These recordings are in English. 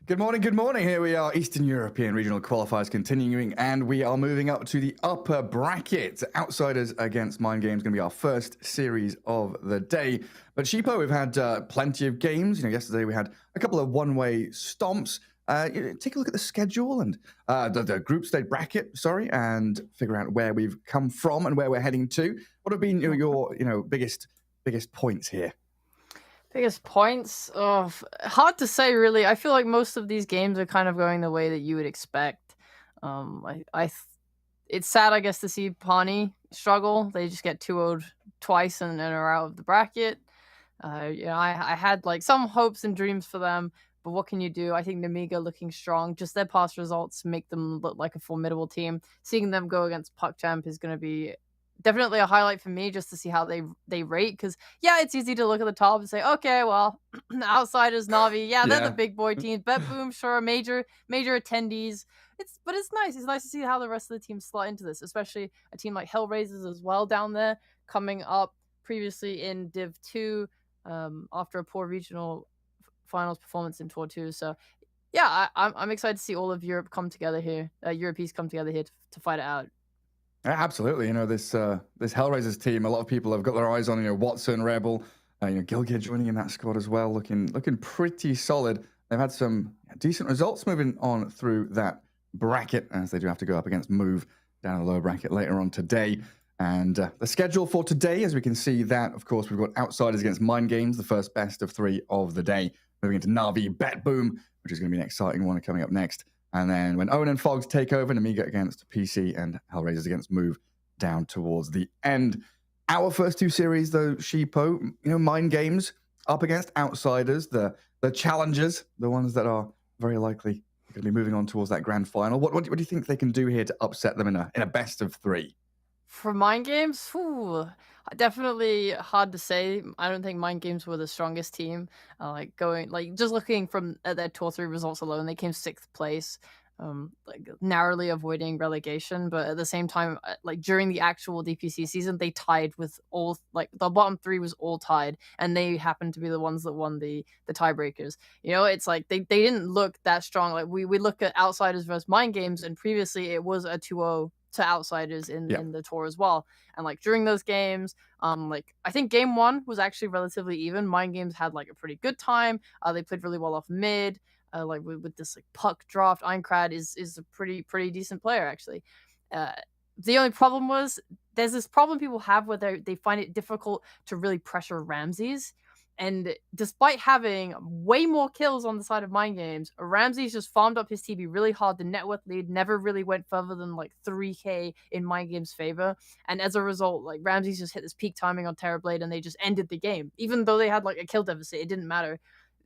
Good morning, good morning. Here we are, Eastern European Regional Qualifiers continuing, and we are moving up to the upper bracket. Outsiders against Mind Games going to be our first series of the day. But Sheepo, we've had plenty of games. Yesterday we had a couple of one-way stomps. Take a look at the schedule and the group stage bracket, and figure out where we've come from and where we're heading to. What have been your biggest points here? Biggest points? Oh, hard to say, really. I feel like most of these games are kind of going the way that you would expect. It's sad, I guess, to see Pawnee struggle. They just get 2-0'd twice and are out of the bracket. I had like some hopes and dreams for them, but what can you do? I think Namiga looking strong. Just their past results make them look like a formidable team. Seeing them go against PuckChamp is going to be definitely a highlight for me, just to see how they rate, because it's easy to look at the top and say, okay, well, outsiders, Navi, they're the big boy teams. Bet Boom, sure, major attendees. But it's nice to see how the rest of the teams slot into this, especially a team like Hellraisers as well down there, coming up previously in Div 2 after a poor regional finals performance in Tour 2. So I'm excited to see all of Europe come together here, Europeans come together here to fight it out. Absolutely. This Hellraisers team, a lot of people have got their eyes on, Watson, Rebel, Gilgear joining in that squad as well, looking pretty solid. They've had some decent results moving on through that bracket, as they do have to go up against Move down the lower bracket later on today. And the schedule for today, as we can see that, of course, we've got Outsiders against Mind Games, the first best of 3 of the day. Moving into Navi, Bet Boom, which is going to be an exciting one coming up next. And then when Owen and Fogs take over, Namiga against PC and Hellraisers against Move down towards the end. Our first 2 series, though, Sheepo, Mind Games up against Outsiders, the challengers, the ones that are very likely going to be moving on towards that grand final. What do you think they can do here to upset them in a best of 3? For Mind Games, definitely hard to say. I don't think Mind Games were the strongest team. Just looking from at their Tour 3 results alone, they came 6th place, narrowly avoiding relegation. But at the same time, during the actual DPC season, they tied with all, the bottom 3 was all tied, and they happened to be the ones that won the tiebreakers. It's like they didn't look that strong. We look at Outsiders versus Mind Games, and previously it was a 2-0 to Outsiders in the Tour as well. And during those games, I think game 1 was actually relatively even. Mind Games had a pretty good time. They played really well off mid. With this puck draft, Eincrad is a pretty decent player, actually. The only problem was there's this problem people have where they find it difficult to really pressure Ramses. And despite having way more kills on the side of Mind Games, Ramses just farmed up his TB really hard. The net worth lead never really went further than 3k in Mind Games' favor. And as a result, Ramses just hit this peak timing on Terrorblade and they just ended the game. Even though they had a kill deficit, it didn't matter.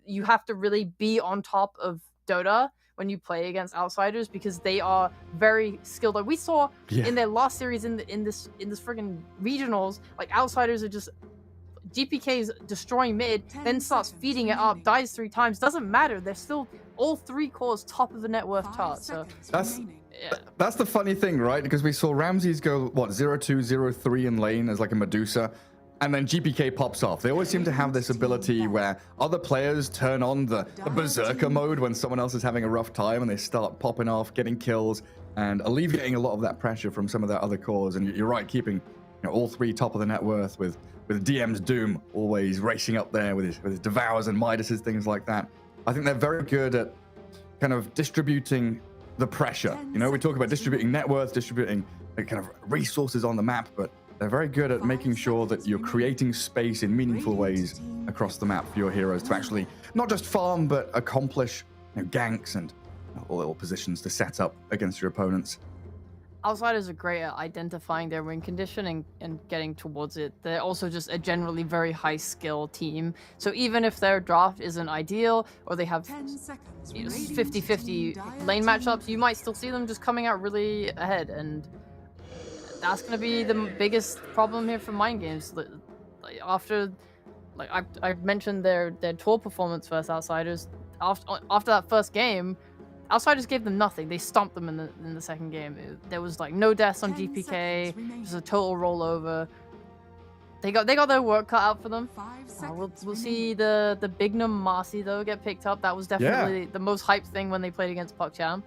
You have to really be on top of Dota when you play against Outsiders, because they are very skilled. We saw in their last series in this friggin' regionals, Outsiders are just GPK's destroying mid, then starts feeding it up, dies 3 times. Doesn't matter. They're still all 3 cores top of the net worth chart. So that's the funny thing, right? Because we saw Ramses go 0-2, 0-3 in lane as a Medusa, and then GPK pops off. They always seem to have this ability where other players turn on the berserker mode when someone else is having a rough time, and they start popping off, getting kills, and alleviating a lot of that pressure from some of their other cores. And you're right, keeping all 3 top of the net worth with DM's Doom always racing up there with his Devours and Midases, things like that. I think they're very good at kind of distributing the pressure. We talk about distributing net worth, distributing kind of resources on the map, but they're very good at making sure that you're creating space in meaningful ways across the map for your heroes to actually not just farm, but accomplish ganks and all little positions to set up against your opponents. Outsiders are great at identifying their win condition and getting towards it. They're also just a generally very high skill team. So even if their draft isn't ideal, or they have 50-50 lane matchups, you might still see them just coming out really ahead. And that's going to be the biggest problem here for Mind Games. After, I mentioned their tour performance versus Outsiders. After that first game, Outsiders gave them nothing. They stomped them in the second game. There was no deaths on GPK. It was a total rollover. they got their work cut out for them. 5 We'll seconds see the Bignum Marcy though get picked up. That was definitely the most hyped thing when they played against PuckChamp.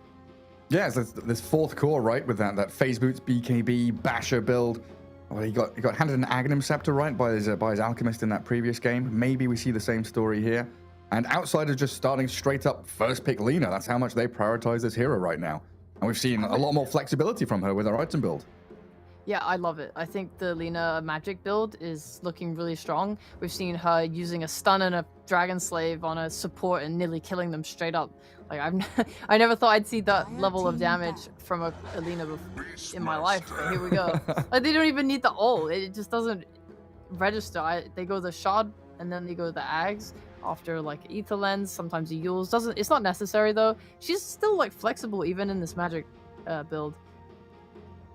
Yeah, so this fourth core, right, with that phase boots, BKB, Basher build. Oh, he got handed an Aghanim Scepter, right, by his Alchemist in that previous game. Maybe we see the same story here. And Outsiders just starting straight up first pick Lina. That's how much they prioritize this hero right now. And we've seen a lot more flexibility from her with her item build. Yeah, I love it. I think the Lina magic build is looking really strong. We've seen her using a stun and a Dragon Slave on a support and nearly killing them straight up. Like I never thought I'd see that level of damage from a Lina in my life, but here we go. Like they don't even need the ult. It just doesn't register. They go the Shard and then they go the Ags after like Ether Lens, sometimes the Yules. It's not necessary though. She's still like flexible even in this magic build.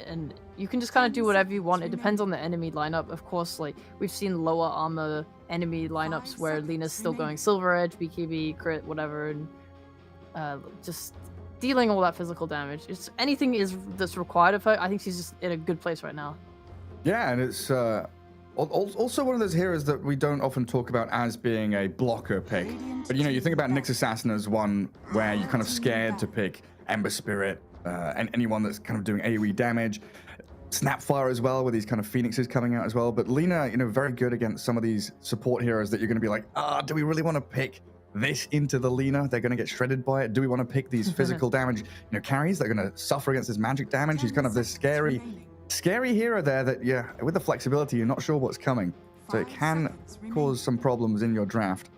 And you can just kind of do whatever you want. It depends on the enemy lineup. Of course, like we've seen lower armor enemy lineups where Lina's still going Silver Edge, BKB, crit, whatever, and just dealing all that physical damage. It's anything that's required of her. I think she's just in a good place right now. Yeah, and it's also one of those heroes that we don't often talk about as being a blocker pick. But you think about Nyx Assassin as one where you're kind of scared to pick Ember Spirit, and anyone that's kind of doing AoE damage. Snapfire as well, with these kind of Phoenixes coming out as well. But Lina, very good against some of these support heroes that you're going to be like, do we really want to pick this into the Lina? They're going to get shredded by it. Do we want to pick these physical damage, carries that are going to suffer against this magic damage? He's kind of this scary hero there that, with the flexibility, you're not sure what's coming. So it can cause some problems in your draft.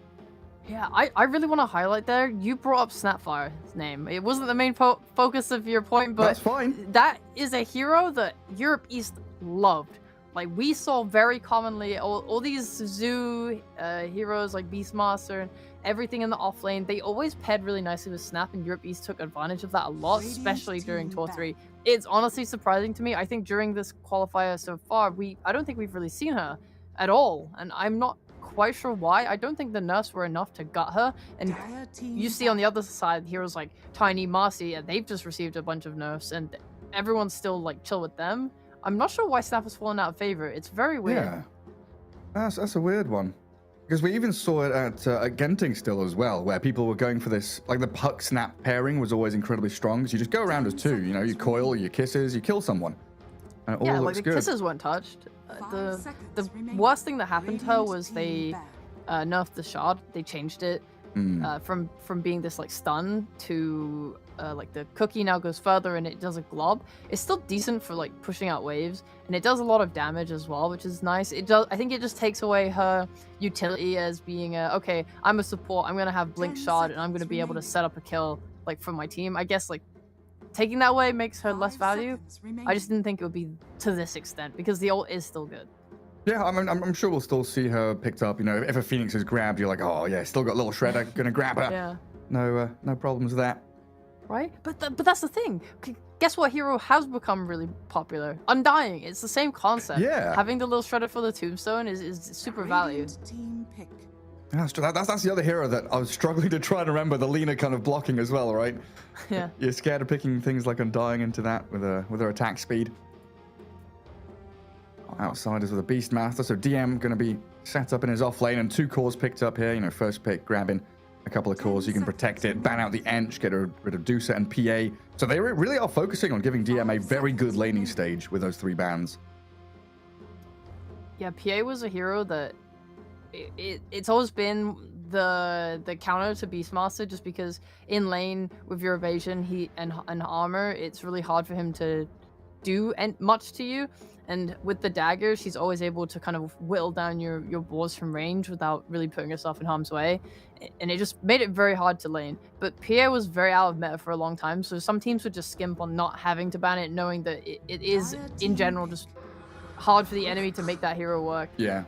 Yeah, I really want to highlight there. You brought up Snapfire's name. It wasn't the main focus of your point, but that's fine. That is a hero that Europe East loved. Like we saw very commonly all these zoo heroes like Beastmaster and everything in the off lane. They always paired really nicely with Snap, and Europe East took advantage of that a lot, especially during Tour 3. It's honestly surprising to me. I think during this qualifier so far, I don't think we've really seen her at all, and I'm not quite sure why. I don't think the nerfs were enough to gut her, and you see on the other side heroes like Tiny, Marcy, and they've just received a bunch of nerfs, and everyone's still like chill with them. I'm not sure why Snap has fallen out of favor. It's very weird. Yeah, that's a weird one, because we even saw it at Genting still as well, where people were going for this, like the Puck Snap pairing was always incredibly strong. So you just go around as two, you coil, you kisses, you kill someone, and it all looks the good. Kisses weren't touched. The worst thing that happened to her was they nerfed the Shard. They changed it from being this like stun to like the cookie now goes further and it does a glob. It's still decent for like pushing out waves, and it does a lot of damage as well, which is nice. I think it just takes away her utility as being okay, I'm a support, I'm gonna have Blink Shard and I'm gonna be able to set up a kill like for my team. I guess like taking that away makes her less value. I just didn't think it would be to this extent, because the ult is still good. Yeah, I'm sure we'll still see her picked up. If a Phoenix is grabbed, you're like, oh yeah, still got a little Shredder, gonna grab her. Yeah. No problems with that. Right? But that's the thing. Guess what hero has become really popular? Undying. It's the same concept. Yeah. Having the little Shredder for the tombstone is super valued. That's the other hero that I was struggling to try to remember, the Lina kind of blocking as well, right? Yeah. You're scared of picking things like Undying into that with her attack speed. Outsiders with a Beastmaster, so DM going to be set up in his off lane, and 2 cores picked up here. First pick grabbing a couple of cores, you can protect it, ban out the Ench, get rid of Deucer and PA. So they really are focusing on giving DM a very good laning stage with those 3 bans. Yeah, PA was a hero that it's always been the counter to Beastmaster, just because in lane with your evasion and armor, it's really hard for him to do much to you. And with the dagger, she's always able to kind of whittle down your boards from range without really putting herself in harm's way. And it just made it very hard to lane. But PA was very out of meta for a long time, so some teams would just skimp on not having to ban it, knowing that it is, in general, just hard for the enemy to make that hero work. Yeah.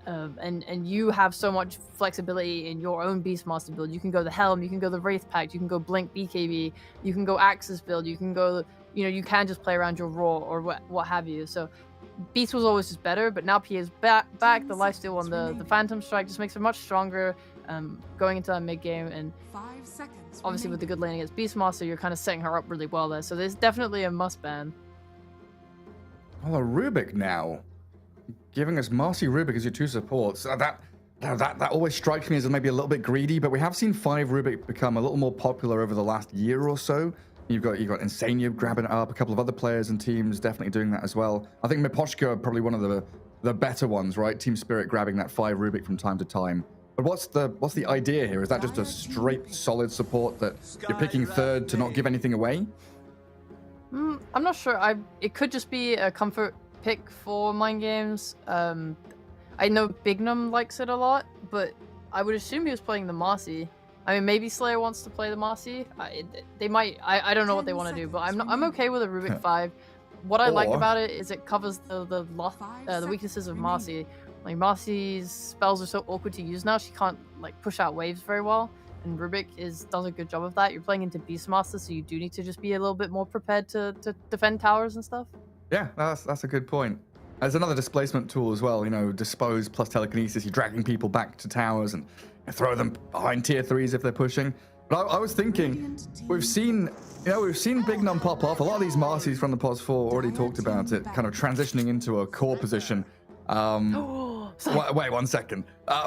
And you have so much flexibility in your own Beastmaster build. You can go the Helm, you can go the Wraith Pact, you can go Blink BKB, you can go Axis build, you can go, you can just play around your Raw or what have you. So Beast was always just better, but now PA is back. The lifesteal on the Phantom Strike just makes her much stronger going into that mid game. And 5 seconds obviously with the good lane against Beastmaster, you're kind of setting her up really well there. So there's definitely a must ban. Well, a Rubik now giving us Marcy Rubik as your 2 supports. That always strikes me as maybe a little bit greedy, but we have seen 5 Rubik become a little more popular over the last year or so. You've got Insania grabbing it up, a couple of other players and teams definitely doing that as well. I think Miposhka are probably one of the better ones, right? Team Spirit grabbing that 5 Rubik from time to time. But what's the idea here? Is that just a straight solid support that you're picking third to not give anything away? I'm not sure. It could just be a comfort pick for Mind Games. I know Bignum likes it a lot, but I would assume he was playing the Marcy. I mean, maybe Slayer wants to play the Marcy. They might. I don't know what they want to do, but I'm okay with a Rubik 5. What I like about it is it covers the weaknesses of Marcy. Like Marcy's spells are so awkward to use now. She can't like push out waves very well, and Rubik does a good job of that. You're playing into Beastmaster, so you do need to just be a little bit more prepared to defend towers and stuff. Yeah, that's a good point. There's another displacement tool as well, dispose plus telekinesis. You're dragging people back to towers and throw them behind tier 3s if they're pushing. But I was thinking, we've seen Big Num pop off. A lot of these Marcys from the POS 4 already talked about it, kind of transitioning into a core position. Wait 1 second.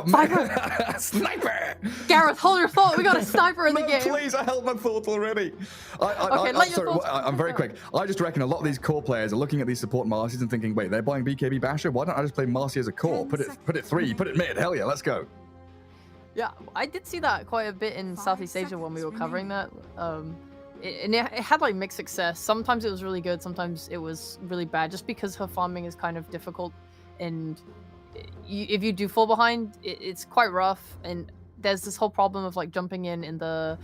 Sniper! Sniper! Gareth, hold your thought. We got a sniper in the game. Please, I held my thought already. I'm very quick. I just reckon a lot of these core players are looking at these support Marcys and thinking, wait, they're buying BKB Basher? Why don't I just play Marcy as a core? Put it 3, put it mid. Hell yeah, let's go. Yeah, I did see that quite a bit in Southeast Asia when we were covering that. It had like mixed success. Sometimes it was really good, sometimes it was really bad, just because her farming is kind of difficult, and if you do fall behind, it's quite rough. And there's this whole problem of like jumping in the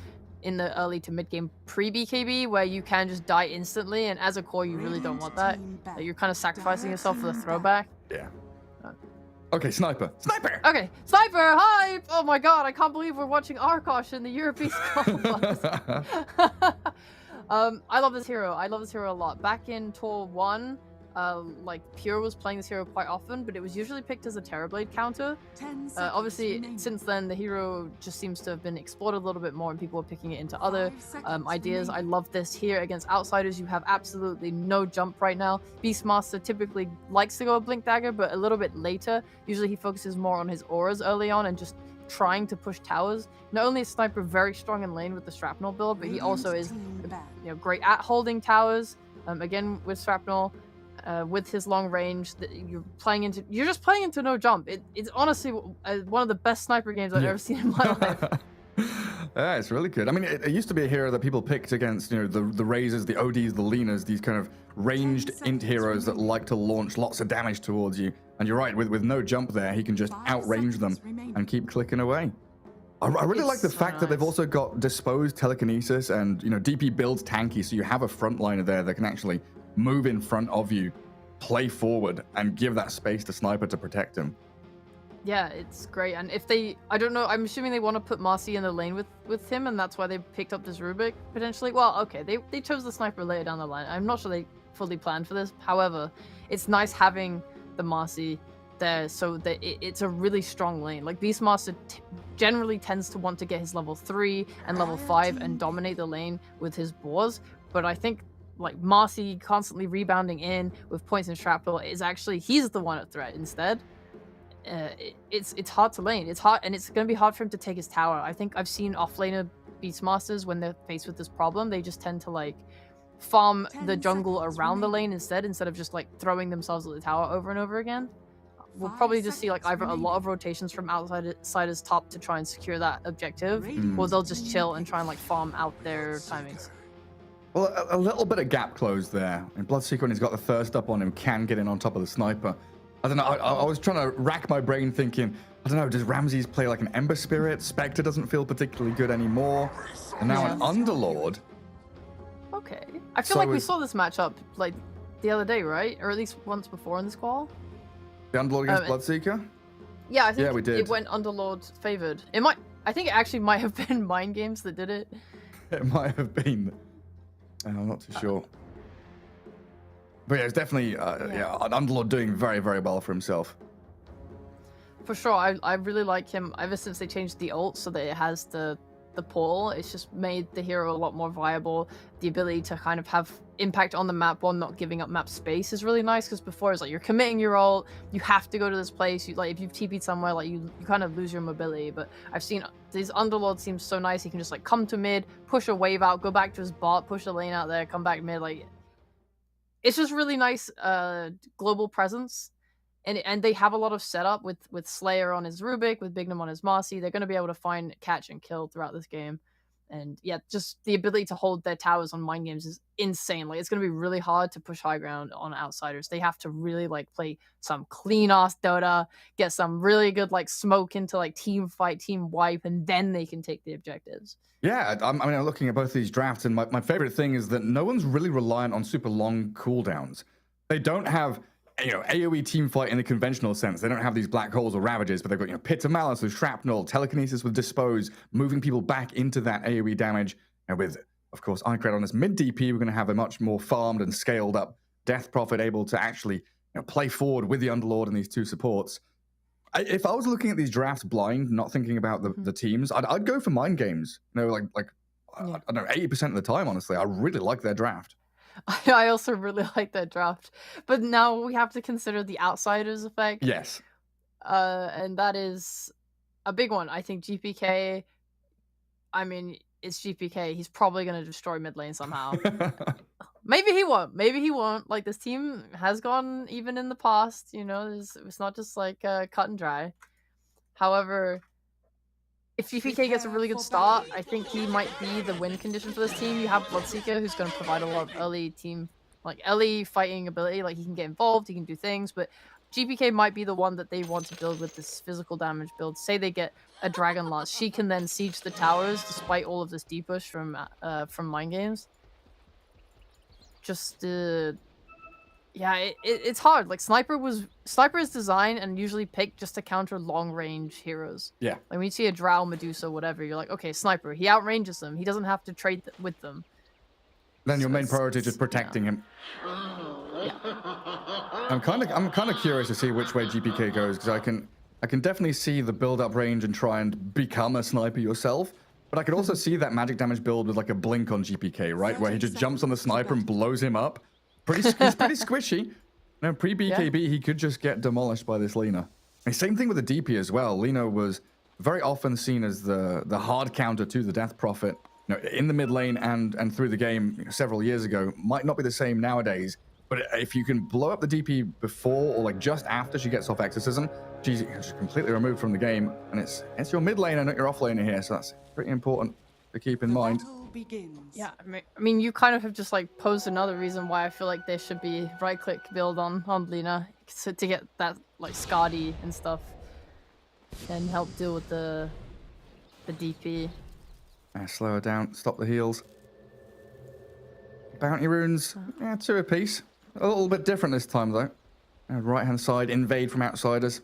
early to mid game pre BKB where you can just die instantly, and as a core you really don't want that. You're kind of sacrificing yourself for the throwback. Yeah. Okay, sniper. Okay, sniper, hype! Oh my god, I can't believe we're watching Arkosh in the European qualifiers. I love this hero. I love this hero a lot. Back in Tour 1, like Pure was playing this hero quite often, but it was usually picked as a Terrorblade counter. Obviously, since then, the hero just seems to have been explored a little bit more, and people are picking it into other ideas. I love this here against outsiders. You have absolutely no jump right now. Beastmaster typically likes to go a Blink Dagger, but a little bit later. Usually he focuses more on his auras early on and just trying to push towers. Not only is Sniper very strong in lane with the Shrapnel build, but he also is great at holding towers. Again, with Shrapnel, with his long range, you're just playing into no jump. It's honestly one of the best sniper games I've ever seen in my life. Yeah, it's really good. I mean, it used to be a hero that people picked against, the Razors, the ODs, the Leaners, these kind of ranged int heroes that like to launch lots of damage towards you. And you're right, with no jump there, he can just outrange them and keep clicking away. I really like the fact that they've also got disposed telekinesis, and DP builds tanky, so you have a frontliner there that can actually move in front of you, play forward, and give that space to Sniper to protect him. Yeah, it's great. And if I don't know, I'm assuming they want to put Marcy in the lane with him, and that's why they picked up this Rubik, potentially. Well, okay, they chose the Sniper later down the line. I'm not sure they fully planned for this. However, it's nice having the Marcy there, so that it's a really strong lane. Like, Beastmaster generally tends to want to get his level 3 and level 5 and dominate the lane with his boars, but I think like Marcy constantly rebounding in with points and shrapnel is actually, he's the one at threat instead. It's hard to lane. It's hard, and it's going to be hard for him to take his tower. I think I've seen offlaner Beastmasters, when they're faced with this problem, they just tend to like farm the jungle around the lane instead of just like throwing themselves at the tower over and over again. We'll probably just see like either a lot of rotations from outsiders top to try and secure that objective, or they'll just chill and try and like farm out their timings. Well, a little bit of gap closed there. And Bloodseeker, when he's got the thirst up on him, can get in on top of the Sniper. I don't know, I was trying to rack my brain thinking, I don't know, does Ramses play like an Ember Spirit? Spectre doesn't feel particularly good anymore. And now an Underlord. Okay. I feel like we saw this matchup like the other day, right? Or at least once before in this qual. The Underlord against Bloodseeker? Yeah, I think we did. It went Underlord favored. I think it actually might have been Mind Games that did it. It might have been. I'm not too sure. But yeah, it's definitely an Underlord doing very, very well for himself. For sure, I really like him ever since they changed the ult so that it has the portal. It's just made the hero a lot more viable. The ability to kind of have impact on the map while not giving up map space is really nice, because before it's like you're committing your ult, you have to go to this place, you like if you've TP'd somewhere, like you kind of lose your mobility. But I've seen these Underlord seem so nice. He can just like come to mid, push a wave out, go back to his bot, push a lane out there, come back mid. Like it's just really nice global presence. And they have a lot of setup with Slayer on his Rubik, with Bignum on his Marcy. They're going to be able to find, catch, and kill throughout this game. And yeah, just the ability to hold their towers on mind games is insane. Like it's going to be really hard to push high ground on outsiders. They have to really like play some clean ass Dota, get some really good like smoke into like team fight, team wipe, and then they can take the objectives. Yeah, I mean, I'm looking at both these drafts, and my favorite thing is that no one's really reliant on super long cooldowns. They don't have, you know, AoE team fight in the conventional sense. They don't have these black holes or ravages, but they've got, you know, Pits of Malice with shrapnel, telekinesis with dispose, moving people back into that AoE damage. And with, of course, Icred on this mid DP, we're going to have a much more farmed and scaled up Death Prophet able to actually, you know, play forward with the Underlord and these two supports. If I was looking at these drafts blind, not thinking about the teams, I'd go for mind games. You know, like I don't know, 80% of the time, honestly. I really like their draft. I also really like that draft, but now we have to consider the outsiders effect. Yes. And that is a big one. I think GPK, I mean, it's GPK. He's probably going to destroy mid lane somehow. Maybe he won't. Maybe he won't. Like, this team has gone even in the past, you know, it's not just like cut and dry. However, if GPK gets a really good start, I think he might be the win condition for this team. You have Bloodseeker, who's going to provide a lot of early team, like early fighting ability. Like he can get involved, he can do things, but GPK might be the one that they want to build with this physical damage build. Say they get a Dragon Lance, she can then siege the towers despite all of this depush from Mind Games. Just yeah, it's hard. Like Sniper is designed and usually picked just to counter long range heroes. Yeah. Like when you see a Drow, Medusa, whatever, you're like, okay, Sniper. He outranges them. He doesn't have to trade with them. Then your main priority is just protecting him. Yeah. I'm kind of curious to see which way GPK goes, because I can definitely see the build up range and try and become a sniper yourself. But I could also see that magic damage build with like a blink on GPK, right, where he just jumps on the sniper and blows him up. He's pretty squishy. Now, pre-BKB, he could just get demolished by this Lina. And same thing with the DP as well. Lina was very often seen as the hard counter to the Death Prophet. You know, in the mid lane and through the game, you know, several years ago. Might not be the same nowadays. But if you can blow up the DP before or like just after she gets off Exorcism, she's completely removed from the game. And it's your mid laner, not your off laner here. So that's pretty important to keep in mind. Yeah, I mean, you kind of have just like posed another reason why I feel like there should be right-click build on Lina to get that like Skadi and stuff, and help deal with the DP. Slow her down, stop the heals. Bounty runes, yeah, 2 apiece. A little bit different this time though. Right-hand side, invade from outsiders.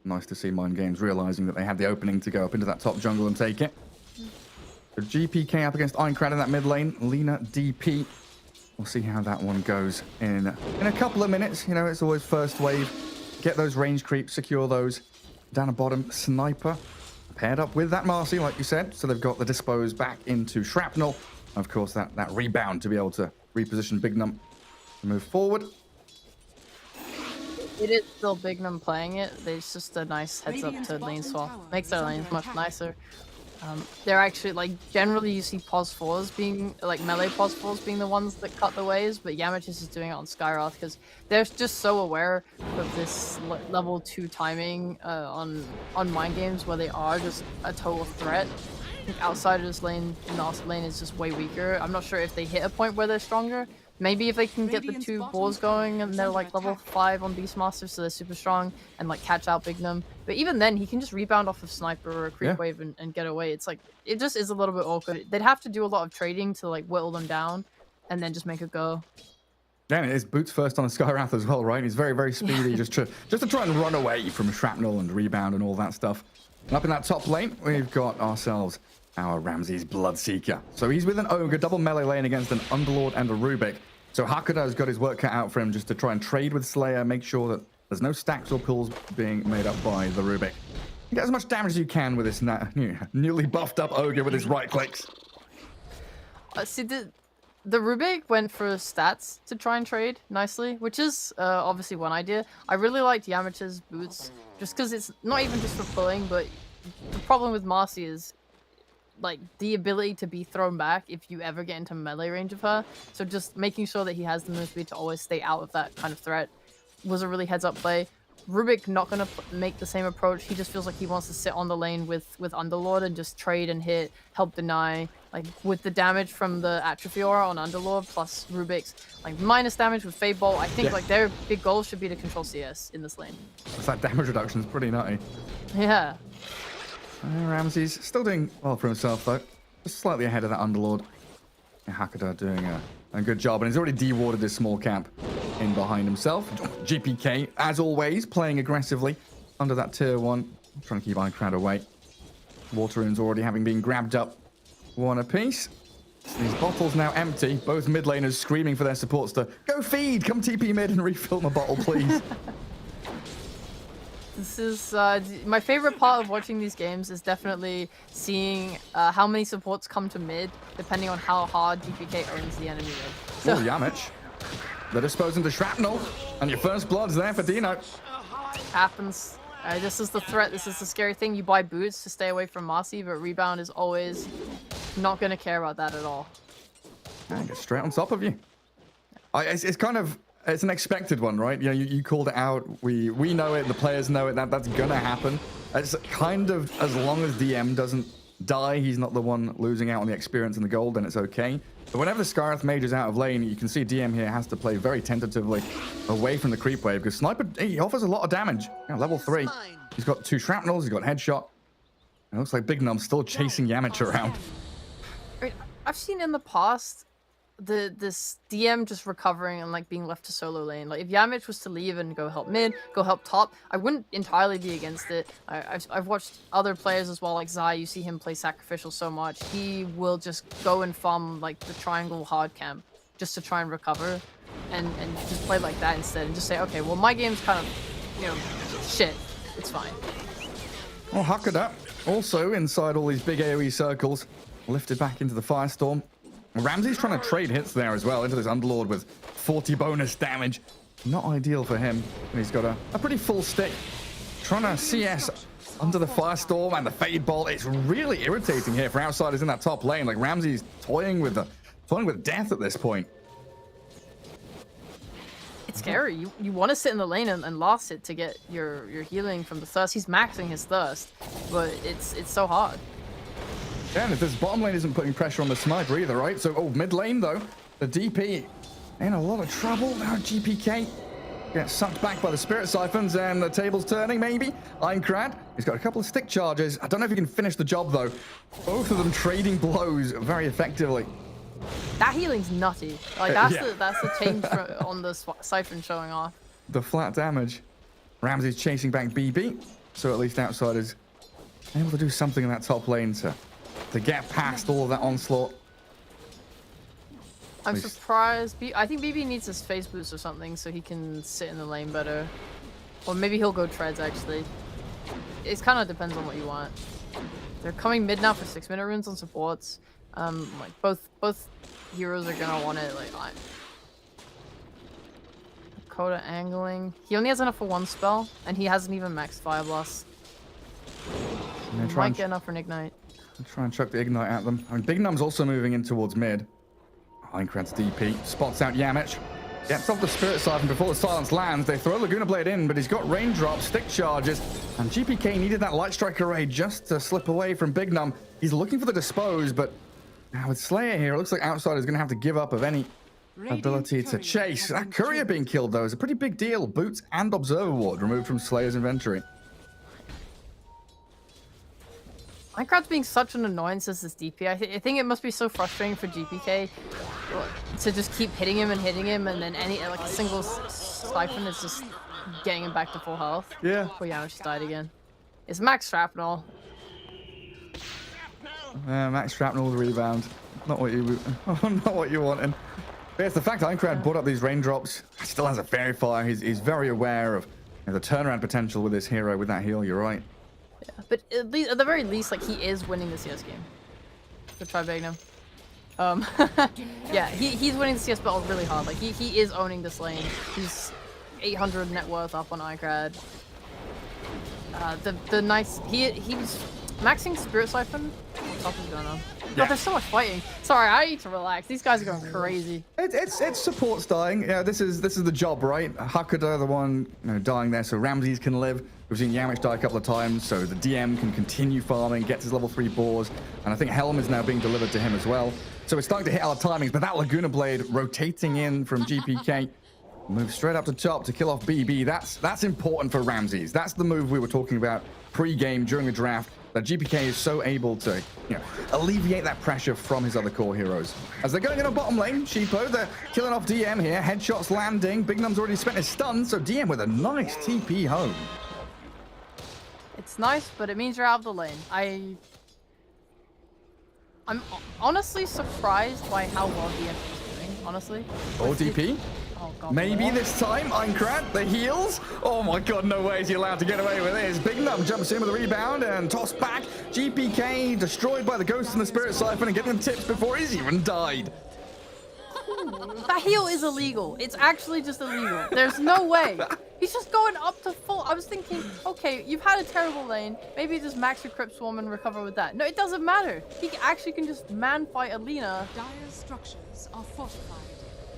Nice to see Mind Games realizing that they had the opening to go up into that top jungle and take it. So GPK up against Ironcrad in that mid lane. Lina DP. We'll see how that one goes in a couple of minutes. You know, it's always first wave. Get those range creeps, secure those. Down the bottom, Sniper. Paired up with that Marcy, like you said. So they've got the dispose back into Shrapnel. Of course, that rebound to be able to reposition Bignum to move forward. It is still Bignum playing it. It's just a nice heads up to lane swap. Makes their lanes much nicer. They're actually, like, generally you see pos 4s being, like, melee pos 4s being the ones that cut the waves, but Yamatis is doing it on Skyroth because they're just so aware of this level 2 timing on Mind Games where they are just a total threat. I think Outsiders lane, North lane is just way weaker. I'm not sure if they hit a point where they're stronger. Maybe if they can get the 2 balls going and they're like level 5 on Beastmaster, so they're super strong, and like catch out Bignum. But even then, he can just rebound off of Sniper or a creep wave and get away. It's like, it just is a little bit awkward. They'd have to do a lot of trading to like whittle them down and then just make it go. Yeah, and it's boots first on a Skywrath as well, right? He's very, very speedy, just to try and run away from shrapnel and rebound and all that stuff. And up in that top lane, we've got ourselves our Ramses Bloodseeker. So he's with an Ogre, double melee lane against an Underlord and a Rubik. So Hakuda's got his work cut out for him just to try and trade with Slayer, make sure that there's no stacks or pulls being made up by the Rubik. Get as much damage as you can with this newly buffed up Ogre with his right clicks. See, The Rubik went for stats to try and trade nicely, which is obviously one idea. I really liked Yamcha's boots, just because it's not even just for pulling, but the problem with Marcy is like the ability to be thrown back if you ever get into melee range of her. So just making sure that he has the move speed to always stay out of that kind of threat was a really heads-up play. Rubik not gonna make the same approach. He just feels like he wants to sit on the lane with Underlord and just trade and hit, help deny. Like with the damage from the Atrophy Aura on Underlord plus Rubik's like minus damage with Fade Bolt, I think like their big goal should be to control CS in this lane. That damage reduction is pretty nutty. Yeah. Ramsey's still doing well for himself though. Just slightly ahead of that Underlord. Hakata doing a good job, and he's already dewarded this small camp in behind himself. GPK, as always, playing aggressively under that tier 1. Trying to keep Ironcrad away. Water runes already having been grabbed up. One apiece. These bottles now empty. Both mid laners screaming for their supports to go feed, come TP mid and refill my bottle, please. This is my favorite part of watching these games is definitely seeing how many supports come to mid, depending on how hard GPK owns the enemy mid. So, Yamich. They're disposing the shrapnel, and your first blood's there for Dino. Happens. This is the threat. This is the scary thing. You buy boots to stay away from Marcy, but Rebound is always not going to care about that at all. And get straight on top of you. It's kind of... It's an expected one, right? You know, you called it out. We know it. The players know it. That's gonna happen. It's kind of, as long as DM doesn't die, he's not the one losing out on the experience and the gold, then it's okay. But whenever the Scarith Mage is out of lane, you can see DM here has to play very tentatively away from the creep wave, because Sniper, he offers a lot of damage. Level 3. He's got 2 shrapnels. He's got headshot. It looks like Big Num's still chasing Yamich around. I mean, I've seen in the past this DM just recovering and like being left to solo lane. Like if Yamich was to leave and go help mid, go help top, I wouldn't entirely be against it. I've watched other players as well, like Zai. You see him play sacrificial so much. He will just go and farm like the triangle hard camp just to try and recover, and just play like that instead, and just say, okay, well my game's kind of, you know, shit. It's fine. Well, Hakada also inside all these big AoE circles, lifted back into the Firestorm. Ramsey's trying to trade hits there as well into this Underlord with 40 bonus damage. Not ideal for him. And he's got a pretty full stick. Trying to CS under the Firestorm and the Fade Bolt. It's really irritating here for outsiders in that top lane. Like Ramsey's toying with death at this point. It's scary. You want to sit in the lane and last it to get your healing from the thirst. He's maxing his thirst, but it's so hard. Yeah, and if this bottom lane isn't putting pressure on the sniper either, right? So, mid lane though, the DP in a lot of trouble. Now GPK gets sucked back by the Spirit Siphons, and the table's turning, maybe. Ironcrad, he's got a couple of stick charges. I don't know if he can finish the job though. Both of them trading blows very effectively. That healing's nutty. Like that's the change on the Siphon showing off. The flat damage. Ramsey's chasing back BB, so at least Outsiders able to do something in that top lane to get past all of that onslaught. I'm surprised. I think BB needs his face boost or something so he can sit in the lane better. Or maybe he'll go treads actually. It kind of depends on what you want. They're coming mid now for 6-minute runes on supports. Like both heroes are gonna want it. Like Coda angling. He only has enough for 1 spell, and he hasn't even maxed Fire Blast. Might get enough for an Ignite. Try and chuck the Ignite at them. I mean, Big Num's also moving in towards mid. Ironcrad's DP spots out Yamich. Gets off the Spirit Siphon before the silence lands. They throw Laguna Blade in, but he's got raindrops, stick charges, and GPK needed that Light Strike Array just to slip away from Big Num. He's looking for the Dispose, but now with Slayer here, it looks like Outsider's going to have to give up of any ability to chase. That Courier being killed, though, is a pretty big deal. Boots and Observer Ward removed from Slayer's inventory. Minecraft's being such an annoyance as this DP. I think it must be so frustrating for GPK to just keep hitting him, and then like a single Siphon is just getting him back to full health. Yeah. Oh yeah, I just died again. It's max shrapnel. Max shrapnel rebound. Not what you wanted. But it's the fact that Ironcrad brought up these raindrops. Still has a fairy fire. He's very aware of the turnaround potential with this hero with that heal. You're right. Yeah, but at the very least, like he is winning the CS game. So try Magnum. Um, yeah, he's winning the CS battle really hard. Like he is owning this lane. He's 800 net worth up on iCrad. The nice he was maxing Spirit Siphon. What the fuck is going on? God, there's so much fighting. Sorry, I need to relax. These guys are going crazy. It's supports dying. Yeah, this is the job, right? Hakuda, the one dying there, so Ramses can live. We've seen Yamich die a couple of times, so the DM can continue farming, gets his level 3 boars, and I think Helm is now being delivered to him as well. So we're starting to hit our timings, but that Laguna Blade rotating in from GPK moves straight up to top to kill off BB. That's important for Ramses. That's the move we were talking about pre-game during the draft. That GPK is so able to, alleviate that pressure from his other core heroes. As they're going in a bottom lane, Sheepo, they're killing off DM here. Headshots landing. Big Num's already spent his stun, so DM with a nice TP home. It's nice, but it means you're out of the lane. I'm honestly surprised by how well DM is doing, honestly. Or DP? Oh god. Maybe this time, Aincrad, the heals. Oh my god, no way is he allowed to get away with this. Big Num jumps in with a rebound and tossed back. GPK destroyed by the Ghost and the Spirit Siphon and getting them tips before he's even died. That heal is illegal. It's actually just illegal. There's no way. He's just going up to full. I was thinking, okay, you've had a terrible lane. Maybe just max your Crypt Swarm and recover with that. No, it doesn't matter. He actually can just man fight Alina. Dire's structures are fortified.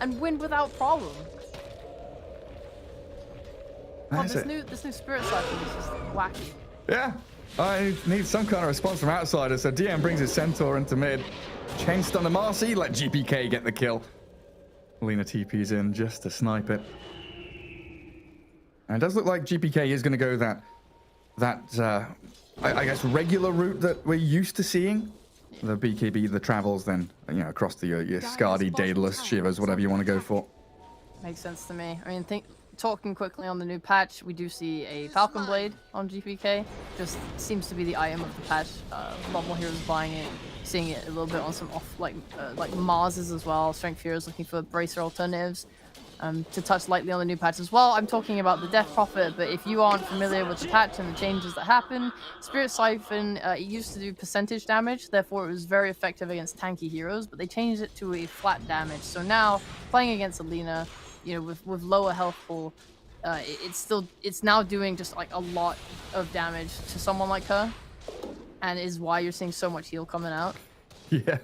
And win without problem. Oh, That's this new Spirit Siphon is just wacky. Yeah, I need some kind of response from outsiders. So DM brings his Centaur into mid. Chain stun to Marcy, let GPK get the kill. Alina TP's in just to snipe it. And it does look like GPK is going to go that I guess regular route that we're used to seeing. The BKB, the travels, then across the your Skadi, Daedalus, Shivers, whatever you want to go for. Makes sense to me. I mean, talking quickly on the new patch, we do see a Falcon Blade on GPK. Just seems to be the item of the patch. A lot more heroes buying it, seeing it a little bit on some off like Mars's as well. Strength Heroes looking for bracer alternatives. To touch lightly on the new patch as well, I'm talking about the Death Prophet, but if you aren't familiar with the patch and the changes that happen, Spirit Siphon, it used to do percentage damage, therefore it was very effective against tanky heroes, but they changed it to a flat damage. So now, playing against Alina, with lower health pool, it's now doing just like a lot of damage to someone like her, and is why you're seeing so much heal coming out. Yeah.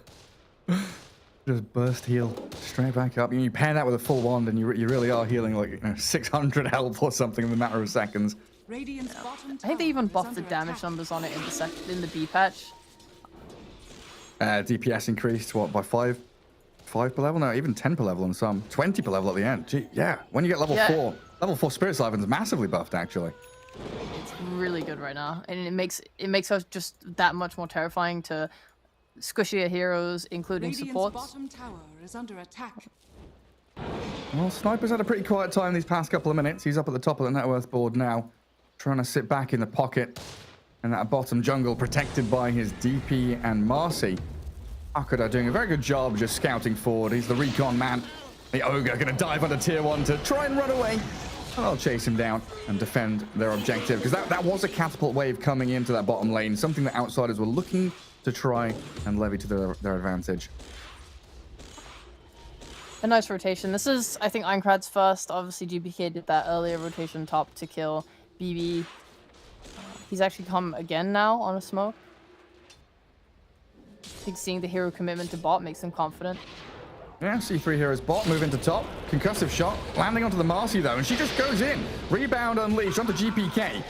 Just burst heal straight back up. You pair that with a full wand, and you really are healing like 600 health or something in a matter of seconds. Radiant's bottom I think they even tower is buffed the under damage attack. numbers on it in the B patch. DPS increased what by 5 per level? No, even 10 per level on some. 20 per level at the end. Gee, yeah. When you get level 4 Spirit Siphon's massively buffed actually. It's really good right now, and it makes us just that much more terrifying to squishier heroes, including Radiant's supports. bottom tower is under attack. Well, Sniper's had a pretty quiet time these past couple of minutes. He's up at the top of the net worth board now, trying to sit back in the pocket in that bottom jungle, protected by his DP and Marcy. Hakuda doing a very good job just scouting forward. He's the recon man. The Ogre going to dive under tier 1 to try and run away. And I'll chase him down and defend their objective, because that was a catapult wave coming into that bottom lane, something that outsiders were looking to try and levy to their advantage. A nice rotation. This is, I think, Aincrad's first. Obviously, GPK did that earlier rotation top to kill BB. He's actually come again now on a smoke. I think seeing the hero commitment to bot makes him confident. Yeah, C3 heroes bot, move into top. Concussive shot, landing onto the Marcy though, and she just goes in. Rebound unleashed onto GPK.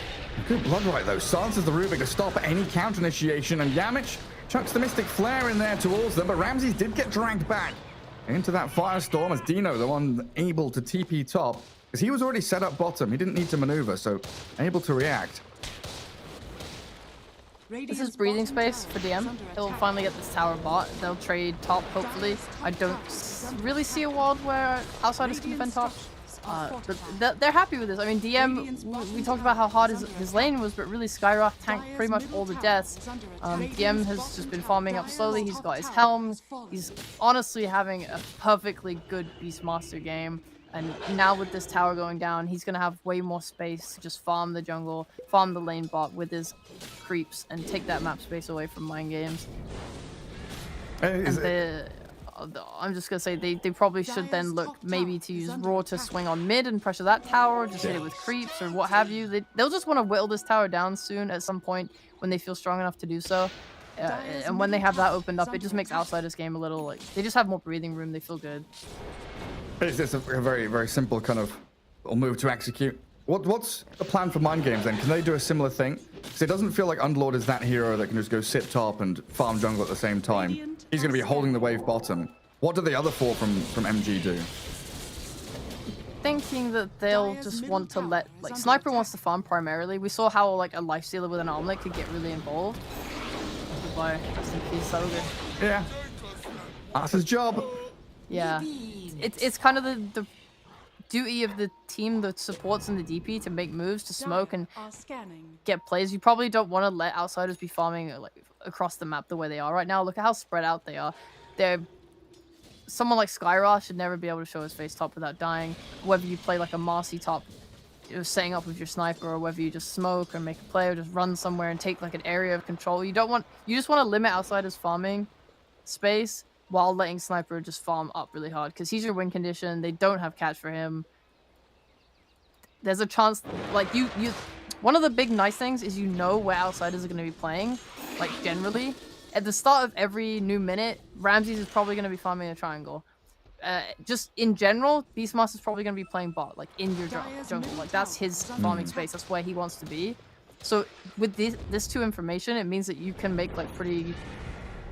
Good bloodlight though, silences the Rubik to stop any counter initiation, and Yamich chucks the Mystic Flare in there towards them, but Ramses did get dragged back into that firestorm as Dino, the one able to TP top, because he was already set up bottom. He didn't need to maneuver, so able to react. This is breathing space for DM. He'll finally get this tower bot. They'll trade top, hopefully. I don't really see a world where outsiders can defend top. But they're happy with this. I mean, DM, we talked about how hard his lane was, but really Skyrock tanked pretty much all the deaths. DM has just been farming up slowly. He's got his helm. He's honestly having a perfectly good Beastmaster game. And now with this tower going down, he's going to have way more space to just farm the jungle, farm the lane bot with his creeps, and take that map space away from Mind Games. I'm just gonna say they probably should then look maybe to use Raw to swing on mid and pressure that tower, just hit it with creeps or what have you. They'll just want to whittle this tower down soon at some point when they feel strong enough to do so. And when they have that opened up, it just makes Outsiders game a little like they just have more breathing room. They feel good. It's a very, very simple kind of little move to execute. What's the plan for Mind Games then? Can they do a similar thing? Because it doesn't feel like Underlord is that hero that can just go sit top and farm jungle at the same time. He's going to be holding the wave bottom. What do the other four from MG do? Thinking that they'll just want to let like Sniper wants to farm primarily. We saw how like a lifestealer with an armlet could get really involved. Goodbye, rest in peace, Ogre. Yeah, that's his job. Yeah, it's kind of the duty of the team that supports in the DP to make moves to smoke and get plays. You probably don't want to let Outsiders be farming like across the map the way they are right now. Look at how spread out they are. Someone like Skyra should never be able to show his face top without dying. Whether you play like a Marcy top, setting up with your sniper, or whether you just smoke or make a play or just run somewhere and take like an area of control. You just want to limit Outsiders farming space while letting Sniper just farm up really hard because he's your win condition. They don't have catch for him. There's a chance, like you. One of the big nice things is where Outsiders are going to be playing, like generally. At the start of every new minute, Ramses is probably going to be farming a triangle. Just in general, Beastmaster's probably going to be playing bot, like in your jungle. Like that's his farming space. That's where he wants to be. So with this two information, it means that you can make like pretty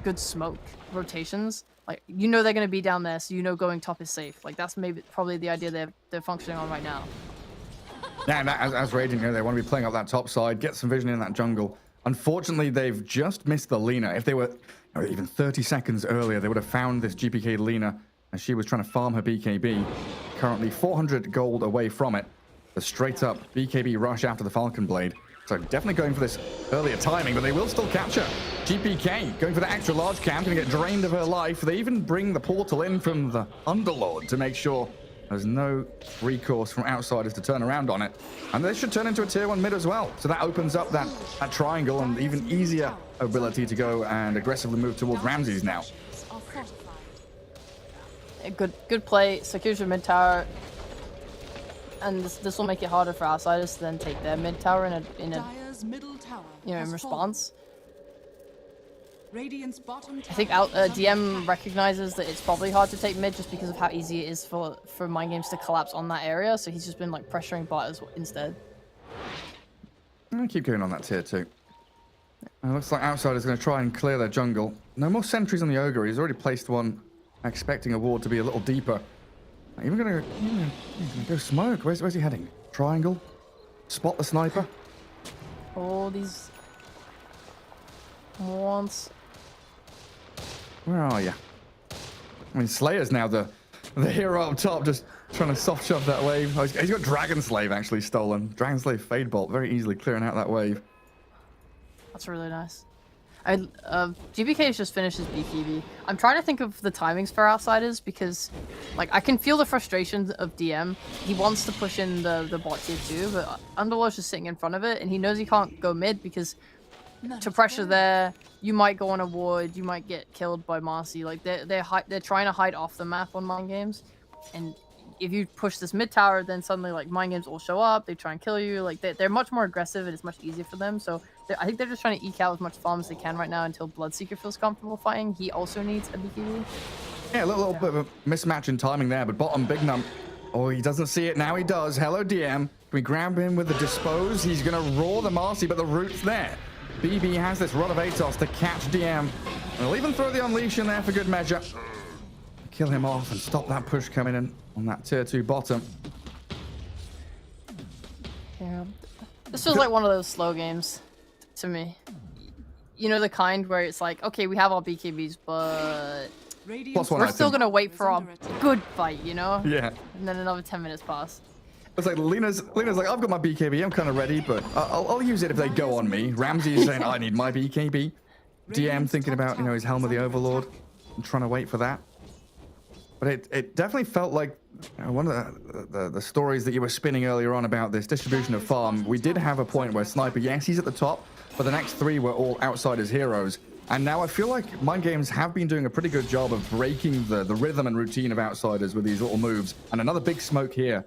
good smoke rotations. Like they're going to be down there, so going top is safe. Like that's probably the idea they're functioning on right now. Yeah, and as Raging, they want to be playing up that top side, get some vision in that jungle. Unfortunately, they've just missed the Lina. If they were even 30 seconds earlier, they would have found this GPK Lina as she was trying to farm her BKB. Currently 400 gold away from it. The straight up BKB rush after the Falcon Blade. So definitely going for this earlier timing, but they will still capture. GPK going for the extra large camp, going to get drained of her life. They even bring the portal in from the Underlord to make sure there's no recourse from Outsiders to turn around on it. And this should turn into a tier 1 mid as well. So that opens up that triangle and even easier ability to go and aggressively move towards Ramses now. Good play. Secures your mid tower. And this will make it harder for Outsiders to then take their mid tower in response. I think DM recognizes that it's probably hard to take mid just because of how easy it is for Mind Games to collapse on that area. So he's just been like pressuring bot instead. I'm keep going on that tier 2. It looks like Outsiders going to try and clear their jungle. No more sentries on the Ogre. He's already placed one, expecting a ward to be a little deeper. Even gonna go smoke. Where's he heading? Triangle. Spot the sniper. Oh, these wants. Where are you? I mean, Slayer's now the hero up top, just trying to soft shove that wave. Oh, he's got Dragon Slave actually stolen. Dragon Slave Fade Bolt, very easily clearing out that wave. That's really nice. GBK has just finished his BKB. I'm trying to think of the timings for Outsiders because, like, I can feel the frustration of DM. He wants to push in the bot tier 2, but Underlord's just sitting in front of it, and he knows he can't go mid because to pressure there, you might go on a ward, you might get killed by Marcy. Like, they're trying to hide off the map on Mind Games, and if you push this mid tower, then suddenly like Mind Games will show up. They try and kill you. Like they're much more aggressive, and it's much easier for them. So I think they're just trying to eke out as much farm as they can right now until Bloodseeker feels comfortable fighting. He also needs a BKB. Yeah, a little bit of a mismatch in timing there, but bottom big num. Oh, he doesn't see it now. He does. Hello, DM. Can we grab him with the dispose? He's gonna roar the Marcy, but the root's there. BB has this rod of Atos to catch DM. And they'll even throw the unleash in there for good measure. Kill him off and stop that push coming in on that tier 2 bottom. Yeah, this feels like one of those slow games to me. The kind where it's like, okay, we have our BKBs, but we're still gonna wait for our good fight, Yeah. And then another 10 minutes pass. It's like Lena's like, I've got my BKB, I'm kind of ready, but I'll use it if they go on me. Ramsey is saying, I need my BKB. DM thinking about, his Helm of the Overlord and trying to wait for that. But it definitely felt like one of the stories that you were spinning earlier on about this distribution of farm. We did have a point where Sniper, yes, he's at the top, but the next 3 were all Outsiders heroes. And now I feel like Mind Games have been doing a pretty good job of breaking the rhythm and routine of Outsiders with these little moves. And another big smoke here.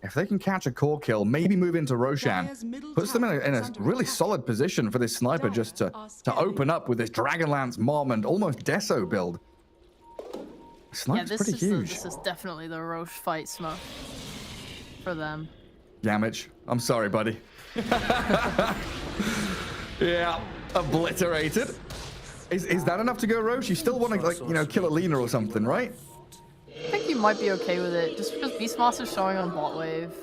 If they can catch a core kill, maybe move into Roshan, puts them in a really solid position for this sniper just to open up with this Dragonlance Mom and almost Deso build. Sniper's pretty huge. This is definitely the Roche fight smoke for them. Yamich, I'm sorry, buddy. Yeah, obliterated. Is that enough to go Roche? You still want to, like, you know, kill a Lina or something, right? I think you might be okay with it, just because Beastmaster's showing on bot wave.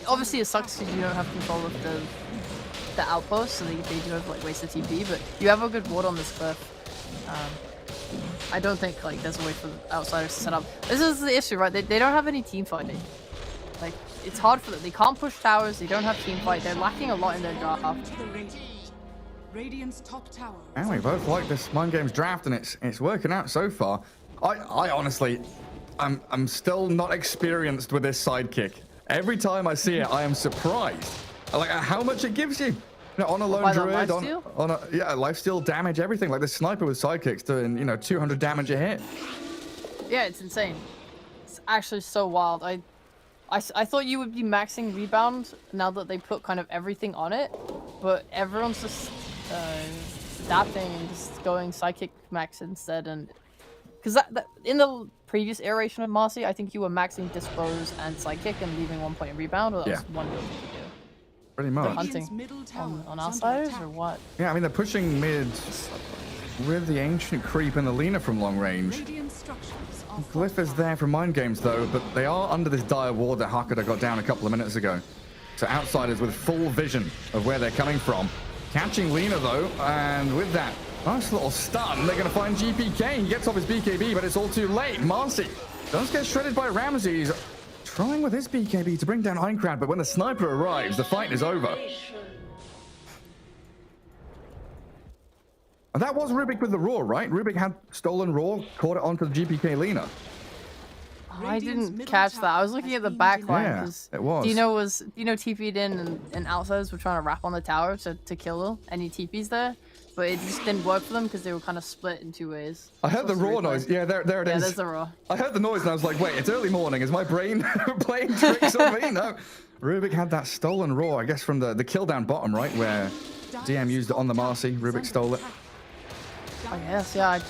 Obviously it sucks because you don't have control of the outpost, so they do have like wasted TP, but you have a good ward on this cliff. I don't think like there's a way for the Outsiders to set up. This is the issue, right? They don't have any team fighting. Like, it's hard for them. They can't push towers, they don't have team fight, they're lacking a lot in their draft. Radiant's top tower. And we both like this Mind Games draft, and it's working out so far. I honestly, I'm still not experienced with this sidekick. Every time I see it, I am surprised. Like how much it gives you. You know, on a lone druid, on a lifesteal damage, everything. Like the sniper with sidekicks doing 200 damage a hit. Yeah, it's insane. It's actually so wild. I thought you would be maxing rebound now that they put kind of everything on it, but everyone's just adapting and just going psychic max instead. And because that in the previous iteration of Marcy, I think you were maxing dispose and psychic and leaving 1 point in rebound, or that was one build you could do. Pretty much. Hunting on Outsiders or what? Yeah, I mean they're pushing mid with the ancient creep and the Lina from long range. Glyph is there for Mind Games though, but they are under this dire ward that Hakata got down a couple of minutes ago. So Outsiders with full vision of where they're coming from. Catching Lina though, and with that nice little stun, they're going to find GPK. He gets off his BKB, but it's all too late. Marcy does get shredded by Ramses, trying with his BKB to bring down Aincrad, but when the sniper arrives, the fight is over. And that was Rubik with the Roar, right? Rubik had stolen Roar, caught it onto the GPK Lina. I didn't catch that. I was looking at the back line. Yeah, it was. Dino TP'd in and Outsiders were trying to wrap on the tower to kill any TPs there, but it just didn't work for them because they were kind of split in 2 ways. I heard the Roar noise. Yeah, there it is. Yeah, there's the Roar. I heard the noise and I was like, wait, it's early morning. Is my brain playing tricks on me? No. Rubik had that stolen Roar, I guess, from the kill down bottom, right? Where DM used it on the Marcy. Rubik stole it. I guess, yeah. I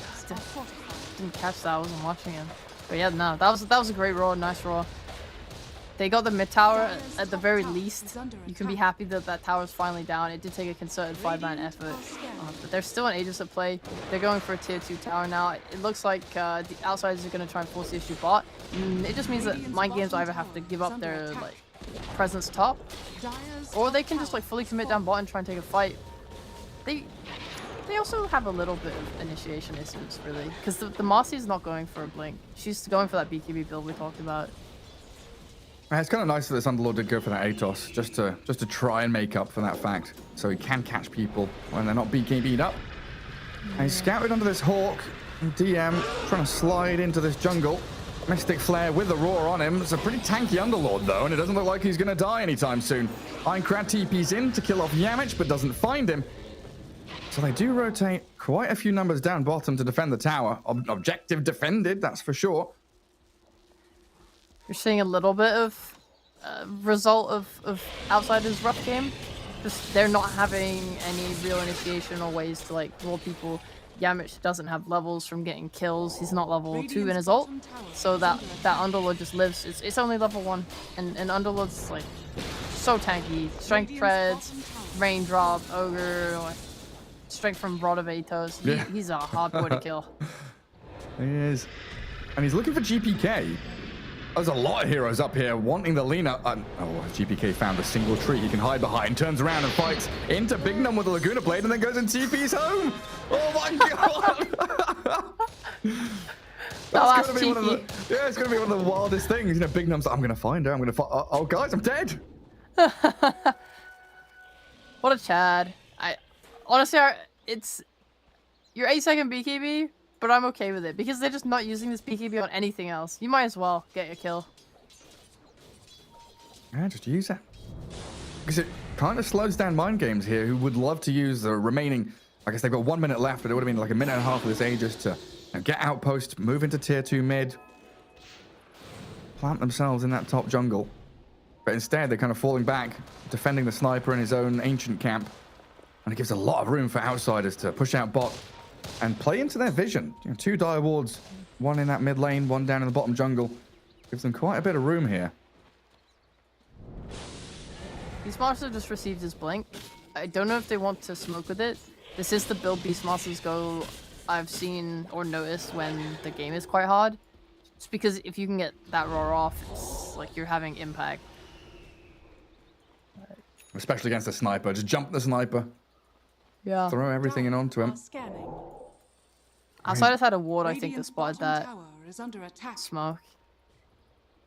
didn't catch that. I wasn't watching him. But yeah, no, that was a great roar, nice roar. They got the mid tower at the very least. You can be happy that that tower's finally down. It did take a concerted 5-man effort, but there's still an Aegis at play. They're going for a tier 2 tower now. It looks like the Outsiders are going to try and force the issue bot. It just means that Mind Games either have to give up their presence top, or they can just fully commit down bot and try and take a fight. They also have a little bit of initiation issues, really, because the Marcy's not going for a blink. She's going for that BKB build we talked about. It's kind of nice that this Underlord did go for that Atos, just to try and make up for that fact, so he can catch people when they're not BKB'd up. And he's scouted under this Hawk. DM trying to slide into this jungle. Mystic Flare with the Roar on him. It's a pretty tanky Underlord though, and it doesn't look like he's going to die anytime soon. Aincrad TP's in to kill off Yamich, but doesn't find him. So they do rotate quite a few numbers down bottom to defend the tower. Objective defended, that's for sure. You're seeing a little bit of result of Outsiders' rough game. Just they're not having any real initiation or ways to roll people. Yamich doesn't have levels from getting kills. He's not level 2 in his ult, so that Underlord just lives. It's only level 1, and Underlord's so tanky. Strength treads, raindrop, ogre. Strength from Rod of Atos. He's a hard boy to kill. He is. And he's looking for GPK. There's a lot of heroes up here wanting the Lina. GPK found a single tree he can hide behind, turns around and fights into Big Num with a Laguna Blade, and then goes and TP's home. Oh my god! That's gonna be one of the, it's gonna be one of the wildest things. Big Num's like, I'm gonna find her. I'm gonna find. Oh guys, I'm dead. What a Chad. Honestly, it's your 8-second BKB, but I'm okay with it because they're just not using this BKB on anything else. You might as well get your kill. Yeah, just use it. Because kind of slows down Mind Games here, who would love to use the remaining, I guess they've got 1 minute left, but it would have been like a minute and a half of this Aegis to get outpost, move into tier 2 mid, plant themselves in that top jungle. But instead, they're kind of falling back, defending the sniper in his own ancient camp. And it gives a lot of room for outsiders to push out bot and play into their vision. 2 dire wards, one in that mid lane, one down in the bottom jungle. Gives them quite a bit of room here. Beastmaster just received his blink. I don't know if they want to smoke with it. This is the build Beastmasters go I've seen or noticed when the game is quite hard. Just because if you can get that roar off, it's like you're having impact. Especially against a sniper. Just jump the sniper. Yeah. Throw everything in onto him. Outsiders had a ward, I think, that spotted that smoke.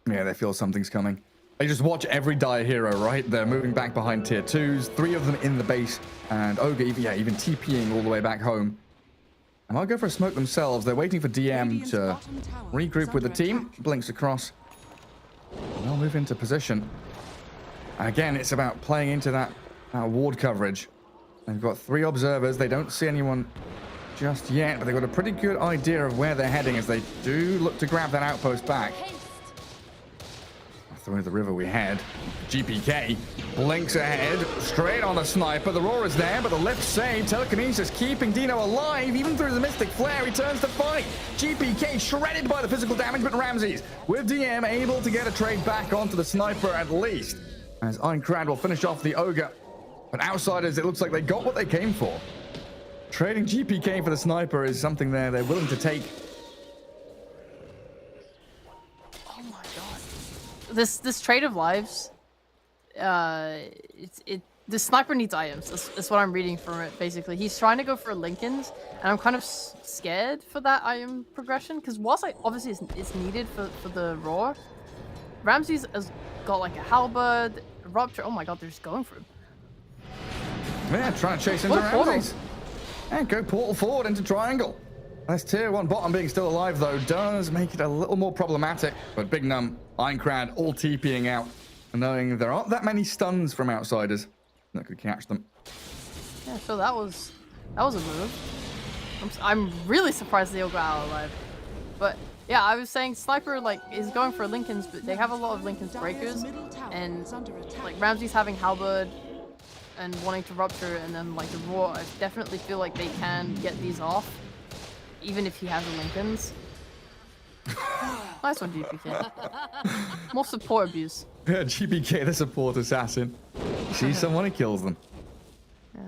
Yeah, they feel something's coming. They just watch every dire hero, right? They're moving back behind tier 2s, 3 of them in the base, and Ogre, even TPing all the way back home. And I'll go for a smoke themselves. They're waiting for DM to regroup with the team. Blinks across. And they'll move into position. And again, it's about playing into that ward coverage. They've got 3 observers. They don't see anyone just yet, but they've got a pretty good idea of where they're heading as they do look to grab that outpost back. Through the river we head. GPK blinks ahead, straight on the sniper. The roar is there, but the lift save. Telekinesis keeping Dino alive, even through the Mystic Flare. He turns to fight. GPK shredded by the physical damage, but Ramses, with DM, able to get a trade back onto the sniper at least. As Aincrad will finish off the Ogre. But Outsiders, it looks like they got what they came for. Trading GPK for the sniper is something they're willing to take. This trade of lives, the sniper needs items. That's what I'm reading from it. Basically, he's trying to go for Lincolns, and I'm kind of scared for that item progression because whilst obviously it's needed for the roar, Ramses has got like a halberd, rupture. Oh my god, they're just going for him. Yeah, trying to chase into Ramses. And go portal forward into triangle. This tier 1 bottom being still alive, though, does make it a little more problematic. But Big Num, Aincrad, all TPing out, knowing there aren't that many stuns from Outsiders that could catch them. Yeah, so that was a move. I'm really surprised they all got out alive. But yeah, I was saying Sniper is going for Lincolns, but they have a lot of Lincoln's breakers, and like Ramsey's having halberd and wanting to rupture, and then like the roar. I definitely feel like they can get these off. Even if he has the Lincolns. Nice one, GPK. More support abuse. Yeah, GPK, the support assassin. See someone, he kills them. Yeah.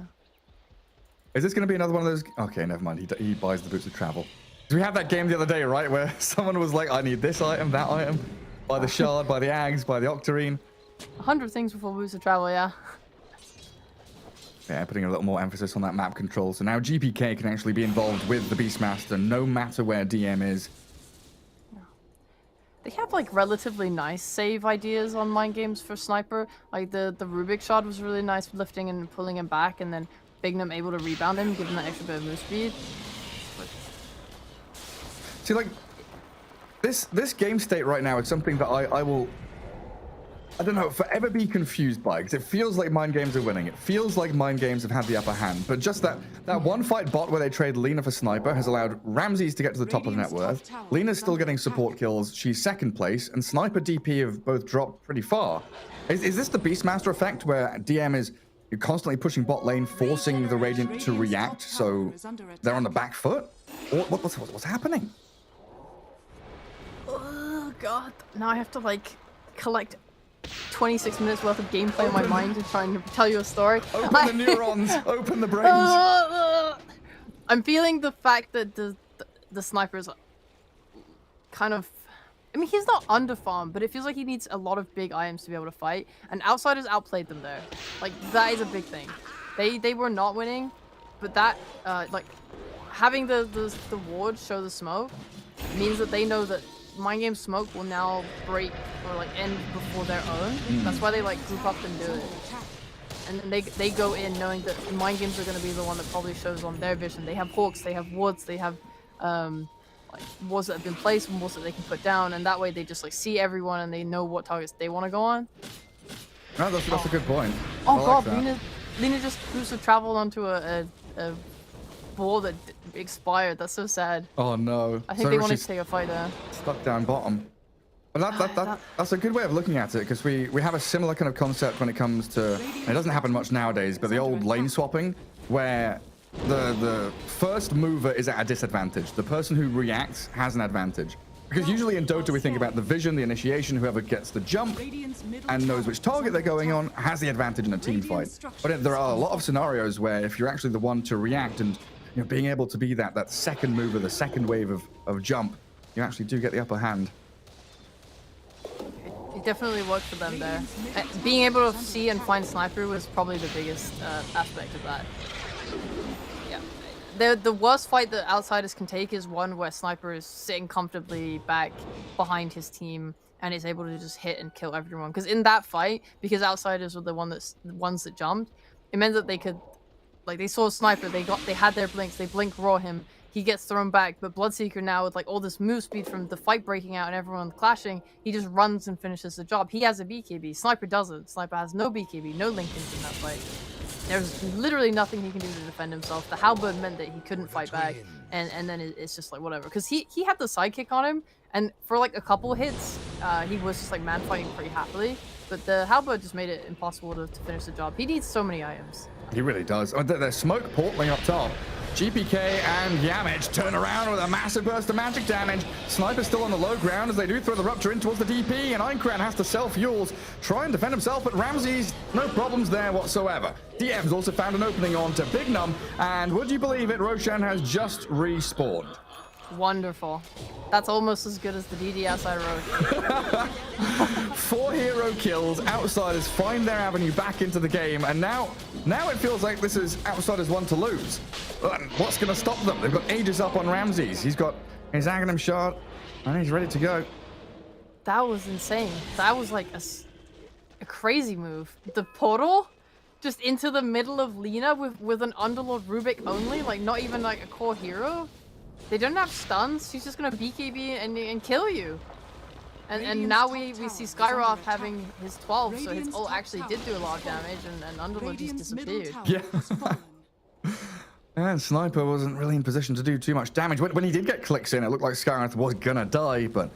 Is this going to be another one of those? Okay, never mind. He buys the boots of travel. We had that game the other day, right? Where someone was like, I need this item, that item. Buy the shard, buy the Ags, buy the Octarine. 100 things before boots of travel, yeah. Yeah, putting a little more emphasis on that map control. So now GPK can actually be involved with the Beastmaster no matter where DM is. They have like relatively nice save ideas on Mind Games for Sniper. Like the Rubik shot was really nice, lifting and pulling him back, and then Bignum able to rebound him, give him that extra bit of move speed. But... See, like, this game state right now is something that I will... I don't know, forever be confused by, because it feels like Mind Games are winning. It feels like Mind Games have had the upper hand. But just that one fight bot where they trade Lina for Sniper has allowed Ramses to get to the top of the net worth. Lina's still getting support kills. She's second place. And Sniper DP have both dropped pretty far. Is this the Beastmaster effect where DM is constantly pushing bot lane, forcing the Radiant to react so they're on the back foot? Or what's happening? Oh, God. Now I have to, like, collect 26 minutes worth of gameplay in my mind and trying to tell you a story. Open the neurons, open the brains. I'm feeling the fact that the sniper is kind of... I mean, he's not underfarmed, but it feels like he needs a lot of big items to be able to fight. And Outsiders outplayed them there. Like, that is a big thing. They were not winning, but that, like, having the ward show the smoke means that they know that Mind Game smoke will now break or like end before their own. That's why they like group up and do it. And then they go in knowing that Mind Games are going to be the one that probably shows on their vision. They have hawks, they have wards, they have like wards that have been placed and wards that they can put down, and that way they just like see everyone and they know what targets they want to go on. No, that's a good point. Oh I like god, that. Lina just boosted travel onto a ball that expired. That's so sad. Oh no. I think So they wanted she's to take a fight there. stuck down bottom. But that's a good way of looking at it, because we have a similar kind of concept when it comes to, it doesn't happen much nowadays, but the old lane swapping, where the first mover is at a disadvantage. The person who reacts has an advantage. Because usually in Dota we think about the vision, the initiation, whoever gets the jump and knows which target they're going on has the advantage in a team fight. But there are a lot of scenarios where if you're actually the one to react and being able to be that second mover, the second wave of jump, you actually do get the upper hand. It definitely worked for them there. Being able to see and find sniper was probably the biggest aspect of that. Yeah. The worst fight that outsiders can take is one where sniper is sitting comfortably back behind his team and is able to just hit and kill everyone. Because in that fight, because outsiders were the ones that jumped, it meant that they could, like, they saw a sniper, they had their blinks, they blink raw him, he gets thrown back, but Bloodseeker now with like all this move speed from the fight breaking out and everyone clashing, he just runs and finishes the job. He has a BKB. Sniper doesn't. Sniper has no BKB, no Lincolns in that fight. There's literally nothing he can do to defend himself. The halberd meant that he couldn't fight back, and then it's just like whatever. Because he had the sidekick on him, and for like a couple hits, he was just like man fighting pretty happily. But the halberd just made it impossible to finish the job. He needs so many items. He really does. Oh, there's smoke portling up top. GPK and Yamage turn around with a massive burst of magic damage. Sniper's still on the low ground as they do throw the rupture in towards the DP, and Einkran has to self-fuels, try and defend himself, but Ramses, no problems there whatsoever. DM's also found an opening onto Big Num, and would you believe it, Roshan has just respawned. Wonderful. That's almost as good as the DDS I wrote. 4 hero kills. Outsiders find their avenue back into the game, and now it feels like this is Outsiders one to lose. What's going to stop them? They've got Aegis up on Ramses. He's got his Aghanim shard, and he's ready to go. That was insane. That was like a crazy move. The portal just into the middle of Lina with an Underlord Rubik only, like not even like a core hero. They don't have stuns. She's just gonna BKB and kill you. And now we see Skyroth having his 12, so his ult actually did do a lot of damage, and Underlord just disappeared. Yeah. And Sniper wasn't really in position to do too much damage. When he did get clicks in, it looked like Skyroth was gonna die, but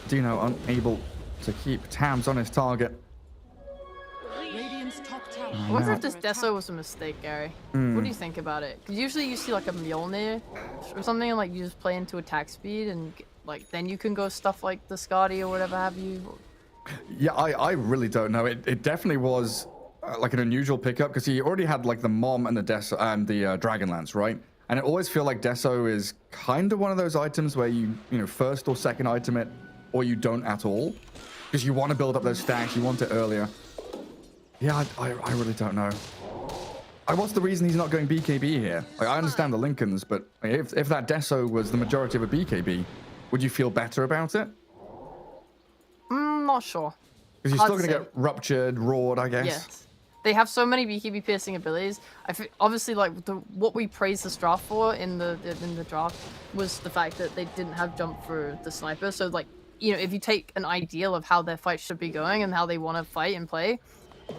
Dino unable to keep tabs on his target. I wonder if this Deso was a mistake, Gary. What do you think about it? Because usually you see like a Mjolnir or something, and like you just play into attack speed, and like then you can go stuff like the Skadi or whatever have you. Yeah, I really don't know. It definitely was like an unusual pickup, because he already had like the Mom and the Deso and the Dragonlance, right? And it always feel like Deso is kind of one of those items where you first or second item it, or you don't at all, because you want to build up those stacks, you want it earlier. Yeah, I really don't know. What's the reason he's not going BKB here? Like, I understand the Lincolns, but if that Deso was the majority of a BKB, would you feel better about it? Not sure. Because you're still going to get ruptured, roared, I guess. Yes. They have so many BKB piercing abilities. Obviously, like what we praised the Strath for in the draft was the fact that they didn't have jump for the sniper. So like, if you take an ideal of how their fight should be going and how they want to fight and play,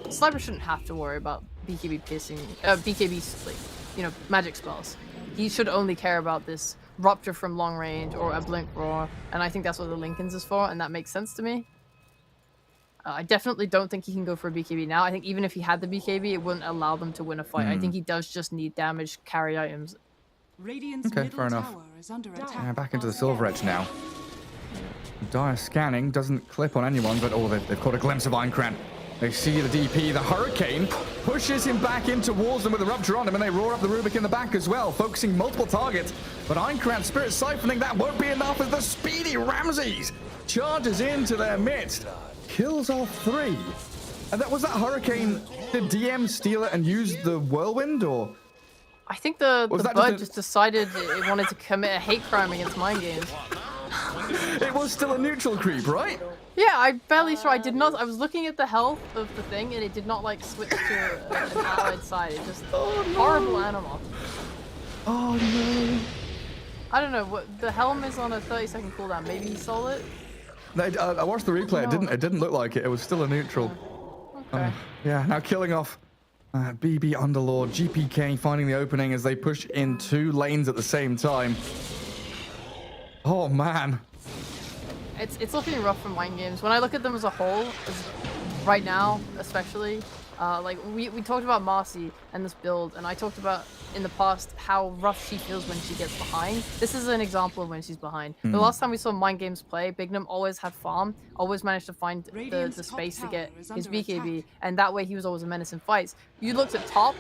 Sniper shouldn't have to worry about BKB piercing, BKB, like, magic spells. He should only care about this rupture from long range or a blink roar, and I think that's what the Lincolns is for, and that makes sense to me. I definitely don't think he can go for a BKB now. I think even if he had the BKB, it wouldn't allow them to win a fight. I think he does just need damage carry items. Okay, fair enough. Yeah, back into the Silver Edge now. Dire scanning doesn't clip on anyone, but they've caught a glimpse of Einkran. They see the DP, the Hurricane pushes him back in towards them with a rupture on him, and they roar up the Rubik in the back as well, focusing multiple targets. But Einkran Spirit Siphoning, that won't be enough as the speedy Ramses charges into their midst, kills off 3. And was that Hurricane, did DM steal it and use the Whirlwind, or? I think the bird just decided it wanted to commit a hate crime against mind games. It was still a neutral creep, right? Yeah, I'm barely sure. I was looking at the health of the thing, and it did not like switch to an allied side. It just horrible animal. Oh no. I don't know. What the helm is on a 30-second cooldown. Maybe he stole it. I watched the replay. No. It didn't look like it. It was still a neutral. Okay. Yeah, now killing off BB Underlord, GPK finding the opening as they push in 2 lanes at the same time. Oh man. It's looking rough for Mind Games. When I look at them as a whole, right now especially, like we talked about Marcy and this build, and I talked about in the past how rough she feels when she gets behind. This is an example of when she's behind. The last time we saw Mind Games play, Bignum always had farm, always managed to find the space to get his BKB, and that way he was always a menace in fights. You looked at top,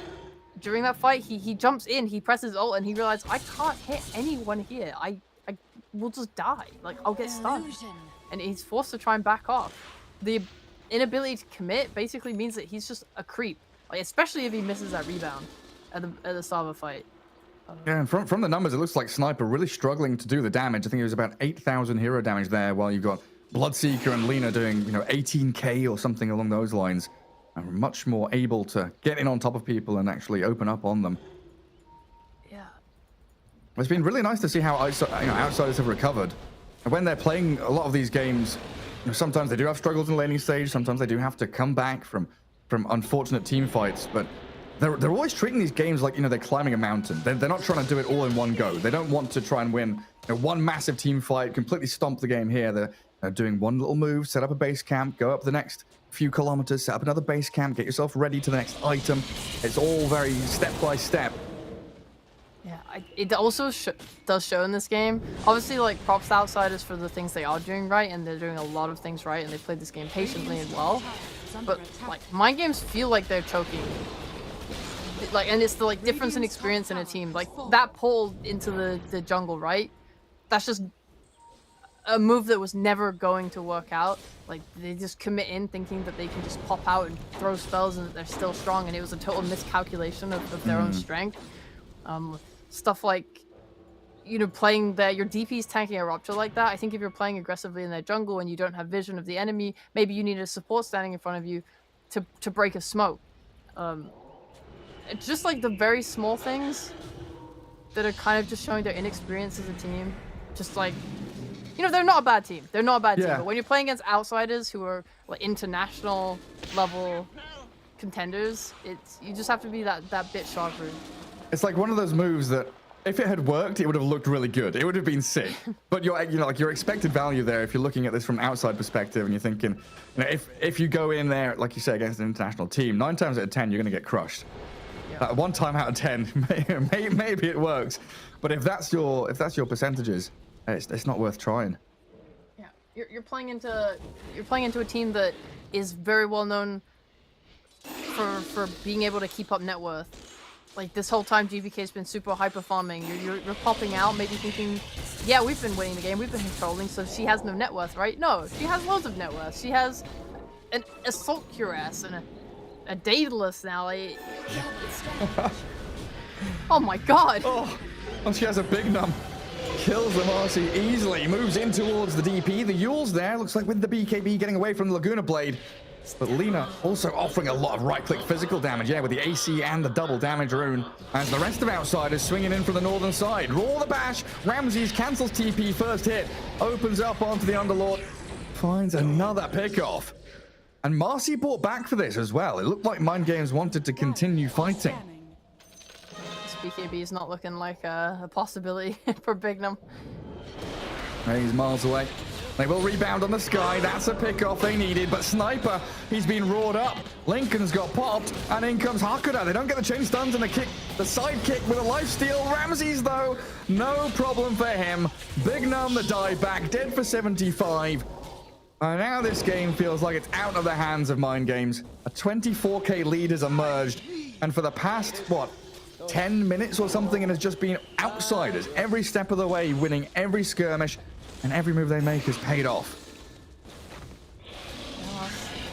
during that fight, he jumps in, he presses ult, and he realized, I can't hit anyone here. I will just die. Like, I'll get stunned. And he's forced to try and back off. The inability to commit basically means that he's just a creep. Like, especially if he misses that rebound at the start of a fight. Yeah, and from the numbers, it looks like Sniper really struggling to do the damage. I think it was about 8,000 hero damage there, while you've got Bloodseeker and Lena doing, 18k or something along those lines. And much more able to get in on top of people and actually open up on them. Yeah. It's been really nice to see how outsiders have recovered. And when they're playing a lot of these games, sometimes they do have struggles in the laning stage. Sometimes they do have to come back from unfortunate team fights. But they're always treating these games like, they're climbing a mountain. They're not trying to do it all in one go. They don't want to try and win one massive team fight, completely stomp the game here. They're doing one little move, set up a base camp, go up the next few kilometers, set up another base camp, get yourself ready to the next item. It's all very step by step. Yeah, it also does show in this game. Obviously, like, props to outsiders for the things they are doing right, and they're doing a lot of things right, and they played this game patiently as well. But, like, Mind Games feel like they're choking. Like, and it's the, like, difference in experience in a team. Like, that pull into the jungle, right? That's just a move that was never going to work out. Like, they just commit in thinking that they can just pop out and throw spells and that they're still strong, and it was a total miscalculation of their own strength. Stuff like, playing your DP's tanking a rupture like that. I think if you're playing aggressively in their jungle and you don't have vision of the enemy, maybe you need a support standing in front of you to break a smoke. It's just like the very small things that are kind of just showing their inexperience as a team. Just like, they're not a bad team. They're not a bad team. But when you're playing against outsiders who are like international level contenders, you just have to be that bit sharper. It's like one of those moves that if it had worked, it would have looked really good. It would have been sick. But your expected value there, if you're looking at this from an outside perspective and you're thinking, if you go in there, like you say, against an international team, 9 times out of 10, you're going to get crushed. Yeah. 1 time out of 10, maybe it works. But if that's your percentages, it's not worth trying. Yeah, you're playing into a team that is very well known for being able to keep up net worth. Like, this whole time, GBK's been super hyper farming. You're popping out, maybe thinking, yeah, we've been winning the game, we've been controlling, so she has no net worth, right? No, she has loads of net worth. She has an assault cuirass and a Daedalus now. Oh my god! Oh, she has a big num. Kills the Marcy easily, moves in towards the DP. The Yule's there, looks like with the BKB getting away from the Laguna Blade. But Lena also offering a lot of right-click physical damage, with the AC and the double damage rune. As the rest of outsiders swinging in from the northern side. Raw the bash, Ramses cancels TP, first hit, opens up onto the Underlord, finds another pick-off. And Marcy bought back for this as well. It looked like Mind Games wanted to continue fighting. This BKB is not looking like a possibility for Bignum. He's miles away. They will rebound on the sky. That's a pick-off they needed. But Sniper, he's been roared up. Lincoln's got popped. And in comes Hakuda. They don't get the chain stuns and the side kick with a lifesteal. Ramses, though, no problem for him. Bignum, the dieback, dead for 75. And now this game feels like it's out of the hands of Mind Games. A 24k lead has emerged. And for the past, 10 minutes or something, and has just been outsiders every step of the way, winning every skirmish. And every move they make has paid off.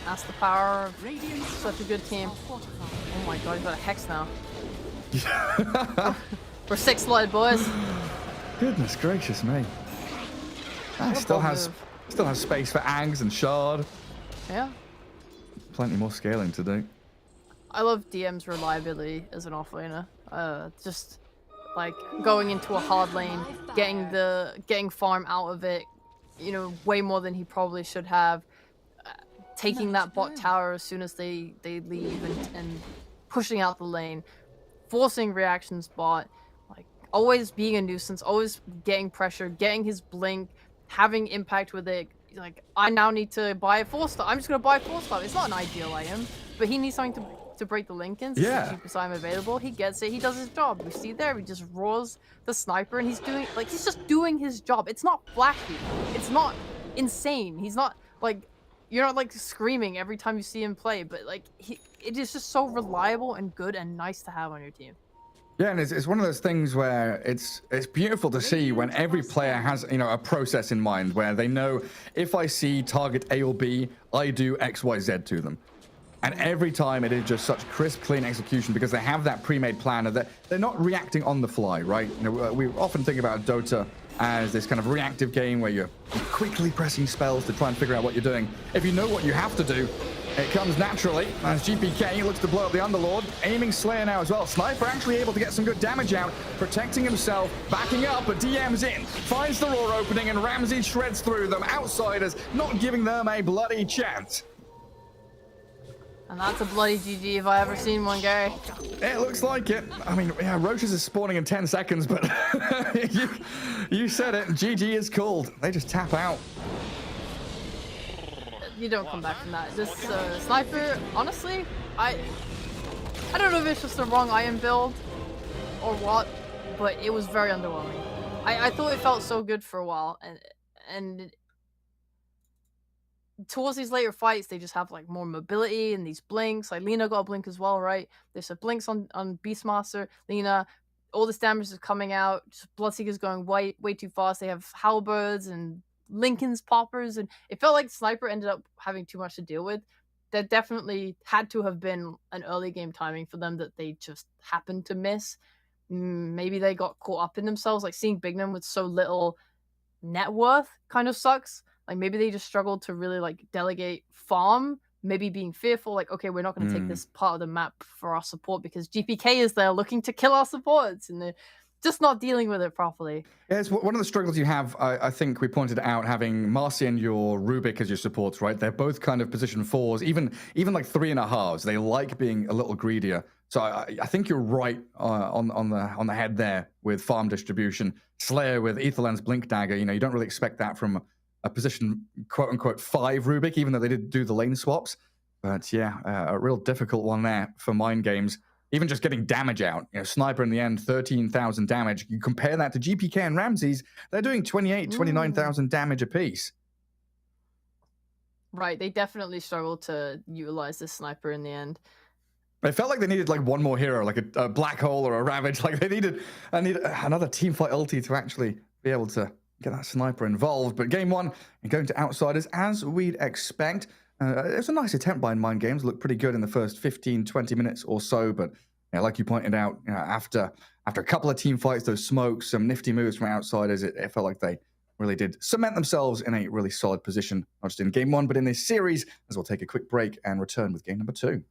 That's the power of such a good team. Oh my god, he's got a Hex now. We're 6-slotted, boys. Goodness gracious me. Still has space for Ags and Shard. Yeah. Plenty more scaling to do. I love DM's reliability as an offlaner. Just like going into a hard lane, getting farm out of it, way more than he probably should have. taking that bot tower as soon as they leave and pushing out the lane, forcing reactions bot, like always being a nuisance, always getting pressure, getting his blink, having impact with it. Like, I now need to buy a 4-star. I'm just gonna buy a 4-star. It's not an ideal item, but he needs something to break the Lincolns. It's the cheapest item available. He gets it. He does his job. You see there, he just roars the sniper, and he's just doing his job. It's not flashy. It's not insane. He's not like, you're not like screaming every time you see him play, but like it is just so reliable and good and nice to have on your team. Yeah, and it's one of those things where it's beautiful to see when every player has, you know, a process in mind where they know, if I see target A or B, I do X, Y, Z to them. And every time it is just such crisp, clean execution because they have that pre-made plan and they're not reacting on the fly, right? You know, we often think about Dota as this kind of reactive game where you're quickly pressing spells to try and figure out what you're doing. If you know what you have to do, it comes naturally as GPK looks to blow up the Underlord, aiming Slayer now as well. Sniper actually able to get some good damage out, protecting himself, backing up, but DM's in, finds the roar opening, and Ramsey shreds through them. Outsiders not giving them a bloody chance. And that's a bloody GG if I ever seen one, Gary. It looks like it. I mean, yeah, Roaches is spawning in 10 seconds, but you said it. GG is called. They just tap out. You don't come back from that. This sniper, honestly, I don't know if it's just the wrong iron build or what, but it was very underwhelming. I thought it felt so good for a while, and towards these later fights, they just have like more mobility and these blinks. Like Lina got a blink as well, right? There's a blinks on Beastmaster, Lina. All this damage is coming out. Just Bloodseeker's going way too fast. They have halberds and Lincoln's poppers, and it felt like Sniper ended up having too much to deal with. There definitely had to have been an early game timing for them that they just happened to miss. Maybe they got caught up in themselves. Like seeing Bignum with so little net worth kind of sucks. Like maybe they just struggled to really like delegate farm, maybe being fearful, like, okay, we're not going to take this part of the map for our support because GPK is there looking to kill our supports, and they're just not dealing with it properly. Yeah, it's one of the struggles you have. I think we pointed out having Marcy and your Rubik as your supports, right? They're both kind of position 4s, even like 3.5s. They like being a little greedier. So I think you're right on the head there with farm distribution. Slayer with Aetherland's Blink Dagger, you know, you don't really expect that from a position quote unquote 5 Rubik, even though they did do the lane swaps. But yeah, a real difficult one there for Mind Games. Even just getting damage out, you know, Sniper in the end, 13,000 damage. You compare that to GPK and Ramses, they're doing 29,000 damage apiece. Right, they definitely struggled to utilize this Sniper in the end. It felt like they needed like one more hero, like a Black Hole or a Ravage. Like they needed another teamfight ulti to actually be able to get that Sniper involved. But game 1, and going to Outsiders as we'd expect. It was a nice attempt by Mind Games. Looked pretty good in the first 15-20 minutes or so, but yeah, like you pointed out, you know, after a couple of team fights, those smokes, some nifty moves from Outsiders, it felt like they really did cement themselves in a really solid position, not just in game 1, but in this series, as we'll take a quick break and return with game number 2.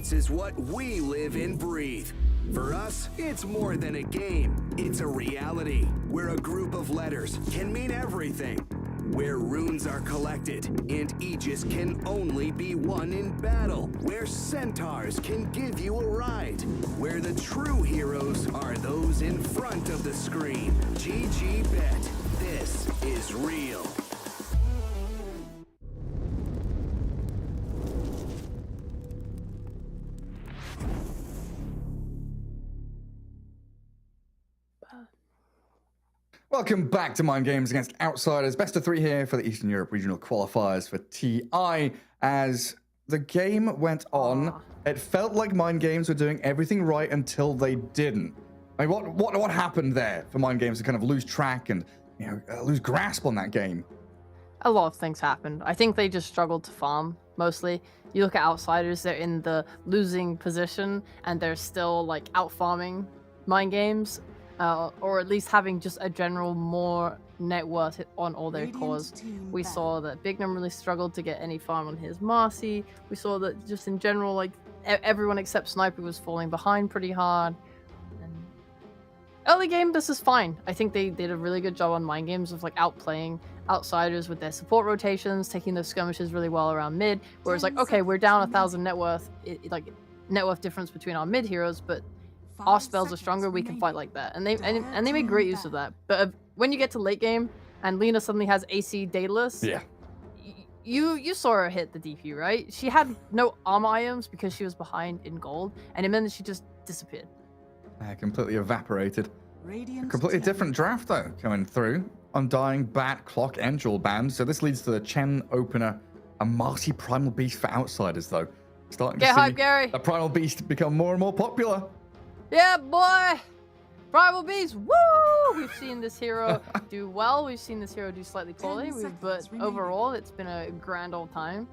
Esports is what we live and breathe. For us, it's more than a game. It's a reality where a group of letters can mean everything. Where runes are collected and Aegis can only be won in battle. Where centaurs can give you a ride. Where the true heroes are those in front of the screen. GG Bet. This is real. Welcome back to Mind Games Against Outsiders. Best of 3 here for the Eastern Europe Regional Qualifiers for TI. As the game went on, it felt like Mind Games were doing everything right until they didn't. I mean, what happened there for Mind Games to kind of lose track and lose grasp on that game? A lot of things happened. I think they just struggled to farm, mostly. You look at Outsiders, they're in the losing position, and they're still, like, out-farming Mind Games. Or at least having just a general more net worth on all their cores. We saw that Big Num really struggled to get any farm on his Marcy. We saw that just in general, like, everyone except Sniper was falling behind pretty hard. And early game, this is fine. I think they did a really good job on Mind Games of, like, outplaying Outsiders with their support rotations, taking those skirmishes really well around mid, whereas, like, okay, we're down 1,000 net worth, net worth difference between our mid heroes, but our spells are stronger, we can fight like that. And they made great use of that. But when you get to late game and Lena suddenly has AC Daedalus, yeah, you saw her hit the DP, right? She had no armor items because she was behind in gold, and it meant that she just disappeared. Completely evaporated. Radiant A completely 10. different draft, though, coming through. Undying, Bat, Clock, and Jewel Band. So this leads to the Chen opener, a Marcy Primal Beast for Outsiders, though. Starting Get to see hype, Gary! the Primal Beast become more and more popular. Yeah, boy! Primal Beast, woo! We've seen this hero do well. We've seen this hero do slightly poorly. But overall, it's been a grand old time.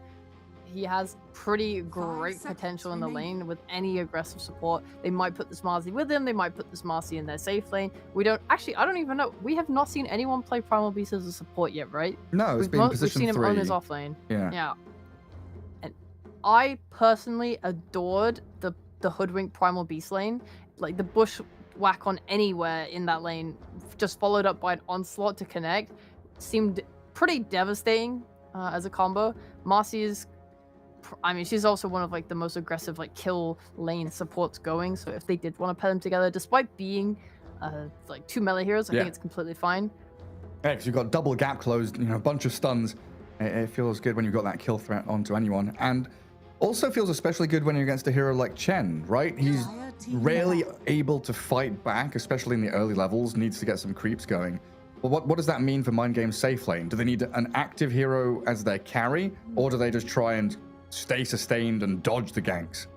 He has pretty great potential in the lane with any aggressive support. They might put this Marcy with him. They might put this Marcy in their safe lane. I don't even know. We have not seen anyone play Primal Beast as a support yet, right? No, it's been position 3. We've seen him on his off lane. Yeah. And I personally adored the Hoodwink Primal Beast lane. Like, the bushwhack on anywhere in that lane, just followed up by an onslaught to connect, seemed pretty devastating as a combo. Marcy is, I mean, she's also one of, like, the most aggressive, like, kill lane supports going. So if they did want to pair them together, despite being like 2 melee heroes, I think it's completely fine. Yeah, because you've got double gap closed, a bunch of stuns. It feels good when you've got that kill threat onto anyone, and also feels especially good when you're against a hero like Chen, right? He's rarely able to fight back, especially in the early levels, needs to get some creeps going. But what does that mean for Mind Game's safe lane? Do they need an active hero as their carry, or do they just try and stay sustained and dodge the ganks?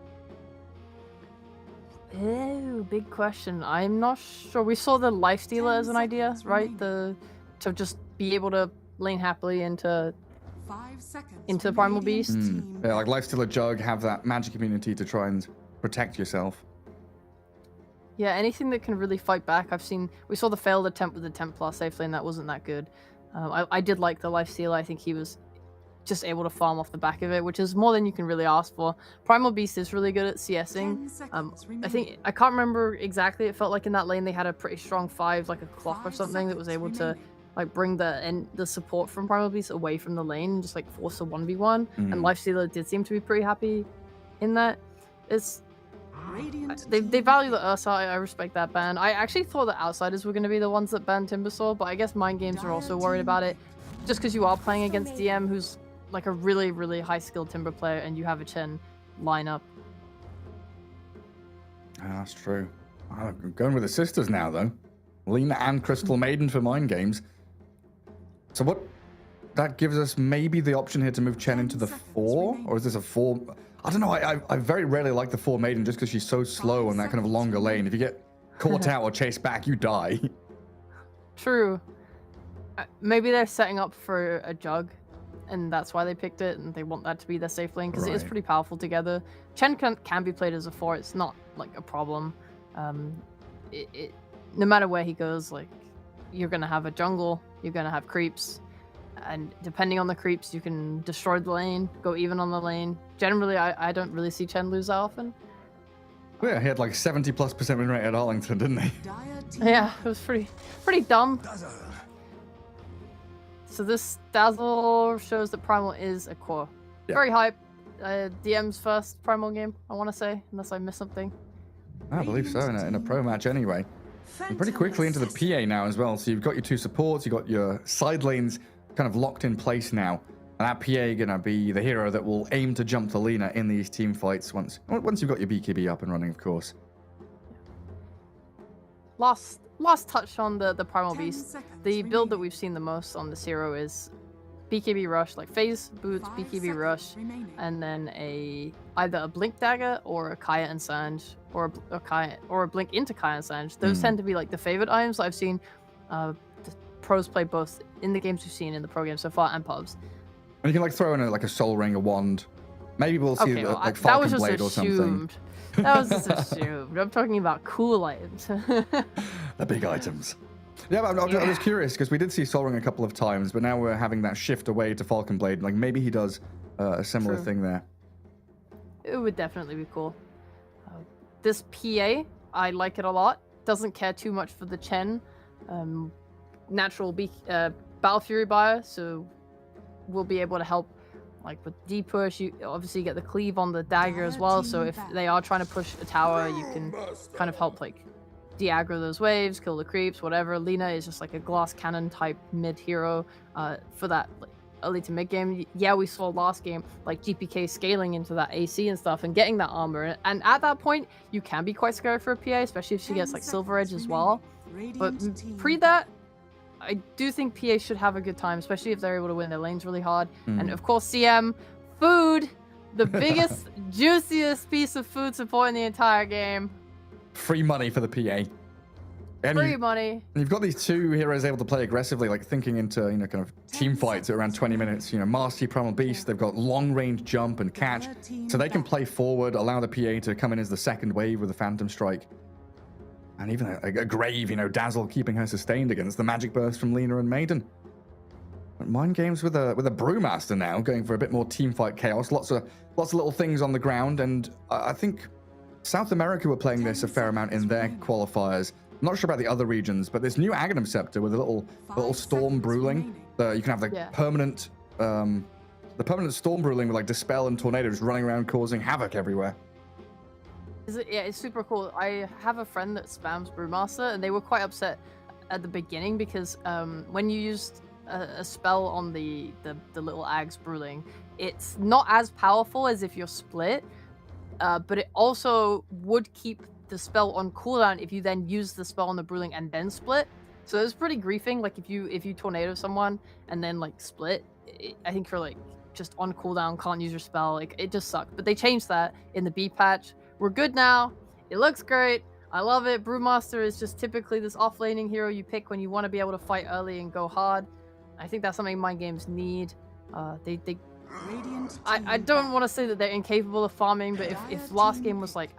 Oh, big question. I'm not sure. We saw the Lifestealer as an idea, right? To just be able to lane happily into 5 seconds. the Primal Beast. Yeah, like Lifestealer Jug, have that magic immunity to try and protect yourself. Yeah, anything that can really fight back. We saw the failed attempt with the Templar safe lane. That wasn't that good. I did like the Lifestealer. I think he was just able to farm off the back of it, which is more than you can really ask for. Primal Beast is really good at CSing. I can't remember exactly. It felt like in that lane they had a pretty strong 5, like a Clock or something, that was able to like bring the support from Primal Beast away from the lane and just like force a 1v1. And Lifestealer did seem to be pretty happy in that. They value the Ursa. I respect that ban. I actually thought that Outsiders were going to be the ones that banned Timbersaw, but I guess Mind Games are also worried about it. Just because you are playing against DM, who's like a really, really high-skilled Timber player, and you have a Chen lineup. That's true. I'm going with the sisters now, though. Lena and Crystal Maiden for Mind Games. So what? That gives us maybe the option here to move Chen into the 4? Or is this a 4? I don't know. I very rarely like the 4 Maiden just because she's so slow on that kind of longer lane. If you get caught out or chased back, you die. True. Maybe they're setting up for a Jug, and that's why they picked it, and they want that to be their safe lane, because it is pretty powerful together. Chen can be played as a 4. It's not, like, a problem. No matter where he goes, like, you're going to have a jungle, you're going to have creeps, and depending on the creeps, you can destroy the lane, go even on the lane. Generally, I don't really see Chen lose that often. Yeah, he had like 70+% win rate at Arlington, didn't he? Dire team Yeah, it was pretty dumb. So this Dazzle shows that Primal is a core. Yeah. Very hype. DM's first Primal game, I want to say, unless I missed something. I believe so, in a pro match anyway. And pretty quickly into the PA now as well. So you've got your 2 supports, you've got your side lanes kind of locked in place now. And that PA gonna be the hero that will aim to jump the Lina in these team fights once you've got your BKB up and running, of course. Last touch on the Primal 10 Beast. seconds The build that remaining. we've seen the most on this hero is BKB Rush, like phase boots, 5 BKB seconds Rush, remaining. and then either a Blink Dagger or a Kaya and Sanj, or a Blink into Kaya and Sanj. Those tend to be like the favorite items I've seen the pros play both in the games we've seen in the pro games so far and pubs. And you can like throw in a Soul Ring, a wand. Maybe we'll see Okay, well, like that was Falcon just Blade or something. assumed. That was just assumed. I'm talking about cool items. The big items. Yeah, but I was curious because we did see Soul Ring a couple of times, but now we're having that shift away to Falcon Blade. Like maybe he does a similar True. thing there. It would definitely be cool. This PA, I like it a lot. Doesn't care too much for the Chen. Natural Battle Fury buyer, so we'll be able to help like with D-push. You obviously get the cleave on the dagger as well, so if they are trying to push a tower, you can kind of help like de-aggro those waves, kill the creeps, whatever. Lina is just like a glass cannon type mid hero for that like, early to mid game. Yeah, we saw last game like GPK scaling into that AC and stuff and getting that armor, and at that point you can be quite scary for a PA, especially if she gets like Silver Edge as well. But pre that, I do think PA should have a good time, especially if they're able to win their lanes really hard. And of course CM, food, the biggest, juiciest piece of food support in the entire game. Free money for the PA. And Free money. you've got these 2 heroes able to play aggressively, like thinking into kind of team fights at around 20 minutes. Mastery, Primal Beast, they've got long range jump and catch, so they can play forward, allow the PA to come in as the second wave with a Phantom Strike. And even a Grave, Dazzle keeping her sustained against the Magic Burst from Lina and Maiden. But Mind Games with a Brewmaster now, going for a bit more team fight chaos. Lots of little things on the ground, and I think South America were playing this a fair amount in their qualifiers. I'm not sure about the other regions, but this new Aghanim Scepter with a little Storm Bruling. You can have the permanent Storm Bruling with like Dispel and Tornadoes running around causing havoc everywhere. Yeah, it's super cool. I have a friend that spams Brewmaster, and they were quite upset at the beginning because when you used a spell on the little Ags Bruling, it's not as powerful as if you're split, but it also would keep the spell on cooldown if you then use the spell on the Bruling and then split. So it was pretty griefing. Like if you tornado someone and then like split, I think you're like just on cooldown, can't use your spell. Like it just sucked. But they changed that in the B patch. We're good now. It looks great. I love it. Brewmaster is just typically this off-laning hero you pick when you want to be able to fight early and go hard. I think that's something Mind Games need. I don't want to say that they're incapable of farming, but if last game was like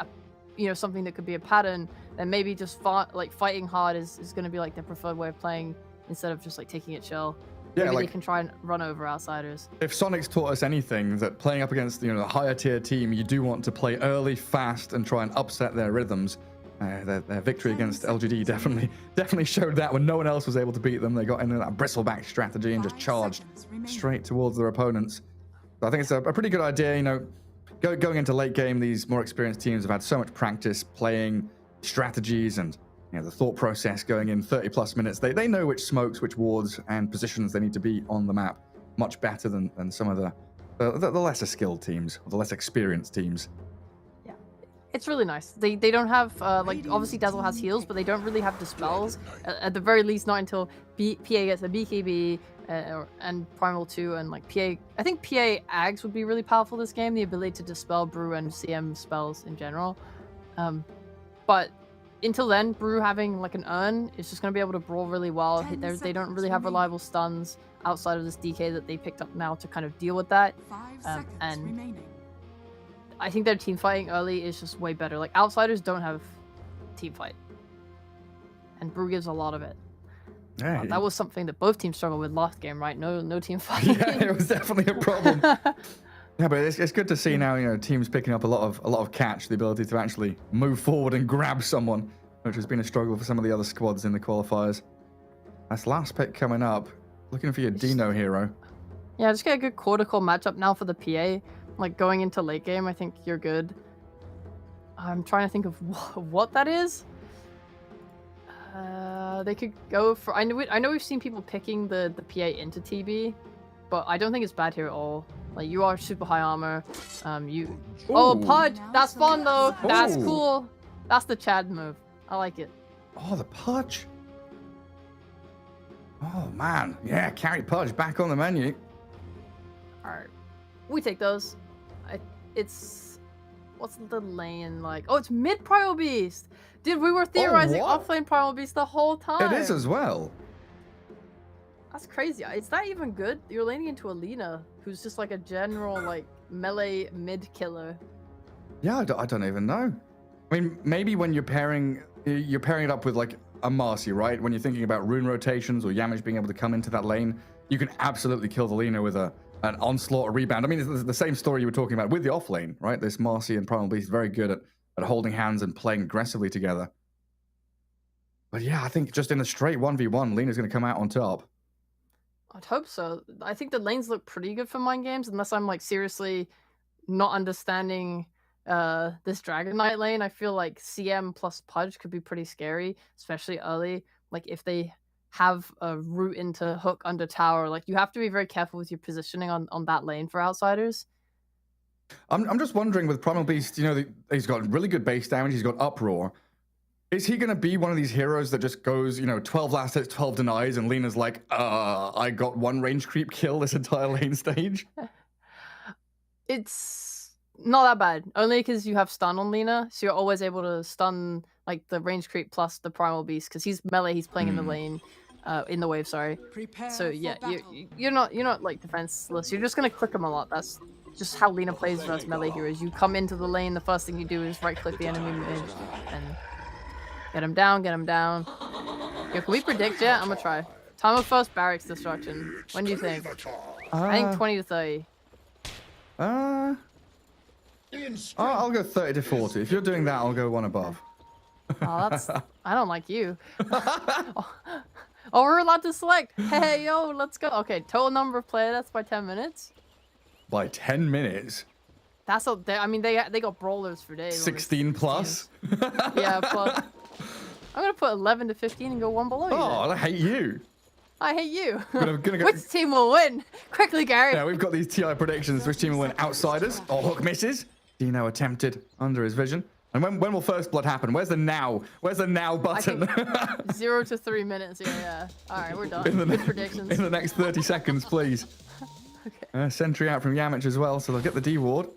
something that could be a pattern, then maybe just fighting hard is going to be like their preferred way of playing instead of just like taking it chill. Yeah, Maybe like, they can try and run over outsiders. If Sonic's taught us anything, that playing up against the higher tier team, you do want to play early, fast, and try and upset their rhythms. Their victory against LGD definitely showed that when no one else was able to beat them. They got into that bristleback strategy and just charged straight towards their opponents. So I think it's a pretty good idea. Going into late game, these more experienced teams have had so much practice playing strategies and the thought process going in 30+ minutes. They know which smokes, which wards, and positions they need to be on the map much better than some of the lesser skilled teams, or the less experienced teams. Yeah, it's really nice. They don't have like obviously Dazzle has heals, but they don't really have dispels. At the very least, not until PA gets a BKB and Primal 2 and like PA. I think PA Ags would be really powerful this game. The ability to dispel Brew and CM spells in general, but. Until then, Brew having like an urn is just going to be able to brawl really well. They don't really have reliable stuns outside of this DK that they picked up now to kind of deal with that. And I think their team fighting early is just way better. Like outsiders don't have team fight, and Brew gives a lot of it. Yeah, That was something that both teams struggled with last game, right? No team fighting. yeah, it was definitely a problem. Yeah, but it's good to see now, teams picking up a lot of catch, the ability to actually move forward and grab someone, which has been a struggle for some of the other squads in the qualifiers. That's last pick coming up. Looking for your Dino hero. Yeah, just get a good cortical matchup now for the PA. Like going into late game, I think you're good. I'm trying to think of what that is. They could go for. I know we've seen people picking the PA into TB, but I don't think it's bad here at all. Like you are super high armor. Oh, Pudge. That's fun though. That's Ooh. cool. That's the Chad move. I like it. Oh, the Pudge. Oh man, yeah, carry Pudge back on the menu. All right, we take those. It's what's the lane like? Oh, it's mid Primal Beast. Dude, we were theorizing what? offlane Primal Beast the whole time. It is as well. That's crazy. Is that even good? You're laning into Alina, who's just like a general like melee mid killer. Yeah, I don't even know. I mean, maybe when you're pairing it up with like a Marcy, right? When you're thinking about rune rotations or Yamish being able to come into that lane, you can absolutely kill the Lina with an onslaught, a rebound. I mean, it's the same story you were talking about with the off lane, right? This Marcy and Primal Beast very good at holding hands and playing aggressively together. But yeah, I think just in a straight 1v1, Lina's going to come out on top. I'd hope so. I think the lanes look pretty good for Mind Games, unless I'm like seriously not understanding this Dragon Knight lane. I feel like CM plus Pudge could be pretty scary, especially early. Like if they have a route into hook under tower, like you have to be very careful with your positioning on that lane for outsiders. I'm just wondering with Primal Beast, he's got really good base damage, he's got Uproar. Is he going to be one of these heroes that just goes, 12 last hits, 12 denies, and Lina's like, I got one range creep kill this entire lane stage? It's not that bad, only because you have stun on Lina, so you're always able to stun like the range creep plus the Primal Beast, because he's melee, he's playing in the lane, in the wave, sorry. So yeah, you're not like defenseless, you're just going to click him a lot. That's just how Lina plays versus melee heroes. You come into the lane, the first thing you do is right click the enemy mid and get him down, Yo, can we predict yet? I'm gonna try. Time of first barracks destruction. When do you think? I think 20 to 30. I'll go 30 to 40. If you're doing that, I'll go one above. Oh, that's... I don't like you. Oh, we're allowed to select. Hey, yo, let's go. Okay, total number of player deaths by 10 minutes. By 10 minutes? That's a... I mean, they got brawlers for days. 16 plus? Yeah, plus... I'm gonna put 11 to 15 and go one below you. Oh, then. I hate you. I hate you. Gonna go... Which team will win? Quickly, Gary. Yeah, we've got these TI predictions. Which team will win? Outsiders? Oh, Hook misses. Dino attempted under his vision. And when will first blood happen? Where's the now? Where's the now button? 0 to 3 minutes. Yeah. All right, we're done. Good predictions. In the next 30 seconds, please. Okay. Sentry out from Yamich as well, so they'll get the D ward.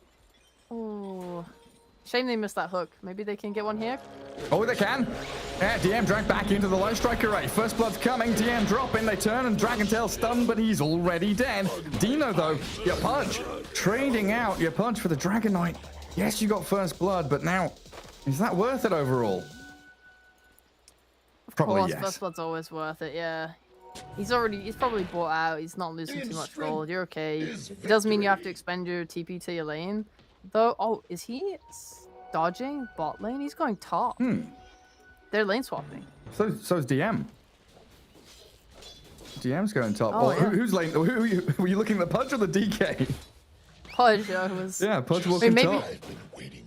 Oh, shame they missed that hook. Maybe they can get one here. Oh, they can. Yeah, DM dragged back into the Light Strike array. First blood's coming. DM drop in. They turn and Dragon Tail stunned, but he's already dead. Dino, though, your punch. Trading out your punch for the Dragon Knight. Yes, you got first blood, but now, is that worth it overall? Probably Of course, yes. first blood's always worth it, yeah. He's probably bought out. He's not losing too much gold. You're okay. It does mean you have to expend your TP to your lane. Though, oh, is he dodging bot lane? He's going top. They're lane swapping. So's DM. DM's going top. Oh, Oh, yeah. who's lane? Were you looking at the punch or the DK? Pudge was... Yeah, punch walking maybe... top.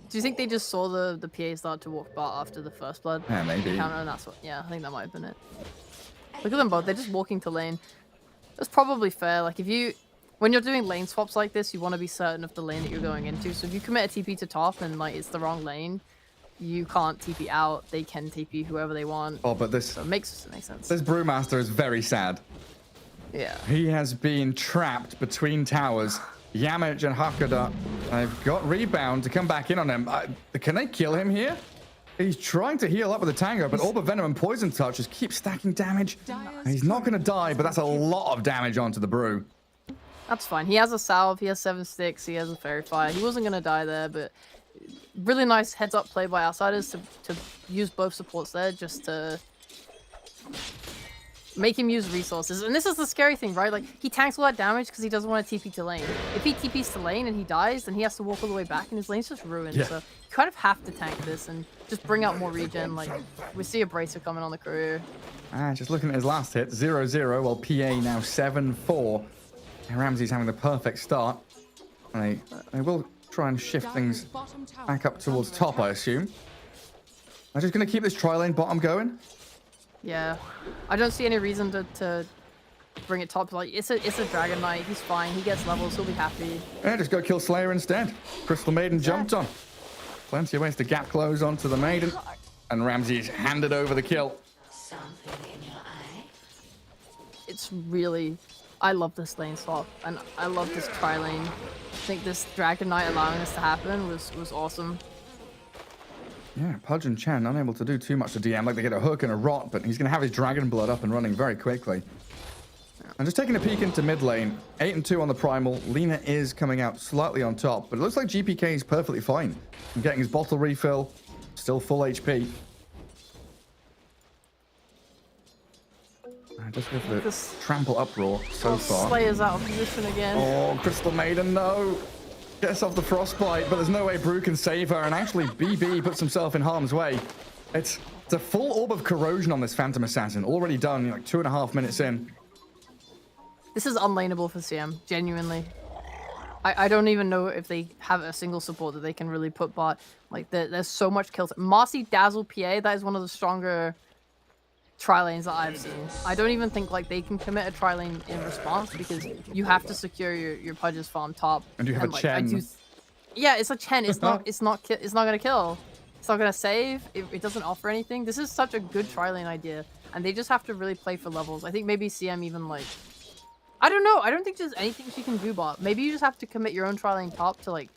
Do you think they just saw the PA start to walk bot after the first blood? Yeah, maybe. Counter, and that's what... Yeah, I think that might have been it. Look at them both. They're just walking to lane. That's probably fair. Like, when you're doing lane swaps like this, you want to be certain of the lane that you're going into. So if you commit a TP to top and, like, it's the wrong lane, you can't TP out. They can TP whoever they want. Oh, but So it makes sense. this Brewmaster is very sad. Yeah. He has been trapped between towers. Yamich and Hakada, they've got rebound to come back in on him. Can they kill him here? He's trying to heal up with the Tango, but Orb of Venom and Poison Touch just keep stacking damage. He's not going to die, but that's a lot of damage onto the Brew. That's fine. He has a salve, he has 7 sticks, he has a fairy fire. He wasn't going to die there, but really nice heads up play by outsiders to use both supports there just to make him use resources. And this is the scary thing, right? Like, he tanks all that damage because he doesn't want to TP to lane. If he TPs to lane and he dies, then he has to walk all the way back and his lane's just ruined. Yeah. So you kind of have to tank this and just bring out more regen. Like, we see a Bracer coming on the career. Just looking at his last hit, 0-0, while PA now 7-4. Ramsey's having the perfect start. And they will try and shift things back up towards top, I assume. They're just going to keep this tri-lane bottom going. Yeah, I don't see any reason to bring it top. Like, it's a Dragon Knight. He's fine. He gets levels. He'll be happy. Yeah, just go kill Slayer instead. Crystal Maiden jumped on. Plenty of ways to gap close onto the Maiden. And Ramsey's handed over the kill. Something in your eye? It's really... I love this lane swap. And I love this tri-lane. I think this Dragon Knight allowing this to happen was awesome. Yeah, Pudge and Chen unable to do too much to DM. Like, they get a hook and a rot, but he's going to have his Dragon Blood up and running very quickly. And just taking a peek into mid lane, 8-2 on the Primal. Lina is coming out slightly on top, but it looks like GPK is perfectly fine. And getting his bottle refill, still full HP. Just with the trample uproar so far. Slayer's out of position again. Oh, Crystal Maiden, no. Gets off the frostbite, but there's no way Brew can save her. And actually, BB puts himself in harm's way. It's a full orb of corrosion on this Phantom Assassin. Already done, like 2.5 minutes in. This is unlaneable for CM, genuinely. I don't even know if they have a single support that they can really put bot. Like, there's so much kills. Marcy Dazzle PA, that is one of the stronger tri-lanes that I've seen. I don't even think like they can commit a tri-lane in response because you have to secure your Pudge's farm top. And you have a like, Chen. Yeah, it's a Chen. It's not gonna kill. It's not gonna save. It doesn't offer anything. This is such a good tri-lane idea, and they just have to really play for levels. I think maybe CM even like, I don't know. I don't think there's anything she can do bot. Maybe you just have to commit your own tri-lane top to like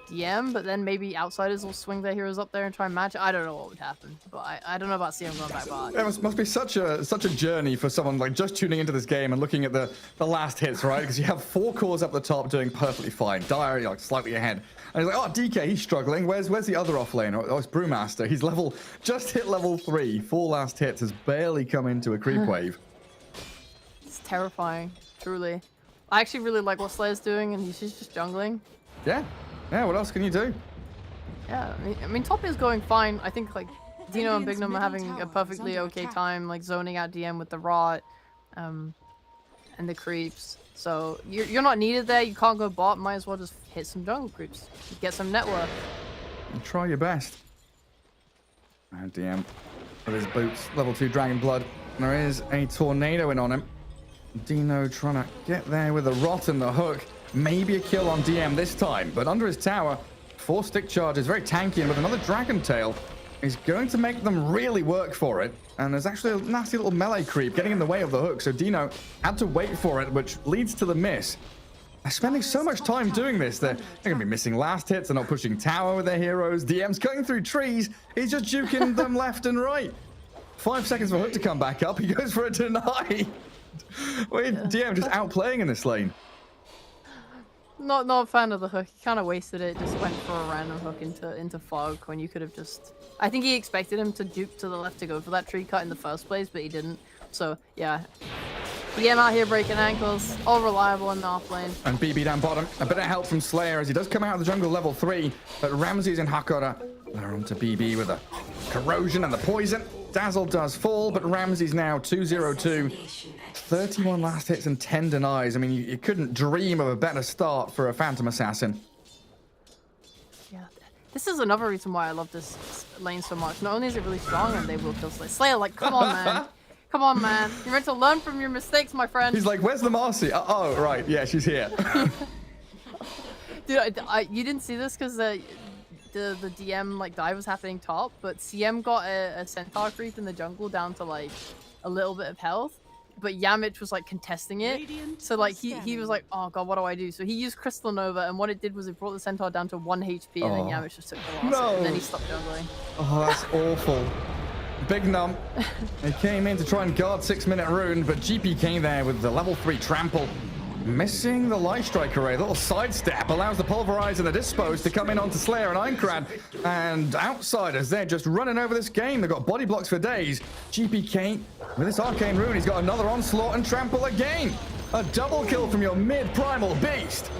DM, but then maybe outsiders will swing their heroes up there and try and match. I don't know what would happen, but I don't know about CM going back bot. It must be such a journey for someone like just tuning into this game and looking at the last hits, right? Because you have 4 cores up the top doing perfectly fine. Dire like slightly ahead. And he's like, oh, DK, he's struggling. Where's the other off lane? Oh, it's Brewmaster. He's just hit level 3. 4 last hits, has barely come into a creep wave. It's terrifying, truly. I actually really like what Slayer's doing, and he's just jungling. Yeah. Yeah, what else can you do? Yeah, I mean, top is going fine. I think like Dino and Bignum are having a perfectly okay time, like zoning out DM with the rot, and the creeps. So you're not needed there. You can't go bot. Might as well just hit some jungle creeps, get some network. And try your best. And DM with his boots, level 2 Dragon Blood. And there is a tornado in on him. Dino trying to get there with the rot and the hook. Maybe a kill on DM this time, but under his tower, 4 stick charges, very tanky, and with another Dragon Tail, is going to make them really work for it. And there's actually a nasty little melee creep getting in the way of the hook, so Dino had to wait for it, which leads to the miss. They're spending so much time doing this. They're going to be missing last hits. They're not pushing tower with their heroes. DM's going through trees. He's just juking them left and right. 5 seconds for hook to come back up. He goes for a deny. Wait, DM just outplaying in this lane. Not a fan of the hook. He kind of wasted it. Just went for a random hook into fog when you could have just. I think he expected him to juke to the left to go for that tree cut in the first place, but he didn't. So yeah, DM out here breaking ankles, all reliable in the off lane. And BB down bottom. A bit of help from Slayer as he does come out of the jungle level 3, but Ramsey's in Hakora. They're onto BB with the corrosion and the poison. Dazzle does fall, but Ramsey's now 2-0-2. 31 last hits and 10 denies. I mean, you couldn't dream of a better start for a Phantom Assassin. Yeah, this is another reason why I love this lane so much. Not only is it really strong and they will kill Slayer. Slayer, like, come on, man. Come on, man. You're meant to learn from your mistakes, my friend. He's like, where's the Marcy? Oh, right. Yeah, she's here. Dude, you didn't see this because the DM like dive was happening top, but CM got a centaur creep in the jungle down to like a little bit of health, but Yamich was like contesting it. So like he was like, oh god, what do I do? So he used Crystal Nova, and what it did was it brought the centaur down to 1 HP, and then Yamich just took the loss. And then he stopped jungling. Oh, that's awful. Big Num. He came in to try and guard 6-minute rune, but GP came there with the level 3 trample. Missing the Light Strike Array. A little sidestep allows the Pulverize and the Dispose to come in onto Slayer and Aincrad. And Outsiders, they're just running over this game. They've got body blocks for days. GPK, with this Arcane Rune, he's got another Onslaught and Trample again. A double kill from your mid-primal beast.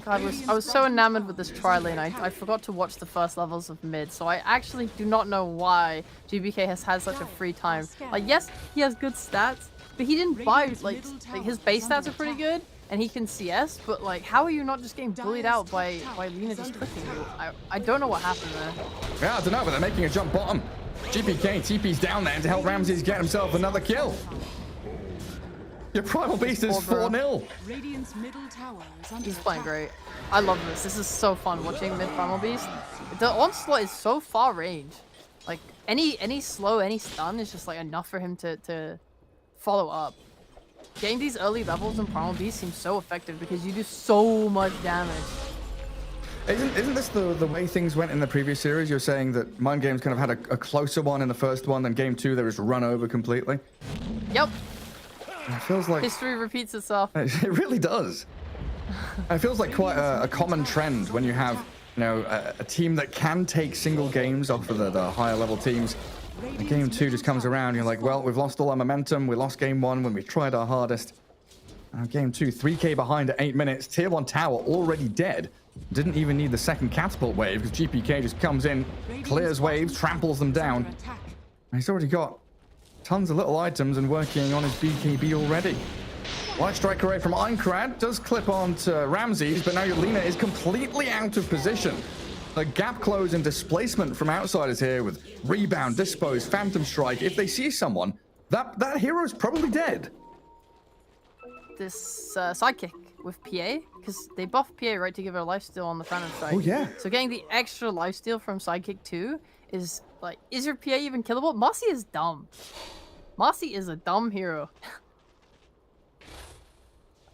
God, I was so enamored with this tri-lane, I forgot to watch the first levels of mid, so I actually do not know why GBK has had such a free time. Like, yes, he has good stats, but he didn't buy, like his base stats are pretty good, and he can CS, but like, how are you not just getting bullied out by Lina just clicking you? I don't know what happened there. Yeah, I don't know, but they're making a jump bottom. GPK TP's down there to help Ramses get himself another kill. Your Primal Beast is 4-0. Radiant's middle tower is under He's playing attack. great. I love this. This is so fun watching mid Primal Beast. The Onslaught is so far range. Like, any slow, any stun is just like enough for him to follow up. Getting these early levels in Primal Beast seems so effective because you do so much damage. Isn't this the way things went in the previous series? You're saying that Mind Games kind of had a closer one in the first one, then game 2 they was run over completely? Yep. It feels like... History repeats itself. It really does. It feels like quite a common trend when you have, you know, a team that can take single games off of the higher level teams. And game 2 just comes around, you're like, well, we've lost all our momentum. We lost game 1 when we tried our hardest. Game 2, 3k behind at 8 minutes. Tier 1 tower already dead. Didn't even need the second catapult wave because GPK just comes in, clears waves, tramples them down. And he's already got tons of little items and working on his BKB already. Light Strike Array from Aincrad does clip onto Ramses, but now Lina is completely out of position. The gap close and displacement from Outsiders here with Rebound, Dispose, Phantom Strike. If they see someone, that hero's probably dead. This sidekick with PA, because they buffed PA, right, to give her a lifesteal on the Phantom Strike. Oh, yeah. So getting the extra lifesteal from sidekick 2 is like, is your PA even killable? Marcy is dumb. Marcy is a dumb hero.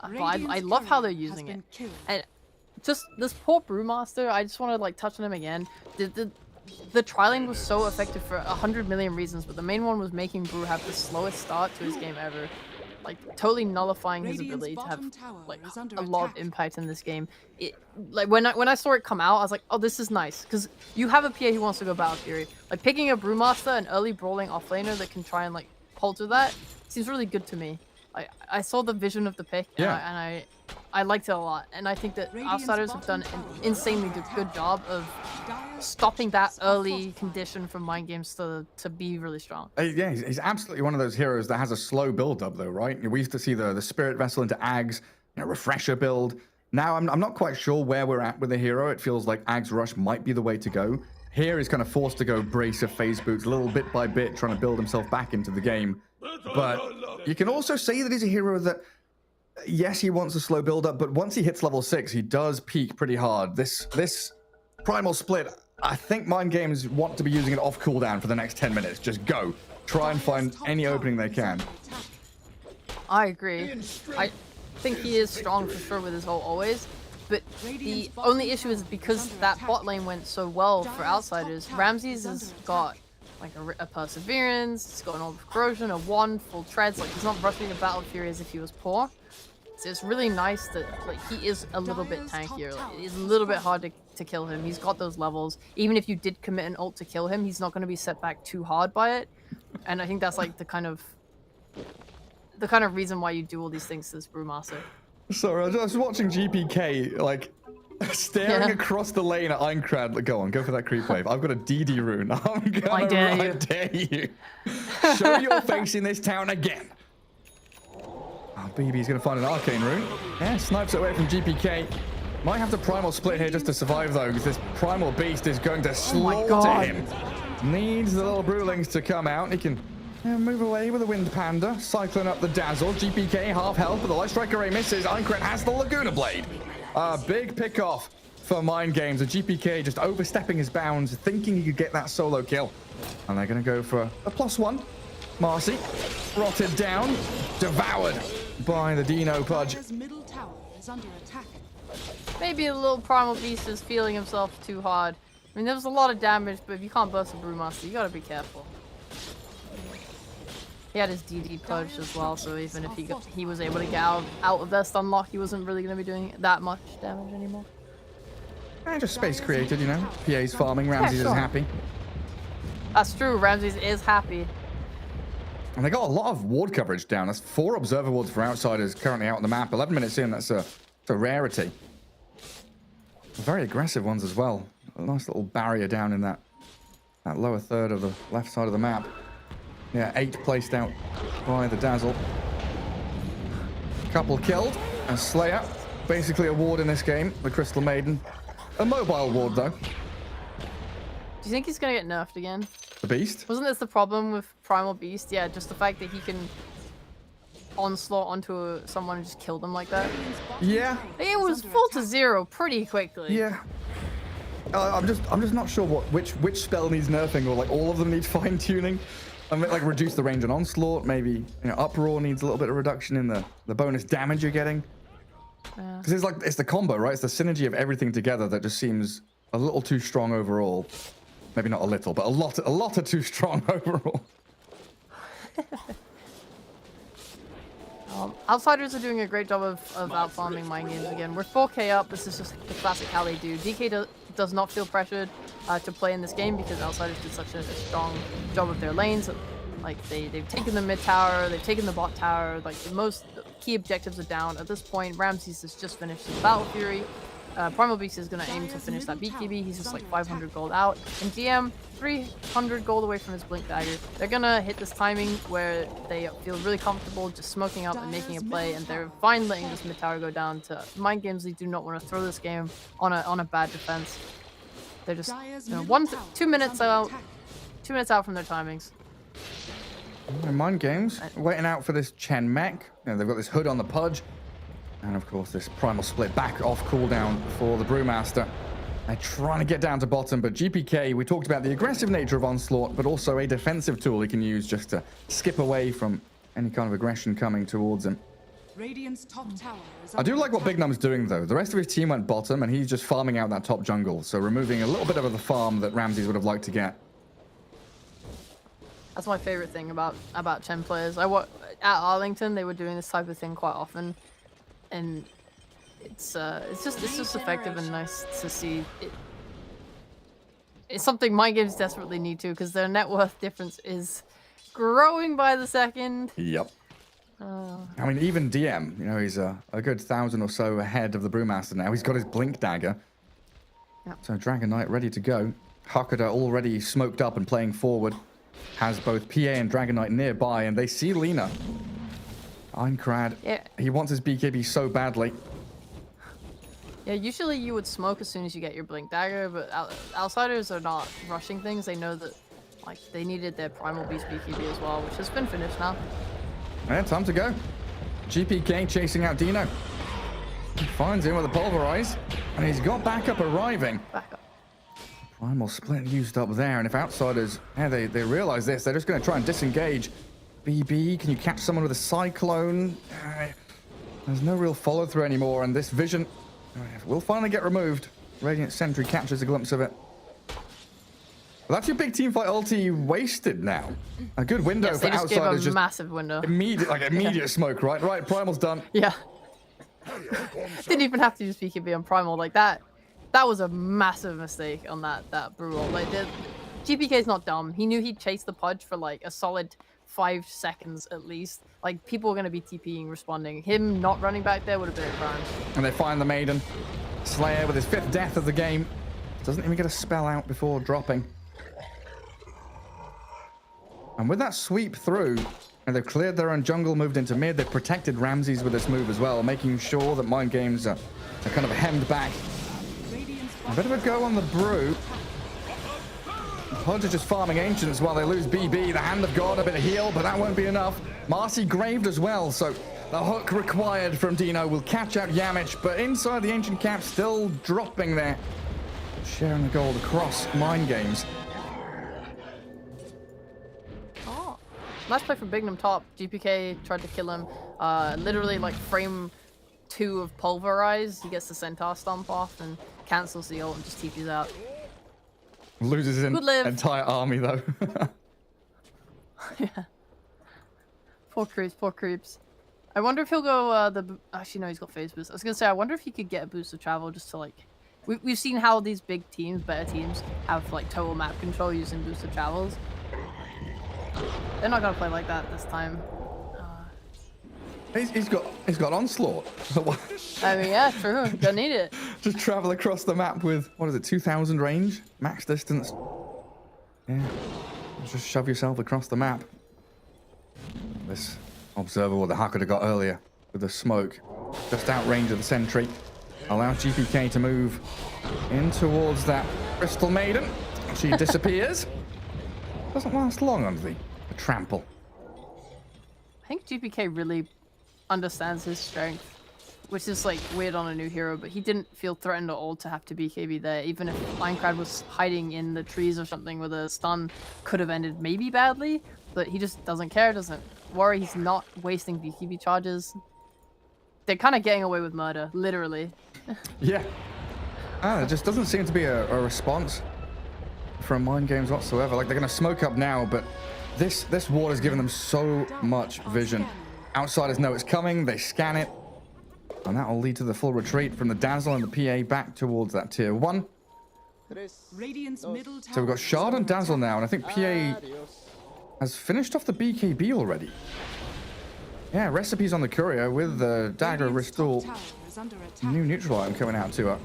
But I love how they're using it. And just this poor Brewmaster, I just want to like touch on him again. The tri-lane was so effective for 100 million reasons, but the main one was making Brew have the slowest start to his game ever. Like, totally nullifying his ability to have like a lot of impact in this game. Like when I saw it come out, I was like, oh, this is nice, because you have a PA who wants to go Battle Fury. Like, picking a Brewmaster, an early brawling offlaner that can try and like palter that, seems really good to me. I saw the vision of the pick, and I liked it a lot, and I think that Outsiders have done an insanely good job of stopping that early condition from Mind Games to be really strong. Yeah, he's absolutely one of those heroes that has a slow build up though, right? We used to see the Spirit Vessel into Ags, you know, Refresher build. Now I'm not quite sure where we're at with the hero. It feels like Ags Rush might be the way to go. Here he's kind of forced to go Bracer, Phase Boots, a little bit by bit, trying to build himself back into the game. But you can also say that he's a hero that, yes, he wants a slow build up, but once he hits level 6, he does peak pretty hard. This Primal Split, I think Mind Games want to be using it off cooldown for the next 10 minutes. Just go. Try and find any opening they can. I agree. I think he is strong for sure with his ult always, but the only issue is because that bot lane went so well for Outsiders, Ramses has got like a Perseverance, he's got an Orb of Corrosion, a 1, full treads, like he's not rushing a Battle Fury as if he was poor. So it's really nice that like he is a little bit tankier. Like, it's a little bit hard to kill him. He's got those levels. Even if you did commit an ult to kill him, he's not going to be set back too hard by it. And I think that's like the kind of reason why you do all these things to this Brewmaster. Sorry, I was watching GPK like staring across the lane at Aincrad. Like, go for that creep wave. I've got a DD rune. I dare you. Show your face in this town again. Oh, BB's gonna find an arcane rune. Yeah, snipes away from GPK. Might have to Primal Split here just to survive though, because this Primal Beast is going to slaughter him. Needs the little Brewlings to come out. He can move away with the Wind Panda, cycling up the Dazzle. GPK half health, but the Light Strike Array misses. Aincrad has the Laguna Blade. A big pick off for Mind Games. The GPK just overstepping his bounds, thinking he could get that solo kill. And they're gonna go for a +1. Marcy, rotted down, devoured by the Dino Pudge. Middle tower is under attack. Maybe a little Primal Beast is feeling himself too hard. I mean, there was a lot of damage, but if you can't burst a Brewmaster, you gotta be careful. He had his DD pudge as well, so even if he was able to get out of their stun lock, he wasn't really going to be doing that much damage anymore. Just space created, you know. PA's farming, Ramses sure. is happy. That's true, Ramses is happy. And they got a lot of ward coverage down. That's 4 observer wards for outsiders currently out on the map. 11 minutes in, that's a rarity. Very aggressive ones as well. A nice little barrier down in that lower third of the left side of the map. Yeah, 8 placed out by the Dazzle. Couple killed. And Slayer, basically a ward in this game, the Crystal Maiden. A mobile ward, though. Do you think he's going to get nerfed again? The Beast? Wasn't this the problem with Primal Beast? Yeah, just the fact that he can onslaught onto someone and just kill them like that. Yeah. It was full to 0 pretty quickly. Yeah. I'm just not sure which spell needs nerfing, or like all of them need fine tuning. I mean, like reduce the range on onslaught, maybe, you know, uproar needs a little bit of reduction in the bonus damage you're getting. Because it's the combo, right? It's the synergy of everything together that just seems a little too strong overall. Maybe not a little, but a lot of too strong overall. Outsiders are doing a great job of out-farming mind games again. We're 4k up. This is just the classic how they do. DK does not feel pressured to play in this game because Outsiders did such a strong job with their lanes. Like they've taken the mid tower, they've taken the bot tower. Like the most key objectives are down at this point. Ramses has just finished his Battle Fury. Primal Beast is going to aim to finish that BKB. He's just like 500 gold out. And GM, 300 gold away from his Blink Dagger. They're going to hit this timing where they feel really comfortable just smoking up and making a play. And they're fine letting this mid tower go down to mind games. They do not want to throw this game on a bad defense. They're just 2 minutes out. 2 minutes out from their timings. Mind games, waiting out for this Chen mech. You know, they've got this hood on the Pudge. And of course, this Primal Split back off cooldown for the Brewmaster. They're trying to get down to bottom, but GPK, we talked about the aggressive nature of Onslaught, but also a defensive tool he can use just to skip away from any kind of aggression coming towards him. Radiant's top tower is I do like what Big Num's doing, though. The rest of his team went bottom, and he's just farming out that top jungle, so removing a little bit of the farm that Ramses would have liked to get. That's my favorite thing about Chen players. At Arlington, they were doing this type of thing quite often. And it's just effective and nice to see. It's something mind games desperately need to, because their net worth difference is growing by the second. Yep. I mean, even DM, you know, he's a good 1,000 or so ahead of the Brewmaster now. He's got his Blink Dagger. Yep. So Dragon Knight ready to go. Hakuda already smoked up and playing forward. Has both PA and Dragon Knight nearby, and they see Lina. Einkrad, yeah. He wants his BKB so badly. Yeah, usually you would smoke as soon as you get your Blink Dagger, but Outsiders are not rushing things. They know that like they needed their Primal Beast BKB as well, which has been finished now. Yeah, time to go. GPK chasing out Dino. He finds him with a Pulverize, and he's got backup arriving. Back up. Primal Split used up there, and if Outsiders, yeah, they realize this, they're just going to try and disengage. BB, can you catch someone with a Cyclone? There's no real follow-through anymore, and this vision will finally get removed. Radiant Sentry catches a glimpse of it. Well, that's your big team fight ulti wasted now. A good window Yes, for they just gave Outsiders. a massive window. Immediate smoke, right? Right, Primal's done. Yeah. Didn't even have to use BKB on Primal like that. That was a massive mistake on that Brew ult. Like GPK's not dumb. He knew he'd chase the Pudge for like a solid 5 seconds at least. Like people were gonna be TPing, responding. Him not running back there would have been a crime. And they find the Maiden. Slayer with his 5th death of the game. Doesn't even get a spell out before dropping. And with that sweep through, and they've cleared their own jungle, moved into mid. They've protected Ramses with this move as well, making sure that mind games are kind of hemmed back. A bit of a go on the Brew. Pudge are just farming Ancients while they lose BB. The Hand of God, a bit of heal, but that won't be enough. Marcy graved as well, so the hook required from Dino will catch out Yamich, but inside the Ancient Cap still dropping there. Sharing the gold across mind games. Oh. Nice play from Bignum top. GPK tried to kill him. Literally like frame 2 of Pulverize. He gets the Centaur stomp off and cancels the ult and just TPs out. Loses his entire army though. Yeah. Poor creeps, poor creeps. I wonder if he'll go actually no, he's got phase boost. I was gonna say I wonder if he could get a boost of travel just to like we've seen how these big teams, better teams, have like total map control using boosted travels. They're not gonna play like that this time. He's got onslaught. I mean, yeah, true. Don't need it. Just travel across the map with, what is it, 2,000 range? Max distance. Yeah. Just shove yourself across the map. This observer, what the heck could have got earlier with the smoke. Just out range of the sentry. Allows GPK to move in towards that Crystal Maiden. She disappears. Doesn't last long under the trample. I think GPK really understands his strength, which is like weird on a new hero, but he didn't feel threatened at all to have to BKB there. Even if Minecraft was hiding in the trees or something with a stun, could have ended maybe badly, but he just doesn't care, doesn't worry. He's not wasting BKB charges. They're kind of getting away with murder, literally. Yeah. There just doesn't seem to be a response from Mind Games whatsoever. Like, they're going to smoke up now, but this ward has given them so much vision. Outsiders know it's coming, they scan it, and that will lead to the full retreat from the Dazzle and the PA back towards that tier 1. Radiant's middle tower So we've got Shard and is under Dazzle attack. now, and I think PA has finished off the BKB already. Yeah, recipes on the courier with the Dagger of Radiant's top Restore. tower is under attack. New neutral item coming out to her.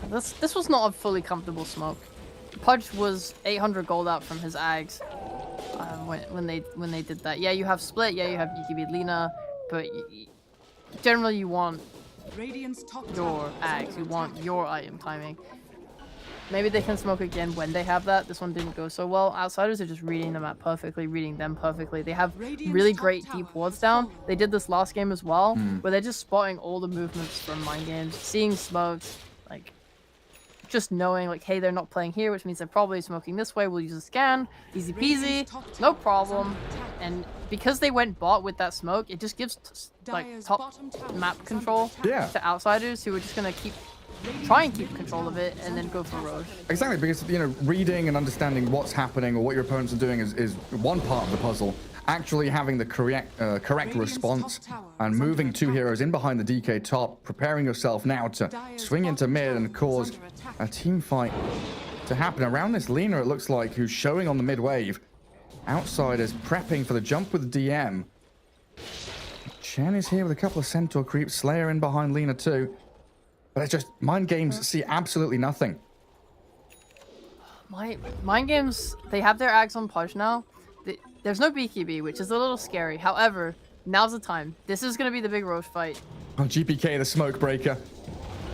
This was not a fully comfortable smoke. Pudge was 800 gold out from his Ags when they did that. Yeah, you have split. Yeah, you have BKB Lina, but generally you want Radiant's top your tower is Ags. under You want attack. your item timing. Maybe they can smoke again when they have that. This one didn't go so well. Outsiders are just reading the map perfectly, reading them perfectly. They have Radiant's really top great tower deep wards has down. fallen. They did this last game as well, where they're just spotting all the movements from Mind Games, seeing smokes, like just knowing like, hey, they're not playing here, which means they're probably smoking this way. We'll use a scan, easy peasy, Radiant's top no tower is problem. under attack. And because they went bot with that smoke, it just gives like Dire's top bottom tower map is under control attack. Yeah. to outsiders who are just gonna try and keep control of it and then go for Roche. Exactly, because, you know, reading and understanding what's happening or what your opponents are doing is one part of the puzzle. Actually having the correct response and moving two heroes in behind the DK top, preparing yourself now to swing into mid and cause a team fight to happen. Around this Lina, it looks like, who's showing on the mid wave. Outsiders prepping for the jump with the DM. Chen is here with a couple of Centaur creeps. Slayer in behind Lina too. But it's just, Mind Games see absolutely nothing. Mind Games, they have their Ags on Pudge now. There's no BKB, which is a little scary. However, now's the time. This is going to be the big Roche fight. On GPK, the smoke breaker.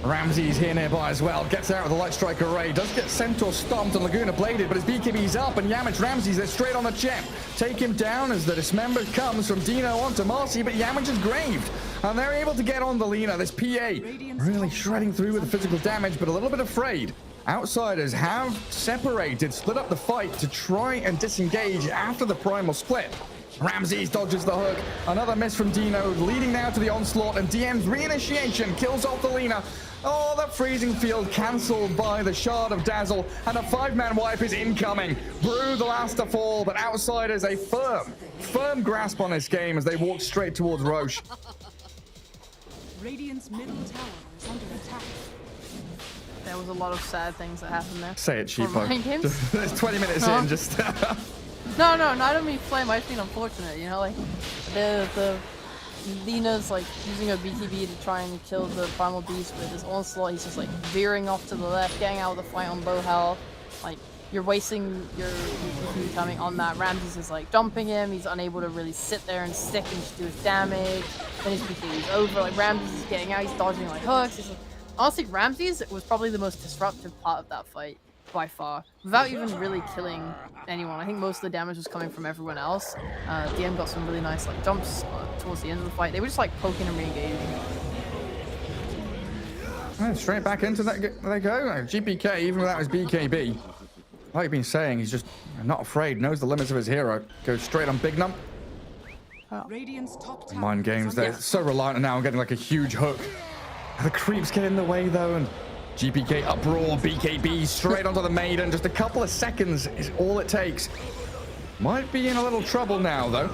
Ramsey's here nearby as well. Gets out with the Light Strike Array. Does get Centaur stomped and Laguna bladed, but his BKB's up and Yamich Ramsey's there straight on the chip. Take him down as the dismember comes from Dino onto Marcy, but Yamich is graved. And they're able to get on the Lina. This PA really shredding through with the physical damage, but a little bit afraid. Outsiders have separated, split up the fight to try and disengage after the primal split. Ramses dodges the hook. Another miss from Dino, leading now to the onslaught, and DM's reinitiation kills off the Lina. Oh, the freezing field cancelled by the Shard of Dazzle, and a 5-man wipe is incoming. Brew the last to fall, but Outsiders a firm grasp on this game as they walk straight towards Roche. Radiant's middle tower is under attack. There was a lot of sad things that happened there. Say it, For Mind Cheapo. Games? There's 20 minutes Huh? in, just... No, I don't mean flame. I just mean unfortunate. You know, like the Lina's like using her BKB to try and kill the primal beast with his onslaught. He's just like veering off to the left, getting out of the fight on low health. Like you're wasting your BKB coming on that. Ramses is like dumping him. He's unable to really sit there and stick and just do his damage. Then his BKB's over. Like Ramses is getting out. He's dodging like hooks. He's like, honestly, Ramses was probably the most disruptive part of that fight by far, without even really killing anyone. I think most of the damage was coming from everyone else. DM got some really nice like jumps towards the end of the fight. They were just like poking and re-engaging. And straight back into that, they go. GPK, even without his BKB, like you've been saying, he's just not afraid, knows the limits of his hero, goes straight on Big Num. Radiant's top tower Mind Games, is they're under so reliant now on getting like a huge hook. The creeps get in the way though, and GPK uproar, BKB straight onto the Maiden. Just a couple of seconds is all it takes. Might be in a little trouble now, though.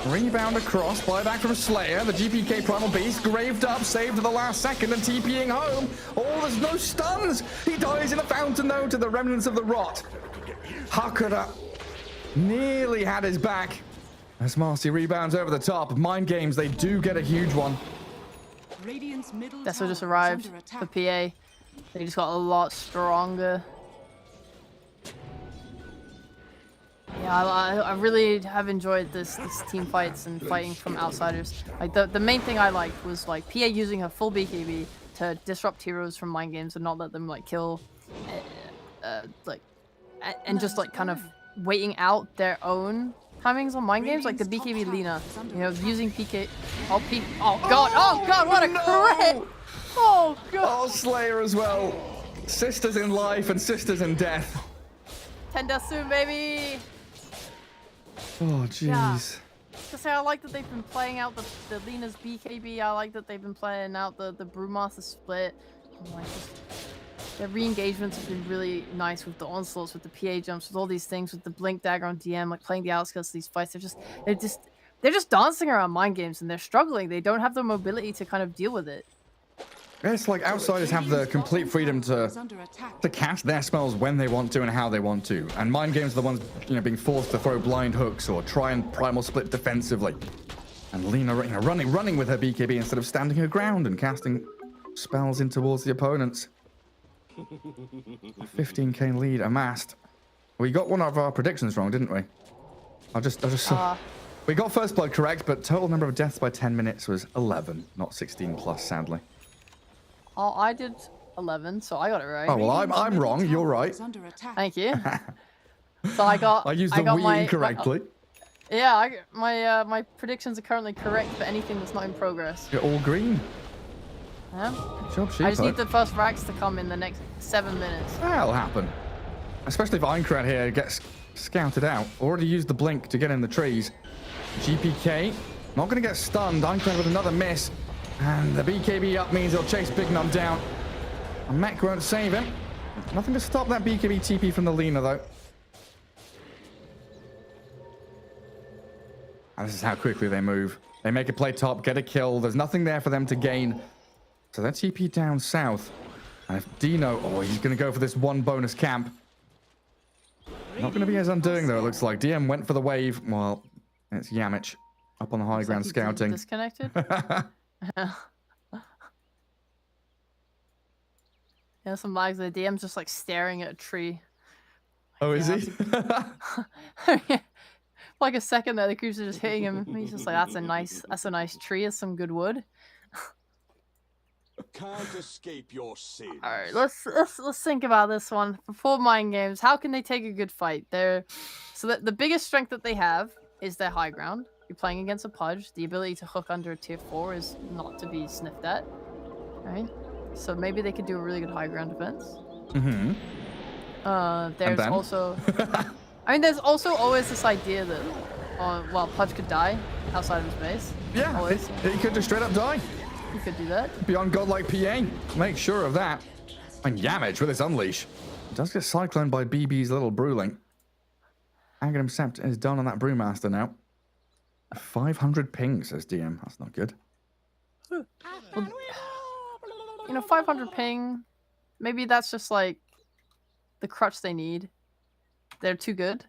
Rebound across, buyback from Slayer. The GPK Primal Beast graved up, saved at the last second and TPing home. Oh, there's no stuns. He dies in a fountain, though, to the remnants of the rot. Hakura nearly had his back. As Marcy rebounds over the top. Mind Games, they do get a huge one. Radiant's middle That's tower what just is arrived under for attack. PA. They just got a lot stronger. Yeah, I really have enjoyed this team fights and fighting from outsiders. Like the main thing I liked was like PA using her full BKB to disrupt heroes from Mind Games and not let them like kill, and just like kind of waiting out their own timings on Mind Games, like the BKB Lina, you know, using PK. Oh god, what a crit! Oh god! Oh, Slayer as well. Sisters in life and sisters in death. 10 deaths soon, baby! Oh, jeez. To say I like that they've been playing out the Lina's BKB. I like that they've been playing out the Brewmaster split. Like their re-engagements have been really nice with the onslaughts, with the PA jumps, with all these things, with the blink dagger on DM, like playing the outskirts of these fights. They're just dancing around Mind Games and they're struggling. They don't have the mobility to kind of deal with it. It's like outsiders have the complete freedom to cast their spells when they want to and how they want to. And Mind Games are the ones, you know, being forced to throw blind hooks or try and primal split defensively. And Lina, you know, running with her BKB instead of standing her ground and casting spells in towards the opponents. 15k lead amassed. We got one of our predictions wrong, didn't we? We got first blood correct, but total number of deaths by 10 minutes was 11, not 16 plus, sadly. Oh, I did 11, so I got it right. Oh, well, I'm wrong. You're right. Thank you. So I used the Wii incorrectly. My predictions are currently correct for anything that's not in progress. You're all green. Yeah. Good job, I just need the first racks to come in the next 7 minutes. That'll happen. Especially if Aincrad here gets scouted out. Already used the blink to get in the trees. GPK, not going to get stunned. Aincrad with another miss. And the BKB up means he'll chase Big Num down. And Mech won't save him. Nothing to stop that BKB TP from the Lina, though. And this is how quickly they move. They make a play top, get a kill. There's nothing there for them to gain. So they're TP down south. And if Dino... Oh, he's going to go for this one bonus camp. Not going to be his undoing, though, it looks like. DM went for the wave. Well, it's Yamich up on the high ground scouting. Disconnected? Yeah, some lags. The DM's just like staring at a tree. Oh, is he? Like a second there, the creeps are just hitting him. He's just like, that's a nice tree. It's some good wood. Can't escape your sins. All right, let's think about this one. Before Mind Games, how can they take a good fight? So the biggest strength that they have is their high ground. You're playing against a Pudge. The ability to hook under a tier 4 is not to be sniffed at. Right? So maybe they could do a really good high ground defense. Mm-hmm. There's also... I mean, there's also always this idea that, well, Pudge could die outside of his base. Yeah, always. He could just straight up die. He could do that. Beyond godlike PA. Make sure of that. And Yamich with his unleash. Does get cycloned by BB's little Brewling. Aghanim Sept is done on that Brewmaster now. 500 ping, says DM. That's not good. Well, you know, 500 ping, maybe that's just like the crutch they need. They're too good.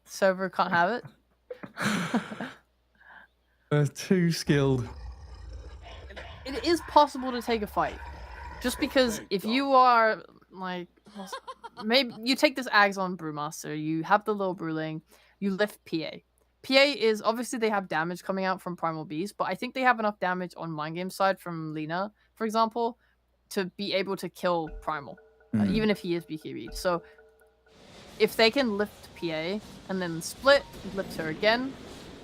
Server can't have it. They're too skilled. It is possible to take a fight. Just because if you are, like, maybe you take this Ags Brewmaster, you have the little Brewling, you lift PA. PA is, obviously they have damage coming out from Primal Beast, but I think they have enough damage on Mind Game side from Lina, for example, to be able to kill Primal, even if he is BKB'd. So if they can lift PA and then split, lift her again,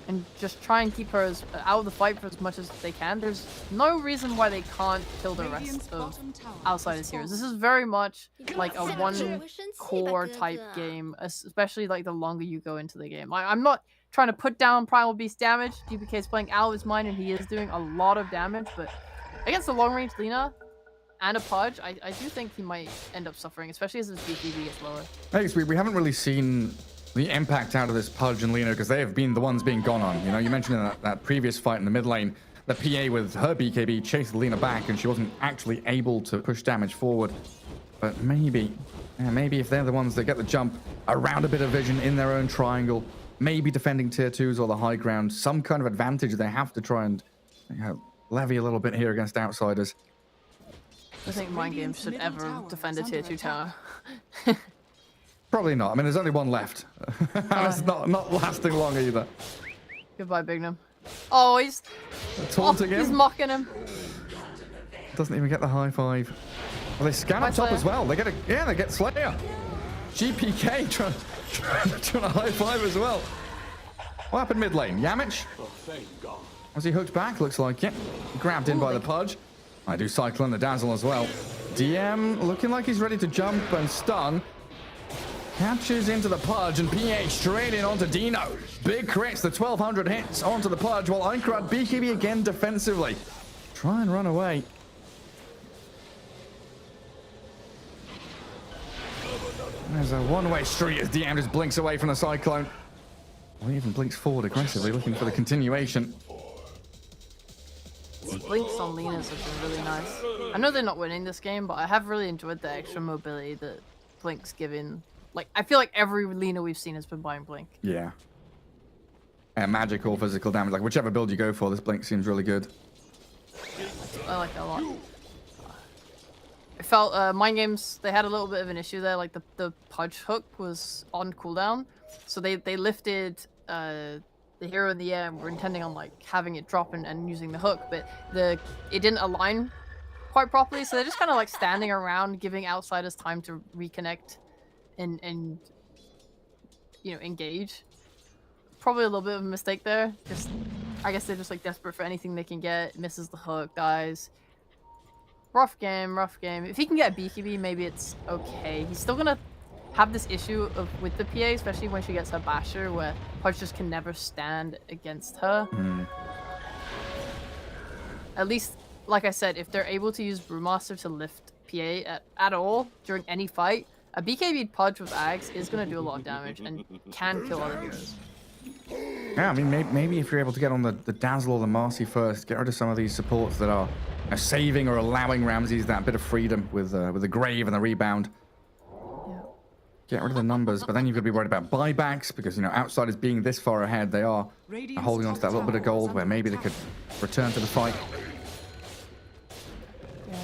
and just try and keep her out of the fight for as much as they can, there's no reason why they can't kill the rest of Outsiders heroes. This is very much like a one core type game, especially like the longer you go into the game. I'm not trying to put down Primal Beast damage. DPK is playing out of his mind and he is doing a lot of damage, but against the long range Lina and a Pudge, I do think he might end up suffering, especially as his BKB gets lower. Hey, we haven't really seen the impact out of this Pudge and Lina, because they have been the ones being gone on. You know, you mentioned in that previous fight in the mid lane, the PA with her BKB chased Lina back, and she wasn't actually able to push damage forward. But maybe if they're the ones that get the jump around a bit of vision in their own triangle, maybe defending tier 2s or the high ground, some kind of advantage they have to try and levy a little bit here against outsiders. I think Mind Games should ever defend a tier 2 tower. Probably not. I mean, there's only one left. And it's not lasting long either. Goodbye, Bignum. Oh, he's Taunting him. He's mocking him. Doesn't even get the high five. Well, they scan up top Slayer. as well. They get Slayer. GPK trying to high five as well. What happened mid lane? Yamich? Oh, thank God. Was he hooked back? Looks like it. Grabbed in by the Pudge. I do Cyclone the Dazzle as well. DM looking like he's ready to jump and stun. Catches into the Pudge, and PA straight in onto Dino. Big crits, the 1200 hits onto the Pudge, while Aincrad BKB again defensively. Try and run away. There's a one-way street as DM just blinks away from the Cyclone. Or even blinks forward aggressively, looking for the continuation. Blinks on Lina's have been really nice. I know they're not winning this game, but I have really enjoyed the extra mobility that Blink's giving. Like, I feel like every Lina we've seen has been buying Blink. Yeah. Magic or physical damage, like whichever build you go for, this Blink seems really good. I like that a lot. It felt, Mind Games, they had a little bit of an issue there, like the Pudge hook was on cooldown. So they lifted the hero in the air and were intending on like having it drop and using the hook, but it didn't align quite properly, so they're just kind of like standing around, giving outsiders time to reconnect and you know, engage. Probably a little bit of a mistake there. Just, I guess they're just like desperate for anything they can get. Misses the hook, dies. Rough game, rough game. If he can get a BKB, maybe it's okay. He's still gonna have this issue with the PA, especially when she gets her basher, where Pudge just can never stand against her. At least, like I said, if they're able to use Brewmaster to lift PA at all during any fight, a BKB Pudge with Ags is going to do a lot of damage and can kill other heroes. Yeah, I mean, maybe if you're able to get on the Dazzle or the Marcy first, get rid of some of these supports that are saving or allowing Ramses that bit of freedom with the Grave and the Rebound. Yeah. Get rid of the numbers, but then you've got to be worried about buybacks because, you know, outsiders being this far ahead, they are holding on to that little bit of gold where maybe they could return to the fight. Yeah.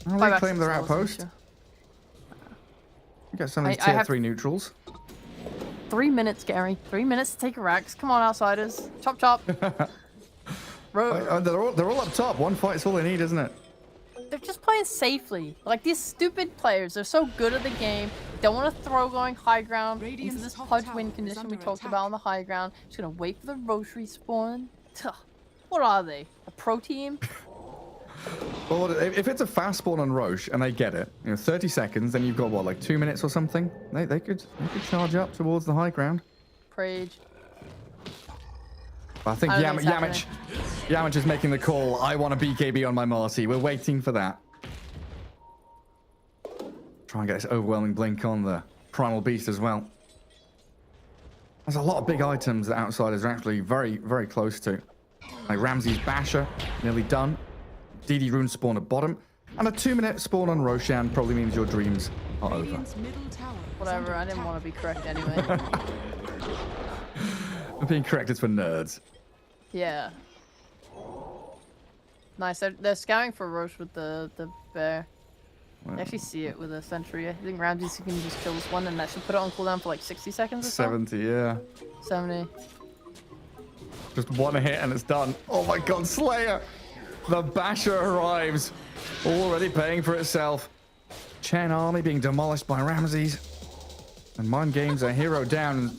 I'll Buybacks reclaim their as well, outpost. sure. Get some of these I tier have 3 neutrals. 3 minutes, Gary. 3 minutes to take a Rax. Come on, outsiders. Chop, chop. They're all up top. One fight's all they need, isn't it? They're just playing safely. Like, these stupid players, they're so good at the game. They don't want to throw going high ground into this Pudge win condition we talked about on the high ground. Just gonna wait for the Roche respawn. Tuh. What are they? A pro team? Well, if it's a fast spawn on Roche and they get it, you know, 30 seconds, then you've got what, like 2 minutes or something? They could charge up towards the high ground. Prage. I think Yamich is making the call. I want a BKB on my Marcy. We're waiting for that. Try and get this overwhelming blink on the Primal Beast as well. There's a lot of big items that outsiders are actually very, very close to. Like Ramsey's Basher, nearly done. DD Rune spawn at bottom. And a 2-minute spawn on Roshan probably means your dreams are over. Whatever, I didn't want to be correct anyway. Being correct is for nerds. Yeah. Nice, they're scouting for Roche with the bear. I actually see it with a sentry. I think Ramses can just kill this one and that should put it on cooldown for like 60 seconds or so. 70, yeah. 70. Just one hit and it's done. Oh my god, Slayer! The Basher arrives. Already paying for itself. Chen army being demolished by Ramses. And Mind Games are hero down.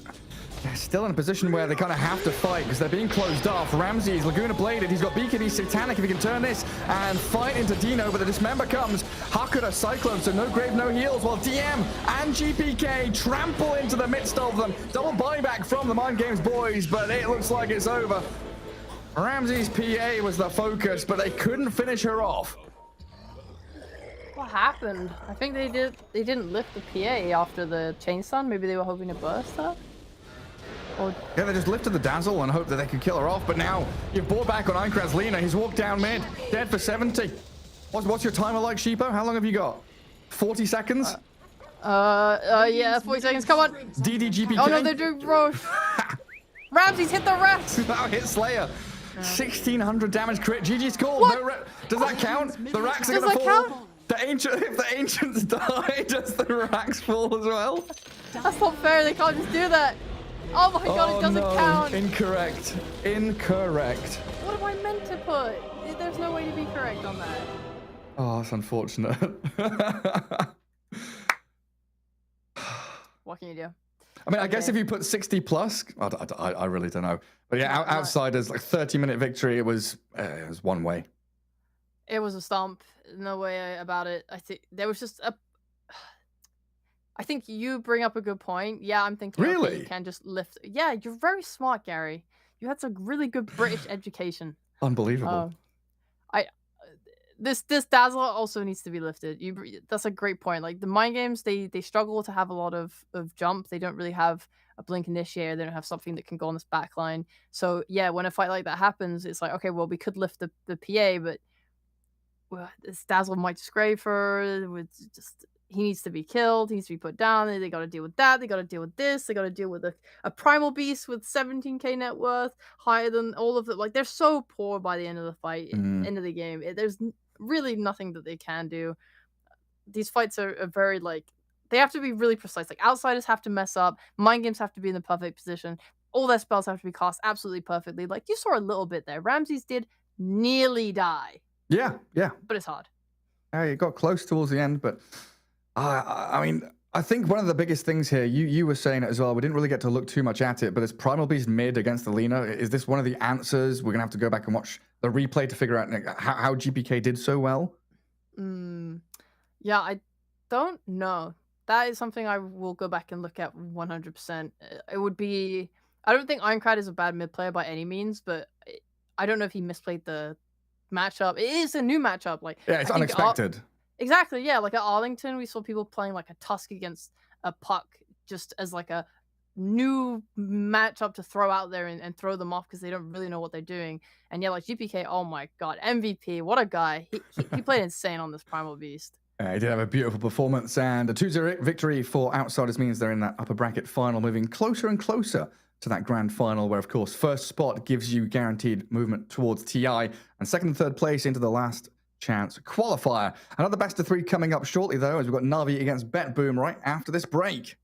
They're still in a position where they kind of have to fight because they're being closed off. Ramses, Laguna bladed. He's got BKB Satanic if he can turn this and fight into Dino, but the Dismember comes. Hakuda Cyclone, so no Grave, no heals, while DM and GPK trample into the midst of them. Double buyback from the Mind Games boys, but it looks like it's over. Ramses' PA was the focus, but they couldn't finish her off. What happened? I think they didn't lift the PA after the chain stun. Maybe they were hoping to burst her. Or Yeah, they just lifted the Dazzle and hoped that they could kill her off, but now you've brought back on Aincrad's Lina. He's walked down mid, dead for 70. What's your timer like, Sheepo? How long have you got? 40 seconds? yeah, 40 seconds. Come on. DDGPK? Oh no, they're doing Roche. Ramsey's hit the rest. Wow, hit Slayer. 1600 damage crit. GG's called. No does that count? The racks are Does gonna that fall. count? If the ancients die, does the racks fall as well? That's not fair. They can't just do that. Oh my god, it doesn't count. Incorrect. Incorrect. What am I meant to put? There's no way to be correct on that. Oh, that's unfortunate. What can you do? I mean, I guess if you put 60 plus, I really don't know. But yeah, outsiders, like 30-minute victory, it was one way. It was a stomp. No way about it. I think there was just a. I think you bring up a good point. Yeah, I'm thinking. Okay, Really? you can just lift. Yeah, you're very smart, Gary. You had some really good British education. Unbelievable. This Dazzler also needs to be lifted. That's a great point. Like the mind games, they struggle to have a lot of jump. They don't really have a blink initiator. They don't have something that can go on this back line. So yeah, when a fight like that happens, it's like, okay, well, we could lift the PA, but this Dazzle might just grave her. He needs to be killed. He needs to be put down. They got to deal with that. They got to deal with this. They got to deal with a primal beast with 17k net worth, higher than all of them. Like they're so poor by the end of the fight, end of the game. There's really nothing that they can do. These fights are very they have to be really precise. Like outsiders have to mess up. Mind games have to be in the perfect position. All their spells have to be cast absolutely perfectly. Like you saw a little bit there. Ramsey's did nearly die. Yeah. But it's hard. It got close towards the end, but I mean, I think one of the biggest things here, you were saying it as well, we didn't really get to look too much at it, but it's Primal Beast mid against the Lina. Is this one of the answers? We're going to have to go back and watch the replay to figure out how GPK did so well? Yeah, I don't know. That is something I will go back and look at 100%. It would be... I don't think Aincrad is a bad mid player by any means, but I don't know if he misplayed the matchup. It is a new matchup. Yeah, it's unexpected. Exactly, yeah. Like at Arlington, we saw people playing like a Tusk against a Puck just as like a new matchup to throw out there and throw them off because they don't really know what they're doing. And yeah, like GPK, oh my god, MVP, what a guy. He played insane on this Primal Beast. He did have a beautiful performance, and a 2-0 victory for Outsiders means they're in that upper bracket final, moving closer and closer to that grand final where, of course, first spot gives you guaranteed movement towards TI, and second and third place into the last chance qualifier. Another best of 3 coming up shortly, though, as we've got Navi against Bet Boom right after this break.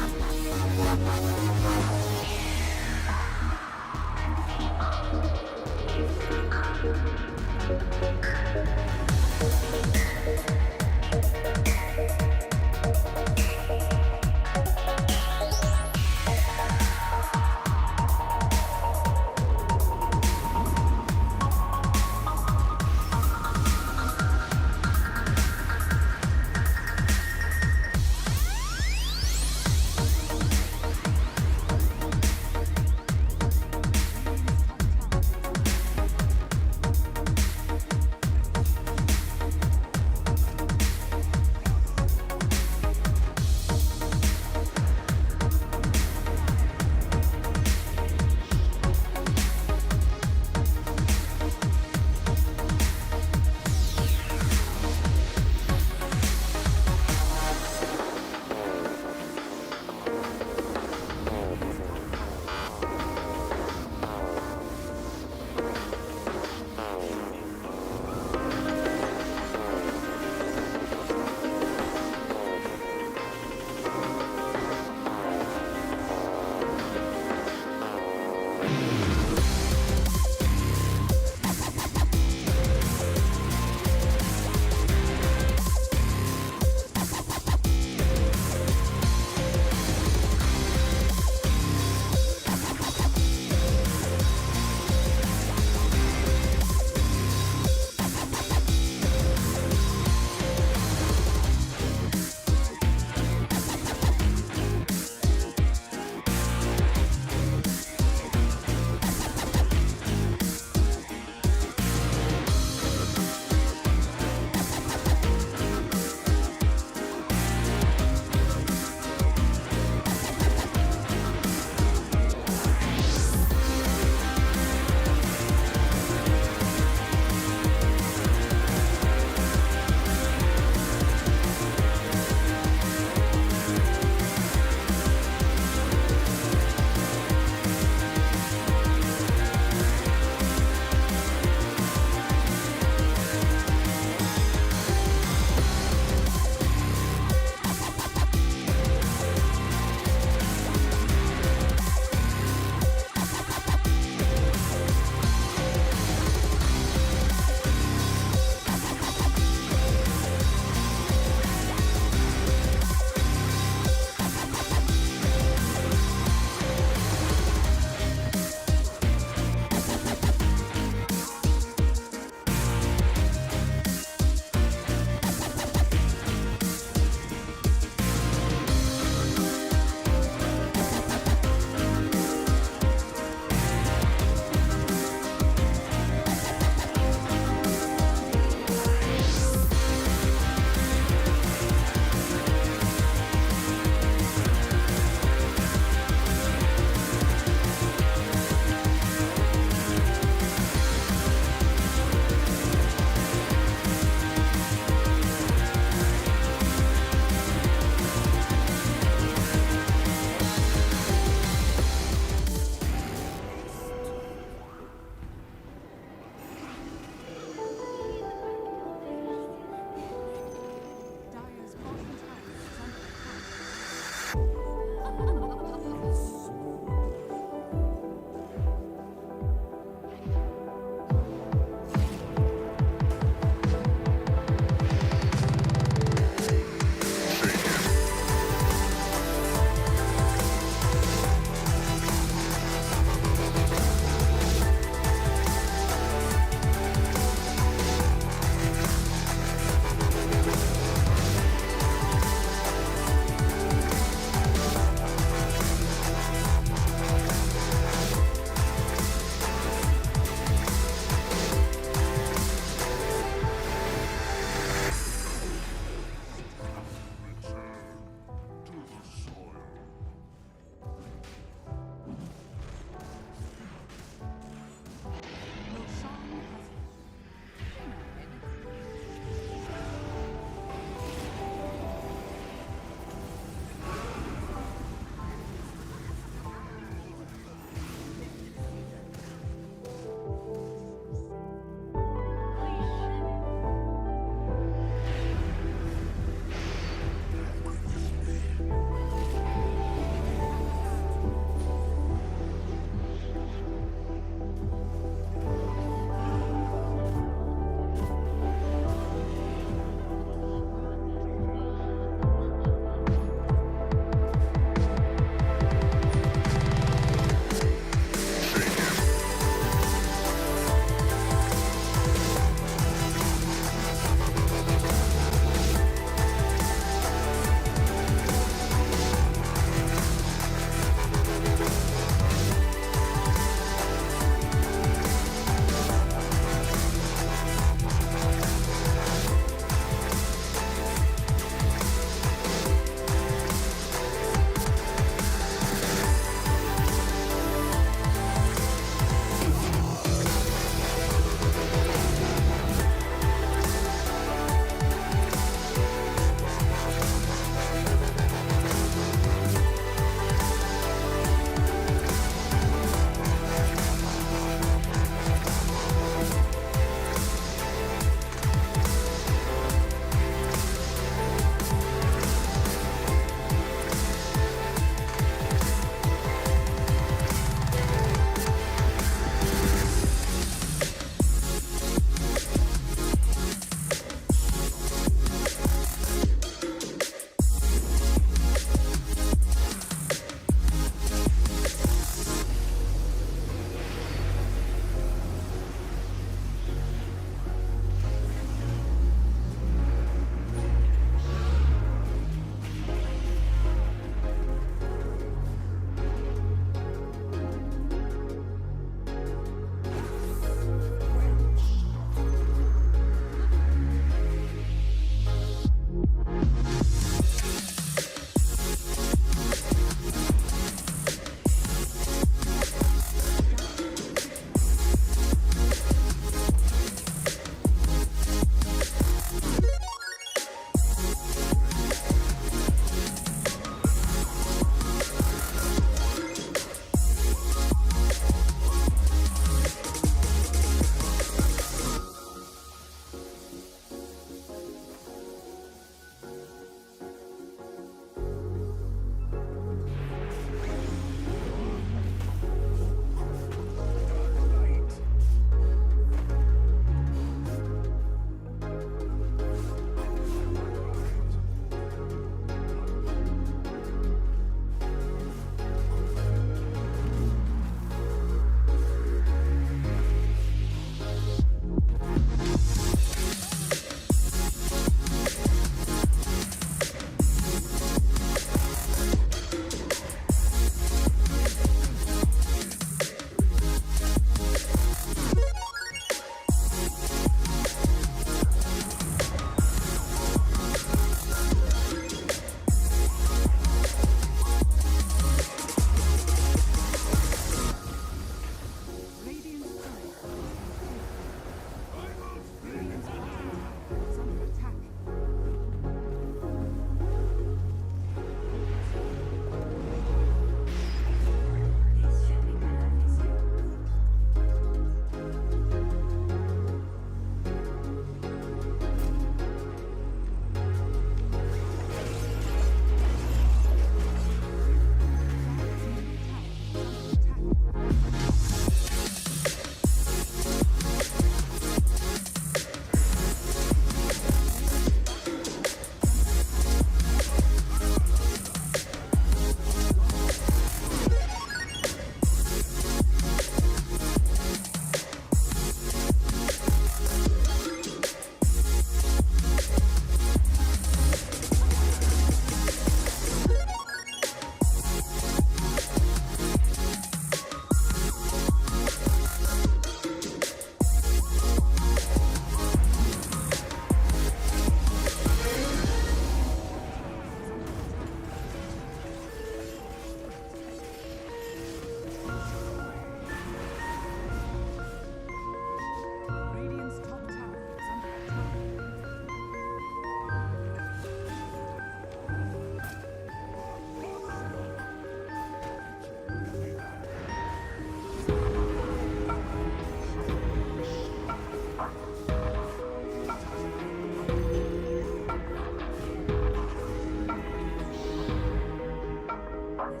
Radiant's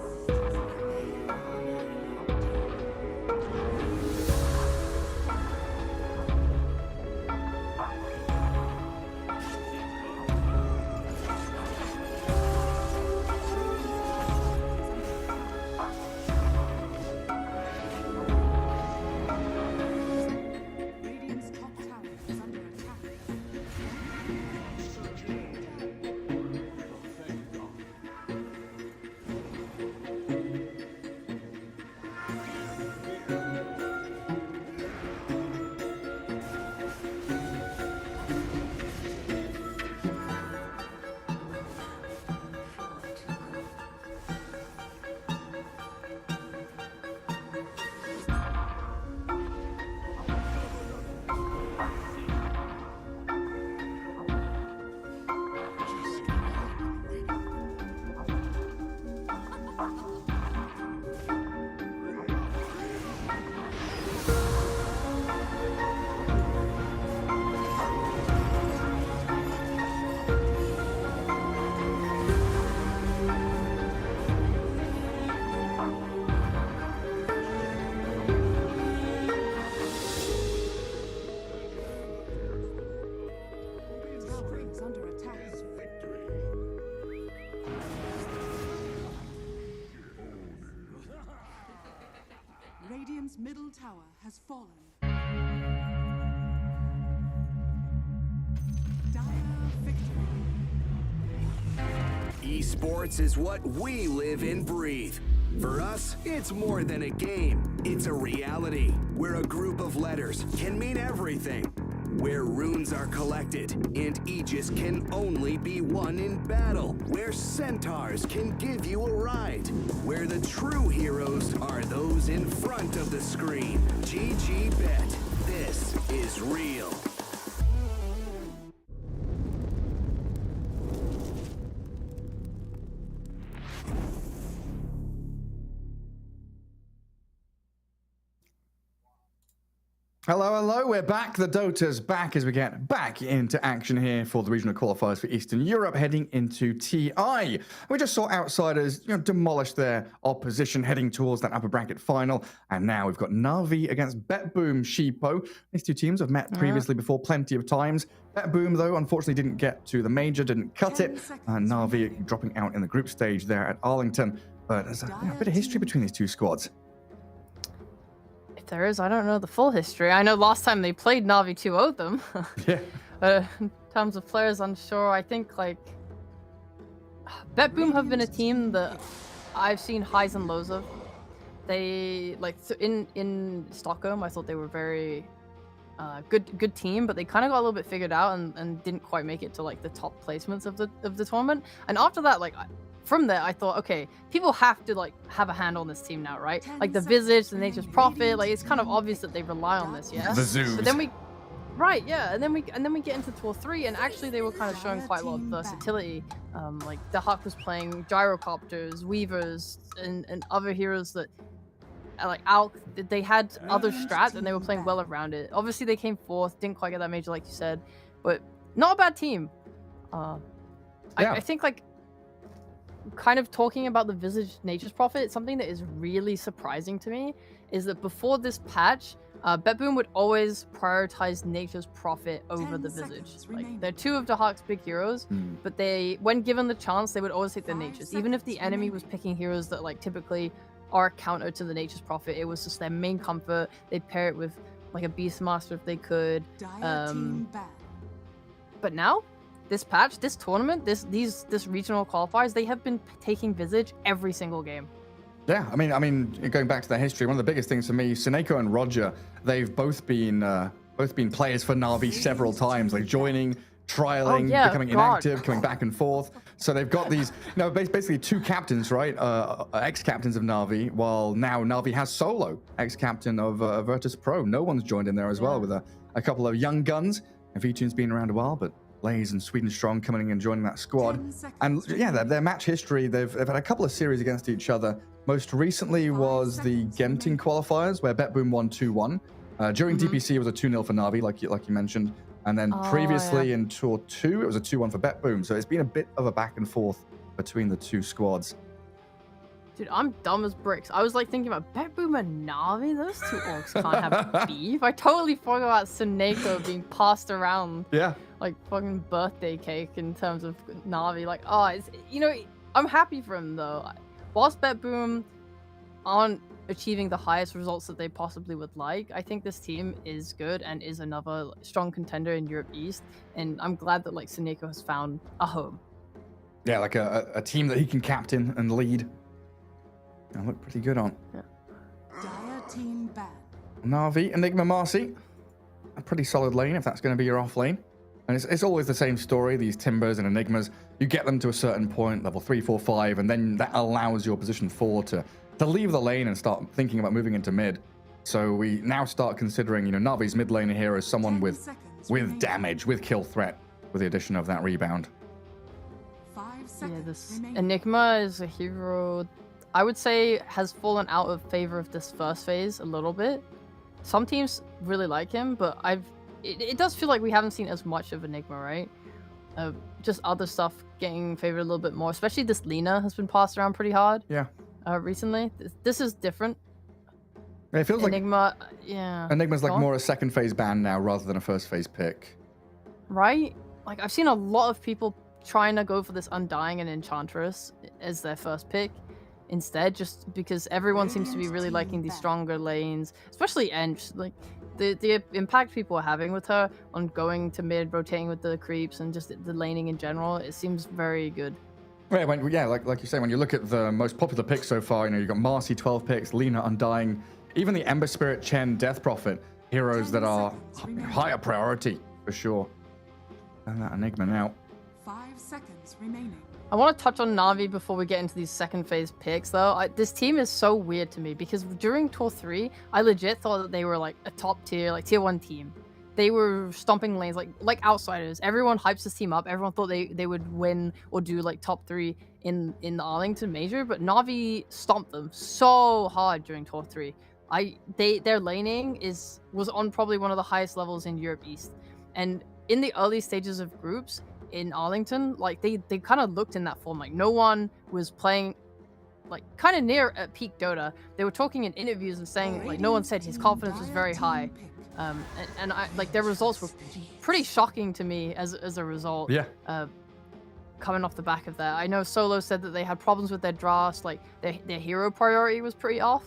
top tower is under attack. Tower is under attack. Radiant's middle tower has fallen. Dire victory. Esports is what we live and breathe. For us, it's more than a game. It's a reality where a group of letters can mean everything. Where runes are collected and Aegis can only be won in battle. Where centaurs can give you a ride. Where the true heroes are those in front of the screen. GG Bet. This is real. Hello, hello, we're back. The Dota's back as we get back into action here for the regional qualifiers for Eastern Europe, heading into TI. We just saw Outsiders, demolish their opposition, heading towards that upper bracket final. And now we've got Na'Vi against BetBoom Sheepo. These two teams have met previously before plenty of times. BetBoom, though, unfortunately didn't get to the major, didn't cut it. Na'Vi dropping out in the group stage there at Arlington. But there's a bit of history between these two squads. There is. I don't know the full history. I know last time they played, Na'Vi 2-0'd them. Yeah. In terms of players, unsure. I think like BetBoom have been a team that I've seen highs and lows of. They in Stockholm, I thought they were very good team, but they kind of got a little bit figured out and didn't quite make it to like the top placements of the tournament. And after that, like from there, I thought, okay, people have to like have a hand on this team now, right? Like the Visage, the Nature's Prophet, like it's kind of obvious that they rely on this, yeah. The Zoos. But then we, right, yeah, and then we get into Tour 3, and actually they were kind of showing quite a lot of versatility. Like the Hawk was playing gyrocopters, weavers, and other heroes that. Like Alk, they had other strats and they were playing well around it. Obviously, they came fourth, didn't quite get that major, like you said, but not a bad team. I think like kind of talking about the Visage Nature's Prophet, something that is really surprising to me is that before this patch, BetBoom would always prioritize Nature's Prophet over the Visage. Like they're two of the Hawk's big heroes, but they, when given the chance, they would always take the Natures, even if the enemy was picking heroes that like typically are counter to the Nature's Prophet. It was just their main comfort. They'd pair it with like a Beastmaster if they could. But now, this patch, this tournament, this regional qualifiers, they have been taking Visage every single game. Yeah, I mean, going back to their history, one of the biggest things for me, Suneko and Roger, they've both been players for Na'Vi several times, like joining, trialing, becoming inactive, coming back and forth. So they've got these, basically two captains, right? Ex-captains of Na'Vi, while now Na'Vi has Solo, ex-captain of Virtus Pro. No one's joined in there as well with a couple of young guns. And V-Tune's been around a while, but Blaze and Sweden Strong coming in and joining that squad. And yeah, their match history, they've had a couple of series against each other. Most recently was the Genting qualifiers, where BetBoom won 2-1. During DPC, it was a 2-0 for Na'Vi, like you mentioned. And then previously in Tour 2, it was a 2-1 for BetBoom. So it's been a bit of a back and forth between the two squads. Dude, I'm dumb as bricks. I was like thinking about Betboom and Navi. Those two orcs can't have beef. I totally forgot about Suneko being passed around Yeah. like fucking birthday cake in terms of Navi. Like, oh, it's, you know, I'm happy for him though. Whilst Betboom aren't achieving the highest results that they possibly would like, I think this team is good and is another strong contender in Europe East. And I'm glad that like Suneko has found a home. Yeah, like a team that he can captain and lead. I look pretty good on. Yeah. Dire team ban. Na'Vi, Enigma, Marcy. A pretty solid lane if that's going to be your off lane. And it's always the same story, these Timbers and Enigmas. You get them to a certain point, level 3, 4, 5, and then that allows your position 4 to leave the lane and start thinking about moving into mid. So we now start considering, you know, Na'Vi's mid laner here as someone 10 with seconds remaining. damage, with kill threat, with the addition of that rebound. 5 Yeah, seconds this remaining. Enigma is a hero I would say has fallen out of favor of this first phase a little bit. Some teams really like him, but it does feel like we haven't seen as much of Enigma, right? Just other stuff getting favored a little bit more, especially this Lina has been passed around pretty hard. Yeah. Recently. This is different. It feels like Enigma, yeah. Enigma's like Go on. more a second phase ban now rather than a first phase pick. Right? Like, I've seen a lot of people trying to go for this Undying and Enchantress as their first pick instead, just because everyone seems to be really liking these stronger lanes, especially Ench. Like, the impact people are having with her on going to mid, rotating with the creeps, and just the laning in general, it seems very good. Yeah, like you say, when you look at the most popular picks so far, you know, you've got Marcy 12 picks, Lina Undying, even the Ember Spirit, Chen, Death Prophet, heroes that are higher priority for sure. And that Enigma now. 5 seconds remaining. I want to touch on Na'Vi before we get into these second phase picks, though. This team is so weird to me because during Tour 3, I legit thought that they were like a top tier, like tier 1 team. They were stomping lanes like outsiders. Everyone hypes this team up. Everyone thought they would win or do like top 3 in the Arlington Major, but Na'Vi stomped them so hard during Tour 3. Their laning was on probably one of the highest levels in Europe East, and in the early stages of groups in Arlington, like they kind of looked in that form. Like no one was playing like kind of near at peak Dota. They were talking in interviews and saying like no one said his confidence was very high. And I like their results were pretty shocking to me as a result. Yeah. Coming off the back of that, I know Solo said that they had problems with their drafts, like their hero priority was pretty off.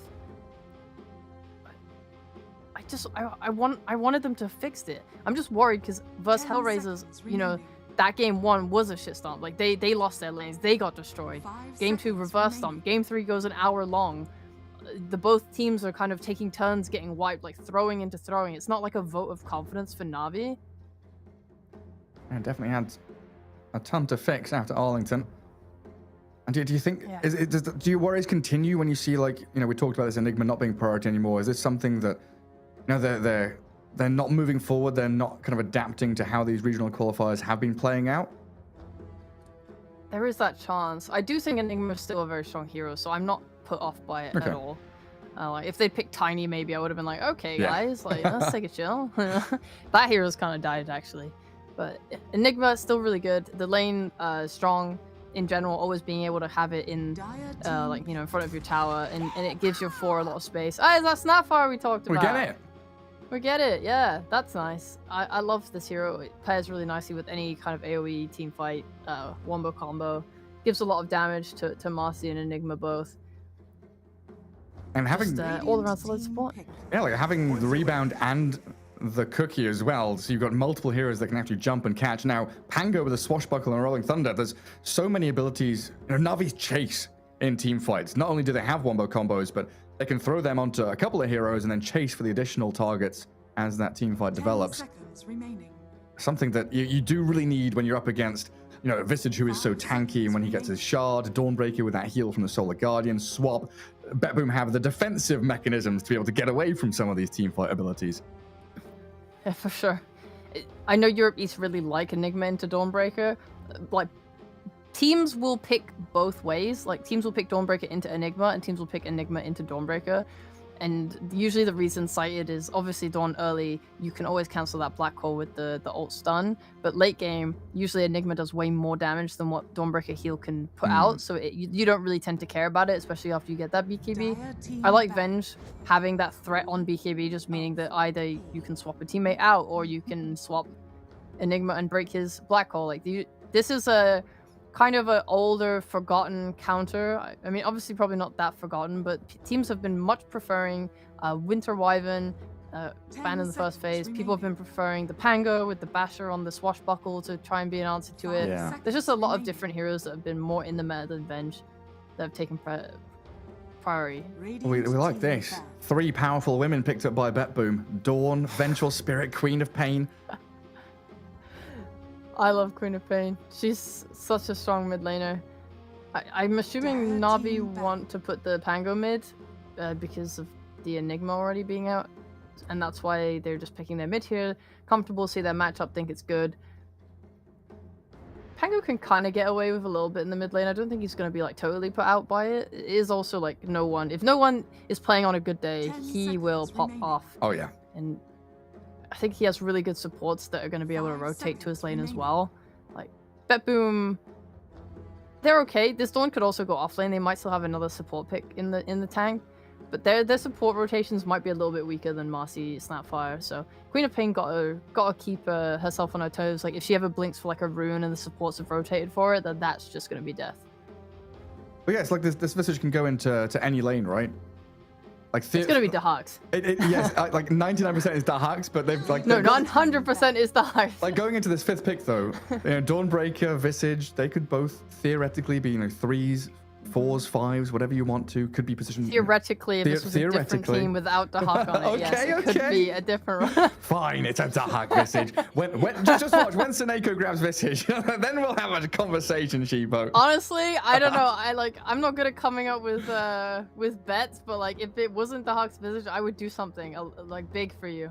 I wanted them to fix it. I'm just worried because versus 10 Hellraisers, seconds you know, remaining. that game 1 was a shitstomp. Like they lost their lanes, they got destroyed. 5 Game 2 seconds reverse remaining. stomp. Game 3 goes an hour long. The both teams are kind of taking turns getting wiped, like throwing into throwing. It's not like a vote of confidence for Na'Vi. And definitely had a ton to fix after Arlington. And do you think, Yeah. do your worries continue when you see, like, you know, we talked about this Enigma not being priority anymore. Is this something that, you know, they're not moving forward, they're not kind of adapting to how these regional qualifiers have been playing out? There is that chance. I do think Enigma is still a very strong hero, so I'm not put off by it Okay. at all. Like if they picked Tiny, maybe I would have been like, okay, Yeah. guys, like let's take a chill. That hero's kind of died actually, but Enigma is still really good. The lane strong in general, always being able to have it in Dire like, you know, in front of your tower, and it gives your 4 a lot of space. Ah, that's Snapfire we talked We about. get it. We get it, yeah, that's nice. I love this hero. It pairs really nicely with any kind of AoE team fight, wombo combo. Gives a lot of damage to Marcy and Enigma both. And having, Just all around solid support. yeah, like having the rebound and the cookie as well. So you've got multiple heroes that can actually jump and catch. Now, Pango with a swashbuckle and rolling thunder. There's so many abilities. You know, Navi's chase in team fights. Not only do they have wombo combos, but they can throw them onto a couple of heroes and then chase for the additional targets as that team fight 10 develops. seconds remaining. Something that you do really need when you're up against, you know, Visage, who is so tanky, and when he gets his shard, Dawnbreaker with that heal from the Solar Guardian, Swap, Betboom have the defensive mechanisms to be able to get away from some of these team fight abilities. Yeah, for sure. I know Europe East really like Enigma into Dawnbreaker. Like, teams will pick both ways. Like, teams will pick Dawnbreaker into Enigma, and teams will pick Enigma into Dawnbreaker. And usually the reason cited is obviously Dawn early, you can always cancel that black hole with the ult stun, but late game, usually Enigma does way more damage than what Dawnbreaker heal can put out, so you don't really tend to care about it, especially after you get that BKB. I like Venge having that threat on BKB, just meaning that either you can swap a teammate out or you can swap Enigma and break his black hole. Like this is a kind of an older, forgotten counter. I mean, obviously probably not that forgotten, but teams have been much preferring Winter Wyvern ban in the first phase. People have been preferring the Pango with the Basher on the Swashbuckle to try and be an answer to it. Yeah. There's just a lot of different heroes that have been more in the meta than Venge that have taken priority. We like this. 3 powerful women picked up by BetBoom. Dawn, Vengeful Spirit, Queen of Pain. I love Queen of Pain. She's such a strong mid laner. I'm assuming Na'Vi want to put the Pango mid because of the Enigma already being out. And that's why they're just picking their mid here. Comfortable, see their matchup, think it's good. Pango can kind of get away with a little bit in the mid lane. I don't think he's going to be like totally put out by it. It is also like if no one is playing on a good day, he will pop off. Oh, yeah. And I think he has really good supports that are going to be able to rotate to his lane as well. Like, BetBoom, they're okay. This Dawn could also go off lane. They might still have another support pick in the tank. But their support rotations might be a little bit weaker than Marcy Snapfire. So Queen of Pain gotta keep herself on her toes. Like, if she ever blinks for like a rune and the supports have rotated for it, then that's just going to be death. But yeah, it's like this Visage can go into any lane, right? Like it's gonna be Dahaks. Yes, like 99% is Dahaks, but they've like no, 100% is Dahaks. Like going into this 5th pick though, Dawnbreaker, Visage, they could both theoretically be 3s, 4s, 5s, whatever you want to. Could be positioned. Theoretically, if this was a different team without Dahak on it, okay, yes, it could be a different. Fine, it's a Dahak Visage. Just watch when Seneko grabs Visage, then we'll have a conversation, Sheepo. Honestly, I don't know. I'm not good at coming up with bets, but like if it wasn't Dahak's Visage, I would do something like big for you.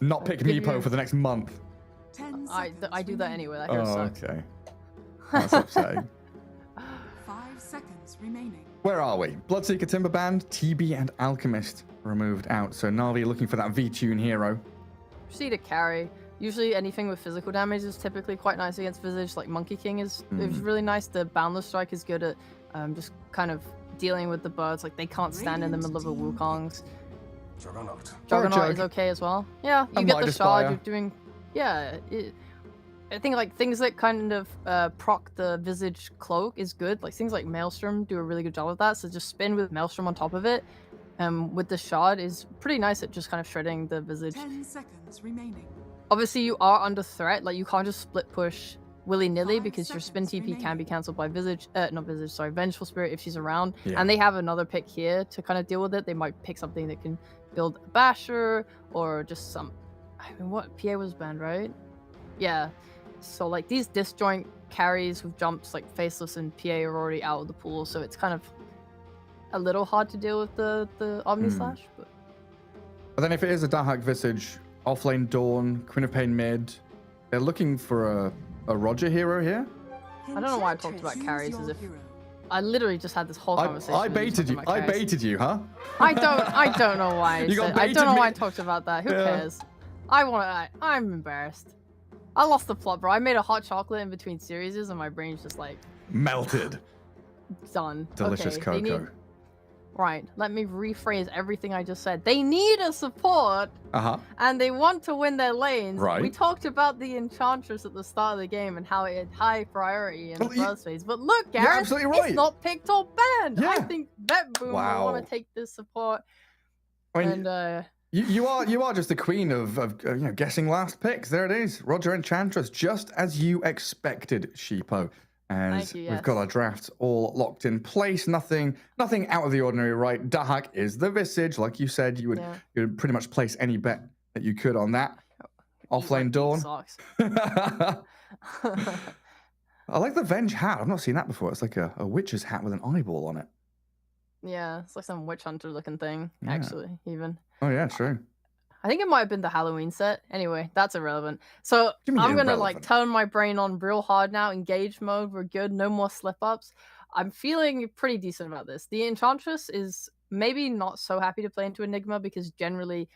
Not pick Meepo for the next month. I do that anyway. That hero sucks. Okay. That's upsetting. 5 seconds remaining. Where are we? Bloodseeker, Timberband, TB, and Alchemist removed out. So Na'Vi looking for that V-Tune hero. Proceed to carry. Usually anything with physical damage is typically quite nice against Visage. Like Monkey King is really nice. The Boundless Strike is good at just kind of dealing with the birds. Like they can't stand in the middle of a Wukongs. Juggernaut is okay as well. Yeah, you get the shard. You're doing... Yeah, I think like things that kind of proc the Visage cloak is good. Like things like Maelstrom do a really good job of that. So just spin with Maelstrom on top of it. With the shard is pretty nice at just kind of shredding the Visage. 10 seconds remaining. Obviously you are under threat. Like you can't just split push willy-nilly because your spin TP can be cancelled by Vengeful Spirit if she's around. Yeah. And they have another pick here to kind of deal with it. They might pick something that can build a Basher or just some... I mean, what? PA was banned, right? Yeah. So like these disjoint carries with jumps like Faceless and PA are already out of the pool, so it's kind of a little hard to deal with the Omni Slash. But then if it is a Dahak Visage, offlane Dawn, Queen of Pain mid, they're looking for a Roger hero here. I don't know why I talked about carries as if I literally just had this whole conversation. I baited you. I baited you, huh? I don't know why. I don't know why I talked about that. Who cares? I'm embarrassed. I lost the plot, bro. I made a hot chocolate in between series and my brain's just like... melted. Done. Delicious cocoa. Right. Let me rephrase everything I just said. They need a support. And they want to win their lanes. Right. We talked about the Enchantress at the start of the game and how it had high priority in the first phase. But look, Gareth, you're absolutely right. It's not picked or banned. Yeah. I think BetBoom will want to take this support. I mean, and... You are just the queen of guessing last picks. There it is, Roger Enchantress, just as you expected, Sheepo. And we've got our drafts all locked in place. Nothing out of the ordinary, right? Dahak is the Visage, like you said. You would pretty much place any bet that you could on that. Offlane Dawn. I like the Venge hat. I've not seen that before. It's like a witch's hat with an eyeball on it. Yeah, it's like some witch hunter looking thing, actually, even. Oh, yeah, true. I think it might have been the Halloween set. Anyway, that's irrelevant. So I'm going to like turn my brain on real hard now. Engage mode. We're good. No more slip ups. I'm feeling pretty decent about this. The Enchantress is maybe not so happy to play into Enigma because generally,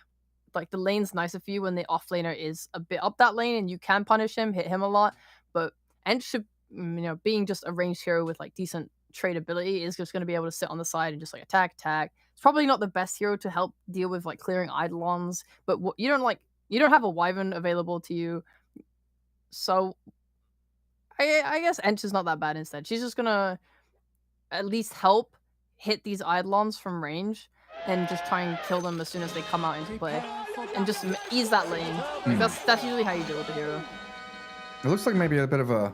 like the lane's nicer for you when the offlaner is a bit up that lane and you can punish him, hit him a lot. But Ent should, being just a ranged hero with like decent tradability is just going to be able to sit on the side and just like attack. It's probably not the best hero to help deal with like clearing Eidolons, but you don't have a Wyvern available to you, so I guess Ent is not that bad instead. She's just gonna at least help hit these Eidolons from range and just try and kill them as soon as they come out into play and just ease that lane. Like, that's usually how you deal with the hero. It looks like maybe a bit of a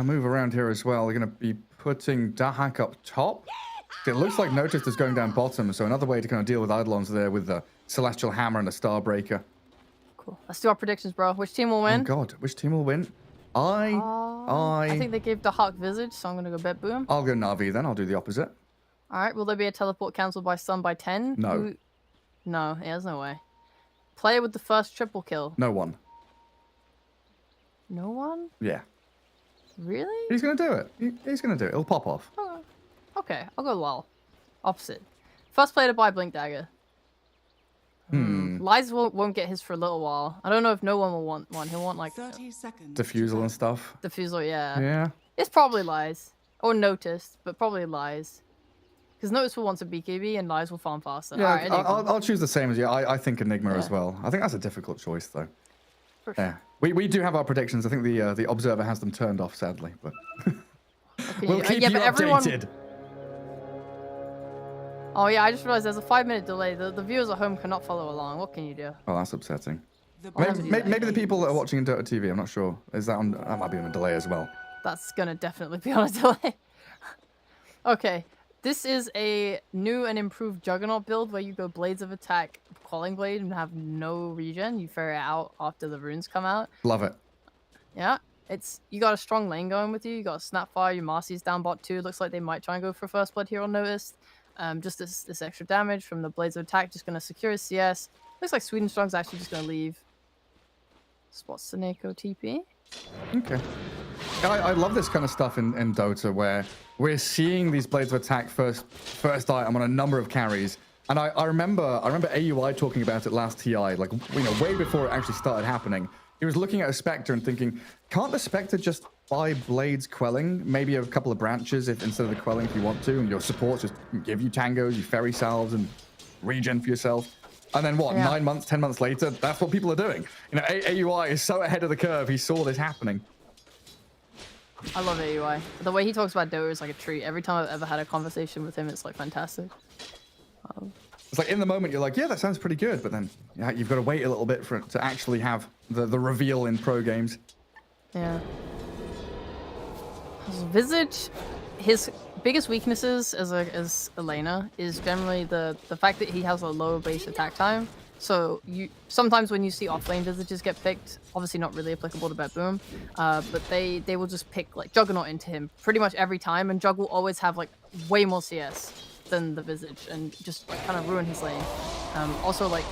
move around here as well. They're going to be putting Dahak up top. It looks like Noticed is going down bottom, so another way to kind of deal with Eidolons there with the Celestial Hammer and the Starbreaker. Cool. Let's do our predictions, bro. Which team will win? Oh god, which team will win? I think they gave Dahak Visage, so I'm gonna go Bet Boom. I'll go Na'Vi then. I'll do the opposite. All right. Will there be a teleport cancelled by Stun by 10? No. No, there's no way. Player with the first triple kill. No one. No one? Yeah. Really? He's going to do it. He's going to do it. It'll pop off. Oh, okay, I'll go Lol. Opposite. First player to buy Blink Dagger. Lies won't get his for a little while. I don't know if no one will want one. He'll want like 30 seconds. Diffusal and stuff. Diffusal, yeah. Yeah. It's probably Lies. Or Noticed, but probably Lies. Because Notice will want a BKB and Lies will farm faster. Yeah, Alright, I'll choose the same as you. I think Enigma as Yeah. well. I think that's a difficult choice, though. For sure. Yeah. We do have our predictions. I think the Observer has them turned off, sadly. But Okay, we'll keep yeah, you but everyone... updated. Oh yeah, I just realized there's a 5-minute delay. The viewers at home cannot follow along. What can you do? Oh, that's upsetting. The Maybe the people that are watching in Dota TV, I'm not sure. Is that on? That might be on a delay as well. That's gonna definitely be on a delay. Okay, this is a new and improved Juggernaut build where you go Blades of Attack, Quelling Blade, and have no regen. You ferry it out after the runes come out. Love it. Yeah, you got a strong lane going with you. You got Snapfire, your Marcy's down bot too. Looks like they might try and go for first blood here on Noticed. Just this extra damage from the Blades of Attack, just gonna secure his CS. Looks like Sweden Strong's actually just gonna leave. Spot Seneko TP. Okay. I love this kind of stuff in Dota where we're seeing these Blades of Attack first item on a number of carries. And I remember AUI talking about it last TI, like, way before it actually started happening. He was looking at a Spectre and thinking, can't the Spectre just buy Blades Quelling? Maybe a couple of branches instead of the Quelling if you want to, and your supports just give you tangos, you ferry salves, and regen for yourself. And then what, 9 months, 10 months later, that's what people are doing. AUI is so ahead of the curve, he saw this happening. I love AUI. The way he talks about Dota is like a treat. Every time I've ever had a conversation with him, it's like fantastic. It's like in the moment you're like, yeah, that sounds pretty good, but then you've got to wait a little bit for it to actually have the reveal in pro games. Yeah. Visage, his biggest weaknesses as Elena is generally the fact that he has a low base attack time. So sometimes when you see offlane Visages get picked, obviously not really applicable to Bet Boom, but they will just pick like Juggernaut into him pretty much every time, and Jug will always have like way more CS than the Visage and just like, kind of ruin his lane. Also like,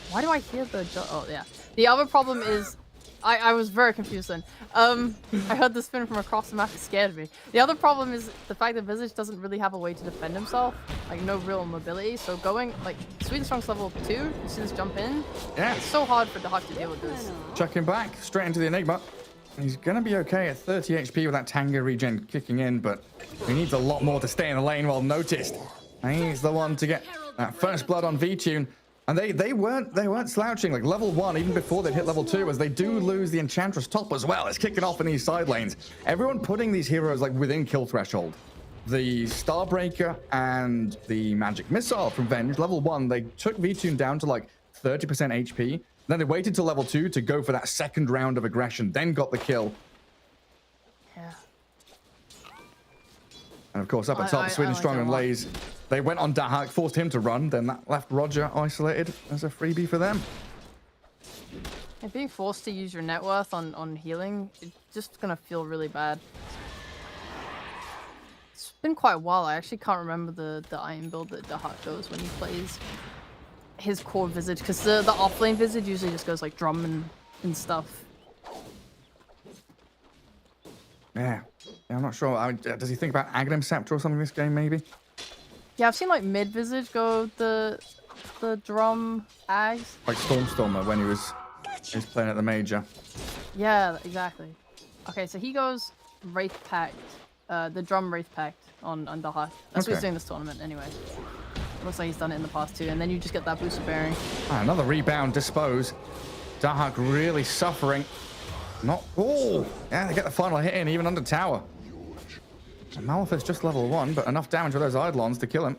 why do I hear the oh yeah. The other problem is I was very confused then. I heard the spin from across the map. It scared me. The other problem is the fact that Visage doesn't really have a way to defend himself. Like, no real mobility. So going, like, Sweden Strong's level 2, you see this jump in? Yeah. It's so hard for Dahak to deal with this. Chuck him back, straight into the Enigma. He's going to be okay at 30 HP with that Tango regen kicking in, but he needs a lot more to stay in the lane while Noticed. And he's the one to get that first blood on V-Tune. And they weren't slouching, like level 1 even before they hit level 2, as they do lose the Enchantress top as well. It's kicking off in these side lanes. Everyone putting these heroes like within kill threshold. The Starbreaker and the Magic Missile from Venge, level 1, they took V-Tune down to like 30% HP. Then they waited till level 2 to go for that second round of aggression, then got the kill. Yeah. And of course, up at top, Sweden Strong and Lays, they went on Dahak, forced him to run, then that left Roger isolated as a freebie for them. And being forced to use your net worth on healing, it's just gonna feel really bad. It's been quite a while. I actually can't remember the item build that Dahak goes when he plays his core Visage, because the offlane Visage usually just goes like drum and stuff. Yeah, I'm not sure. Does he think about Aghanim Scepter or something this game, maybe? Yeah, I've seen like mid Visage go the drum Ags. Like Stormstormer when he was playing at the major. Yeah, exactly. Okay, so he goes Wraith Pact, the drum Wraith Pact on Dahak. That's what he's Okay. doing this tournament anyway. Looks like he's done it in the past too, and then you just get that boost of bearing. Ah, another rebound dispose. Dahak really suffering. Not. Oh! Yeah, they get the final hit in, even under tower. And Malphite's just level 1, but enough damage with those Eidolons to kill him.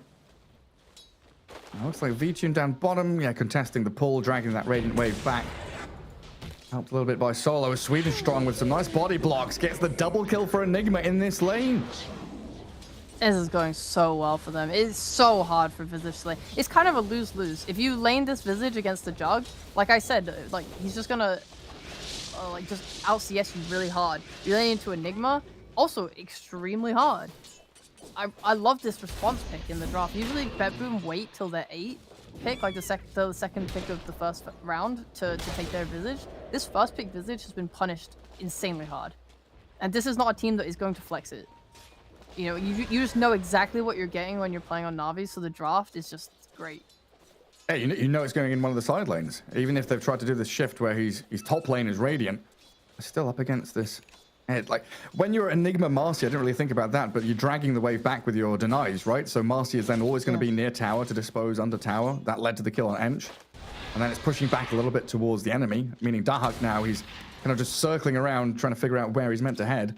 Now, looks like V-Tune down bottom. Yeah, contesting the pull, dragging that Radiant Wave back. Helped a little bit by Solo. Sweden Strong with some nice body blocks. Gets the double kill for Enigma in this lane. This is going so well for them. It's so hard for Visage to lane. It's kind of a lose-lose. If you lane this Visage against the Jug, like I said, like he's just gonna like just out CS you really hard. You lane into Enigma, also extremely hard. I love this response pick in the draft. Usually BetBoom wait till they're 8 pick, like the second pick of the first round to take their Visage. This first pick Visage has been punished insanely hard. And this is not a team that is going to flex it. You know, you just know exactly what you're getting when you're playing on Na'Vi, so the draft is just great. Hey, you know it's going in one of the side lanes. Even if they've tried to do this shift where his top lane is Radiant, they're still up against this. Like, when you're Enigma Marcy, I didn't really think about that, but you're dragging the wave back with your denies, right? So Marcy is then always going to be near tower to dispose under tower. That led to the kill on Ench. And then it's pushing back a little bit towards the enemy, meaning Dahak now, he's kind of just circling around, trying to figure out where he's meant to head.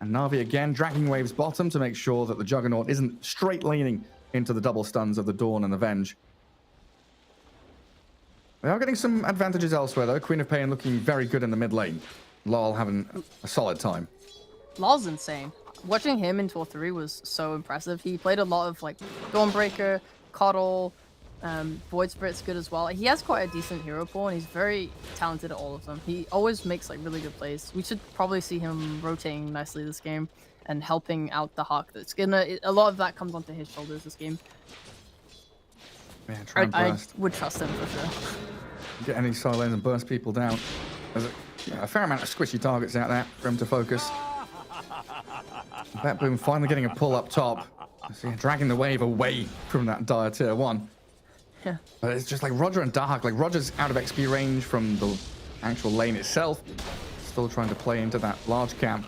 And Na'Vi again, dragging waves bottom to make sure that the Juggernaut isn't straight leaning into the double stuns of the Dawn and the Venge. They are getting some advantages elsewhere, though. Queen of Pain looking very good in the mid lane. Lol having a solid time. Lol's insane. Watching him in Tour 3 was so impressive. He played a lot of like Dawnbreaker, Coddle, Void Spirit's good as well. He has quite a decent hero pool and he's very talented at all of them. He always makes like really good plays. We should probably see him rotating nicely this game and helping out the Hawk. That's a lot of that comes onto his shoulders this game. Yeah, try and I burst. would trust him for sure. Get any side lanes and burst people down. There's a fair amount of squishy targets out there for him to focus. BetBoom finally getting a pull up top. So yeah, dragging the wave away from that dire tier 1. Yeah. But it's just like Roger and Dahak. Like Roger's out of XP range from the actual lane itself. Still trying to play into that large camp.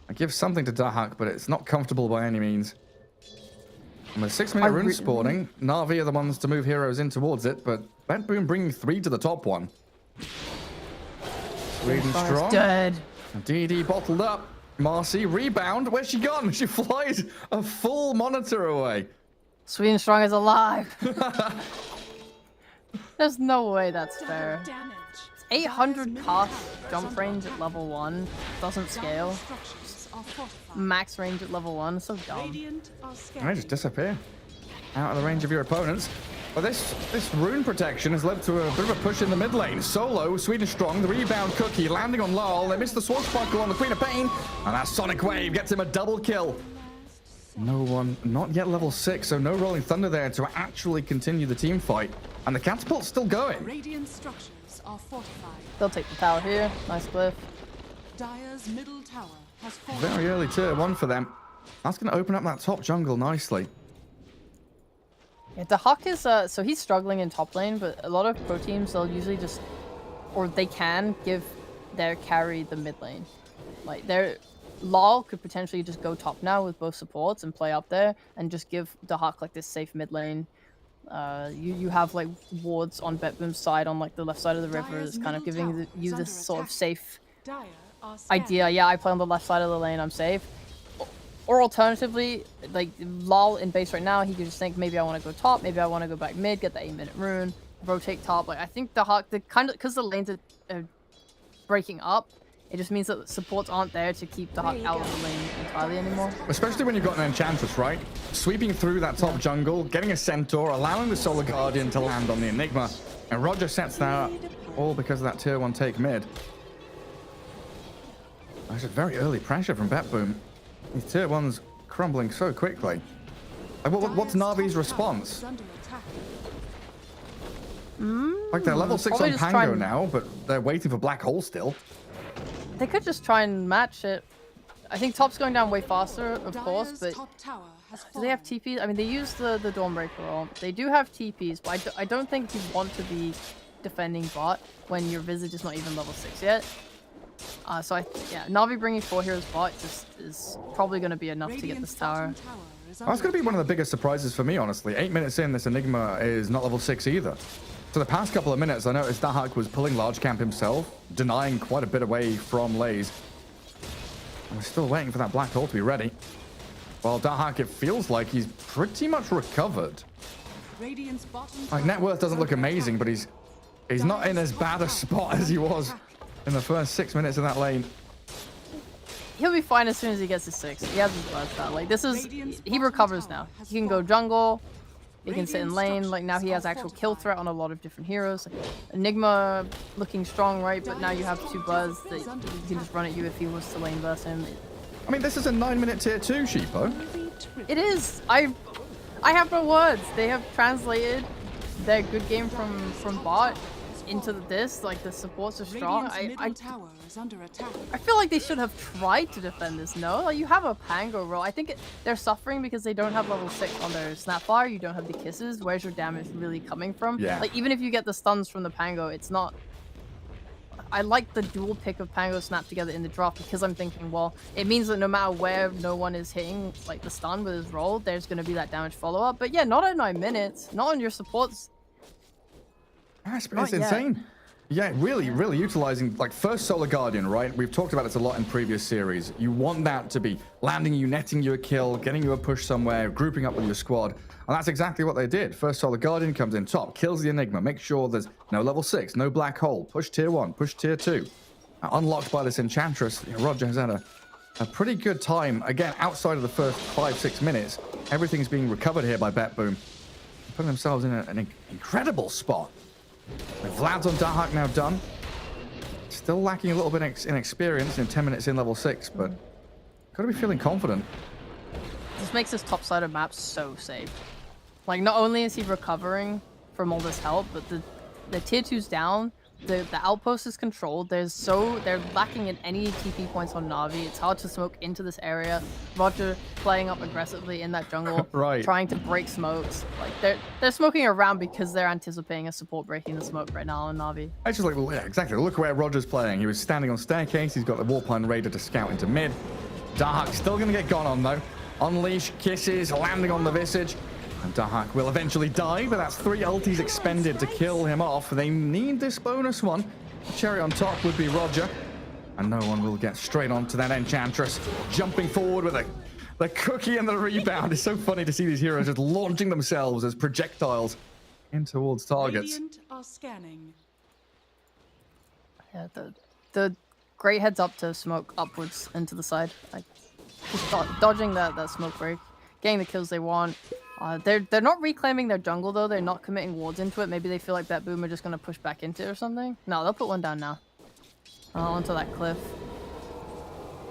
I give something to Dahak, but it's not comfortable by any means. And with 6-minute rune spawning, Na'Vi are the ones to move heroes in towards it, but BetBoom bringing 3 to the top one. Sweden strong. Dead. DD bottled up. Marcy rebound. Where's she gone? She flies a full monitor away. Sweden Strong is alive. There's no way that's fair. Damage. 800 cast jump range at level 1 doesn't scale. Structures are fortified. Max range at level 1, so dumb. Radiant are And they scared. just disappear out of the range of your opponents. But this rune protection has led to a bit of a push in the mid lane. Solo, Sweden Strong, the rebound cookie landing on Lol. They missed the swashbuckle on the Queen of Pain. And that Sonic Wave gets him a double kill. No one, not yet level 6, so no Rolling Thunder there to actually continue the team fight. And the catapult's still going. Radiant structures are fortified. They'll take the tower here. Nice glyph. Dire's middle tower has fallen. Very early tier 1 for them. That's going to open up that top jungle nicely. Yeah, the Hawk is, so he's struggling in top lane, but a lot of pro teams, they'll usually just, or they can give their carry the mid lane. Like, LoL could potentially just go top now with both supports and play up there and just give the Hawk like this safe mid lane. You have like wards on BetBoom's side on like the left side of the river that's kind of giving you this sort of safe Dire are scared. idea. Yeah, I play on the left side of the lane, I'm safe. Or alternatively, like LoL in base right now, he could just think maybe I want to go top, maybe I want to go back mid, get the 8-minute rune, rotate top. Like I think the Hawk, because the lanes are breaking up, it just means that the supports aren't there to keep the Hawk out of the lane entirely anymore. Especially when you've got an Enchantress, right? Sweeping through that top jungle, getting a Centaur, allowing the Solar Guardian to land on the Enigma. And Roger sets that up, all because of that tier 1 take mid. That's a very early pressure from BetBoom. These tier 1s crumbling so quickly. What's Na'Vi's response? Like they're level 6 probably on just Pango now, but they're waiting for Black Hole still. They could just try and match it. I think top's going down way faster, of course, Dire's but top tower Do they have TPs? I mean, they use the Dawnbreaker ult. They do have TPs, but I don't think you want to be defending bot when your Visage is not even level 6 yet. So yeah, Na'Vi bringing 4 heroes bot just is probably going to be enough to get this tower. That's going to be one of the biggest surprises for me, honestly. 8 minutes in, this Enigma is not level 6 either. So the past couple of minutes, I noticed Dahak was pulling large camp himself, denying quite a bit away from Lays. And we're still waiting for that black hole to be ready. Well, Dahak, it feels like he's pretty much recovered. Like, net worth doesn't look amazing, but he's not in as bad a spot as he was in the first 6 minutes of that lane. He'll be fine as soon as he gets to 6. He has his burst out. Like, this is... He recovers now. He can go jungle. He can sit in lane. Like, now he has actual kill threat on a lot of different heroes. Enigma looking strong, right? But now you have 2 Buzz that he can just run at you if he was to lane burst him. I mean, this is a 9-minute tier 2, Sheepo. It is. I have no words. They have translated their good game from bot into this. Like, the supports are strong. I feel like they should have tried to defend this. No, like, you have a Pango roll. I think they're suffering because they don't have level 6 on their Snapfire. You don't have the kisses. Where's your damage really coming from? Yeah. Like, even if you get the stuns from the Pango, it's not... I like the dual pick of Pango Snap together in the drop because I'm thinking, well, it means that no matter where no one is hitting like the stun with his roll, there's going to be that damage follow-up. But yeah, not at 9 minutes. Not on your supports. It's insane. Yeah, really utilizing, like, first Solar Guardian, right? We've talked about this a lot in previous series. You want that to be landing you, netting you a kill, getting you a push somewhere, grouping up with your squad. And that's exactly what they did. First Solar Guardian comes in top, kills the Enigma, makes sure there's no level 6, no black hole, push tier 1, push tier 2. Unlocked by this Enchantress, Roger has had a pretty good time. Again, outside of the first 5-6 minutes, everything's being recovered here by BetBoom. Putting themselves in an incredible spot. Vlad's on Dahak now done. Still lacking a little bit in experience in 10 minutes in level 6, but gotta be feeling confident. This makes this top side of map so safe. Like, not only is he recovering from all this help, but the tier 2's down. The outpost is controlled. They're lacking in any TP points on Na'Vi. It's hard to smoke into this area. Roger playing up aggressively in that jungle, right, trying to break smokes. Like, they're smoking around because they're anticipating a support breaking the smoke right now on Na'Vi. Actually, well, yeah, exactly. Look where Roger's playing. He was standing on staircase. He's got the Warpine Raider to scout into mid. Dahak still going to get gone on, though. Unleash, kisses, landing on the Visage. And Dahak will eventually die, but that's 3 ultis expended to kill him off. They need this bonus one. The cherry on top would be Roger. And no one will get straight onto that Enchantress. Jumping forward with the cookie and the rebound. It's so funny to see these heroes just launching themselves as projectiles in towards targets. Radiant are scanning. Yeah, the great heads up to smoke upwards and to the side. Like, just dodging that smoke break. Getting the kills they want. They're not reclaiming their jungle, though. They're not committing wards into it. Maybe they feel like BetBoom are just going to push back into it or something. No, they'll put one down now. Onto that cliff.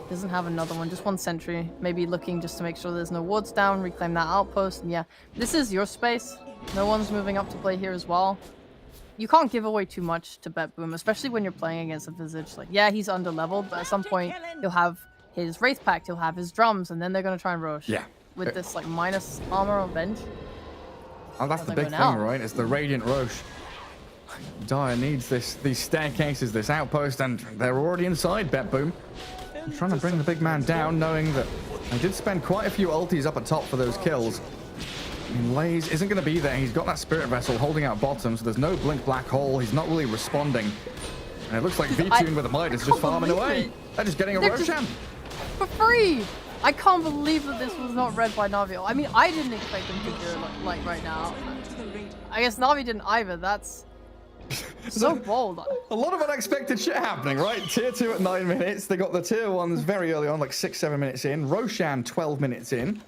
Doesn't have another one. Just one sentry. Maybe looking just to make sure there's no wards down. Reclaim that outpost. And yeah, this is your space. No one's moving up to play here as well. You can't give away too much to BetBoom, especially when you're playing against a Visage. Like, yeah, he's under-leveled, but at some point, he'll have his Wraith Pact, he'll have his drums, and then they're going to try and rush. Yeah. With this, like, minus armor on bench. Oh, that's the big thing, right? It's the Radiant Roche. Dire needs these staircases, this outpost, and they're already inside BetBoom. I'm trying to bring the big man down, knowing that I did spend quite a few ultis up at top for those kills. I mean, Lays isn't going to be there. He's got that Spirit Vessel holding out bottom, so there's no Blink Black Hole. He's not really responding. And it looks like V-Tune with the Midas just farming away. They're just getting a Roshan. For free! I can't believe that this was not read by Na'Vi. I mean, I didn't expect them to do it like right now. I guess Na'Vi didn't either. That's so bold. A lot of unexpected shit happening, right? Tier 2 at 9 minutes. They got the tier 1s very early on, like 6-7 minutes in. Roshan 12 minutes in.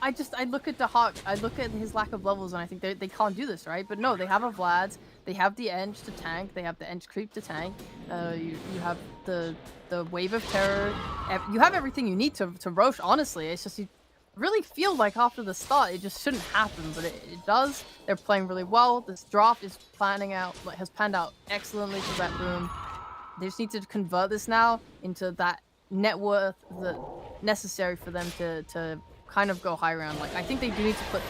I look at Dahak, I look at his lack of levels, and I think they can't do this, right? But no, they have a Vlad, they have the Eng to tank, they have the Eng creep to tank, you have the Wave of Terror, you have everything you need to Roche, honestly. It's just, you really feel like after the start, it just shouldn't happen, but it does. They're playing really well. This drop is has panned out excellently for BetBoom. They just need to convert this now into that net worth that necessary for them to kind of go high ground. Like I think they do need to put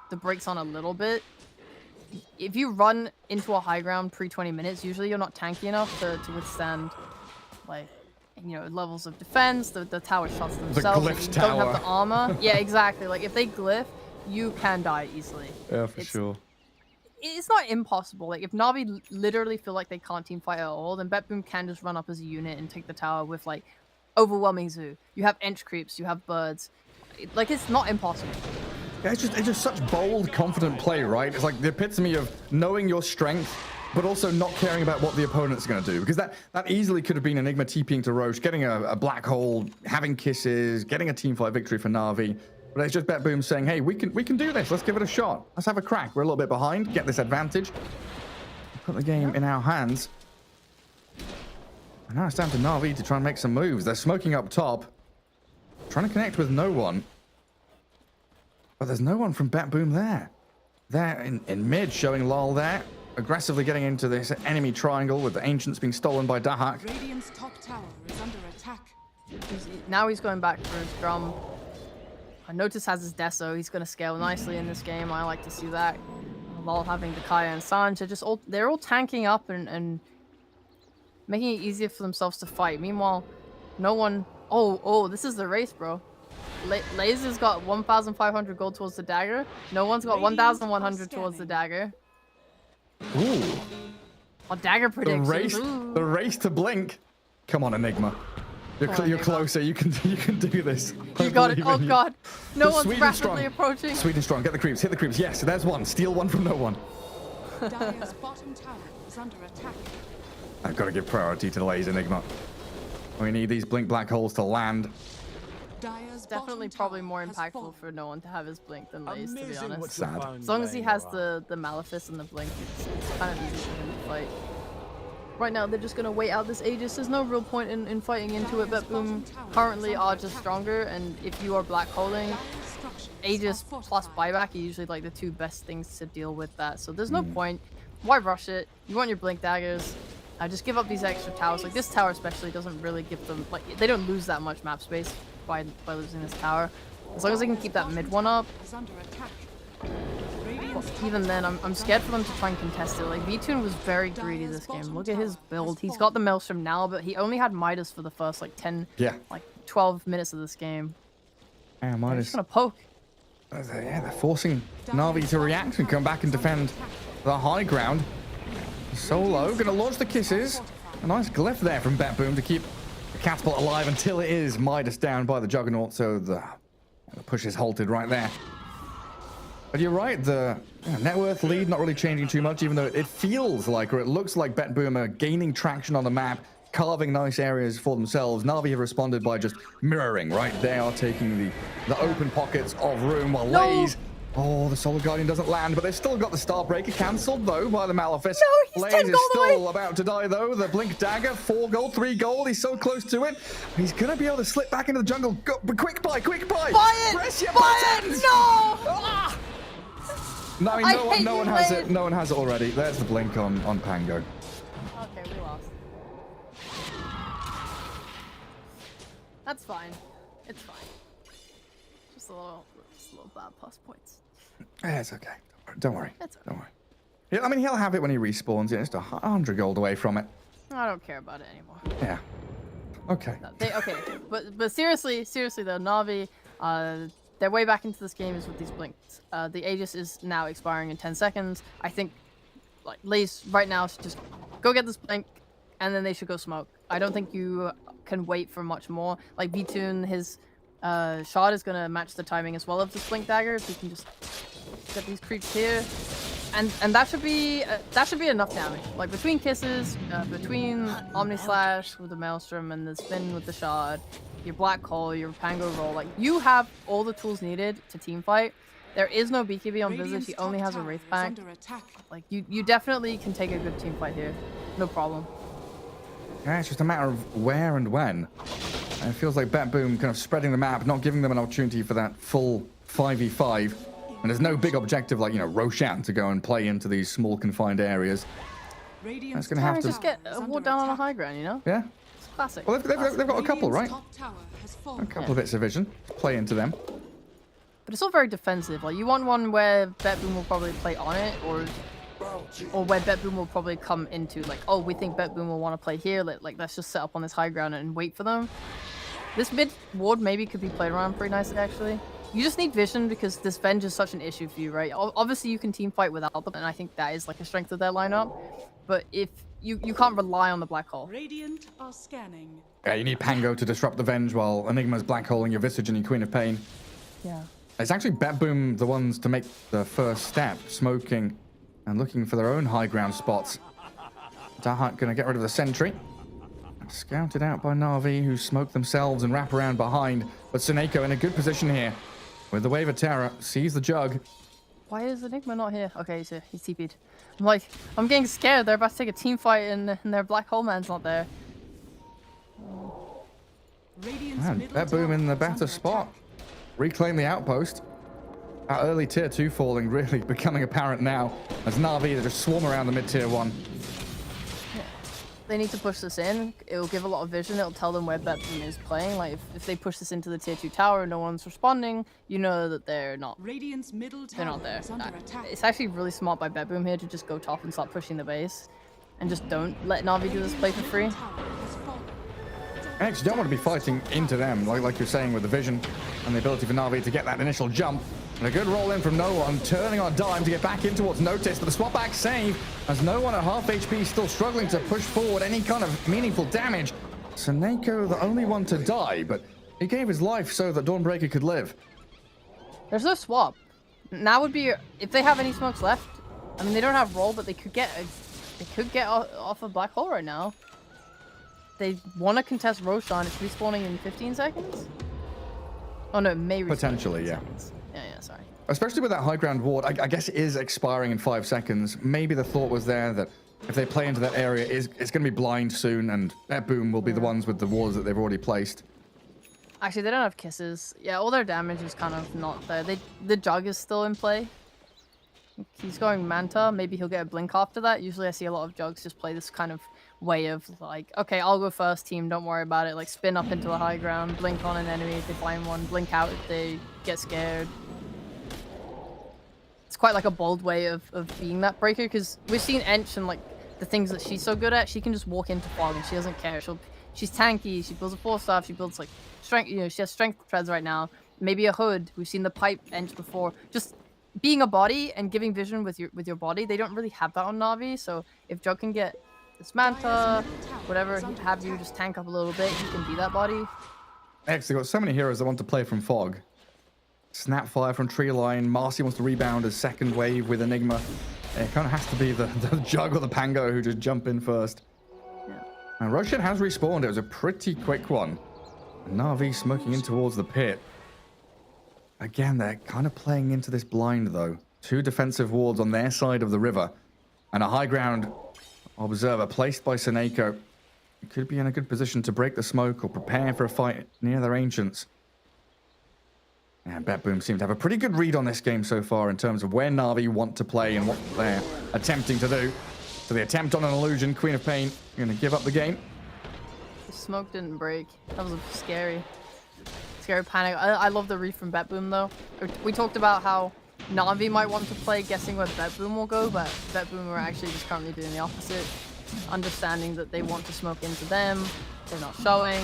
the brakes on a little bit. If you run into a high ground pre 20 minutes, usually you're not tanky enough to withstand like levels of defense, the tower shots themselves. glyph You tower. don't have the armor. Yeah, exactly. Like if they glyph, you can die easily. Yeah, for sure. It's not impossible. Like if Na'Vi literally feel like they can't team fight at all, then Bet Boom can just run up as a unit and take the tower with like overwhelming zoo. You have Ench creeps, you have birds. Like it's not impossible. Yeah, it's just such bold, confident play, right? It's like the epitome of knowing your strength, but also not caring about what the opponent's going to do. Because that easily could have been Enigma TPing to Roche, getting a black hole, having kisses, getting a teamfight victory for Na'Vi. But it's just Bet Boom saying, hey, we can do this. Let's give it a shot. Let's have a crack. We're a little bit behind. Get this advantage. Put the game in our hands. And now it's down to Na'Vi to try and make some moves. They're smoking up top. Trying to connect with no one. But there's no one from Bet Boom there. There in mid, showing Lol there. Aggressively getting into this enemy triangle with the Ancients being stolen by Dahak. Radiant's top tower is under attack. Now he's going back for his drum. Notice has his Deso. He's going to scale nicely in this game. I like to see that. Lol having Dakaya and Sanj are just they're all tanking up and making it easier for themselves to fight. Meanwhile, no one... Oh, this is the race, bro. Laser's got 1,500 gold towards the dagger. No one's got 1,100 towards the dagger. Ooh. Oh, dagger predictions. The race to blink. Come on, Enigma. You're closer. You can do this. You got it. Oh god. No one's Sweet and rapidly strong. approaching. Sweet and strong. Get the creeps. Hit the creeps. Yes, there's one. Steal one from no one. Dire's bottom tower is under attack. I've got to give priority to the laser, Enigma. We need these blink black holes to land. Dire's Definitely bottom probably tower more has impactful fallen. for no one to have his blink than Laze, to be Amazing honest. what Sad. you found As long as he laying has around. the Malefice and the blink, it's kind of easy for him to fight. Right now, they're just going to wait out this Aegis. There's no real point in fighting into it. Bet Boom currently are just stronger, and if you are black holding, Dire's structures Aegis are plus fortified. buyback are usually like the two best things to deal with that. So there's no point. Why rush it? You want your blink daggers. Just give up these extra towers. Like this tower especially doesn't really give them, like they don't lose that much map space by losing this tower. As long as they can keep that mid one up. Is under attack. Well, even then, I'm scared for them to try and contest it. Like V-Tune was very greedy this game. Look at his build. He's got the Maelstrom now, but he only had Midas for the first like 12 minutes of this game. Yeah, They're Midas. just gonna poke. Yeah, they're forcing Na'Vi to react and come back and defend the high ground. Solo gonna launch the kisses. A nice glyph there from Bet Boom to keep the catapult alive until it is Midas down by the Juggernaut. So the push is halted right there. But you're right, the net worth lead not really changing too much, even though it feels like, or it looks like Bet Boom are gaining traction on the map, carving nice areas for themselves. Na'Vi have responded by just mirroring, right? They are taking the open pockets of room while Laze... Oh, the Solar Guardian doesn't land, but they've still got the Starbreaker cancelled, though, by the Malefice. No, he's Laze 10 is gold still away. about to die, though. The Blink Dagger, 4 gold, 3 gold. He's so close to it. He's going to be able to slip back into the jungle. Go, quick buy, quick buy. Buy it! Press your Buy buttons. it! No! Ah! No, I mean, I no hate one you, has Laze. it. No one has it already. There's the blink on Pango. Okay, we lost. That's fine. It's fine. Just a little bad plus points. Yeah, it's okay. Don't worry. It's okay. Don't worry. Yeah, I mean, he'll have it when he respawns. Yeah, just 100 gold away from it. I don't care about it anymore. Yeah. Okay. No, okay, but seriously though, Na'Vi, their way back into this game is with these blinks. The Aegis is now expiring in 10 seconds. I think, like, Laze right now should just go get this blink, and then they should go smoke. I don't think you can wait for much more. Like, V-Tune, his shot is gonna match the timing as well of this blink dagger. If he can just get these creeps here. And that should be enough damage. Like between kisses, between Omni Slash with the Maelstrom and the spin with the shard, your Black Hole, your Pango roll, like you have all the tools needed to team fight. There is no BKB on Visage. He only has a Wraith back. Like you definitely can take a good team fight here, no problem. Yeah, it's just a matter of where and when. And it feels like Bet Boom kind of spreading the map, not giving them an opportunity for that full 5v5. And there's no big objective like, Roshan to go and play into these small confined areas. That's going to have to... Just get a ward down on a high ground, you know? Yeah? Classic. Well, they've got a couple, right? Top tower has A fallen. couple of bits of vision. Play into them. But it's all very defensive. Like, you want one where BetBoom will probably play on it, or where BetBoom will probably come into, like, oh, we think BetBoom will want to play here. Let's just set up on this high ground and wait for them. This mid ward maybe could be played around pretty nicely, actually. You just need vision because this Venge is such an issue for you, right? Obviously, you can team fight without them, and I think that is, like, a strength of their lineup. But if you can't rely on the black hole. Radiant are scanning. Yeah, you need Pango to disrupt the Venge while Enigma's black holing your Visage and your Queen of Pain. Yeah. It's actually BetBoom the ones to make the first step, smoking and looking for their own high ground spots. Dahak gonna get rid of the sentry. Scouted out by Na'Vi, who smoke themselves and wrap around behind. But Seneko in a good position here. With the Wave of Terror, sees the jug. Why is Enigma not here? Okay, he's here. He's TP'd. I'm getting scared. They're about to take a team fight and their black hole man's not there. Radiant's Man, middle BetBoom tower in the is better under spot. attack. Reclaim the outpost. Our early tier 2 falling really becoming apparent now as Na'Vi just swarm around the mid tier 1. They need to push this in. It'll give a lot of vision. It'll tell them where BetBoom is playing. Like, if they push this into the tier 2 tower and no one's responding, you know that they're not Radiant's middle tower They're not there. is under attack. It's actually really smart by BetBoom here to just go top and start pushing the base. And just don't let Na'Vi do this play for free. Tower has fallen. Actually, you don't want to be fighting into them, like you're saying with the vision and the ability for Na'Vi to get that initial jump. And a good roll in from No One, turning on a dime to get back into what's noticed, but the swap back save as No One at half HP still struggling to push forward any kind of meaningful damage. Seneko, the only one to die, but he gave his life so that Dawnbreaker could live. There's no swap. Now would be if they have any smokes left. I mean, they don't have roll, but they could get off a black hole right now. They want to contest Roshan. It's respawning in 15 seconds. Oh no, it may respawn Potentially, in 15 yeah. seconds. Yeah, sorry. Especially with that high ground ward, I guess it is expiring in 5 seconds. Maybe the thought was there that if they play into that area, it's going to be blind soon, and BetBoom will be the ones with the wards that they've already placed. Actually, they don't have kisses. Yeah, all their damage is kind of not there. The jug is still in play. He's going Manta. Maybe he'll get a blink after that. Usually I see a lot of jugs just play this kind of way of like, okay, I'll go first, team, don't worry about it. Like, spin up into the high ground, blink on an enemy if they find one, blink out if they get scared. It's quite like a bold way of being that breaker, because we've seen Ench and like the things that she's so good at, she can just walk into fog and she doesn't care. She's tanky, she builds a 4-star, she builds like strength, you know, she has strength treads right now. Maybe a hood. We've seen the pipe Ench before. Just being a body and giving vision with your body, they don't really have that on Na'Vi. So if Jug can get this Manta, whatever have you, just tank up a little bit, he can be that body. Next, they've got so many heroes that want to play from Fog. Snapfire from Tree Line. Marcy wants to rebound as second wave with Enigma. It kind of has to be the Jug or the Pango who just jump in first. Yeah. And Roshan has respawned. It was a pretty quick one. Na'Vi smoking in towards the pit. Again, they're kind of playing into this blind, though. 2 defensive wards on their side of the river. And a high ground observer placed by Seneko. Could be in a good position to break the smoke or prepare for a fight near their ancients. And BetBoom seem to have a pretty good read on this game so far in terms of where Na'Vi want to play and what they're attempting to do. So the attempt on an illusion, Queen of Pain, going to give up the game. The smoke didn't break. That was scary. Scary panic. I love the read from BetBoom though. We talked about how Na'Vi might want to play guessing where BetBoom will go, but BetBoom are actually just currently doing the opposite. Understanding that they want to smoke into them. They're not showing.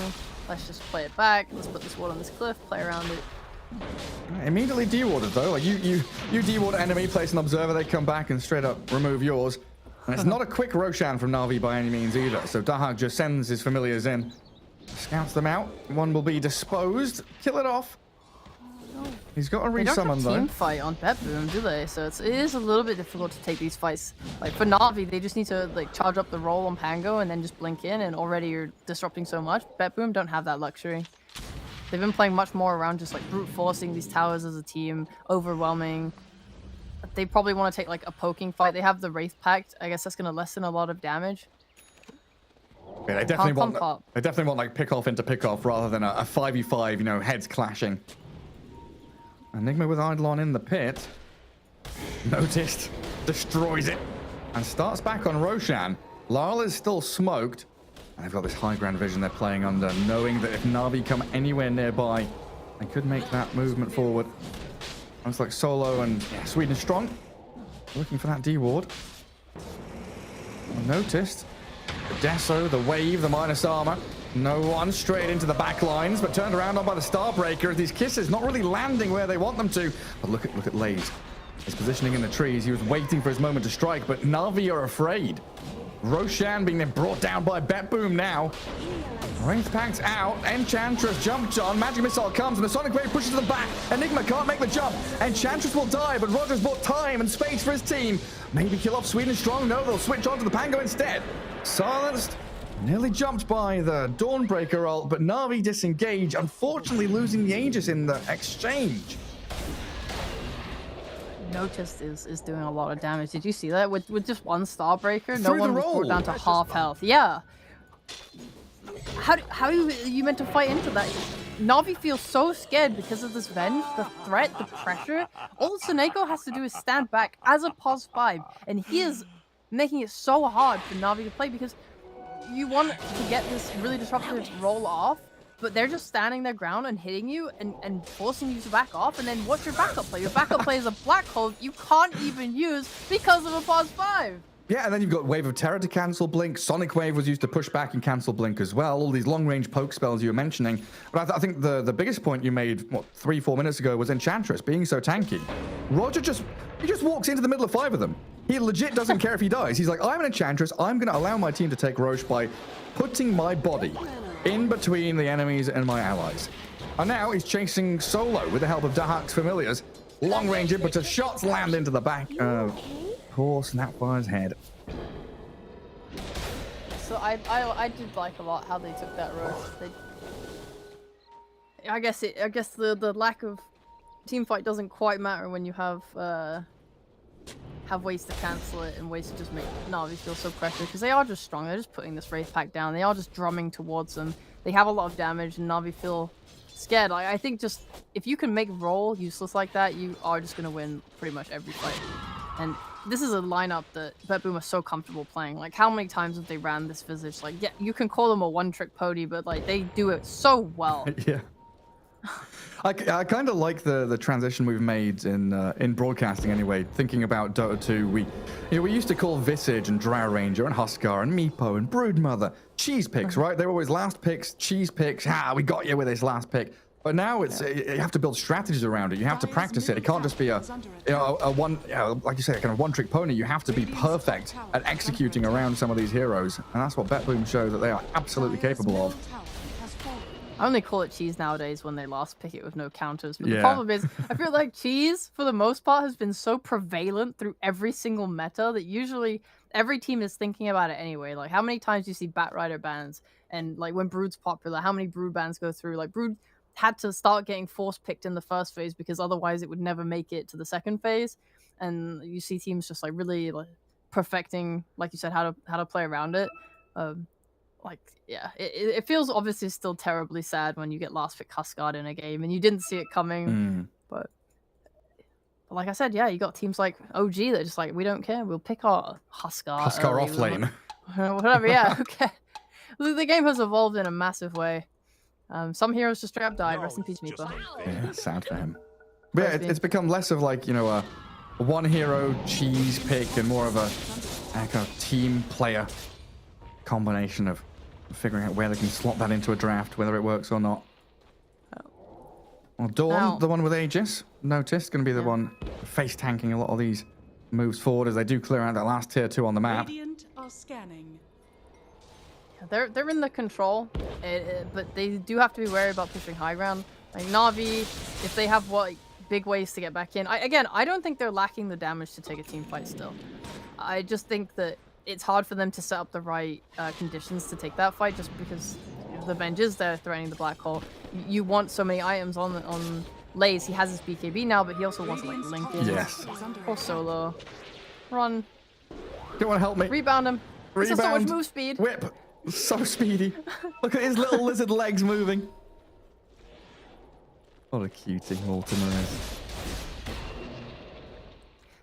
Let's just play it back. Let's put this wall on this cliff, play around it. Immediately dewarded though. Like you deward an enemy, place an observer, they come back and straight up remove yours. And it's not a quick Roshan from Na'Vi by any means either. So Dahak just sends his familiars in, scouts them out. One will be disposed. Kill it off. He's got a They don't resummon have though. team fight on BetBoom, do they? So it is a little bit difficult to take these fights. Like for Na'Vi, they just need to like charge up the roll on Pango and then just blink in, and already you're disrupting so much. BetBoom don't have that luxury. They've been playing much more around just like brute forcing these towers as a team, overwhelming. They probably want to take like a poking fight. They have the Wraith Pact. I guess that's going to lessen a lot of damage. Yeah, they definitely Pump, want pump. they definitely want like pick off into pick off rather than a 5v5, you know, heads clashing. Enigma with Eidolon in the pit. Noticed, destroys it, and starts back on Roshan. Lyle is still smoked. And they've got this high ground vision they're playing under, knowing that if Na'Vi come anywhere nearby, they could make that movement forward. Looks like Solo and Sweden strong. Looking for that D ward. Noticed. The Deso, the wave, the minus armor. No one straight into the back lines, but turned around on by the Starbreaker. These kisses not really landing where they want them to. But look at Lays. His positioning in the trees. He was waiting for his moment to strike, but Na'Vi are afraid. Roshan being then brought down by Bet-Boom now. Wraith Pact out. Enchantress jumped on. Magic Missile comes and the Sonic Wave pushes to the back. Enigma can't make the jump. Enchantress will die, but Roger's bought time and space for his team. Maybe kill off Sweden strong. No, they'll switch on to the Pango instead. Silenced. Nearly jumped by the Dawnbreaker ult, but Na'Vi disengage, unfortunately losing the Aegis in the exchange. Noticed is doing a lot of damage. Did you see that? With just one Starbreaker, no Through the one was brought roll. down to half health. Yeah. How you meant to fight into that? Na'Vi feels so scared because of this Venge, the threat, the pressure. All Seneko has to do is stand back as a pos 5, and he is making it so hard for Na'Vi to play because you want to get this really disruptive roll off, but they're just standing their ground and hitting you and forcing you to back off. And then what's your backup play? Your backup play is a black hole you can't even use because of a pos 5. Yeah, and then you've got Wave of Terror to cancel Blink. Sonic Wave was used to push back and cancel Blink as well. All these long-range poke spells you were mentioning. But I think the biggest point you made, 3-4 minutes ago, was Enchantress being so tanky. Roger just walks into the middle of 5 of them. He legit doesn't care if he dies. He's like, I'm an Enchantress. I'm going to allow my team to take Roche by putting my body in between the enemies and my allies. And now he's chasing Solo with the help of Dahak's familiars. Long-range impetus shots land into the back of poor Snapfire's head. So I did like a lot how they took that Roche. I guess the lack of team fight doesn't quite matter when you have ways to cancel it and ways to just make Na'Vi feel so pressured, because they are just strong. They're just putting this Wraith Pack down. They are just drumming towards them. They have a lot of damage and Na'Vi feel scared. I think just if you can make roll useless like that, you are just going to win pretty much every fight. And this is a lineup that Bet-Boom are so comfortable playing. Like, how many times have they ran this Visage? Like, yeah, you can call them a one-trick pony, but like they do it so well. Yeah. I kind of like the transition we've made in broadcasting anyway. Thinking about Dota 2, we used to call Visage and Drow Ranger and Huskar and Meepo and Broodmother cheese picks, right? They were always last picks, cheese picks. We got you with this last pick. But now it's you have to build strategies around it. You have to practice it. It can't just be a one, like you say, kind of one-trick pony. You have to be perfect at executing around some of these heroes, and that's what Bet-Boom shows that they are absolutely capable of. I only call it cheese nowadays when they last pick it with no counters. But Yeah. the problem is, I feel like cheese, for the most part, has been so prevalent through every single meta that usually every team is thinking about it anyway. Like, how many times do you see Batrider bans? And like when Brood's popular, how many Brood bans go through? Like, Brood had to start getting force picked in the first phase because otherwise it would never make it to the second phase. And you see teams just like really like perfecting, like you said, how to play around it. It feels obviously still terribly sad when you get last pick Huskard in a game and you didn't see it coming. But like I said, yeah, you got teams like OG that are just like, we don't care, we'll pick our Huskar off lane. Whatever, yeah, okay. The game has evolved in a massive way. Some heroes just straight up died. Rest in peace, Meepo. Yeah, sad for him. But yeah, it's become less of like, a one hero cheese pick and more of a kind of team player combination of figuring out where they can slot that into a draft, whether it works or not. Well, Dawn, the one with Aegis, noticed, going to be the one face tanking a lot of these moves forward as they do clear out that last tier 2 on the map. Radiant are scanning. They're in the control, but they do have to be wary about pushing high ground. Like Na'Vi, if they have big ways to get back in. I don't think they're lacking the damage to take a team fight still. I just think that it's hard for them to set up the right conditions to take that fight, just because the Venge is there threatening the black hole. You want so many items on Lays. He has his BKB now, but he also wants to like link in. Yes. Or Solo. Run. Don't want to help me. Rebound him. This has so much move speed. Whip. So speedy. Look at his little lizard legs moving. What a cutie Mortimer is.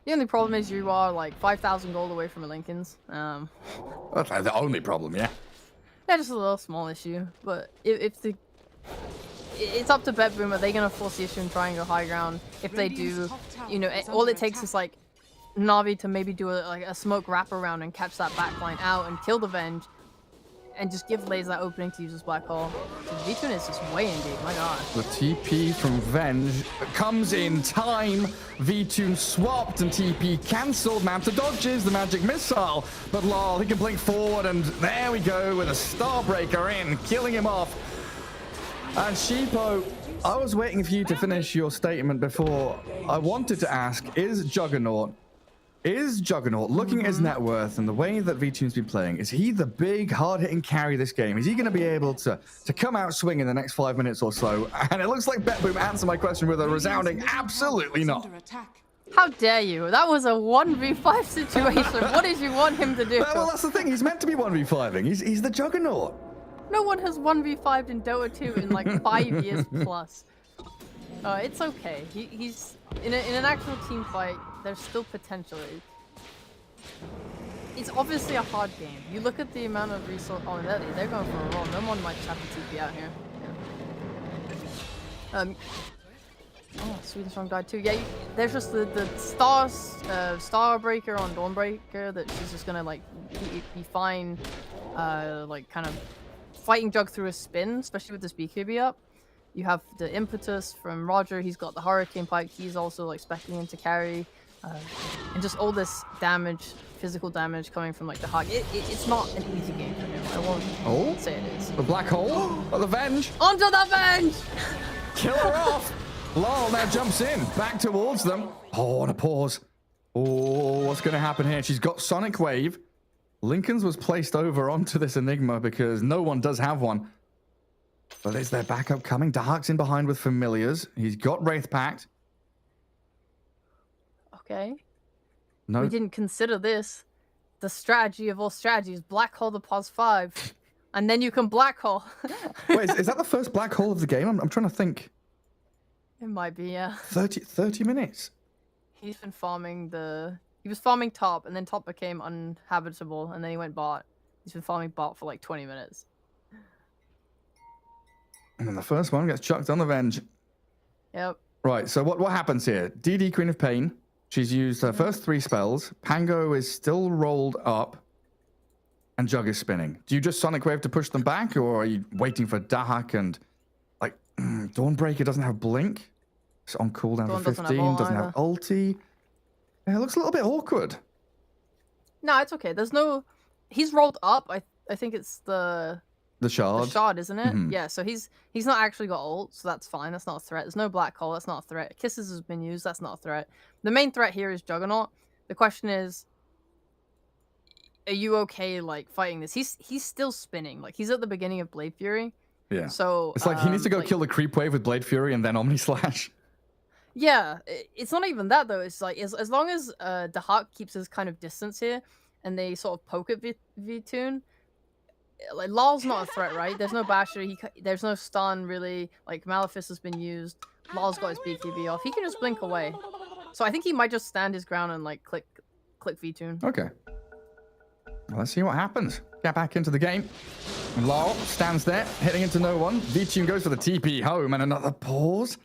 The only problem is you are like 5,000 gold away from a Lincoln's. That's the only problem, yeah. Yeah, just a little small issue. But if the it's up to BetBoom. Are they gonna force the issue and try and go high ground? If they do, you know, all it takes is like Navi to maybe do a smoke wraparound and catch that backline out and kill the Venge, and just give Lays that opening to use his black hole. V-Tune is just way in deep. My God. The TP from Venge comes in time. V-Tune swapped and TP cancelled. Manta dodges the magic missile, but lol, he can blink forward, and there we go with a Starbreaker in, killing him off. And Sheepo, I was waiting for you to finish your statement before. I wanted to ask, is Juggernaut looking at his net worth and the way that V-Tune's been playing, is he the big hard-hitting carry this game? Is he going to be able to come out swinging in the next 5 minutes or so? And it looks like BetBoom answered my question with a resounding absolutely not. How dare you? That was a 1v5 situation. What did you want him to do? Well, that's the thing. He's meant to be 1v5ing. He's the Juggernaut. No one has 1v5'd in Dota 2 in like 5 years plus. It's okay. He's in an actual team fight. There's still potential. It's obviously a hard game. You look at the amount of resource. Oh, they're going for a roll. No one might tap the TP out here. Yeah. Oh, Sweden Strong died too. Yeah, there's just the Starbreaker on Dawnbreaker that she's just gonna like be fine. Like kind of fighting Jug through a spin, especially with this BKB up. You have the impetus from Roger. He's got the Hurricane Pike. He's also like specking in to carry, and just all this damage, physical damage coming from like the Hawk. It's not an easy game for him. I won't say it is. The black hole. Oh, the Venge. Onto the Venge. Kill her off. Lol now jumps in back towards them. Oh, and a pause. Oh, what's going to happen here? She's got Sonic Wave. Lincoln's was placed over onto this Enigma because no one does have one. But is there backup coming? Dark's in behind with Familiars. He's got Wraith Pact. Okay. No. We didn't consider this. The strategy of all strategies. Black hole the pos 5. And then you can black hole. Wait, is that the first black hole of the game? I'm trying to think. It might be, yeah. 30 minutes. He's been farming He was farming top, and then top became uninhabitable, and then he went bot. He's been farming bot for like 20 minutes. And then the first one gets chucked on the Venge. Yep. Right, so what happens here? DD Queen of Pain. She's used her first 3 spells. Pango is still rolled up. And Jug is spinning. Do you just Sonic Wave to push them back, or are you waiting for Dahak and... Like, Dawnbreaker doesn't have Blink. It's on cooldown for 15. Doesn't have ulti. Yeah, it looks a little bit awkward. No, it's okay. There's no... He's rolled up. I think it's the shard. The shard, isn't it? Mm-hmm. Yeah, so he's not actually got ult, so that's fine. That's not a threat. There's no black hole. That's not a threat. Kisses has been used. That's not a threat. The main threat here is Juggernaut. The question is, are you okay, like, fighting this? He's still spinning. Like, he's at the beginning of Blade Fury. Yeah. So... It's like he needs to go kill the creep wave with Blade Fury and then Omni Slash. Yeah, it's not even that, though. It's like, as long as the Hawk keeps his kind of distance here, and they sort of poke at V-Tune, like, Lol's not a threat, right? There's no Basher, there's no stun, really. Like, Malefice has been used. Lol's got his BKB off. He can just blink away. So I think he might just stand his ground and, like, click V-Tune. Okay. Well, let's see what happens. Get back into the game. And Lol stands there, hitting into no one. V-Tune goes for the TP home, and another pause.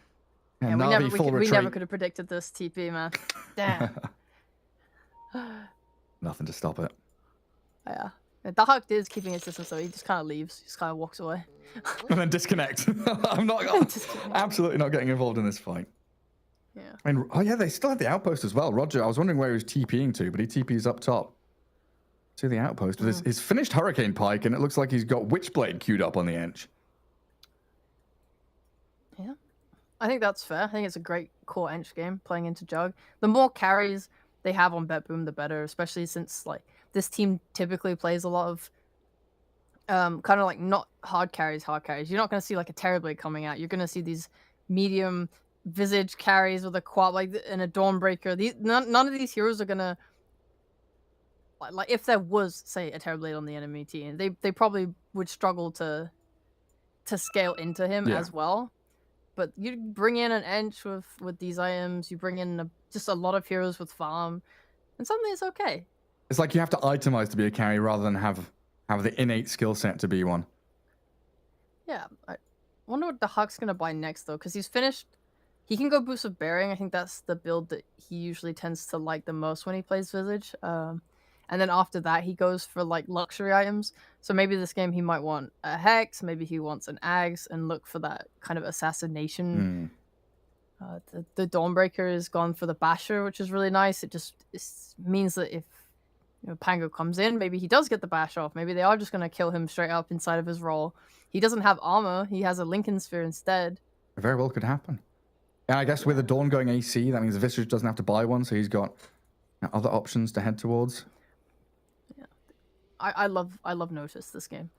And Yeah, Navi we never could have predicted this TP, man. Damn. Nothing to stop it. Yeah. The Hawk is keeping his distance, so he just kind of leaves. He just kind of walks away. And then disconnect. I'm absolutely not getting involved in this fight. Yeah. I mean, oh yeah, they still had the outpost as well. Roger, I was wondering where he was TPing to, but he TPs up top to the outpost with his finished Hurricane Pike, and it looks like he's got Witchblade queued up on the edge. Yeah. I think that's fair. I think it's a great core Ench game playing into Jug. The more carries they have on BetBoom, the better, especially since like this team typically plays a lot of kind of like not hard carries. You're not going to see like a Terrorblade coming out. You're going to see these medium Visage carries with a quad like and a Dawnbreaker. None of these heroes are going to like if there was say a Terrorblade on the enemy team, they probably would struggle to scale into him as well. But you bring in an Ench with these items, you bring in just a lot of heroes with farm, and suddenly it's okay. It's like you have to itemize to be a carry rather than have have the innate skill set to be one. Yeah, I wonder what the Huck's gonna buy next though, because he's finished. He can go Boots of Bearing. I think that's the build that he usually tends to like the most when he plays Visage. And then after that, he goes for like luxury items. So maybe this game he might want a Hex, maybe he wants an Axe, and look for that kind of assassination. The Dawnbreaker is gone for the Basher, which is really nice. It means that if Pango comes in, maybe he does get the bash off. Maybe they are just going to kill him straight up inside of his roll. He doesn't have armor. He has a Lincoln Sphere instead. It very well could happen. And I guess with the Dawn going AC, that means the Visage doesn't have to buy one, so he's got other options to head towards. Yeah, I love Notice this game.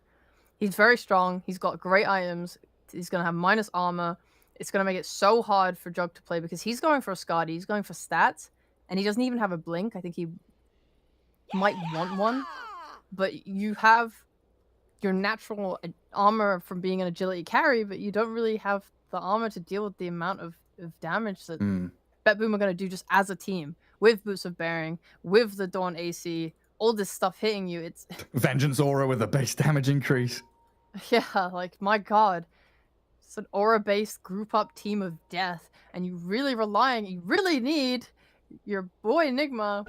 He's very strong. He's got great items. He's going to have minus armor. It's going to make it so hard for Jug to play because he's going for a Skadi. He's going for stats, and he doesn't even have a blink. I think he might want one, but you have your natural armor from being an agility carry, but you don't really have the armor to deal with the amount of damage that Bet Boom are going to do just as a team with Boots of Bearing, with the Dawn AC, all this stuff hitting you. It's Vengeance Aura with a base damage increase. Yeah, like my god. It's an aura-based group-up team of death, and you really need your boy Enigma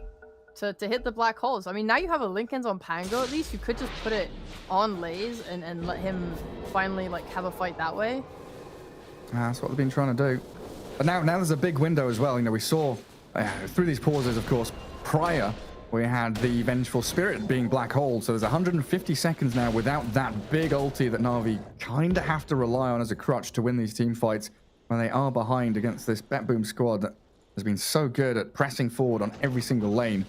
to hit the black holes. I mean, now you have a Lincoln's on Pango, at least. You could just put it on Lays and let him finally, like, have a fight that way. That's what they've been trying to do. But now there's a big window as well. We saw through these pauses, of course, prior, we had the Vengeful Spirit being black hole. So there's 150 seconds now without that big ulti that Na'Vi kind of have to rely on as a crutch to win these team fights when they are behind against this Bet Boom squad that has been so good at pressing forward on every single lane.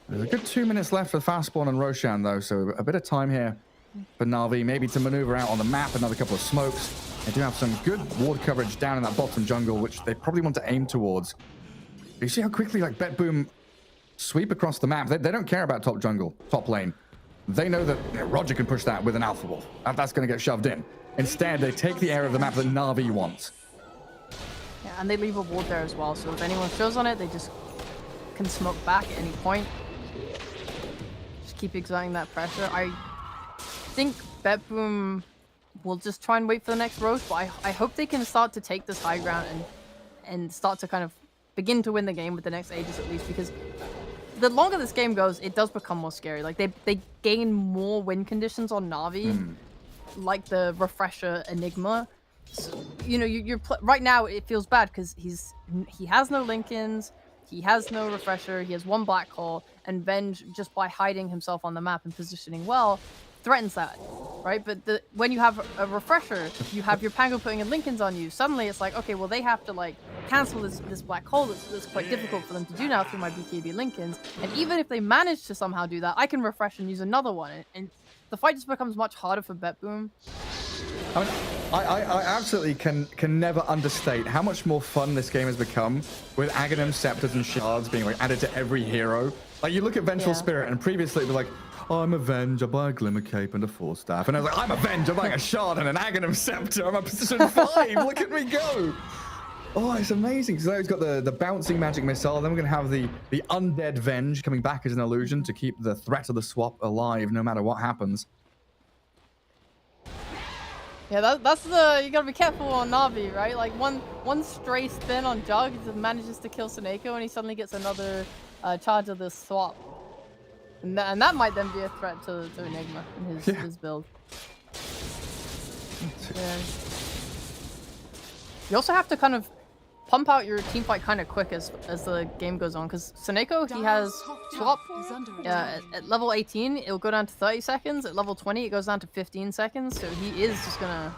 There's a good 2 minutes left for Fastborn and Roshan, though, so a bit of time here for Na'Vi, maybe to maneuver out on the map, another couple of smokes. They do have some good ward coverage down in that bottom jungle, which they probably want to aim towards. You see how quickly, like, Bet Boom sweep across the map. They don't care about top jungle, top lane. They know that Roger can push that with an Alpha Wolf. That's going to get shoved in. Instead, they take the area of the map that Na'Vi wants. Yeah, and they leave a ward there as well, so if anyone shows on it, they just can smoke back at any point. Just keep exerting that pressure. I think Bet Boom will just try and wait for the next roast, but I hope they can start to take this high ground and start to kind of begin to win the game with the next Aegis at least, because the longer this game goes, it does become more scary. Like, they gain more win conditions on Na'Vi, like the Refresher Enigma. So, you're right now it feels bad because he has no Lincolns, he has no Refresher, he has one black hole, and Venge, just by hiding himself on the map and positioning well, threatens that, right? But when you have a Refresher, you have your Pango putting in Lincolns on you, suddenly it's like, okay, well, they have to, like, cancel this black hole that's quite difficult for them to do now through my BKB Lincolns, and even if they manage to somehow do that, I can refresh and use another one, and the fight just becomes much harder for Bet Boom. I mean, I absolutely can never understate how much more fun this game has become with Aghanim, Scepters, and Shards being, like, added to every hero. Like, you look at Vengeful Spirit, and previously it'd be like, oh, I'm a Venge, I buy a Glimmer Cape and a Force Staff. And I was like, I'm a Venge, I'm buying a Shard and an Aghanim Scepter, I'm at position 5, look at me go! Oh, it's amazing. So he's got the bouncing magic missile, then we're going to have the undead Venge coming back as an illusion to keep the threat of the swap alive no matter what happens. Yeah, that's you gotta be careful on Na'Vi, right? Like, one stray spin on Jug manages to kill Seneko, and he suddenly gets another charge of this swap. And that might then be a threat to Enigma in his build. Yeah. You also have to kind of pump out your team fight kind of quick as the game goes on, because Seneko, he has swap at level 18 it'll go down to 30 seconds, at level 20 it goes down to 15 seconds, so he is just gonna,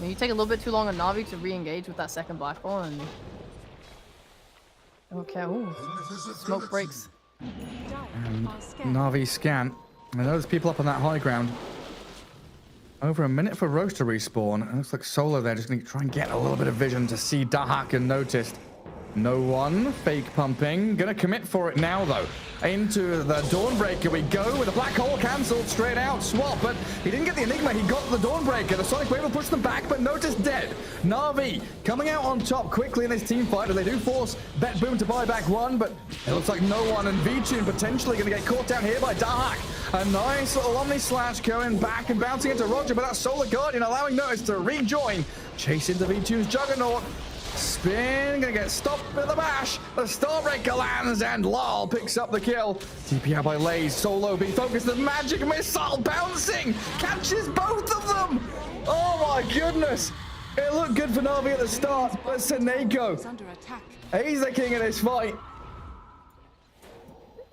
you take a little bit too long on Na'Vi to re-engage with that second black hole, and okay, ooh, smoke breaks. And Na'Vi scan. I know there's people up on that high ground. Over a minute for Roast to respawn. It looks like Solo there just going to try and get a little bit of vision to see Dahak and Noticed. No one. Fake pumping. Gonna commit for it now, though. Into the Dawnbreaker we go with a black hole cancelled straight out. Swap, but he didn't get the Enigma. He got the Dawnbreaker. The Sonic Wave will push them back, but Notice dead. Na'Vi coming out on top quickly in this team fight as they do force Bet Boom to buy back one, but it looks like no one. And V-Tune potentially going to get caught down here by Dahak. A nice little Omni Slash going back and bouncing into Roger, but that's Solar Guardian allowing Notice to rejoin. Chase into V-Tune's Juggernaut. Spin, gonna get stopped with the bash. The Starbreaker lands and Lal picks up the kill. TP out by Lays. Solo being focused. The magic missile bouncing. Catches both of them. Oh my goodness. It looked good for Na'Vi at the start, but Seneko, Is under attack. he's the king of this fight.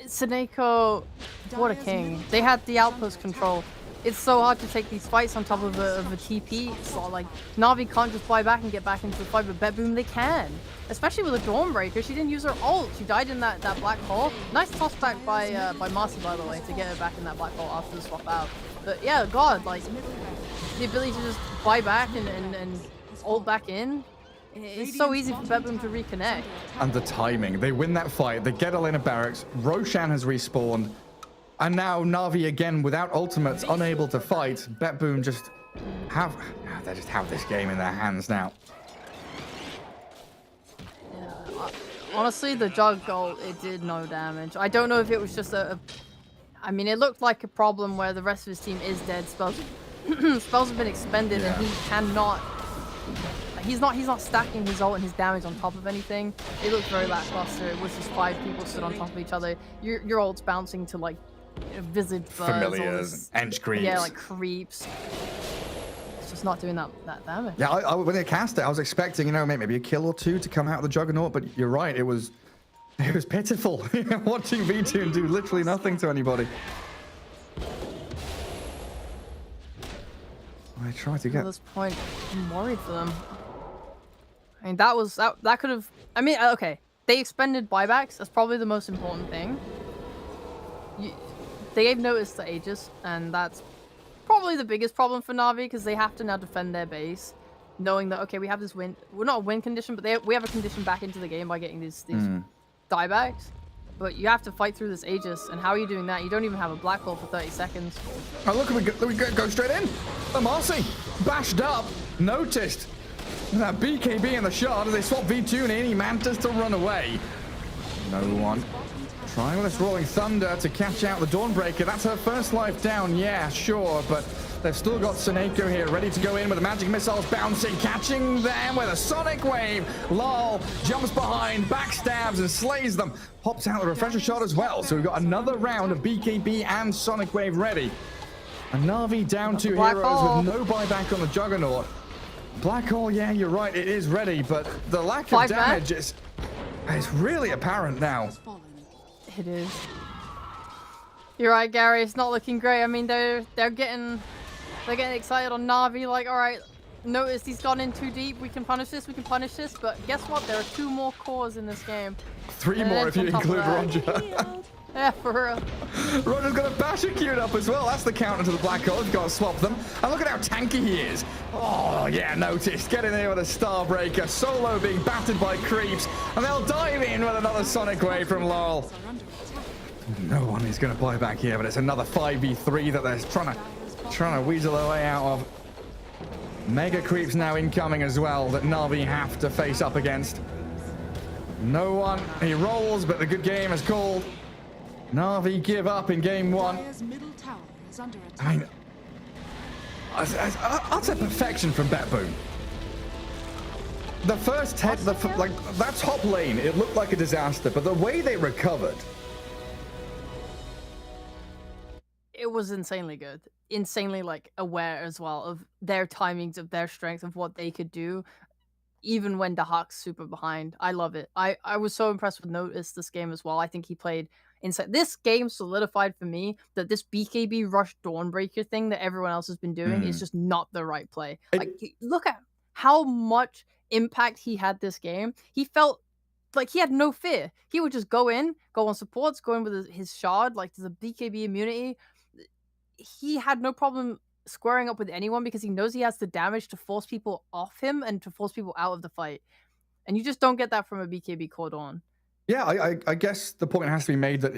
Seneko, what a king. They had the outpost control. It's so hard to take these fights on top of a TP. It's not like Na'Vi can't just buy back and get back into the fight, but Bet Boom they can. Especially with a Dawnbreaker. She didn't use her ult. She died in that black hole. Nice toss back by Marcy, by the way, to get her back in that black hole after the swap out. But yeah, God, like the ability to just buy back and ult back in. It's so easy for Bet Boom to reconnect. And the timing. They win that fight. They get Elena Barracks. Roshan has respawned. And now Na'Vi again without ultimates, unable to fight. Bet Boom they just have this game in their hands now. Yeah, honestly, the Jug ult, it did no damage. I don't know if it was just I mean, it looked like a problem where the rest of his team is dead. Spells have been expended, and he cannot. He's not stacking his ult and his damage on top of anything. It looked very lackluster. It was just 5 people stood on top of each other. Your ult's bouncing to like visage birds, Familiars, and creeps. Yeah, like creeps. It's just not doing that damage. Yeah, when they cast it, I was expecting, maybe a kill or two to come out of the Juggernaut, but you're right, it was pitiful. Watching V-Tune do literally nothing to anybody. I tried to get... At this point, I'm worried for them. I mean, that could have... I mean, okay, they expended buybacks. That's probably the most important thing. They gave notice to Aegis, and that's probably the biggest problem for Na'Vi, because they have to now defend their base, knowing that, okay, we have this win... Well, not a win condition, but we have a condition back into the game by getting these diebacks. But you have to fight through this Aegis, and how are you doing that? You don't even have a black hole for 30 seconds. Oh, look, we go straight in. The Marcy bashed up, noticed that BKB in the shard as they swap V-Tune in. He manages to run away. No one. Trying with this Rolling Thunder to catch out the Dawnbreaker. That's her first life down, yeah, sure, but they've still got Seneko here ready to go in with the magic missiles bouncing, catching them with a Sonic Wave. Lal jumps behind, backstabs and slays them. Pops out the refresher shot as well, so we've got another round of BKB and Sonic Wave ready. And Na'Vi down 2 heroes with no buyback on the Juggernaut. Black Hole, yeah, you're right, it is ready, but the lack of damage is really apparent now. It is. You're right, Gary. It's not looking great. I mean, they're getting excited on Na'Vi. Like, all right, notice he's gone in too deep. We can punish this. We can punish this. But guess what? There are 2 more cores in this game. 3 more if you include Roger. Yeah, for real. Roger's got a basher queued up as well. That's the counter to the Black Hole. You've got to swap them. And look at how tanky he is. Oh, yeah, notice. Get in there with a Starbreaker. Solo being battered by creeps. And they'll dive in with another Sonic Wave from Lal. No one is going to buy back here, but it's another 5v3 that they're trying to weasel their way out of. Mega creeps now incoming as well that Na'Vi have to face up against. No one. He rolls, but the good game is called. Na'Vi give up in game 1. I mean, utter perfection from Bet Boom. The first that top lane, it looked like a disaster, but the way they recovered. It was insanely good. Insanely, like, aware as well of their timings, of their strength, of what they could do, even when Dahak's super behind. I love it. I was so impressed with Notice this game as well. I think he played inside. This game solidified for me that this BKB Rush Dawnbreaker thing that everyone else has been doing is just not the right play. Like, look at how much impact he had this game. He felt like he had no fear. He would just go on supports, go in with his shard, like the BKB immunity. He had no problem squaring up with anyone because he knows he has the damage to force people off him and to force people out of the fight. and you just don't get that from a BKB Cordon. Yeah, I guess the point has to be made that,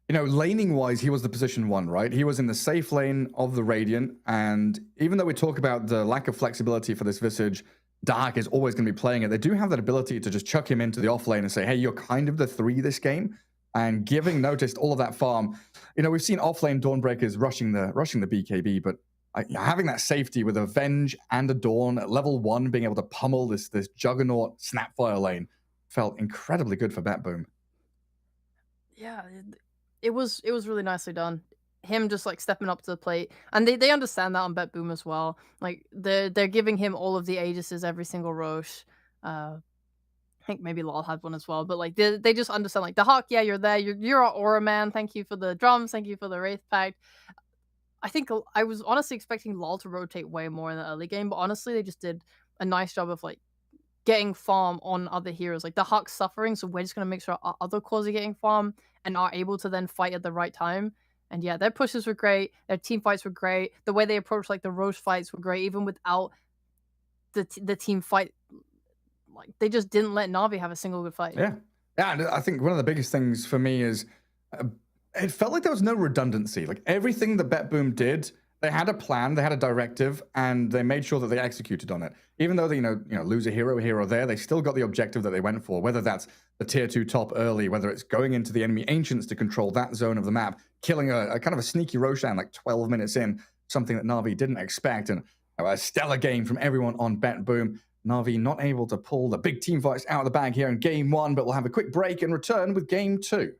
you know, laning wise, he was the position 1, right? He was in the safe lane of the Radiant, and even though we talk about the lack of flexibility for this Visage, Dark is always going to be playing it. They do have that ability to just chuck him into the off lane and say, hey, you're kind of the 3 this game, and giving notice to all of that farm. You know, we've seen off lane Dawnbreakers rushing the BKB, but having that safety with a Venge and a Dawn at level 1, being able to pummel this Juggernaut Snapfire lane felt incredibly good for BetBoom. Yeah, it was really nicely done. Him just like stepping up to the plate, and they understand that on BetBoom as well. Like they're giving him all of the Aegises every single Roche. I think maybe Lol had one as well, but like they just understand like the Hawk, yeah, you're there, you're our Aura man. Thank you for the drums, thank you for the Wraith Pact. I think I was honestly expecting Lol to rotate way more in the early game, but honestly they just did a nice job of like getting farm on other heroes. Like the Hawk's suffering, so we're just gonna make sure our other cores are getting farm and are able to then fight at the right time. And yeah, their pushes were great. Their team fights were great. The way they approached like the Roche fights were great, even without the team fight. Like they just didn't let Na'Vi have a single good fight. Yeah, and I think one of the biggest things for me is it felt like there was no redundancy. Like everything that BetBoom did, they had a plan, they had a directive, and they made sure that they executed on it. Even though they, you know, lose a hero here or there, they still got the objective that they went for. Whether that's the tier 2 top early, whether it's going into the enemy ancients to control that zone of the map, killing a kind of a sneaky Roshan like 12 minutes in, something that Na'Vi didn't expect, and a stellar game from everyone on BetBoom. Na'Vi not able to pull the big team fights out of the bag here in game 1, but we'll have a quick break and return with game 2.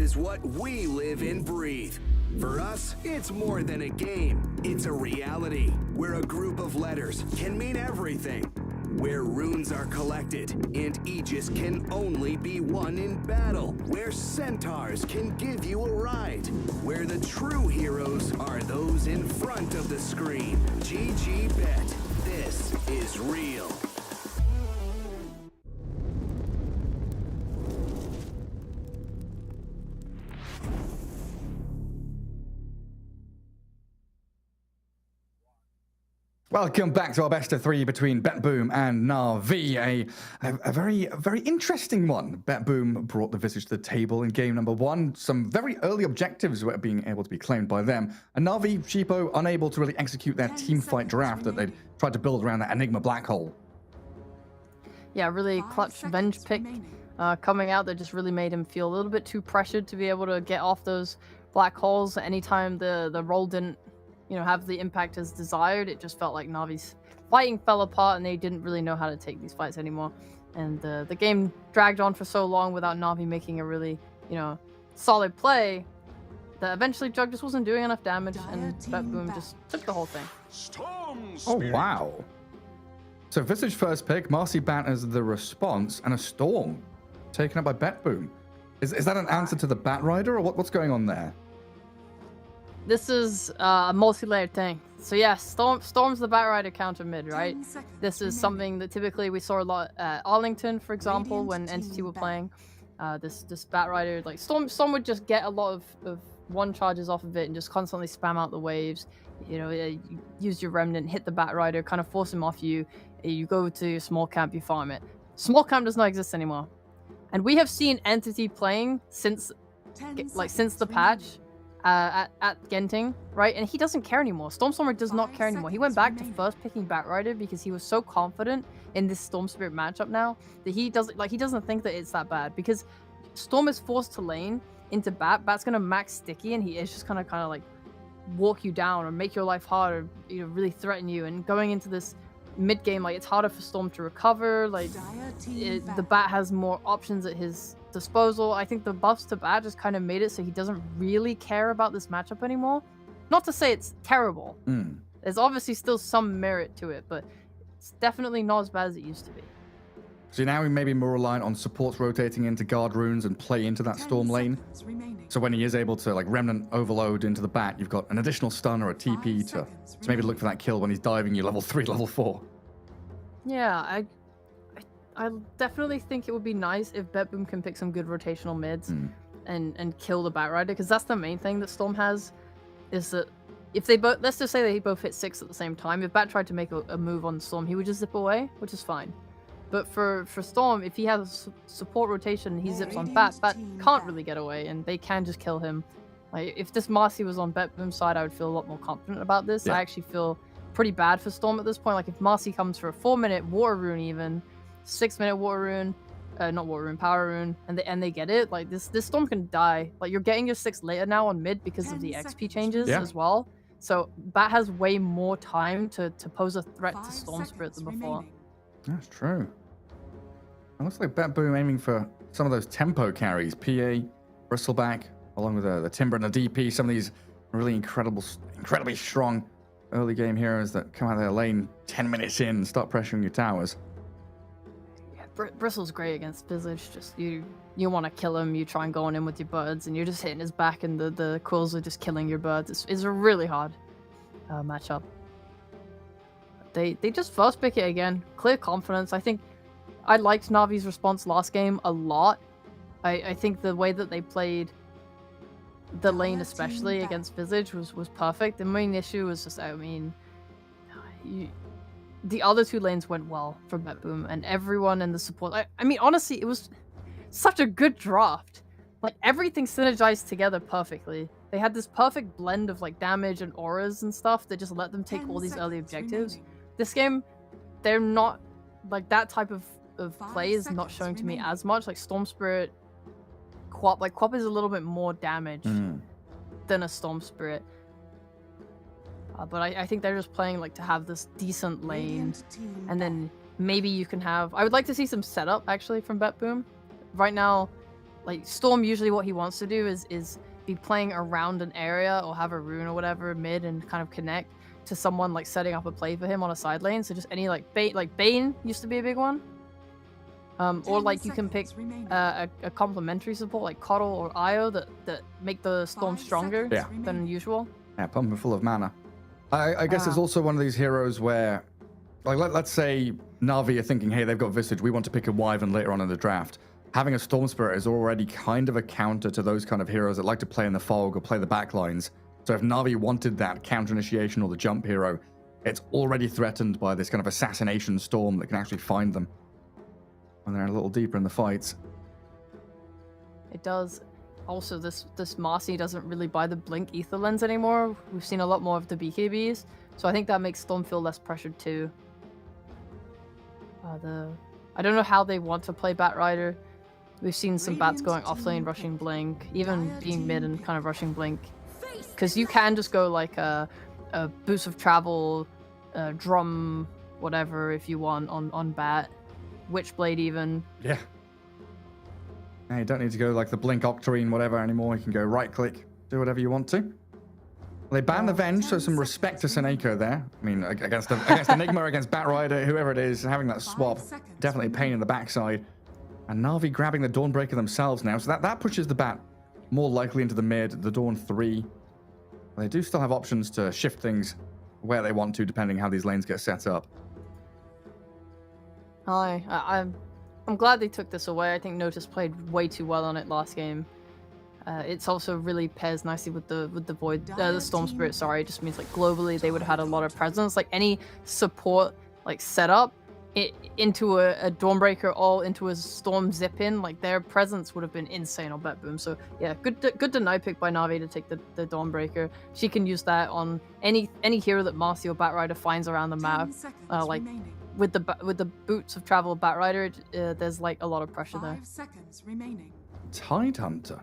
is what we live and breathe. For us, it's more than a game. It's a reality where a group of letters can mean everything. Where runes are collected and Aegis can only be won in battle. Where centaurs can give you a ride. Where the true heroes are those in front of the screen. GG Bet. This is real. Welcome back to our best of three between BetBoom and Na'Vi. A very interesting one. BetBoom brought the Visage to the table in game number one. Some very early objectives were being able to be claimed by them. And Na'Vi, Sheepo, unable to really execute their team fight draft that they'd tried to build around that Enigma black hole. Yeah, really clutch Venge pick coming out that just really made him feel a little bit too pressured to be able to get off those black holes. Anytime the roll didn't have the impact as desired, it just felt like Navi's fighting fell apart and they didn't really know how to take these fights anymore. And the game dragged on for so long without Na'Vi making a really, solid play that eventually Jug just wasn't doing enough damage and BetBoom just took the whole thing. Oh, wow. So Visage first pick, Marcy Bat as the response, and a Storm taken up by BetBoom. Is that an answer to the Bat Rider, or what's going on there? This is a multi-layered thing. So yeah, Storm's the Bat Rider counter mid, right? This is something that typically we saw a lot at Arlington, for example, when Entity were playing. This Bat Rider, like Storm would just get a lot of one charges off of it and just constantly spam out the waves. Use your Remnant, hit the Bat Rider, kind of force him off you. You go to your small camp, you farm it. Small camp does not exist anymore. And we have seen Entity playing since the patch. At Genting, right? And he doesn't care anymore. Stormstormer does not care anymore. He went back to first picking Bat Rider because he was so confident in this Storm Spirit matchup now that he doesn't think that it's that bad, because Storm is forced to lane into Bat. Bat's gonna max sticky and he is just gonna kind of like walk you down or make your life harder, really threaten you. And going into this mid game, like, it's harder for Storm to recover. Like, the Bat has more options at his disposal. I think the buffs to Bat just kind of made it so he doesn't really care about this matchup anymore. Not to say it's terrible. There's obviously still some merit to it, but it's definitely not as bad as it used to be. So now we may be more reliant on supports rotating into guard runes and play into that Storm lane. So when he is able to Remnant overload into the Bat, you've got an additional stun or a TP to maybe look for that kill when he's diving you level 3, level 4. Yeah, I definitely think it would be nice if BetBoom can pick some good rotational mids and kill the Bat Rider, because that's the main thing that Storm has, is that if they both, let's just say they both hit 6 at the same time, if Bat tried to make a move on Storm, he would just zip away, which is fine. But for Storm, if he has support rotation and he zips on Bat can't really get away, and they can just kill him. Like, if this Marcy was on BetBoom's side, I would feel a lot more confident about this. Yeah. I actually feel pretty bad for Storm at this point. Like, if Marcy comes for a 4-minute Water Rune even, 6-minute Water Rune, not Water Rune, Power Rune, and they get it, like, this Storm can die. Like, you're getting your 6 later now on mid because of the XP changes as well. So Bat has way more time to pose a threat to Storm Spirit than before. That's true. It looks like BetBoom aiming for some of those tempo carries. PA, Bristleback, along with the Timber and the DP. Some of these really incredibly strong early game heroes that come out of their lane 10 minutes in and start pressuring your towers. Yeah, Bristle's great against Visage. Just you want to kill him, you try and go on in with your birds, and you're just hitting his back, and the quills are just killing your birds. It's a really hard matchup. They just first pick it again. Clear confidence. I think I liked Na'Vi's response last game a lot. I think the way that they played the lane, especially against Visage, was perfect. The main issue was just, the other 2 lanes went well for BetBoom, and everyone in the support. I mean, honestly, it was such a good draft. Like, everything synergized together perfectly. They had this perfect blend of damage and auras and stuff that just let them take all these early objectives. This game, they're not that type of play is not showing to me as much. Like, Storm Spirit, Quap is a little bit more damage than a Storm Spirit. But I think they're just playing to have this decent lane, and then maybe you can have. I would like to see some setup actually from BetBoom. Right now, Storm, usually what he wants to do is be playing around an area or have a rune or whatever mid and kind of connect to someone setting up a play for him on a side lane. So just any Bane used to be a big one. Or you can pick a complementary support like Coddle or Io that make the Storm stronger than usual. Yeah, pumping full of mana. I guess it's also one of these heroes where, let's say Na'Vi are thinking, hey, they've got Visage, we want to pick a Wyvern later on in the draft. Having a Storm Spirit is already kind of a counter to those kind of heroes that like to play in the fog or play the backlines. So if Na'Vi wanted that counter initiation or the jump hero, it's already threatened by this kind of assassination storm that can actually find them when they're a little deeper in the fights. It does. Also, this Marcy doesn't really buy the Blink Ether Lens anymore. We've seen a lot more of the BKBs, so I think that makes Storm feel less pressured too. I don't know how they want to play Batrider. We've seen some bats going offlane, rushing Blink, even being mid and kind of rushing Blink. Because you can just go like a boost of travel, drum, whatever if you want on bat, Witchblade even. Yeah. Now you don't need to go like the Blink Octarine, whatever anymore. You can go right click, do whatever you want to. They banned the Venge, so some respect to Seneko there. I mean, against Enigma, against Batrider, whoever it is, having that swap, definitely a pain in the backside. And Na'Vi grabbing the Dawnbreaker themselves now, so that pushes the Bat more likely into the mid, the Dawn 3. They do still have options to shift things where they want to, depending how these lanes get set up. I'm glad they took this away. I think Notice played way too well on it last game. It's also really pairs nicely with the Void, the Storm Spirit. Sorry, it just means like globally they would have had a lot of presence. Like any support like setup into a Dawnbreaker or into a Storm zip in, like their presence would have been insane on Bet Boom. So yeah, good deny pick by Na'Vi to take the Dawnbreaker. She can use that on any hero that Marcy or Batrider finds around the map. Like with the boots of travel of Batrider, there's like a lot of pressure there. 5 seconds remaining. Tidehunter.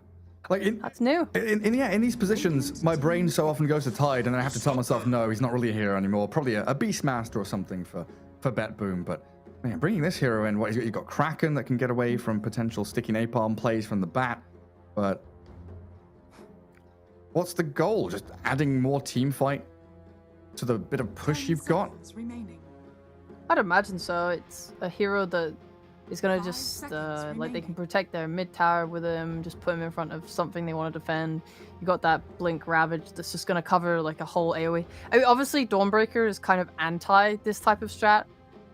Like That's new. In these positions, my brain so often goes to Tide, and then I have to tell myself, no, he's not really a hero anymore. Probably a Beastmaster or something for Bet Boom. But man, bringing this hero in, you've got Kraken that can get away from potential sticky napalm plays from the Bat. But what's the goal? Just adding more team fight to the bit of push you've got? Remaining. I'd imagine so. It's a hero that is gonna just like they can protect their mid tower with him, just put him in front of something they want to defend. You got that Blink Ravage that's just gonna cover like a whole AoE. I mean, obviously Dawnbreaker is kind of anti this type of strat,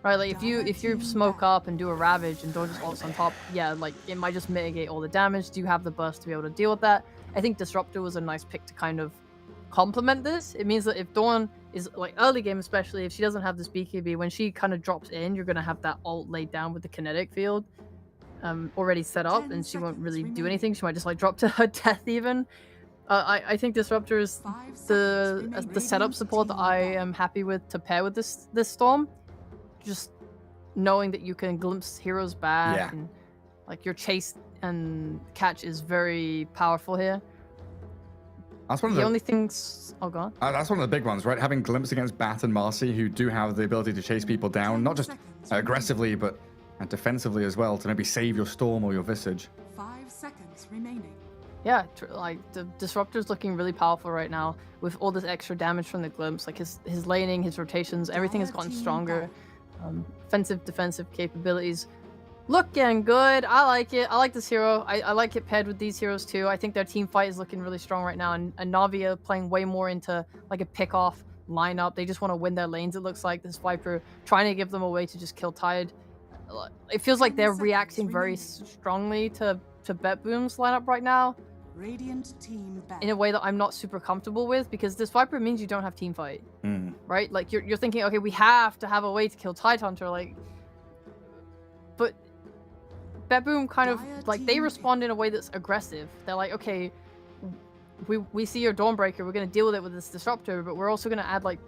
right? Like if you smoke up and do a Ravage and Dawn just ults on top, yeah, like it might just mitigate all the damage. Do you have the burst to be able to deal with that? I think Disruptor was a nice pick to kind of complement this. It means that if Dawn is like early game, especially if she doesn't have this BKB, when she kind of drops in, you're gonna have that ult laid down with the kinetic field already set up, and she won't really do anything. She might just like drop to her death even. I think Disruptor is the setup support that I am happy with to pair with this Storm. Just knowing that you can glimpse heroes back, and like your chase and catch is very powerful here. That's one of the only things. Oh, go on. That's one of the big ones, right? Having Glimpse against Bat and Marcy, who do have the ability to chase people down, not just aggressively, but defensively as well, to maybe save your Storm or your Visage. 5 seconds remaining. Yeah, like the Disruptor's looking really powerful right now with all this extra damage from the Glimpse. Like his laning, his rotations, everything has gotten stronger. Offensive, defensive capabilities. Looking good. I like it. I like this hero. I like it paired with these heroes too. I think their team fight is looking really strong right now. And Na'Vi are playing way more into like a pick-off lineup. They just want to win their lanes, it looks like. This Viper trying to give them a way to just kill Tide. It feels like they're reacting very strongly to Bet Boom's lineup right now. Radiant team back. In a way that I'm not super comfortable with, because this Viper means you don't have team fight. Right? Like you're thinking, okay, we have to have a way to kill Tidehunter, like, but Bet Boom kind of like they respond in a way that's aggressive. They're like, okay, we see your Dawnbreaker, we're gonna deal with it with this Disruptor, but we're also gonna add like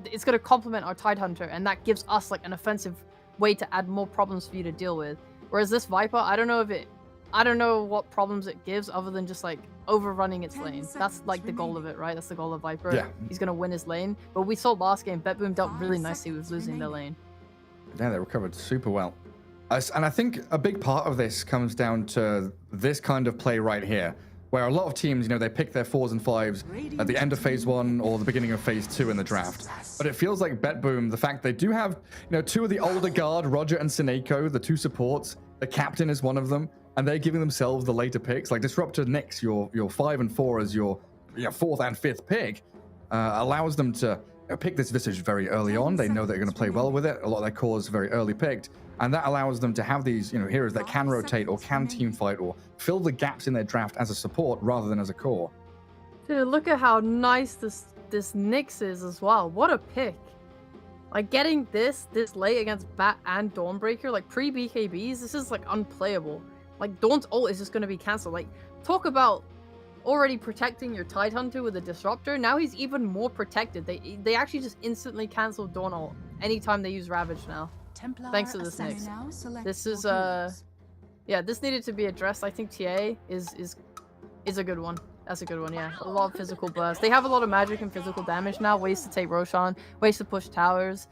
it's gonna complement our Tidehunter, and that gives us like an offensive way to add more problems for you to deal with. Whereas this Viper, I don't know what problems it gives other than just like overrunning its lane. That's like the goal of it, right? That's the goal of Viper. Yeah. He's gonna win his lane. But we saw last game, Bet Boom dealt really nicely with losing their lane. Yeah, they recovered super well. And I think a big part of this comes down to this kind of play right here, where a lot of teams, they pick their 4s and 5s at the end of phase 1 or the beginning of phase 2 in the draft. But it feels like Bet Boom, the fact they do have, 2 of the older guard, Roger and Seneko, the 2 supports, the captain is one of them, and they're giving themselves the later picks. Like Disruptor Nyx, your 5 and 4 as your 4th and 5th pick, allows them to pick this Visage very early on. They know they're going to play well with it. A lot of their cores very early picked. And that allows them to have these, heroes that can rotate or can team fight or fill the gaps in their draft as a support rather than as a core. Dude, look at how nice this Nyx is as well. What a pick. Like getting this late against Bat and Dawnbreaker, like pre BKBs, this is like unplayable. Like Dawn's ult is just gonna be cancelled. Like talk about already protecting your Tidehunter with a Disruptor. Now he's even more protected. They actually just instantly cancel Dawn ult anytime they use Ravage now. Templar Thanks to this Ascend Nyx. now select This is your heroes. yeah, this needed to be addressed. I think TA is a good one. That's a good one, yeah. A lot of physical burst. They have a lot of magic and physical damage now. Ways to take Roshan, ways to push towers.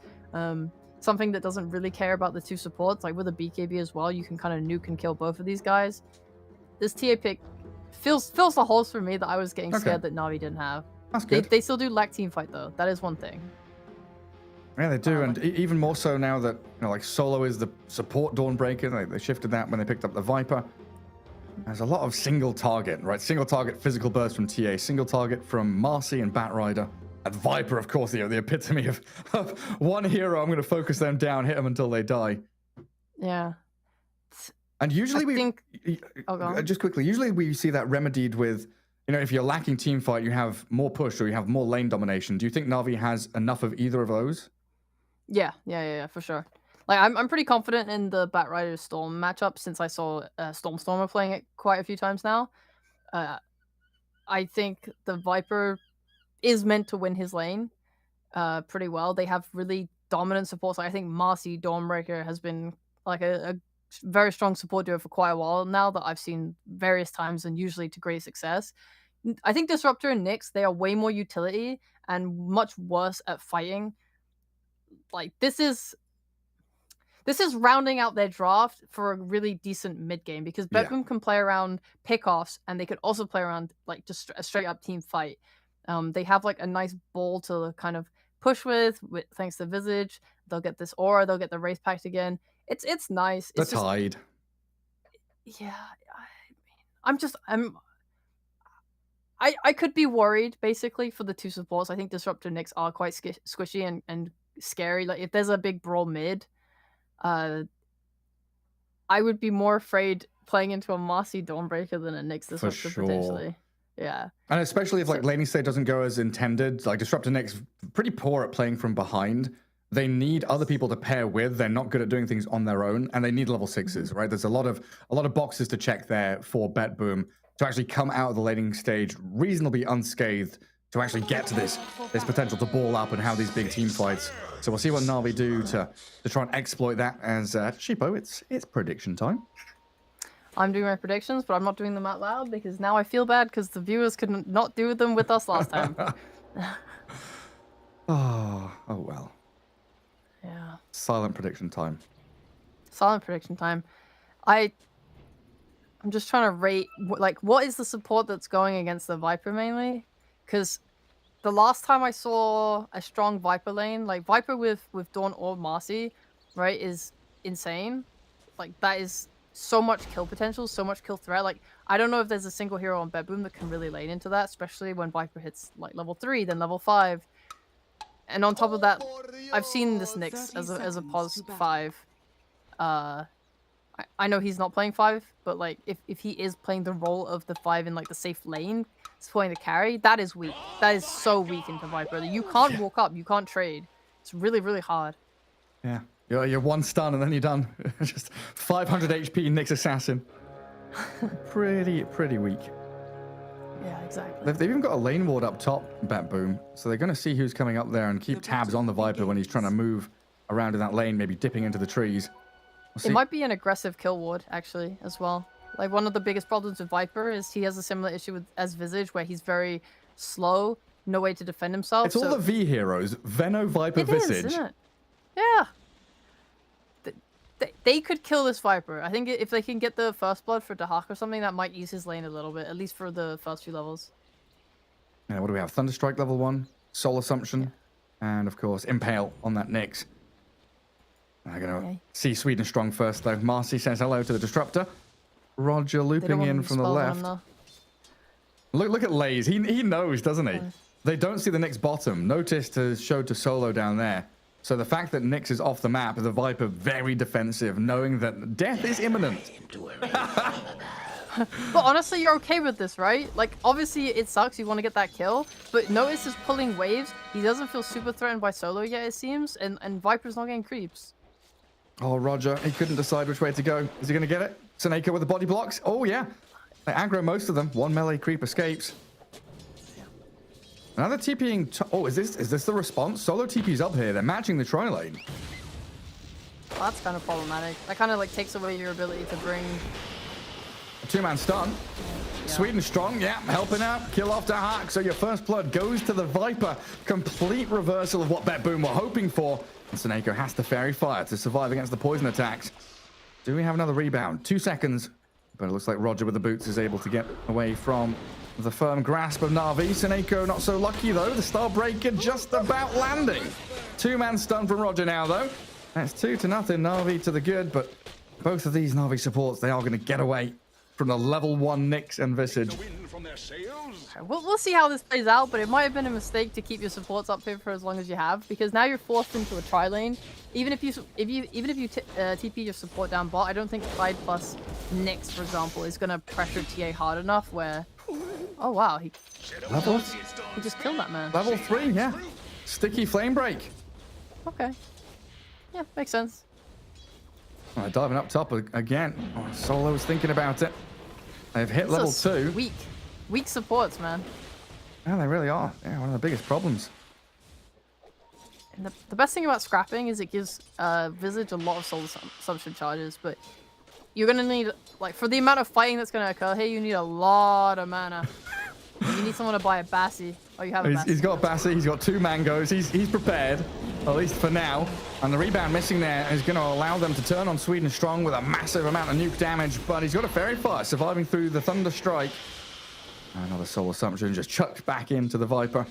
Something that doesn't really care about the two supports. Like with a BKB as well, you can kind of nuke and kill both of these guys. This TA pick fills the holes for me that I was getting scared that Na'Vi didn't have. That's good. They still do lack team fight though. That is one thing. Yeah, they do, and even more so now that like Solo is the support Dawnbreaker. They shifted that when they picked up the Viper. There's a lot of single target, right? Single target physical burst from TA, single target from Marcy and Batrider. And Viper, of course, the epitome of one hero. I'm going to focus them down, hit them until they die. Yeah. And usually just quickly, usually we see that remedied with, if you're lacking team fight, you have more push or you have more lane domination. Do you think Na'Vi has enough of either of those? Yeah, for sure. Like I'm pretty confident in the Batrider Storm matchup since I saw Stormer playing it quite a few times now. I think the Viper is meant to win his lane pretty well. They have really dominant supports. Like, I think Marcy Dawnbreaker has been like a very strong support duo for quite a while now that I've seen various times and usually to great success. I think Disruptor and Nyx, they are way more utility and much worse at fighting. Like this is rounding out their draft for a really decent mid game because Bedboom can play around pickoffs and they could also play around like just a straight up team fight. They have like a nice ball to kind of push with thanks to Visage. They'll get this aura, they'll get the race pact again. It's nice. The it's Tide. Yeah, I could be worried basically for the two supports. I think Disruptor Nyx are quite squishy and scary. Like if there's a big brawl mid, I would be more afraid playing into a Marcy Dawnbreaker than a Nyx Disruptor potentially. Yeah. And especially if like laning state doesn't go as intended, like Disruptor Nyx pretty poor at playing from behind. They need other people to pair with. They're not good at doing things on their own, and they need level 6s, right? There's a lot of boxes to check there for Betboom to actually come out of the laning stage reasonably unscathed to actually get to this potential to ball up and have these big team fights. So we'll see what Na'Vi do to try and exploit that. As Sheepo, it's prediction time. I'm doing my predictions, but I'm not doing them out loud because now I feel bad because the viewers could not do them with us last time. Oh well. Yeah. Silent prediction time. Silent prediction time. I'm just trying to rate like what is the support that's going against the Viper mainly? Because the last time I saw a strong Viper lane, like Viper with Dawn or Marcy, right, is insane. Like that is so much kill potential, so much kill threat. Like I don't know if there's a single hero on Bedboom that can really lane into that, especially when Viper hits like level 3, then level 5. And on top of that, I've seen this Nyx as a pos 5. I know he's not playing 5, but like if he is playing the role of the 5 in like the safe lane, supporting the carry, that is weak. That is so weak into Viper. You can't walk up, you can't trade. It's really, really hard. Yeah. You're one stun and then you're done. Just 500 HP Nyx Assassin. Pretty weak. Yeah, exactly. They've even got a lane ward up top, Batboom. So they're going to see who's coming up there and keep tabs on the Viper when he's trying to move around in that lane, maybe dipping into the trees. It might be an aggressive kill ward, actually, as well. Like, one of the biggest problems with Viper is he has a similar issue as Visage, where he's very slow, no way to defend himself. It's all the V heroes. Veno, Viper, Visage. Isn't it? Yeah. They could kill this Viper. I think if they can get the first blood for Dahak or something, that might ease his lane a little bit, at least for the first few levels. Yeah, what do we have? Thunderstrike level 1, Soul Assumption, and of course Impale on that Nyx. I'm going to see Sweden strong first though. Marcy says hello to the Disruptor. Roger looping in from the left. Look at Lays. He knows, doesn't he? They don't see the Nyx bottom. Notice to show to Solo down there. So the fact that Nyx is off the map, the Viper very defensive, knowing that death is imminent. But honestly, you're okay with this, right? Like, obviously it sucks, you want to get that kill, but Notice is pulling waves. He doesn't feel super threatened by solo yet, it seems, and Viper's not getting creeps. Oh, Roger, he couldn't decide which way to go. Is he going to get it? Seneko with the body blocks. Oh, yeah. They aggro most of them. One melee creep escapes. Another TPing. Oh, is this the response? Solo TP's up here. They're matching the tri-lane. Well, that's kind of problematic. That kind of like takes away your ability to bring... A two-man stun. Yeah. Sweden strong, yeah, helping out. Kill off Dahak. So your first blood goes to the Viper. Complete reversal of what Bet Boom were hoping for. And Seneko has to fairy fire to survive against the poison attacks. Do we have another rebound? 2 seconds. But it looks like Roger with the boots is able to get away from the firm grasp of Na'Vi. Seneko not so lucky though. The Starbreaker just about landing. Two-man stun from Roger now though. That's 2-0. Na'Vi to the good, but both of these Na'Vi supports, they are going to get away from the level 1 Nyx and Visage. We'll see how this plays out, but it might have been a mistake to keep your supports up here for as long as you have, because now you're forced into a tri lane. Even if you TP your support down bot, I don't think Clyde plus Nyx, for example, is gonna pressure TA hard enough. Where, oh wow, he just killed that man. Level 3, yeah. Sticky flame break. Okay, yeah, makes sense. All right, diving up top again. Oh, Solo's thinking about it. They've hit level 2. Weak supports, man. Yeah, they really are. Yeah, one of the biggest problems. And the best thing about scrapping is it gives Visage a lot of soul assumption charges, but you're gonna need, like, for the amount of fighting that's gonna occur here, you need a lot of mana. You need someone to buy a Bassi. Oh, you have a Bassi. He's got a Bassi, he's got 2 mangoes, he's prepared, at least for now. And the rebound missing there is going to allow them to turn on Sweden Strong with a massive amount of nuke damage, but he's got a fairy fire surviving through the Thunder Strike. Another soul assumption just chucked back into the Viper.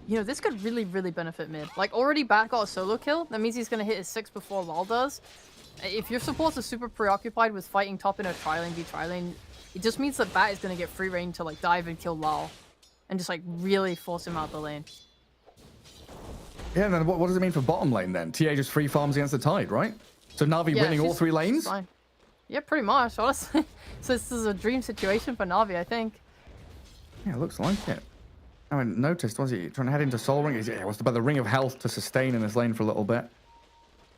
You know, this could really, really benefit mid. Like, already Bat got a solo kill. That means he's going to hit his 6 before Lol does. If your supports are super preoccupied with fighting top in a tri-lane v tri-lane, it just means that Bat is going to get free reign to, like, dive and kill Lol. And just, like, really force him out the lane. Yeah, and then what does it mean for bottom lane then? TA just free farms against the Tide, right? So Na'Vi winning all 3 lanes? Fine. Yeah, pretty much, honestly. So this is a dream situation for Na'Vi, I think. Yeah, it looks like it. I mean, noticed, was he trying to head into Soul Ring? He wants to buy the Ring of Health to sustain in this lane for a little bit.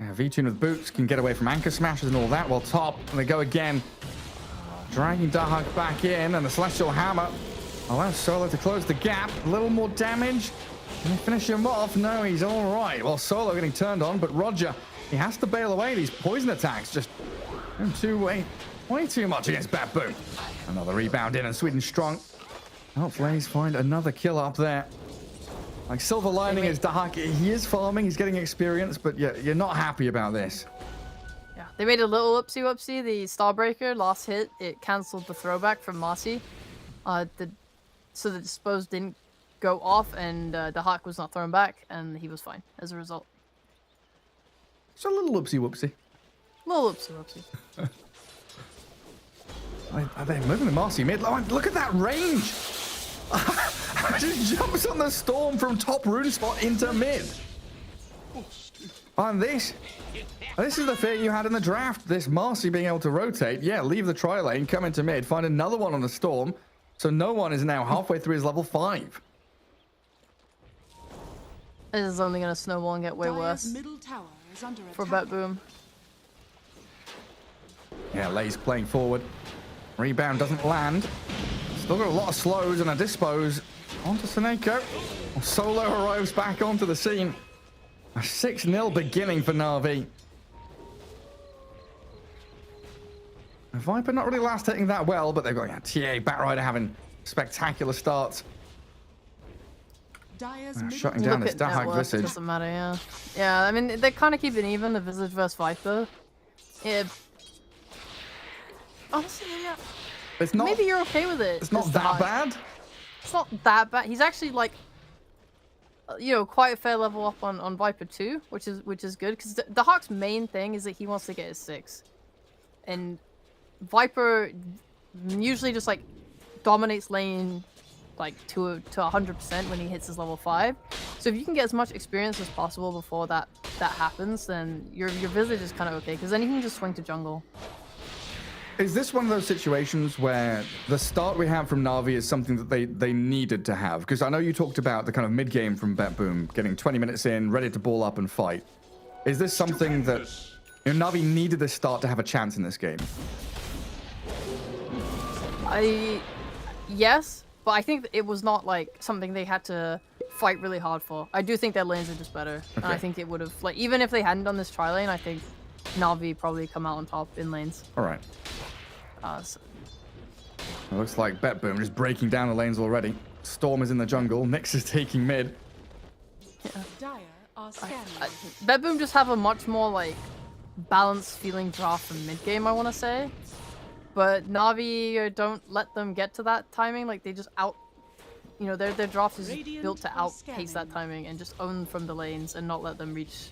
Yeah, V-Tune with boots can get away from Anchor Smashes and all that. While top, and they go again. Dragging Dahak back in, and the Celestial Hammer allows Solo to close the gap. A little more damage. Can they finish him off? No, he's all right. Well, Solo getting turned on, but Roger, he has to bail away these poison attacks. Just way too much against Bat Boom. Another rebound in, and Sweden Strong helps Lays find another kill up there. Like, silver lining is Dahak, he is farming, he's getting experience, but yeah, you're not happy about this. Yeah, they made a little whoopsie. The Starbreaker last hit, it cancelled the throwback from Marcy. So the Dispose didn't go off, and the Hawk was not thrown back, and he was fine as a result. It's a little whoopsie. Little whoopsie. Are they moving the Marcy mid? Oh, look at that range! Just jumps on the Storm from top rune spot into mid. And this is the fear you had in the draft. This Marcy being able to rotate. Yeah, leave the tri lane, come into mid, find another one on the Storm. So no one is now halfway through his level 5. This is only going to snowball and get way worse Middle tower is under for attack. Bet Boom. Yeah, Lay's playing forward. Rebound doesn't land. Still got a lot of slows and a dispose onto Seneko. Solo arrives back onto the scene. A 6-0 beginning for Na'Vi. Viper not really last hitting that well, but they've got TA, Batrider having spectacular starts. Shutting down this Dahak Visage. Doesn't matter, yeah. Yeah, I mean, they kind of keep it even, the Visage versus Viper. Yeah. Honestly, yeah. It's not, maybe you're okay with it. It's not that bad. It's not that bad. He's actually, like, you know, quite a fair level up on Viper too, which is good, because the Hawk's main thing is that he wants to get his 6. And Viper usually just, like, dominates lane, like, to 100% when he hits his level 5. So if you can get as much experience as possible before that happens, then your Visage is kind of okay, because then you can just swing to jungle. Is this one of those situations where the start we have from Na'Vi is something that they needed to have? Because I know you talked about the kind of mid-game from BetBoom, getting 20 minutes in, ready to ball up and fight. Is this something that Na'Vi needed this start to have a chance in this game? Yes, but I think it was not like something they had to fight really hard for. I do think their lanes are just better. And I think it would have, like, even if they hadn't done this tri lane, I think Na'Vi probably come out on top in lanes. All right. So It looks like BetBoom is breaking down the lanes already. Storm is in the jungle. Nyx is taking mid. Dire are scanning. BetBoom just have a much more like balanced feeling draft from mid game, I want to say. But Na'Vi don't let them get to that timing. Like they just their draft is built to outpace that timing and just own from the lanes and not let them reach.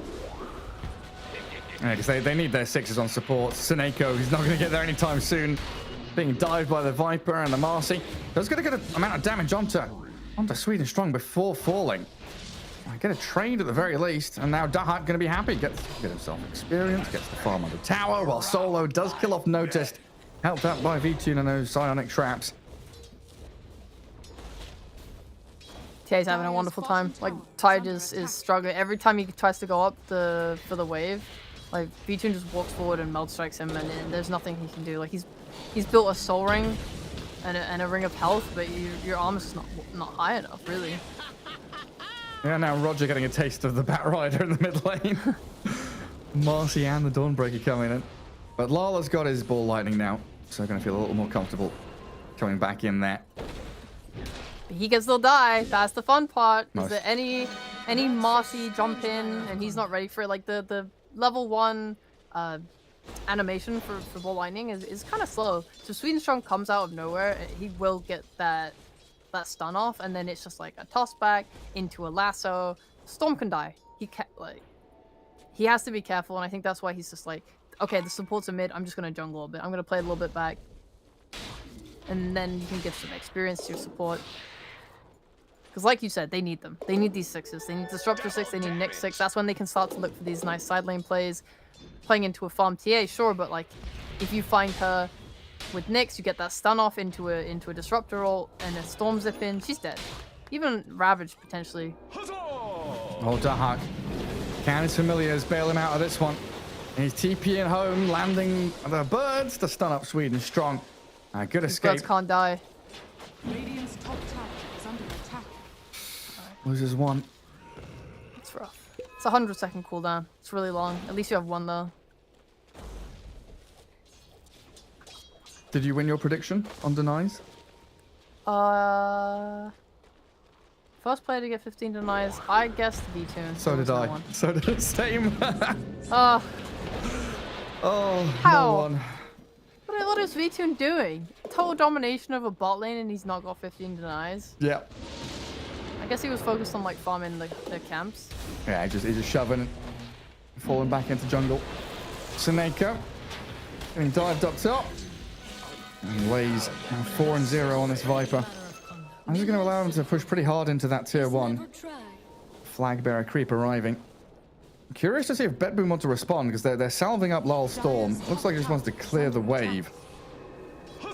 Yeah, because they need their sixes on support. Seneko, who's not going to get there anytime soon, being dived by the Viper and the Marcy. That's going to get an amount of damage onto Sweden Strong before falling. Get a trade at the very least, and now Dahak going to be happy. Get himself experience, gets the farm on the tower, while Solo does kill off Noticed. Helped out by V2 and those psionic traps. TA's having a wonderful time. Like Tide is struggling every time he tries to go up for the wave. Like V2 just walks forward and meld strikes him, and there's nothing he can do. Like he's built a soul ring and a ring of health, but your armor is not high enough, really. Yeah, now Roger getting a taste of the Bat Rider in the mid lane. Marcy and the Dawnbreaker coming in. But Lala's got his ball lightning now, so going to feel a little more comfortable coming back in there. He can still die. That's the fun part. Nice. Is that any Marcy jump in and he's not ready for it? Like the level 1 animation for ball lightning is kind of slow. So Sweden Strong comes out of nowhere. He will get that stun off, and then it's just like a toss back into a lasso. Storm can die. He has to be careful, and I think that's why he's just like, okay, the supports are mid. I'm just gonna jungle a bit. I'm gonna play a little bit back, and then you can give some experience to your support. Because like you said, they need them. They need these sixes. They need Disruptor 6. They need Nyx 6. That's when they can start to look for these nice side lane plays. Playing into a farm TA, sure, but like if you find her with Nyx, you get that stun off into a Disruptor ult and a Storm zip in. She's dead. Even Ravage potentially. Oh, Dahak. Can his familiars bail him out of this one? And he's TPing home, landing the birds to stun up Sweden Strong. Good escape. Birds can't die. Radiant's top tower is under attack. Loses one. It's rough. It's a 100-second cooldown. It's really long. At least you have one though. Did you win your prediction on denies? First player to get 15 denies. I guessed V2. So did I. One. So did the same. Oh, no one. what is V2 doing? Total domination of a bot lane and he's not got 15 denies. Yeah. I guess he was focused on like farming the camps. Yeah, he's just shoving, falling back into jungle. Seneko getting dived up top. And Lays now 4-0 on this Viper. I'm just going to allow him to push pretty hard into that tier 1. Flag bearer creep arriving. Curious to see if BetBoom want to respond, because they're salving up Lal Storm. Looks like he just wants to clear the wave.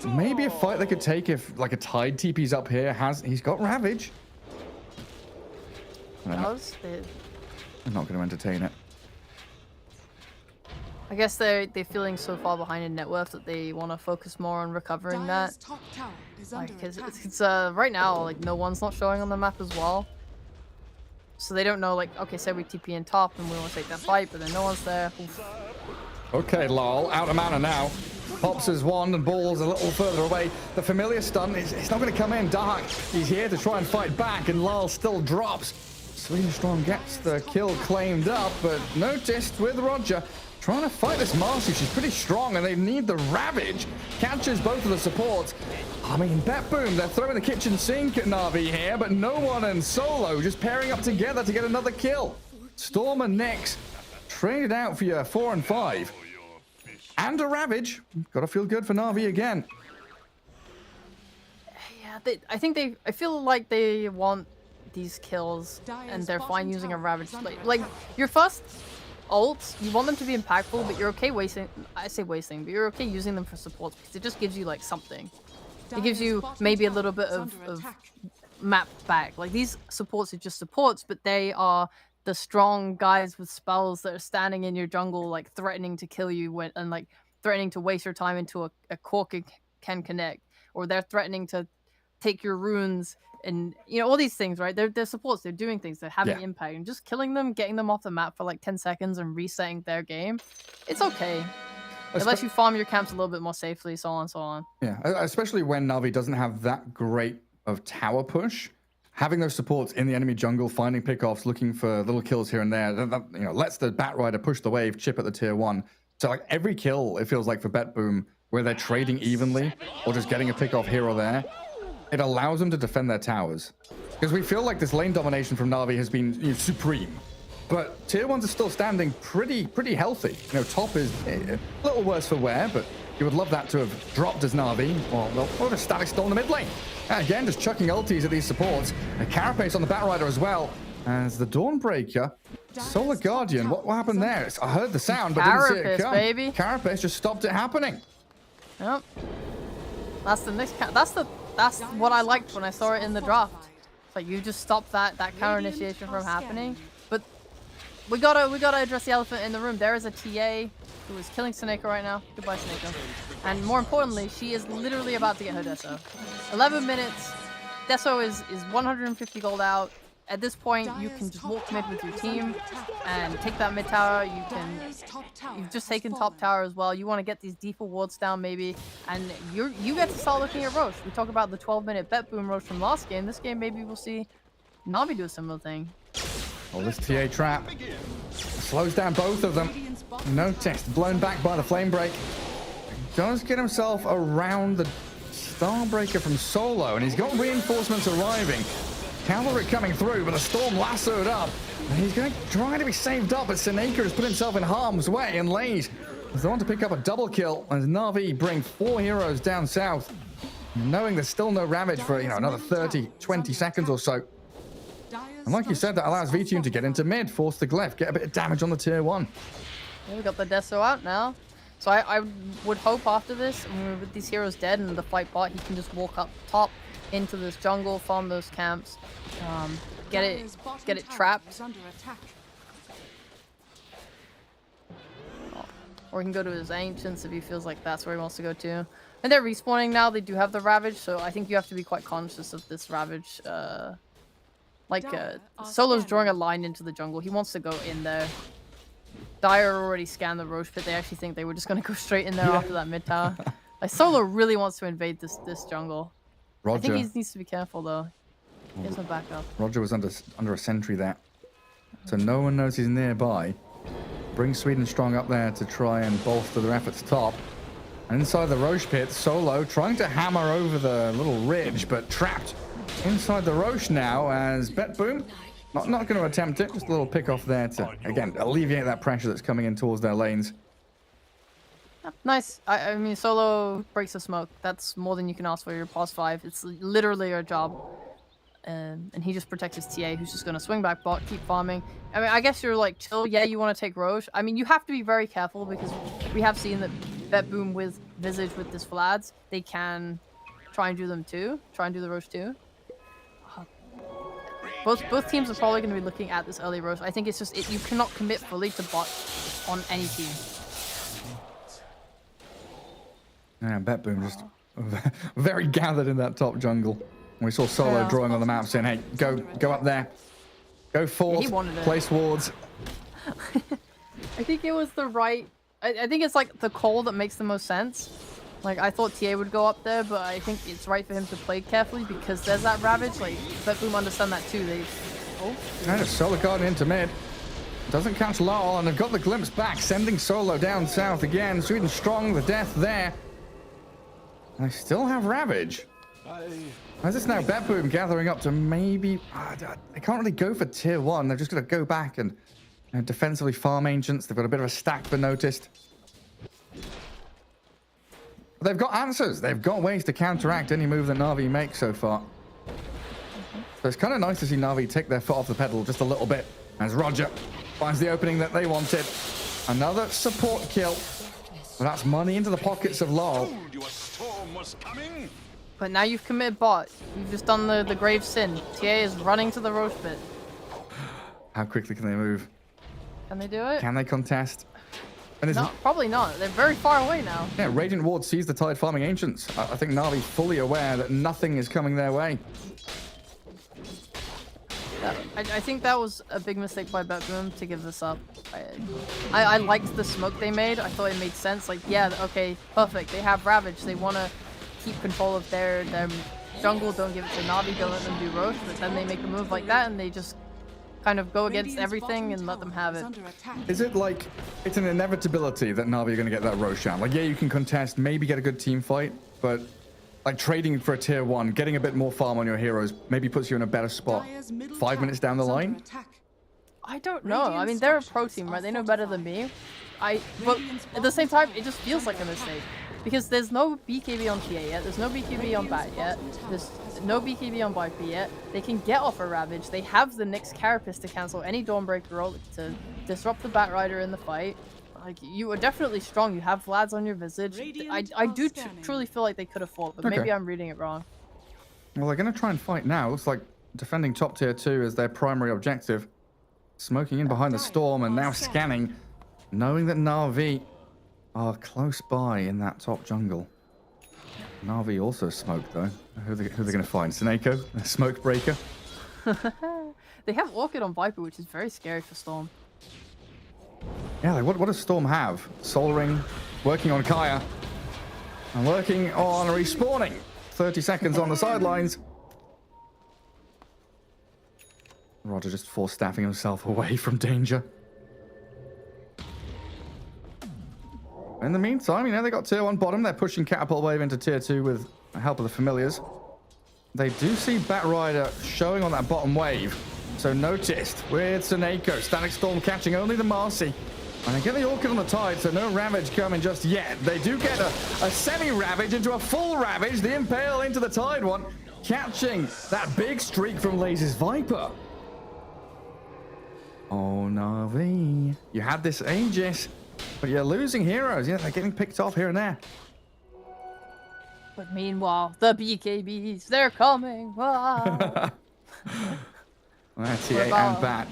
Maybe a fight they could take if like a Tide TP's up here. He's got Ravage. I'm not going to entertain it. I guess they're feeling so far behind in net worth that they want to focus more on recovering Dire's that. top tower is Like, under attack. it's right now like no one's not showing on the map as well, so they don't know. Like, okay, say we TP in top and we want to take that fight, but then no one's there. Oof. Okay, Lal, out of mana now. Pops his wand and balls a little further away. The familiar stun, it's not going to come in. Dark, he's here to try and fight back, and Lal still drops. Sweden Strong gets the kill claimed up, but Noticed with Roger. Trying to fight this Marcy. She's pretty strong, and they need the Ravage. Catches both of the supports. I mean, BetBoom, they're throwing the kitchen sink at Na'Vi here, but no one and Solo just pairing up together to get another kill. Storm and Nyx traded out for your 4 and 5. And a Ravage. Gotta feel good for Na'Vi again. Yeah, I feel like they want these kills, and they're fine using a Ravage. Like your first ults, you want them to be impactful, but you're okay wasting. I say wasting, but you're okay using them for supports because it just gives you like something. It gives you maybe a little bit of map back. Like these supports are just supports, but they are the strong guys with spells that are standing in your jungle, like threatening to kill you when and like threatening to waste your time into a core can connect, or they're threatening to take your runes and all these things, right? They're supports, they're doing things, they're having impact, and just killing them, getting them off the map for like 10 seconds and resetting their game, it's okay. It lets you farm your camps a little bit more safely, so on and so on. Yeah, especially when Na'Vi doesn't have that great of tower push. Having those supports in the enemy jungle, finding pickoffs, looking for little kills here and there, that lets the Bat Rider push the wave, chip at the tier 1. So like every kill, it feels like for Bet Boom, where they're trading evenly or just getting a pickoff here or there, it allows them to defend their towers. Because we feel like this lane domination from Na'Vi has been supreme. But tier 1s are still standing pretty healthy. Top is a little worse for wear, but you would love that to have dropped as Na'Vi. Or a static stall in the mid lane. Again, just chucking ultis at these supports. A Carapace on the Bat Rider as well. As the Dawnbreaker, Solar Guardian, what happened there? I heard the sound, but didn't see it come. Baby. Carapace just stopped it happening. Yep. That's the next. That's what I liked when I saw it in the draft. It's like you just stop that counter initiation from happening. But we gotta address the elephant in the room. There is a TA who is killing Sneko right now. Goodbye, Sneko. And more importantly, she is literally about to get her Deso. 11 minutes. Deso is 150 gold out. At this point, you can just walk mid with your team and take that mid tower. You've just taken top tower as well. You want to get these deeper wards down maybe, and you get to start looking at Roche. We talk about the 12-minute Bet Boom Roche from last game. This game maybe we'll see Na'Vi do a similar thing. Well, this TA trap slows down both of them. No test, blown back by the flame break. Does get himself around the Starbreaker from Solo, and he's got reinforcements arriving. Cavalry coming through, but the storm lassoed up. And he's going to try to be saved up, but Sneko has put himself in harm's way and late. They want to pick up a double kill as Na'Vi bring 4 heroes down south, knowing there's still no Ravage for another 20 seconds or so. And like you said, that allows VTune to get into mid, force the Glyph, get a bit of damage on the tier 1. Yeah, we got the Deso out now. So I would hope after this, with these heroes dead and the fight bot, he can just walk up top into this jungle, farm those camps, get it trapped. Or he can go to his Ancients if he feels like that's where he wants to go to. And they're respawning now. They do have the Ravage, so I think you have to be quite conscious of this Ravage. Solo's drawing a line into the jungle. He wants to go in there. Dire already scanned the Roche pit. They actually think they were just going to go straight in there after that mid tower. Solo really wants to invade this jungle. Roger. I think he needs to be careful though. He has no backup. Roger was under a sentry there, so no one knows he's nearby. Bring Sweden Strong up there to try and bolster their efforts top. And inside the Roche pit, Solo trying to hammer over the little ridge, but trapped inside the Roche now as Bet Boom not going to attempt it. Just a little pick off there to again alleviate that pressure that's coming in towards their lanes. Nice. I mean, Solo breaks the smoke. That's more than you can ask for. Your pause 5. It's literally your job. And he just protects his TA, who's just going to swing back bot, keep farming. I mean, I guess you're like, chill. Yeah, you want to take Roche. I mean, you have to be very careful because we have seen that Bet Boom with Visage with this Vlads, they can try and do them too. Try and do the Roche too. Both teams are probably going to be looking at this early Roche. I think it's just, you cannot commit fully to bot on any team. Yeah, Bet Boom just very gathered in that top jungle. We saw Solo drawing on the map saying, hey, go up there. Go forth, place wards. I think it was the right... I think it's like the call that makes the most sense. Like, I thought TA would go up there, but I think it's right for him to play carefully because there's that Ravage. Like, Bet Boom understand that too. And a Solar Guardian into mid. Doesn't catch Lol, and they've got the glimpse back, sending Solo down south again. Sweden Strong, the death there. They still have Ravage. As it's now Bet Boom gathering up to maybe... they can't really go for tier 1. They're just going to go back and defensively farm Ancients. They've got a bit of a stack for noticed. But they've got answers. They've got ways to counteract any move that Na'Vi makes so far. So it's kind of nice to see Na'Vi take their foot off the pedal just a little bit. As Roger Finds the opening that they wanted. Another support kill. Well, that's money into the pockets of Lol. Told you a storm was coming. But now you've committed bot. You've just done the grave sin. TA is running to the roast pit. How quickly can they move? Can they do it? Can they contest? And No, probably not. They're very far away now. yeah, Radiant Ward sees the Tide farming Ancients. I think Na'Vi's fully aware that nothing is coming their way. I think that was a big mistake by Betboom to give this up. I liked the smoke they made. I thought it made sense. Like, yeah, okay, perfect. They have Ravage. They want to keep control of their jungle. Don't give it to Na'Vi. Don't let them do Rosh. But then they make a move like that and they just kind of go against everything and let them have it. Is it like it's an inevitability that Na'Vi are going to get that Roshan? Like, yeah, you can contest, maybe get a good team fight, but like trading for a tier 1, getting a bit more farm on your heroes, maybe puts you in a better spot 5 minutes down the line? I don't know. I mean, they're a pro team, right? They know better than me. But at the same time, it just feels like a mistake. Because there's no BKB on TA yet, there's no BKB on Bat yet, there's no BKB on Viper yet. They can get off a Ravage, they have the Nyx Carapace to cancel any Dawnbreaker roll to disrupt the Bat Rider in the fight. Like, you are definitely strong, you have Vlads on your Visage. I do truly feel like they could have fought, but maybe I'm reading it wrong. Well, they're going to try and fight now. Looks like defending top tier 2 is their primary objective. Smoking in behind the storm and now scanning, knowing that Na'Vi are close by in that top jungle. Na'Vi also smoked though. Who are they going to find? Seneko, a smoke breaker. They have Orchid on Viper, which is very scary for Storm. Yeah, like what does Storm have? Soul Ring, working on Kaya, and working on respawning. 30 seconds on the sidelines. Roger just force staffing himself away from danger. In the meantime, you know, they got tier 1 bottom. They're pushing Catapult Wave into tier 2 with the help of the familiars. They do see Bat Rider showing on that bottom wave. So noticed with Seneko. Static Storm catching only the Marcy. And they get the Orchid on the Tide, so no Ravage coming just yet. They do get a semi-Ravage into a full Ravage. The Impale into the Tide one. Catching that big streak from Laze's Viper. Oh, Na'Vi. You had this Aegis. But you're losing heroes. Yeah, they're getting picked off here and there. But meanwhile, the BKBs, they're coming. Ah. That's it, and Bat.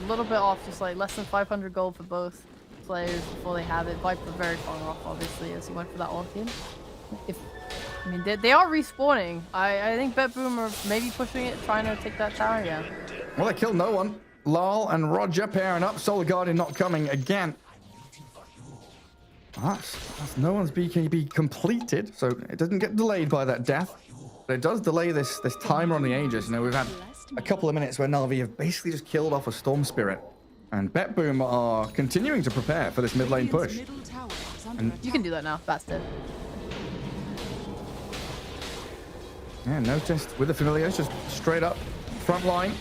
A little bit off, just like less than 500 gold for both players before they have it. Viper very far off, obviously, as he went for that Orchid. I mean, they are respawning. I think Betboom are maybe pushing it, trying to take that tower again. Well, they killed no one. Lol and Roger pairing up. Solar Guardian not coming again. That's no one's BKB completed, so it doesn't get delayed by that death. But it does delay this timer on the Aegis. You know, we've had a couple of minutes where Na'Vi have basically just killed off a Storm Spirit. And Betboom are continuing to prepare for this mid lane push. And you can do that now. That's dead. Yeah, noticed with the familiars, just straight up front line.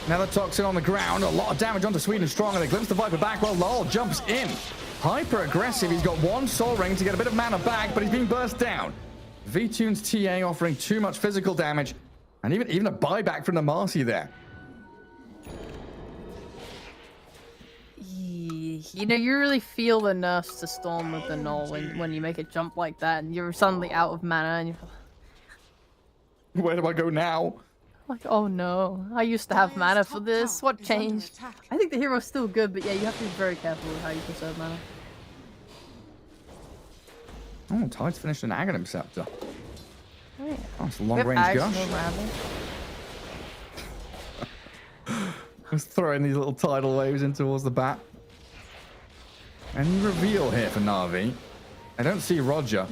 Now the Toxin on the ground. A lot of damage onto Sweden Strong, and they glimpse the Viper back while Lol jumps in. Hyper aggressive. He's got one Soul Ring to get a bit of mana back, but he's being burst down. V-Tune's TA offering too much physical damage, and even a buyback from the Marcy there. You know, you really feel the nerfs to Storm with the Null when you make a jump like that, and you're suddenly out of mana, and you're Where do I go now? like, oh no, I used to have mana for this. What changed? I think the hero's still good, but yeah, you have to be very careful with how you conserve mana. Oh, Tide's finished an Aghanim Scepter. Oh, yeah. Oh, it's a long-range gush. Just throwing these little tidal waves in towards the bat. Any reveal here for Na'Vi? I don't see Roger.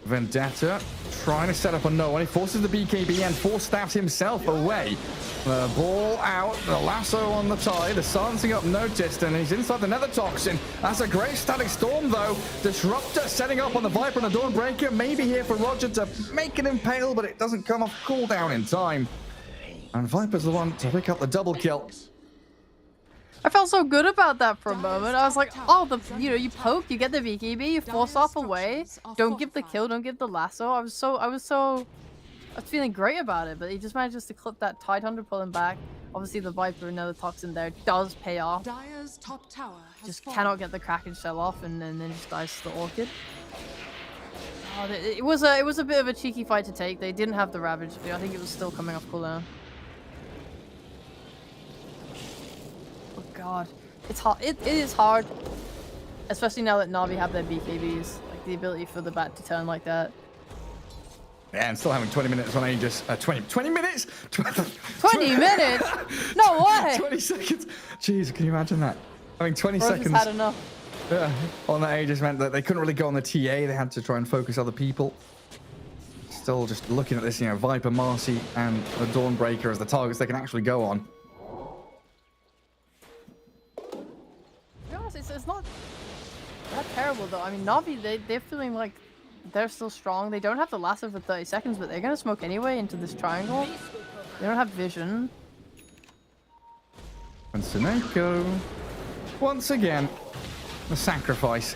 Vendetta trying to set up on no one. He forces the BKB and force staffs himself away. The ball out, the lasso on the Tide, the silencing up noticed, and he's inside the Nether Toxin. That's a great Static Storm though. Disruptor setting up on the Viper and the Dawnbreaker. Maybe here for Roger to make an impale, but it doesn't come off cooldown in time. And Viper's the one to pick up the double kill. I felt so good about that for a moment. I was like, oh, you poke, you get the BKB, you force off away. Don't give the kill, don't give the lasso. I was feeling great about it, but he just manages to clip that Tidehunter, pull him back. Obviously, the Viper and the Toxin there does pay off. Dire's top tower has Just fallen. cannot get the Kraken shell off, and then just dies to the Orchid. Oh, it was a bit of a cheeky fight to take. They didn't have the Ravage, but I think it was still coming off cooldown. Oh god, it's hard. It is hard, especially now that Na'Vi have their BKBs, like the ability for the bat to turn like that. Yeah, and still having 20 minutes on Aegis. 20 minutes? 20 minutes? No way! 20 seconds. Jeez, can you imagine that? Having 20 Bro seconds. just had enough. Yeah, on that Aegis meant that they couldn't really go on the TA. They had to try and focus other people. Still just looking at this, you know, Viper, Marcy, and the Dawnbreaker as the targets they can actually go on. To be honest, it's not that terrible though. I mean, Na'Vi, they're feeling like they're still strong. They don't have the lasso for 30 seconds, but they're gonna smoke anyway into this triangle. They don't have vision. And Suneko, once again, the sacrifice.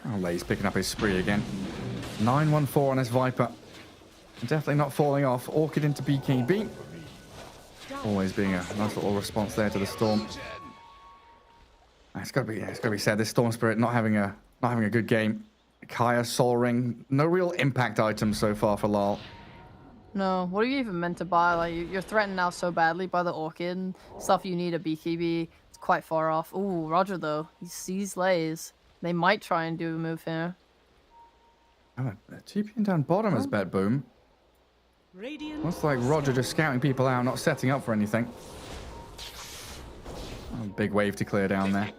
Oh, Lay's picking up his spree again. 9-1-4 on this Viper. Definitely not falling off. Orchid into BKB. Always being a nice little response there to the Storm. It's got to be said. This Storm Spirit not having a good game. Kaya, Sol Ring, no real impact items so far for Lal. No, what are you even meant to buy? Like, you're threatened now so badly by the Orchid and stuff. You need a BKB. It's quite far off. Ooh, Roger though. He sees Lays. They might try and do a move here. Oh, TPing down bottom as Bet Boom. Radiant Looks like Roger just scouting people out, not setting up for anything. Oh, big wave to clear down there.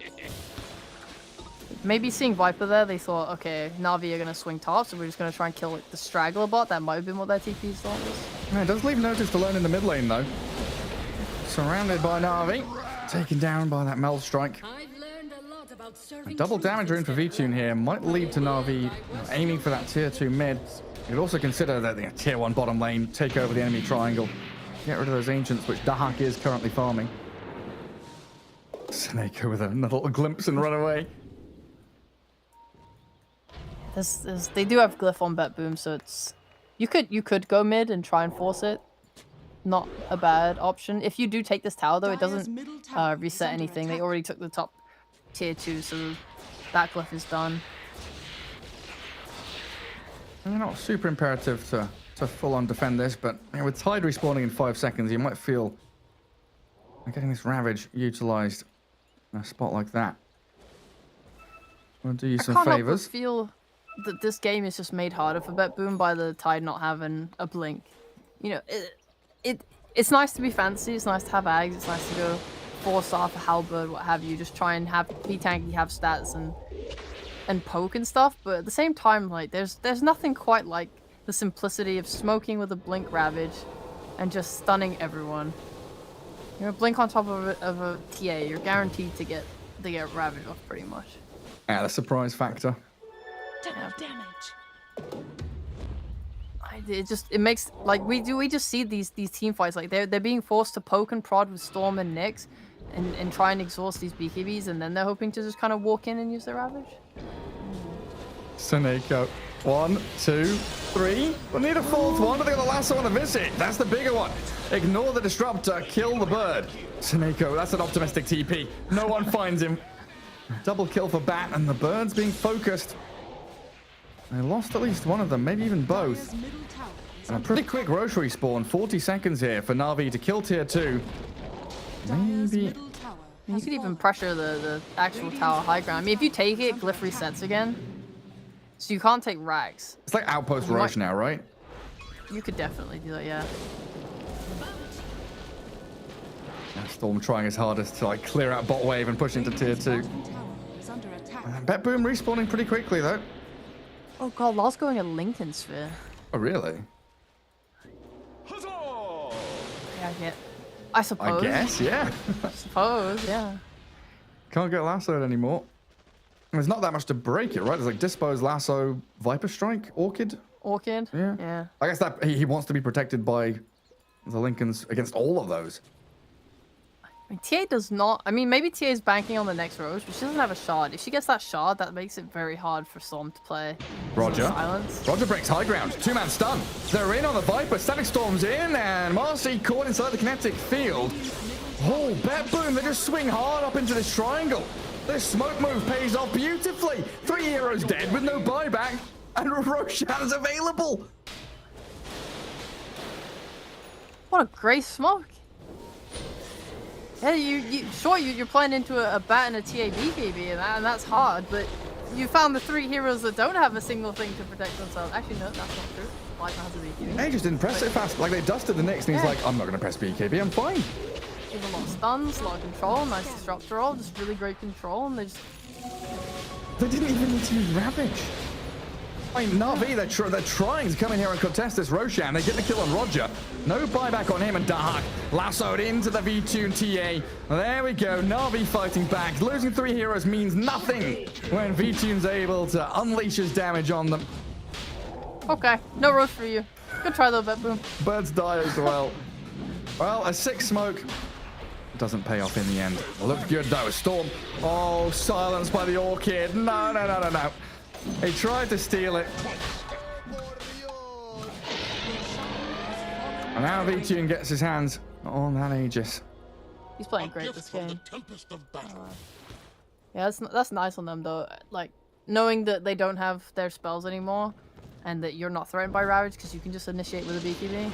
Maybe seeing Viper there, they thought, okay, Na'Vi are going to swing top, so we're just going to try and kill like, the Straggler bot. That might have been what their TP thought was. Yeah, it does leave Notice alone in the mid lane, though. Surrounded by Na'Vi. Taken down by that Meld Strike. I've learned a lot about A serving double damage rune for V-Tune here might lead to Na'Vi aiming for that tier 2 mid. You could also consider that the tier 1 bottom lane, take over the enemy triangle. Get rid of those ancients, which Dahak is currently farming. Snake with a little glimpse and run away. They do have Glyph on Bet Boom, so it's you could go mid and try and force it. Not a bad option. If you do take this tower though, it doesn't reset anything. They already took the top tier 2, so that Glyph is done. And not super imperative to full on defend this, but you know, with Tide respawning in 5 seconds, you might feel like getting this Ravage utilized in a spot like that. We'll do you some I can't help but favors. feel that this game is just made harder for Bet Boom by the Tide not having a blink. You know, it's nice to be fancy. It's nice to have Ags. It's nice to go 4-star for Halberd, what have you. Just try and be tanky, have stats and poke and stuff. But at the same time, like there's nothing quite like the simplicity of smoking with a blink Ravage and just stunning everyone. You know, blink on top of a TA, you're guaranteed to get Ravage off pretty much. Yeah, the surprise factor. damage. It makes like we just see these team fights like they're being forced to poke and prod with Storm and Nyx and try and exhaust these BKBs, and then they're hoping to just kind of walk in and use their Ravage. Suneko. 1, 2, 3. We'll need a fourth one, but they got the lasso on a visit. That's the bigger one. Ignore the disruptor, kill the bird. Suneko, that's an optimistic TP. No one finds him. Double kill for Bat, and the bird's being focused. They lost at least one of them, maybe even both. And a pretty quick Rosary spawn, 40 seconds here for Na'Vi to kill tier 2. Maybe. You could even pressure the actual tower high ground. I mean, if you take it, Glyph resets again. So you can't take Rags. It's like Outpost Roche now, right? You could definitely do that, yeah. Storm trying his hardest to like clear out bot wave and push into tier 2. Bet Boom respawning pretty quickly though. Oh god, Law's going a Lincoln Sphere. Oh really? Yeah, I suppose. I guess, yeah. I suppose, yeah. Can't get lassoed anymore. There's not that much to break it, right? There's like Dispose, Lasso, Viper Strike, Orchid. Orchid? Yeah. Yeah. I guess that he wants to be protected by the Lincolns against all of those. I mean, TA does not. I mean, maybe TA is banking on the next Roche, but she doesn't have a shard. If she gets that shard, that makes it very hard for Storm to play. Roger. Silence. Roger breaks high ground. Two-man stun. They're in on the Viper. Static Storm's in, and Marcy caught inside the kinetic field. Oh, Bet Boom, they just swing hard up into this triangle. This smoke move pays off beautifully. 3 heroes dead with no buyback, and Roshan's available. What a great smoke. Yeah, you're playing into a bat and a TA BKB, and that's hard, but you found the 3 heroes that don't have a single thing to protect themselves. Actually, no, that's not true. Viper has a BKB. They just didn't press it fast. Like, they dusted the Nyx, and he's like, I'm not going to press BKB, I'm fine. Give a lot of stuns, a lot of control, nice disruptor roll, just really great control, and they didn't even need to use Ravage. I mean, Na'Vi, they're trying to come in here and contest this Roshan. They get the kill on Roger. No buyback on him, and Dark lassoed into the V2 and TA. There we go, Na'Vi fighting back. Losing 3 heroes means nothing when V2's able to unleash his damage on them. Okay, no roast for you. Good try though, Bet Boom. Birds die as well. Well, a 6 smoke doesn't pay off in the end. Looked good though. Storm. Oh, silenced by the Orchid. No. He tried to steal it. And now V-Tune gets his hands on that Aegis. He's playing great this game. Yeah, that's nice on them though. Like, knowing that they don't have their spells anymore, and that you're not threatened by Ravage because you can just initiate with a BKB.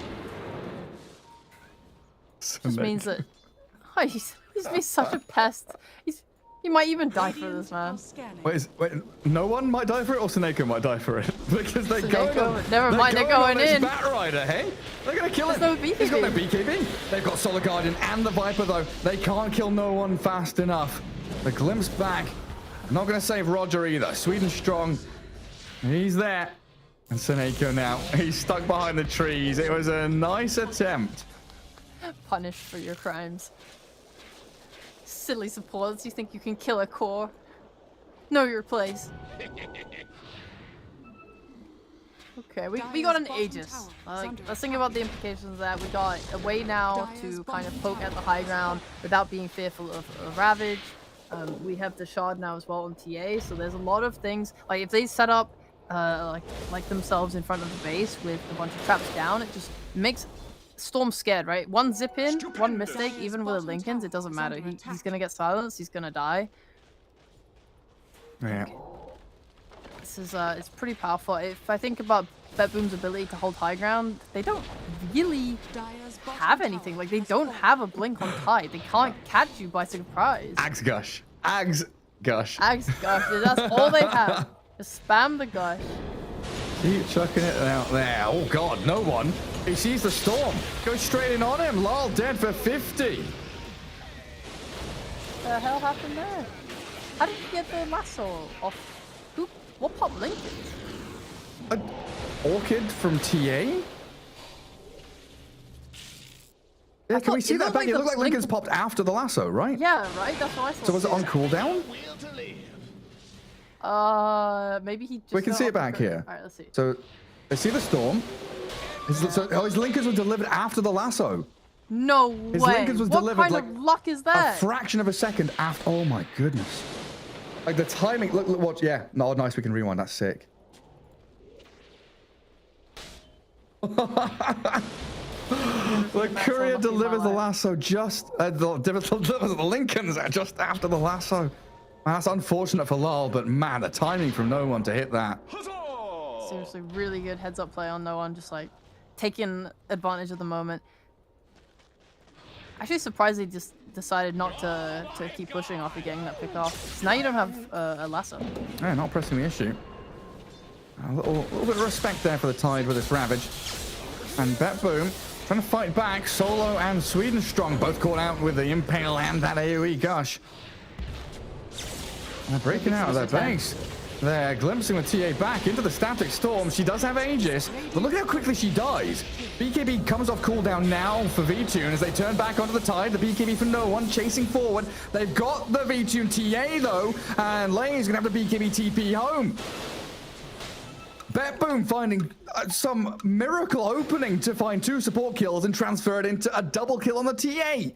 Just means that he's been such a pest. He might even die for this, man. Wait, no one might die for it, or Seneko might die for it? Because they're going on. Never mind, they're going in. Bat Rider, hey? They're gonna kill him. No BKB. He's got no BKB. They've got Solar Guardian and the Viper though. They can't kill no one fast enough. The glimpse back. Not gonna save Roger either. Sweden strong. He's there. And Seneko now. He's stuck behind the trees. It was a nice attempt. Punished for your crimes. Silly supports, you think you can kill a core? Know your place. Okay, we got an Aegis. Let's think about the implications of that. We got a way now to kind of poke at the high ground without being fearful of Ravage. We have the shard now as well on TA, so there's a lot of things. Like if they set up like themselves in front of the base with a bunch of traps down, it just makes Storm scared, right? One zip in, one mistake, even with a Linken's, it doesn't matter. He's gonna get silenced, he's gonna die. Yeah. This is it's pretty powerful. If I think about Bet Boom's ability to hold high ground, they don't really have anything. Like they don't have a blink on Tide. They can't catch you by surprise. Axe Gush. Axe Gush. Axe Gush. That's all they have. Just spam the gush. Keep chucking it out there. Oh god, no one. He sees the storm. Goes straight in on him. Lol dead for 50. What the hell happened there? How did you get the lasso off? Who? What popped Lincoln? An Orchid from TA? Yeah, can we see that back? It looked like Lincoln's popped after the lasso, right? Yeah, right? That's what I thought. So was it on cooldown? Maybe he just... We can see it back here. Alright, let's see. So, they see the storm. His Linkers were delivered after the lasso. No His way. Linkers was what delivered kind like of luck is that? a fraction of a second after. Oh my goodness. Like the timing. Look, watch. Yeah. No, nice. We can rewind. That's sick. The courier delivers the lasso just delivers the Lincolns just after the lasso. Man, that's unfortunate for Lol, but man, the timing from no one to hit that. Seriously, really good heads up play on no one, just like taking advantage of the moment. Actually surprised they just decided not to keep pushing after getting that pick off. So now you don't have a lasso. Yeah, not pressing the issue. A little bit of respect there for the Tide with this Ravage. And Bet Boom trying to fight back. Solo and Sweden Strong both caught out with the Impale and that AoE Gush. They're breaking out of their base. They're glimpsing the TA back into the Static Storm. She does have Aegis, but look at how quickly she dies. BKB comes off cooldown now for V-Tune as they turn back onto the Tide. The BKB for no one, chasing forward. They've got the V-Tune TA though, and Lane's gonna have the BKB TP home. Bet Boom finding some miracle opening to find 2 support kills and transfer it into a double kill on the TA.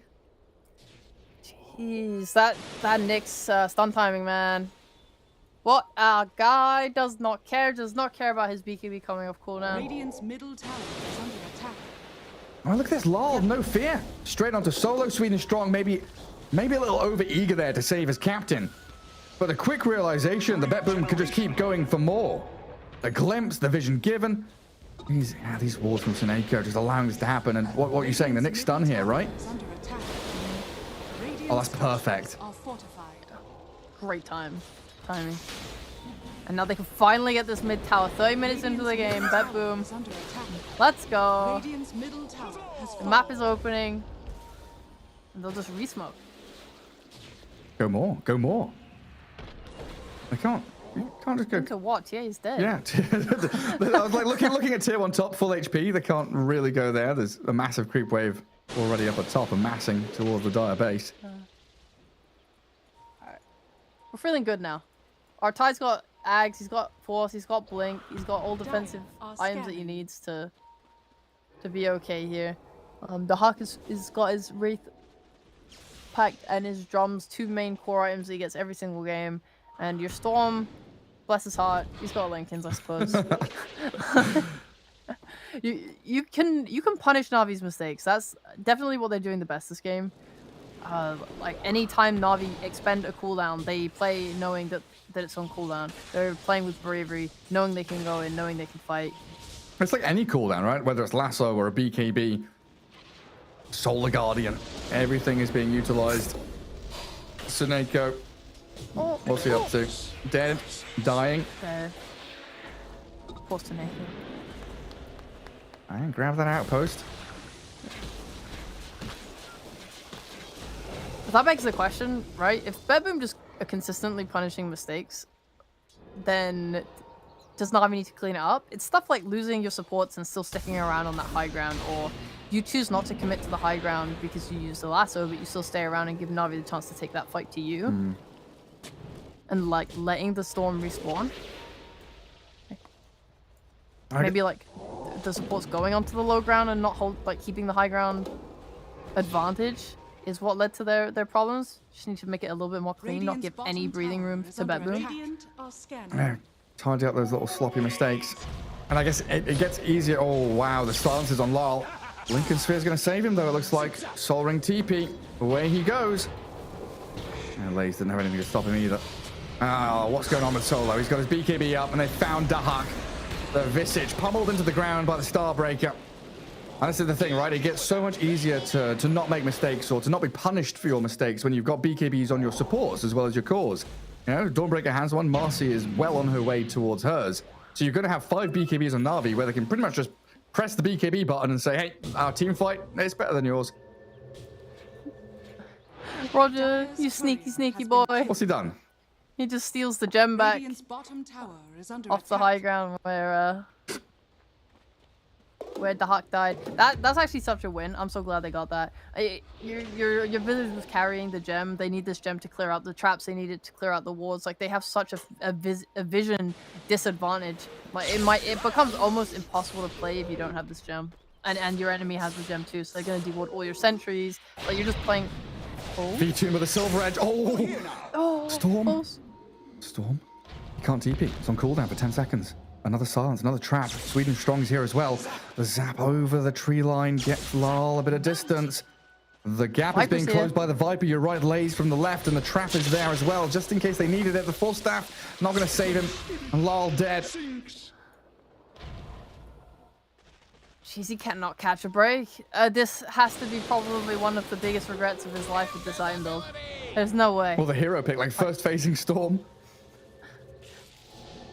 Jeez, that Nyx stun timing, man. What a guy does not care about his BKB coming off cooldown. Radiant's middle tower is under attack. Oh, look at this Lol, no fear. Straight onto solo, Sweden strong, maybe a little over eager there to save his captain. But a quick realization, the Bet Boom could just keep going for more. The glimpse, the vision given. These walls from Seneko just allowing this to happen. And what are you saying? The Nyx stun here, right? Is under attack. Oh, that's perfect. Are fortified. Great timing. And now they can finally get this mid tower. 30 minutes into the game. Bet Boom. Is under attack. Let's go. Radiant's middle tower has The fallen. map is opening. And they'll just re-smoke. Go more. Go more. They can't. You can't just go. Into what? Yeah, he's dead. Yeah. I was like looking at tier 1 top, full HP. They can't really go there. There's a massive creep wave already up at top, amassing towards the dire base. Alright. We're feeling good now. Our Ty's got Ags, he's got Force, he's got Blink, he's got all defensive items that he needs to be okay here. The Hawk is got his Wraith Pact and his Drums, 2 main core items that he gets every single game. And your Storm, bless his heart, he's got Lincolns, I suppose. you can punish Navi's mistakes. That's definitely what they're doing the best this game. Like anytime Navi expend a cooldown, they play knowing that it's on cooldown. They're playing with bravery, knowing they can go in, knowing they can fight. It's like any cooldown, right? Whether it's Lasso or a BKB, Solar Guardian, everything is being utilized. Seneko, Oh, what's he up to? Dead, dying. dead. Force to naked. And grab that outpost. But that begs the question, right? If Bet Boom just are consistently punishing mistakes, then does Navi need to clean it up? It's stuff like losing your supports and still sticking around on that high ground, or you choose not to commit to the high ground because you use the lasso, but you still stay around and give Navi the chance to take that fight to you. And like letting the storm respawn. Maybe like the supports going onto the low ground and not keeping the high ground advantage is what led to their problems. Just need to make it a little bit more clean, not give any breathing room to Bet Boom. Radiant are scanning. Yeah, tidy up those little sloppy mistakes. And I guess it gets easier. Oh, wow, the silence is on Lal. Lincoln Sphere's going to save him, though. It looks like Soul Ring TP. Away he goes. And Lays didn't have anything to stop him either. Oh, what's going on with Solo? He's got his BKB up, and they found Dahak. The Visage pummeled into the ground by the Starbreaker. And this is the thing, right? It gets so much easier to not make mistakes or to not be punished for your mistakes when you've got BKBs on your supports as well as your cores. You know, Dawnbreaker has one. Marcy is well on her way towards hers. So you're going to have 5 BKBs on Na'Vi where they can pretty much just press the BKB button and say, hey, our team fight is better than yours. Roger, you sneaky boy. What's he done? He just steals the gem back Radiant's bottom tower is under off the attack. high ground where Dahak died. That's actually such a win. I'm so glad they got that. Your village was carrying the gem. They need this gem to clear out the traps. They need it to clear out the wards. Like they have such a vision disadvantage. Like it becomes almost impossible to play if you don't have this gem. And your enemy has the gem too. So they're gonna deward all your sentries. Like you're just playing. Oh. V2 with a silver edge. Oh, Storm. Close. Storm. You can't TP. It's on cooldown for 10 seconds. Another silence, another trap. Sweden Strong's here as well. The zap over the tree line gets Lal a bit of distance. The gap is being closed by the Viper. You're right, Lays from the left, and the trap is there as well, just in case they needed it. The full staff not going to save him, and Lal dead. Jeez, he cannot catch a break. This has to be probably one of the biggest regrets of his life with this item build. There's no way. Well, the hero pick, like first facing Storm.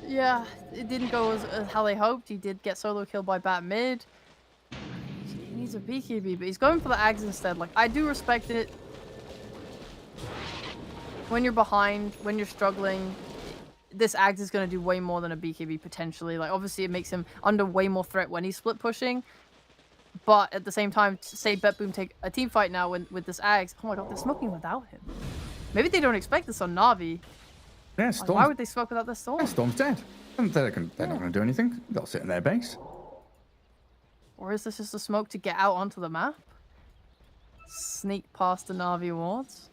Yeah, it didn't go as how they hoped. He did get solo killed by Bat mid. He needs a BKB, but he's going for the Ags instead. Like, I do respect it. When you're behind, when you're struggling, this Ags is going to do way more than a BKB potentially. Like, obviously it makes him under way more threat when he's split pushing. But at the same time, say Bet Boom take a team fight now with this Ags. Oh my god, they're smoking without him. Maybe they don't expect this on Na'Vi. Yeah, Like, Storm. why would they smoke without the Storm? Yeah, Storm's dead. They're not going to do anything. They'll sit in their base. Or is this just a smoke to get out onto the map? Sneak past the Na'Vi wards?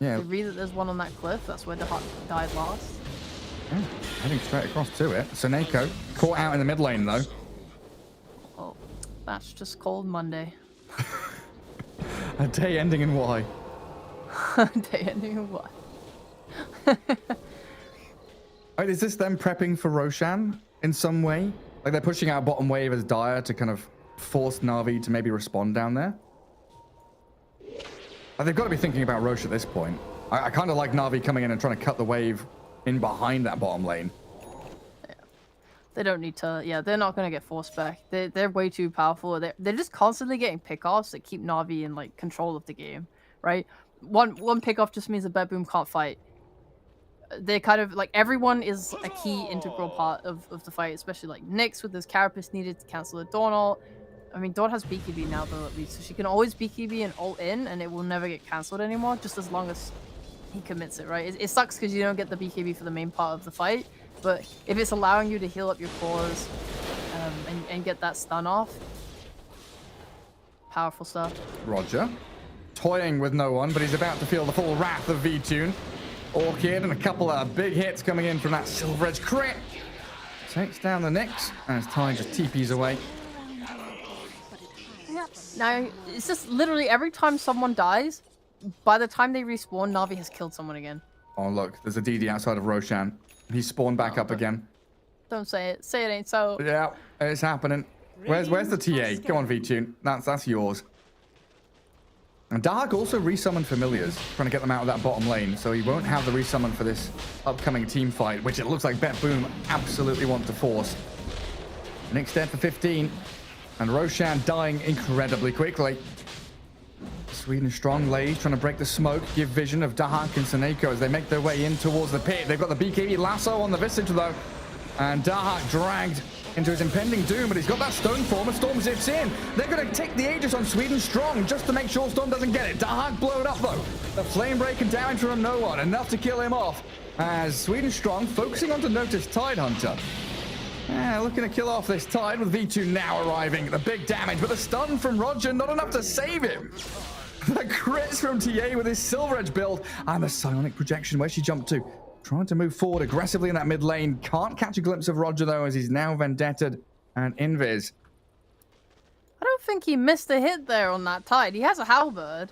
Yeah. They read that there's one on that cliff. That's where the Hawk died last. Yeah, heading straight across to it. Soneko caught out in the mid lane, though. Oh, that's just called Monday. A day ending in Y. Day ending in what? Wait, is this them prepping for Roshan in some way? Like they're pushing out bottom wave as Dire to kind of force Na'Vi to maybe respond down there? Like, they've got to be thinking about Rosh at this point. I kind of like Na'Vi coming in and trying to cut the wave in behind that bottom lane. Yeah. They don't need to. Yeah, they're not going to get forced back. They're way too powerful. They're just constantly getting pickoffs that keep Na'Vi in like control of the game, right? One pickoff just means the Bet Boom can't fight. They're kind of like everyone is a key integral part of the fight, especially like Nyx with his carapace needed to cancel the Dawn ult. I mean, Dawn has BKB now though at least, so she can always BKB and ult in, and it will never get cancelled anymore, just as long as he commits it, right? It sucks because you don't get the BKB for the main part of the fight, but if it's allowing you to heal up your cores and get that stun off, powerful stuff. Roger. Toying with no one, but he's about to feel the full wrath of V-Tune. Orchid and a couple of big hits coming in from that Silver Edge crit. Takes down the Nyx, and as Ty just TPs away. Now, it's just literally every time someone dies, by the time they respawn, Na'Vi has killed someone again. Oh, look, there's a DD outside of Roshan. He's spawned back up again. Don't say it. Say it ain't so. Yeah, it's happening. Where's the TA? Come on, V-Tune. That's yours. And Dark also resummoned familiars, trying to get them out of that bottom lane, so he won't have the resummon for this upcoming team fight, which it looks like Bet Boom absolutely want to force. Nyx dead for 15, and Roshan dying incredibly quickly. Sweden strong lays, trying to break the smoke, give vision of Dahak and Soneko as they make their way in towards the pit. They've got the BKB lasso on the Visage though, and Dahak dragged into his impending doom, but he's got that stone form and Storm zips in. They're going to take the Aegis on Sweden strong just to make sure Storm doesn't get it. Dahak blowed up though. The flame break and damage from no one, enough to kill him off as Sweden strong focusing on to notice Tidehunter. Looking to kill off this Tide with V2 now arriving. The big damage, but the stun from Roger not enough to save him. The crits from TA with his Silver Edge build and the psionic projection. Where she jumped to? Trying to move forward aggressively in that mid lane. Can't catch a glimpse of Roger though as he's now Vendetta'd and Invis. I don't think he missed a hit there on that Tide. He has a halberd.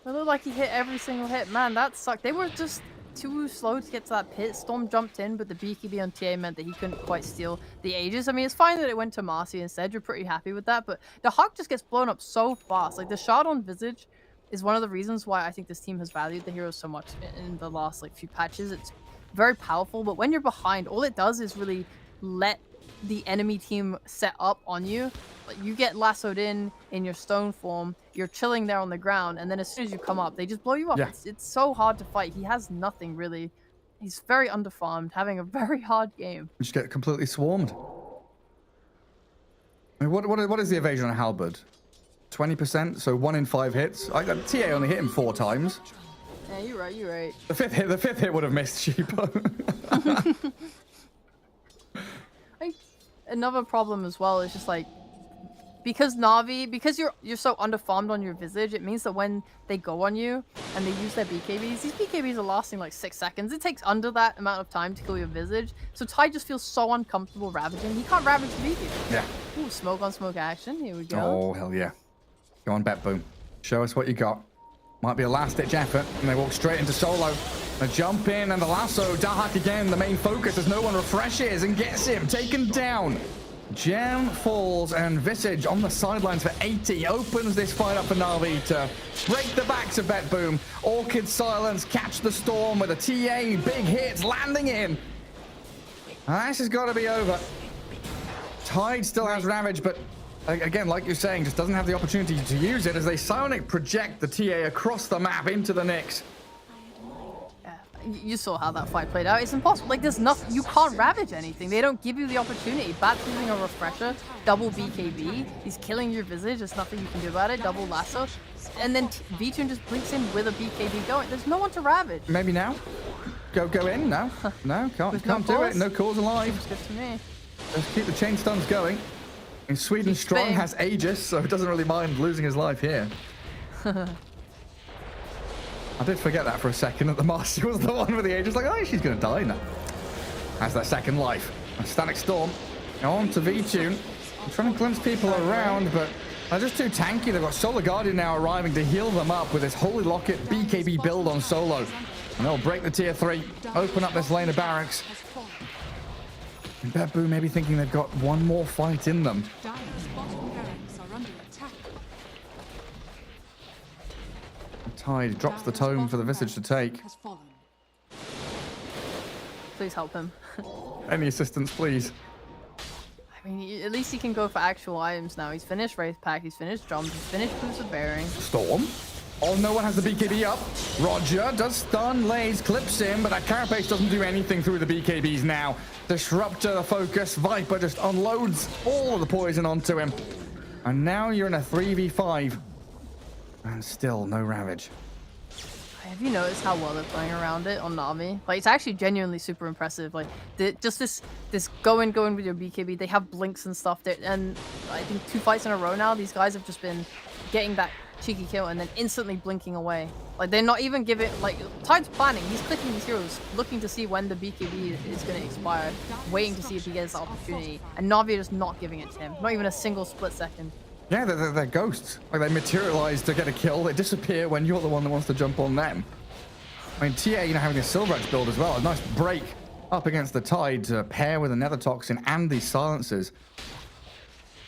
It looked like he hit every single hit. Man, that sucked. They were just too slow to get to that pit. Storm jumped in, but the BKB on TA meant that he couldn't quite steal the Aegis. I mean, it's fine that it went to Marcy instead. You're pretty happy with that, but the Hawk just gets blown up so fast. Like, the shot on Visage is one of the reasons why I think this team has valued the hero so much in the last, like, few patches. It's very powerful, but when you're behind, all it does is really let the enemy team set up on you. Like, you get lassoed in your stone form, you're chilling there on the ground, and then as soon as you come up, they just blow you up. Yeah. It's so hard to fight. He has nothing really. He's very underfarmed, having a very hard game. You just get completely swarmed. I mean, what is the evasion on Halberd? 20%, so 1 in 5 hits. TA only hit him 4 times. Yeah, you're right. The fifth hit would have missed Sheepo. Another problem as well is just like, because Na'Vi, because you're so underfarmed on your Visage, it means that when they go on you and they use their BKBs, these BKBs are lasting like 6 seconds. It takes under that amount of time to kill your Visage. So Ty just feels so uncomfortable ravaging. He can't ravage the BKB. Yeah. Ooh, smoke on smoke action. Here we go. Oh, hell yeah. Go on, Bet Boom. Show us what you got. Might be a last-ditch effort, and they walk straight into solo. They jump in, and the lasso. Dahak again, the main focus, as no one refreshes and gets him taken down. Gem falls, and Visage on the sidelines for 80 opens this fight up for Na'Vi to break the backs of Bet Boom. Orchid silence, catch the storm with a TA, big hits landing in. And this has got to be over. Tide still has Ravage, but again, like you're saying, just doesn't have the opportunity to use it as they psionic project the TA across the map into the Nyx. You saw how that fight played out. It's impossible. Like, there's nothing. You can't ravage anything. They don't give you the opportunity. Bat's using a refresher, double BKB. He's killing your Visage. There's nothing you can do about it. Double lasso. And then V-Tune just blinks in with a BKB going. There's no one to ravage. Maybe now? Go in? No. No, can't do it. No cause alive. Seems good to me. Let's keep the chain stuns going. And Sweden Strong has Aegis, so it doesn't really mind losing his life here. I did forget that for a second that the Master was the one with the Aegis. Like, oh, she's going to die now. Has that second life. A Static Storm. On to V-Tune. I'm trying to glimpse people around, but they're just too tanky. They've got Solar Guardian now arriving to heal them up with this Holy Locket BKB build on Solo. And they'll break the tier 3, open up this lane of barracks. And Betboom maybe thinking they've got one more fight in them. Dire's bottom barracks are under attack. Tide drops the tome for the Visage to take. Has fallen. Please help him. Any assistance, please. I mean, at least he can go for actual items now. He's finished Wraith Pack, he's finished Drums, he's finished Boots of Bearing. Storm. Oh, no one has the BKB up. Roger does stun, lays, clips him, but that Carapace doesn't do anything through the BKBs now. Disruptor, the focus. Viper just unloads all of the poison onto him. And now you're in a 3v5. And still no Ravage. Have you noticed how well they're playing around it on Na'Vi? Like, it's actually genuinely super impressive. Like, just this going with your BKB. They have blinks and stuff. And I think 2 fights in a row now, these guys have just been getting that cheeky kill and then instantly blinking away. Like, they're not even giving, like, Tide's planning. He's clicking these heroes, looking to see when the BKB is going to expire, waiting to see if he gets the opportunity. And Na'Vi are just not giving it to him. Not even a single split second. Yeah, they're ghosts. Like, they materialize to get a kill. They disappear when you're the one that wants to jump on them. I mean, TA, having a Silver Edge build as well. A nice break up against the Tide to pair with a Nether Toxin and these silencers.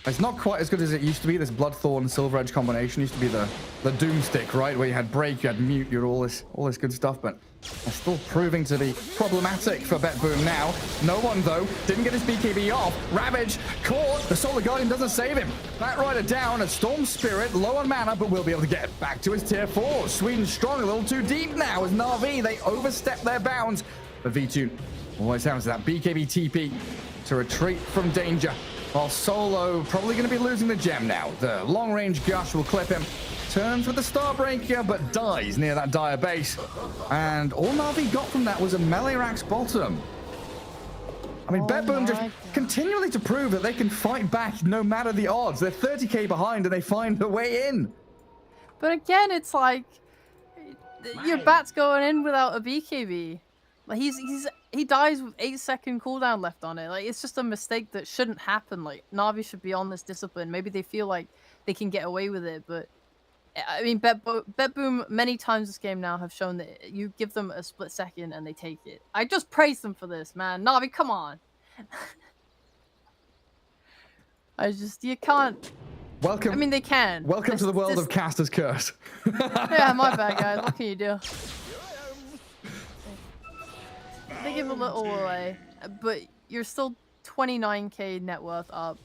It's not quite as good as it used to be. This Bloodthorn Silver Edge combination used to be the Doomstick, right? Where you had break, you had mute, you had all this good stuff, but they're still proving to be problematic for Betboom now. No one, though, didn't get his BKB off. Ravage caught. The Solar Guardian doesn't save him. Bat Rider down. A Storm Spirit, low on mana, but will be able to get back to his tier 4. Sweden strong, a little too deep now as Na'Vi. They overstep their bounds. But V-Tune always has that BKB TP to retreat from danger. While Solo probably going to be losing the gem now. The long-range Gush will clip him. Turns with the Starbreaker, but dies near that Dire base. And all Na'Vi got from that was a melee Rax bottom. I mean, Betboom just continually to prove that they can fight back no matter the odds. They're 30k behind and they find a way in. But again, it's like your bat's going in without a BKB. Like he dies with 8-second cooldown left on it. Like, it's just a mistake that shouldn't happen. Like, Na'Vi should be on this discipline. Maybe they feel like they can get away with it, but I mean, Betboom many times this game now have shown that you give them a split second and they take it. I just praise them for this, man. Na'Vi, come on. You can't. Welcome. I mean, they can. Welcome to the world of Caster's Curse. Yeah, my bad, guys. What can you do? They give a little away, but you're still 29k net worth up.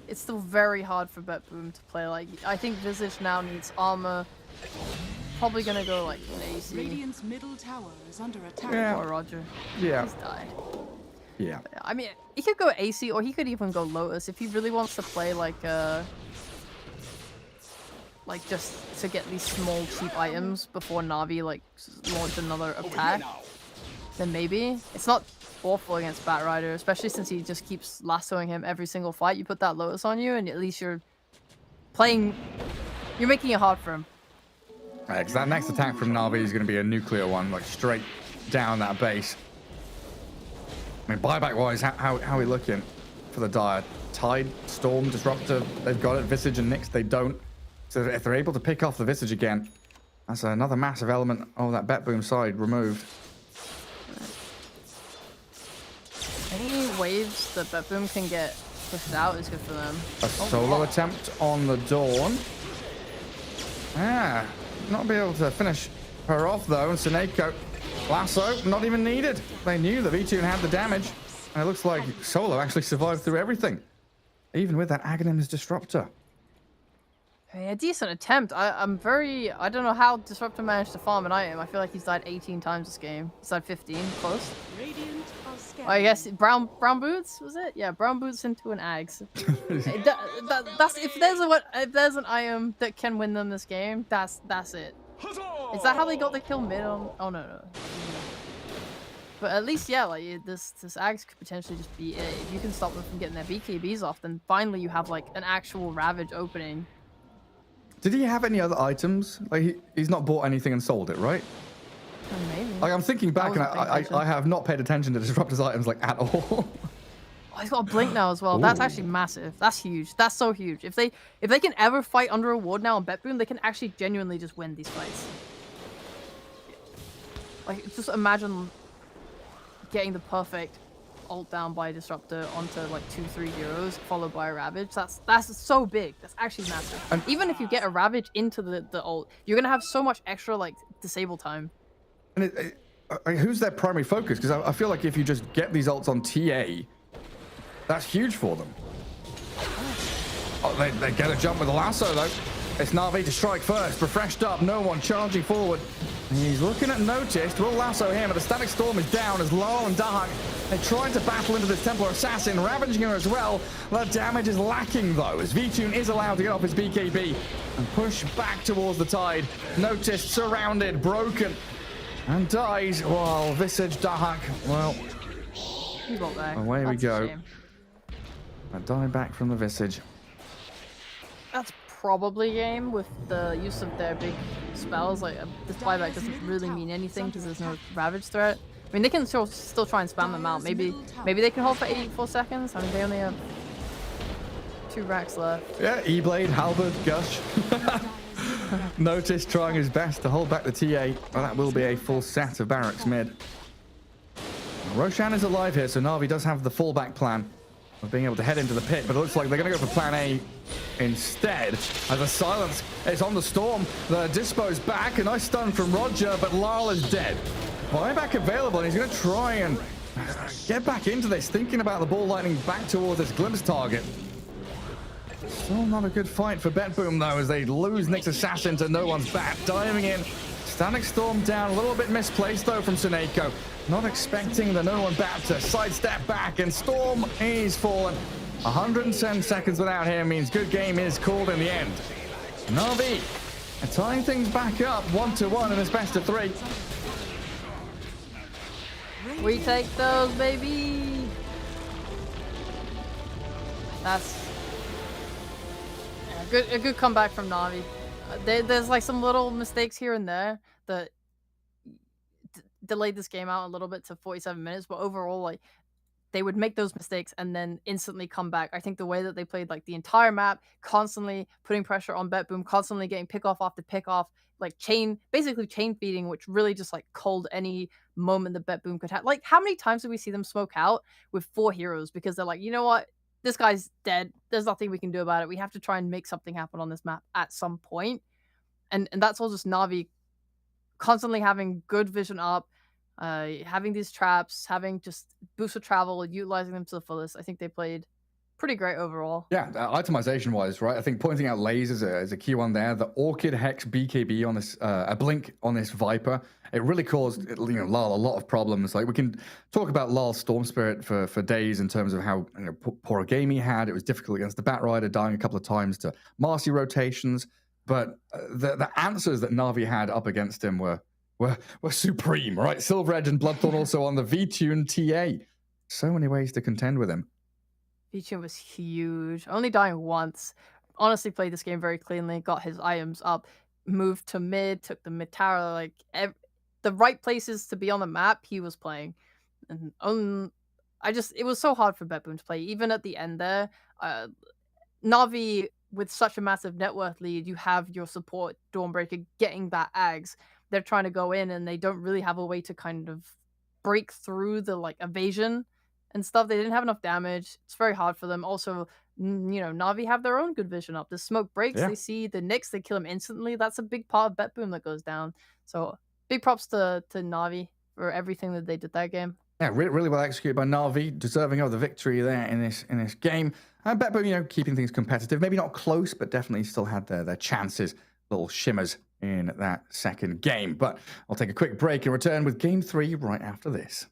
It's still very hard for Betboom to play. Like, I think Visage now needs armor. Probably gonna go like an AC. Radiant's middle tower is under attack. Yeah. Or Roger. Yeah. He's died. Yeah. I mean, he could go AC or he could even go Lotus if he really wants to play like just to get these small cheap items before Na'Vi like launch another attack. Then maybe. It's not awful against Bat Rider, especially since he just keeps lassoing him every single fight. You put that Lotus on you and at least you're making it hard for him. Right, because that next attack from Na'Vi is going to be a nuclear one, like straight down that base. I mean, buyback-wise, how are we looking for the Dire? Tide, Storm, Disruptor, they've got it. Visage and Nyx, they don't. So if they're able to pick off the Visage again, that's another massive element of that Betboom side removed. Any waves that Betboom can get pushed out is good for them. A solo attempt on the Dawn. Not be able to finish her off though, and Seneko lasso not even needed. They knew that V2 had the damage, and it looks like Solo actually survived through everything, even with that Aghanim's Disruptor. I mean, a decent attempt. I don't know how Disruptor managed to farm an item. I feel like he's died 18 times this game. He's died 15, close. Radiant are scared. I guess brown boots, was it? Yeah, brown boots into an Ags. That's if there's an item that can win them this game, that's it. Is that how they got the kill mid on? Oh no. But at least, yeah, like this Ags could potentially just be it. If you can stop them from getting their BKBs off, then finally you have like an actual Ravage opening Did he have any other items? Like he's not bought anything and sold it, right? Maybe. Like I'm thinking back, and wasn't paying attention. I have not paid attention to Disruptor's items like at all. Oh, he's got a blink now as well. That's Ooh. actually massive. That's huge. That's so huge. If they can ever fight under a ward now on BetBoom, they can actually genuinely just win these fights. Like just imagine getting the perfect ult down by a Disruptor onto like 2-3 heroes followed by a Ravage. That's so big. That's actually massive. And even if you get a Ravage into the ult, you're gonna have so much extra like disable time. And who's their primary focus? Because I feel like if you just get these ults on TA, that's huge for them. Oh, they get a jump with a lasso though. It's Na'Vi to strike first, refreshed up, no one charging forward. He's looking at Noticed, will lasso him, but the Static Storm is down as Lal and Dahak, they're trying to battle into this Templar Assassin, ravaging her as well. The damage is lacking though, as V-Tune is allowed to get off his BKB and push back towards the tide. Noticed, surrounded, broken, and dies, while Visage Dahak, well, He got back. away we That's a go. shame. A die back from the Visage. That's probably game with the use of their big spells. Like this buyback doesn't really mean anything because there's no Ravage threat. I mean, they can still try and spam them out. Maybe they can hold for 84 seconds. I mean, they only have 2 racks left. Yeah, E-Blade, Halberd, Gush. Notice trying his best to hold back the TA. Well, that will be a full set of barracks mid. Roshan is alive here, so Na'Vi does have the fallback plan of being able to head into the pit, but it looks like they're going to go for plan A instead. As a silence is on the Storm, the Dispo's back, a nice stun from Roger, but Lal is dead. Buyback available, and he's going to try and get back into this, thinking about the ball lightning back towards this glimpse target. Still not a good fight for BetBoom though, as they lose Nyx Assassin to no one's back. Diving in, Static Storm down, a little bit misplaced though from Suneko. Not expecting the no one bat to sidestep back, and Storm is fallen. 110 seconds without him means good game is called in the end. Na'Vi are tying things back up 1-1 in this best of 3. We take those, baby. That's a good comeback from Na'Vi. There's like some little mistakes here and there that delayed this game out a little bit to 47 minutes, but overall, like, they would make those mistakes and then instantly come back. I think the way that they played like the entire map, constantly putting pressure on BetBoom, constantly getting pick off after pick off, like basically chain feeding, which really just like culled any moment that BetBoom could have. Like, how many times did we see them smoke out with 4 heroes because they're like, you know what? This guy's dead. There's nothing we can do about it. We have to try and make something happen on this map at some point. And that's all just Na'Vi constantly having good vision up, having these traps, having just boost of travel, utilizing them to the fullest. I think they played pretty great overall. Yeah, itemization wise, right? I think pointing out Lays is a key one there. The Orchid Hex BKB on this, a blink on this Viper, it really caused Lal a lot of problems. Like, we can talk about Lal's Storm Spirit for days in terms of how poor a game he had. It was difficult against the Bat Rider, dying a couple of times to Marcy rotations. But the answers that Na'Vi had up against him were supreme, right? Silver Edge and Bloodthorn also on the V-Tune TA. So many ways to contend with him. V-Tune was huge. Only dying once. Honestly, played this game very cleanly. Got his items up. Moved to mid. Took the mid tower. Like, the right places to be on the map, he was playing. And it was so hard for BetBoom to play. Even at the end there, Na'Vi, with such a massive net worth lead, you have your support Dawnbreaker getting that Ags. They're trying to go in and they don't really have a way to kind of break through the like evasion and stuff. They didn't have enough damage. It's very hard for them. Also, Na'Vi have their own good vision up. The smoke breaks, They see the Nyx, they kill him instantly. That's a big part of BetBoom that goes down. So big props to Na'Vi for everything that they did that game. Yeah, really well executed by Na'Vi, deserving of the victory there in this game. And BetBoom, keeping things competitive. Maybe not close, but definitely still had their chances, little shimmers in that second game. But I'll take a quick break and return with Game 3 right after this.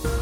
All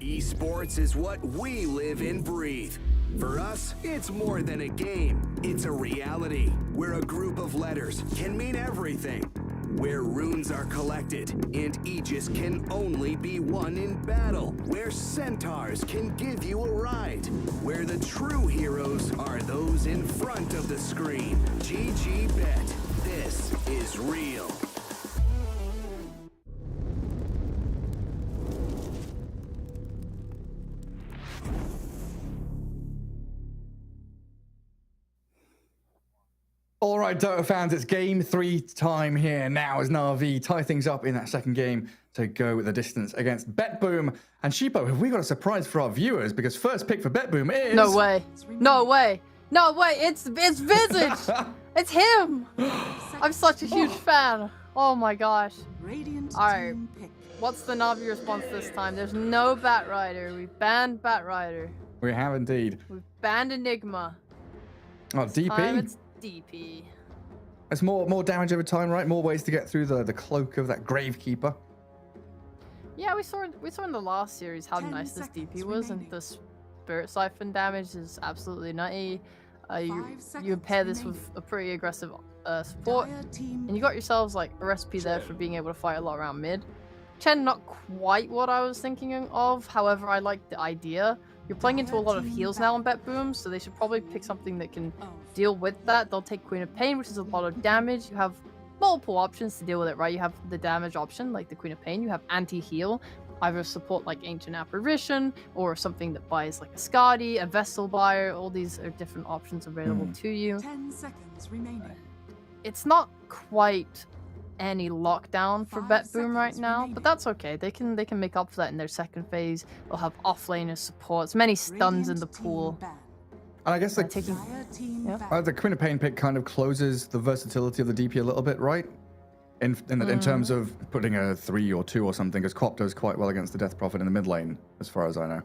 Esports is what we live and breathe. For us, it's more than a game. It's a reality where a group of letters can mean everything. Where runes are collected and Aegis can only be won in battle. Where centaurs can give you a ride. Where the true heroes are those in front of the screen. GG Bet. This is real. All right, Dota fans, it's game 3 time here now as Na'Vi tie things up in that second game to go the distance against BetBoom. And Sheepo, have we got a surprise for our viewers? Because first pick for BetBoom is... No way. No way. No way. It's Visage. It's him. I'm such a huge fan. Oh my gosh. Radiant All right. team pick. What's the Na'Vi response this time? There's no Batrider. We banned Batrider. We have indeed. We've banned Enigma. Oh, This time DP? it's DP. It's more damage over time, right? More ways to get through the cloak of that Gravekeeper. Yeah, we saw in the last series how 10 nice this seconds DP was, and remaining. the Spirit Siphon damage is absolutely nutty. You 5 you pair seconds this with remaining. a pretty aggressive support, Dire team and you got yourselves like a recipe there for being able to fight a lot around mid. Chen, not quite what I was thinking of. However, I like the idea. You're playing into a lot of heals now on BetBoom, so they should probably pick something that can of deal with that. They'll take Queen of Pain, which is a lot of damage. You have multiple options to deal with it, right? You have the damage option, like the Queen of Pain. You have anti-heal, either support like Ancient Apparition, or something that buys like a Skadi, a Vessel Buyer. All these are different options available to you. 10 seconds remaining. It's not quite any lockdown for 5 BetBoom right seconds now, remaining. but that's okay. They can make up for that in their second phase. They'll have offlaner supports, many stuns in Radiant the team pool. ban. And I guess the, Taking Dire team Yeah. ban. the Queen of Pain pick kind of closes the versatility of the DP a little bit, right? In terms of putting a 3 or 2 or something, because Quap does quite well against the Death Prophet in the mid lane, as far as I know.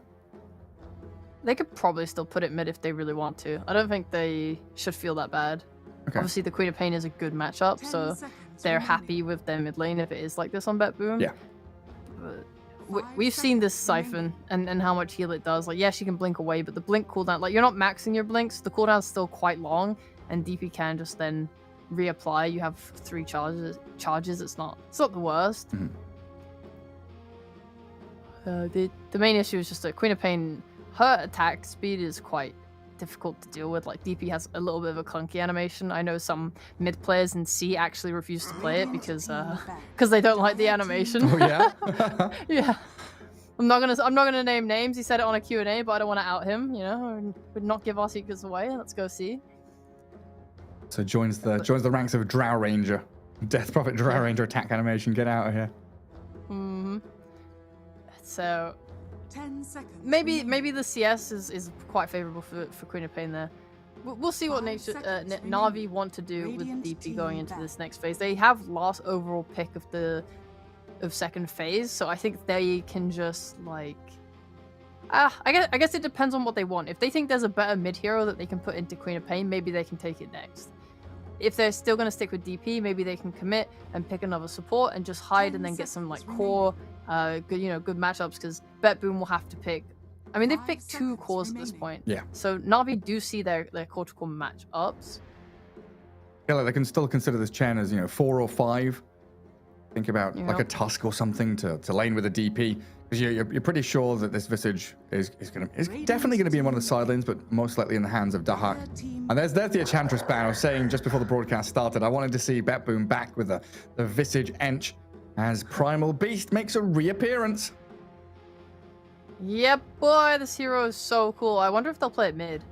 They could probably still put it mid if they really want to. I don't think they should feel that bad. Okay. Obviously, the Queen of Pain is a good matchup, 10 so seconds they're remaining. happy with their mid lane if it is like this on BetBoom. Yeah. But 5 we've seen this seconds Siphon and how much heal it does. Like, yes, you can blink away, but the blink cooldown, like, you're not maxing your blinks. The cooldown's still quite long, and DP can just then reapply. You have 3 charges. It's not the worst. Mhm. The main issue is just that Queen of Pain, her attack speed is quite difficult to deal with. Like, DP has a little bit of a clunky animation. I know some mid players in C actually refuse to play it Radiant because team they don't like the Dire team animation. Oh, yeah? Yeah. I'm not gonna name names. He said it on a Q&A, but I don't want to out him, you know, and would not give our secrets away. Let's go see. So joins the ranks of Drow Ranger. Death Prophet Drow Ranger attack animation. Get out of here. Hmm. So 10 seconds maybe remaining. the CS is quite favorable for Queen of Pain there. We'll see what 5 nature seconds Na'Vi remaining. want to do Radiant with DP team going into ban. this next phase. They have last overall pick of second phase, so I think they can just like I guess it depends on what they want. If they think there's a better mid hero that they can put into Queen of Pain, maybe they can take it next. if they're still going to stick with DP, maybe they can commit and pick another support and just hide and then get some like core, good good matchups. Because BetBoom will have to pick. I mean, they've picked 2 cores at this point. Yeah. So Navi do see their core to core matchups. Yeah, like they can still consider this Chen as 4 or 5. Think about like a Yep. Tusk or something to lane with a DP, because you're pretty sure that this Visage is definitely going to be in one of the side lanes, but most likely in the hands of Dahak. And there's the Enchantress ban. I was saying just before the broadcast started, I wanted to see BetBoom back with the Visage Ench as Primal Beast makes a reappearance. Yep, boy, this hero is so cool. I wonder if they'll play it mid.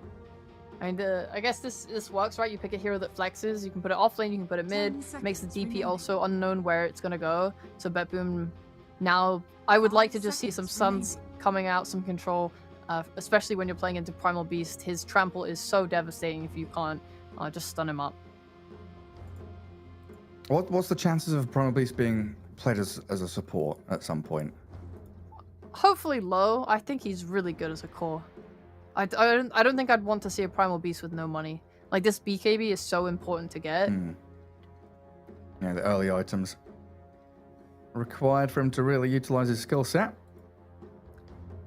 I mean, I guess this works, right? You pick a hero that flexes, you can put it off lane, you can put it mid, makes the DP also unknown where it's going to go. So BetBoom, now, I would like to just see some Suns coming out, some control, especially when you're playing into Primal Beast. His trample is so devastating if you can't just stun him up. What's the chances of Primal Beast being played as a support at some point? Hopefully low. I think he's really good as a core. I don't think I'd want to see a Primal Beast with no money. Like, this BKB is so important to get. Yeah, the early items required for him to really utilize his skill set.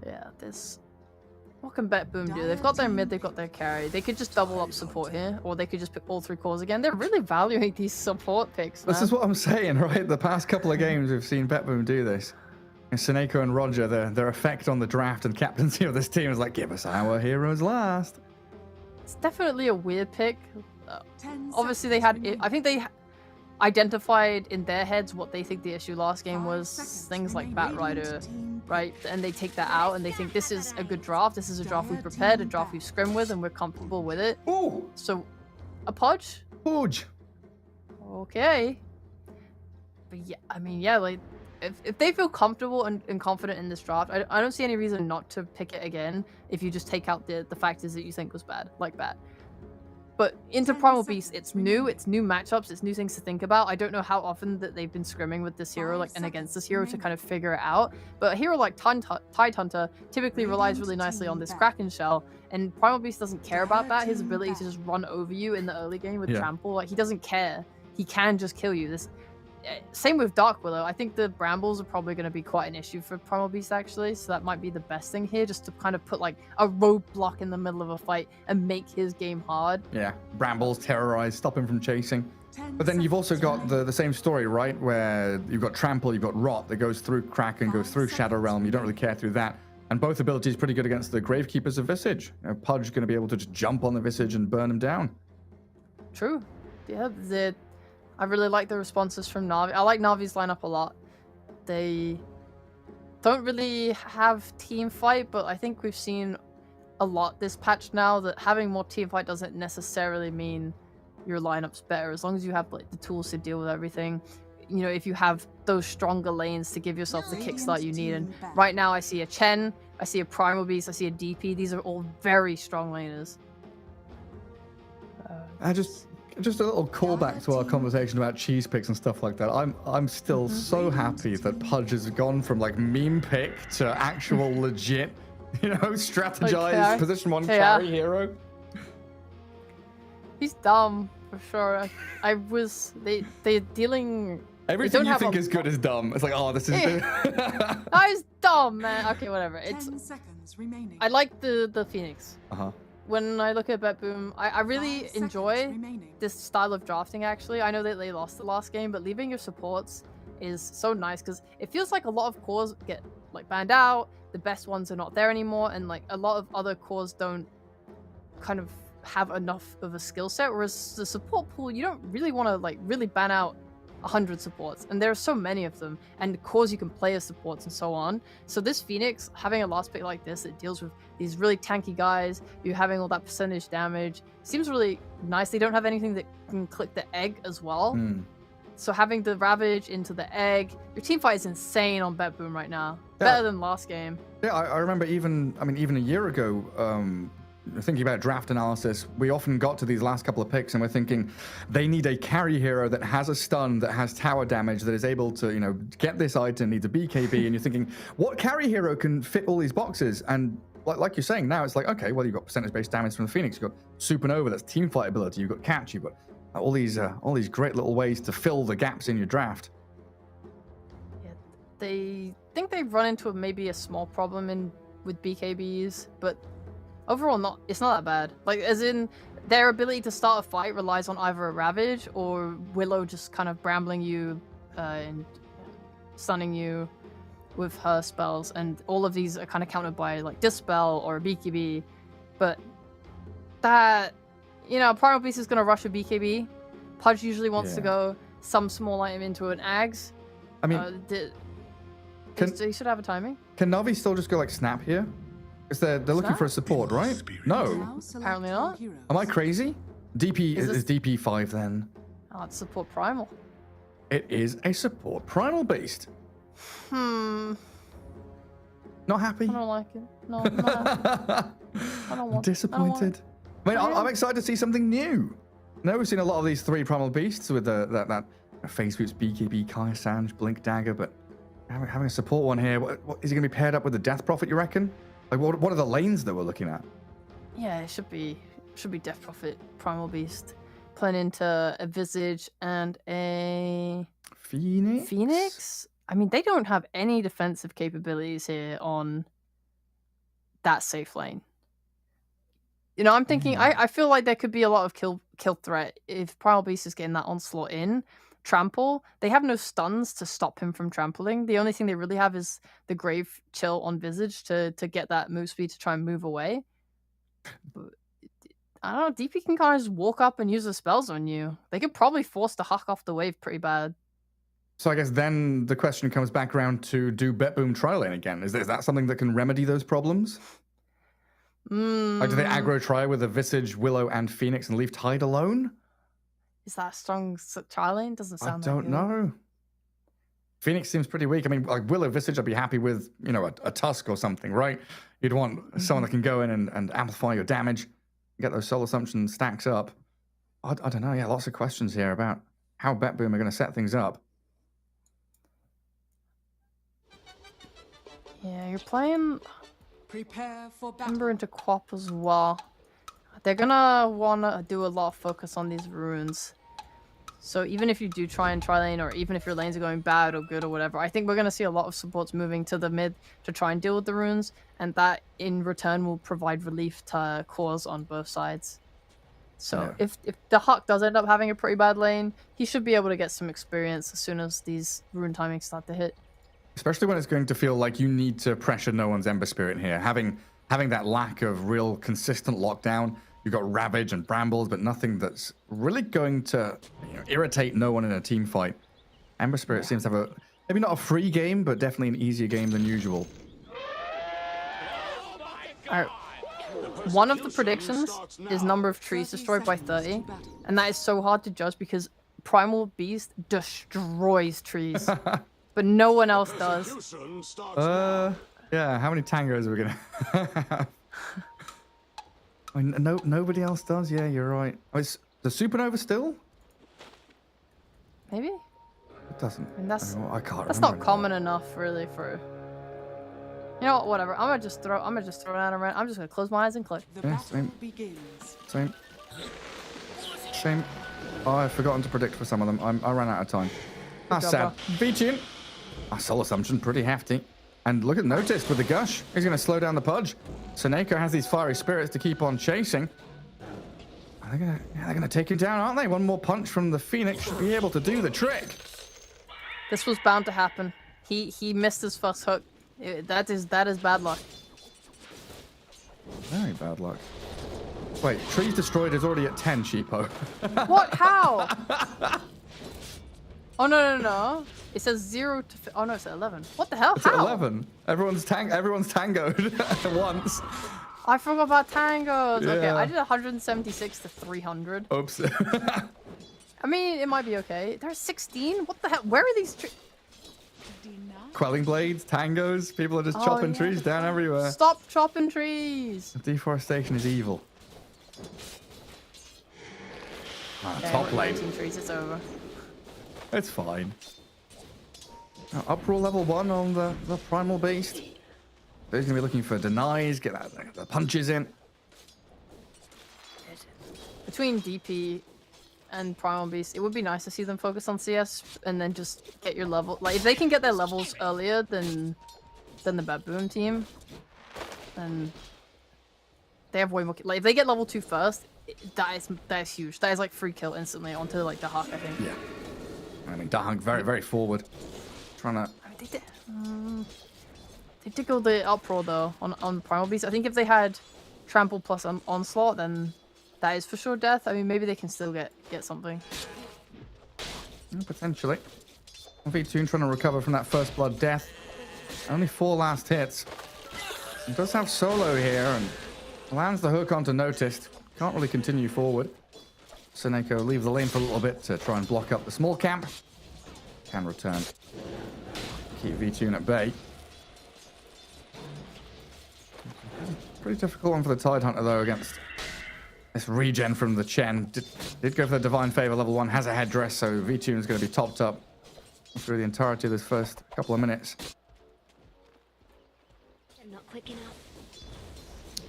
Yeah, this... What can BetBoom do? They've got their mid, they've got their carry. They could just double up support here, or they could just pick all 3 cores again. They're really valuing these support picks, man. This is what I'm saying, right? The past couple of games we've seen BetBoom do this. And Seneko and Roger, their effect on the draft and captaincy of this team is like, give us our heroes last. It's definitely a weird pick. Obviously, they had... I think they identified in their heads what they think the issue last game was. Things like Bat Rider, right? And they take that out and they think this is a good draft. This is a draft we prepared, a draft we've scrimmed with, and we're comfortable with it. Ooh! So, a Pudge? Pudge! Okay. But yeah, I mean, yeah, like... If they feel comfortable and confident in this draft, I don't see any reason not to pick it again if you just take out the factors that you think was bad, like that. But into Primal Beast, it's new matchups, it's new things to think about. I don't know how often that they've been scrimming with this hero and against this hero to kind of figure it out. But a hero like Tidehunter typically relies really nicely on this Kraken Shell, and Primal Beast doesn't care about that. His ability to just run over you in the early game with Trample, like, he doesn't care. He can just kill you. Same with Dark Willow. I think the Brambles are probably going to be quite an issue for Primal Beast, actually, so that might be the best thing here, just to kind of put like a roadblock in the middle of a fight and make his game hard. Yeah, Brambles, terrorize, stop him from chasing. But then you've also got the same story, right, where you've got Trample, you've got Rot that goes through Kraken, goes through Shadow Realm. You don't really care through that. And both abilities pretty good against the Gravekeepers of Visage. Pudge going to be able to just jump on the Visage and burn him down. True. Yeah, I really like the responses from Na'Vi. I like Na'Vi's lineup a lot. They don't really have team fight, but I think we've seen a lot this patch now that having more team fight doesn't necessarily mean your lineup's better, as long as you have like the tools to deal with everything. You know, if you have those stronger lanes to give yourself the kickstart you need. And right now I see a Chen, I see a Primal Beast, I see a DP. These are all very strong laners. Just a little callback to our conversation about cheese picks and stuff like that. I'm still so happy that Pudge has gone from like meme pick to actual legit, strategized position 1 carry hero. He's dumb for sure. They're dealing. Everything you think is good is dumb. It's like, oh, this is. He's dumb, man. Okay, whatever. 10 seconds remaining. I like the Phoenix. When I look at BetBoom, I really enjoy this style of drafting, actually. I know that they lost the last game, but leaving your supports is so nice because it feels like a lot of cores get like banned out, the best ones are not there anymore, and like a lot of other cores don't kind of have enough of a skill set, whereas the support pool, you don't really want to like really ban out 100 supports, and there are so many of them, and cores you can play as supports and so on. So this Phoenix, having a last pick like this that deals with these really tanky guys, you having all that percentage damage, seems really nice. They don't have anything that can click the egg as well. So having the Ravage into the egg, your team fight is insane on BetBoom right now. Better than last game. Yeah, I remember even a year ago, thinking about draft analysis, we often got to these last couple of picks and we're thinking they need a carry hero that has a stun, that has tower damage, that is able to, get this item, needs a BKB, and you're thinking, what carry hero can fit all these boxes? And like you're saying now, it's like, okay, well, you've got percentage-based damage from the Phoenix, you've got Supernova, that's team fight ability, you've got catch, you've got All these great little ways to fill the gaps in your draft. Yeah, they think they've run into maybe a small problem with BKBs, but overall, it's not that bad. Like, as in, their ability to start a fight relies on either a Ravage or Willow just kind of brambling you and stunning you with her spells, and all of these are kind of countered by like Dispel or a BKB. But that, Primal Beast is going to rush a BKB. Pudge usually wants to go some small item into an Ags. I mean, he should have a timing. Can Navi still just go like Snap here? Because they're looking for a support, right? No. Now select Apparently your not. heroes. Am I crazy? DP Is is this- DP 5 then. Oh, it's support Primal. It is a support primal beast. Not Not happy? I don't like it. No, I'm not happy. I don't want Disappointed. I mean, I'm excited to see something new. No, we've seen a lot of these 3 primal beasts with that Phase Boots, BKB, Kai Sange, Blink Dagger, but having a support one here, what is he going to be paired up with the Death Prophet, you reckon? Like, what are the lanes that we're looking at? Yeah, it should be Death Prophet, Primal Beast, playing into a Visage and a Phoenix. I mean, they don't have any defensive capabilities here on that safe lane. I'm thinking, I feel like there could be a lot of kill threat if Primal Beast is getting that onslaught in. Trample, they have no stuns to stop him from trampling. The only thing they really have is the Grave Chill on Visage to get that move speed to try and move away. But, I don't know, DP can kind of just walk up and use the spells on you. They could probably force the Huck off the wave pretty bad. So I guess then the question comes back around to do Bet Boom Tri Lane again. Is that something that can remedy those problems? Like, do they aggro try with a Visage, Willow, and Phoenix and leave Tide alone? Is that a strong tri-lane? Doesn't I sound don't that good. know. Phoenix seems pretty weak. I mean, like Willow Visage, I'd be happy with, a Tusk or something, right? You'd want someone that can go in and amplify your damage, get those Soul Assumption stacks up. I don't know. Yeah, lots of questions here about how Bet Boom are going to set things up. Yeah, you're playing Prepare for battle. Ember into Quap as well. They're gonna wanna do a lot of focus on these runes. So even if you do try and tri-lane, or even if your lanes are going bad or good or whatever, I think we're gonna see a lot of supports moving to the mid to try and deal with the runes, and that in return will provide relief to cores on both sides. So if the Huck does end up having a pretty bad lane, he should be able to get some experience as soon as these rune timings start to hit. Especially when it's going to feel like you need to pressure no one's Ember Spirit here. Having that lack of real consistent lockdown. You've got Ravage and Brambles, but nothing that's really going to irritate no one in a team fight. Ember Spirit seems to have maybe not a free game, but definitely an easier game than usual. Alright. One of the predictions is number of trees destroyed by 30, and that is so hard to judge because Primal Beast destroys trees, but no one else does. Yeah, how many tangos are we gonna have? I mean, nobody else does. Yeah, you're right. Oh, is the Supernova still? Maybe? It doesn't. I mean, that's I can't not remember common enough, really, for... You know what, whatever. I'm gonna just throw down a rant. I'm just gonna close my eyes and click. The Yeah, battle same. begins. Same. Oh, I've forgotten to predict for some of them. I ran out of time. That's sad. job, V-Tune. Soul Assumption, pretty hefty. And look at Notice with the Gush. He's going to slow down the Pudge. Seneko has these Fiery Spirits to keep on chasing. They're gonna take him down, aren't they? One more punch from the Phoenix should be able to do the trick. This was bound to happen. He missed his first hook. That is bad luck. Very bad luck. Wait, trees destroyed is already at 10, Sheepo. What? How? Oh no! It says 0 to. Oh no, it's at 11. What the hell? It's at 11. Everyone's tangoed at once. I forgot about tangos. Okay, Yeah. I did 176 to 300. Oops. I mean, it might be okay. There's 16. What the hell? Where are these trees? Quelling blades, tangos, people are just chopping trees down everywhere. Stop chopping trees. Deforestation is evil. Okay, Top we're lane. 19 trees. It's over. It's fine. Uproar level 1 on the Primal Beast. He's going to be looking for denies, get the punches in. Between DP and Primal Beast, it would be nice to see them focus on CS and then just get your level. Like, if they can get their levels earlier than the Baboon team, then they have way more. Like, if they get level 2 first, that is huge. That is like free kill instantly onto like the Hawk, I think. Yeah. I mean, Dahak very, very forward. Trying to... I mean, they did go the uproar though on Primal Beast. I think if they had Trample plus Onslaught, then that is for sure death. I mean, maybe they can still get something. Potentially. V2 trying to recover from that first blood death. Only 4 last hits. He does have Solo here and lands the hook onto Noticed. Can't really continue forward. Seneko leaves the lane for a little bit to try and block up the small camp. Can return. Keep V2 at bay. Pretty difficult one for the Tidehunter though against this regen from the Chen. Did go for the Divine Favor level 1, has a headdress, so V2 is going to be topped up through the entirety of this first couple of minutes. I'm not quick enough.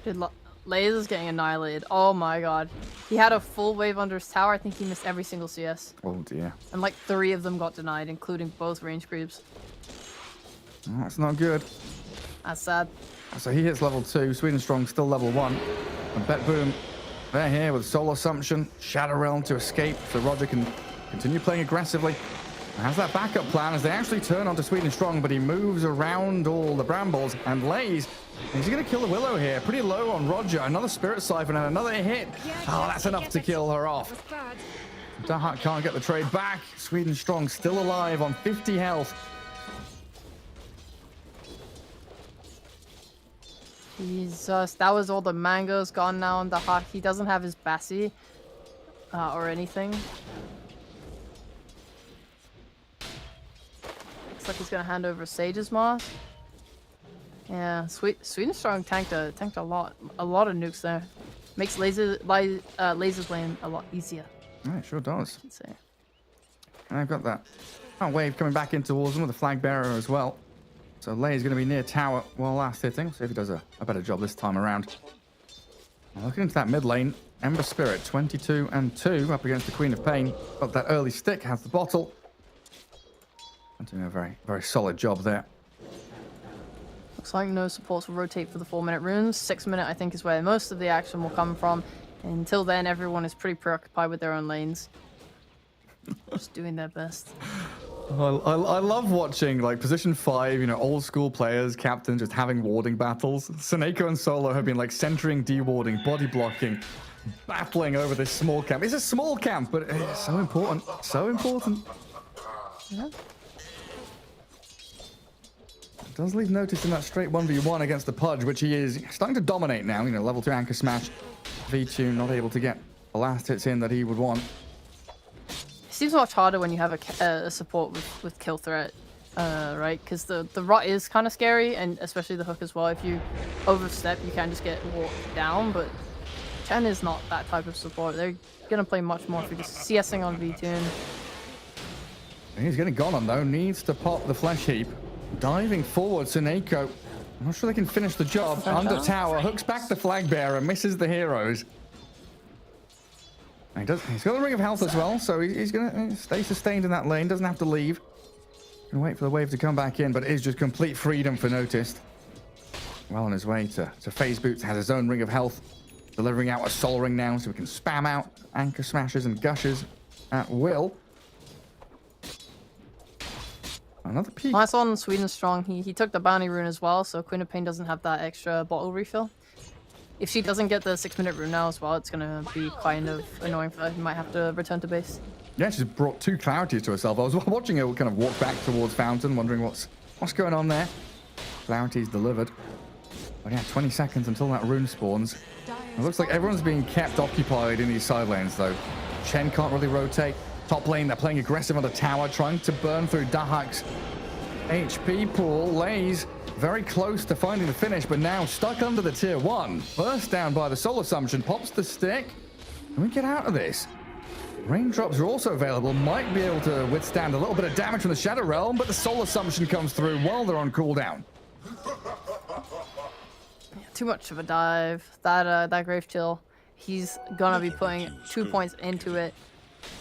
Dude, Lasers getting annihilated. Oh my god. He had a full wave under his tower. I think he missed every single CS. Oh dear. And like 3 of them got denied, including both range creeps. Oh, that's not good. That's sad. So he hits level 2. Sweden Strong still level 1. And Bet Boom, they're here with Soul Assumption, Shadow Realm to escape, so Roger can continue playing aggressively. And has that backup plan as they actually turn onto Sweden Strong, but he moves around all the brambles and lays. He's going to kill the Willow here. Pretty low on Roger. Another Spirit Siphon and another hit. Oh, that's enough to kill her off. Dahak can't get the trade back. Sweden Strong still alive on 50 health. Jesus, that was all the mangoes gone now on the Hawk. He doesn't have his Bassi or anything. Looks like he's gonna hand over Sage's Moss. Yeah, Sweden Strong tanked a lot of nukes there. Makes Lasers lane a lot easier. Yeah, it sure does. I'd say. And I've got that wave coming back in towards them with a flag bearer as well. So Lay is going to be near tower while last hitting. See if he does a better job this time around. Looking into that mid lane, Ember Spirit 22 and 2 up against the Queen of Pain. Got that early stick, has the bottle. And doing a very, very solid job there. Looks like no supports will rotate for the 4-minute runes. 6-minute, I think, is where most of the action will come from. Until then, everyone is pretty preoccupied with their own lanes. Just doing their best. I love watching like position 5, you know, old school players, captains just having warding battles. Seneko and Solo have been like centering, dewarding, body blocking, battling over this small camp. It's a small camp, but it's so important. So important. Yeah. It does leave Notice in that straight 1v1 against the Pudge, which he is starting to dominate now. You know, level 2 anchor smash. V2 not able to get the last hits in that he would want. It seems much harder when you have a support with kill threat, right? Because the rot is kind of scary, and especially the hook as well. If you overstep, you can just get walked down, but Chen is not that type of support. They're going to play much more if you're just CSing on V2. He's getting gone on though, needs to pop the flesh heap. Diving forward, Seneko. I'm not sure they can finish the job. Under tower, hooks back the flag bearer, misses the heroes. He's got a ring of health as well, so he's going to stay sustained in that lane, doesn't have to leave. Can wait for the wave to come back in, but it is just complete freedom for Noticed. Well on his way to phase boots, has his own ring of health, delivering out a soul ring now, so we can spam out anchor smashes and gushes at will. Another peek. Nice on Sweden Strong. He took the bounty rune as well, so Queen of Pain doesn't have that extra bottle refill. If she doesn't get the 6-minute rune now as well, it's gonna be kind of annoying for her. You might have to return to base. Yeah, she's brought 2 clarities to herself. I was watching her kind of walk back towards Fountain, wondering what's going on there. Clarity's delivered. But yeah, 20 seconds until that rune spawns. It looks like everyone's being kept occupied in these side lanes, though. Chen can't really rotate. Top lane, they're playing aggressive on the tower, trying to burn through Dahak's HP pool. Lays very close to finding the finish, but now stuck under the tier 1. Burst down by the Soul Assumption, pops the stick. Can we get out of this? Raindrops are also available, might be able to withstand a little bit of damage from the Shadow Realm, but the Soul Assumption comes through while they're on cooldown. Too much of a dive. That Grave Chill, he's gonna be putting 2 points into it.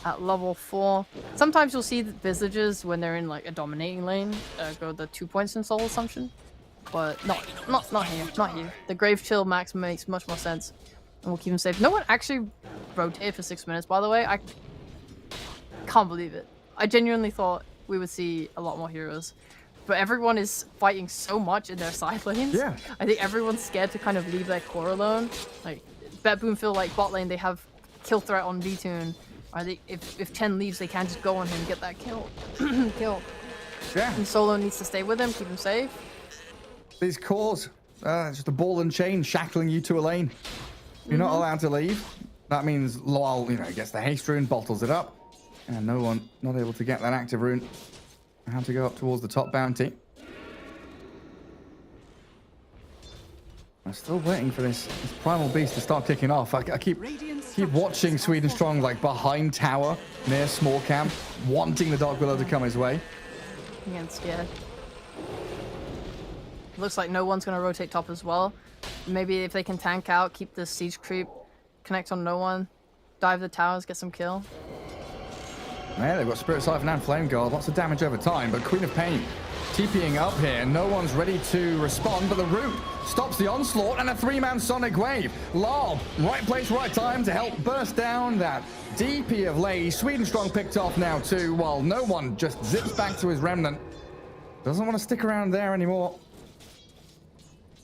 at level 4. Sometimes you'll see the visages when they're in like a dominating lane go the 2 points in soul assumption, but not here, not here. The grave chill max makes much more sense, and we'll keep him safe. No one actually rotated for 6 minutes, by the way. I can't believe it. I genuinely thought we would see a lot more heroes, but everyone is fighting so much in their side lanes. Yeah. I think everyone's scared to kind of leave their core alone. Like BetBoom feel like bot lane they have kill threat on V-Tune. Or they, if Chen leaves, they can just go on him and get that kill. kill. Yeah. And Solo needs to stay with him, keep him safe. These cores, just a ball and chain shackling you to a lane. You're not allowed to leave. That means Lol, gets the haste rune, bottles it up, and no one not able to get that active rune. I have to go up towards the top bounty. I'm still waiting for this primal beast to start kicking off. I keep watching Sweden Strong like behind tower near small camp, wanting the Dark Willow to come his way. I'm getting scared. Looks like no one's gonna rotate top as well. Maybe if they can tank out, keep the siege creep, connect on no one, dive the towers, get some kill. Yeah, they've got Spirit Siphon and Flame Guard, lots of damage over time, but Queen of Pain TPing up here. No one's ready to respond, but the root stops the onslaught and a 3-man Sonic Wave. Lob, right place, right time to help burst down that DP of Lay. Sweden Strong picked off now too, while no one just zips back to his remnant. Doesn't want to stick around there anymore.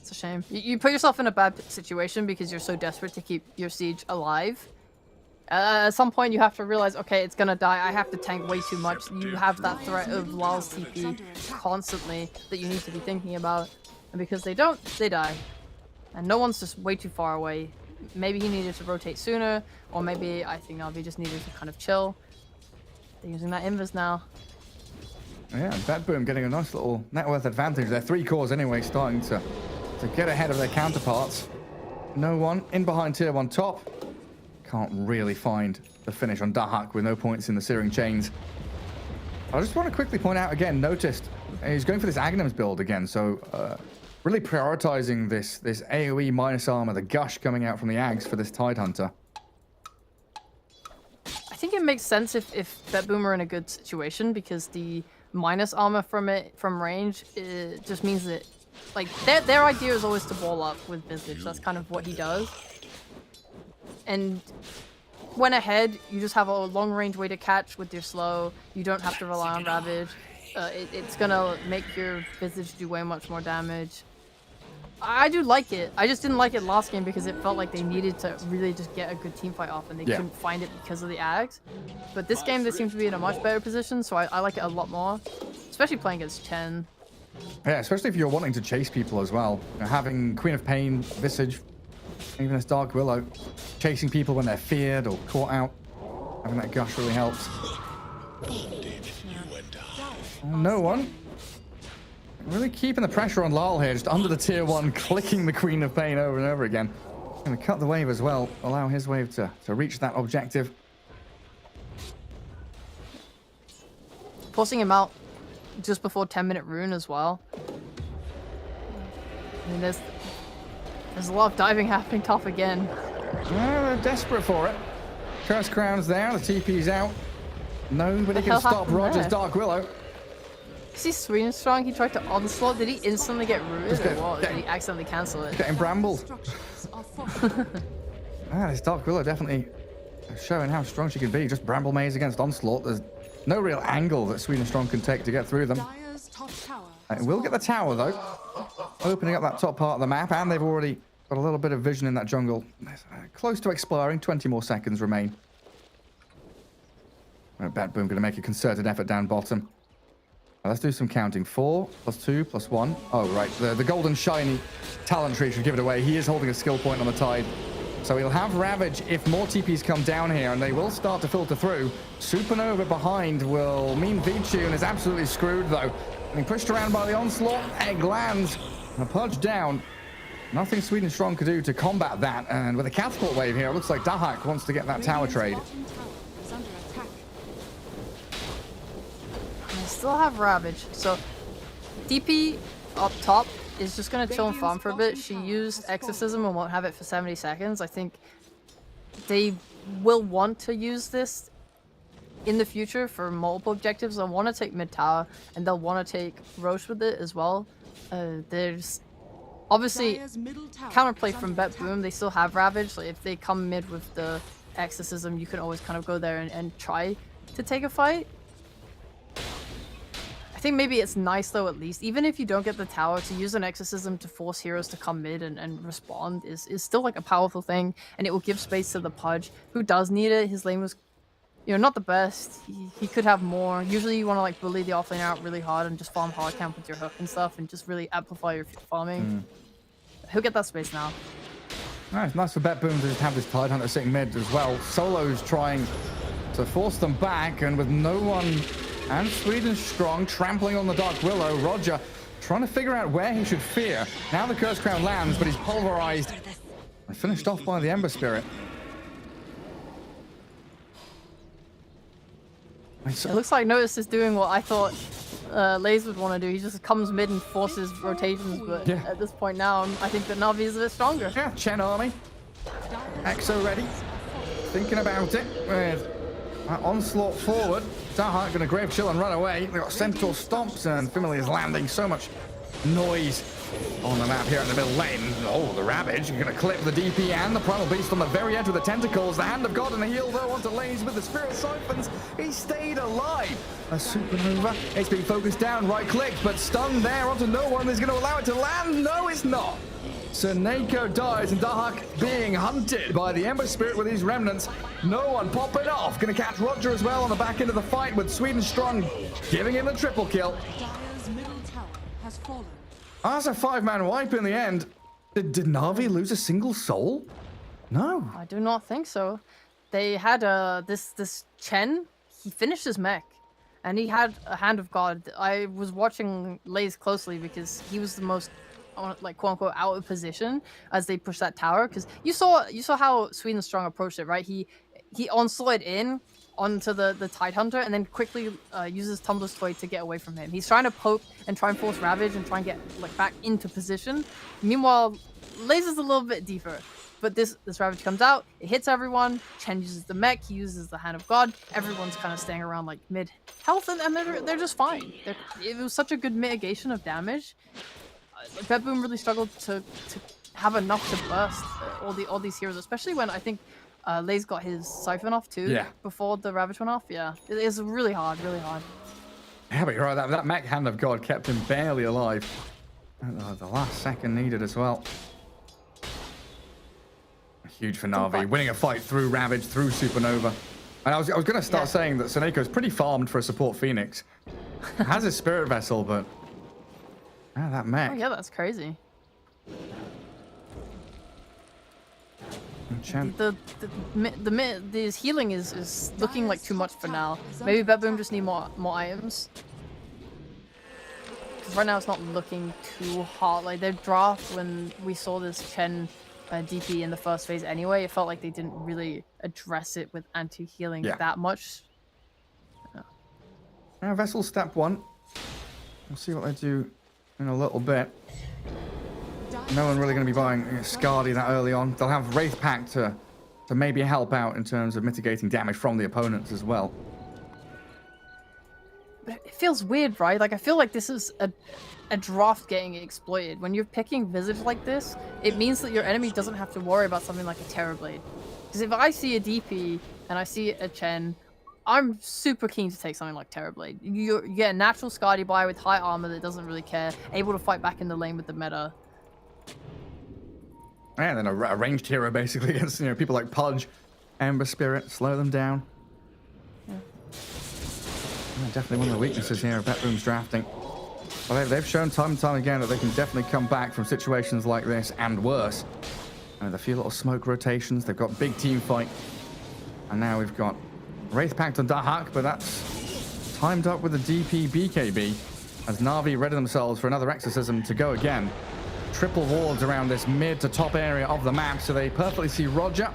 It's a shame. You put yourself in a bad situation because you're so desperate to keep your siege alive. At some point you have to realize, okay, it's gonna die. I have to tank way too much. You have that threat of Lal's TP constantly that you need to be thinking about. And because they don't, they die. And no one's just way too far away. Maybe he needed to rotate sooner, or maybe I think Navi just needed to kind of chill. They're using that invis now. Yeah, BetBoom getting a nice little net worth advantage. They're 3 cores anyway, starting to get ahead of their counterparts. No one in behind tier 1 top. Can't really find the finish on Dahak with no points in the Searing Chains. I just want to quickly point out again, noticed he's going for this Aghanims build again, so really prioritizing this AoE minus armor, the gush coming out from the Ags for this Tidehunter. I think it makes sense if BetBoom are in a good situation, because the minus armor from range just means that, like, their idea is always to ball up with Visage. That's kind of what he does. And when ahead, you just have a long range way to catch with your slow. You don't have to rely on Ravage. It's gonna make your Visage do way much more damage. I do like it. I just didn't like it last game because it felt like they needed to really just get a good team fight off, and they couldn't find it because of the Ags. But this game, they seem to be in a much better position, so I like it a lot more. Especially playing against Chen. Yeah, especially if you're wanting to chase people as well. Having Queen of Pain, Visage, even as Dark Willow, chasing people when they're feared or caught out. Having that gush really helps. No one. Really keeping the pressure on Lal here, just under the tier 1, clicking the Queen of Pain over and over again. Going to cut the wave as well, allow his wave to reach that objective. Forcing him out just before 10-minute rune as well. I mean, there's a lot of diving happening top again. Well, they're desperate for it. Curse Crown's there, the TP's out. Nobody can stop Roger's Dark Willow. See Sweden Strong, he tried to onslaught. Did he instantly get rooted or what? Did he accidentally cancel it? Getting brambled. This Dark Willow definitely showing how strong she can be. Just bramble maze against onslaught. There's no real angle that Sweden Strong can take to get through them. It will get the tower though, opening up that top part of the map, and they've already got a little bit of vision in that jungle. Close to expiring, 20 more seconds remain. BetBoom going to make a concerted effort down bottom. Let's do some counting. 4 + 2 + 1. Oh, right. The golden shiny talent tree should give it away. He is holding a skill point on the Tide. So he'll have Ravage if more TPs come down here, and they will start to filter through. Supernova behind will mean V-Tune is absolutely screwed, though. Being pushed around by the onslaught, egg lands, and a pudge down. Nothing Sweden Strong could do to combat that, and with a catapult wave here, it looks like Dahak wants to get that tower trade. I still have Ravage, so DP up top is just gonna chill and farm for a bit. She used Exorcism and won't have it for 70 seconds. I think they will want to use this in the future for multiple objectives, they'll want to take mid tower and they'll want to take Roche with it as well. There's obviously Dire's middle tower counterplay is from under Bet attack. Boom. They still have Ravage. Like if they come mid with the Exorcism, you can always kind of go there and try to take a fight. I think maybe it's nice though, at least, even if you don't get the tower, to use an Exorcism to force heroes to come mid and respond is still like a powerful thing, and it will give space to the Pudge, who does need it. His lane was, you know, not the best. He could have more. Usually you want to like bully the offlane out really hard and just farm hard camp with your hook and stuff and just really amplify your farming. He'll get that space now. Nice for Bet Boom to just have this Tide Hunter sitting mid as well. Solo's trying to force them back, and with no one, and Sweden strong, trampling on the Dark Willow. Roger trying to figure out where he should fear. Now the Curse Crown lands, but he's pulverized and finished off by the Ember Spirit. It looks like Notice is doing what I thought Laze would want to do. He just comes mid and forces rotations, but Yeah. at this point now, I think that Na'Vi is a bit stronger. Yeah, Chen army. Exo ready. Thinking about it with onslaught forward. Dahak going to grave chill and run away. They've got Centaur stomps, and Fimile is landing so much noise on the map here in the middle lane. Oh, the Ravage going to clip the DP and the Primal Beast on the very edge with the tentacles. The Hand of God and the heal though onto Laze with the Spirit Siphons. He stayed alive. A supernova. It's being focused down, right click, but stunned there onto no one. Is going to allow it to land. No, it's not. Seneko dies, and Dahak being hunted by the Ember Spirit with his remnants. No one popping off. Going to catch Roger as well on the back end of the fight, with Sweden strong giving him the triple kill. Dire's middle tower has fallen. That's a 5-man wipe in the end. Did Na'Vi lose a single soul? No. I do not think so. They had this Chen. He finished his mech, and he had a Hand of God. I was watching Laze closely because he was the most, like, quote unquote out of position as they pushed that tower. Because you saw how Sweden Strong approached it, right? He onslaughted in onto the Tide Hunter and then quickly uses Tumbler's Toy to get away from him. He's trying to poke and try and force Ravage and try and get like back into position. Meanwhile, Laze is a little bit deeper. But this Ravage comes out, it hits everyone. Chen uses the mech, he uses the Hand of God. Everyone's kind of staying around like mid health, and they're just fine. It was such a good mitigation of damage. Bet Boom really struggled to have enough to burst all these heroes, especially when I think Laze got his Siphon off too. Yeah. Before the Ravage went off. Yeah, it is really hard, really hard. Yeah, but you're right. That mech Hand of God kept him barely alive. At the last second needed as well. Huge for Na'Vi, winning a fight through Ravage, through Supernova. And I was going to start saying that Seneco's pretty farmed for a support Phoenix. Has a Spirit Vessel, but that mech. Oh yeah, that's crazy. This healing is looking like too much for now. Maybe Bet Boom just need more items. Because right now it's not looking too hot. Like their draft, when we saw this Chen DP in the first phase anyway, it felt like they didn't really address it with anti-healing that much. Now Vessel step 1. We'll see what they do in a little bit. No one really going to be buying Scardy that early on. They'll have Wraith Pact to maybe help out in terms of mitigating damage from the opponents as well. But it feels weird, right? Like I feel like this is a draft getting exploited. When you're picking Visage like this, it means that your enemy doesn't have to worry about something like a Terrorblade. Because if I see a DP and I see a Chen, I'm super keen to take something like Terrorblade. You get a natural Scardy buy with high armor that doesn't really care, able to fight back in the lane with the meta. And then a ranged hero basically against people like Pudge, Ember Spirit, slow them down. Yeah, definitely one of the weaknesses here of Bet Boom's drafting. Well, they've shown time and time again that they can definitely come back from situations like this and worse. And with a few little smoke rotations, they've got big team fight. And now we've got Wraith Pact on Dahak, but that's timed up with the DP BKB as Na'Vi ready themselves for another Exorcism to go again. Triple wards around this mid to top area of the map, so they perfectly see Roger.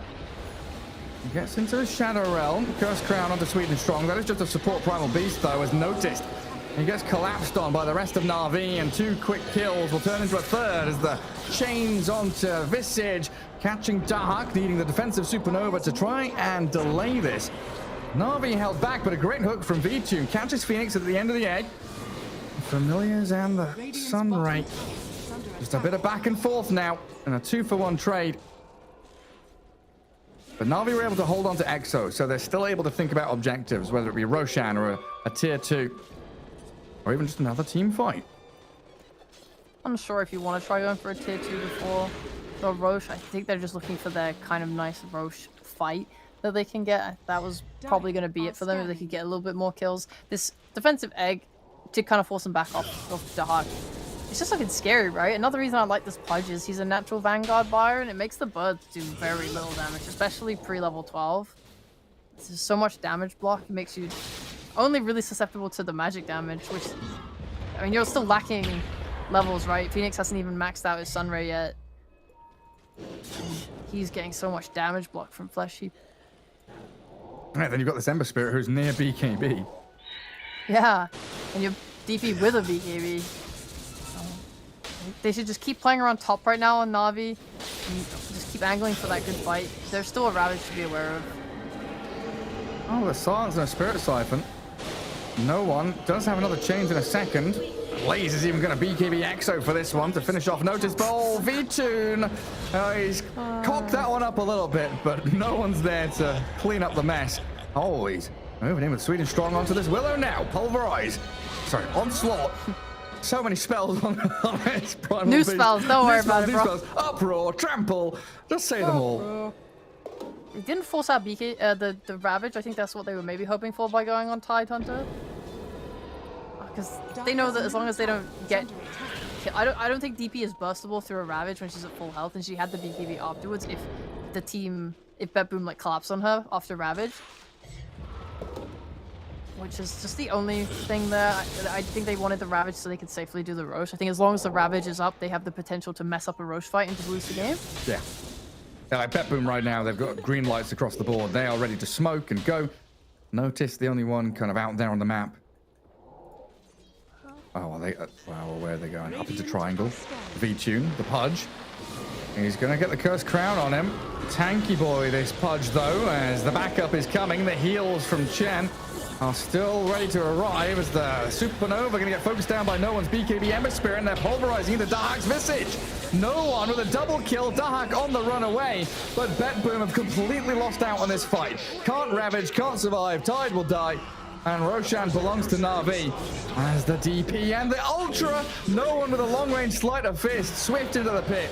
He gets into the Shadow Realm. Curse Crown onto Sweden Strong. That is just a support Primal Beast, though, as noticed. He gets collapsed on by the rest of Na'Vi, and 2 quick kills will turn into a third as the chains onto Visage, catching Dahak, needing the defensive Supernova to try and delay this. Na'Vi held back, but a great hook from V-Tune. Catches Phoenix at the end of the egg. Familiars and the Sun Ray. Just a bit of back and forth now, and a 2-for-1 trade. But Na'Vi were able to hold on to Exo, so they're still able to think about objectives, whether it be Roshan or a tier 2, or even just another team fight. I'm sure if you want to try going for a tier 2 before the Roche, I think they're just looking for their kind of nice Roche fight that they can get. That was probably going to be it for them if they could get a little bit more kills. This defensive egg did kind of force them back off Dahak. It's just looking scary, right? Another reason I like this Pudge is he's a natural Vanguard buyer, and it makes the birds do very little damage, especially pre-level 12. There's so much damage block, it makes you only really susceptible to the magic damage, which, I mean, you're still lacking levels, right? Phoenix hasn't even maxed out his Sunray yet. He's getting so much damage block from Flesh Heap. Right, then you've got this Ember Spirit who's near BKB. Yeah, and you're DP with a BKB. They should just keep playing around top right now on Na'Vi, and just keep angling for that good fight. There's still a Ravage to be aware of. Oh, the Silence and a Spirit Siphon. No one. Does have another change in a second. Blaze is even going to BKB Exo for this one to finish off Notice Bowl. V-Tune. He's cocked that one up a little bit, but no one's there to clean up the mess. Oh, he's moving in with Sweden Strong onto this Willow now. Pulverize. Sorry, Onslaught. So many spells on his primal New beast. spells, don't worry about it, new bro. Spells. Uproar, Trample. Just say them all. They didn't force out the Ravage. I think that's what they were maybe hoping for by going on Tide Hunter. Because they know that as long as they don't get... I don't think DP is burstable through a Ravage when she's at full health, and she had the BKB afterwards if the team... If Bet Boom like collapsed on her after Ravage. Which is just the only thing there. I think they wanted the Ravage so they could safely do the Roche. I think as long as the Ravage is up, they have the potential to mess up a Roche fight and to lose the game. Yeah. Yeah, like Bet Boom right now, they've got green lights across the board. They are ready to smoke and go. Notice the only one kind of out there on the map. Oh, well, wow, where are they going? Up into Triangle. V-Tune, the Pudge. He's going to get the Cursed Crown on him. Tanky boy, this Pudge, though, as the backup is coming. The heals from Chen are still ready to arrive as the Supernova going to get focused down by no one's BKB Ember Spirit, and they're pulverizing into Dahak's Visage. No one with a double kill. Dahak on the run away, but Bet Boom have completely lost out on this fight. Can't Ravage, can't survive. Tide will die. And Roshan belongs to Na'Vi as the DP and the Ultra. No one with a long-range sleight of fist. Swift into the pit.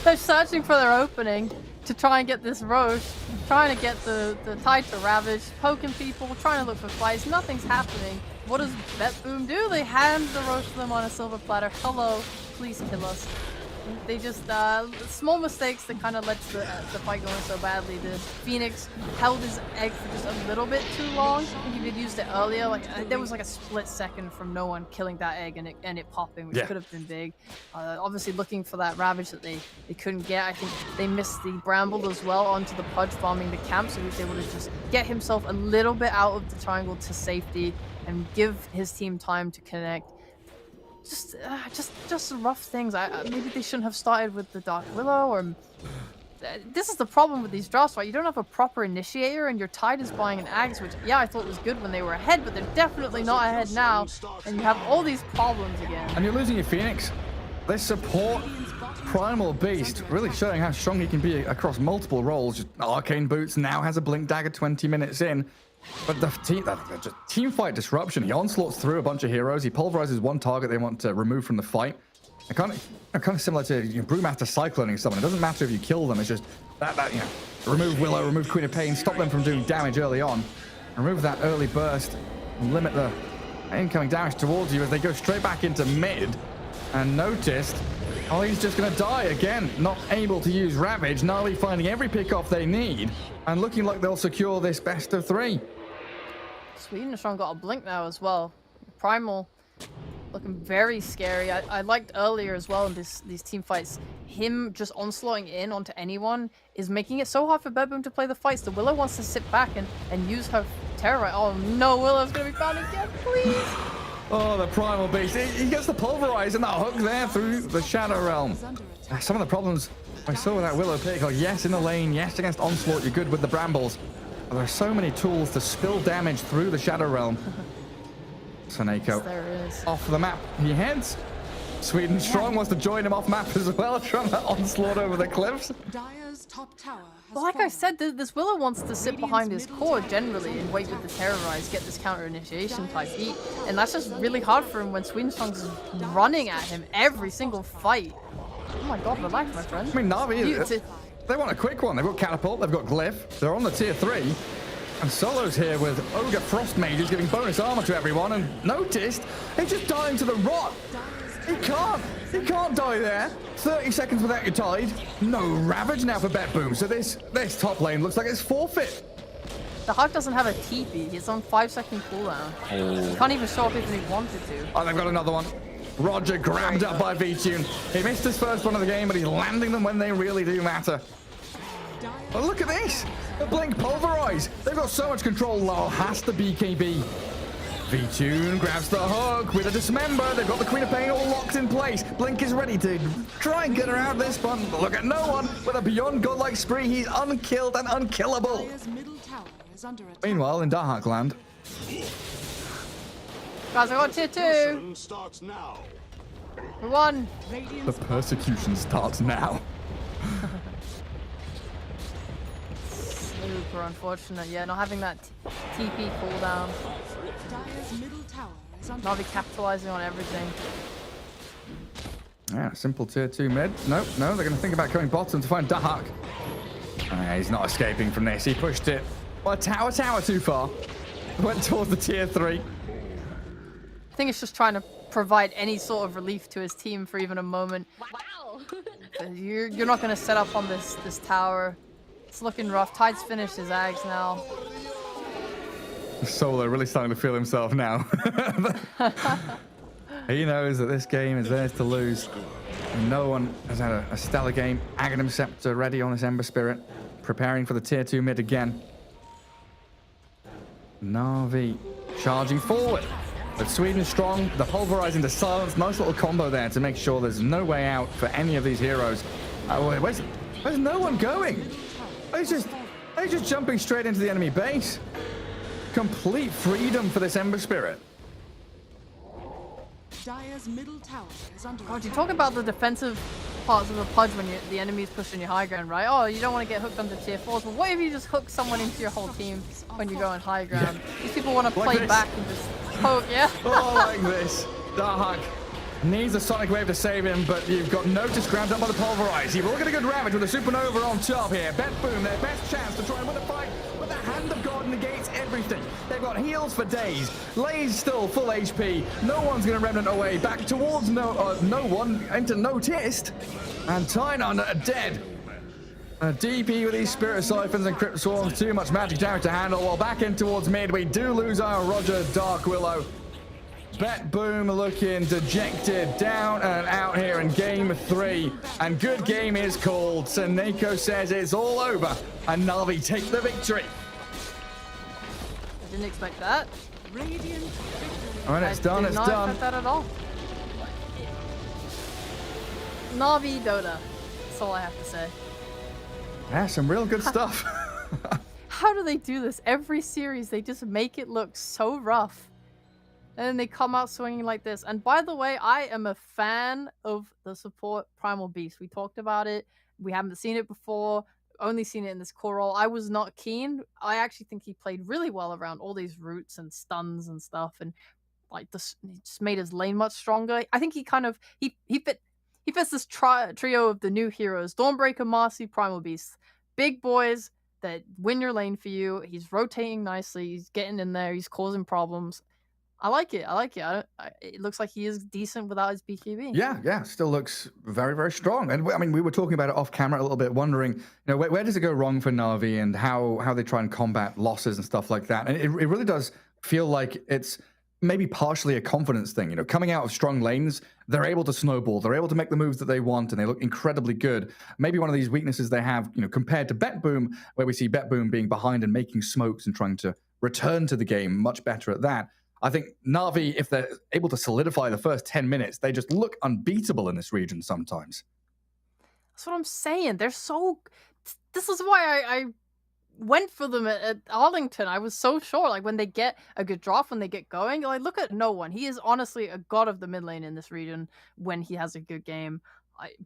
They're searching for their opening to try and get this Roche, trying to get the Tide to Ravage, poking people, trying to look for fights. Nothing's happening. What does Bet Boom do? They hand the Roche to them on a silver platter. Hello, please kill us. They just, small mistakes that kind of led to the fight going so badly. The Phoenix held his egg for just a little bit too long. I think if he'd used it earlier, like there was like a split second from no one killing that egg and it popping, which could have been big. Obviously looking for that Ravage that they couldn't get. I think they missed the Bramble as well onto the Pudge farming the camp, so he was able to just get himself a little bit out of the triangle to safety and give his team time to connect. Just rough things. Maybe they shouldn't have started with the Dark Willow, or this is the problem with these drafts, right? You don't have a proper initiator, and your Tide is buying an Axe, which I thought was good when they were ahead, but they're definitely not ahead now, and you have all these problems again. And you're losing your Phoenix. This support Primal Beast really showing how strong he can be across multiple roles. Just Arcane Boots now has a Blink Dagger 20 minutes in. But the team fight disruption. He onslaughts through a bunch of heroes. He pulverizes one target they want to remove from the fight. Kind of similar to Brewmaster cycloning someone. It doesn't matter if you kill them. It's just that remove Willow, remove Queen of Pain, stop them from doing damage early on. Remove that early burst, and limit the incoming damage towards you as they go straight back into mid. And noticed, oh, he's just going to die again. Not able to use Ravage. Na'Vi finding every pick off they need and looking like they'll secure this best of 3. Sweden Strong got a blink now as well. Primal looking very scary. I liked earlier as well in these team fights, him just onslaughting in onto anyone is making it so hard for Bet Boom to play the fights. The Willow wants to sit back and use her terror. Oh no, Willow's going to be found again, please. Oh, the Primal Beast. He gets the pulverize and that hook there through the Shadow Realm. Some of the problems I saw with that Willow pick are yes in the lane, yes against Onslaught, you're good with the Brambles. There are so many tools to spill damage through the Shadow Realm. Seneko There is. off the map. He heads. Sweden Strong wants to join him off map as well, trying to onslaught over the cliffs. Dire's top tower has Well, like I fallen. said, this Willow wants to sit behind his core generally and wait with the Terrorize, get this counter initiation type beat. And that's just really hard for him when Swedenstrong's is running at him every single fight. Oh my god, relax, my friend. I mean, Na'Vi, You- they want a quick one. They've got Catapult, they've got Glyph, they're on the tier 3. And Solo's here with Ogre Frost Mages giving bonus armor to everyone. And noticed, he's just dying to the rot. He can't die there. 30 seconds without your tide. No Ravage now for Bet Boom. So this top lane looks like it's forfeit. The Hawk doesn't have a TP. He's on 5-second cooldown. He can't even show up even if he wanted to. Oh, they've got another one. Roger grabbed up by V-Tune. He missed his first one of the game, but he's landing them when they really do matter. Oh, look at this. The Blink Pulverize. They've got so much control. Lol has the BKB. V-Tune grabs the hook with a Dismember. They've got the Queen of Pain all locked in place. Blink is ready to try and get her out of this one. But look at no one with a beyond godlike spree. He's unkilled and unkillable. Dire's middle tower is under attack. Meanwhile, in Dahak land, Guys, I got tier 2. Starts now. We won. the Radiant's persecution starts now. Super unfortunate. Yeah, not having that TP cooldown. Dire's middle tower is under Navi capitalizing on everything. Yeah, simple tier 2 mid. No, they're going to think about going bottom to find Dahak. He's not escaping from this. He pushed it. Well, tower too far. Went towards the tier 3. I think it's just trying to provide any sort of relief to his team for even a moment. Wow. You're not going to set up on this tower. It's looking rough. Tide's finished his Ags now. Solo really starting to feel himself now. He knows that this game is theirs to lose. And no one has had a stellar game. Aghanim Scepter ready on this Ember Spirit. Preparing for the tier 2 mid again. Na'Vi charging forward. But Sweden Strong, the pulverizing to silence. Nice little combo there to make sure there's no way out for any of these heroes. Where's no one going? They're just jumping straight into the enemy base. Complete freedom for this Ember Spirit. Dire's middle tower is under God, you attack. talk about the defensive parts of a pudge when the enemy's pushing your high ground, right? Oh, you don't want to get hooked onto tier 4s, but what if you just hook someone into your whole team when you go on high ground? These people want to Like play this. back and just poke, yeah? Oh, like this. Dahak needs a Sonic Wave to save him, but you've got Notice grabbed up by the Pulverize. You've all got a good Ravage with a Supernova on top here. Bet Boom, their best chance to try and win the fight, but the Hand of God negates everything. They've got heals for days. Lay's still full HP. No one's going to Remnant away. Back towards no one, into Noticed. And Tynon dead. A DP with these Spirit Siphons and Crypt Swarms. Too much magic damage to handle. While back in towards mid, we do lose our Roger Dark Willow. Bet Boom looking dejected, down and out here in game 3. And good game is called. Seneko says it's all over. And Na'Vi take the victory. I didn't expect that. Radiant victory. All right, it's done, Did it's not done. expect that at all. Navi Dota. That's all I have to say. Yeah, some real good stuff. How do they do this? Every series, they just make it look so rough. And then they come out swinging like this. And by the way, I am a fan of the support Primal Beast. We talked about it. We haven't seen it before. Only seen it in this core role. I was not keen. I actually think he played really well around all these roots and stuns and stuff. And like this, he just made his lane much stronger. I think he kind of he fits this trio of the new heroes: Dawnbreaker, Marcy, Primal Beast. Big boys that win your lane for you. He's rotating nicely. He's getting in there. He's causing problems. I like it. It looks like he is decent without his BKB. Yeah, still looks very, very strong. And I mean, we were talking about it off camera a little bit, wondering, where does it go wrong for Na'Vi and how they try and combat losses and stuff like that. And it really does feel like it's maybe partially a confidence thing. Coming out of strong lanes, they're able to snowball. They're able to make the moves that they want, and they look incredibly good. Maybe one of these weaknesses they have, compared to Bet Boom, where we see Bet Boom being behind and making smokes and trying to return to the game much better at that. I think Na'Vi, if they're able to solidify the first 10 minutes, they just look unbeatable in this region sometimes. That's what I'm saying. They're so... This is why I went for them at Arlington. I was so sure. Like when they get a good draft, when they get going, like look at no one. He is honestly a god of the mid lane in this region when he has a good game.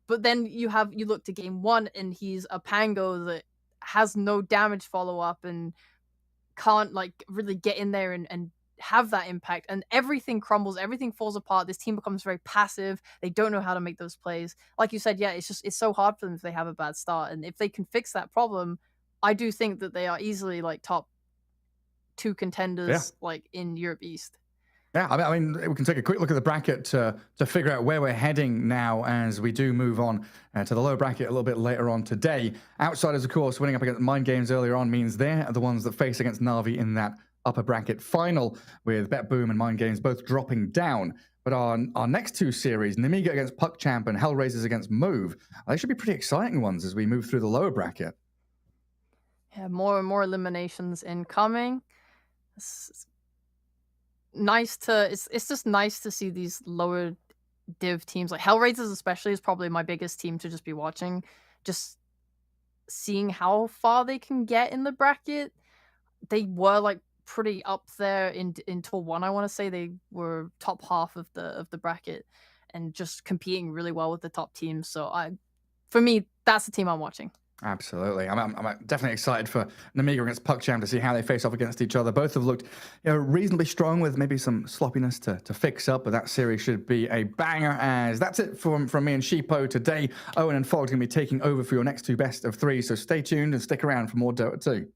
But then you look to game 1 and he's a Pango that has no damage follow up and can't like really get in there and have that impact, and everything crumbles, everything falls apart. This team becomes very passive. They don't know how to make those plays. Like you said, yeah, it's so hard for them if they have a bad start, and if they can fix that problem, I do think that they are easily like top 2 contenders like in Europe East. Yeah, I mean, we can take a quick look at the bracket to figure out where we're heading now as we do move on to the lower bracket a little bit later on today. Outsiders, of course, winning up against Mind Games earlier on means they're the ones that face against Na'Vi in that upper bracket final, with Bet Boom and Mind Games both dropping down. But our next 2 series, Nemiga against PuckChamp and Hellraisers against Move, they should be pretty exciting ones as we move through the lower bracket. Yeah, more and more eliminations incoming. It's just nice to see these lower div teams. Like Hellraisers especially is probably my biggest team to just be watching. Just seeing how far they can get in the bracket. They were like pretty up there in Tour 1, I want to say. They were top half of the bracket and just competing really well with the top teams. So for me, that's the team I'm watching. Absolutely. I'm definitely excited for Nemiga against PuckChamp to see how they face off against each other. Both have looked reasonably strong with maybe some sloppiness to fix up, but that series should be a banger. As that's it from me and Sheepo today. Owen and Fog's going to be taking over for your next 2 best of 3, so stay tuned and stick around for more Dota 2.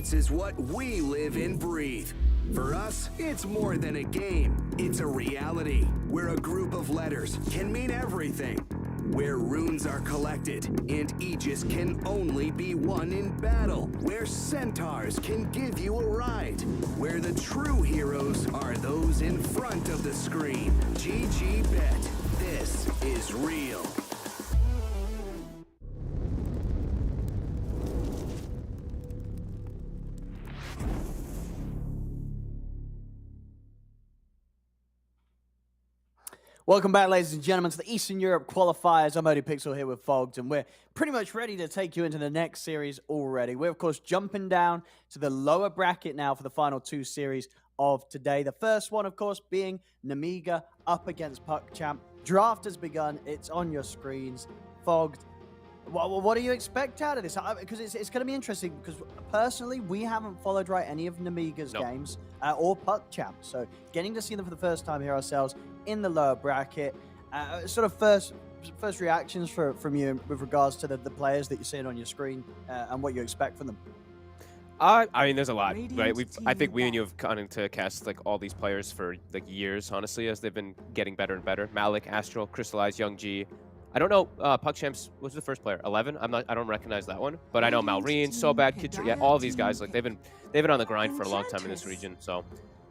Esports is what we live and breathe. For us, it's more than a game. It's a reality where a group of letters can mean everything. Where runes are collected and Aegis can only be won in battle. Where centaurs can give you a ride. Where the true heroes are those in front of the screen. GG Bet. This is real. Welcome back, ladies and gentlemen, to the Eastern Europe qualifiers. I'm ODPixel here with Fogged, and we're pretty much ready to take you into the next series already. We're, of course, jumping down to the lower bracket now for the final two series of today. The first one, of course, being Namiga up against PuckChamp. Draft has begun. It's on your screens. Fogged, what do you expect out of this? Because it's going to be interesting, because personally, we haven't followed any of Namiga's games or PuckChamp. So getting to see them for the first time here ourselves in the lower bracket. Sort of first reactions from you with regards to the players that you're seeing on your screen and what you expect from them. I mean, there's a lot, right? I think we and you have gotten to cast like all these players for like years, honestly, as they've been getting better and better. Malik, Astral, Crystallize, Young G. I don't know. PuckChamps was the first player. 11. I don't recognize that one, but I know Malrine, Sobad, Kitcher. Yeah, all these guys. Like they've been on the grind for a long time in this region. So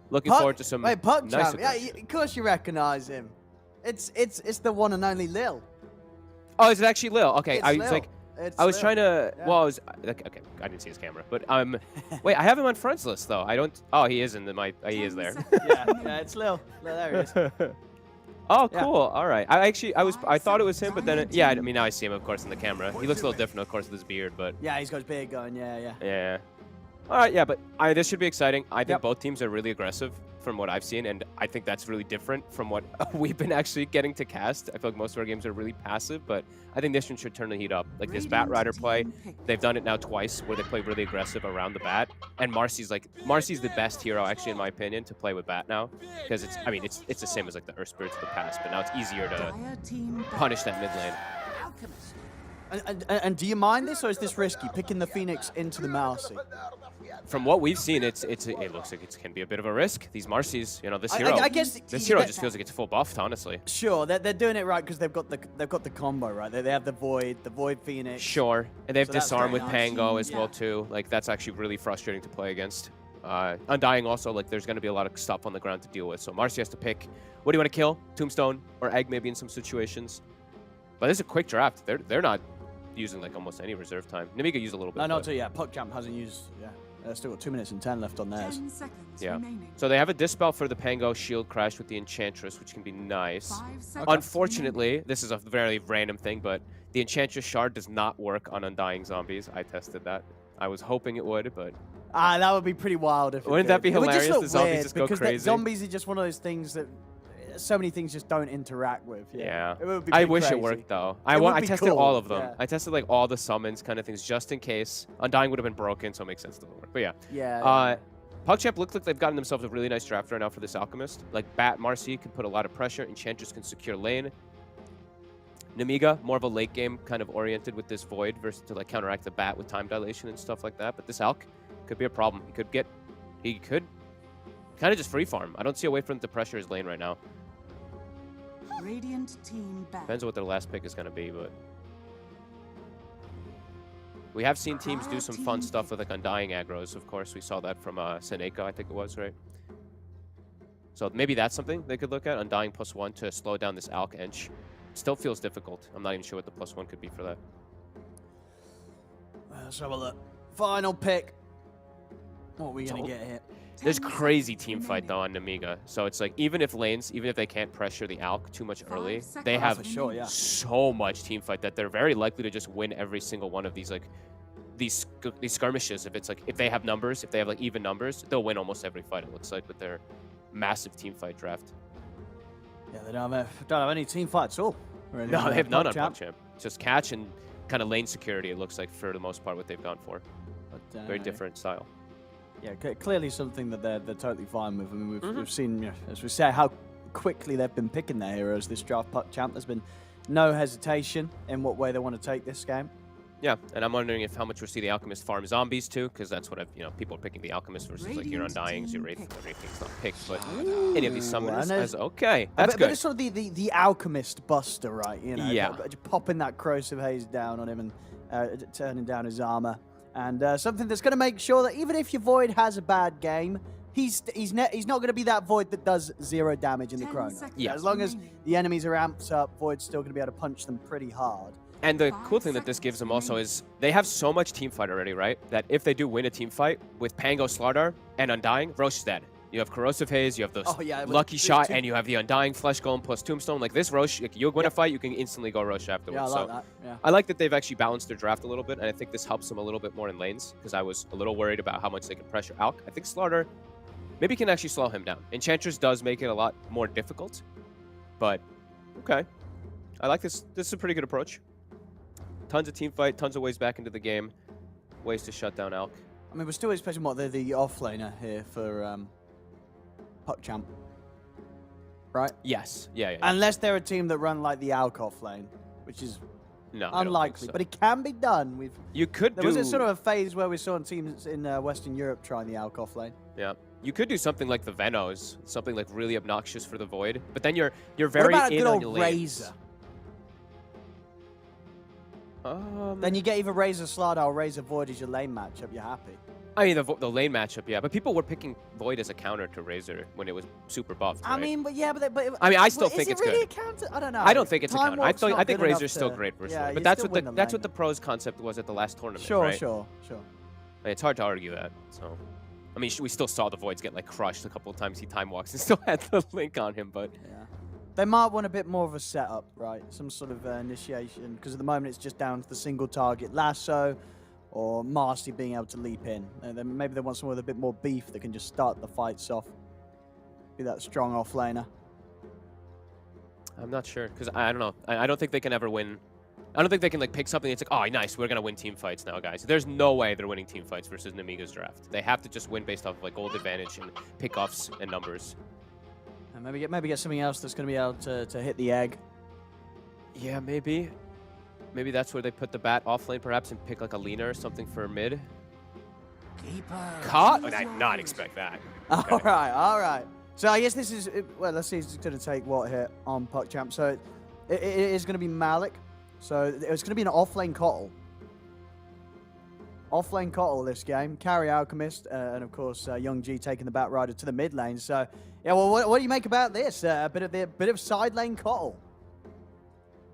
looking forward to some. Wait, PuckChamp. Nice Yeah, of course you recognize him. It's the one and only Lil. Oh, is it actually Lil? Okay, It's I was Lil. like, It's I was Lil. trying to. Yeah. Well, I was okay. I didn't see his camera, but wait, I have him on friends list though. I don't. Oh, he is in the my. He is there. yeah, it's Lil. There he is. Oh, Yeah. cool. All right. I thought it was him, but then yeah. I mean, now I see him, of course, in the camera. He looks a little different, of course, with his beard, but Yeah, he's got his beard going. Yeah. yeah. All right, yeah, but this should be exciting. I think Yep. both teams are really aggressive from what I've seen, and I think that's really different from what we've been actually getting to cast. I feel like most of our games are really passive, but I think this one should turn the heat up. Like this Bat Rider play, they've done it now twice where they play really aggressive around the Bat, and Marcy's the best hero, actually, in my opinion, to play with Bat now, because it's the same as like the Earth Spirits of the past, but now it's easier to punish that mid lane. And do you mind this, or is this risky, picking the Phoenix into the Marcy? From what we've seen, it looks like it can be a bit of a risk. These Marcy's, this hero, I guess this hero just feels like it's full buffed, honestly. Sure, they're doing it right because they've got the combo right. They have the Void Phoenix. Sure, and they have So that's Disarm very with nice. Pango as well too. Like that's actually really frustrating to play against. Undying also, like there's going to be a lot of stuff on the ground to deal with. So Marcy has to pick, what do you want to kill? Tombstone or Egg maybe in some situations. But this is a quick draft. They're not using like almost any reserve time. Namiga used a little bit. No, but- not yeah. PuckChamp hasn't used. Yeah, they've still got 2 minutes and 10 left on theirs. 10 seconds Yeah. remaining. So they have a Dispel for the Pango, Shield Crash with the Enchantress, which can be nice. 5 seconds Unfortunately, this is a very random thing, but the Enchantress Shard does not work on Undying Zombies. I tested that. I was hoping it would, but That would be pretty wild if. Wouldn't that be it would hilarious? Just look The zombies weird just go because crazy. Zombies are just one of those things that so many things just don't interact with. yeah. It would be I pretty wish crazy. it worked though. It would I be tested cool, all of them. yeah. I tested like all the summons kind of things just in case. Undying would have been broken, so it makes sense to work. But yeah. Yeah. PuckChamp looks like they've gotten themselves a really nice draft right now for this Alchemist. Like Bat Marcy can put a lot of pressure. Enchantress can secure lane. Namiga, more of a late game kind of oriented with this Void versus to like counteract the Bat with time dilation and stuff like that. But this Alch could be a problem. He could kind of just free farm. I don't see a way for him to pressure his lane right now. Radiant team back. Depends on what their last pick is going to be, but we have seen teams do some fun stuff with like Undying aggros. Of course, we saw that from Seneca, I think it was, right? So maybe that's something they could look at. Undying +1 to slow down this Alch Ench. Still feels difficult. I'm not even sure what the +1 could be for that. Let's have a look. Final pick. What are we gonna get here? There's crazy team fight though on Namiga. So it's like even if they can't pressure the Alch too much early, they have For sure, yeah. so much team fight that they're very likely to just win every single one of these like these skirmishes. If they have numbers, if they have like even numbers, they'll win almost every fight. It looks like with their massive team fight draft. Yeah, they don't have any team fights at all. Really, No, they have none on PuckChamp. PuckChamp. Just catch and kind of lane security. It looks like for the most part what they've gone for. But, Very different style. Yeah, clearly something that they're totally fine with. I mean, Mm-hmm. we've seen, as we say, how quickly they've been picking their heroes this draft. PuckChamp, there's been no hesitation in what way they want to take this game. Yeah, and I'm wondering if how much we'll see the Alchemist farm zombies too, because that's what people are picking the Alchemist versus like your Undyings, your Wraith, everything's not picked, but any of these summoners as okay, that's good. But it's sort of the Alchemist buster, right? You know, Yeah. just popping that corrosive haze down on him and turning down his armor, and something that's going to make sure that even if your Void has a bad game, he's not going to be that Void that does 0 damage in the 10 Chrono. seconds Yeah. As long as remaining. the enemies are amped up, Void's still going to be able to punch them pretty hard. And the cool thing that this gives them also is they have so much team fight already, right? That if they do win a team fight with Pango, Slardar, and Undying, Roche is dead. You have Corrosive Haze, you have the Lucky Shot, and you have the Undying Flesh Golem plus Tombstone. Like this Roche, like you win a fight, you can instantly go Roche afterwards. Yeah, I like that. Yeah. I like that they've actually balanced their draft a little bit, and I think this helps them a little bit more in lanes, because I was a little worried about how much they can pressure Alk. I think Slardar maybe can actually slow him down. Enchantress does make it a lot more difficult, but okay. I like this. This is a pretty good approach. Tons of team fight, tons of ways back into the game, ways to shut down Alk. I mean, we're still expecting what the offlaner here for PuckChamp, right? Yes. Yeah. Unless they're a team that run like the Alk offlane, which is No, I don't think unlikely, so. but it can be done. You could There was a sort of a phase where we saw teams in Western Europe trying the Alk offlane. Yeah. You could do something like the Venos, something like really obnoxious for the Void, but then you're What very about a in good on old your lanes. Razor? Then You get either Razor Slardar or Razor Void as your lane matchup. You're happy. I mean, the lane matchup, yeah, but people were picking Void as a counter to Razor when it was super buffed. I right? mean, but yeah, but I mean, I still think is it's it really good. a counter? I don't know. I don't think it's a Time counter. Warp's not I think good enough Razor's still to- great versus yeah, Void, you but that's still what win that's lane. what the pros concept was at the last tournament, Sure, right? sure. I mean, it's hard to argue that. So, I mean, we still saw the Voids get like crushed a couple of times. He time walks and still had the link on him, but Yeah. They might want a bit more of a setup, right? Some sort of initiation, because at the moment it's just down to the single target lasso or Marcy being able to leap in. Then maybe they want someone with a bit more beef that can just start the fights off. Be that strong offlaner. I'm not sure because I don't know. I don't think they can ever win. I don't think they can like pick something that's like, oh, nice, we're gonna win team fights now, guys. There's no way they're winning team fights versus Namiga's draft. They have to just win based off of like gold advantage and pickoffs and numbers. And maybe get something else that's going to be able to hit the egg. Yeah, maybe. Maybe that's where they put the bat off lane, perhaps, and pick like a leaner or something for mid. Caught? I did not expect that. All right. So I guess this is, well, let's see, it's going to take what here on PuckChamp. So it is going to be Malik. So it's going to be an offlane Kotl. Offlane Kotl this game. Carry Alchemist, and of course, Young G taking the Bat Rider to the mid lane. So, yeah, well, what do you make about this? A bit of side lane Kotl.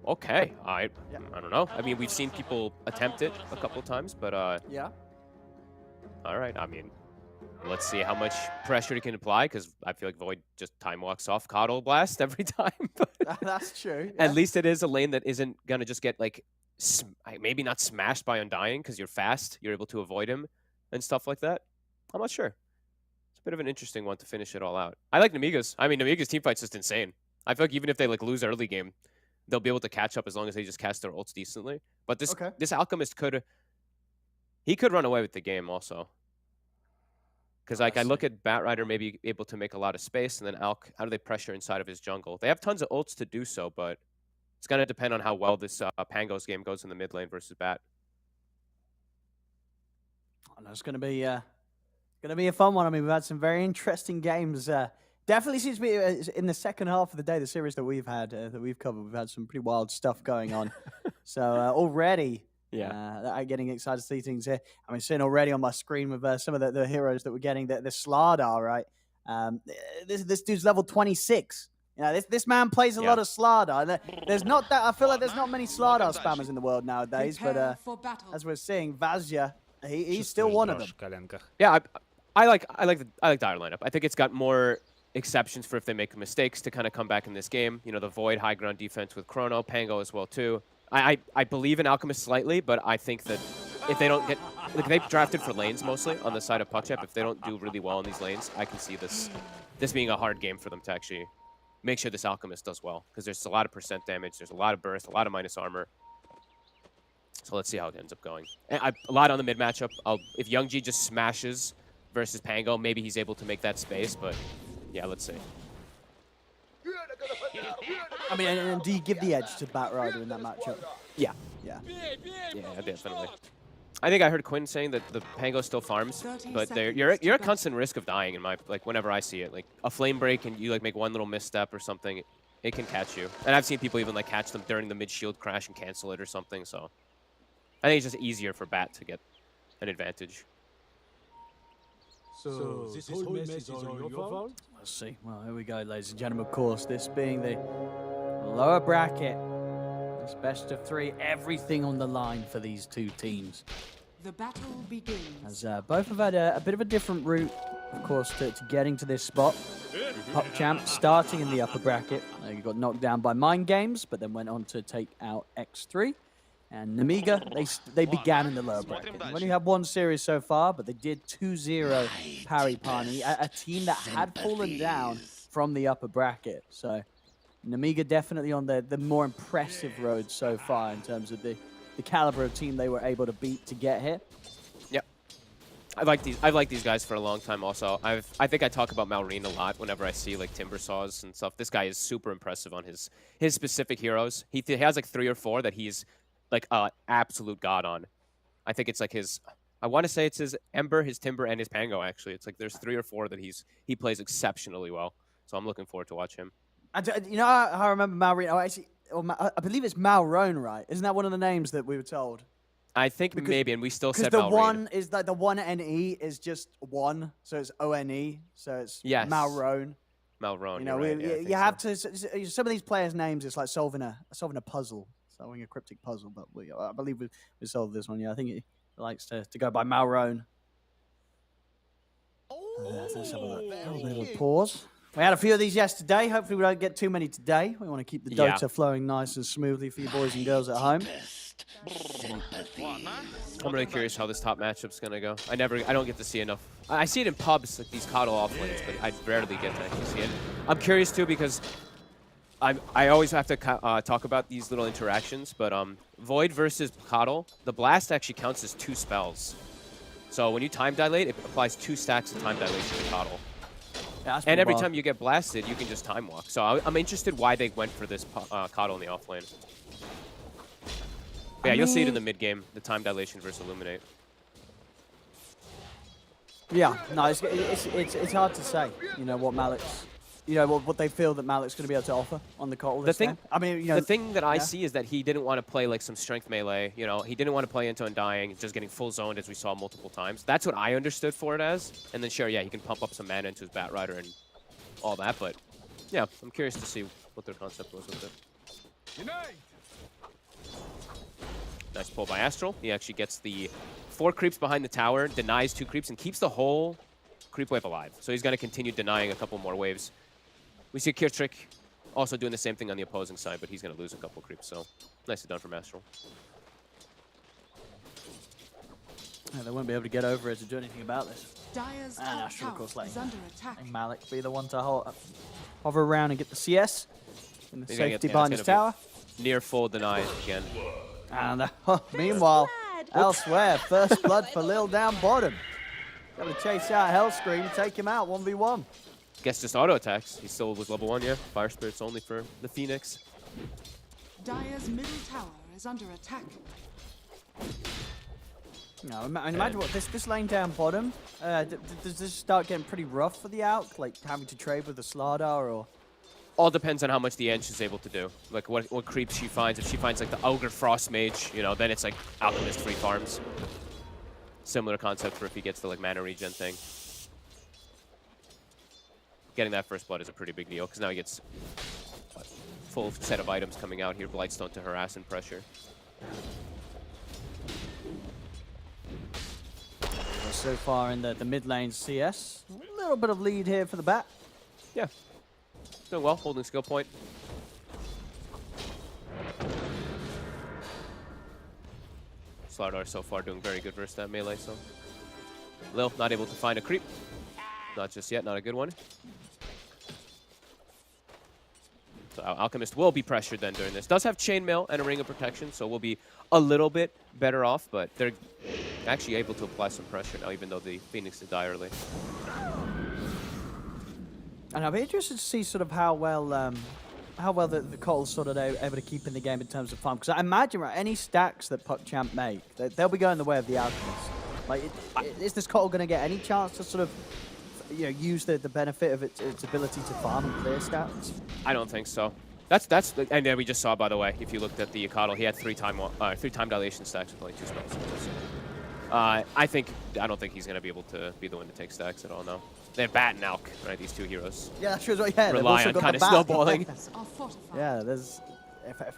Okay, I don't know. I mean, we've seen people attempt it a couple times, but Yeah. all right. I mean, let's see how much pressure he can apply, because I feel like Void just time walks off Coddle Blast every time. But That's true. at least it is a lane that isn't gonna just get like maybe not smashed by Undying because you're fast, you're able to avoid him and stuff like that. I'm not sure. It's a bit of an interesting one to finish it all out. I like Namiga's. I mean, Namiga's teamfight's just insane. I feel like even if they like lose early game, they'll be able to catch up as long as they just cast their ults decently. But this Alchemist could run away with the game also. Because like I look at Batrider maybe able to make a lot of space, and then Alk, how do they pressure inside of his jungle? They have tons of ults to do so, but it's gonna depend on how well this Pango's game goes in the mid lane versus Bat. It's going to be a fun one. I mean, we've had some very interesting games. Definitely seems to be in the second half of the day, the series that we've had, that we've covered, we've had some pretty wild stuff going on. So already, I'm getting excited to see things here. I mean, seeing already on my screen with some of the heroes that we're getting, the Slardar, right? This dude's level 26. You know, this man plays a lot of Slardar. There's not that. I feel like there's not many Slardar spammers in the world nowadays. Prepare But for battle. as we're seeing, Vazia, he's still one of them. Yeah, I like Dire lineup. I think it's got more exceptions for if they make mistakes to kind of come back in this game. You know, the Void high ground defense with Chrono, Pango as well too. I believe in Alchemist slightly, but I think that if they don't get, like they've drafted for lanes mostly on the side of PuckChamp. If they don't do really well in these lanes, I can see this being a hard game for them to actually make sure this Alchemist does well, because there's a lot of percent damage, there's a lot of burst, a lot of minus armor. So let's see how it ends up going. And a lot on the mid matchup. If Young G just smashes versus Pango, maybe he's able to make that space, but yeah, let's see. I mean, and do you give the edge to Batrider in that matchup? Yeah, Yeah. Yeah, definitely. I think I heard Quinn saying that the Pango still farms, 30 but seconds you're to at go. constant risk of dying in my whenever I see it. Like a flame break and you like make one little misstep or something, it can catch you. And I've seen people even like catch them during the mid shield crash and cancel it or something. So I think it's just easier for Bat to get an advantage. So, this whole mess is all your fault? Let's see. Well, here we go, ladies and gentlemen. Of course, this being the lower bracket, this best of 3, everything on the line for these two teams. The battle begins. As both have had a bit of a different route, of course, to getting to this spot. PopChamp starting in the upper bracket. He got knocked down by Mind Games, but then went on to take out X3. And Namiga, they began in the lower bracket. They've only had one series so far, but they did 2-0 Parry Pani, a team that had fallen down from the upper bracket. So Namiga definitely on the more impressive road so far in terms of the caliber of team they were able to beat to get here. Yep. I've liked these guys for a long time also. I think I talk about Malrine a lot whenever I see like Timber Saws and stuff. This guy is super impressive on his specific heroes. He has like 3 or 4 that he's like absolute god on. I think it's like I want to say it's his Ember, his Timber, and his Pango actually. It's like there's 3 or 4 that he plays exceptionally well. So I'm looking forward to watch him. You know, I remember Malrine. I believe it's Malrone, right? Isn't that one of the names that we were told? I think maybe, and we still said because the Malrine. one is like the 1 NE is just 1, so it's ONE, so it's Malrone. Malrone. You know, right. Yeah, you have to. Some of these players' names, it's like solving a puzzle, solving a cryptic puzzle. But I believe we solved this one. Yeah, I think he likes to go by Malrone. Let's have a little pause. We had a few of these yesterday. Hopefully we don't get too many today. We want to keep the Dota flowing nice and smoothly for you boys and girls at home. I'm really curious how this top matchup's gonna go. I don't get to see enough. I see it in pubs, like these Coddle off lanes, but I rarely get to actually see it. I'm curious too because I always have to talk about these little interactions, but Void versus Coddle, the blast actually counts as 2 spells. So when you time dilate, it applies 2 stacks of time dilation to Coddle. Yeah, and every time you get blasted, you can just time walk. So I'm interested why they went for this Coddle in the off lane. But yeah, you'll see it in the mid game, the time dilation versus Illuminate. Yeah, no, it's hard to say. You know what Malik's, what they feel that Malik's going to be able to offer on the Coddle this time. I mean, the thing that I see is that he didn't want to play like some strength melee. You know, he didn't want to play into Undying, just getting full zoned as we saw multiple times. That's what I understood for it as. And then sure, yeah, he can pump up some mana into his Bat Rider and all that. But yeah, I'm curious to see what their concept was with it. Nice pull by Astral. He actually gets the 4 creeps behind the tower, denies 2 creeps, and keeps the whole creep wave alive. So he's going to continue denying a couple more waves. We see Kirtrick also doing the same thing on the opposing side, but he's going to lose a couple creeps. So nicely done from Astral. Yeah, they won't be able to get over it to do anything about this. Dire's And top Astral, of course, tower is under attack. letting Malik be the one to hover around and get the CS in the He's gonna safety get- behind it's his gonna tower. Near full deny again. And meanwhile, elsewhere, first blood for Lil down bottom. Got to chase out Hellscream, take him out 1v1. Guess just auto attacks. He still was level 1, yeah. Fire Spirit's only for the Phoenix. Dire's middle tower is under attack. No, imagine what this lane down bottom. Does this start getting pretty rough for the Alk, like having to trade with the Slardar or? All depends on how much the Ench is able to do. Like what creeps she finds. If she finds like the Ogre Frost Mage, you know, then it's like Alchemist free farms. Similar concept for if he gets the like mana regen thing. Getting that first blood is a pretty big deal because now he gets a full set of items coming out here. Blightstone to harass and pressure. So far in the mid lane CS, a little bit of lead here for the Bat. Yeah, doing well, holding skill point. Slardar so far doing very good versus that melee, so. Lil not able to find a creep. Not just yet, not a good one. So Alchemist will be pressured then during this. Does have Chainmail and a Ring of Protection, so we'll be a little bit better off, but they're actually able to apply some pressure now, even though the Phoenix did die early. And I'll be interested to see sort of how well how well the Cottle's sort of able to keep in the game in terms of farm. Because I imagine, right, any stacks that PuckChamp make, they'll be going the way of the Alchemist. Like, is this Cottle going to get any chance to sort of, you know, use the benefit of its ability to farm and clear stats? I don't think so. That's and then we just saw, by the way, if you looked at the Cottle, he had three time dilation stacks with only 2 spells. I don't think he's going to be able to be the one to take stacks at all now. They have Bat and Alk, right? These 2 heroes. Yeah, that's true as well. Yeah, rely on kind of snowballing. Are fortified. Yeah, there's.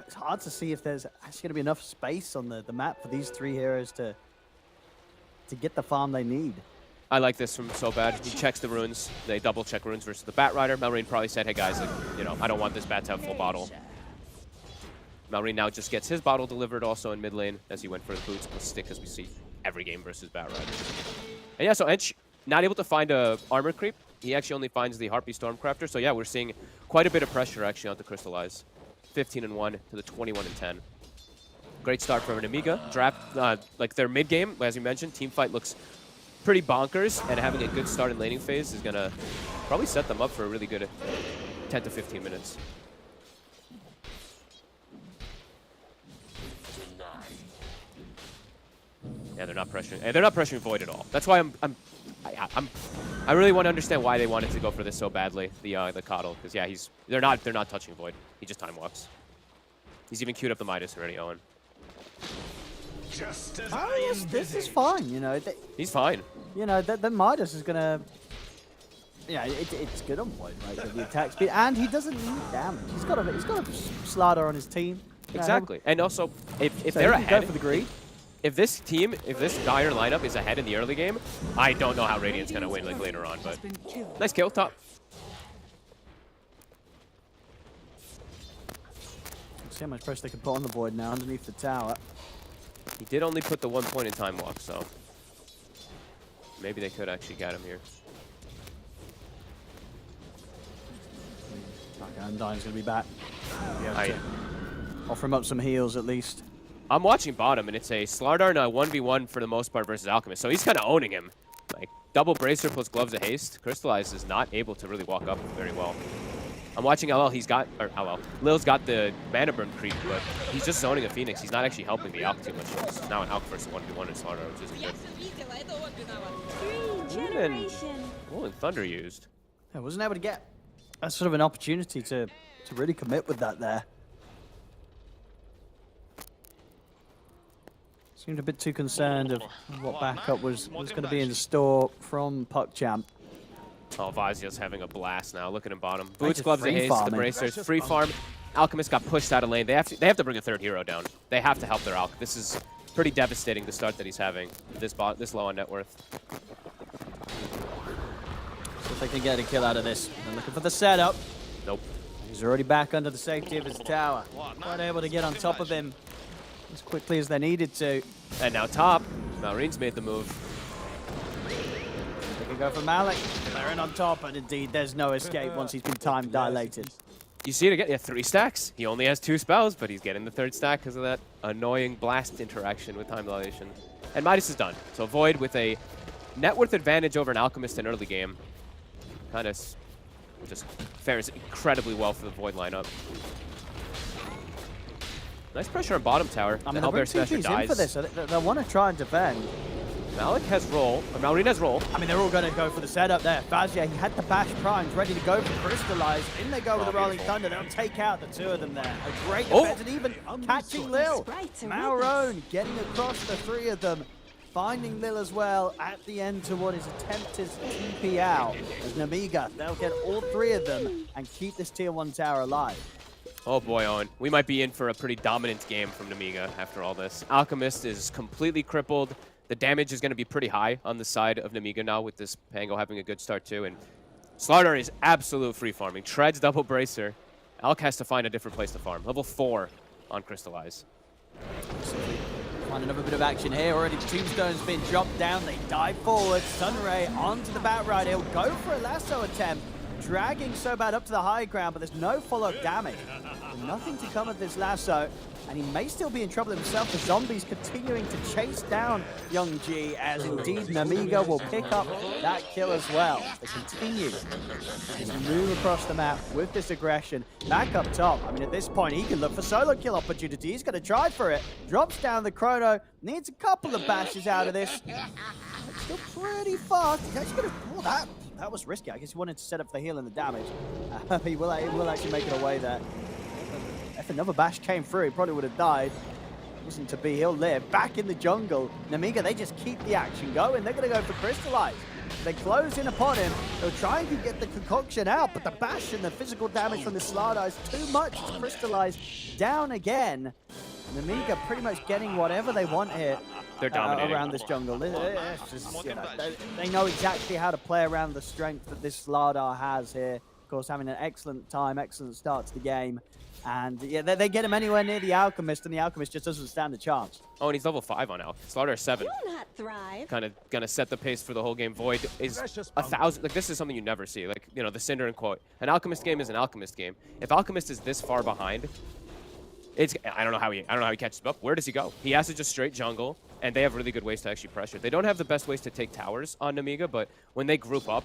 It's hard to see if there's actually going to be enough space on the map for these 3 heroes to get the farm they need. I like this from So Bad. He checks the runes. They double check runes versus the Bat Rider. Malrine probably said, hey guys, like, you know, I don't want this Bat to have full bottle. Malrine now just gets his bottle delivered also in mid lane as he went for the boots plus stick, as we see every game versus Bat Rider. And yeah, so Ench not able to find a armor creep. He actually only finds the Harpy Stormcrafter. So yeah, we're seeing quite a bit of pressure actually onto Crystallize. 15-1 to the 21-10. Great start from an Amiga. Draft, like their mid game, as you mentioned, team fight looks pretty bonkers, and having a good start in laning phase is gonna probably set them up for a really good 10 to 15 minutes. Yeah, they're not pressuring. They're not pressuring Void at all. That's why I really want to understand why they wanted to go for this so badly. The Coddle, because yeah, they're not touching Void. He just time walks. He's even queued up the Midas already, Owen. This is fine, you know. He's fine. You know, the Midas is gonna. Yeah, it's good on Void, right? With the attack speed, and he doesn't need damage. He's got a Slardar on his team. Exactly, and also if so they're ahead go for the greed. If this Dire lineup is ahead in the early game, I don't know how Radiant's gonna win like later on. But nice kill, top. See how much pressure they can put on the Void now underneath the tower. He did only put the 1 point in time walk, so maybe they could actually get him here. Okay, Undyne's gonna be back. Offer him up some heals at least. I'm watching bottom, and it's a Slardar and a 1v1 for the most part versus Alchemist, so he's kind of owning him. Like, double Bracer plus Gloves of Haste. Crystallize is not able to really walk up very well. I'm watching LL. Lil's got the mana burn creep, but he's just zoning a Phoenix. He's not actually helping the Alk too much. It's now an Alk versus 1v1 in Slardar, which isn't good. Even Rolling Thunder used. I wasn't able to get a sort of an opportunity to really commit with that there. Seemed a bit too concerned of what backup was going to be in store from PuckChamp. Oh, Vazia's having a blast now. Look at him bottom. Boots, Gloves of Haste, the Bracers, free farm. Alchemist got pushed out of lane. They have to bring a 3rd hero down. They have to help their Alch. This is pretty devastating, the start that he's having. This low on net worth. See if they can get a kill out of this. They're looking for the setup. Nope. He's already back under the safety of his tower. Not able to get on top of him as quickly as they needed to. And now top. Malrine's made the move. They can go for Malik. They're in on top, and indeed, there's no escape once he's been time dilated. You see it again. Yeah, 3 stacks. He only has 2 spells, but he's getting the 3rd stack because of that annoying blast interaction with time dilation. And Midas is done. So Void with a net worth advantage over an Alchemist in early game. Kind of just fares incredibly well for the Void lineup. Nice pressure on bottom tower. I mean, the Hellbear Smasher in dies. for this. They want to try and defend. Malik has roll. Or Malrine has roll. I mean, they're all going to go for the setup there. Vazia, he had the bash primed, ready to go for Crystallize. In they go with the Rolling Thunder. They'll take out the 2 of them there. A great defense, and even catching Lil. Malrone getting across the 3 of them. Finding Lil as well at the end to what is attempted TP out. As Namiga, they'll get all 3 of them and keep this tier 1 tower alive. Oh boy, Owen. We might be in for a pretty dominant game from Namiga after all this. Alchemist is completely crippled. The damage is going to be pretty high on the side of Namiga now with this Pango having a good start too. And Slardar is absolute free farming. Treads double Bracer. Alk has to find a different place to farm. Level 4 on Crystallize. Find another bit of action here. Already the Tombstone's been dropped down. They dive forward. Sunray onto the Bat Rider. He'll go for a lasso attempt. dragging so bad up to the high ground, but there's no follow-up damage. And nothing to come of this lasso, and he may still be in trouble himself. The zombies continuing to chase down Young G, as indeed Namiga will pick up that kill as well. They continue to just move across the map with this aggression. Back up top, I mean, at this point, he can look for solo kill opportunity. He's going to try for it. Drops down the chrono, needs a couple of bashes out of this. It's still pretty fast. He's actually going to... Oh, that was risky. I guess he wanted to set up the heal and the damage. He will actually make it away there. If another bash came through, he probably would have died. Wasn't to be. He'll live. Back in the jungle. Namiga, they just keep the action going. They're going to go for Crystallize. They close in upon him. They'll try and get the concoction out, but the bash and the physical damage from the Slardar is too much to Crystallize down again. Namiga pretty much getting whatever they want here. They're dominating around this jungle. It's just, you know, they know exactly how to play around the strength that this Slardar has here. Of course, having an excellent time, excellent start to the game. And yeah, they get him anywhere near the Alchemist, and the Alchemist just doesn't stand a chance. Oh, and he's level 5 on Alch. Slardar 7. You'll not thrive. Kind of gonna set the pace for the whole game. Void is 1,000. Like, this is something you never see. Like, you know, the Cinder and quote. An Alchemist game is an Alchemist game. If Alchemist is this far behind, I don't know how he catches up. Where does he go? He has to just straight jungle, and they have really good ways to actually pressure. They don't have the best ways to take towers on Namiga, but when they group up,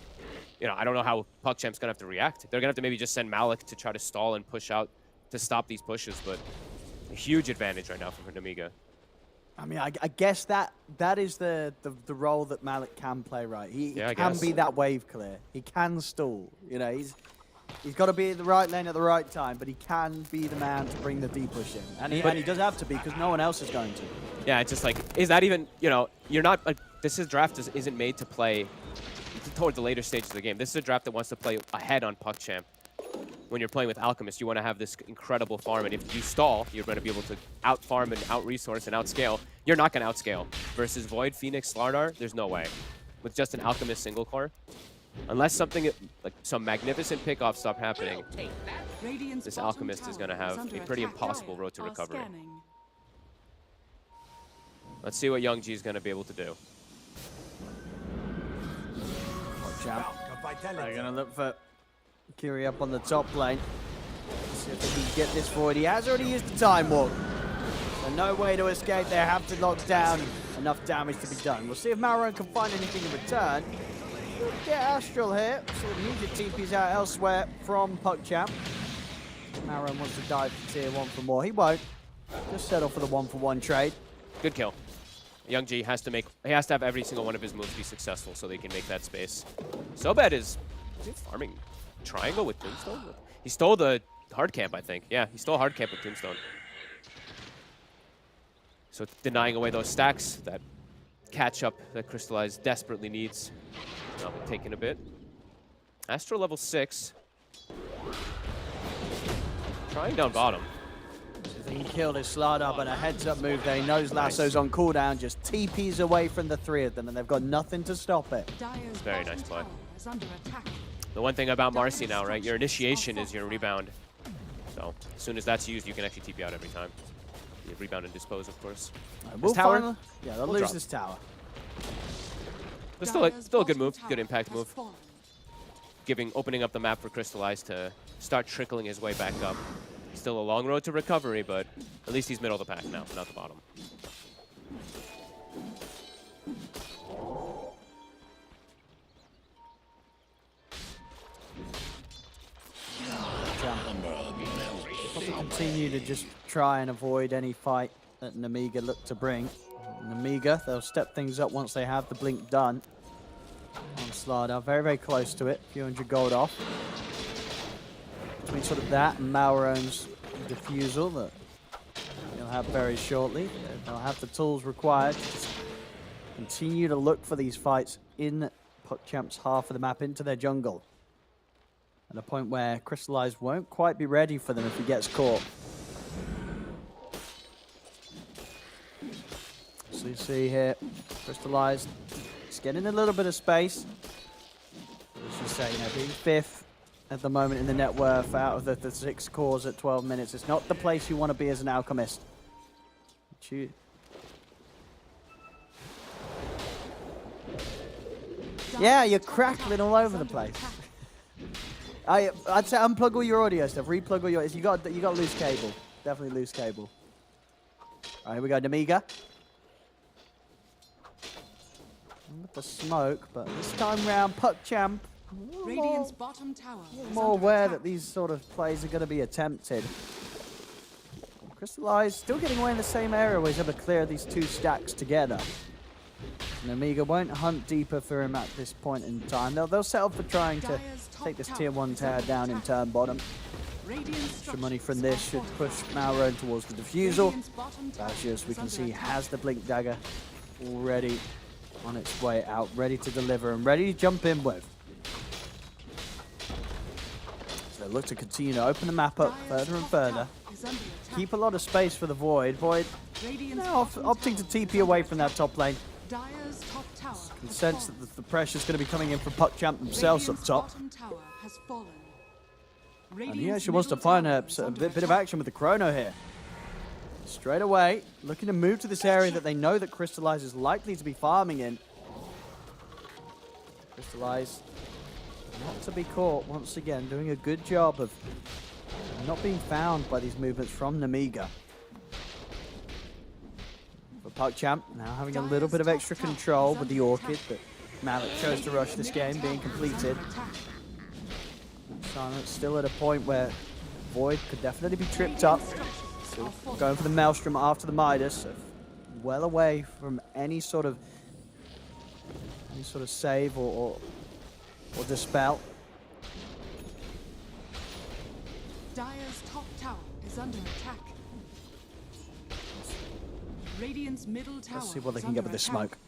you know, I don't know how PuckChamp's gonna have to react. They're gonna have to maybe just send Malik to try to stall and push out to stop these pushes, but a huge advantage right now for Namiga. I mean, I guess that is the role that Malik can play, right? He Yeah, can be that wave clear. He can stall. You know, he's got to be in the right lane at the right time, but he can be the man to bring the D push in. And he does have to be, because no one else is going to. Yeah, it's just like, is that even, you know, you're not, like, draft isn't made to play toward the later stages of the game. This is a draft that wants to play ahead on PuckChamp. When you're playing with Alchemist, you want to have this incredible farm, and if you stall, you're going to be able to out-farm and out-resource and outscale. You're not going to outscale. Versus Void, Phoenix, Slardar, there's no way. With just an Alchemist single core, unless something like some magnificent pickoff stop happening, this Alchemist is going to have a pretty impossible road to recovery. Let's see what Young G is going to be able to do. Watch out. They're going to look for Kiri up on the top lane. See if they can get this Void. He has already used the Time Walk. So no way to escape. They have to lock down. Enough damage to be done. We'll see if Malron can find anything in return. We'll get Astral here. So immediate TP's out elsewhere from PuckChamp. Malron wants to dive for tier 1 for more. He won't. Just settle for the 1-for-1 trade. Good kill. Young G has to have every single one of his moves be successful so they can make that space. Sobad is he farming Triangle with Tombstone? He stole the hard camp, I think. Yeah, he stole hard camp with Tombstone. So denying away those stacks, that catch up that Crystallize desperately needs. Now taking a bit. Astro level 6. Trying down bottom. He can kill this Slardar, but a heads-up move there. He knows Lasso's on cooldown, just TPs away from the 3 of them, and they've got nothing to stop it. Very nice play. The one thing about Marcy now, right? Your initiation is your rebound. So as soon as that's used, you can actually TP out every time. You rebound and dispose, of course. This tower? Yeah, they'll lose this tower. But still a good move, good impact move. Opening up the map for Crystallize to start trickling his way back up. Still a long road to recovery, but at least he's middle of the pack now, not the bottom. Continue to just try and avoid any fight that Namiga look to bring. Namiga, they'll step things up once they have the blink done. On Slardar, very, very close to it. A few hundred gold off. Between sort of that and Malron's defusal that he'll have very shortly. They'll have the tools required to just continue to look for these fights in PuckChamp's half of the map into their jungle. At a point where Crystallize won't quite be ready for them if he gets caught. So you see here, Crystallize is getting a little bit of space. As you say, you know, being 5th at the moment in the net worth out of the 6 cores at 12 minutes. It's not the place you want to be as an Alchemist. Yeah, you're crackling all over the place. I'd say unplug all your audio stuff, replug all your. You got loose cable. Definitely loose cable. All right, here we go, Namiga. With the smoke, but this time round, PuckChamp. Radiant's bottom tower is More under aware attack. that these sort of plays are going to be attempted. Crystallize still getting away in the same area where he's able to clear these two stacks together. And Amiga won't hunt deeper for him at this point in time. They'll settle for trying to take this tier 1 tower down in turn bottom. Extra money from this should push Malrone towards the defusal. As we can see, has the Blink Dagger already on its way out, ready to deliver and ready to jump in with. So look to continue to open the map up further and further. Keep a lot of space for the Void. Void now opting to TP away from that top lane. Dire's top tower Can sense that the pressure's going to be coming in from PuckChamp themselves up top. bottom tower has fallen. And he actually wants to find a bit of action with the Chrono here. Straight away, looking to move to this area that they know that Crystallize is likely to be farming in. Crystallize not to be caught once again, doing a good job of not being found by these movements from Namiga. For PuckChamp now having a little bit of extra control with the Orchid, but Malik chose to rush this game, being completed. Silence still at a point where Void could definitely be tripped up. Still going for the Maelstrom after the Midas, so well away from any sort of save or dispel. Dire's top tower is under attack. Radiant's middle tower. Let's see what they is can get under with this attack. smoke.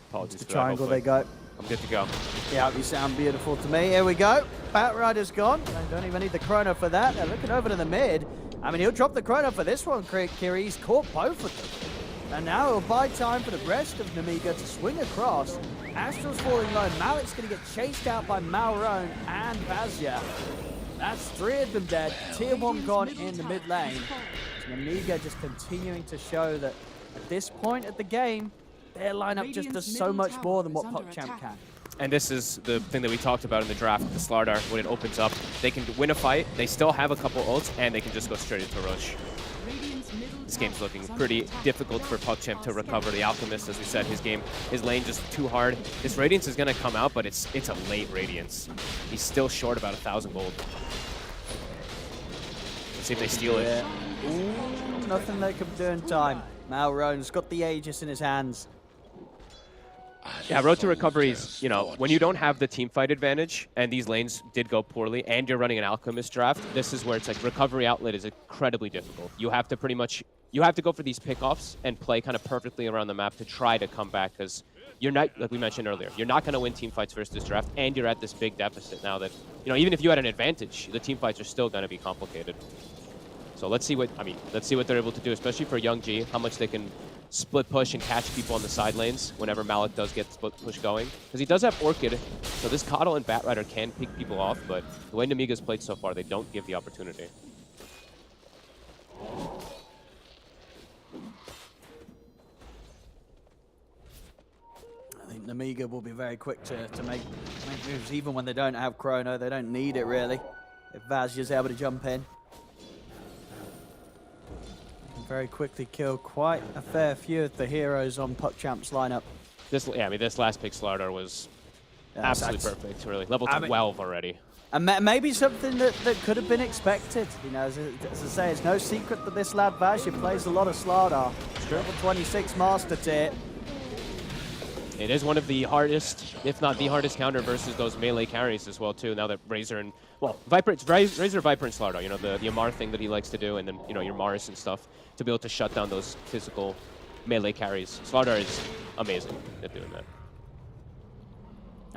Apologies The for that, triangle they hopefully. go. I'm good to go. Yeah, you sound beautiful to me. Here we go. Batrider's gone. They don't even need the Chrono for that. They're looking over to the mid. I mean, he'll drop the Chrono for this one, Kiri. He's caught both of them. And now he'll buy time for the rest of Namiga to swing across. Astral's falling low. Malik's going to get chased out by Malrone and Vazia. That's 3 of them dead. Tier 1 gone in the mid lane. Namiga just continuing to show that at this point of the game, their lineup just does so much more than what PuckChamp can. And this is the thing that we talked about in the draft with the Slardar. When it opens up, they can win a fight, they still have a couple ults, and they can just go straight into Rush. This game's looking pretty difficult for PuckChamp to recover. The Alchemist, as we said, his lane just too hard. This Radiance is going to come out, but it's a late Radiance. He's still short about 1,000 gold. Let's see if they steal it. Yeah. Ooh, nothing they can do in time. Malrone's got the Aegis in his hands. Yeah, road to recovery is, when you don't have the team fight advantage, and these lanes did go poorly, and you're running an Alchemist draft, this is where it's like recovery outlet is incredibly difficult. You have to go for these pickoffs and play kind of perfectly around the map to try to come back, because you're not, like we mentioned earlier, you're not going to win team fights versus this draft, and you're at this big deficit now that, even if you had an advantage, the team fights are still going to be complicated. So let's see what they're able to do, especially for Young G, how much they can split push and catch people on the side lanes whenever Malik does get split push going. Because he does have Orchid, so this Coddle and Batrider can pick people off, but the way Namiga's played so far, they don't give the opportunity. I think Namiga will be very quick to make moves, even when they don't have Chrono. They don't need it, really. If Vazia's able to jump in. Very quickly kill quite a fair few of the heroes on PuckChamp's lineup. This last pick Slardar was absolutely perfect, really. Level 12 already. And maybe something that could have been expected. As I say, it's no secret that this lad Vazia plays a lot of Slardar. Level 26 Master Tier. It is one of the hardest, if not the hardest counter versus those melee carries as well, too, now that Razor and, Razor, Viper, and Slardar, the Amar thing that he likes to do, and then, your Mars and stuff, to be able to shut down those physical melee carries. Slardar is amazing at doing that.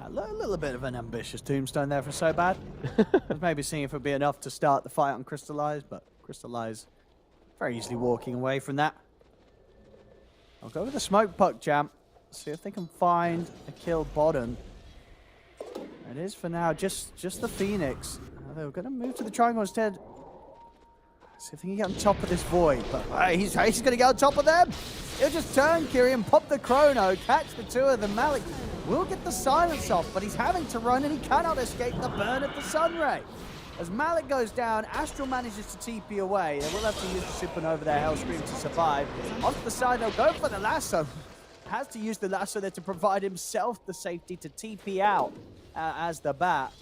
A little bit of an ambitious tombstone there for so bad. Maybe seeing if it would be enough to start the fight on Crystallize, but Crystallize very easily walking away from that. I'll go with the smoke PuckChamp. See if they can find a kill bottom. It is for now just the Phoenix. They're going to move to the triangle instead. See if he can get on top of this Void, but he's going to get on top of them. He'll just turn Kiri and pop the Chrono, catch the two of them. Malik will get the silence off, but he's having to run and he cannot escape the burn of the Sunray. As Malik goes down, Astral manages to TP away. They will have to use the Supernova there, Hellscream, to survive. Off to the side, they'll go for the lasso. Has to use the lasso there to provide himself the safety to TP out as the bat.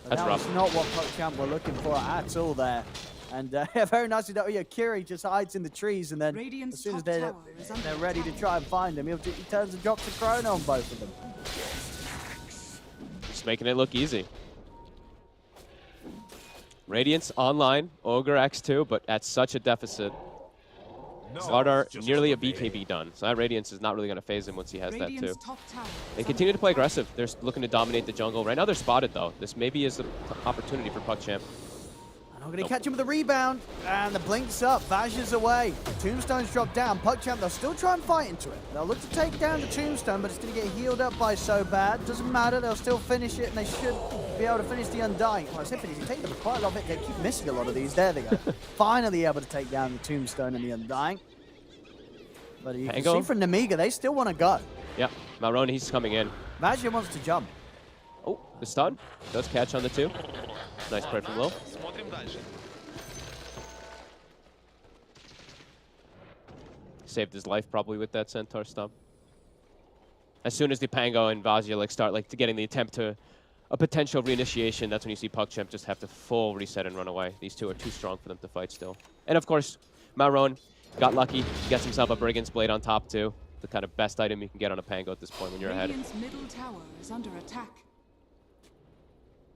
But That's rough. That's not what PogChamp were looking for at all there. And very nicely done. Yeah, Kiri just hides in the trees, and then Radiant's as soon as top they're tower is under ready to try and find him, he turns and drops a Chrono on both of them. Just making it look easy. Radiance online, Ogre X2, but at such a deficit. Slardar nearly a BKB done, so that Radiance is not really going to phase him once he has that too. Radiant's top tower They is continue under to play attack. aggressive. They're looking to dominate the jungle. Right now they're spotted though. This maybe is an opportunity for PogChamp. And I'm going to catch him with a rebound, and the blink's up. Vaj is away. Tombstone's dropped down. PogChamp, they'll still try and fight into it. They'll look to take down the Tombstone, but it's going to get healed up by So Bad. Doesn't matter. They'll still finish it, and they should be able to finish the Undying. Well, I say finish. They take them quite a lot of it. They keep missing a lot of these. There they go. Finally able to take down the Tombstone and the Undying. But you can Pango? see from Nemiga, they still want to go. Yeah, Malrone, he's coming in. Vajia wants to jump. Oh, the stun does catch on the two. Nice play from Lil. Saved his life probably with that Centaur stomp. As soon as the Pango and Vazia start to getting the attempt to a potential reinitiation, that's when you see PogChamp just have to full reset and run away. These two are too strong for them to fight still. And of course, Malrone got lucky. He gets himself a Brigand's Blade on top too. The kind of best item you can get on a Pango at this point when you're ahead. Radiant's middle tower is under attack.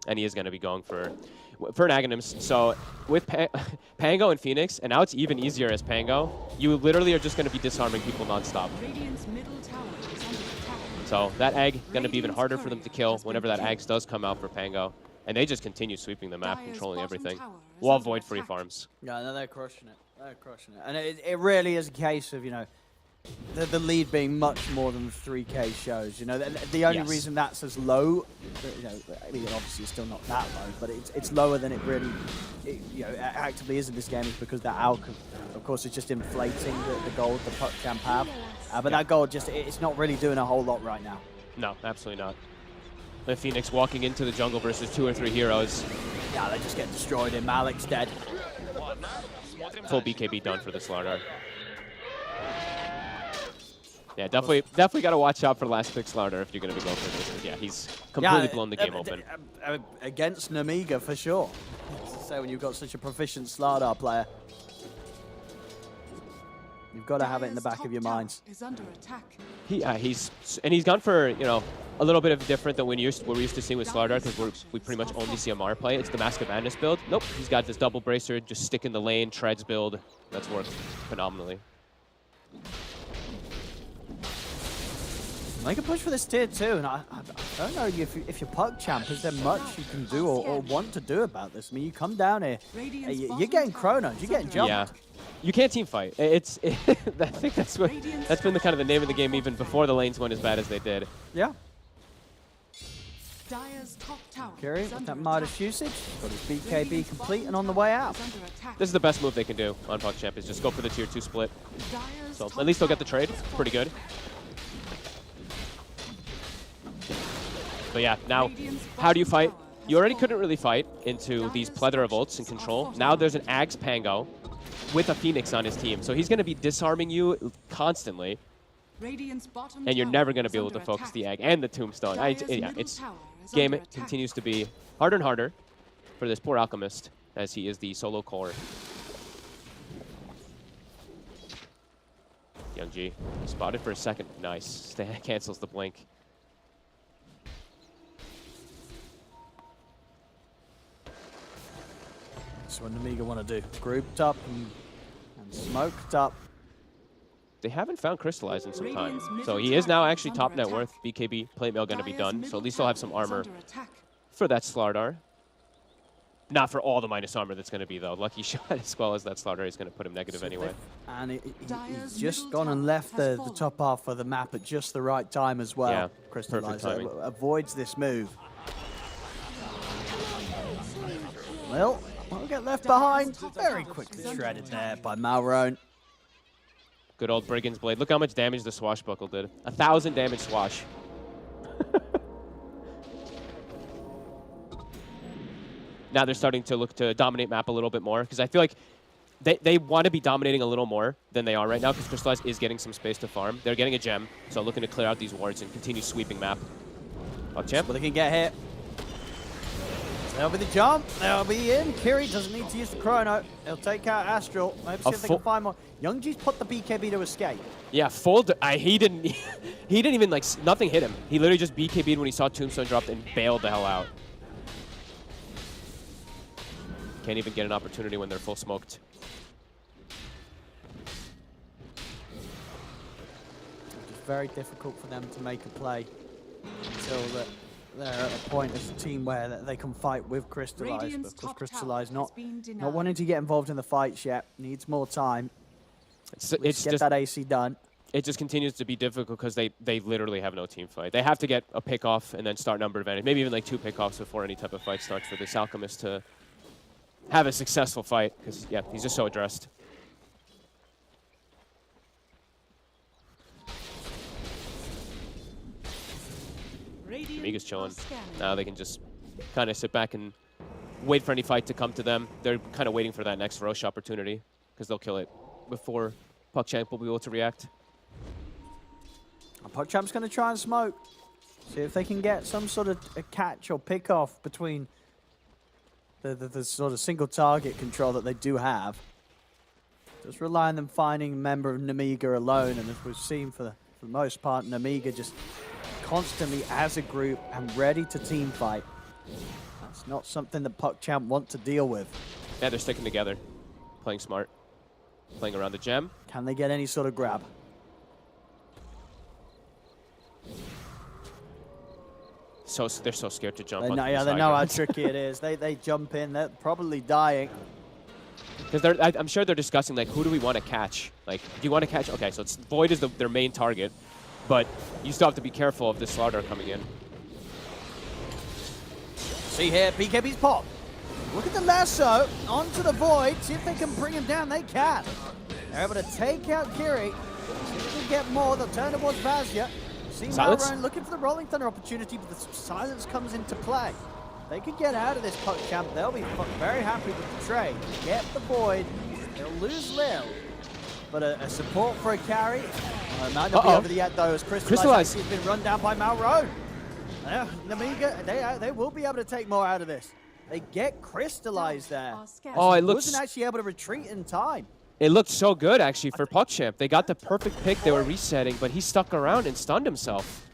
And he is going to be going for an Aghanims. So with Pango and Phoenix, and now it's even easier as Pango, you literally are just going to be disarming people nonstop. Radiant's middle tower is under attack. So that Ag going to be even harder for them to kill whenever that Ags does come out for Pango. And they just continue sweeping the map, Dire's controlling bottom everything. tower is While under Void free attack. farms. Yeah, no, they're crushing it. They're crushing it. And it really is a case of, you know, the lead being much more than 3K shows. You know, the only Yes. reason that's as low, you know, I mean, obviously it's still not that low, but it's lower than it really, you know, actively is in this game is because the Alc, of course, is just inflating the gold the PogChamp have. But that gold just, it's not really doing a whole lot right now. No, absolutely not. The Phoenix walking into the jungle versus 2 or 3 heroes. Yeah, they just get destroyed and Malik's dead. Full BKB done for the Slardar. Yeah, definitely got to watch out for last pick Slardar if you're going to be going for this. 'Cause, yeah, he's completely blown the game open. Against Nemiga, for sure. So when you've got such a proficient Slardar player, you've got to have it in the Dire's back of top your tower minds. is under attack. He's gone for, you know, a little bit of different than what we're used to seeing with Slardar, because we pretty much only see Amar play. It's the Mask of Madness build. Nope, he's got this double bracer, just stick in the lane, treads build. That's worked phenomenally. Make a push for this tier 2, and I don't know if you're PogChamp, is there much you can do or want to do about this? I mean, you come down here, you're getting Chronos, you're getting jumped. Yeah, you can't team fight. I think that's been the kind of the name of the game even before the lanes went as bad as they did. Yeah. Dire's top tower Kiri is with under that Midas attack. usage, got his BKB Radiant's complete and bottom on the way tower out. is under attack. This is the best move they can do on PogChamp, is just go for the tier 2 split. Dire's So top at least they'll get the tower trade. is Pretty good. But yeah, now, Radiant's how do you bottom fight? tower You has already fallen. couldn't really fight into these plethora of ults and control. Now there's an Ags Pango with a Phoenix on his team. So he's going to be disarming you constantly, Radiant's bottom and you're tower never going to is be able under to focus attack. the Ag and the Tombstone. Dire's Yeah, middle it's tower is game under attack. continues to be harder and harder for this poor Alchemist, as he is the solo core. Young G, spotted for a second. Nice. Cancels the blink. That's what Nemiga want to do. Grouped up and smoked up. They haven't found Crystallize in some time. Radiant's middle So he is now tower actually is top under net worth. attack. BKB plate mail going to be Dire's done. So middle at least they'll have some tower is armor under attack. for that Slardar. Not for all the minus armor that's going to be, though. Lucky shot as well as that Slardar is going to put him negative anyway. And he's Dire's just middle gone and tower left has the fallen. top half of the map at just the right time as well. Yeah, Crystallize perfect timing. avoids this move. Well, Won't get left behind. Very quickly shredded there by Malrone. Good old Brigand's Blade. Look how much damage the Swashbuckle did. 1,000 damage swash. Now they're starting to look to dominate map a little bit more, because I feel like they want to be dominating a little more than they are right now, because Crystallize is getting some space to farm. They're getting a gem, so looking to clear out these wards and continue sweeping map. PogChamp. Well, they can get hit. They'll be the jump. They'll be in. Kiri doesn't need to use the chrono. He'll take out Astral. Maybe see if they can find more. Youngji's put the BKB to escape. Yeah, he didn't he didn't even, like, nothing hit him. He literally just BKB'd when he saw Tombstone dropped and bailed the hell out. Can't even get an opportunity when they're full smoked. It's very difficult for them to make a play until they're at a point as a team where they can fight with Crystallize. But of course, Crystallize not wanting to get involved in the fights yet. Needs more time. It's get just that AC done. It just continues to be difficult because they literally have no team fight. They have to get a pick off and then start number advantage. Maybe even like 2 pickoffs before any type of fight starts for this Alchemist to have a successful fight, because, yeah, he's just so addressed. Amiga's chilling. Now they can just kind of sit back and wait for any fight to come to them. They're kind of waiting for that next Roche opportunity, because they'll kill it before PogChamp will be able to react. PogChamp's going to try and smoke. See if they can get some sort of a catch or pick off between the sort of single target control that they do have. Just rely on them finding a member of Nemiga alone, and as we've seen for the most part, Nemiga just constantly as a group and ready to team fight. That's not something that PogChamp want to deal with. Yeah, they're sticking together, playing smart, playing around the gem. Can they get any sort of grab? So they're so scared to jump. They know, yeah, they know how tricky it is. They jump in. They're probably dying. Because I'm sure they're discussing, like, who do we want to catch? Like, do you want to catch? Okay, so Void is their main target, but you still have to be careful of this Slardar coming in. See here, BKB's pop. Look at the lasso onto the Void. See if they can bring him down. They can. They're able to take out Kiri. See if they can get more. They'll turn towards Vazia. See Malrone looking for the Rolling Thunder opportunity, but the silence comes into play. They could get out of this PogChamp. They'll be very happy with the trade. Get the Void. They'll lose Lil. But a support for a carry. Might not be over the yet, though, as Crystallize has been run down by Malrone. Nemiga, they will be able to take more out of this. They get Crystallize there. Oh, it looks... wasn't actually able to retreat in time. It looked so good, actually, for PogChamp. They got the perfect pick. They were resetting, but he stuck around and stunned himself.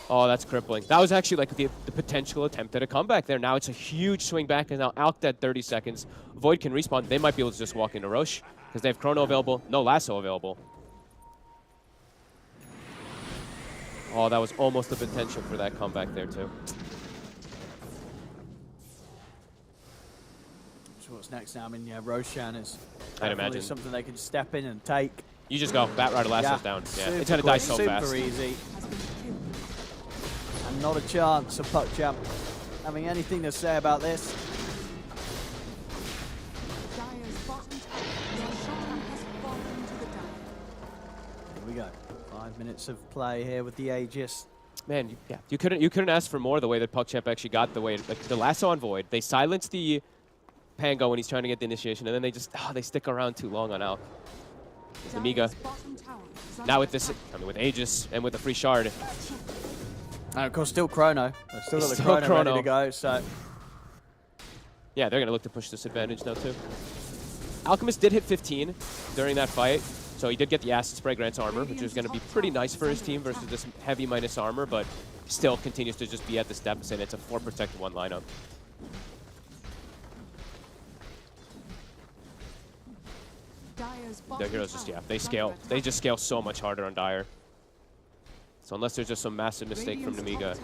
Oh, that's crippling. That was actually like the potential attempt at a comeback there. Now it's a huge swing back, and now Alked at 30 seconds. Void can respawn. They might be able to just walk into Roche, because they have Chrono available, no Lasso available. Oh, that was almost the potential for that comeback there, too. What's next now? I mean, yeah, Roshan is I'd imagine something they can step in and take. You just go, Bat Rider Lasso's down. Yeah, it's gonna die so fast. Super easy. And not a chance of PogChamp having anything to say about this. Here we go. 5 minutes of play here with the Aegis. Man, yeah, you couldn't ask for more the way that PogChamp actually got the way, like the Lasso on Void. They silenced the Pango when he's trying to get the initiation, and then they just they stick around too long on Alk. Amiga. Now with this, I mean, with Aegis and with the free shard. And of course, still Chrono. They've still got the Chrono ready to go, so. Yeah, they're going to look to push this advantage now, too. Alchemist did hit 15 during that fight, so he did get the Acid Spray Grants armor, which is going to be pretty nice for his team versus this heavy minus armor, but still continues to just be at the steps, and it's a 4 protect 1 lineup. Their heroes just, they scale. They just scale so much harder on Dire. So unless there's just some massive mistake from Nemiga.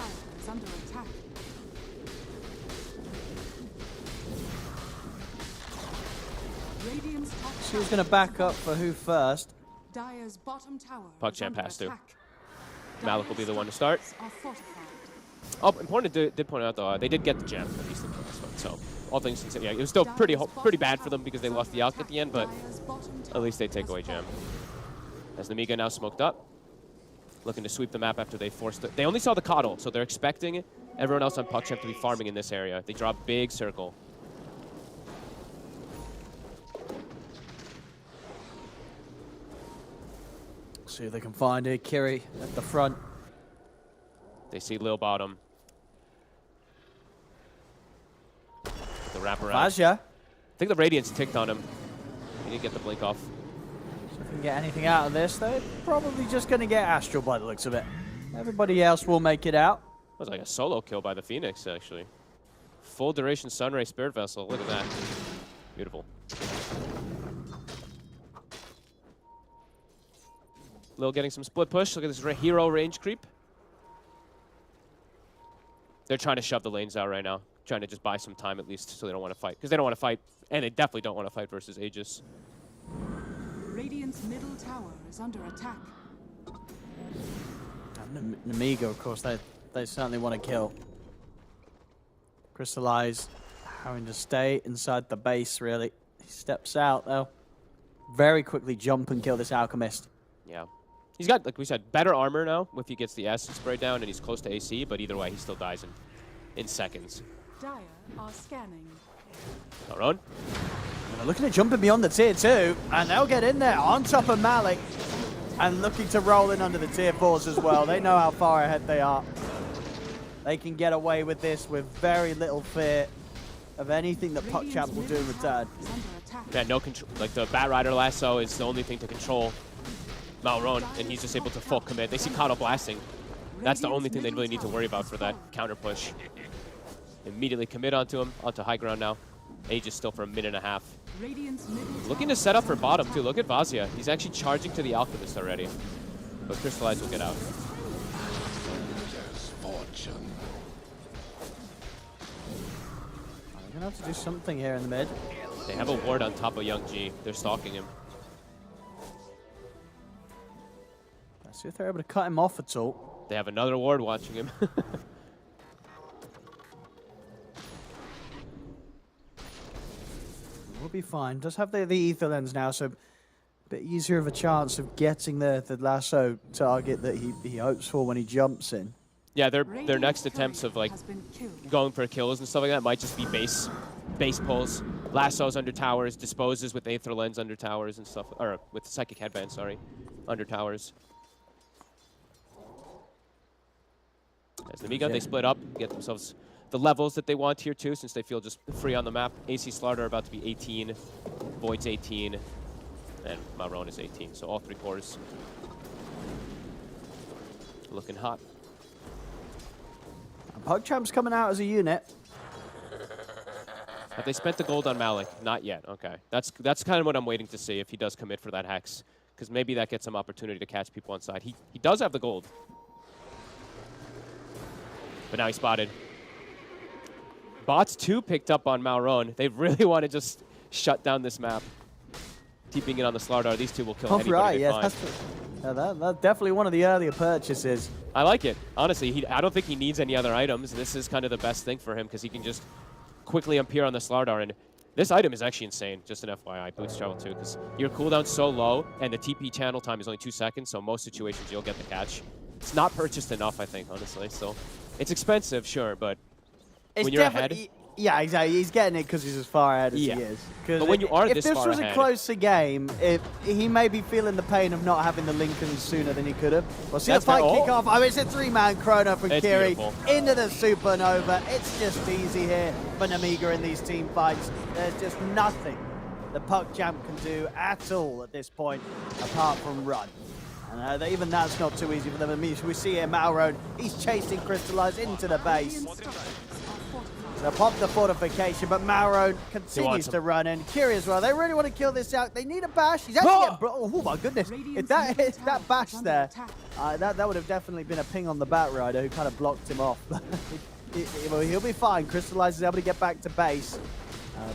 She's going to back up for who first? PogChamp has to. Malik will be the one to start. Oh, important did point out though, they did get the gem at least in the first one. So all things considered, yeah, it was still pretty bad for them because they lost the Alk at the end, but at least they take away gem. As Namiga now smoked up, looking to sweep the map after they forced it. They only saw the Coddle, so they're expecting everyone else on PuckChamp to be farming in this area. They draw a big circle. See if they can find it. Kiri at the front. They see Lil Bottom. The wraparound. Vazia. I think the Radiance ticked on him. He didn't get the blink off. So if we can get anything out of this, they're probably just going to get Astral by the looks of it. Everybody else will make it out. That was like a solo kill by the Phoenix, actually. Full duration Sunray Spirit Vessel. Look at that. Beautiful. Lil getting some split push. Look at this hero range creep. They're trying to shove the lanes out right now. Trying to just buy some time at least so they don't want to fight. Because they don't want to fight, and they definitely don't want to fight versus Aegis. Radiant's middle tower is under attack. And Namiga, of course, they certainly want to kill. Crystallize having to stay inside the base, really. He steps out, though. Very quickly jump and kill this Alchemist. Yeah. He's got, like we said, better armor now if he gets the acid spray down and he's close to AC, but either way, he still dies in seconds. Dire are scanning. Maroon. And they're looking at jumping beyond the tier 2, and they'll get in there on top of Malik, and looking to roll in under the tier 4s as well. They know how far ahead they are. They can get away with this with very little fear of anything that PuckChamp will do in return. Yeah, no control. Like the Bat Rider lasso is the only thing to control Malron, and he's just able to full commit. They see Coddle blasting. That's the only thing they really need to worry about for that counter push. Immediately commit onto him, onto high ground now. Aegis still for a minute and a half. Looking to set up for bottom too. Look at Vazia. He's actually charging to the Alchemist already. But Crystallize will get out. They're going to have to do something here in the mid. They have a ward on top of Young G. They're stalking him. Let's see if they're able to cut him off at all. They have another ward watching him. We'll be fine. Does have the ether lens now, so a bit easier of a chance of getting the lasso target that he hopes for when he jumps in. Yeah, their next attempts of like going for kills and stuff like that might just be base pulls, lassos under towers, disposes with Aether Lens under towers and stuff, or with Psychic Headband, sorry, under towers. As Namiga, they split up, get themselves the levels that they want here too, since they feel just free on the map. AC Slaughter about to be 18, Void's 18, and Maroon is 18, so all 3 cores looking hot. PuckChamp's coming out as a unit. Have they spent the gold on Malik? Not yet. Okay, that's kind of what I'm waiting to see if he does commit for that hex, because maybe that gets some opportunity to catch people on side. He does have the gold, but now he's spotted. Bots too picked up on Malron. They really want to just shut down this map, keeping it on the Slardar. These two will kill anybody Right, they yeah, find. that's definitely one of the earlier purchases. I like it. Honestly, I don't think he needs any other items. This is kind of the best thing for him because he can just quickly appear on the Slardar. And this item is actually insane, just an FYI, Boots Travel 2, because your cooldown's so low and the TP channel time is only 2 seconds, so most situations you'll get the catch. It's not purchased enough, I think, honestly. So it's expensive, sure, but when you're ahead... Yeah, exactly. He's getting it because he's as far ahead as he is. But when you are this far ahead... If this was a closer game, he may be feeling the pain of not having the Lincoln sooner than he could have. We'll see the fight kick off. I mean, it's a 3-man chrono from Kiri into the Supernova. It's just easy here for Namiga in these team fights. There's just nothing that PuckChamp can do at all at this point apart from run. And even that's not too easy for them. We see here Malroad, he's chasing Crystallize into the base. They'll pop the fortification, but Malroad continues to run in. Kiri as well. They really want to kill this out. They need a bash. He's actually oh my goodness. If that bash there, that would have definitely been a ping on the Bat Rider who kind of blocked him off. He'll be fine. Crystallize is able to get back to base.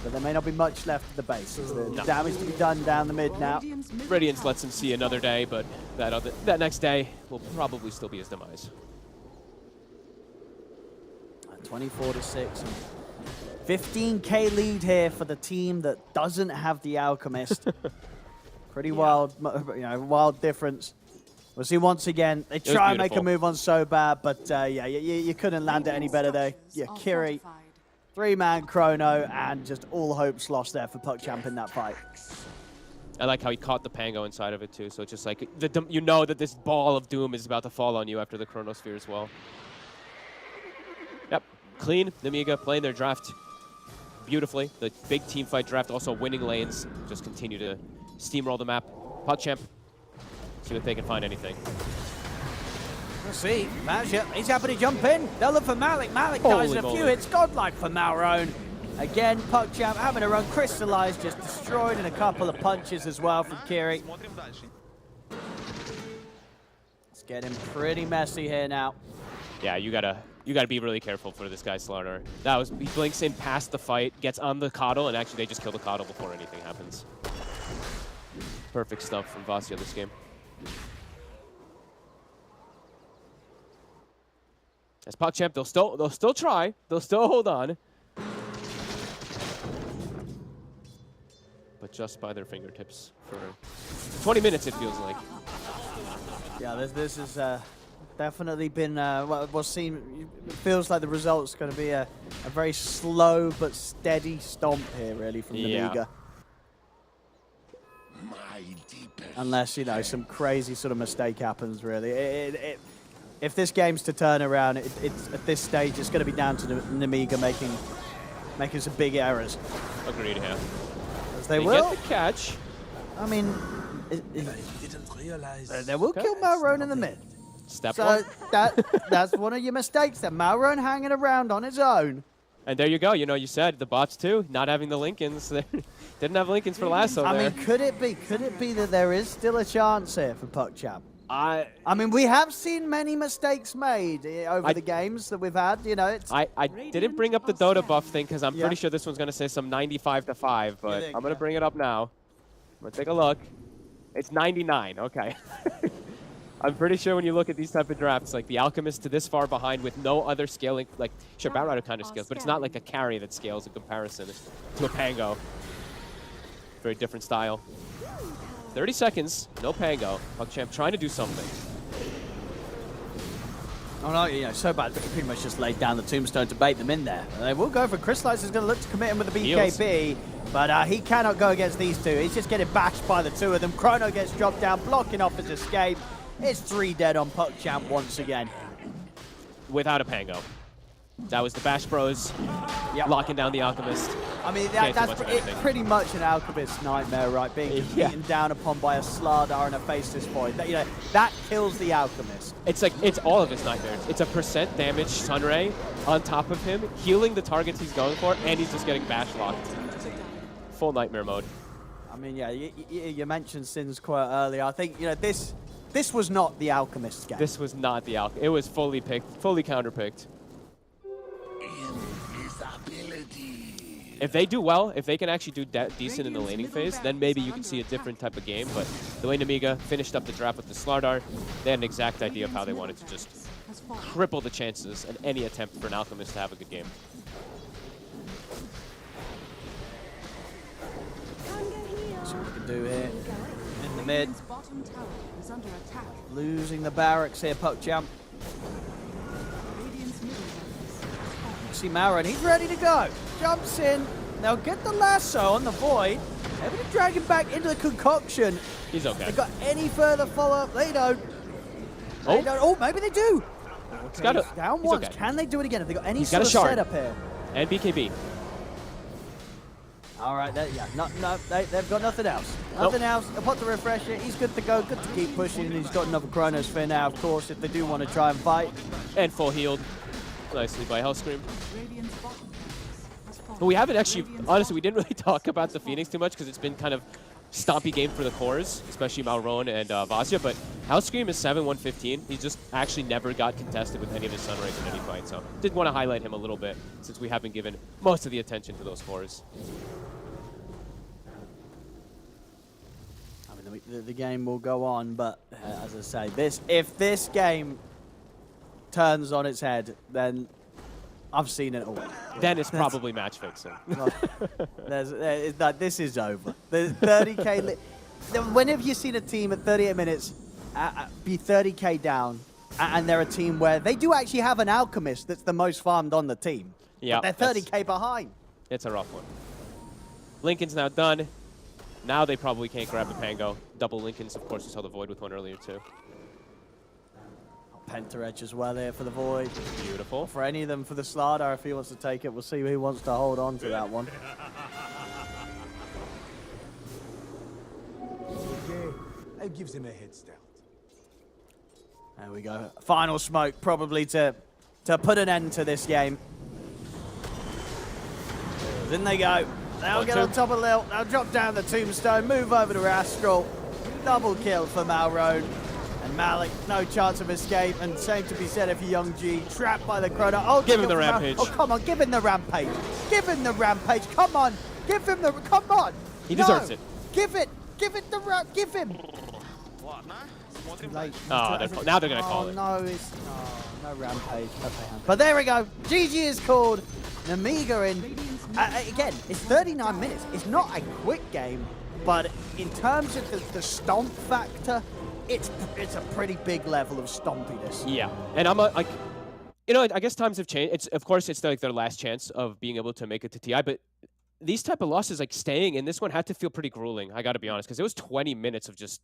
But there may not be much left of the base. There's the damage to be done down the mid now. Radiance lets him see another day, but that next day will probably still be his demise. 24-6. 15k lead here for the team that doesn't have the Alchemist. Pretty wild, wild difference. We'll see once again. They try and make a move on so bad, but yeah, you couldn't land it any better there. Yeah, Kiri, 3-man chrono, and just all hopes lost there for PuckChamp in that fight. I like how he caught the Pango inside of it too, so it's just like, you know that this ball of doom is about to fall on you after the Chronosphere as well. Yep, clean, Nemiga playing their draft beautifully. The big team fight draft, also winning lanes, just continue to steamroll the map. PuckChamp, see if they can find anything. We'll see. Mazia, he's happy to jump in. They'll look for Malik. Malik dies in a few hits. Godlike for Malrone. Again, PuckChamp having a run. Crystallized, just destroyed in a couple of punches as well from Kiri. It's getting pretty messy here now. Yeah, you gotta be really careful for this guy's Slardar. He blinks in past the fight, gets on the Coddle, and actually they just kill the Coddle before anything happens. Perfect stuff from Vasya this game. As PuckChamp, they'll still try. They'll still hold on. But just by their fingertips for 20 minutes, it feels like. Yeah, this has definitely been what's seen. It feels like the result's going to be a very slow but steady stomp here, really, from Nemiga. Unless, you know, some crazy sort of mistake happens, really. If this game's to turn around, it's at this stage, it's going to be down to Nemiga making some big errors. Agreed, yeah. As they will. Get the catch. I mean, they will kill Malrone in the mid. Step so one. that's one of your mistakes there. Malrone hanging around on his own. And there you go. You know, you said the bots too, not having the Lincolns. They didn't have Lincolns for Lasso there. I mean, could it be that there is still a chance here for PuckChamp? I mean, we have seen many mistakes made over the games that we've had. You know, it's. I didn't bring up the Dota buff thing because I'm pretty sure this one's gonna say some 95-5, but I'm gonna bring it up now. I'm gonna take a look. It's 99. Okay. I'm pretty sure when you look at these type of drafts, like the Alchemist to this far behind with no other scaling, like sure, Batrider kind of scales, but it's not like a carry that scales in comparison to a Pango. Very different style. 30 seconds, no Pango. PuckChamp trying to do something. Oh no, you know, so bad, but he pretty much just laid down the tombstone to bait them in there. They will go for Crystallize. Is going to look to commit him with the BKB, but he cannot go against these two. He's just getting bashed by the two of them. Chrono gets dropped down, blocking off his escape. It's 3 dead on PuckChamp once again. Without a Pango. That was the Bash Bros locking down the Alchemist. I mean, that's pretty much an Alchemist nightmare, right? Being beaten down upon by a Slardar and a Faceless Void. You know, that kills the Alchemist. It's like, it's all of his nightmares. It's a % damage Sunray on top of him, healing the targets he's going for, and he's just getting Bash locked. Full nightmare mode. I mean, yeah, you mentioned Sin's quote earlier. I think, you know, this was not the Alchemist's game. This was not the Alchemist. It was fully picked, fully counterpicked. If they do well, if they can actually do decent in the laning phase, then maybe you can see a different type of game. But the way Nemiga finished up the draft with the Slardar, they had an exact idea of how they wanted to just cripple the chances in any attempt for an Alchemist to have a good game. See what we can do here. In the mid. Losing the barracks here, PuckChamp. See Malrone, he's ready to go. Jumps in. They'll get the lasso on the Void. They're going to drag him back into the concoction. He's okay. They got any further follow-up? They don't. They don't. Oh, maybe they do. He's got down once. Okay. Can they do it again? Have they got any He's sort of got a shard. setup here? And BKB. All right, they've got nothing else. Nothing else. Upon the refresher, he's good to go. Good to keep pushing. He's got another Chronosphere now, of course, if they do want to try and fight. And full healed. Nicely by Hellscream. But we haven't actually, honestly, we didn't really talk about the Phoenix too much because it's been kind of stompy game for the cores, especially Malrone and Vasya, but Hellscream is 7-1-15. He just actually never got contested with any of his Sunrays in any fight, so did want to highlight him a little bit since we haven't given most of the attention to those cores. I mean, the game will go on, but as I say, if this game turns on its head, then I've seen it all. Then it's probably match fixing. This is over. The 30K. Whenever you see a team at 38 minutes be 30K down, and they're a team where they do actually have an alchemist that's the most farmed on the team. Yeah, but they're 30K behind. It's a rough one. Lincoln's now done. Now they probably can't grab the Pango. Double Lincolns, of course, we saw the Void with one earlier too. Penta Edge as well here for the Void. Beautiful. For any of them for the Slardar, if he wants to take it, we'll see who wants to hold on to that one. Okay, I gives him a head start. There we go. Final smoke probably to put an end to this game. In they go. They'll get on top of Lil. They'll drop down the tombstone, move over to Astral. Double kill for Malrone. And Malik, no chance of escape. And same to be said for Young G. Trapped by the Chrono. Oh, give him the rampage. Oh, come on. Give him the rampage. Give him the rampage. Come on. Give him the... Come on. He deserves it. Give it. Give it the... Give him. Late. Oh, now they're going to call it. No, it's... no rampage. But there we go. GG is called. Namiga in... again, it's 39 minutes. It's not a quick game, but in terms of the stomp factor, it's a pretty big level of stompiness. Yeah, and I'm like, you know, I guess times have changed. It's of course it's like their last chance of being able to make it to TI, but these type of losses, like staying in this one, had to feel pretty grueling. I got to be honest, because it was 20 minutes of just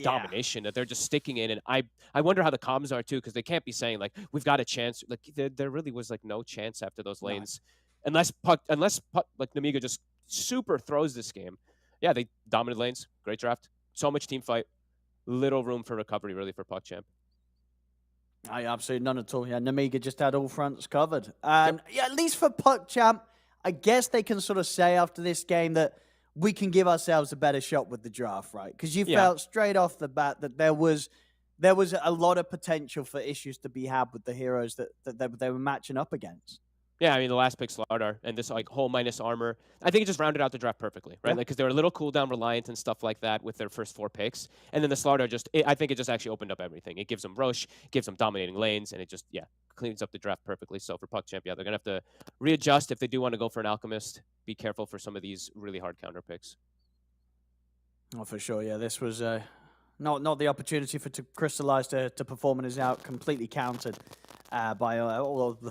domination that they're just sticking in, and I wonder how the comms are too, because they can't be saying like we've got a chance. Like there really was like no chance after those lanes. Unless like Namiga just super throws this game. Yeah, they dominated lanes. Great draft. So much team fight. Little room for recovery, really, for PuckChamp. Absolutely none at all. Yeah, Namiga just had all fronts covered. And yeah, at least for PuckChamp, I guess they can sort of say after this game that we can give ourselves a better shot with the draft, right? Because you felt straight off the bat that there was a lot of potential for issues to be had with the heroes that they were matching up against. Yeah, I mean, the last pick, Slardar, and this like whole minus armor, I think it just rounded out the draft perfectly, right? Like, because they were a little cooldown reliant and stuff like that with their first 4 picks. And then the Slardar I think it just actually opened up everything. It gives them Roche, gives them dominating lanes, and it just, cleans up the draft perfectly. So for PuckChamp, they're going to have to readjust if they do want to go for an Alchemist. Be careful for some of these really hard counter picks. Oh, for sure, yeah. This was not the opportunity for to crystallize to perform and is out completely countered by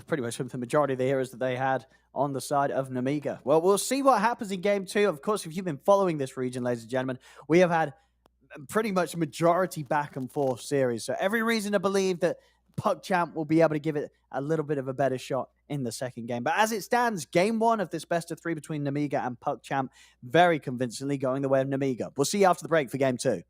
pretty much the majority of the heroes that they had on the side of Namiga. Well, we'll see what happens in Game 2. Of course, if you've been following this region, ladies and gentlemen, we have had pretty much majority back and forth series. So every reason to believe that PuckChamp will be able to give it a little bit of a better shot in the second game. But as it stands, Game 1 of this best of 3 between Namiga and PuckChamp very convincingly going the way of Namiga. We'll see you after the break for Game 2.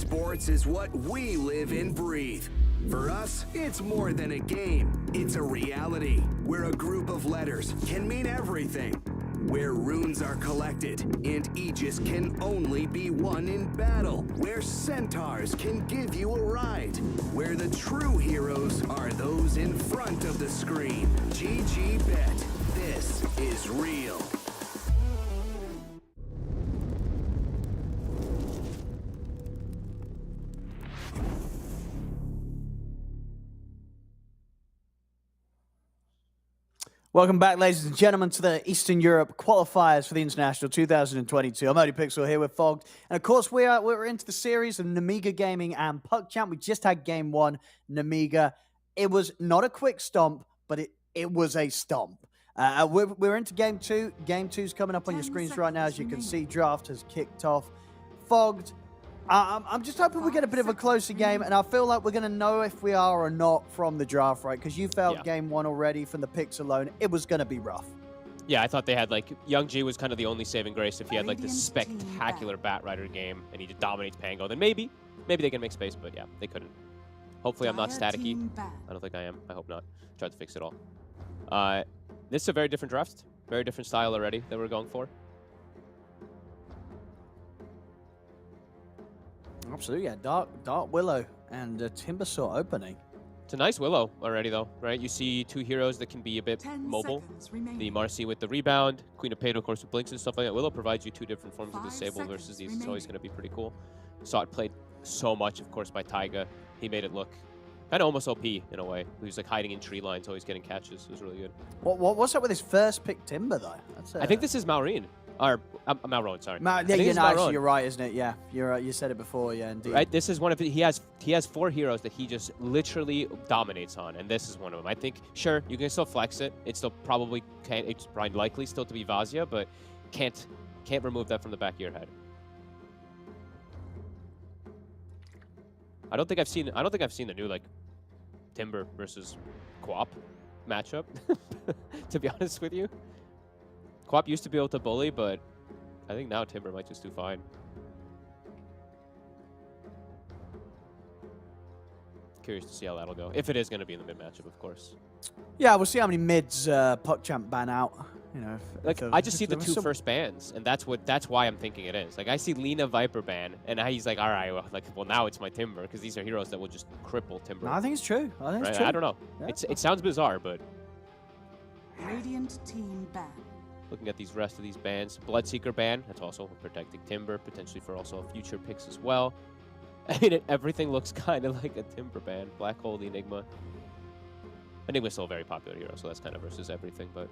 Esports is what we live and breathe. For us, it's more than a game. It's a reality where a group of letters can mean everything. Where runes are collected and Aegis can only be won in battle. Where centaurs can give you a ride. Where the true heroes are those in front of the screen. GG Bet. This is real. Welcome back, ladies and gentlemen, to the Eastern Europe qualifiers for the International 2022. I'm ODPixel here with Fogged. And of course, we're into the series of Namiga Gaming and PUCCHAMP. We just had game one, Namiga. It was not a quick stomp, but it was a stomp. We're into game two. Game two's coming up on your screens right now. As you can see, draft has kicked off. Fogged. I'm just hoping we get a bit of a closer game, and I feel like we're going to know if we are or not from the draft, right? Because you felt game one already from the picks alone. It was going to be rough. Yeah, I thought they had, like, Young G was kind of the only saving grace. If he had, like, this spectacular Batrider game and he just dominates Pango, then maybe they can make space, but yeah, they couldn't. Hopefully I'm not staticky. I don't think I am. I hope not. Tried to fix it all. This is a very different draft. Very different style already that we're going for. Absolutely, yeah. Dark Willow and Timbersaw opening. It's a nice Willow already, though, right? You see two heroes that can be a bit mobile. The Marcy with the rebound, Queen of Pain, of course, with blinks and stuff like that. Willow provides you two different forms of disable versus these. It's always going to be pretty cool. Saw it played so much, of course, by Taiga. He made it look kind of almost OP in a way. He was like hiding in tree lines, always getting catches. It was really good. What's up with his first pick, Timber, though? I think this is Maureen. Or Malrone, sorry. Actually, you're right, isn't it? Yeah, you're right. You said it before. Yeah, indeed. Right. This is one of he has 4 heroes that he just literally dominates on, and this is one of them. I think sure you can still flex it. It's still probably it's probably likely still to be Vazia, but can't remove that from the back of your head. I don't think I've seen the new like Timber versus Quap matchup. To be honest with you. Quap used to be able to bully, but I think now Timber might just do fine. Curious to see how that'll go. If it is going to be in the mid matchup, of course. Yeah, we'll see how many mids PUCCHAMP ban out. You know, I just see the two first bans, and that's why I'm thinking it is. Like I see Lena Viper ban, and he's like, all right, well now it's my Timber because these are heroes that will just cripple Timber. No, I think it's true. I think it's true. I don't know. Yeah. It sounds bizarre, but. Radiant team ban. Looking at these rest of these bans, Bloodseeker ban, that's also protecting Timber, potentially for also future picks as well. I mean, everything looks kind of like a Timber ban. Black Hole, the Enigma. Enigma's still a very popular hero, so that's kind of versus everything, but...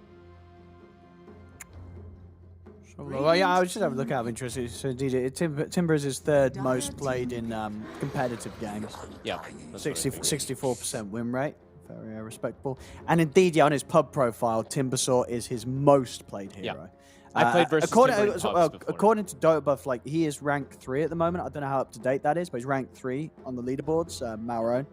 Well, yeah, I was just having a look out of interest. So, indeed, Timber is his third most played in competitive games. Yeah. 64% win rate. Very respectable. And indeed, yeah, on his pub profile, Timbersaw is his most played hero. Yeah. I played versus according to Dotabuff, like he is rank 3 at the moment. I don't know how up to date that is, but he's rank 3 on the leaderboards, Malrone.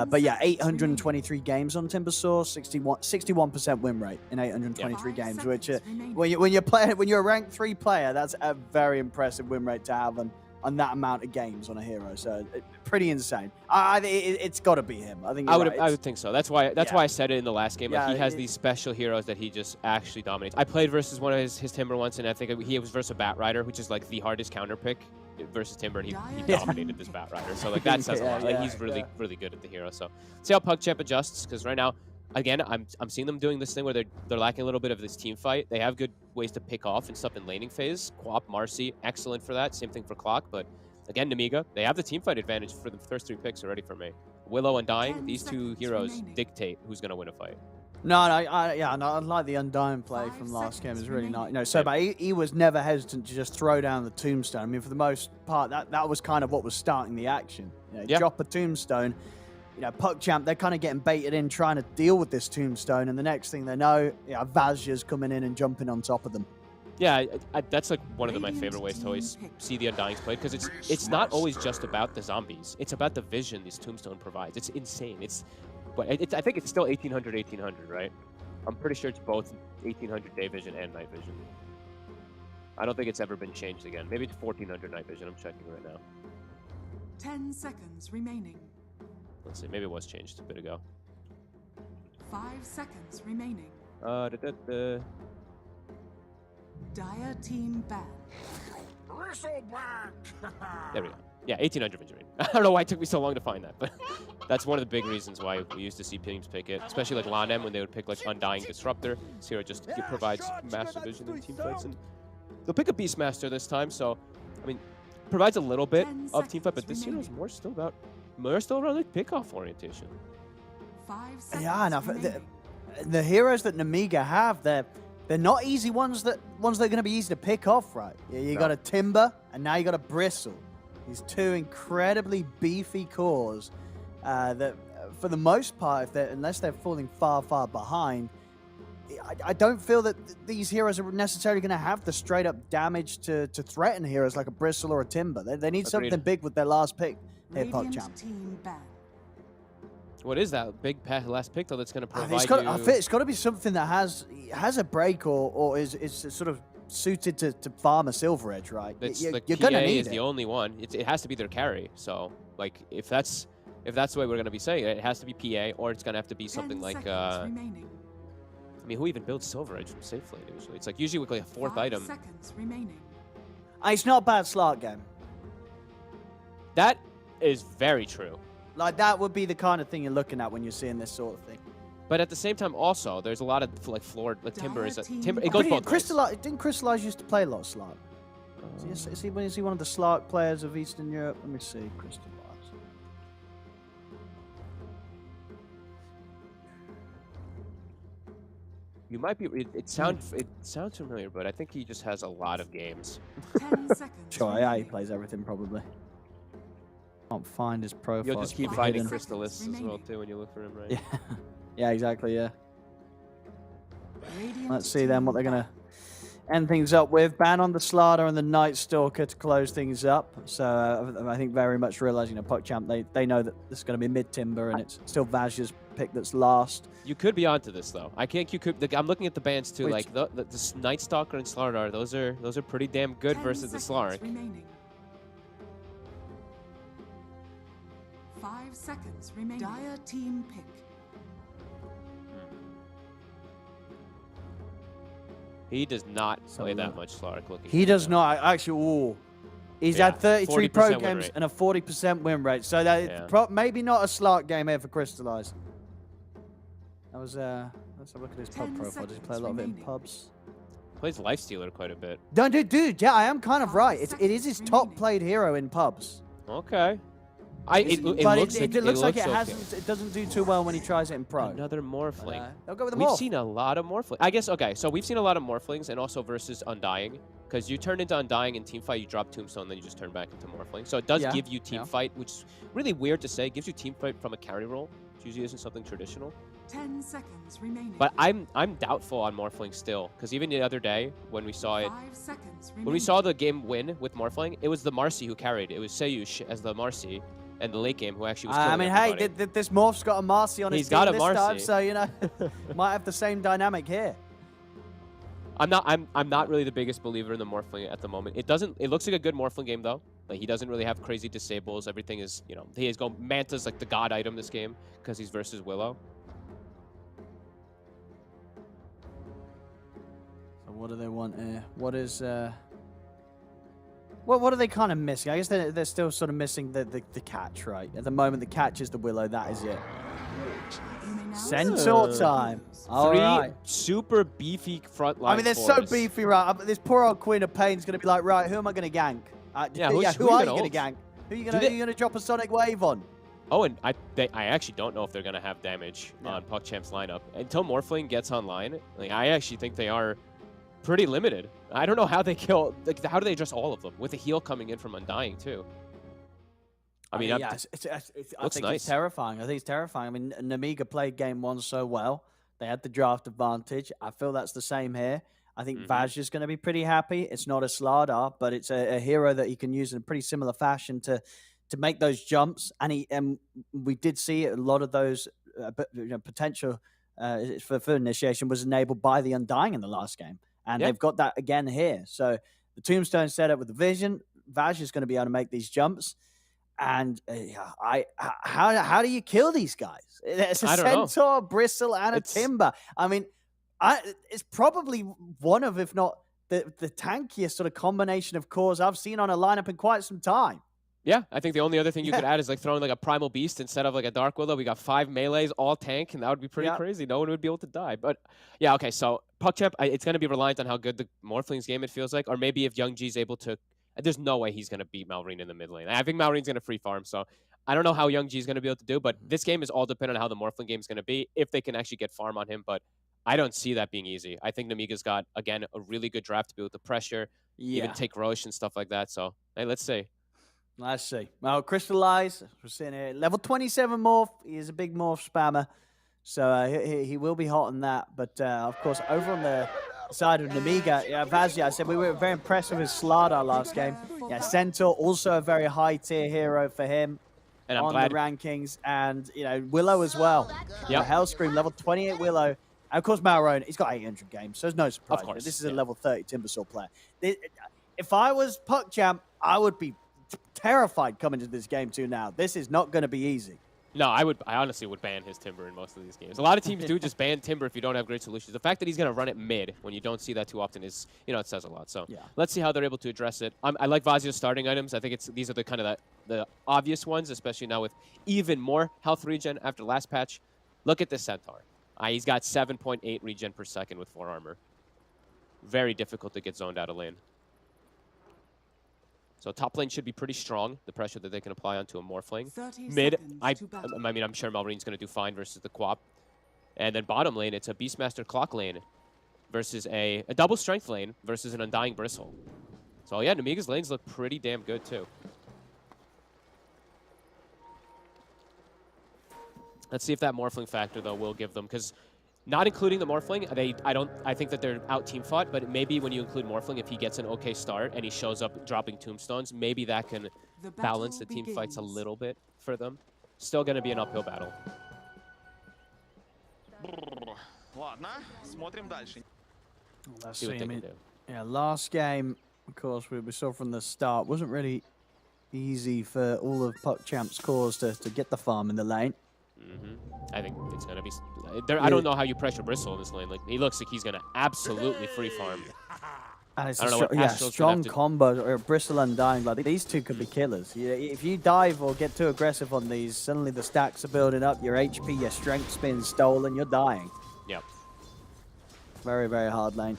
But yeah, 823 games on Timbersaw, 61% win rate in 823 games, which when you're a rank 3 player, that's a very impressive win rate to have on that amount of games on a hero. So pretty insane. It's got to be him. I think I would think so. That's why I said it in the last game. Like he has these special heroes that he just actually dominates. I played versus one of his Timber once, and I think he was versus a Batrider, which is like the hardest counter pick versus Timber, and he dominated this Batrider. So like that says a lot. Like he's really good at the hero. So see how PUCCHAMP adjusts, because right now, again, I'm seeing them doing this thing where they're lacking a little bit of this team fight. They have good ways to pick off and stuff in laning phase. Quap, Marcy, excellent for that. Same thing for Clock, but again, Namiga, they have the team fight advantage for the first 3 picks already for me. Willow and Undying, these two heroes dictate who's going to win a fight. I like the Undying play from last game. It was really nice. You know, so but he was never hesitant to just throw down the Tombstone. I mean, for the most part, that was kind of what was starting the action. You know, drop a Tombstone. You know, PUCCHAMP, they're kind of getting baited in trying to deal with this Tombstone, and the next thing they know, Vazja's coming in and jumping on top of them. Yeah, that's like one of my favorite ways to always see the Undyings played, because it's not always just about the zombies. It's about the vision this Tombstone provides. It's insane. I think it's still 1800, right? I'm pretty sure it's both 1800 day vision and night vision. I don't think it's ever been changed again. Maybe it's 1400 night vision. I'm checking right now. 10 seconds remaining. Let's see, maybe it was changed a bit ago. 5 seconds remaining. Da-da-da. Dire team ban. There we go. Yeah, 1800 injury. I don't know why it took me so long to find that, but that's one of the big reasons why we used to see teams pick it, especially like Lanem when they would pick like Undying Disruptor. Zero just provides master vision in team fights, and they'll pick a Beastmaster this time. So, I mean, provides a little bit of team fight, but this hero is more still around like pickoff orientation. 5 seconds Yeah, enough. remaining. The heroes that Namiga have, they're not easy ones that are going to be easy to pick off, right? You got a Timber, and now you got a Bristle. These two incredibly beefy cores that, for the most part, unless they're falling far, far behind, I don't feel that these heroes are necessarily going to have the straight-up damage to threaten heroes like a Bristle or a Timber. They need something big with their last pick here, Radiant PogChamp. team ban. What is that big last pick though that's going to provide It's got to be something that has a break or is sort of suited to farm a Silver Edge, right? You're like going to PA need is it. the only one. It has to be their carry. So like if that's the way we're going to be saying it, it has to be PA, or it's going to have to be something 10 like seconds remaining. I mean, who even builds Silver Edge from safe lane usually? It's like usually with like a 4th 5 item. seconds remaining. It's not a bad slot game. That is very true. Like, that would be the kind of thing you're looking at when you're seeing this sort of thing. But at the same time, also, there's a lot of like floored, like Timber is Timber. It It goes goes both ways. Didn't Crystallize used to play a lot of Slark? Is he one of the Slark players of Eastern Europe? Let me see. Crystallize. You might be. It sounds familiar, but I think he just has a lot of games. 10 seconds Sure, yeah, he remaining. plays everything probably. Can't find his profile. You'll just it's keep probably finding hidden. Crystallists as well remaining. too when you look for him, right? Yeah, yeah, exactly. Yeah. Radiant Let's see then what they're team gonna end things up with. Ban on the Slardar and the Night Stalker to close things up. So I think very much realizing, PogChamp, they know that this is going to be mid Timber and it's still Vaj's pick that's last. You could be onto this though. I can't. I'm looking at the bans too. Which- Like the Night Stalker and Slardar. Those are pretty damn good 10 versus the seconds Slark. remaining. 5 seconds remaining. Dire team pick. He does not So play low. that much Slark. Looking. He does not actually. Ooh. He's Yeah, had 33 40% pro win games rate. and a 40% win rate. So that Yeah. maybe not a Slark game here for Crystallize. That was let's have a look at his pub 10 profile. Does he play a seconds lot of it in remaining. pubs? Plays Lifestealer quite a bit. No, dude, yeah, I am kind of 5 right. It is his seconds top remaining. played hero in pubs. Okay. It But looks it looks like it okay. hasn't. It doesn't do too well when he tries it in pro. Another Morphling. They'll go with the We've morph. seen a lot of Morphlings. I guess, okay, so we've seen a lot of Morphlings and also versus Undying. Because you turn into Undying in Teamfight, you drop Tombstone, then you just turn back into Morphling. So it does Yeah, give you Teamfight, which is really weird to say. It gives you Teamfight from a carry roll, which usually isn't something traditional. 10 seconds remaining. But I'm doubtful on Morphling still. Because even the other day, when we saw it, 5 seconds remaining. when we saw the game win with Morphling, it was the Marcy who carried. It was Seyush as the Marcy, and the late game who actually was killing I mean, hey, everybody. this morph's got a Marcy on his He's team got a this time, Marcy. so might have the same dynamic here. I'm not really the biggest believer in the Morphling at the moment. It looks like a good Morphling game though. Like he doesn't really have crazy disables. Everything is, he has Manta's like the god item this game because he's versus Willow. So what do they want here? What is what are they kind of missing? I guess they're still sort of missing the catch, right? At the moment, the catch is the Willow. That is it. You may now Centaur time. All Three right. super beefy front line. I mean, they're so beefy, right? This poor old Queen of Pain's going to be like, right, who am I going to gank? Yeah, who who are you you gonna going to ult? gank? Who Do are they- you going to drop a Sonic Wave on? Oh, and I actually don't know if they're gonna have damage on PogChamp's lineup until Morphling gets online. Like I actually think they are pretty limited. I don't know how they kill. Like how do they address all of them with a heal coming in from Undying too? I mean, yeah, I'm- I looks think nice. it's terrifying. I think it's terrifying. I mean, Namiga played game one so well. They had the draft advantage. I feel that's the same here. I think Vaj is going to be pretty happy. It's not a Slardar, but it's a hero that he can use in a pretty similar fashion to make those jumps. And we did see a lot of those potential for initiation was enabled by the Undying in the last game. And they've got that again here. So the Tombstone setup with the Vision, Vaj is going to be able to make these jumps. And how do you kill these guys? It's a I don't know. Centaur, Bristle, and a It's- Timber. I mean, it's probably one of, if not the tankiest sort of combination of cores I've seen on a lineup in quite some time. Yeah, I think the only other thing you could Yeah. add is like throwing like a Primal Beast instead of like a Dark Willow. We got 5 melees, all tank, and that would be pretty Yeah. crazy. No one would be able to die. But yeah, okay, so PuckChamp, it's going to be reliant on how good the Morphlings game it feels like, or maybe if Young G's able to. There's no way he's going to beat Malrine in the mid lane. I think Malrine's going to free farm, so I don't know how Young G's going to be able to do, but this game is all dependent on how the Morphling game is going to be, if they can actually get farm on him, but I don't see that being easy. I think Namiga's got, again, a really good draft to be able to pressure, even take Roche and stuff like that, so hey, let's see. Let's see. Well, Crystallize, we're sitting here. Level 27 morph. He is a big morph spammer. So he will be hot on that. But, of course, over on the side of Namiga, Vazia, I said we were very impressed with his Slardar last game. Yeah, Centaur, also a very high-tier hero for him And I'm on glad. the rankings. And, Willow as well. Yep. Hellscream, level 28 Willow. And, of course, Malrone, he's got 800 games, so there's no surprise. Of course, This is a yeah. level 30 Timbersaw player. If I was PuckChamp, I would be terrified coming to this game too now. This is not going to be easy. No, I honestly would ban his Timber in most of these games. A lot of teams do just ban Timber if you don't have great solutions. The fact that he's going to run it mid when you don't see that too often is, it says a lot. So Yeah. let's see how they're able to address it. I like Vazia's starting items. I think these are the kind of the obvious ones, especially now with even more health regen after last patch. Look at this Centaur. He's got 7.8 regen per second with 4 armor. Very difficult to get zoned out of lane. So top lane should be pretty strong, the pressure that they can apply onto a Morphling. 30 Mid, seconds to battle. I'm sure Malrine's going to do fine versus the Quap. And then bottom lane, it's a Beastmaster Clock lane versus a double strength lane versus an Undying Bristle. So yeah, Namiga's lanes look pretty damn good too. Let's see if that Morphling factor, though, will give them, because not including the Morphling, I think that they're out team fought, but maybe when you include Morphling, if he gets an okay start and he shows up dropping tombstones, maybe that can The balance the battle team fights a begins. little bit for them. Still going to be an uphill battle. Ладно, смотрим дальше. Let's See what see. they I can mean, do. yeah, last game, of course, we saw from the start, wasn't really easy for all of PuckChamp's cores to get the farm in the lane. I think it's going to be... I don't know how you pressure Bristle in this lane. Like, he looks like he's going to absolutely free farm. And it's I a don't know what Astral's gonna strong have to- combo, or Bristle Undying. Like, these two could be killers. If you dive or get too aggressive on these, suddenly the stacks are building up, your HP, your strength's being stolen, you're dying. Yep. Very, very hard lane.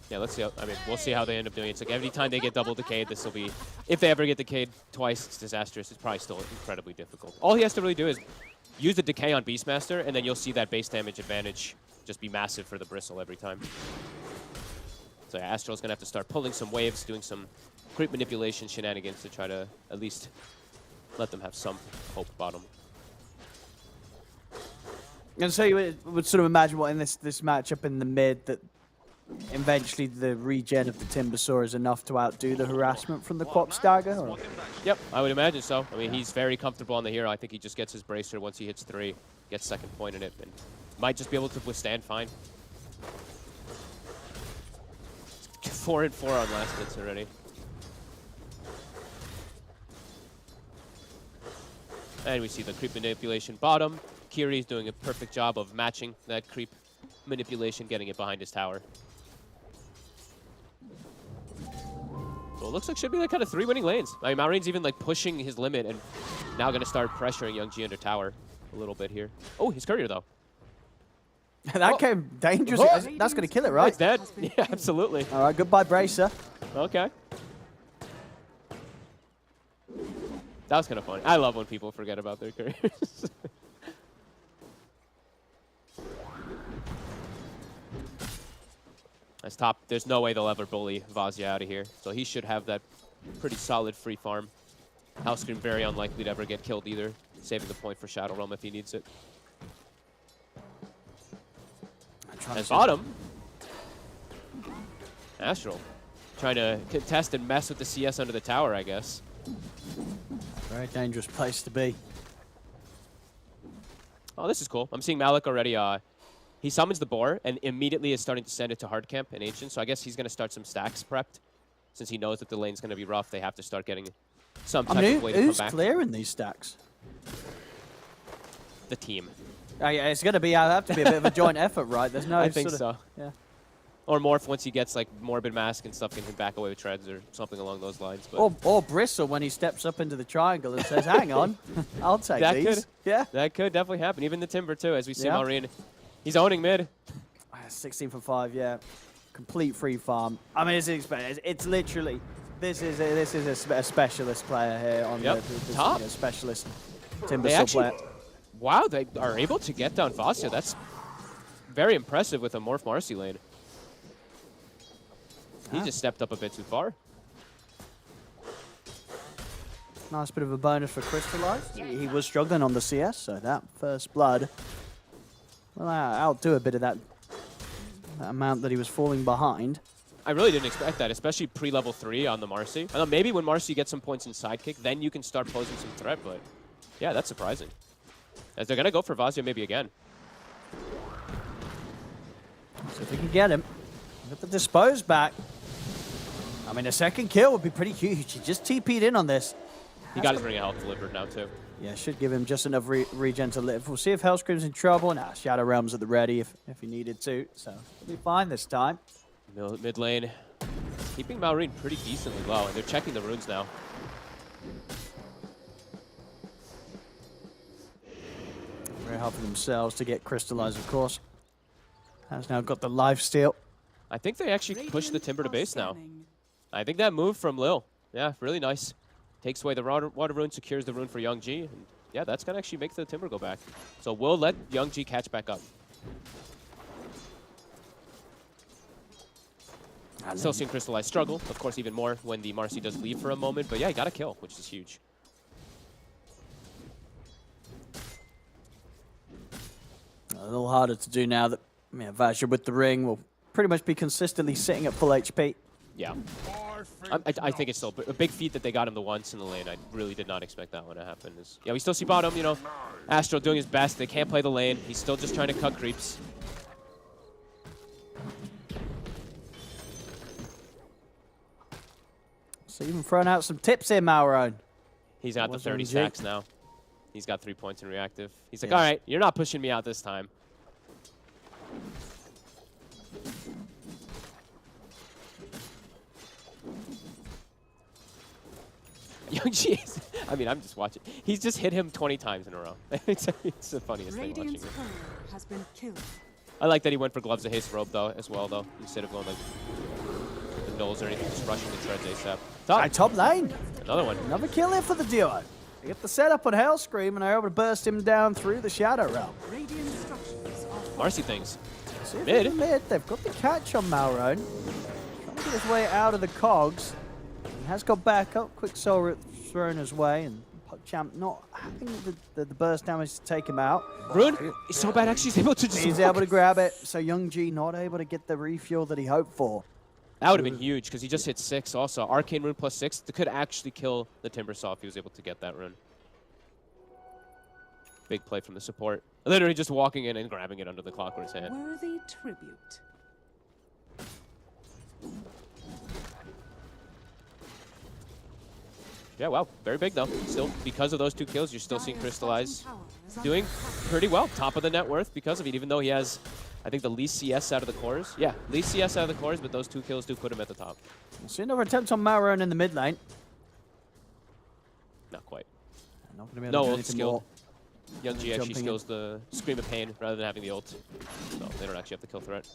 Yeah, let's see. We'll see how they end up doing it. It's like every time they get double decayed, this will be... If they ever get decayed twice, it's disastrous. It's probably still incredibly difficult. All he has to really do is use the decay on Beastmaster, and then you'll see that base damage advantage just be massive for the Bristle every time. So yeah, Astral's going to have to start pulling some waves, doing some creep manipulation shenanigans to try to at least let them have some hope bottom. And so you would sort of imagine what in this matchup in the mid that eventually the regen of the Timbersaw is enough to outdo the harassment from the Quap Stagger? Or? Yep, I would imagine so. I mean, he's very comfortable on the hero. I think he just gets his bracer once he hits 3, gets second point in it, and might just be able to withstand fine. 4 and 4 on last hits already. And we see the creep manipulation bottom. Kiri's doing a perfect job of matching that creep manipulation, getting it behind his tower. So it looks like should be like kind of 3 winning lanes. I mean, Malrine's even like pushing his limit and now going to start pressuring Young G under tower a little bit here. Oh, his courier though. That came dangerous. Oh. That's going to kill it, Oh, right? it's dead. Yeah, absolutely. All right, goodbye, Bracer. Okay. That was kind of fun. I love when people forget about their careers. That's top. There's no way they'll ever bully Vazia out of here. So he should have that pretty solid free farm. Hellscream very unlikely to ever get killed either. Saving the point for Shadow Realm if he needs it. And bottom. Astral. Trying to contest and mess with the CS under the tower, I guess. Very dangerous place to be. Oh, this is cool. I'm seeing Malik already. He summons the boar and immediately is starting to send it to hard camp in Ancient. So I guess he's going to start some stacks prepped. Since he knows that the lane's going to be rough, they have to start getting some I type mean, of way to come who's back. clearing these stacks? The team. Yeah, it's going to have to be a bit of a joint effort, right? There's no I think sort of, so. Yeah. Or Morph, once he gets like Morbid Mask and stuff, can back away with treads or something along those lines. But Or Bristle when he steps up into the triangle and says, hang on, I'll take that these. could, Yeah. that could definitely happen. Even the Timber too, as we see Yeah. Maureen. He's owning mid. 16 for 5, yeah. Complete free farm. I mean, it's literally, this is a specialist player here on Yep. the Top. specialist Timber They Still actually, player. wow, they are able to get down Vasya. That's very impressive with a Morph Marcy lane. He just stepped up a bit too far. Nice bit of a bonus for Crystallize. He was struggling on the CS, so that first blood will outdo a bit of that amount that he was falling behind. I really didn't expect that, especially pre-level 3 on the Marcy. I thought maybe when Marcy gets some points in Sidekick, then you can start posing some threat, but yeah, that's surprising. As they're going to go for Vasya maybe again. So if we can get him, get the dispose back. I mean, a second kill would be pretty huge. He just TP'd in on this. He got his ring of health delivered now too. Yeah, should give him just enough regen to live. We'll see if Hellscream's in trouble. Nah, Shadow Realm's at the ready if he needed to. So he'll be fine this time. Mid lane, keeping Maureen pretty decently low, and they're checking the runes now. Very hard for themselves to get crystallized, of course. Has now got the lifesteal. I think they actually push the Timber to Radiant base are now. scanning. I think that move from Lil, yeah, really nice. Takes away the water rune, secures the rune for Young G, and yeah, that's gonna actually make the Timber go back. So we'll let Young G catch back up. Still seeing Crystallize struggle, of course, even more when the Marcy does leave for a moment, but yeah, he got a kill, which is huge. A little harder to do now that Vazia with the ring will pretty much be consistently sitting at full HP. Yeah. I think it's still a big feat that they got him the once in the lane. I really did not expect that one to happen. Yeah, we still see bottom, you know, Astro doing his best. They can't play the lane. He's still just trying to cut creeps. So even throwing out some tips here, Malrone. He's at the Was 30 on G. stacks now. He's got 3 points in reactive. He's like, Yeah. all right, you're not pushing me out this time. Young G is, I mean, I'm just watching. He's just hit him 20 times in a row. it's the funniest thing watching Radiant's it. courier has been killed. I like that he went for Gloves of Haste robe, though, as well, though, instead of going like the nulls or anything, just rushing the treads ASAP. Top lane. Another one. Another kill here for the duo. They get the setup on Hellscream and are able to burst him down through the Shadow Realm. Radiant structures are Marcy things. See if Mid. in the mid. They've got the catch on Malrone. Trying to get his way out of the cogs. He has got back up. Quick soul thrown his way, and Champ not having the burst damage to take him out. Rune is so bad, actually, he's able to just He's able to grab it, so Young G not able to get the refuel that he hoped for. That would have been huge, because he just hit 6 also. Arcane Rune plus 6, that could actually kill the Timbersaw if he was able to get that rune. Big play from the support. Literally just walking in and grabbing it under the Clockwork's hand. worthy tribute. Yeah, wow, very big though. Still, because of those 2 kills, you're still seeing Dire's Crystallize bottom tower is under doing attack. pretty well. Top of the net worth because of it, even though he has, I think, the least CS out of the cores. Yeah, least CS out of the cores, but those 2 kills do put him at the top. We'll see another attempt on Malrone in the mid lane. Not quite. Not gonna be able No to do ult anything skill. more. Young G actually Jumping in. skills the Scream of Pain rather than having the ult. So they don't actually have the kill threat.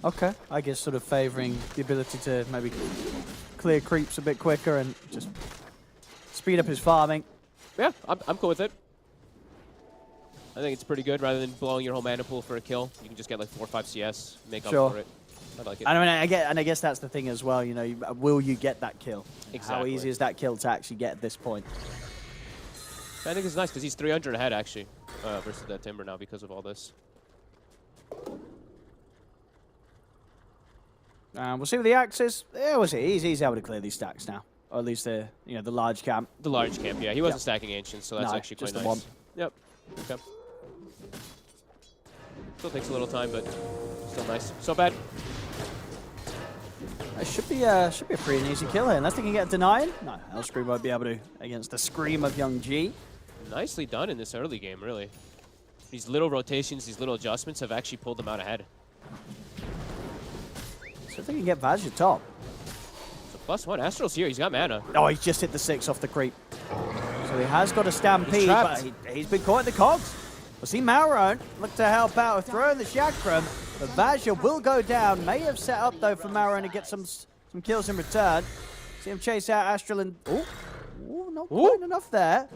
Okay, I guess sort of favoring the ability to maybe clear creeps a bit quicker and just speed up his farming. Yeah, I'm cool with it. I think it's pretty good. Rather than blowing your whole mana pool for a kill, you can just get like 4 or 5 CS, make up Sure. for it. I like it. I mean, I guess that's the thing as well. You know, will you get that kill? How Exactly. easy is that kill to actually get at this point? I think it's nice because he's 300 ahead actually versus that Timber now because of all this. We'll see with the axes. Yeah, we'll see. He's able to clear these stacks now, or at least the large camp. The large camp, yeah. He wasn't stacking Ancients, so that's No, actually quite just the nice. one. Yep. Okay. Still takes a little time, but still nice. So bad. That should be a pretty easy kill here, unless they can get denying. No, Hellscream won't be able to against the scream of Young G. Nicely done in this early game, really. These little rotations, these little adjustments have actually pulled them out ahead. So if they can get Vaz at top. So +1, Astral's here, he's got mana. Oh, he's just hit the 6 off the creep. So he has got a stampede, trapped. but he's been caught in the cogs. We'll see Maron look to help out with throwing the Chakram, but Vazja will go down. May have set up, though, for Maron to get some kills in return. See him chase out Astral and... Ooh, not quite enough there.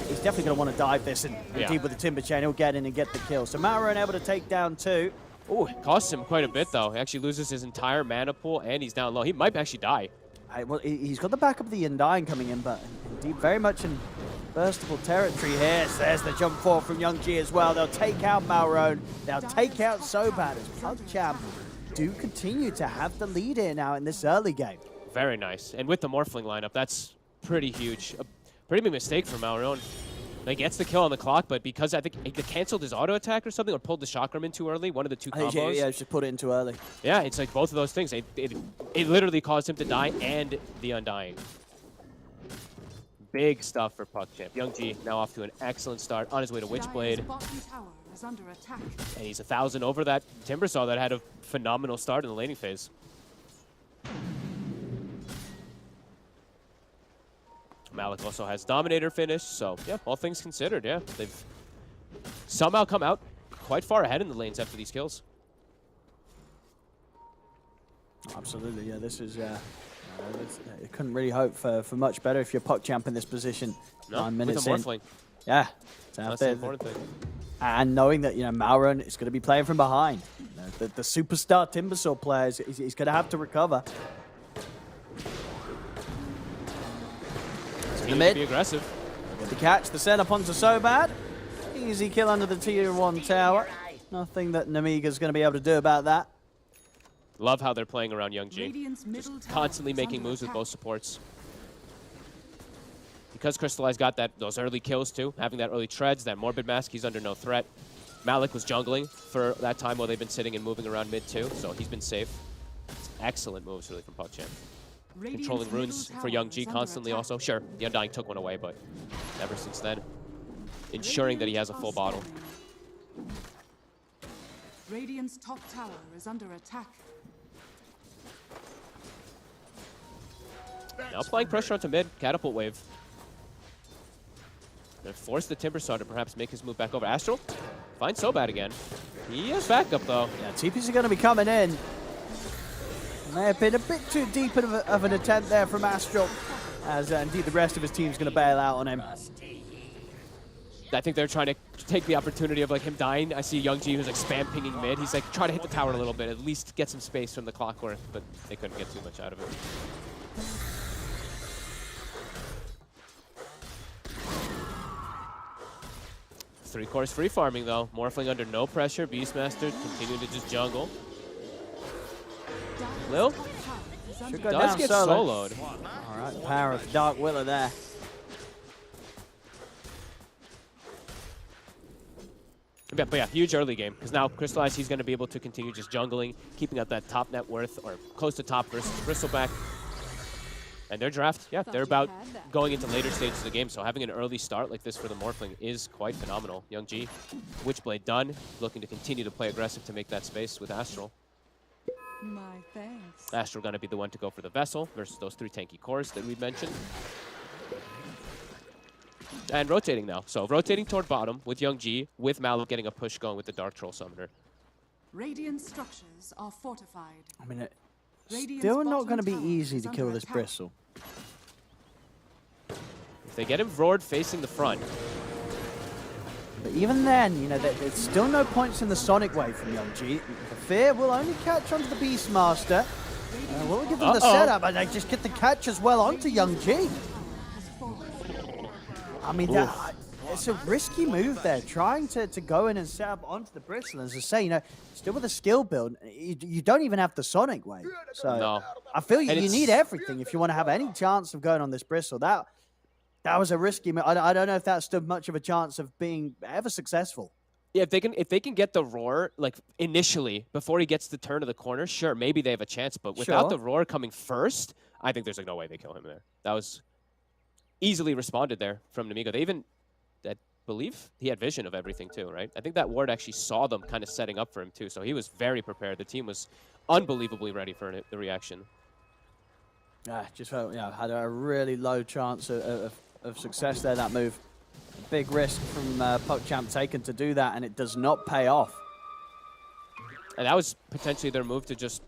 He's definitely going to want to dive this and deep with the Timber Chain. He'll get in and get the kill. So Maron able to take down 2. Oh, it costs him quite a bit, though. He actually loses his entire mana pool, and he's down low. He might actually die. Well, he's got the backup of the Undying coming in, but indeed very much in burstable territory here. So there's the jump forward from Young G as well. They'll take out Malrone. They'll take out Sobat as PugChamp do continue to have the lead here now in this early game. Very nice. And with the Morphling lineup, that's pretty huge. A pretty big mistake for Malrone. He gets the kill on the clock, but because I think he canceled his auto attack or something, or pulled the Chakram in too early, one of the two combos. Yeah, just put it in too early. Yeah, it's like both of those things. It literally caused him to die and the Undying. Big stuff for PugChamp. Young G now off to an excellent start on his way to Witchblade. Dire's bottom tower is under attack. And he's 1,000 over that Timbersaw that had a phenomenal start in the laning phase. Malik also has Dominator finish, so yeah, all things considered, yeah. They've somehow come out quite far ahead in the lanes after these kills. Absolutely, yeah, this is... you couldn't really hope for much better if you're PugChamp in this position. No, 9 minutes with a in. Morphling. Yeah. That's the important thing. And knowing that, Malron is going to be playing from behind. The superstar Timbersaw player, he's going to have to recover. To the mid. Be aggressive. Get the catch, the setup onto Sobat. Easy kill under the tier 1 tower. Nothing that Namiga's going to be able to do about that. Love how they're playing around Young G. Just constantly making moves with both supports. Because Crystallize got those early kills too, having that early treads, that Morbid Mask, he's under no threat. Malik was jungling for that time while they've been sitting and moving around mid too, so he's been safe. It's excellent moves really from PugChamp. Controlling runes for Young G constantly also. Sure, the Undying took one away, but ever since then, ensuring that he has a full bottle. Radiant's top tower is under attack. Now applying pressure onto mid, catapult wave. Gonna force the Timbersaw to perhaps make his move back over. Astral finds Sobat again. He has backup though. Yeah, TPs are going to be coming in. May have been a bit too deep of an attempt there from Astral, as indeed the rest of his team's going to bail out on him. I think they're trying to take the opportunity of him dying. I see Young G who's spam pinging mid. He's try to hit the tower a little bit, at least get some space from the clockwork, but they couldn't get too much out of it. Three-course free farming though. Morphling under no pressure. Beastmaster continuing to just jungle. Lil Should go does down get solo. soloed. All right, power of Dark Willow there. But yeah, huge early game, because now Crystallize, he's going to be able to continue just jungling, keeping up that top net worth, or close to top versus Bristleback. And their draft, yeah, they're about going into later stages of the game, so having an early start like this for the Morphling is quite phenomenal. Young G, Witchblade done, looking to continue to play aggressive to make that space with Astral. My thanks. Astral going to be the one to go for the Vessel versus those 3 tanky cores that we mentioned. And rotating now. So rotating toward bottom with Young G, with Malik getting a push going with the Dark Troll Summoner. Radiant structures are fortified. I mean, it's still not going to be easy to kill this Bristle. If they get him roared facing the front. But even then, there's still no points in the Sonic Wave from Young G. The Fear will only catch onto the Beastmaster. We'll give them the setup, and they just get the catch as well onto Young G. I mean, it's a risky move there, trying to go in and set up onto the Bristle. As I say, still with a skill build, you don't even have the Sonic Wave. So no. I feel you need everything if you want to have any chance of going on this Bristle. That was a risky move. I don't know if that stood much of a chance of being ever successful. Yeah, if they can get the roar like initially before he gets the turn of the corner, sure, maybe they have a chance. But without the roar coming first, I think there's like no way they kill him there. That was easily responded there from Nemiga. They even, I believe, he had vision of everything too, right? I think that ward actually saw them kind of setting up for him too, so he was very prepared. The team was unbelievably ready for the reaction. Just felt, had a really low chance of success there, that move. Big risk from PuckChamp taken to do that, and it does not pay off. And that was potentially their move to just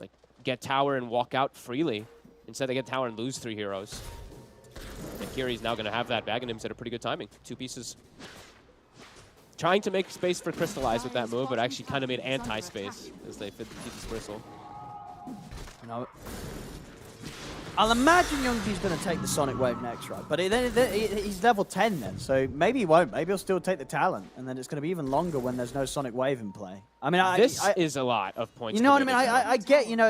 like get tower and walk out freely. Instead, they get tower and lose 3 heroes. And Kiri's now going to have that bag in him at a pretty good timing. 2 pieces. Trying to make space for Crystallize with that move, but actually kind of made anti-space as they fit this bristle. No. I'll imagine Youngji's going to take the Sonic Wave next, right? But he's level 10 then, so maybe he won't. Maybe he'll still take the talent, and then it's going to be even longer when there's no Sonic Wave in play. I mean, this is a lot of points. You know what I mean? I get, you know,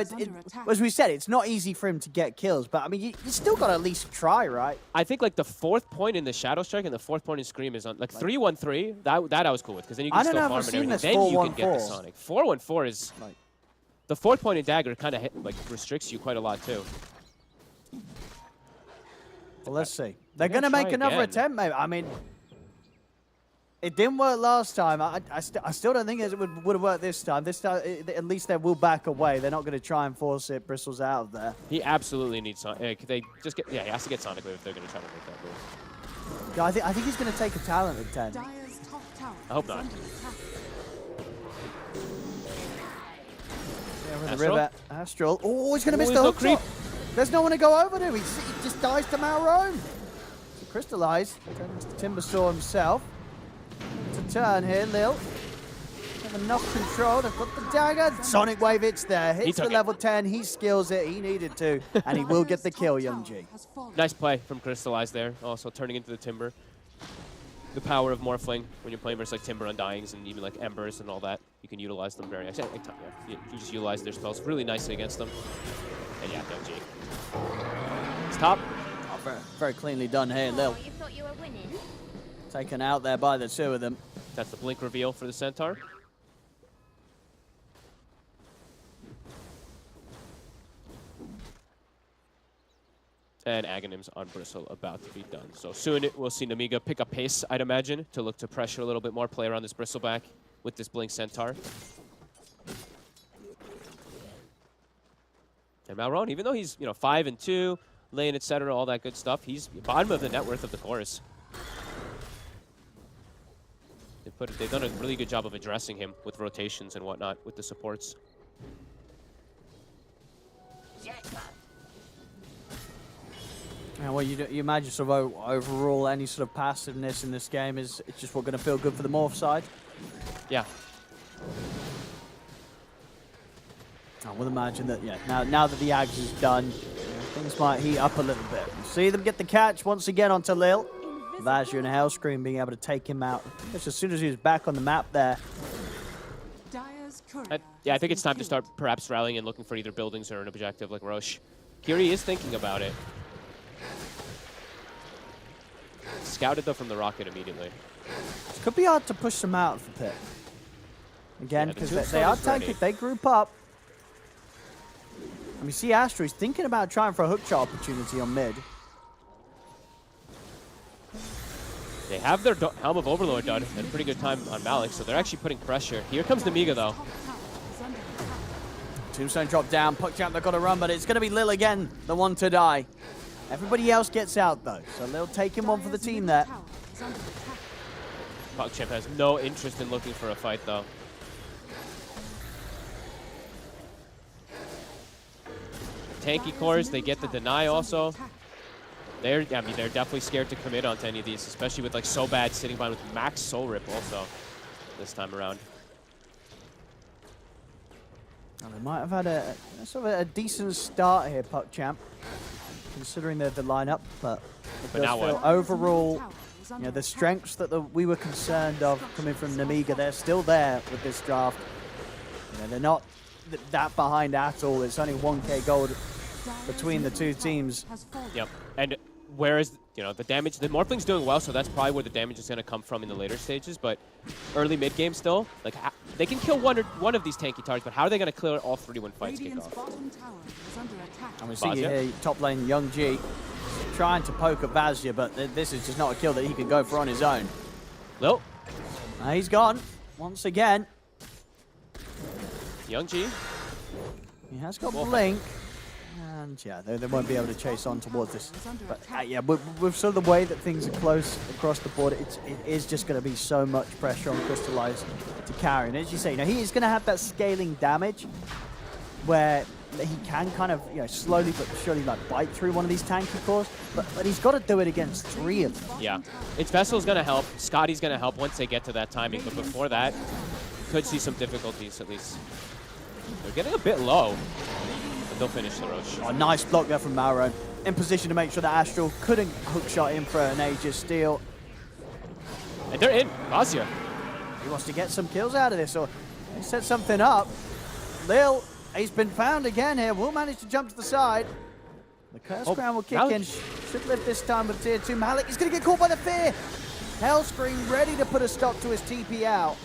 as we said, it's not easy for him to get kills, but I mean, you still got to at least try, right? I think like the 4th point in the Shadow Strike and the 4th point in Scream is on like 3-1-3. That I was cool with because then you can still farm and everything. Then you can get the Sonic. 4-1-4 is like the 4th point in Dagger kind of like restricts you quite a lot too. Well, let's see. They're going to make another attempt, maybe. I mean, it didn't work last time. I still don't think it would have worked this time. This time, at least they will back away. They're not going to try and force it. Bristles out of there. He absolutely needs Sonic. They just get, he has to get Sonic Wave if they're going to try to make that move. Yeah, I think he's going to take a talent at 10. I hope not. Astral. Oh, he's going to miss the hook shot. There's no one to go over to. He just dies to Malrome. So Crystallize turns to Timbersaw himself. To turn here, Lil. Have enough control. They've got the dagger. Sonic Wave, it's there. Hits the level 10. He skills it. He needed to. And he will get the kill, Youngji. Nice play from Crystallize there. Also turning into the Timber. The power of Morphling when you're playing versus like Timber Undyings and even like Embers and all that. You can utilize them very nicely. You just utilize their spells really nicely against them. And yeah, Youngji. It's top. Oh, very cleanly done here, Lil. You thought you were winning? Taken out there by the 2 of them. That's the blink reveal for the Centaur. And Aghanim's on Bristle about to be done. So soon we'll see Nemiga pick up pace, I'd imagine, to look to pressure a little bit more, play around this Bristleback with this blink Centaur. And Malrome, even though he's 5-2, lane, etc., all that good stuff, he's bottom of the net worth of the chorus. They've done a really good job of addressing him with rotations and whatnot with the supports. Yeah, well, you imagine sort of overall any sort of passiveness in this game is just what going to feel good for the Morph side. Yeah. I would imagine that, now that the Ags is done, things might heat up a little bit. See them get the catch once again onto Lil. Vazia and Hellscream being able to take him out. Just as soon as he was back on the map there. Yeah, I think it's time to start perhaps rallying and looking for either buildings or an objective like Roche. Kiri is thinking about it. Scouted though from the rocket immediately. It could be hard to push them out of the pit. Again, because they are tanky. They group up. And we see Astro, he's thinking about trying for a hook shot opportunity on mid. They have their Helm of Overlord done at a pretty good time on Malik, so they're actually putting pressure. Here comes Nemiga though. Tombstone drop down, PuckChamp, they've got to run, but it's going to be Lil again, the one to die. Everybody else gets out though, so Lil taking one for the team there. PuckChamp has no interest in looking for a fight though. Tanky cores, they get the deny also. They're definitely scared to commit onto any of these, especially with like so bad sitting behind with max soul rip also this time around. Well, they might have had a sort of a decent start here, PuckChamp, considering the lineup, but now what? Overall, the strengths that we were concerned of coming from Nemiga, they're still there with this draft. They're not that behind at all. It's only 1k gold between the 2 teams. Yep. And whereas you know, the damage, the Morphling's doing well, so that's probably where the damage is going to come from in the later stages, but early mid-game still, like, they can kill one of these tanky targets, but how are they going to clear all 3 when fights kick Radiant's off? bottom tower is under attack. And we see here top lane Young G trying to poke at Vazia, but this is just not a kill that he can go for on his own. Lil, He's gone once again. Young G. He has got Blink. And yeah, they won't be able to chase on towards this. But yeah, with sort of the way that things are close across the board, it is just going to be so much pressure on Crystallize to carry. And as you say, you know, he is going to have that scaling damage where he can kind of, you know, slowly but surely like bite through one of these tanky cores. But he's got to do it against 3 of them. Yeah, it's Vessel's going to help. Scotty's going to help once they get to that timing. But before that, could see some difficulties at least. They're getting a bit low. They'll finish the Roche. Oh, nice block there from Malrone. In position to make sure that Astral couldn't hookshot in for an Aegis steal. And they're in. Vazia. He wants to get some kills out of this, or he set something up. Lil, he's been found again here. Will manage to jump to the side. The Curse Crown will kick in. Should live this time with tier 2. Malik is going to get caught by the fear. Hellscream ready to put a stop to his TP out.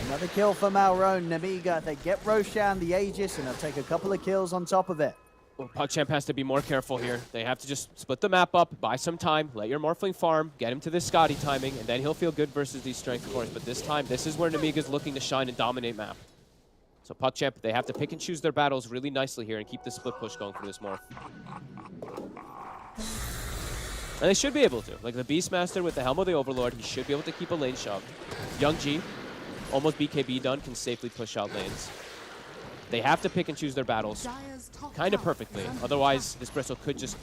Another kill for Malrone. Nemiga, they get Roshan the Aegis, and they'll take a couple of kills on top of it. Well, PugChamp has to be more careful here. They have to just split the map up, buy some time, let your Morphling farm, get him to this Scotty timing, and then he'll feel good versus these strength cores. But this time, this is where Nemiga's looking to shine and dominate map. So PugChamp, they have to pick and choose their battles really nicely here and keep the split push going for this Morph. And they should be able to. Like the Beastmaster with the Helm of the Overlord, he should be able to keep a lane shove. Young G, almost BKB done, can safely push out lanes. They have to pick and choose their battles kind of perfectly. Otherwise, this Bristle could just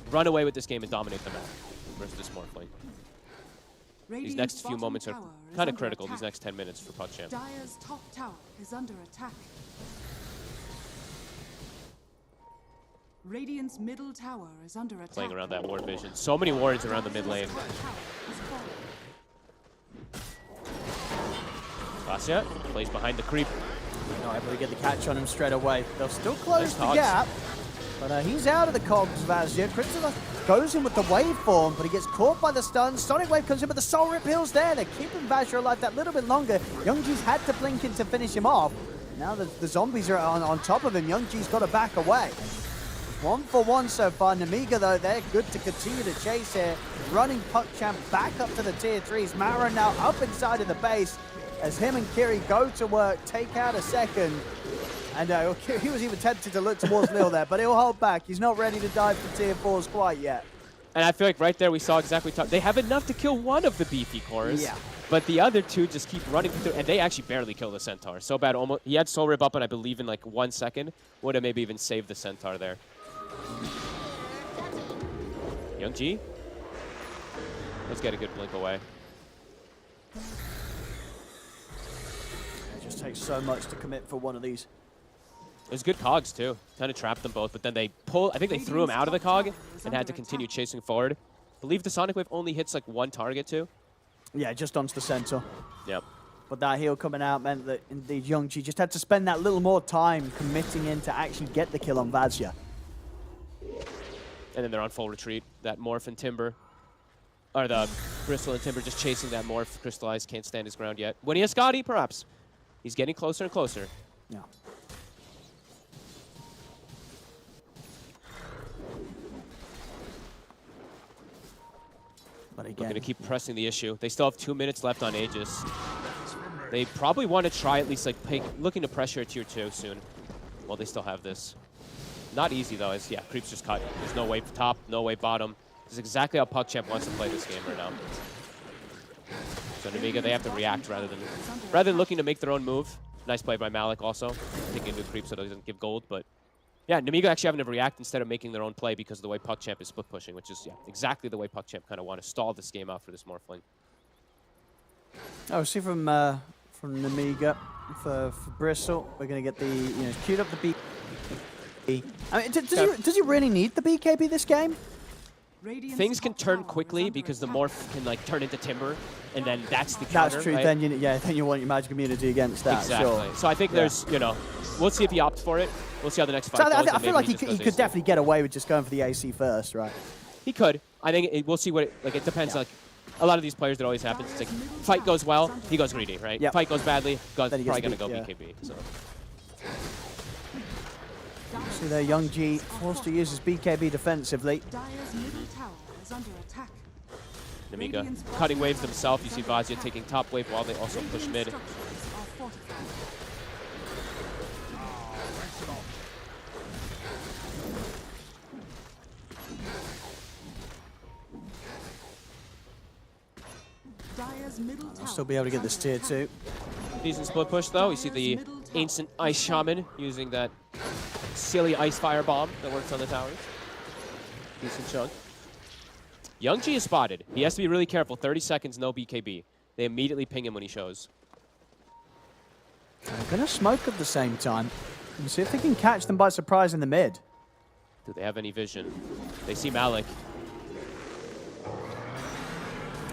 run away with this game and dominate the map versus this Morphling. These next few moments are kind of critical, these next 10 minutes for PugChamp. Dire's top tower is under attack. Radiant's middle tower is under attack. Playing around that ward vision. So many wards around the mid lane. Vazia plays behind the creep. Not able to get the catch on him straight away. They'll still close Nice the gap. But he's out of the cogs, Vazia. Crystal goes in with the waveform, but he gets caught by the stun. Sonic Wave comes in, but the Soul Rip Hill's there. They're keeping Vazia alive that little bit longer. Young G's had to blink in to finish him off. Now the zombies are on top of him. Young G's got to back away. 1 for 1 so far. Nemiga, though, they're good to continue to chase here. Running PugChamp back up to the tier 3s. Mara now up inside of the base as him and Kiri go to work, take out a second. And he was even tempted to look towards Lil there, but he'll hold back. He's not ready to dive for tier 4s quite yet. And I feel like right there we saw exactly they have enough to kill one of the beefy cores. Yeah. But the other 2 just keep running through, and they actually barely kill the Centaur. So bad, almost. He had Soul Rip up, and I believe in like 1 second would have maybe even saved the Centaur there. Young G. Let's get a good blink away. It just takes so much to commit for one of these. It was good cogs too. Kind of trapped them both, but then they I think they threw him out of the cog and had to continue chasing forward. I believe the Sonic Wave only hits like 1 target too. Yeah, just onto the Centaur. Yep. But that heal coming out meant that indeed Young G just had to spend that little more time committing in to actually get the kill on Vazia. And then they're on full retreat. That Morph and Timber, or the Bristle and Timber just chasing that Morph. Crystallized can't stand his ground yet. When he has Scotty, perhaps. He's getting closer and closer. Yeah. But again, Looking to keep pressing the issue. They still have 2 minutes left on Aegis. They probably want to try at least like looking to pressure a tier 2 soon. While they still have this. Not easy though, as yeah, creep's just cut. There's no way top, no way bottom. This is exactly how PugChamp wants to play this game right now. So Nemiga, they have to react rather than looking to make their own move. Nice play by Malik also, taking into creep so it doesn't give gold, but yeah, Nemiga actually having to react instead of making their own play because of the way PugChamp is split pushing, which is yeah, exactly the way PugChamp kind of want to stall this game out for this Morphling. Oh, see from Nemiga for Bristle, we're gonna get the queued up the B. I mean, does he really need the BKB this game? Things can turn quickly because the Morph can like turn into Timber, and then that's the counter. That's true. Right? Then you want your magic immunity against that. Exactly. Sure. So I think there's, we'll see if he opts for it. We'll see how the next fight goes. I feel like he just goes could AC. definitely get away with just going for the AC first, right? He could. I think we'll see what it depends. Like a lot of these players, it always happens. It's like fight goes well, he goes greedy, right? Yep. Fight goes badly, Then he probably gets gonna go beat, BKB. So See there, Young G forced to use his BKB defensively. Dire's middle tower is under attack. Namiga cutting waves themselves. You see Vazia taking top wave while they also push mid. Structures are fortified. Dire's middle tower Still be able to get this tier 2. Decent split push though. You see the ancient ice shaman using that silly ice fire bomb that works on the towers. Decent chunk. Young G is spotted. He has to be really careful. 30 seconds, no BKB. They immediately ping him when he shows. They're going to smoke at the same time. And see if they can catch them by surprise in the mid. Do they have any vision? They see Malik.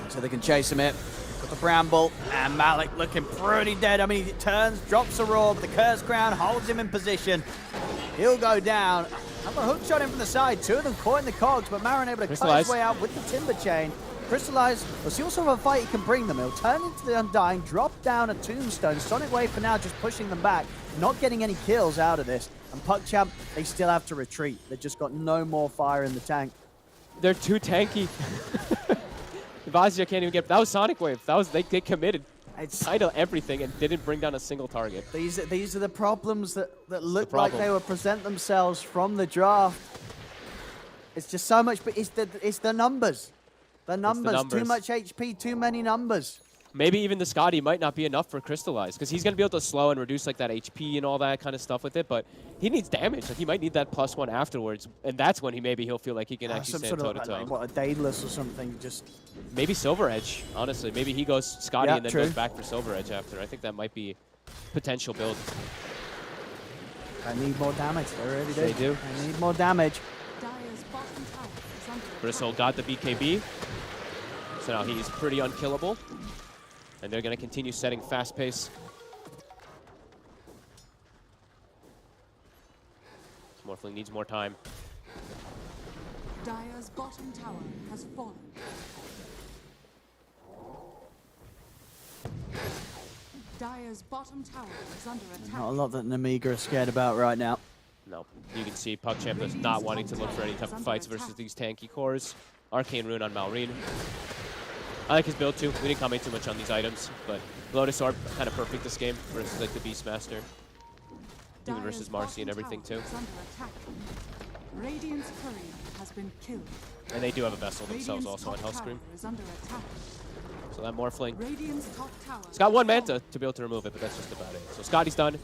So they can chase him it. Got the Bramble, and Malik looking pretty dead. I mean, he turns, drops a roar, but the Curse Crown holds him in position. He'll go down. Have a hook shot in from the side. Two of them caught in the cogs, but Marin able to cut his way out with the Timber Chain. Crystallize, we'll see what sort of a fight he can bring them. He'll turn into the Undying, drop down a Tombstone. Sonic Wave for now just pushing them back, not getting any kills out of this. And PugChamp, they still have to retreat. They've just got no more fire in the tank. They're too tanky. Vazia can't even get. That was Sonic Wave. That was they committed. It's Idle everything and didn't bring down a single target. These are the problems that look like they will present themselves from the draft. It's just so much, but it's the numbers. The numbers. Too much HP, too many numbers. Maybe even the Scotty might not be enough for Crystallize, because he's going to be able to slow and reduce like that HP and all that kind of stuff with it, but he needs damage. Like he might need that +1 afterwards, and that's when he'll feel like he can actually stand toe-to-toe. Like, what, a Daedalus or something, just... Maybe Silver Edge, honestly. Maybe he goes Scotty and then true. goes back for Silver Edge after. I think that might be potential build. I need more damage. They really do. They do. I need more damage. Dire's bottom tower is under attack. Bristle got the BKB, so now he's pretty unkillable. And they're going to continue setting fast pace. Morphling needs more time. Dire's bottom tower has fallen. Dire's bottom tower is under attack. Not a lot that Namiga are scared about right now. No, you can see PugChamp is not wanting to look for any type of fights versus these tanky cores. Arcane Rune on Malrine. I like his build too. We didn't comment too much on these items, but Lotus Orb kind of perfect this game versus like the Beastmaster. Even versus Marcy and everything too. Radiant's courier has been killed. And they do have a vessel themselves also on Hellscream. Is under attack. So that Morphling. Radiant's top tower. It's got one manta to be able to remove it, but that's just about it. So Scotty's done.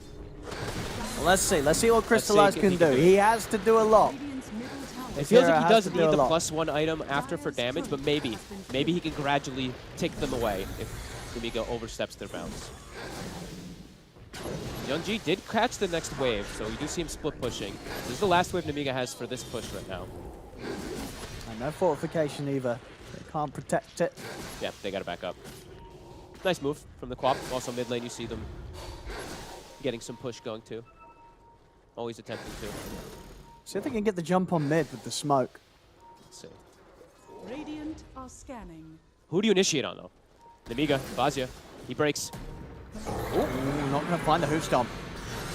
Well, let's see what Crystallize can do. He has to do a lot. Radiant's middle tower. It feels like Hero he has doesn't to do need a the lot. +1 item after for damage, but maybe he can gradually take them away if Namiga oversteps their bounds. Young G did catch the next wave, so you do see him split pushing. This is the last wave Namiga has for this push right now. And no fortification either. They can't protect it. Yeah, they got to back up. Nice move from the Quap. Also mid lane, you see them getting some push going too. Always attempting to. See if they can get the jump on mid with the smoke. Let's see. Radiant are scanning. Who do you initiate on though? Namiga, Vazia. He breaks. Ooh, not going to find the hoof stomp.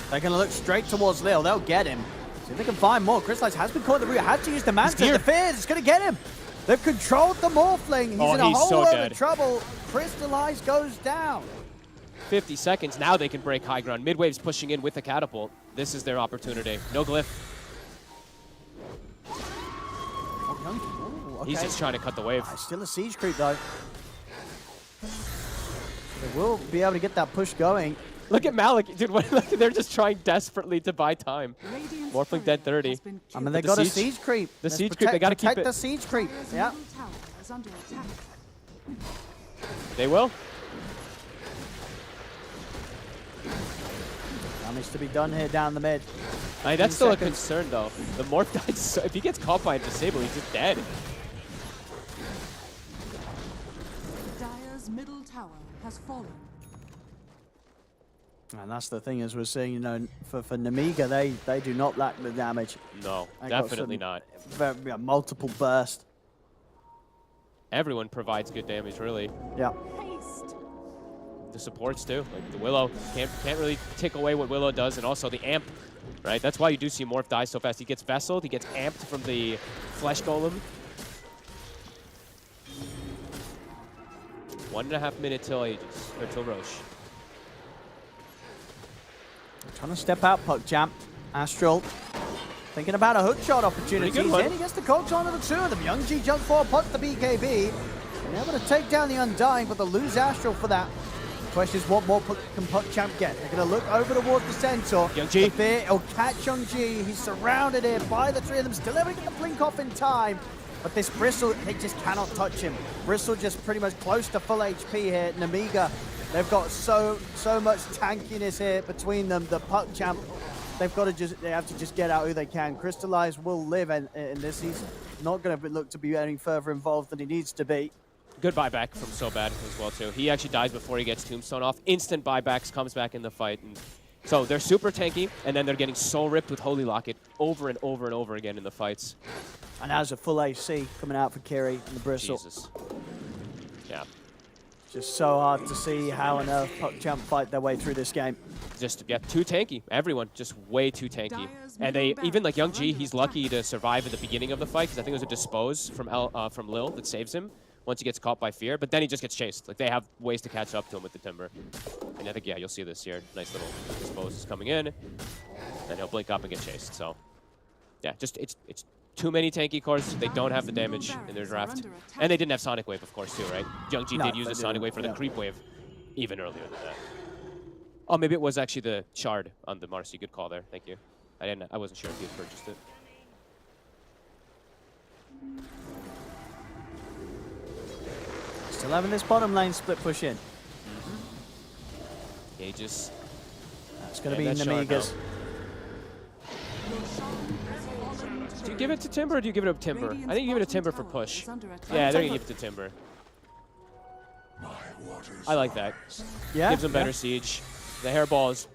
They're going to look straight towards Lil. They'll get him. See if they can find more. Crystallize has been caught in the rear. Had to use the Manta. The Fears. It's going to get him. They've controlled the Morphling. He's in a whole so lot dead. of trouble. Crystallize goes down. 50 seconds. Now they can break high ground. Midwave's pushing in with the catapult. This is their opportunity. No glyph. Oh, okay. He's just trying to cut the wave. Still a siege creep, though. They will be able to get that push going. Look at Malik. Dude, look, they're just trying desperately to buy time. Radiant's Morphling dead 30. I mean, they the got a siege- siege creep. the Let's siege creep, they gotta keep protect it. the siege creep. Dire's Yeah. middle tower is under attack. They will. Damage to be done here down the mid. I mean, that's still a seconds. concern, though. The Morph died so, if he gets caught by a Disable, he's just dead. Dire's middle tower has fallen. And that's the thing, as we're seeing, you know, for Namiga, they do not lack the damage. No, They got definitely some not. Multiple burst. everyone provides good damage, really. Yeah. Haste. The supports too, like the Willow can't really take away what Willow does, and also the amp, right? That's why you do see Morph die so fast. He gets vesseled, he gets amped from the Flesh Golem. 1.5 minute till Aegis, or till Roche. Trying to step out, PuckChamp. Astral thinking about a hook shot opportunity. Pretty good one. He gets the cogs onto the two of them. Young G jumps forward, puts the BKB. And able to take down the Undying, but they lose Astral for that. Question is, what more can PuckChamp get? They're going to look over towards the Centaur. Young G. He'll catch Young G. He's surrounded here by the three of them. Still able to get the blink off in time. But this Bristle, they just cannot touch him. Bristle just pretty much close to full HP here. Namiga, they've got so much tankiness here between them. The PuckChamp, they have to just get out who they can. Crystallize will live in this. He's not going to look to be any further involved than he needs to be. Good buyback from So Bad as well too. He actually dies before he gets Tombstone off. Instant buybacks, comes back in the fight. And so they're super tanky, and then they're getting soul ripped with Holy Locket over and over and over again in the fights. And as a full AC coming out for Kiri and the Bristle. Jesus. Yeah. Just so hard to see how on earth PuckChamp fight their way through this game. Just, yeah, too tanky. Everyone just way too tanky. And they, even like Young G, he's lucky to survive at the beginning of the fight, because I think it was a dispose from Lil that saves him once he gets caught by Fear, but then he just gets chased. Like, they have ways to catch up to him with the Timber. And I think, yeah, you'll see this here. Nice little dispose is coming in, and he'll blink up and get chased. So, yeah, just it's too many tanky cores. They don't have the damage in their draft. And they didn't have Sonic Wave, of course, too, right? Young G did use the Sonic Wave for the Creep Wave even earlier than that. Oh, maybe it was actually the Shard on the Marcy. Good call there. Thank you. I wasn't sure if he had purchased it. Still having this bottom lane split push in. Aegis. It's going to be Namiga's. Do you give it to Timber or do you give it to Timber? I think you give it to Timber for push. Yeah, they're going to give it to Timber. I like that. Yeah. Gives them better siege. The hairball's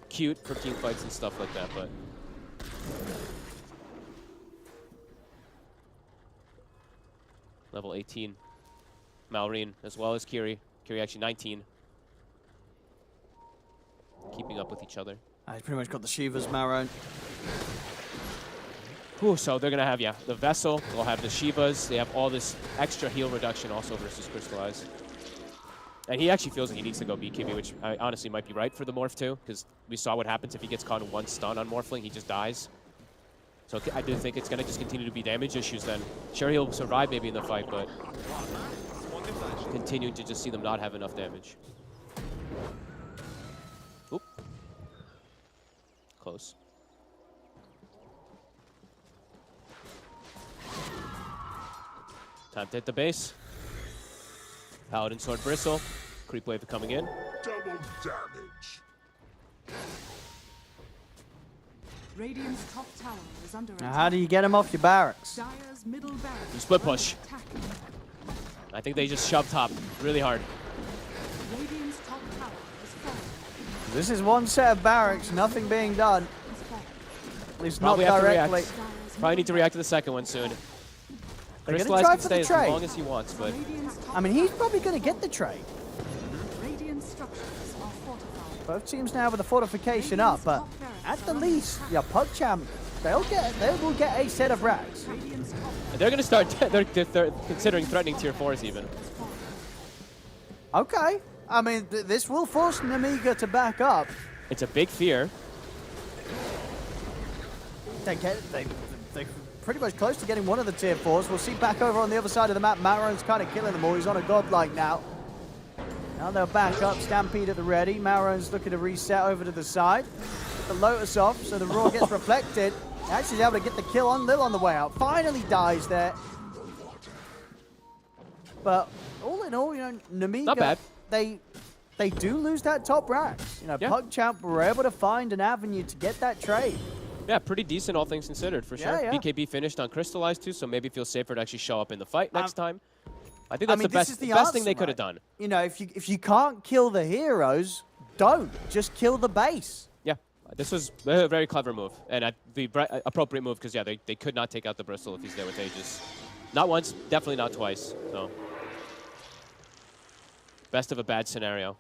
cute for team fights and stuff like that, but level 18. Malrine as well as Kiri. Kiri actually 19. Keeping up with each other. He's pretty much got the Shivas, Malrine. Ooh, so they're gonna have, yeah, the Vessel, they'll have the Shivas, they have all this extra heal reduction also versus Crystallize. And he actually feels like he needs to go BKB, which I honestly might be right for the Morph too, because we saw what happens if he gets caught in one stun on Morphling, he just dies. So I do think it's gonna just continue to be damage issues then. Sure, he'll survive maybe in the fight, but continuing to just see them not have enough damage. Oop. Close. Time to hit the base. Paladin Sword Bristle. Creep Wave coming in. Double damage. Radiant's top tower is under Now, attack. how do you get him off your barracks? Dire's middle barracks You split push. under attack. I think they just shoved top really hard. Radiant's top tower is falling. This is one set of barracks, nothing being done. Is falling. At least Probably not have to directly. react. Probably need to react to the second one soon. They're gonna Crystallize try can for stay the as trade. long as he wants, but Radiant's top I mean, he's probably going to get the trade. Radiant structures are fortified. Both teams now with the fortification up, but at the least, yeah, PuckChamp, they will get a set of racks. Radiant's top they're going to start, they're considering threatening tier 4s even. is falling. Okay. I mean, this will force Namiga to back up. It's a big fear. They're pretty much close to getting one of the tier 4s. We'll see back over on the other side of the map. Maroon's kind of killing them all. He's on a godlike now. Now they'll back up. Stampede at the ready. Maroon's looking to reset over to the side. Get the Lotus off so the Roar gets reflected. Actually able to get the kill on Lil on the way out. Finally dies there. But all in all, you know, Namiga, Not bad. they do lose that top racks. You know, Yeah. PuckChamp were able to find an avenue to get that trade. Yeah, pretty decent all things considered, for sure. Yeah. BKB finished on Crystallize too, so maybe it feels safer to actually show up in the fight next time. I think I that's mean, the best, this is the best thing answer, they could have right? done. You know, if you can't kill the heroes, don't. Just kill the base. Yeah, this was a very clever move, and the appropriate move, because, yeah, they could not take out the Bristle if he's there with Aegis. Not once, definitely not twice. So, best of a bad scenario.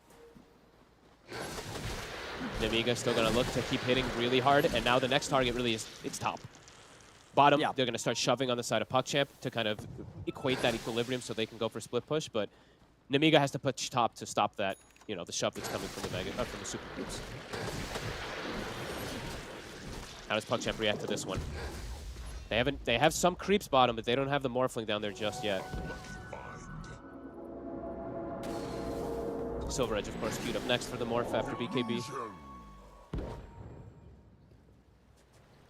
Nemiga still going to look to keep hitting really hard, and now the next target really is it's top. Bottom, they're going to start shoving on the side of PuckChamp to kind of equate that equilibrium so they can go for split push, but Nemiga has to push top to stop that, you know, the shove that's coming from the super creeps. How does PuckChamp react to this one? They have some creeps bottom, but they don't have the Morphling down there just yet. Silver Edge, of course, queued up next for the Morph after BKB.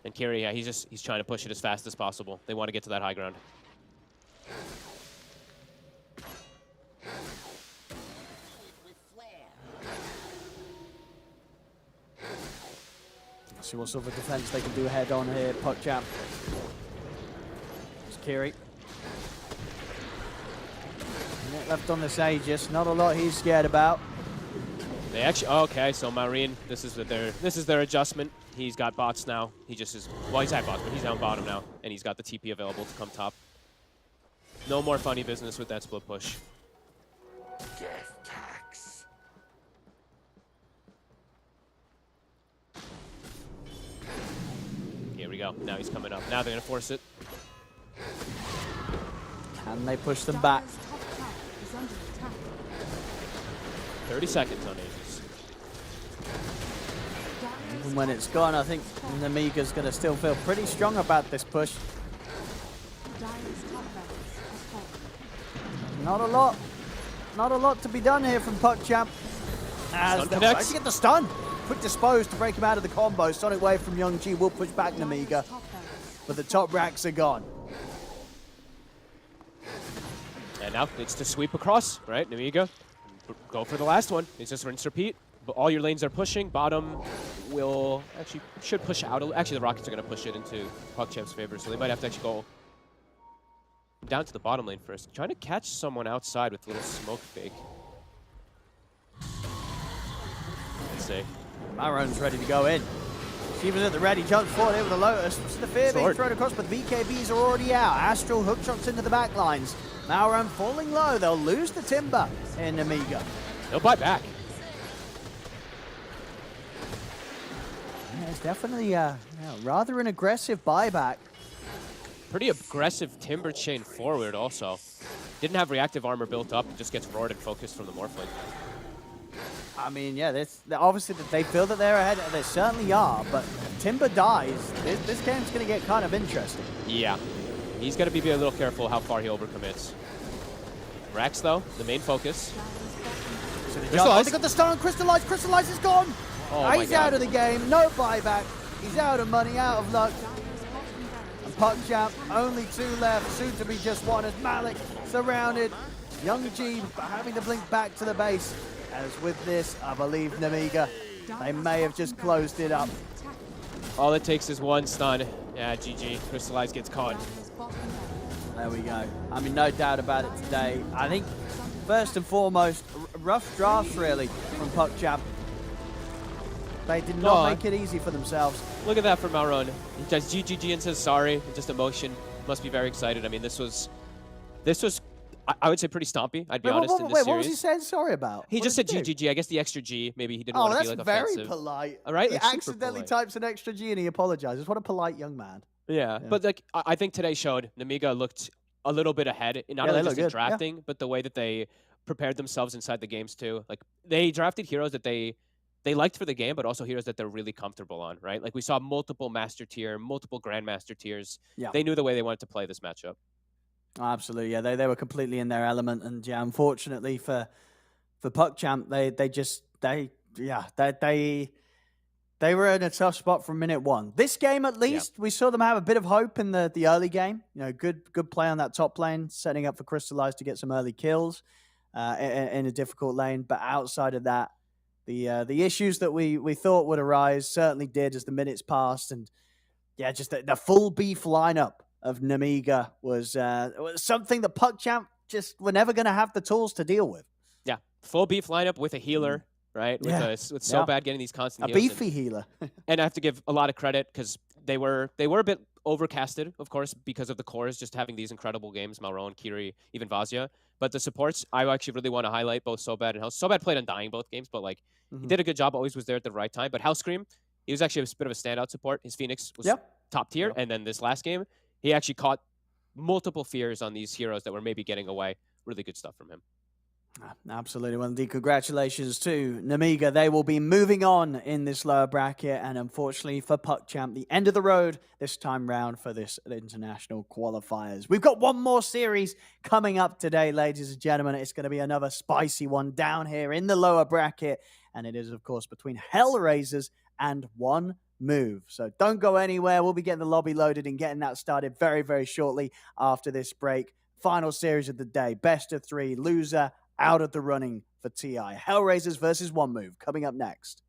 And Kiri, yeah, he's trying to push it as fast as possible. They want to get to that high ground. See what sort of defense they can do head on here. PuckChamp. It's Kiri. Net left on this Aegis. Not a lot he's scared about. They actually okay. So Marine, this is their adjustment. He's got bots now. He just is he's had bots, but he's down bottom now, and he's got the TP available to come top. No more funny business with that split push. Death tax. Here we go. Now he's coming up. Now they're gonna force it. Can they push them back? Dire's top tower is under attack. 30 seconds on Aegis. Even when it's gone, I think Nemiga's going to still feel pretty strong about this push. Dire's top barracks has fallen. Not a lot to be done here from PuckChamp. As Stun they'll connects. actually get the stun. Quick dispose to break him out of the combo. Sonic Wave from Young G will push back Nemiga, Top barracks. but the top racks are gone. And now it's to sweep across, right? Nemiga, go for the last one. It's just rinse repeat. But all your lanes are pushing. Bottom should push out. Actually, the Rockets are going to push it into PuckChamp's favor, so they might have to actually go down to the bottom lane first. Trying to catch someone outside with a little smoke fake. Let's see. Maroon's ready to go in. She was at the ready, jumps forward here with a Lotus. It's the fear being Sword. thrown across, but BKBs are already out. Astral hook shots into the back lines. Maroon falling low. They'll lose the Timber in Nemiga. They'll buy back. Yeah, it's definitely rather an aggressive buyback. Pretty aggressive Timber chain forward also. Didn't have reactive armor built up. Just gets roared and focused from the Morphling. I mean, yeah, obviously they feel that they're ahead. They certainly are, but if Timber dies, this game's going to get kind of interesting. Yeah. He's going to be a little careful how far he overcommits. Rax, though, the main focus. So Crystallize. they got the stun on Crystallize. Crystallize is gone. Oh my He's God. out of the game. No buyback. He's out of money, out of luck. And PuckChamp, only two left. Soon to be just one as Malik surrounded. Young G having to blink back to the base. As with this, I believe Nemiga, they may have just closed it up. All it takes is one stun. Yeah, GG. Crystallize gets caught. There we go. I mean, no doubt about it today. I think, first and foremost, rough drafts, really, from PuckChamp. They did not make it easy for themselves. Look at that for Malron. He does GGG and says sorry. Just emotion. Must be very excited. I mean, this was, I would say pretty stompy, I'd be honest, in this series. What was he saying sorry about? He What just did said he do? GGG. I guess the extra G. Maybe he didn't want to be like offensive. Very polite. All right, He like, super accidentally polite. types an extra G and he apologizes. What a polite young man. Yeah, but like I think today showed Nemiga looked a little bit ahead, not Yeah, they only look just in good, yeah. drafting, but the way that they prepared themselves inside the games too. Like they drafted heroes that they liked for the game, but also heroes that they're really comfortable on, right? Like we saw multiple master tier, multiple grandmaster tiers. Yeah. They knew the way they wanted to play this matchup. Absolutely, yeah. They were completely in their element, and yeah, unfortunately for PuckChamp, they were in a tough spot from minute one. This game, at least, we saw them have a bit of hope in the early game. You know, good play on that top lane, setting up for Crystallize to get some early kills in a difficult lane. But outside of that, the issues that we thought would arise certainly did as the minutes passed, and yeah, just the full beef lineup of Nemiga was something that PuckChamp just were never going to have the tools to deal with. Yeah, full beef lineup with a healer, right? With so bad getting these constant A heals. beefy healer. And I have to give a lot of credit because they were a bit overcasted, of course, because of the cores just having these incredible games, Malrone, Kiri, even Vazia. But the supports, I actually really want to highlight both Sobad and House. Sobad played Undying both games, but like he did a good job, always was there at the right time. But Hellscream, he was actually a bit of a standout support. His Phoenix was top tier. And then this last game, he actually caught multiple fears on these heroes that were maybe getting away. Really good stuff from him. Absolutely. Well, indeed, congratulations to Namiga. They will be moving on in this lower bracket. And unfortunately for PuckChamp, the end of the road this time round for this international qualifiers. We've got one more series coming up today, ladies and gentlemen. It's going to be another spicy one down here in the lower bracket. And it is, of course, between Hellraisers and One Move. So don't go anywhere. We'll be getting the lobby loaded and getting that started very, very shortly after this break. Final series of the day. Best of 3. Loser out of the running for TI. Hellraisers versus One Move coming up next.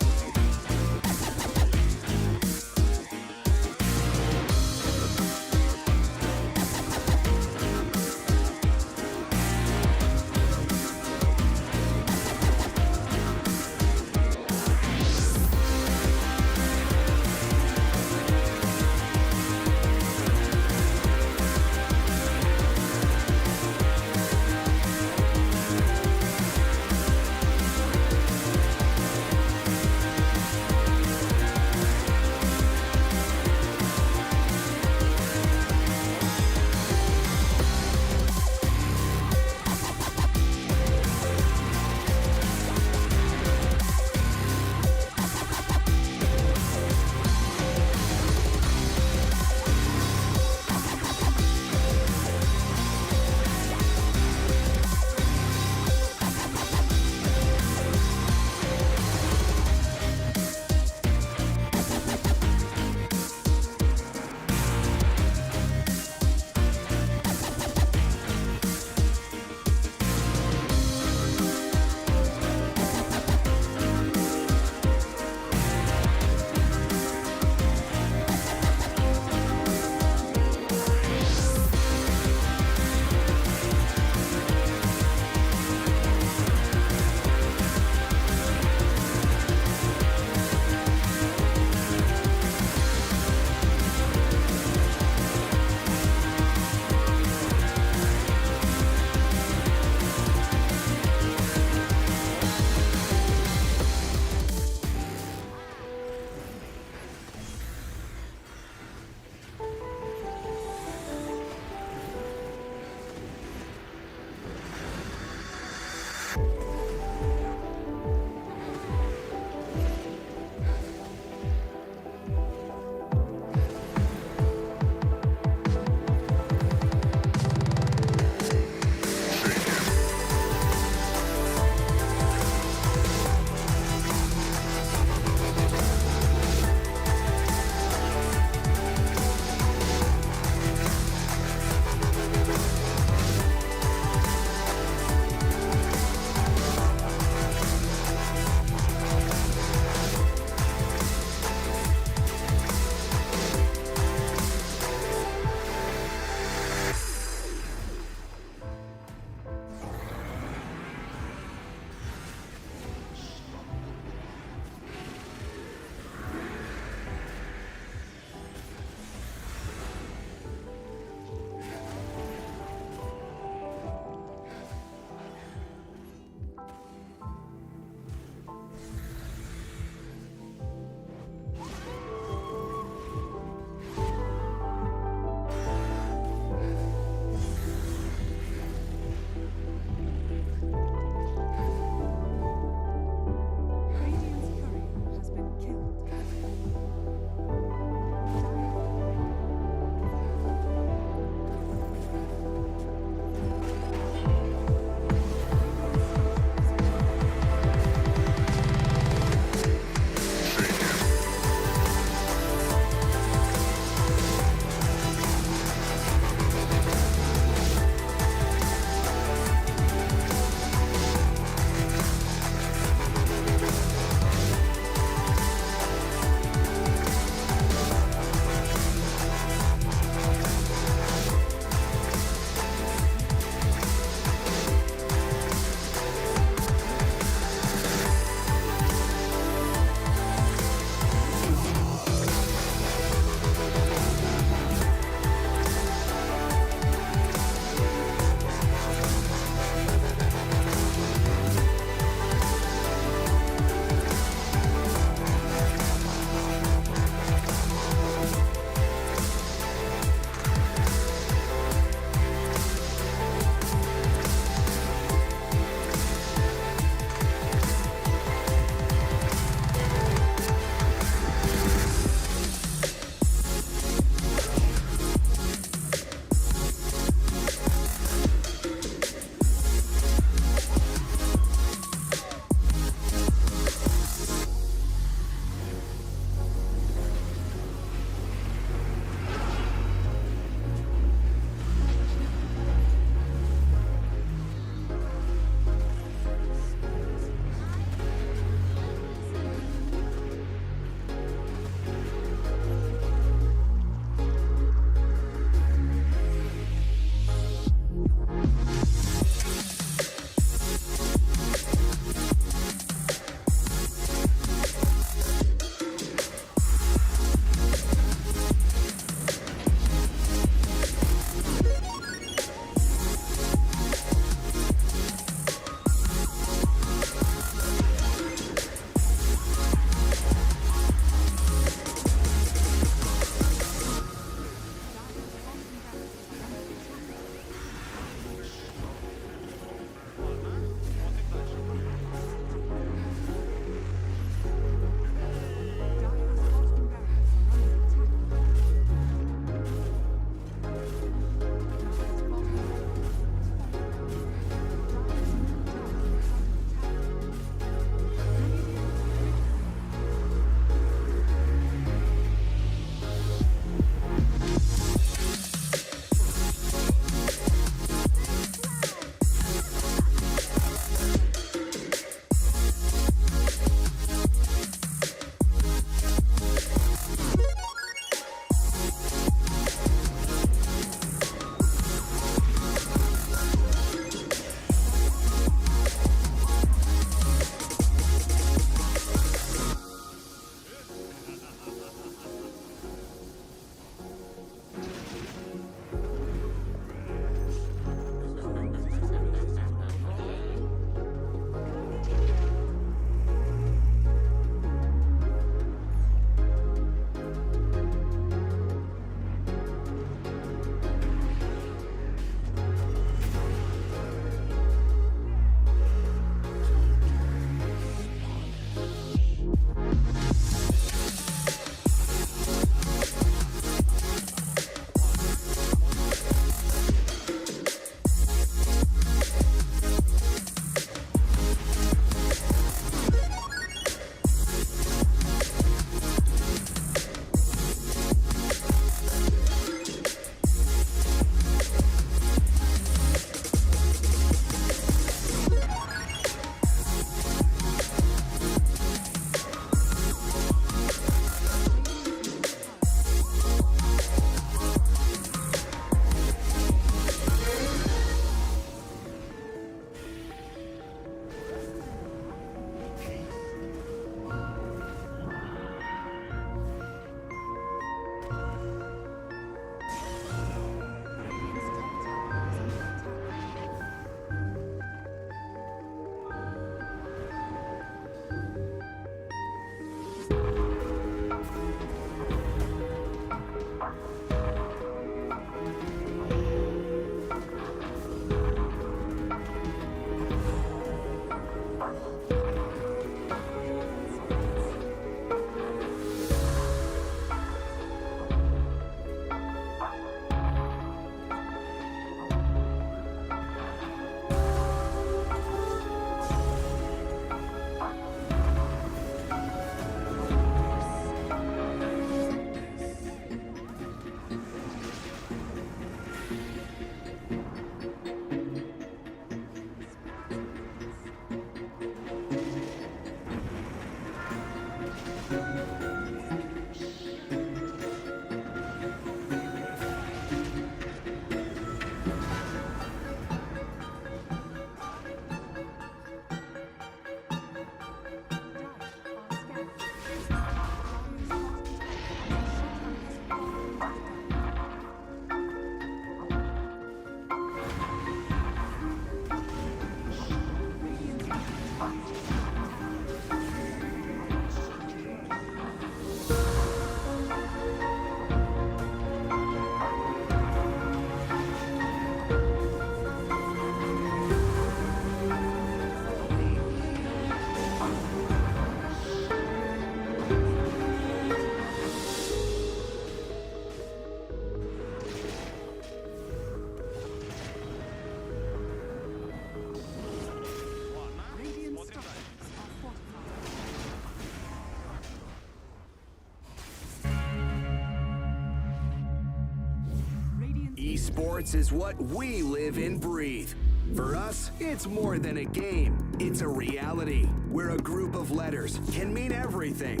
Sports is what we live and breathe. For us, it's more than a game. It's a reality where a group of letters can mean everything.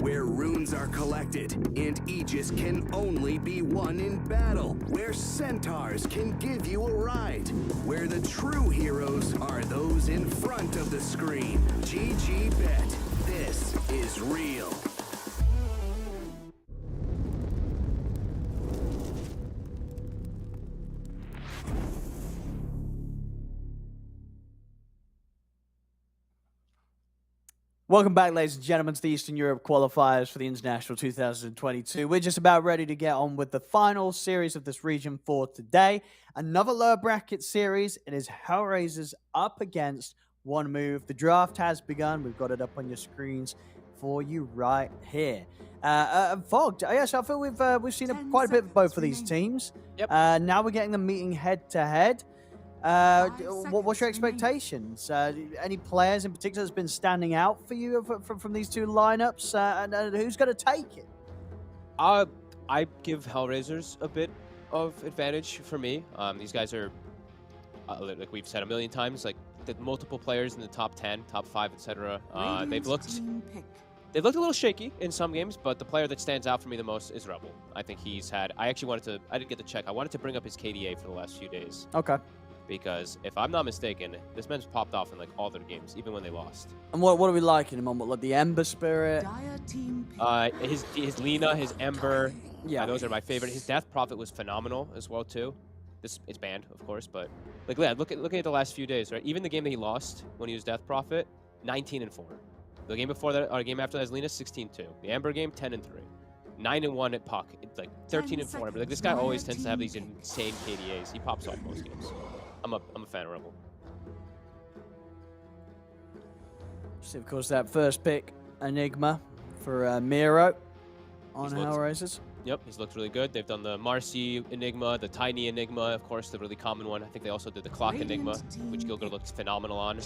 Where runes are collected and Aegis can only be won in battle. Where centaurs can give you a ride. Where the true heroes are those in front of the screen. GG Bet. This is real. Welcome back, ladies and gentlemen, to the Eastern Europe qualifiers for the International 2022. We're just about ready to get on with the final series of this region for today. Another lower bracket series. It is Hellraisers up against One Move. The draft has begun. We've got it up on your screens for you right here. Fog, yes, I feel we've seen quite a bit of both of these teams. Yep. Now we're getting them meeting head to head. What's your expectations? Any players in particular that's been standing out for you from these two lineups? And who's going to take it? I give Hellraisers a bit of advantage for me. These guys are, like we've said a million times, like the multiple players in the top 10, top 5, etc. They've looked a little shaky in some games, but the player that stands out for me the most is Rebel. I think he's had. I didn't get to check. I wanted to bring up his KDA for the last few days. Okay. Because if I'm not mistaken, this man's popped off in like all their games, even when they lost. And what are we liking him on? What, like the Ember Spirit? His Lina, his Ember. Yeah, those are my favorite. His Death Prophet was phenomenal as well too. It's banned, of course, but like yeah, looking at the last few days, right? Even the game that he lost when he was Death Prophet, 19-4. The game before that, or the game after that, is Lina 16-2. The Ember game, 10-3. 9-1 at Puck. It's like 13-4. But like this guy always tends to have these insane KDAs. He pops off most games. I'm a fan of Rebel. See, of course, that first pick, Enigma, for Miro on Hellraisers. Yep, he's looked really good. They've done the Marcy Enigma, the Tiny Enigma, of course, the really common one. I think they also did the Clock Enigma, which Gilgir looked phenomenal on.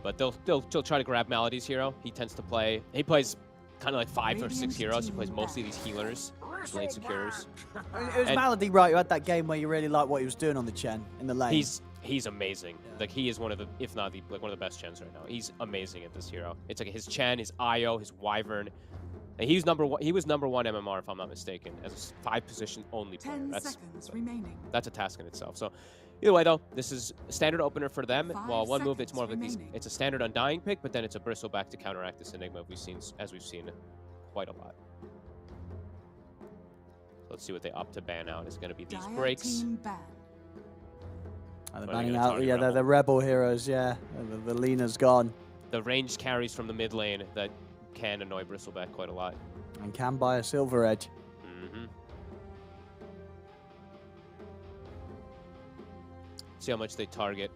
But they'll try to grab Melody's hero. He tends to play. He plays kind of like 5 or 6 heroes. He plays mostly these healers, lane securers. It was Melody, right? You had that game where you really liked what he was doing on the Chen in the lane. He's amazing. Yeah. Like he is one of the, if not the, like one of the best Chens right now. He's amazing at this hero. It's like his Chen, his Io, his Wyvern. And he's number one. He was number 1 MMR if I'm not mistaken, as a 5-position only player. 10 seconds remaining. That's a task in itself. So either way though, this is a standard opener for them. While One Move, it's more of like these. It's a standard Undying pick, but then it's a Bristleback to counteract this Enigma we've seen quite a lot. Let's see what they opt to ban out. Is going to be these breaks. They're banning out, they're the Rebel heroes, yeah. The Lina's gone. The range carries from the mid lane that can annoy Bristleback quite a lot. And can buy a Silver Edge. Mm-hmm. See how much they target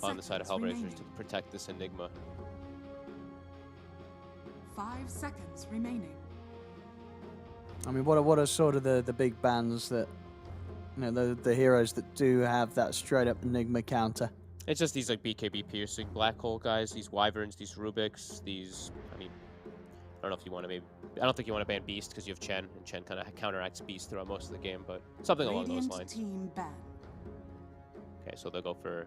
on the side of Hellraisers to protect this Enigma. 5 seconds remaining. I mean, what are sort of the big bans that, you know, the heroes that do have that straight up Enigma counter? It's just these like BKB piercing black hole guys, these Wyverns, these Rubiks, these. I mean, I don't know if you want to maybe. I don't think you want to ban Beast because you have Chen, and Chen kind of counteracts Beast throughout most of the game, but something along those lines. Okay, so they'll go for.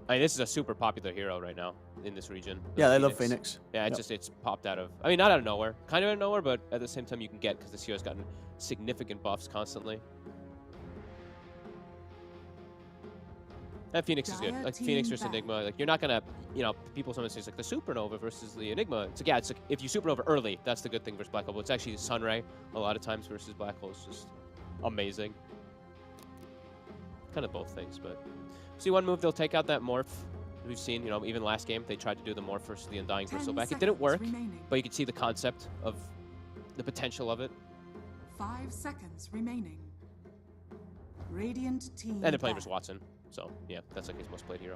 I mean, this is a super popular hero right now in this region. Yeah, they love Phoenix. Yeah, it's popped out of. I mean, not out of nowhere, kind of out of nowhere, but at the same time you can get because this hero's gotten significant buffs constantly. And Phoenix is good. Like Phoenix versus Enigma, like you're not gonna, you know, people sometimes say it's like the Supernova versus the Enigma. It's like yeah, it's like if you Supernova early, that's the good thing versus Black Hole. But it's actually Sunray a lot of times versus Black Hole. It's just amazing. Kind of both things, but see One Move they'll take out that morph. We've seen, you know, even last game they tried to do the morph versus the Undying Bristleback. It didn't work, but you could see the concept of the potential of it. 5 seconds remaining. Radiant team. And they're playing versus Watson. So, yeah, that's like his most played hero.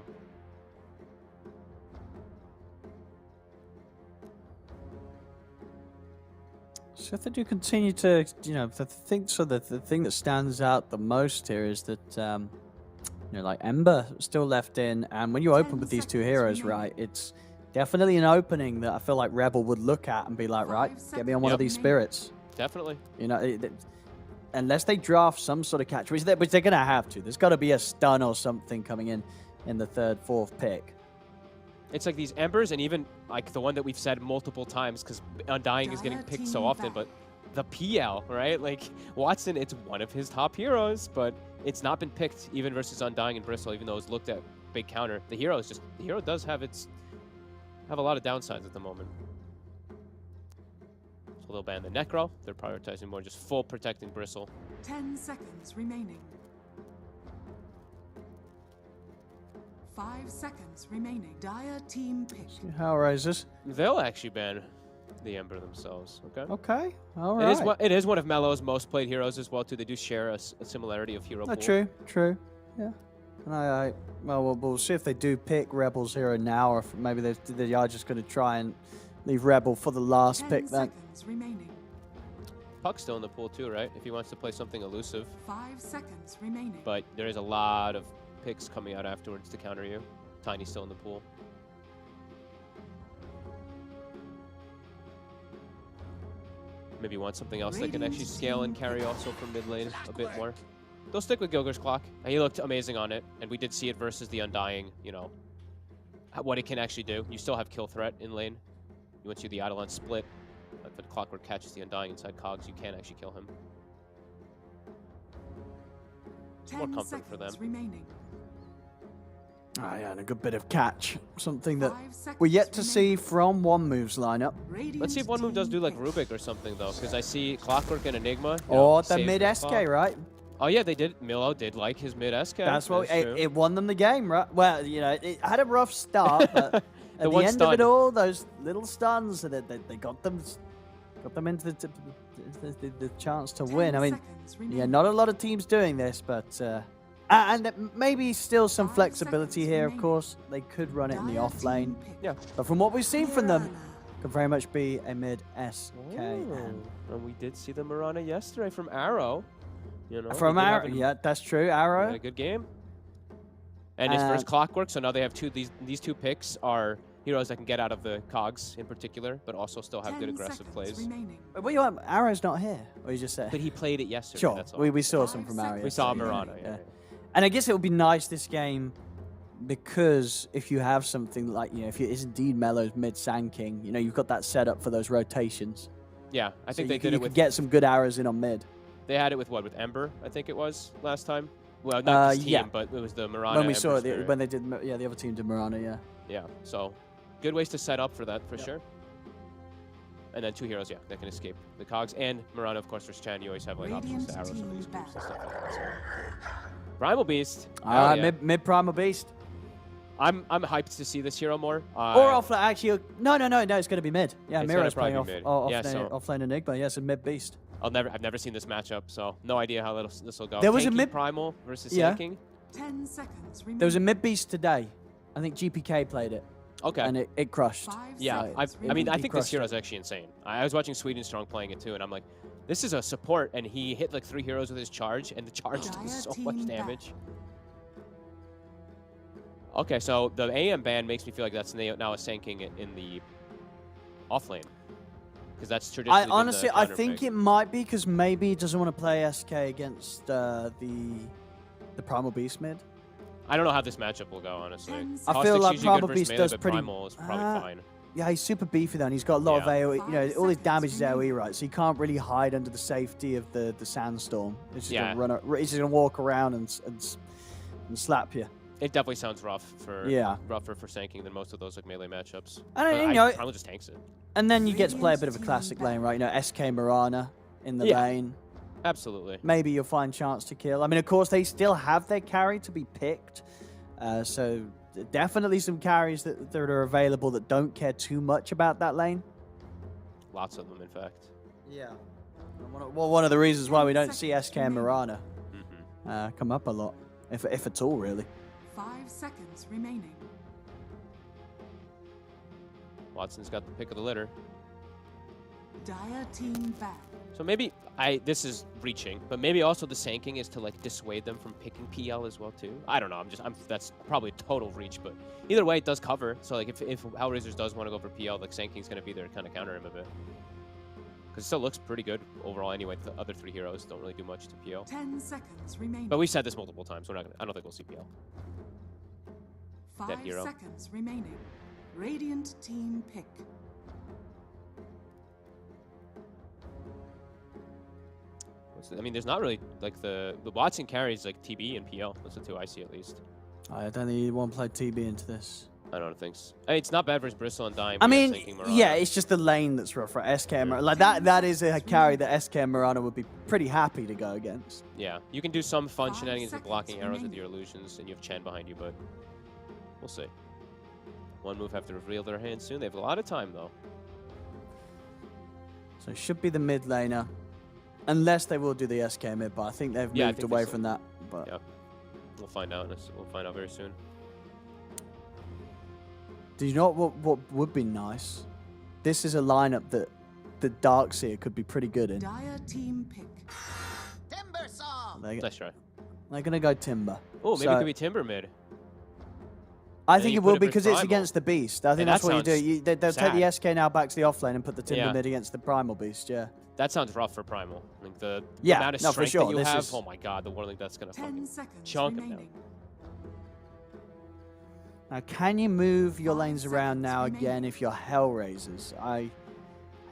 So if they do continue to, you know, the thing that stands out the most here is that, you know, like Ember still left in, and when you open with these two heroes, right, it's definitely an opening that I feel like Rebel would look at and be like, right, get me on one of these spirits. Definitely. You know, unless they draft some sort of catch, which they're going to have to. There's got to be a stun or something coming in the 3rd, 4th pick. It's like these Embers, and even like the one that we've said multiple times, because Undying is getting picked so often, but the PL, right? Like Watson, it's one of his top heroes, but it's not been picked even versus Undying and Bristle, even though it's looked at big counter. The hero does have a lot of downsides at the moment. So they'll ban the Necro. They're prioritizing more just full protecting Bristle. 10 seconds remaining. 5 seconds remaining. Dire team pick. How rises? They'll actually ban the Ember themselves. Okay. Okay. All right. It is one of Melo's most played heroes as well too. They do share a similarity of hero pool. True. Yeah. And well, we'll see if they do pick Rebel's hero now, or if maybe they are just going to try and leave Rebel for the last pick then. 10 seconds remaining. Puck's still in the pool too, right? If he wants to play something elusive. 5 seconds remaining. But there is a lot of picks coming out afterwards to counter you. Tiny's still in the pool. Maybe want something else that can actually scale and carry also from mid lane a bit more. They'll stick with Gilger's Clock. He looked amazing on it, and we did see it versus the Undying, you know, what it can actually do. You still have kill threat in lane. Once you the Eidolon split, if the Clockwork catches the Undying inside cogs, you can actually kill him. More comfort for them. Remaining. Yeah, and a good bit of catch. Something that we're yet to see from One Move's lineup. Let's see if One Move does do like Rubik or something though, because I see Clockwork and Enigma. Or the mid SK, right? Oh yeah, they did. Milo did like his mid SK. That's what it won them the game, right? Well, you know, it had a rough start, but at the end stun. of it all, those little stuns that they got them into the chance to win. I mean, yeah, not a lot of teams doing this, but and maybe still some flexibility here. Of course, they could run it in the off lane. Yeah, but from what we've seen from them, could very much be a mid SK. And we did see the Mirana yesterday from Arrow. You know, from Arrow, yeah, that's true. Arrow, a good game. And his first Clockwork, so now they have these two picks are heroes that can get out of the cogs in particular, but also still have good aggressive plays. But what you want? Arrow's not here, or you just said? But he played it yesterday. Sure, that's all. we saw some from Arrow. We saw Mirana, yeah. And I guess it would be nice this game because if you have something like, you know, if it is indeed Melo's mid Sand King, you know, you've got that set up for those rotations. Yeah, I think so they did it with. Get some good arrows in on mid. They had it with what? With Ember, I think it was last time. Well, not this team, yeah. but it was the Mirana. When we saw it, when they did, yeah, the other team did Mirana, yeah. Yeah, so good ways to set up for that for sure. And then two heroes, yeah, that can escape the cogs. And Mirana, of course, versus Chan, you always have like options to arrows from these groups and stuff like that. So. Primal Beast. Mid Primal Beast. I'm hyped to see this hero more. Or offlane, actually, no, it's going to be mid. Yeah, it's Miro's playing offlane Enigma. Yes, a mid Beast. I've never seen this matchup, so no idea how this will go. There was a mid Primal versus Sand King. 10 seconds remaining. There was a mid Beast today. I think GPK played it. Okay. And it crushed. Yeah, I think this hero is actually insane. I was watching Sweden Strong playing it too, and I'm like, this is a support, and he hit like 3 heroes with his charge, and the charge does so much damage. Okay, so the AM ban makes me feel like that's now a Sand King in the off lane. Because that's traditionally honestly, I think it might be because maybe he doesn't want to play SK against the Primal Beast mid. I don't know how this matchup will go, honestly. I feel like Primal Beast does pretty. Primal is probably fine. Yeah, he's super beefy though, and he's got a lot of AoE. You know, all his damage is AoE, right? So he can't really hide under the safety of the sandstorm. He's just gonna he's just gonna walk around and slap you. It definitely sounds rougher for Sand King than most of those like melee matchups. And you know, Primal just tanks it. And then you get to play a bit of a classic lane, right? You know, SK Mirana in the lane. Absolutely. Maybe you'll find chance to kill. I mean, of course, they still have their carry to be picked. So definitely some carries that are available that don't care too much about that lane. Lots of them, in fact. Yeah. Well, one of the reasons why we don't see SK and Mirana come up a lot, if at all, really. 5 seconds remaining. Watson's got the pick of the litter. Dire team back. So maybe this is reaching, but maybe also the Sand King is to like dissuade them from picking PL as well too. I don't know. That's probably a total reach, but either way, it does cover. So like if Hellraisers does want to go for PL, like Sand King's gonna be there to kind of counter him a bit. Because it still looks pretty good overall anyway. The other 3 heroes don't really do much to PL. 10 seconds remaining. But we've said this multiple times. We're not gonna, I don't think we'll see PL. 5 hero. seconds remaining. Radiant team pick. I mean, there's not really, like, the Watson carries, like, TB and PL. That's the 2 I see, at least. I don't think you want to play TB into this. I don't think so. I mean, it's not bad versus Bristle and Dying. I but mean, thinking Mirana. yeah, it's just the lane that's rough, right? SK and Mirana. Like, that is a carry that SK and Mirana would be pretty happy to go against. Yeah, you can do some fun 5 shenanigans with blocking seconds arrows with remaining. your illusions, and you have Chen behind you, but we'll see. One move have to reveal their hand soon. They have a lot of time, though. So it should be the mid laner. Unless they will do the SK mid, but I think they've Yeah, I moved think away so. from that. But Yeah, we'll find out. We'll find out very soon. do you know what would be nice? This is a lineup that the Darkseer could be pretty good in. Dire team pick. Nice try. They're going to go Timber. Oh, maybe So it could be Timber mid. I then think you it put will it with because it's Primal. against the Beast. I think And that's that what you do. sounds They'll take the sad. SK now back to the offlane and put the Timber Yeah. mid against the Primal Beast, yeah. That sounds rough for Primal. Like the Yeah, amount of no, for strength sure. that you This have. is- Oh my god, the Warling that's gonna 10 fucking seconds chunk him down. remaining. Now, can you move your 5 lanes around seconds now remaining. again if you're Hellraisers? I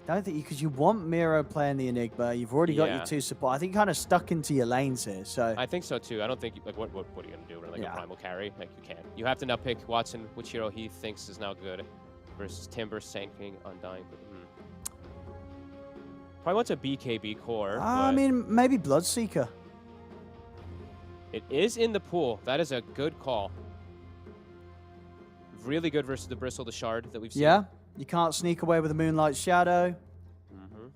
don't think you, because you want Miro playing the Enigma. You've already got Yeah. your 2 support. I think you're kind of stuck into your lanes here. So I think so too. I don't think like what are you gonna do? Like Yeah. a Primal carry? Like you can't. You have to now pick Watson, which hero he thinks is now good, versus Timber, Sanking, Undying. Probably wants a BKB core. I but mean, maybe Bloodseeker. it is in the pool. That is a good call. Really good versus the Bristle, the Shard that we've seen. Yeah, you can't sneak away with the Moonlight Shadow. Mm-hmm.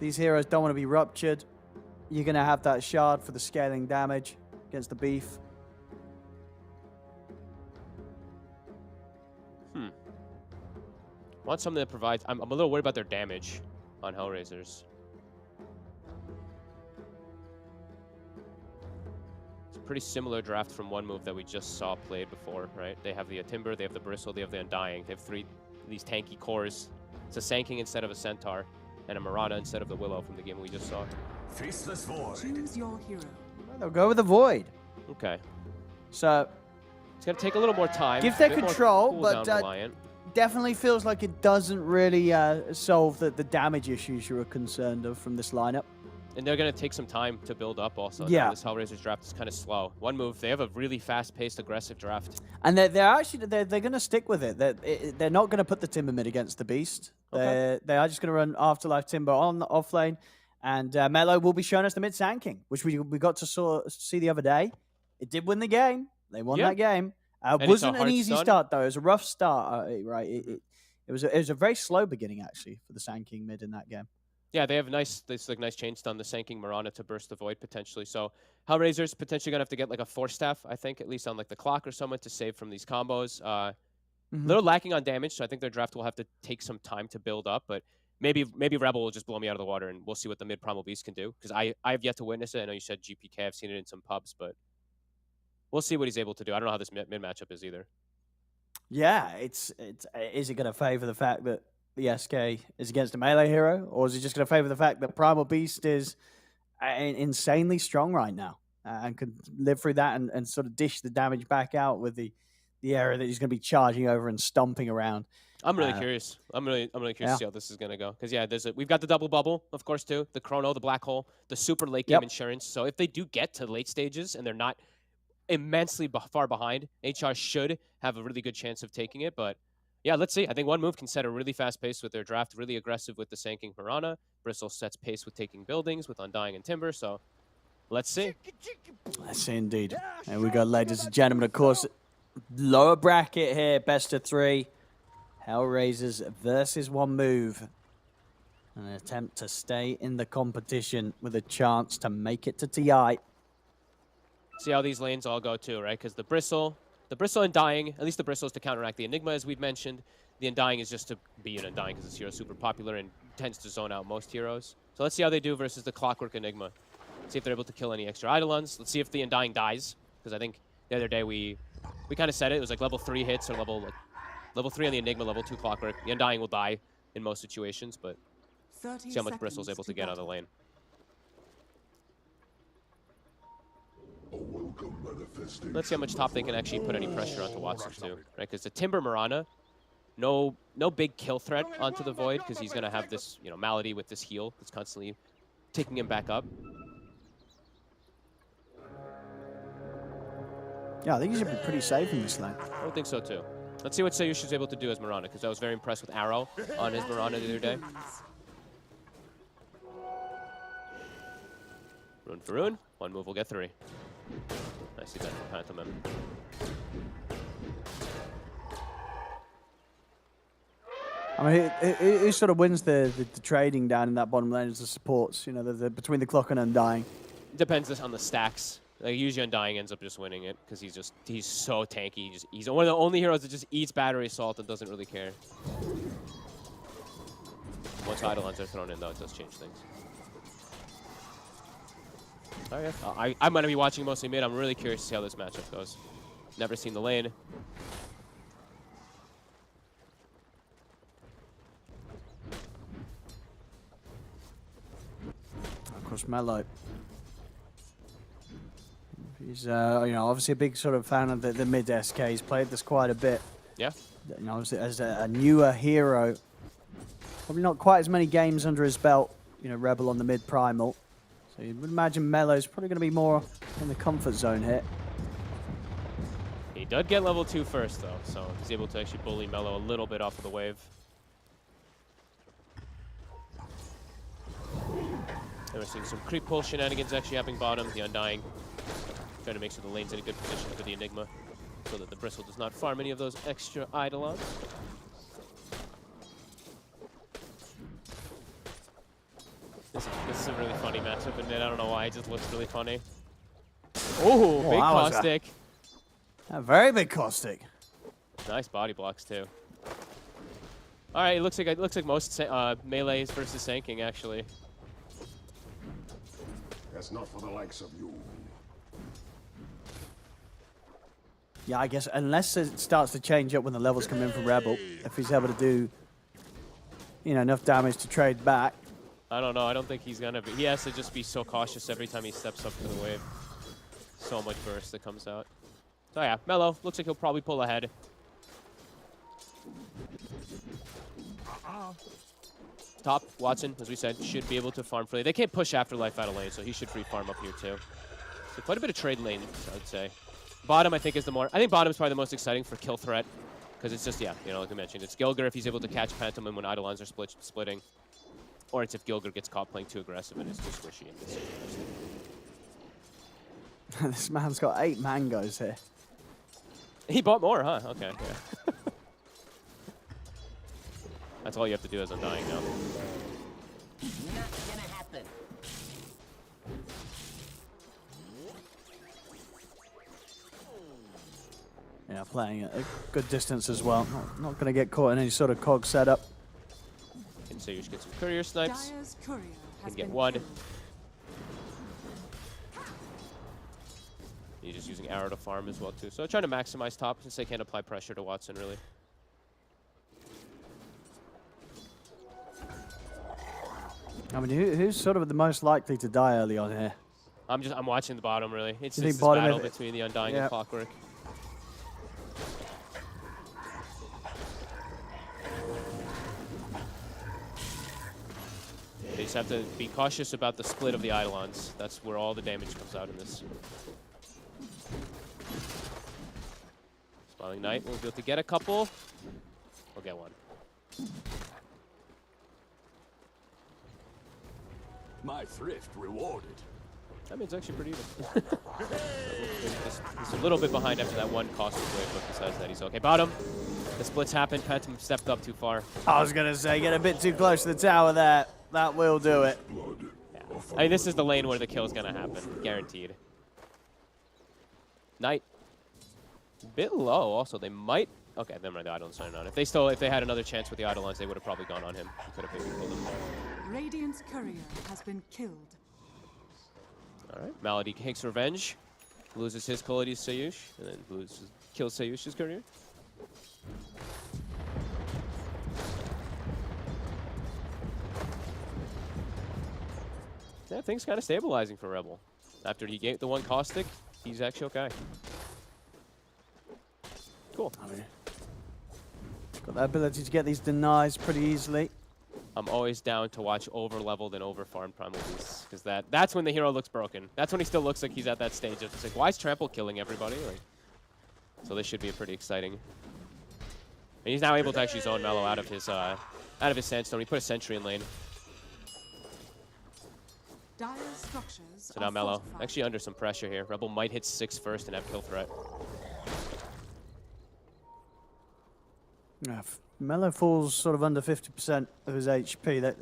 These heroes don't want to be ruptured. You're going to have that shard for the scaling damage against the beef. Want something that provides. I'm a little worried about their damage on Hellraisers. It's a pretty similar draft from one move that we just saw played before, right? They have the Timber, they have the Bristle, they have the Undying. They have 3 these tanky cores. It's a Sanking instead of a Centaur, and a Mirana instead of the Willow from the game we just saw. Faceless void. Choose your hero. They'll go with the Void. Okay. So It's going to take a little more time. Give their a bit more control, but, cooldown reliant. definitely feels like it doesn't really solve the damage issues you were concerned of from this lineup. And they're going to take some time to build up also. Yeah. This Hellraisers draft is kind of slow. One move, they have a really fast-paced, aggressive draft. And they're actually they're going to stick with it. They're not going to put the Timber mid against the Beast. Okay. They are just going to run Afterlife Timber on the offlane, and Melo will be showing us the mid Sanking, which we got to see the other day. It did win the game. They won Yeah. that game. it's a Wasn't an hard easy stun. start though. It was a rough start, right? It was a very slow beginning actually for the Sanking mid in that game. Yeah, they have nice chain stun, the Sanking Mirana to burst the void potentially. So Hellraisers potentially gonna have to get like a Force Staff, I think, at least on like the clock or someone to save from these combos. Little lacking on damage, so I think their draft will have to take some time to build up. But maybe Rebel will just blow me out of the water, and we'll see what the mid Primal Beast can do. Because I have yet to witness it. I know you said GPK. I've seen it in some pubs, but we'll see what he's able to do. I don't know how this mid matchup is either. Yeah, is it going to favor the fact that the SK is against a melee hero, or is it just going to favor the fact that Primal Beast is insanely strong right now and can live through that and sort of dish the damage back out with the area that he's going to be charging over and stomping around? I'm really curious. I'm really curious to see how this is gonna go. Because we've got the double bubble, of course, too. The Chrono, the Black Hole, the super late game insurance. So if they do get to late stages and they're not immensely far behind, HR should have a really good chance of taking it. But yeah, let's see. I think one move can set a really fast pace with their draft, really aggressive with the Sanking Piranha. Bristle sets pace with taking buildings, with Undying and Timber. So let's see. Let's see indeed. There we go, ladies and gentlemen. Of course, lower bracket here, best of 3. Hellraisers versus one move. An attempt to stay in the competition with a chance to make it to TI. See how these lanes all go too, right? Because the Bristle Undying, at least the Bristle is to counteract the Enigma, as we've mentioned. The Undying is just to be an Undying because this hero is super popular and tends to zone out most heroes. So let's see how they do versus the Clockwork Enigma. See if they're able to kill any extra Eidolons. Let's see if the Undying dies, because I think the other day we kind of said it. It was like level 3 hits or level 3 on the Enigma, level 2 Clockwork. The Undying will die in most situations, but 30 See how much Bristol's seconds able to get out of the battle. lane. Let's see how much top they can actually put any pressure onto Watson too, right? Because the Timber Mirana, no big kill threat onto the Void, because he's gonna have this, you know, Malady with this heal that's constantly taking him back up. Yeah, I think he should be pretty safe in this lane. I would think so too. Let's see what Sayush is able to do as Mirana, because I was very impressed with Arrow on his Mirana the other day. Rune for Rune. One move will get 3. Nicely done from Pantomime. I mean, who sort of wins the trading down in that bottom lane is the supports, you know, the between the Clock and Undying. Depends on the stacks. Like usually Undying ends up just winning it because he's so tanky. He's one of the only heroes that just eats battery assault and doesn't really care. Once Eidolons are thrown in though, it does change things. Alright, I'm gonna be watching mostly mid. I'm really curious to see how this matchup goes. Never seen the lane. Of course, Mello. He's, you know, obviously a big sort of fan of the mid SK. He's played this quite a bit. Yeah. You know, as a newer hero, probably not quite as many games under his belt. You know, Rebel on the mid primal. So you would imagine Mello's probably going to be more in the comfort zone here. He did get level 2 first though, so he's able to actually bully Mello a little bit off of the wave. And we're seeing some creep pull shenanigans actually happening bottom. The Undying trying to make sure the lane's in a good position for the Enigma, so that the Bristle does not farm any of those extra Eidolons. This is a really funny matchup in mid. I don't know why, it just looks really funny. Oh, big caustic. A very big caustic. Nice body blocks too. All right, it looks like most melees versus Sanking actually. That's not for the likes of you. Yeah, I guess unless it starts to change up when the levels come in from Rebel, if he's able to do, you know, enough damage to trade back. I don't know. I don't think he's gonna be. He has to just be so cautious every time he steps up to the wave. So much burst that comes out. So yeah, Mello looks like he'll probably pull ahead. Top, Watson, as we said, should be able to farm freely. They can't push Afterlife out of lane, so he should free farm up here too. So quite a bit of trade lane, I would say. Bottom, I think, is the more... I think bottom is probably the most exciting for kill threat. Because it's just, yeah, you know, like I mentioned. It's Gilger if he's able to catch Pantomime when Eidolons are splitting. Or it's if Gilger gets caught playing too aggressive and it's too squishy. This man's got 8 mangoes here. He bought more, huh? Okay, yeah. That's all you have to do as Undying now. Not gonna happen. Yeah, playing at a good distance as well. Not going to get caught in any sort of cog setup. Can Sayush get some courier snipes? Dire's courier has Can get been one. killed. He's just using arrow to farm as well too. So trying to maximize top since they can't apply pressure to Watson really. I mean, who's sort of the most likely to die early on here? I'm watching the bottom really. It's You just think this bottom battle is- between the Undying Yeah. and Clockwork. They just have to be cautious about the split of the Eidolons. That's where all the damage comes out in this. Smiling Knight will be able to get a couple. We'll get one. My thrift rewarded. I mean, it's actually pretty even. He's a little bit behind after that one costly wave, but besides that, he's okay. Bottom. The splits happened. Phantom stepped up too far. I was going to say, get a bit too close to the tower there. That will do it. Yeah. I mean, this is the lane where the kill is going to happen. Guaranteed. Knight. Bit low, also. They might... Okay, never mind. The Eidolons aren't on. If they had another chance with the Eidolons, they would have probably gone on him. He could have maybe killed him. Radiant's courier has been killed. All right. Malady takes revenge. Loses his quality to Sayush. And then kills Sayush's career. Yeah, things kind of stabilizing for Rebel. After he gave the one caustic, he's actually okay. Cool. Got the ability to get these denies pretty easily. I'm always down to watch over-leveled and over-farmed Primal Beasts, because that's when the hero looks broken. That's when he still looks like he's at that stage of just like, why is Trample killing everybody? Like, so this should be pretty exciting. And he's now able to actually zone Mellow out of his Sandstone. He put a sentry in lane. Dire structures So now Mellow actually under some pressure here. Rebel might hit 6 first and have kill threat. Yeah, if Mellow falls sort of under 50% of his HP, that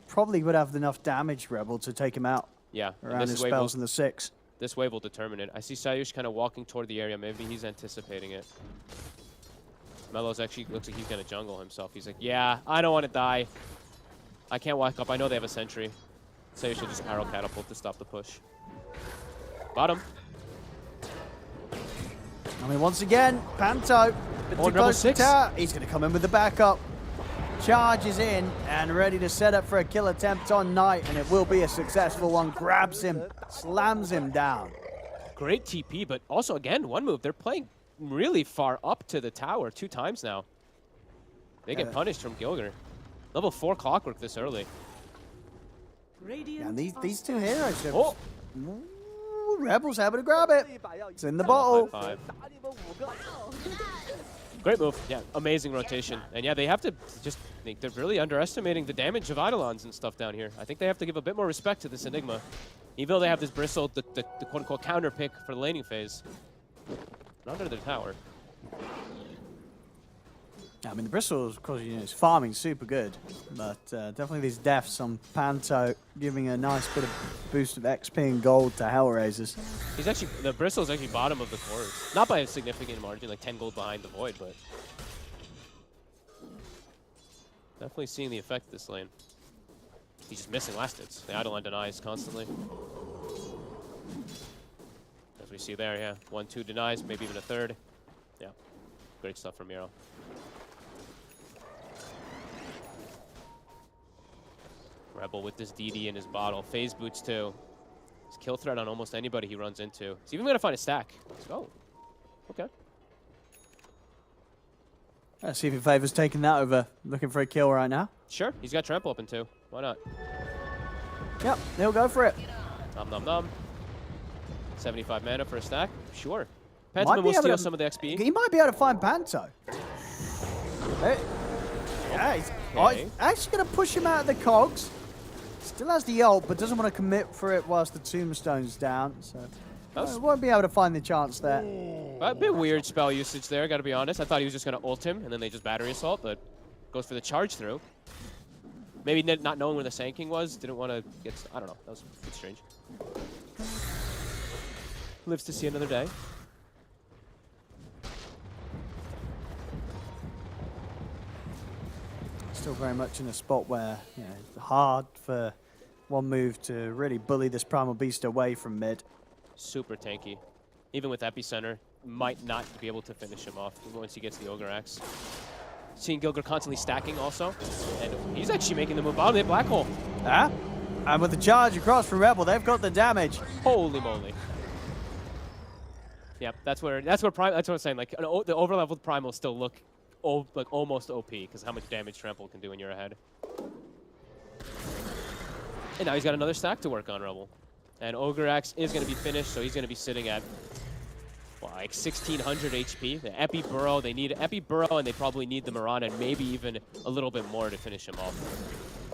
probably would have enough damage Rebel to take him out. Yeah. Around his spells in the 6. This wave will determine it. I see Sayush kind of walking toward the area. Maybe he's anticipating it. Mellow's actually looks like he's going to jungle himself. He's like, yeah, I don't want to die. I can't walk up. I know they have a sentry. Sayush will just arrow catapult to stop the push. Bottom. I mean, once again, Panto. On Rebel 6. He's going to come in with the backup. Charges in and ready to set up for a kill attempt on Knight, and it will be a successful one. Grabs him, slams him down. Great TP, but also, again, one move. They're playing really far up to the tower 2 times now. They get punished from Gilger. Level 4 Clockwork this early. And these two heroes. Oh. Ooh, Rebel's able to grab it. It's in the bottle. Great move. Yeah, amazing rotation. And yeah, they have to just think they're really underestimating the damage of Eidolons and stuff down here. I think they have to give a bit more respect to this Enigma. Even though they have this Bristle, the quote-unquote counter pick for the laning phase. Not under their tower. I mean, the Bristle, of course, is farming super good, but definitely these deaths on Panto giving a nice bit of boost of XP and gold to Hellraisers. He's actually, the Bristle's actually bottom of the course. Not by a significant margin, like 10 gold behind the Void, but definitely seeing the effect of this lane. He's just missing last hits. The Eidolon denies constantly. As we see there, yeah. 1-2 denies, maybe even a third. Yeah, great stuff from Miro. Rebel with this DD in his bottle. Phase boots too. His kill threat on almost anybody he runs into. He's even gonna find a stack. Oh, okay. Let's see if he favors taking that over looking for a kill right now. Sure, he's got trample open too. Why not? Yep, he'll go for it. Nom nom nom. 75 mana for a stack? Sure. Pentiment will steal some of the XP. He might be able to find Panto. Hey. Yeah, he's actually going to push him out of the cogs. Still has the ult, but doesn't want to commit for it whilst the tombstone's down. So won't be able to find the chance there. A bit weird spell usage there, gotta be honest. I thought he was just going to ult him, and then they just battery assault, but goes for the charge through. Maybe not knowing where the Sand King was, didn't want to get... I don't know, that was a bit strange. Lives to see another day. Still very much in a spot where it's hard for one move to really bully this Primal Beast away from mid. Super tanky. Even with Epicenter, might not be able to finish him off once he gets the Ogre Axe. Seeing Gilger constantly stacking also, and he's actually making the move out of the Black Hole. Ah, and with the charge across from Rebel, they've got the damage. Holy moly. Yep, that's what I'm saying. Like the overleveled Primal still look like almost OP because how much damage Trample can do when you're ahead. And now he's got another stack to work on, Rebel. And Ogre Axe is going to be finished, so he's going to be sitting at like 1600 HP. The Epi Burrow, they need Epi Burrow, and they probably need the Mirana, and maybe even a little bit more to finish him off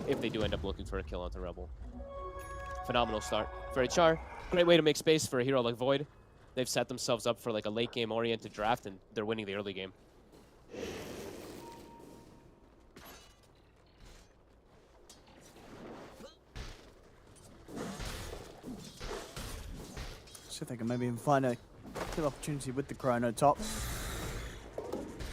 if they do end up looking for a kill onto Rebel. Phenomenal start for HR. Great way to make space for a hero like Void. They've set themselves up for like a late game oriented draft, and they're winning the early game. See if they can maybe even find a good opportunity with the Chrono Top.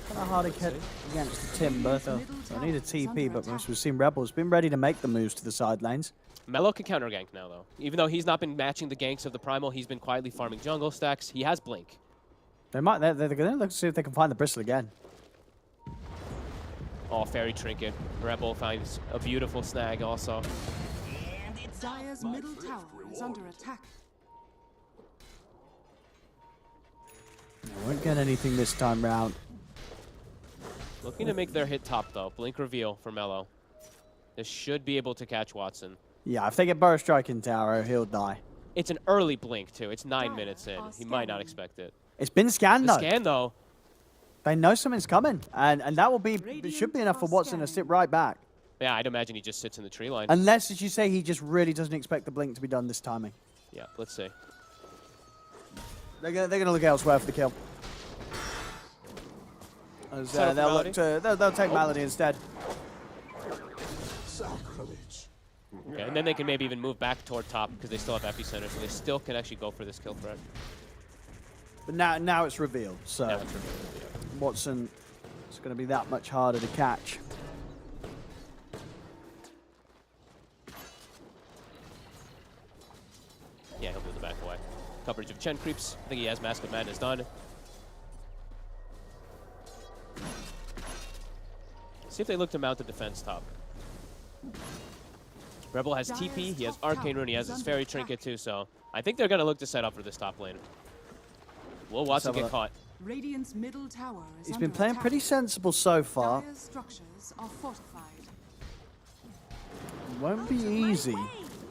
Kind of hard to get against the Timber. They'll need a TP, but once we've seen Rebel's been ready to make the moves to the side lanes. Mellow can counter gank now, though. Even though he's not been matching the ganks of the Primal, he's been quietly farming jungle stacks. He has Blink. They're going to look to see if they can find the Bristle again. Oh, Fairy Trinket. Rebel finds a beautiful snag also. And it's Dire's middle tower is under attack. They won't get anything this time round. Looking to make their hit top, though. Blink reveal for Mello. This should be able to catch Watson. Yeah, if they get Burrow Strike in tower, he'll die. It's an early blink, too. It's 9 minutes in. He might not expect it. It's been scanned, The though. scan, though. They know something's coming, and that will be, it should be enough for Watson to sit right back. Yeah, I'd imagine he just sits in the tree line. Unless, as you say, he just really doesn't expect the blink to be done this timing. Yeah, let's see. They're gonna look elsewhere for the kill. As, they'll take Malady instead. Sacrilege. Okay, and then they can maybe even move back toward top because they still have epicenter, so they still can actually go for this kill threat. But now it's revealed, so Now it's revealed, yeah. Watson is going to be that much harder to catch. Yeah, he'll do the back away. Coverage of Chen creeps. I think he has Mask of Madness done. See if they look to mount the defense top. Rebel has TP, he has Arcane Rune, he has his Fairy Trinket too, so I think they're going to look to set up for this top lane. Will Watson get caught? Radiant's middle tower is He's under been playing attack. pretty sensible so far. Dire's structures are fortified. Won't be easy.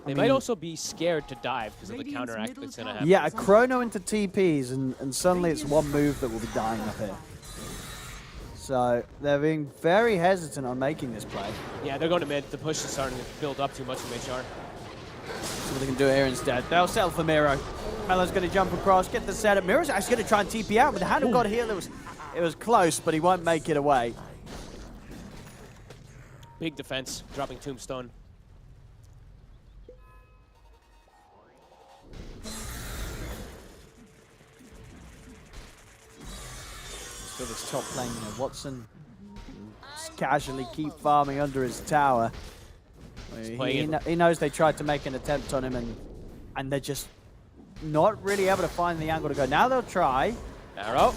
They might also be scared to dive because of the counteract that's going to happen. Yeah, a Chrono into TPs, and suddenly it's one move that will be dying up here. So they're being very hesitant on making this play. Yeah, they're going to mid. The push is starting to build up too much from HR. See what they can do here instead. They'll settle for Miro. Melo's going to jump across, get the setup. Miro's actually going to try and TP out, but the Hand of God heal, it was close, but he won't make it away. Big defense, dropping Tombstone. Still this top lane, you know, Watson just casually keep farming under his tower. He knows they tried to make an attempt on him, and they're just not really able to find the angle to go. Now they'll try. Arrow.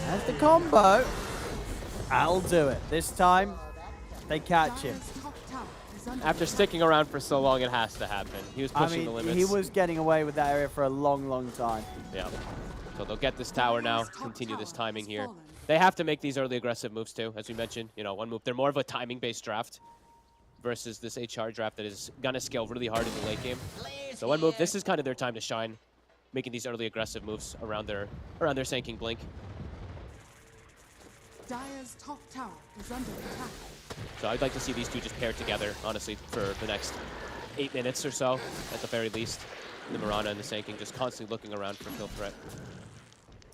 That's the combo. I'll do it. This time, they catch him. Dire's top tower is under After sticking around for so long, it has to happen. He was pushing the limits. He was getting away with that area for a long, long time. Yeah. So they'll get this tower now, continue this timing here. They have to make these early aggressive moves too, as we mentioned. You know, one move. They're more of a timing-based draft versus this HR draft that is gonna scale really hard in the late game. So one move. This is kind of their time to shine, making these early aggressive moves around their Sanking Blink. Dire's top tower is under attack. So I'd like to see these two just paired together, honestly, for the next 8 minutes or so, at the very least. The Mirana and the Sanking just constantly looking around for kill threat.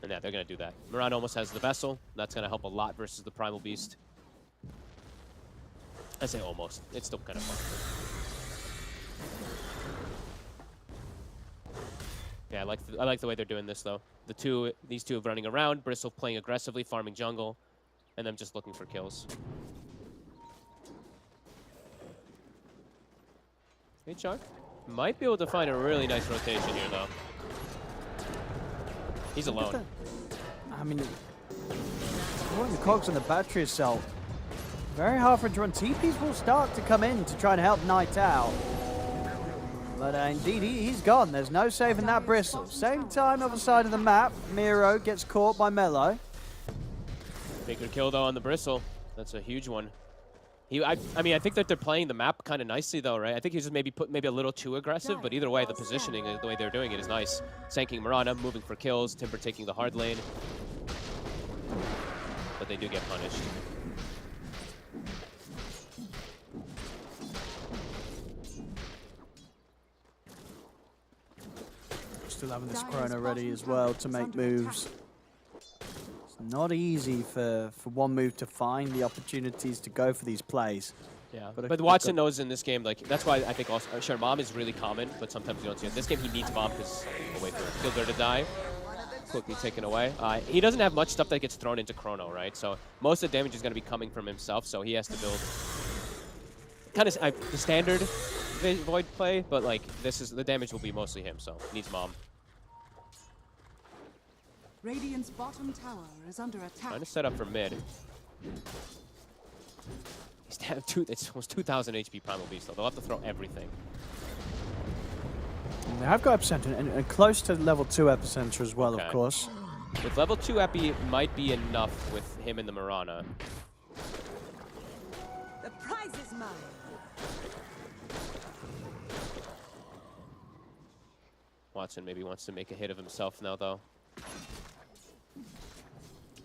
And yeah, they're going to do that. Mirana almost has the Vessel. That's going to help a lot versus the Primal Beast. I say almost. It's still kind of fun. Yeah, I like the way they're doing this, though. These two running around, Bristle playing aggressively, farming jungle, and them just looking for kills. Hey, Chuck. Might be able to find a really nice rotation here, though. He's alone. I mean, throwing the cogs on the battery cell. Very hard for him to run. TPs will start to come in to try and help Knight out. But indeed, he's gone. There's no saving that Bristle. Same time, other side of the map, Miro gets caught by Mello. Bigger kill, though, on the Bristle. That's a huge one. I mean, I think that they're playing the map kind of nicely, though, right? I think he just maybe a little too aggressive, but either way, the positioning, the way they're doing it is nice. Sanking Mirana, moving for kills, Timber taking the hard lane. But they do get punished. Still having this Chrono ready as well to make moves. It's not easy for one move to find the opportunities to go for these plays. Yeah, but Watson knows in this game, like, that's why I think also, sure, Mom is really common, but sometimes you don't see it. In this game, he needs Mom because the way for Fielder to die. Quickly taken away. He doesn't have much stuff that gets thrown into Chrono, right? So most of the damage is going to be coming from himself, so he has to build kind of the standard Void play, but like the damage will be mostly him, so he needs Mom. Radiant's bottom tower is under attack. Trying to set up for mid. He's down it's almost 2,000 HP Primal Beast, though. They'll have to throw everything. And they have got epicenter and close to level 2 epicenter as well, Okay. of course. With level 2 epi, it might be enough with him and the Mirana. The prize is mine. Watson maybe wants to make a hit of himself now, though.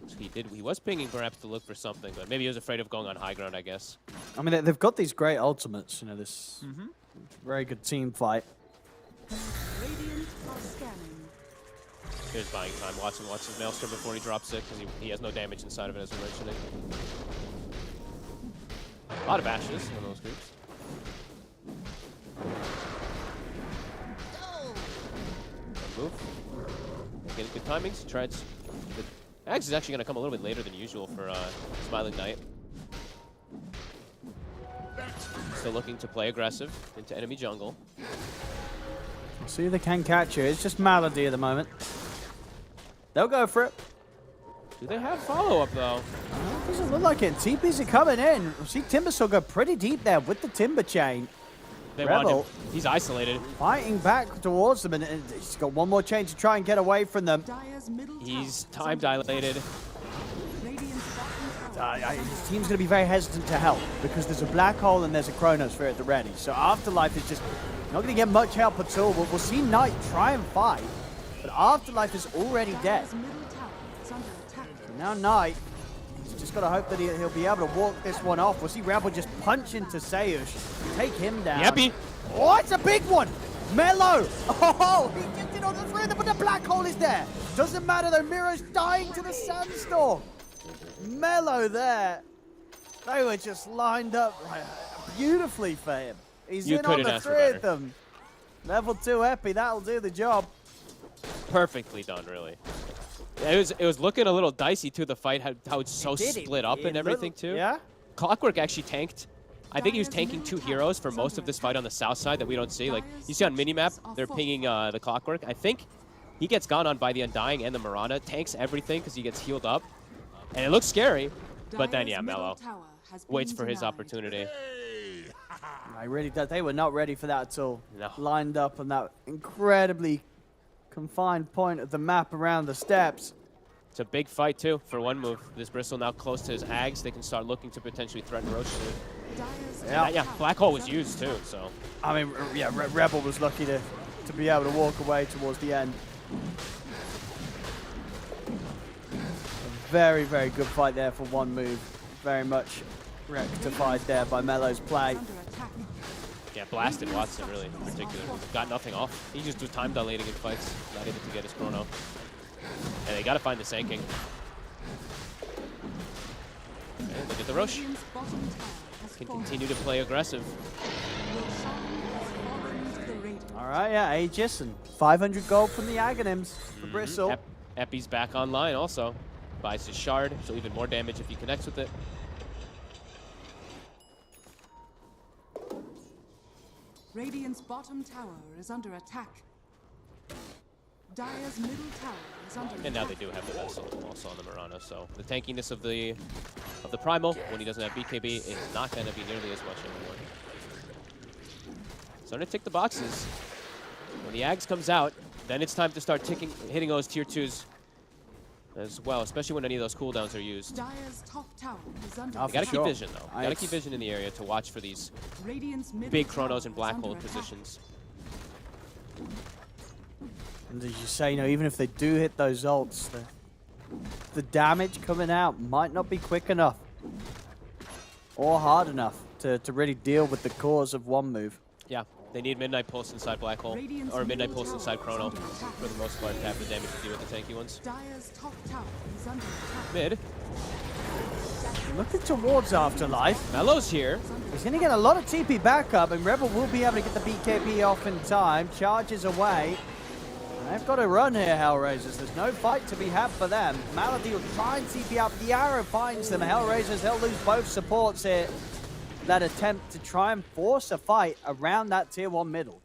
So he was pinging perhaps to look for something, but maybe he was afraid of going on high ground, I guess. I mean, they've got these great ultimates, you know, this very good team fight. Radiant are scanning. Here's buying time. Watson wants his Maelstrom before he drops it, because he has no damage inside of it, as we mentioned. A lot of ashes in those groups. Good move. Getting good timings. Tried. The Axe is actually going to come a little bit later than usual for Smiling Knight. Still looking to play aggressive into enemy jungle. See if they can catch you. It's just Malady at the moment. They'll go for it. Do they have follow-up, though? Doesn't look like it. TPs are coming in. See Timbersaw go pretty deep there with the Timber Chain. They want him. Rebel He's isolated. fighting back towards them, and he's got one more chain to try and get away from them. Dire's middle He's tower time is under dilated. attack. Radiant's bottom tower His team's going to be very hesitant to help because there's a Black Hole and there's a Chronosphere at the ready. So Afterlife is just not going to get much help at all. We'll see Knight try and fight, but Afterlife is already dead. Dire's middle tower is under attack. Now Knight, he's just got to hope that he'll be able to walk this one off. We'll see Rebel just punch into Sayush, take him down. Yeppy. Oh, it's a big one! Mellow! Oh, he just did on the three of them, but the Black Hole is there. Doesn't matter though, Miro's dying to the Sandstorm. Mellow there. They were just lined up beautifully for him. He's You in on couldn't the ask for three of better. them. Level 2 Epi, that'll do the job. Perfectly done, really. It was looking a little dicey too. The fight, how it's so Did it- split up it and everything little- too. Yeah? Clockwork actually tanked. I think he was tanking 2 heroes for most of this fight on the south side that we don't see. Like you see on minimap, they're pinging the Clockwork. I think he gets gone on by the Undying and the Mirana. Tanks everything because he gets healed up, and it looks scary. But then Dire's yeah, middle Mellow tower has been waits for his denied. opportunity. I really don't. They were not ready for that at all. No. Lined up on that incredibly confined point of the map around the steps. It's a big fight too for one move. This Bristle now close to his Ags. They can start looking to potentially threaten Roche soon. Dire's Yeah. middle Yeah, tower Black Hole is was under used too, attack. so. I mean, yeah, Rebel was lucky to be able to walk away towards the end. A very, very good fight there for one move. Very much rectified there by Mello's play. Under attack. Yeah, blasted Watson really in particular. Got nothing off. He just was time dilating in fights, not able to get his chrono. And they gotta find the Sanking. Okay, look at the Roche. Radiant's bottom tower has Can fallen. continue to play aggressive. Your shine has fallen to the Radiant. All right, yeah, Aegis and 500 gold from the Aghanims for Bristle. Epi's back online also. Buys his shard, so even more damage if he connects with it. Radiant's bottom tower is under attack. Dire's middle tower is under And now they attack. do have the Vessel also on the Mirana, so the tankiness of the Primal when he doesn't have BKB is not going to be nearly as much anymore. Starting to tick the boxes. When the Ags comes out, then it's time to start hitting those tier 2s as well, especially when any of those cooldowns are used. Dire's top tower is under Oh, You gotta for keep sure. vision though. You gotta keep vision in the area to watch for these Radiant's middle big tower chronos and is black under hole attack. positions. And as you say, you know, even if they do hit those ults, the damage coming out might not be quick enough or hard enough to really deal with the cause of one move. Yeah, they need Midnight Pulse inside Black Hole, Radiant's or Midnight middle Pulse tower inside is Chrono, under attack. for the most part to have the damage to deal with the tanky ones. Dire's top tower is under attack. Mid, Looking towards Afterlife. Mellow's here. He's going to get a lot of TP backup, and Rebel will be able to get the BKB off in time. Charges away. They've got to run here, Hellraisers. There's no fight to be had for them. Malady will try and TP up. The arrow finds them. Hellraisers, they'll lose both supports here. That attempt to try and force a fight around that tier 1 middle.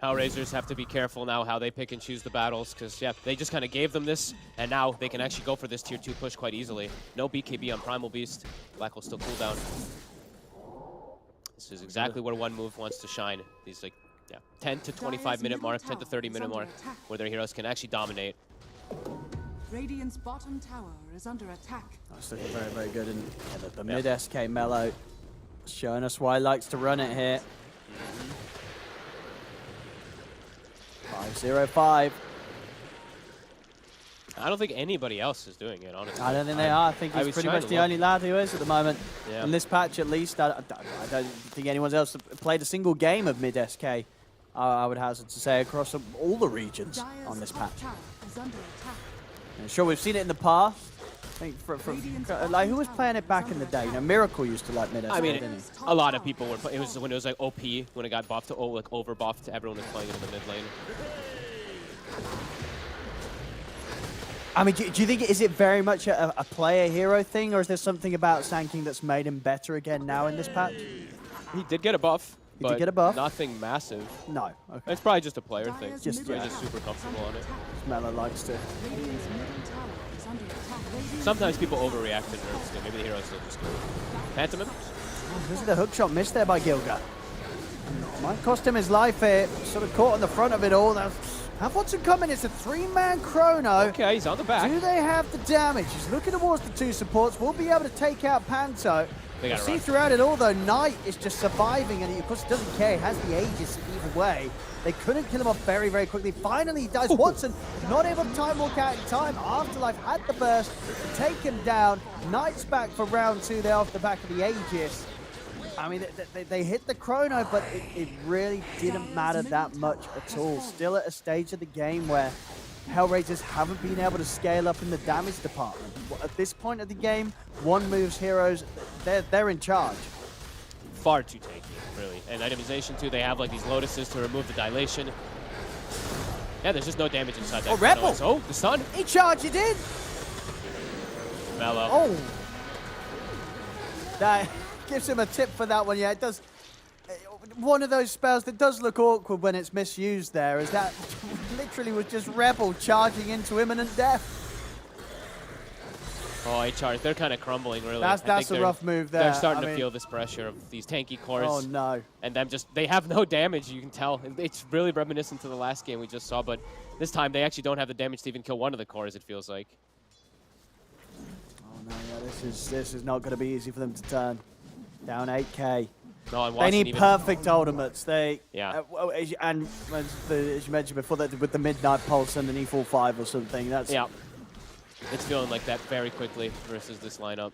Hellraisers have to be careful now how they pick and choose the battles, because yeah, they just kind of gave them this, and now they can actually go for this tier 2 push quite easily. No BKB on Primal Beast. Black will still cool down. This is exactly where one move wants to shine. These like Yeah, 10 to 25 minute mark, 10 to 30 minute mark, where their heroes can actually dominate. Radiant's bottom tower is under attack. That's looking very, very good. And the mid SK Mellow showing us why he likes to run it here. 5-0-5. I don't think anybody else is doing it, honestly. I don't think they are. I think he's pretty much the only lad who is at the moment. Yeah. In this patch, at least, I don't think anyone else played a single game of mid SK. I would hazard to say across all the regions on this patch. Is under attack. And sure, we've seen it in the past. I think like who was playing it back in the day? You know, Miracle used to like mid SK, I mean, didn't he? a lot of people were. It was when it was like OP, when it got buffed to like over buffed. Everyone was playing it in the mid lane. I mean, do you think, is it very much a player hero thing, or is there something about Sand King that's made him better again now in this patch? He did get a buff. He did get a buff? Nothing massive. No. Okay. It's probably just a player thing. Just, He's yeah. just super comfortable on it. Mellow likes to. Radiant's middle tower is under attack. Sometimes people overreact to nerfs. So maybe the hero's still just good. Phantom him. Oh, this is the hook shot missed there by Gilga. Might cost him his life here. Sort of caught on the front of it all. Now, have Watson coming. It's a 3-man chrono. Okay, he's on the back. Do they have the damage? He's looking towards the 2 supports. We'll be able to take out Panto. They gotta See run. throughout it all, though, Knight is just surviving, and he, of course, doesn't care. He has the Aegis either way. They couldn't kill him off very, very quickly. Finally, he does. Watson not able to time walk out in time. Afterlife had the burst, take him down. Knight's back for round 2 there off the back of the Aegis. I mean, they hit the chrono, but it really didn't matter that much at all. Still at a stage of the game where Hellraisers haven't been able to scale up in the damage department. At this point of the game, one moves heroes, they're in charge. Far too tanky, really. And itemization too, they have like these lotuses to remove the dilation. Yeah, there's just no damage inside that. Oh, Rebel! Oh, the stun. He charged it in! Mellow. Oh! That gives him a tip for that one, yeah. It does. One of those spells that does look awkward when it's misused there is that literally was just Rebel charging into imminent death. Oh, HR, they're kind of crumbling, really. That's a rough move there. They're starting I to mean, feel this pressure of these tanky cores. Oh, no. And them just, they have no damage, you can tell. It's really reminiscent to the last game we just saw, but this time they actually don't have the damage to even kill one of the cores, it feels like. Oh, no, yeah, this is not going to be easy for them to turn. Down 8k. No, and They Watson need even, perfect ultimates. Yeah. And as you mentioned before, that with the Midnight Pulse underneath all 5 or something, that's... Yeah. It's feeling like that very quickly versus this lineup.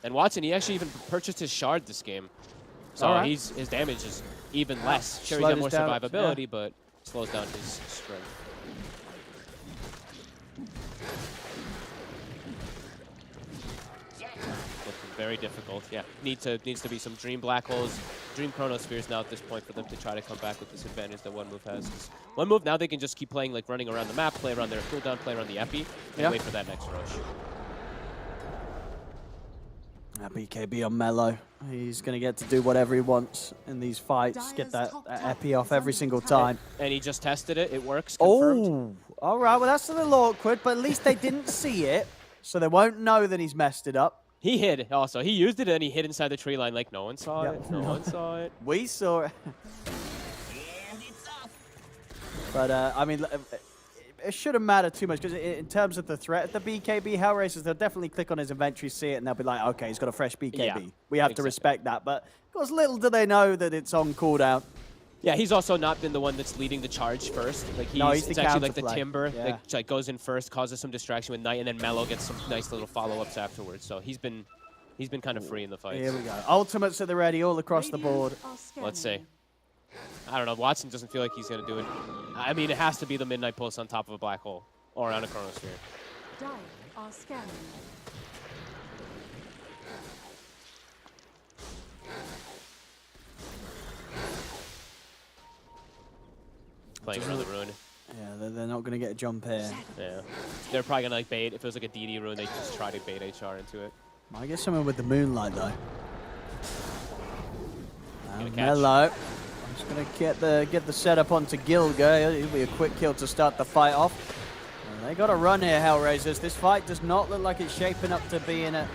And Watson, he actually even purchased his shard this game. So his damage is even less. Sure, he's got more survivability, but slows down his strength. Looking very difficult. Yeah, needs to be some Dream Black Holes, Dream Chronospheres now at this point for them to try to come back with this advantage that One Move has. 'Cause One Move, now they can just keep playing, like running around the map, play around their cooldown, play around the epi, and wait for that next rush. BKB on Mellow. He's going to get to do whatever he wants in these fights. Get that epi off every single time. And he just tested it. It works. Confirmed. Oh, all right. Well, that's a little awkward, but at least they didn't see it, so they won't know that he's messed it up. He hid also. He used it and he hid inside the tree line like no one saw it. No one saw it. We saw it. But, I mean, it shouldn't matter too much because in terms of the threat of the BKB Hellraisers, they'll definitely click on his inventory, see it, and they'll be like, okay, he's got a fresh BKB. Yeah, We have to respect that. But, of course, little do they know that it's on cooldown. Yeah, he's also not been the one that's leading the charge first. Like it's actually like the Timber that like goes in first, causes some distraction with Knight, and then Mellow gets some nice little follow-ups afterwards. So he's been kind of free in the fights. Here we go. Ultimates at the ready all across the board. Let's see. I don't know. Watson doesn't feel like he's going to do it. I mean, it has to be the Midnight Pulse on top of a black hole or on a Chronosphere. Dire are scanning. Playing around the rune. Yeah, they're not going to get a jump here. Yeah. They're probably going to like bait. If it was like a DD rune, they just try to bait HR into it. Might get someone with the Moonlight, though. Gonna catch. Mellow. I'm just going to get the setup onto Gilga. It'll be a quick kill to start the fight off. And they got to run here, Hellraisers. This fight does not look like it's shaping up to be in a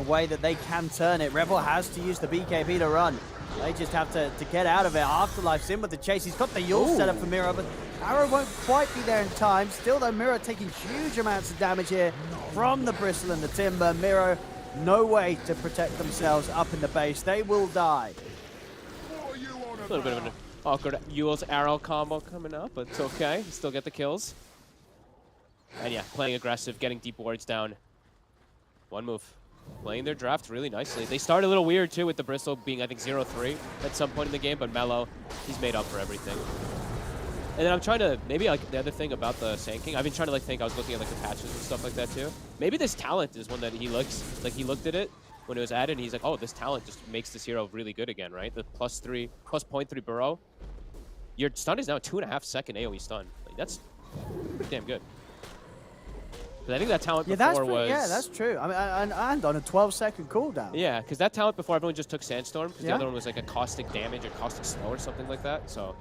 way that they can turn it. Rebel has to use the BKB to run. They just have to get out of it. Afterlife's in with the chase. He's got the Yule set up for Miro, but Arrow won't quite be there in time. Still, though, Miro taking huge amounts of damage here from the Bristle and the Timber. Miro, no way to protect themselves up in the base. They will die. A little bit of an awkward Yule's Arrow combo coming up, but it's okay. You still get the kills. And yeah, playing aggressive, getting deep wards down. One move. Playing their draft really nicely. They started a little weird, too, with the Bristle being, I think, 0-3 at some point in the game, but Mello, he's made up for everything. And then I'm trying to, maybe like the other thing about the Sand King, I've been trying to like think, I was looking at like the patches and stuff like that, too. Maybe this talent is one that he looks, like he looked at it when it was added, and he's like, oh, this talent just makes this hero really good again, right? The plus 0.3 burrow. Your stun is now 2.5 second AoE stun. Like, that's pretty damn good. But I think that talent before was... Yeah, that's true. I mean, and on a 12-second cooldown. Yeah, because that talent before everyone just took Sandstorm, because the other one was like a caustic damage or caustic slow or something like that, so...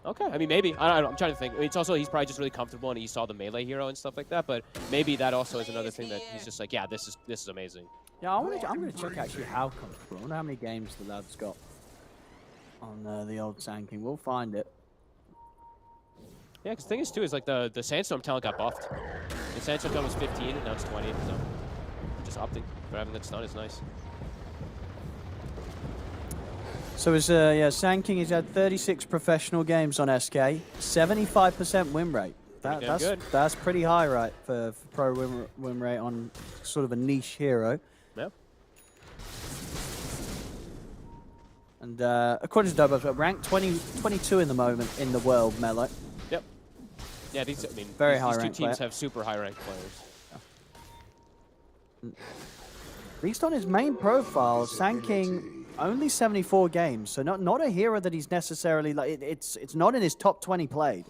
Okay, I mean, maybe. I'm trying to think. It's also, he's probably just really comfortable and he saw the melee hero and stuff like that, but maybe that also is another thing that he's just like, yeah, this is amazing. Yeah, I'm going to check actually how comfortable. I wonder how many games the lad's got on the old Sand King. We'll find it. Yeah, because the thing is, too, is like the Sandstorm talent got buffed. The Sandstorm talent was 15, and now it's 20, so just opting for having that stun is nice. So his Sand King has had 36 professional games on SK, 75% win rate. That's pretty high, right, for pro win rate on sort of a niche hero. Yeah. And according to Dobo, ranked 22 in the moment in the world, Mello. Yep. Yeah, these two teams have super high ranked players. At least on his main profile, Sand King only 74 games, so not a hero that he's necessarily like. It's not in his top 20 played.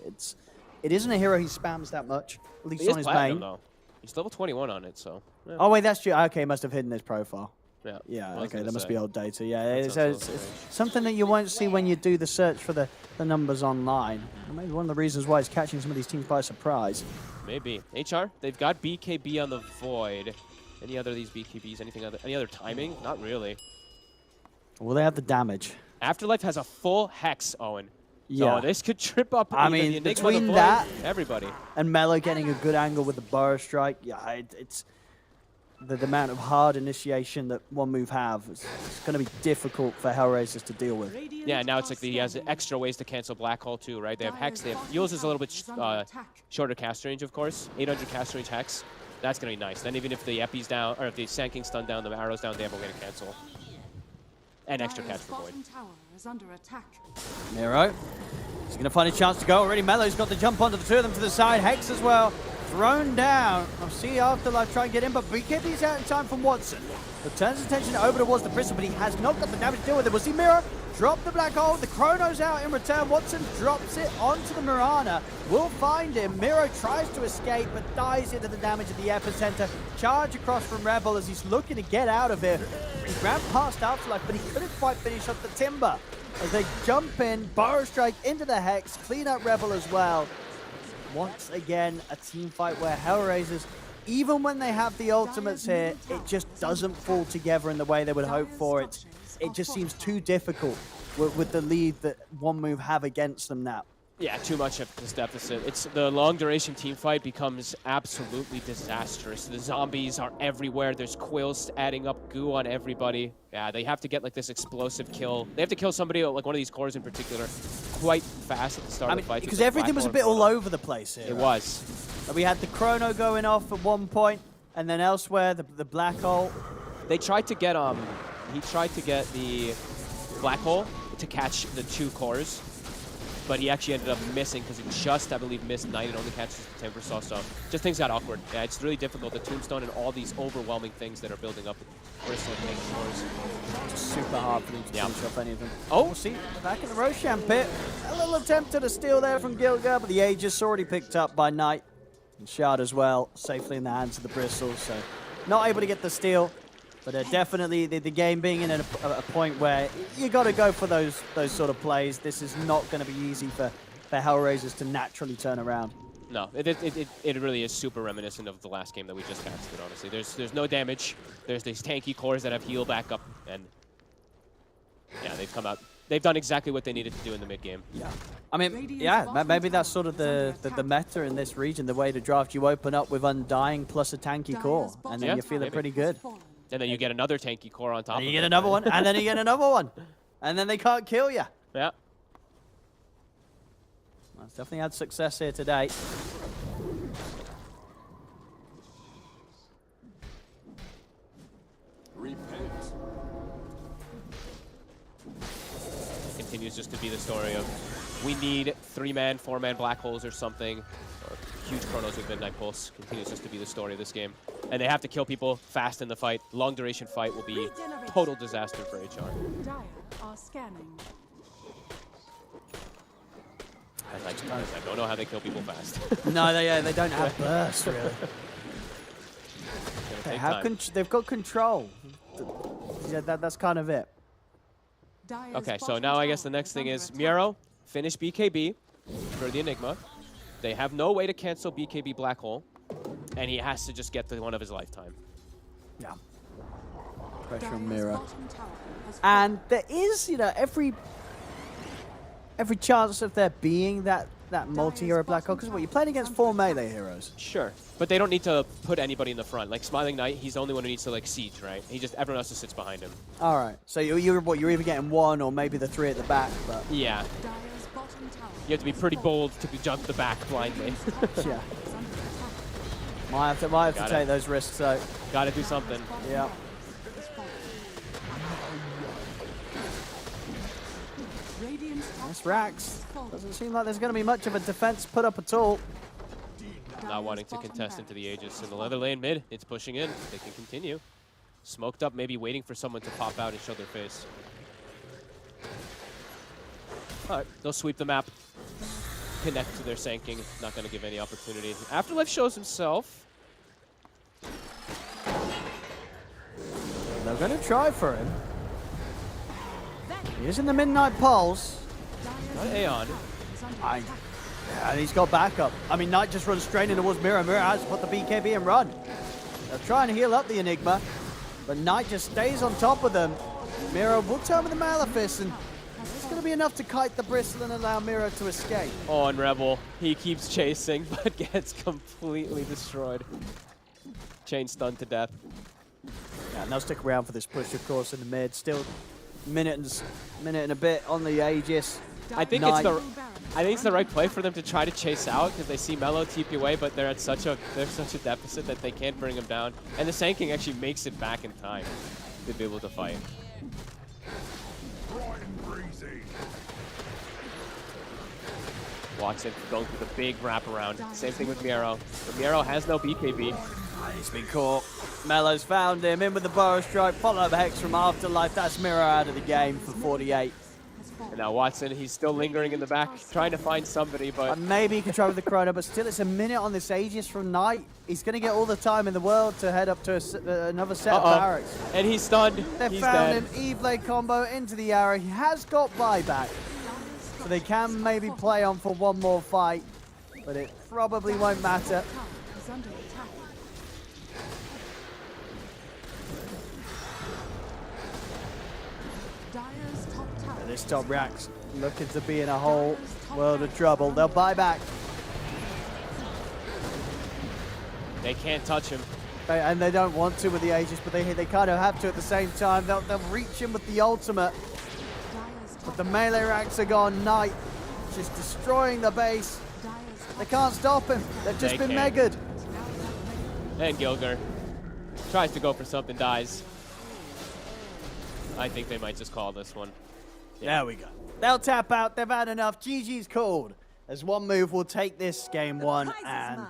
It isn't a hero he spams that much. At least on his main. Though. He's level 21 on it, so. Yeah. Oh wait, that's true. Okay, must have hidden his profile. Yeah. Yeah. Okay, that must be old data. Yeah, it's something that you won't see when you do the search for the numbers online. Maybe one of the reasons why it's catching some of these teams by surprise. Maybe. HR, they've got BKB on the Void. Any other of these BKBs? Any other timing? Not really. Well, they have the damage. Afterlife has a full Hex, Owen. Yeah. So this could trip up. I mean, between that, everybody, and Mello getting a good angle with the Burrow Strike, yeah, it's the amount of hard initiation that one move have. It's going to be difficult for Hellraisers to deal with. Yeah, now it's like he has extra ways to cancel Black Hole too, right? They have Hex. They have Yule's is a little bit shorter cast range, of course. 800 cast range Hex. That's going to be nice. Then even if the Epi's down, or if the Sand King's stunned down, the arrow's down, they have a way to cancel. And extra catch for Void. Miro, he's going to find a chance to go already. Mello's got the jump onto the two of them to the side. Hex as well, thrown down. I'll see Afterlife try and get in, but BKB's out in time from Watson. But turns his attention over towards the Bristle, but he has not got the damage to deal with it. We'll see Miro drop the Black Hole. The Chrono's out in return. Watson drops it onto the Mirana. We'll find him. Miro tries to escape, but dies into the damage of the epicenter. Charge across from Rebel as he's looking to get out of here. He ran past Afterlife, but he couldn't quite finish up the Timber. As they jump in, Burrow Strike into the Hex, clean up Rebel as well. Once again, a team fight where Hellraisers, even when they have the ultimates here, it just doesn't fall together in the way they would hope for it. It just seems too difficult with the lead that one move have against them now. Yeah, too much of this deficit. It's the long duration team fight becomes absolutely disastrous. The zombies are everywhere. There's quills adding up goo on everybody. Yeah, they have to get like this explosive kill. They have to kill somebody, like one of these cores in particular, quite fast at the start of the fight. Because everything was a bit all over the place here. It was. We had the Chrono going off at one point, and then elsewhere the Black Hole. They tried to get he tried to get the Black Hole to catch the two cores, but he actually ended up missing because he just, I believe, missed Knight and only catches the Timber Saw. So just things got awkward. Yeah, it's really difficult. The Tombstone and all these overwhelming things that are building up Bristle and King cores. Just super hard for them to finish off any of them. Oh, see, back in the Roshan pit. A little attempt to steal there from Gilgar, but the Aegis already picked up by Knight. And Shard as well, safely in the hands of the Bristle, so not able to get the steal. But definitely the game being in a point where you got to go for those sort of plays. This is not going to be easy for Hellraisers to naturally turn around. No, it really is super reminiscent of the last game that we just casted, honestly. There's no damage. There's these tanky cores that have heal backup, and Yeah, they've come out. They've done exactly what they needed to do in the mid game. Yeah. I mean, yeah, maybe that's sort of the meta in this region, the way to draft. You open up with Undying plus a tanky core, and then Yeah, you're feeling maybe. pretty good. And then you get another tanky core on top And of you it. get another one, and then you get another one. And then they can't kill you. Yeah. Well, it's definitely had success here today. Repent. Continues just to be the story of we need 3-man, 4-man black holes or something. Or huge chronos with Midnight Pulse. Continues just to be the story of this game. And they have to kill people fast in the fight. Long duration fight will be total disaster for HR. Dire are scanning. I don't know how they kill people fast. No, they don't have burst, really. They have they've got control. Yeah, that's kind of it. Dire's Okay, so bottom now I guess the tower next is thing under is attack. Miero, finish BKB for the Enigma. They have no way to cancel BKB Black Hole, and he has to just get the one of his lifetime. Yeah. Pressure on Dire's Mira. bottom tower has And there is, you know, every chance of there being that multi-hero black hole, because what you're playing against 4 melee heroes. Sure, but they don't need to put anybody in the front. Like Smiling Knight, he's the only one who needs to like siege, right? Everyone else just sits behind him. All right. So you're either getting 1 or maybe the 3 at the back, but Yeah, Dire's bottom tower you have to be pretty bold to jump the back blindly. yeah. Might have to Got take it. those risks. So Got to do something. yeah. Radiant's top This tower Rax has fallen. doesn't seem like there's going to be much of a defense put up at all. Not wanting to contest into the Aegis. In the leather lane mid, it's pushing in. They can continue. Smoked up, maybe waiting for someone to pop out and show their face. All right, they'll sweep the map. Connect to their Sanking. Not going to give any opportunity. Afterlife shows himself. They're going to try for him. He is in the Midnight Pulse. Not Aeon. And he's got backup. I mean, Knight just runs straight in towards Mira. Mira has to put the BKB and run. They're trying to heal up the Enigma, but Knight just stays on top of them. Mira will turn with the Malefice, and it's going to be enough to kite the Bristle and allow Mira to escape. Oh, and Rebel. He keeps chasing, but gets completely destroyed. Chain stunned to death. Yeah, and they'll stick around for this push, of course, in the mid. Still minute and a bit on the Aegis. I think it's the right play for them to try to chase out because they see Mello TP away, but they're such a deficit that they can't bring him down. And the Sanking actually makes it back in time to be able to fight. Watson going through the big wraparound. Same thing with Miero. But Miero has no BKB. He's been caught. Mello's found him, in with the Burrow Strike, follow up Hex from Afterlife. That's Miro out of the game for 48. And now Watson, he's still lingering in the back, trying to find somebody, but... maybe he can try with the Chrono, but still it's a minute on this Aegis from Knight. He's going to get all the time in the world to head up to another set of barracks. And he's stunned. They He's found dead. him, E-Blade combo into the arrow. He has got buyback, so they can maybe play on for one more fight, but it probably won't matter. is under attack. Dire's top tower. And this top Rax looking to be in a whole world of trouble. They'll buy back. They can't touch him. And they don't want to with the Aegis, but they kind of have to at the same time. They'll reach him with the ultimate. Dire's But top the melee Rax are gone. Knight just destroying the base. Dire's They top can't stop him. They've just They been can't. megaed. And Gilger tries to go for something, dies. I think they might just call this one. There we go. They'll tap out. They've had enough. GG's called. As one move will take this game one. And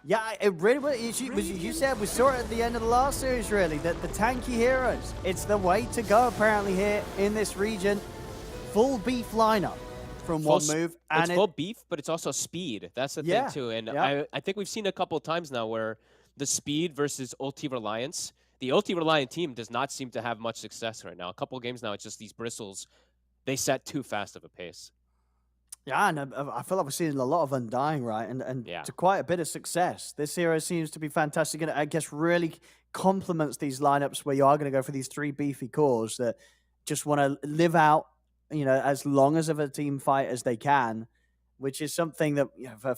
yeah, it really was. You said we saw it at the end of the last series, really. That the tanky heroes, it's the way to go apparently here in this region. Full beef lineup from one move. It's full beef, but it's also speed. That's the Yeah, thing too. And yeah. I think we've seen a couple of times now where the speed versus ulti reliance. The ulti reliant team does not seem to have much success right now. A couple of games now, it's just these bristles. They set too fast of a pace. Yeah, and I feel like we're seeing a lot of Undying, right? And Yeah. to quite a bit of success. This hero seems to be fantastic, and I guess really complements these lineups where you are going to go for these three beefy cores that just want to live out, as long as of a team fight as they can, which is something that,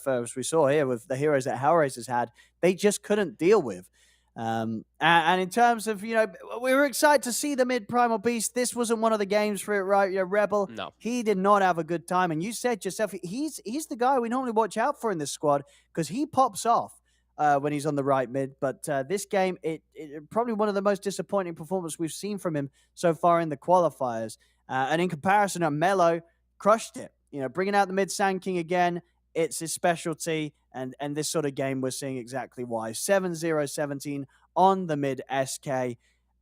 as we saw here with the heroes that Hellraisers had, they just couldn't deal with. And in terms of, we were excited to see the mid Primal Beast. This wasn't one of the games for it, right? Rebel, No. he did not have a good time. And you said yourself, he's the guy we normally watch out for in this squad because he pops off when he's on the right mid. But this game, it probably one of the most disappointing performances we've seen from him so far in the qualifiers. And in comparison, Melo crushed it. Bringing out the mid Sand King again, it's his specialty. And this sort of game, we're seeing exactly why. 7-0-17 on the mid SK.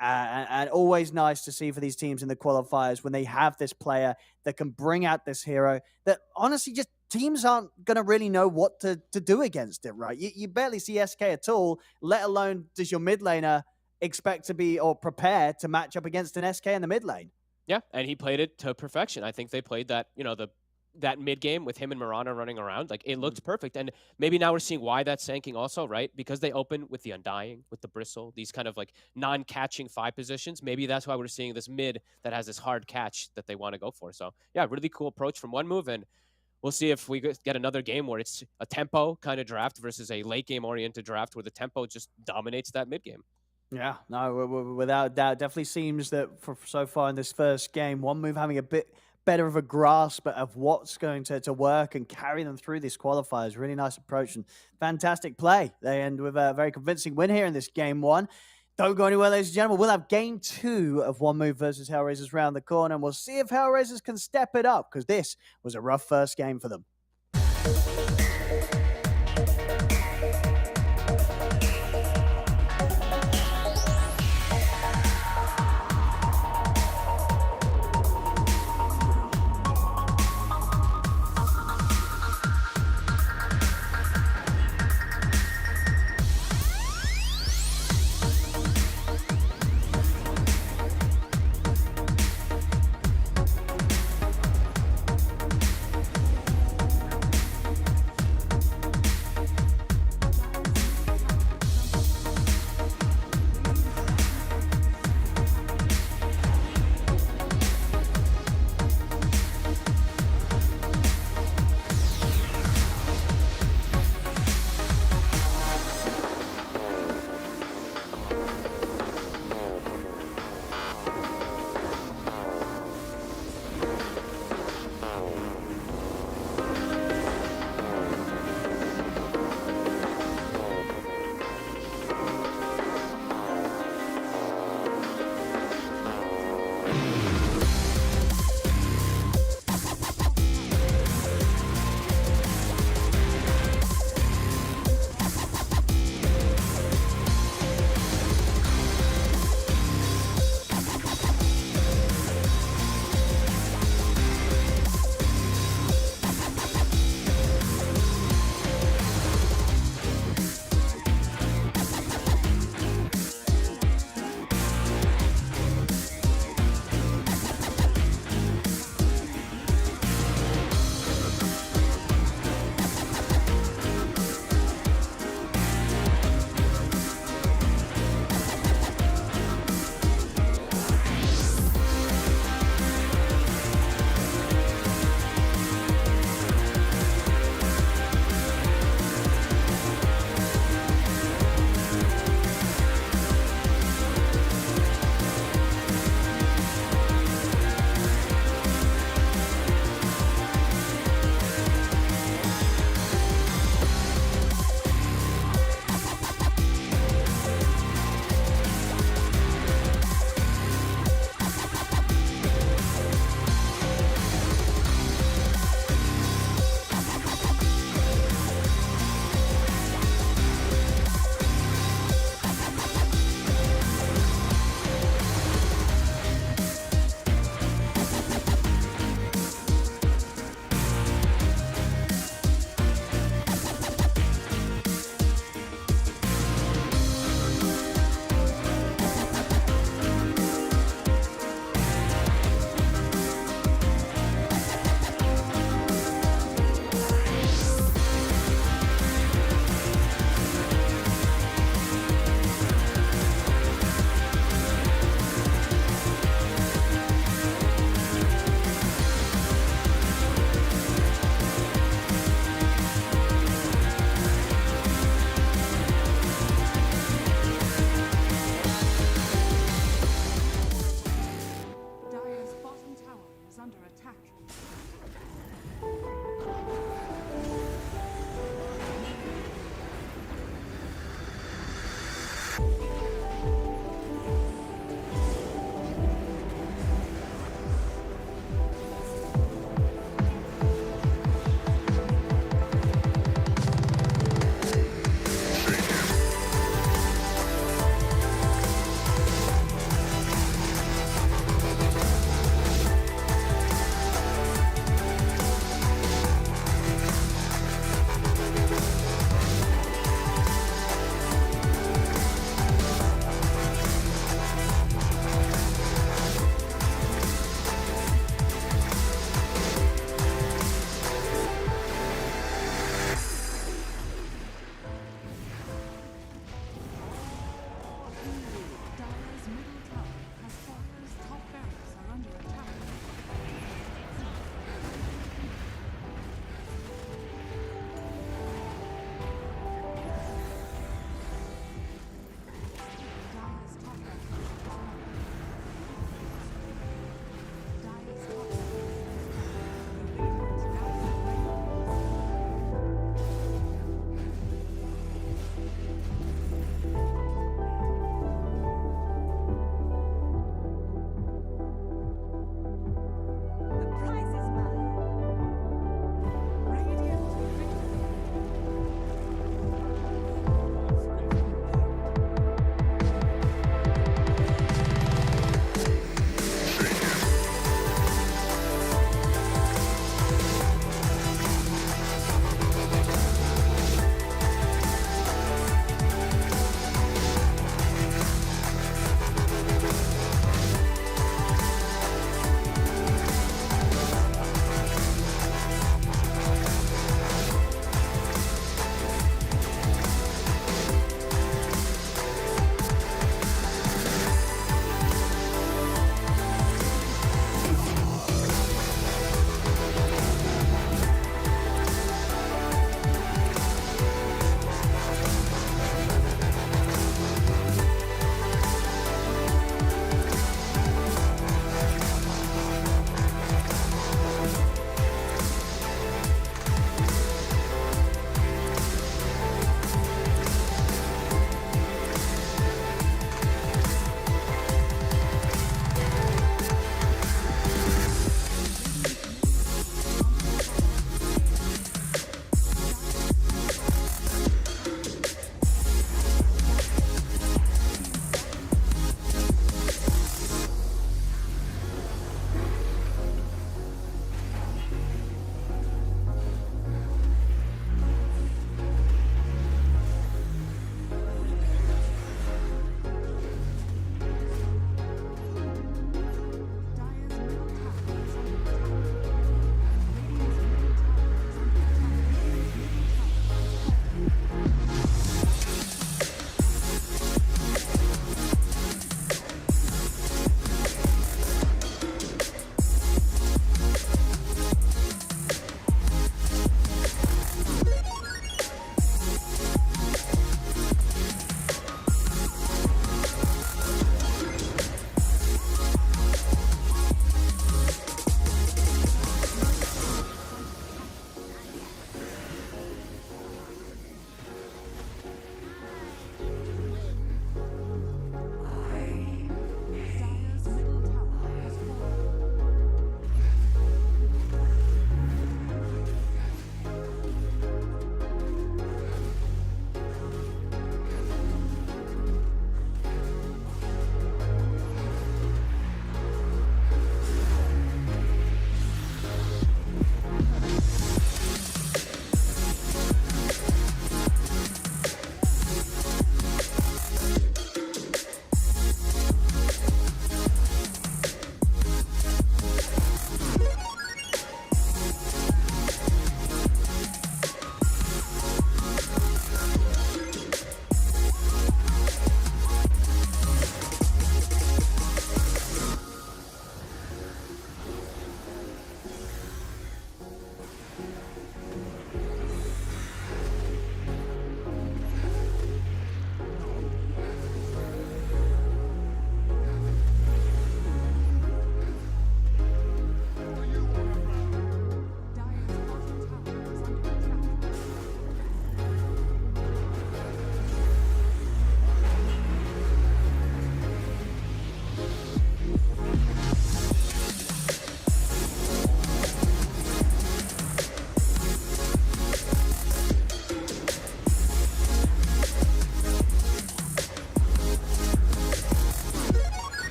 And always nice to see for these teams in the qualifiers when they have this player that can bring out this hero that honestly just teams aren't going to really know what to do against it, right? You barely see SK at all, let alone does your mid laner expect to be or prepare to match up against an SK in the mid lane. Yeah, and he played it to perfection. I think they played that, that mid game with him and Mirana running around. Like, it looked perfect. And maybe now we're seeing why that's Sand also, right? Because they open with the Undying, with the Bristle, these kind of like non-catching 5 positions. Maybe that's why we're seeing this mid that has this hard catch that they want to go for. So, yeah, really cool approach from one move. And we'll see if we get another game where it's a tempo kind of draft versus a late game oriented draft where the tempo just dominates that mid game. Yeah, no, without doubt. Definitely seems that for so far in this first game, one move having a bit better of a grasp of what's going to work and carry them through these qualifiers. Really nice approach and fantastic play. They end with a very convincing win here in this game 1. Don't go anywhere, ladies and gentlemen. We'll have game 2 of One Move versus Hellraisers round the corner, and we'll see if Hellraisers can step it up, because this was a rough first game for them. Dire's middle tower has fallen. Top barracks are under attack. Dire's top barracks is falling. Dire's top barracks is falling. The Radiant now have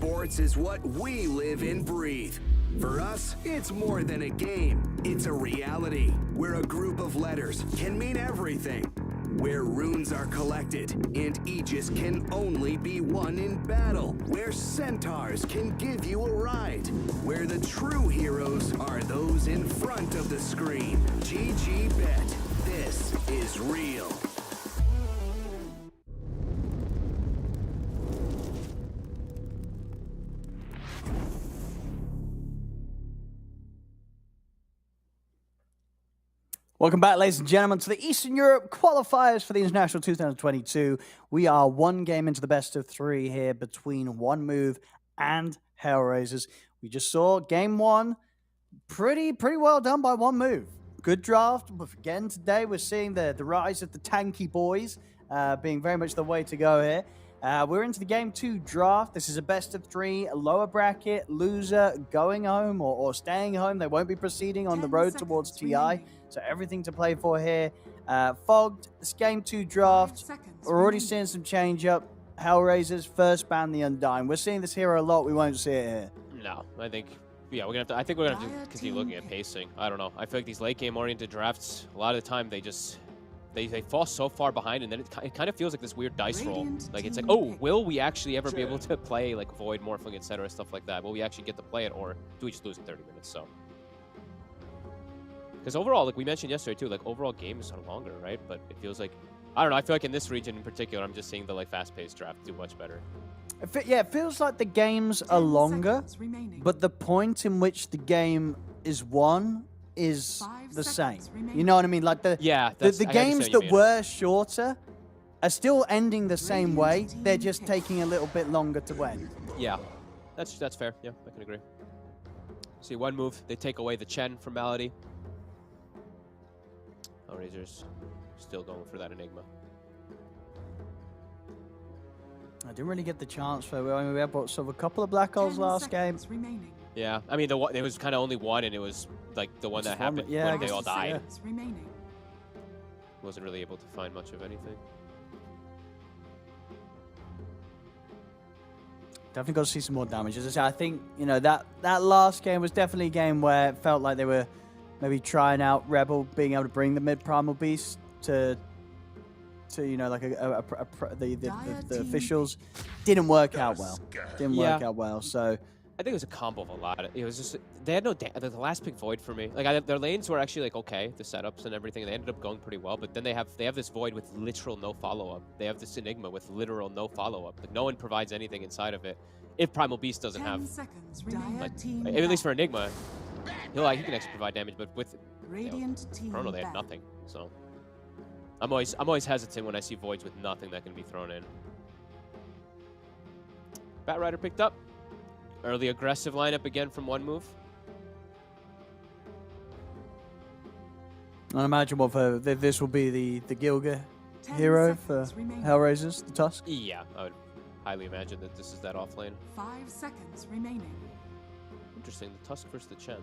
Esports is what we live and breathe. For us, it's more than a game. It's a reality where a group of letters can mean everything. Where runes are collected and Aegis can only be won in battle. Where centaurs can give you a ride. Where the true heroes are those in front of the screen. GG Bet. This is real. Welcome back, ladies and gentlemen, to the Eastern Europe qualifiers for the International 2022. We are one game into the best of three here between One Move and Hellraisers. We just saw game one, pretty well done by One Move. Good draft. Again, today we're seeing the rise of the tanky boys being very much the way to go here. We're into the game two draft. This is a best of three, a lower bracket, loser going home or staying home. They won't be proceeding on the road towards TI. So everything to play for here. Fogged, this game two draft. We're already seeing some change up. Hellraisers first ban the Undying. We're seeing this hero a lot. We won't see it here. No, I think, yeah, we're gonna have to. I think we're gonna have to continue looking at pacing. I don't know. I feel like these late game oriented drafts, a lot of the time they just they fall so far behind, and then it kind of feels like this weird dice roll. Like it's like, oh, will we actually ever be able to play like Void, Morphling, etc., stuff like that? Will we actually get to play it, or do we just lose in 30 minutes? So. Because overall, like we mentioned yesterday too, like overall games are longer, right? But it feels like, I don't know, I feel like in this region in particular, I'm just seeing the like fast-paced draft do much better. Yeah, it feels like the games are longer, but the point in which the game is won is the same. You know what I mean? Like the games that were shorter are still ending the same way. They're just taking a little bit longer to end. Yeah, that's fair. Yeah, I can agree. See, One Move, they take away the Chen formality. Hellraisers still going for that Enigma. I didn't really get the chance for. I mean, we had sort of a couple of black holes last game. Yeah, I mean, it was kind of only one, and it was like the one that happened when they all died. Wasn't really able to find much of anything. Definitely got to see some more damage. As I said, I think that last game was definitely a game where it felt like they were maybe trying out Rebel being able to bring the mid primal beast to like the officials. Didn't work out well. Didn't work out well. So I think it was a combo of a lot. It was just they had no the last pick Void for me. Like their lanes were actually like okay, the setups and everything. And they ended up going pretty well. But then they have this Void with literal no follow up. They have this Enigma with literal no follow up. Like no one provides anything inside of it. If Primal Beast doesn't have, like, at least for Enigma, he can actually provide damage. But with Chrono, they had nothing. So I'm always hesitant when I see Voids with nothing that can be thrown in. Batrider picked up. Early aggressive lineup again from One Move. I imagine this will be the Gilga hero for Hellraisers, the Tusk. Yeah, I would highly imagine that this is that off lane. 5 seconds remaining. Interesting, the Tusk versus the Chen.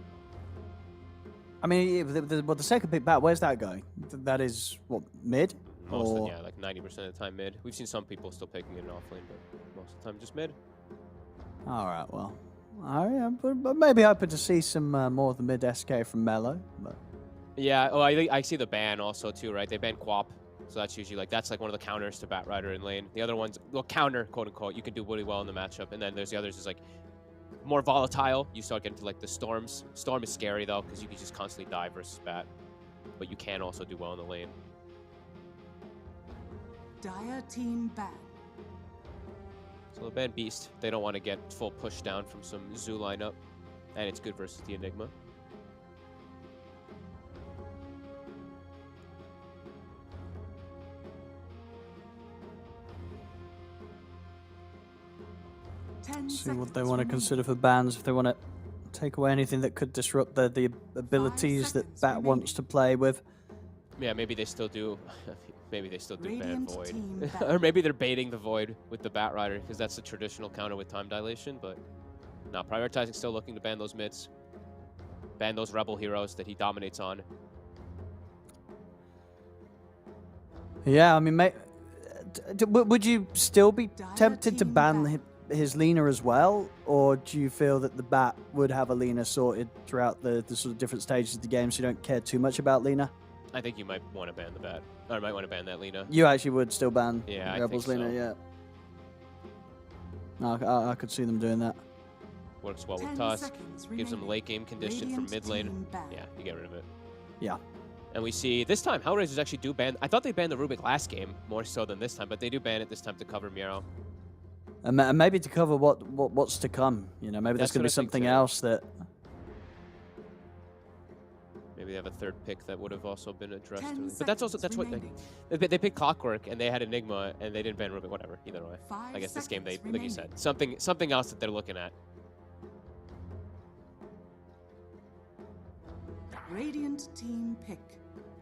I mean, the second pick back, where's that going? That is, what, mid? Most of, yeah, like 90% of the time mid. We've seen some people still picking it off lane, but most of the time just mid. All right, well, but maybe hoping to see some more of the mid SK from Mello. But yeah, oh, I see the ban also too, right? They ban Quap, so that's usually that's like one of the counters to Batrider in lane. The other ones, well, counter quote unquote, you can do really well in the matchup, and then there's the others is like more volatile. You start getting to like the Storms. Storm is scary though because you can just constantly die versus Bat, but you can also do well in the lane. Dire team ban. So the ban Beast, they don't want to get full push down from some Zoo lineup, and it's good versus the Enigma. See what they want to consider for bans, if they want to take away anything that could disrupt the abilities that Bat wants to play with. Yeah, maybe they still do. Maybe they still do ban Void. Or maybe they're baiting the Void with the Batrider, because that's the traditional counter with time dilation, but no, prioritizing still looking to ban those mids. Ban those Rebel heroes that he dominates on. Yeah, I mean, would you still be tempted to ban his Lena as well, or do you feel that the Bat would have a Lena sorted throughout the sort of different stages of the game, so you don't care too much about Lena? I think you might want to ban the Bat. Or might want to ban that Lena. You actually would still ban Yeah, Rebels I think Lena, so. yeah. No, I could see them doing that. Works well with 10 Tusk. seconds Gives them remaining. late game condition Radiant from mid lane. team ban. Yeah, you get rid of it. Yeah. And we see this time Hellraisers actually do ban. I thought they banned the Rubik last game more so than this time, but they do ban it this time to cover Miro. And maybe to cover what's to come. You know, maybe there's That's going to what be I think something too. else that. Maybe they have a third pick that would have also been addressed. 10 Early. But that's also what remaining. they picked Clockwork and they had Enigma and they didn't ban Rubik. Whatever, either way. 5 I guess this game they, seconds like you said, something else that they're looking at. Radiant team pick.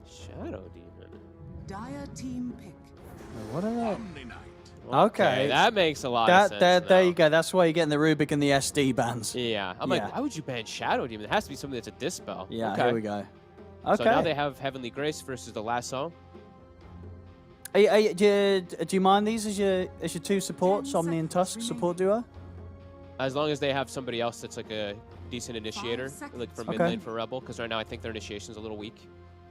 Shadow Demon. Dire team pick. What are they? Omni Knight. Okay. that makes a lot of sense. There now. you go. That's why you're getting the Rubik and the SD bans. Yeah, I'm Yeah. like, why would you ban Shadow Demon? It has to be something that's a dispel. Yeah, okay. here we go. Okay. So now they have Heavenly Grace versus the Lasso. Do you mind these as your two supports, 10 Omni and Tusk seconds support duo? As long as they have somebody else that's like a decent initiator, like for seconds. mid Okay. lane for Rebel, because right now I think their initiation's a little weak.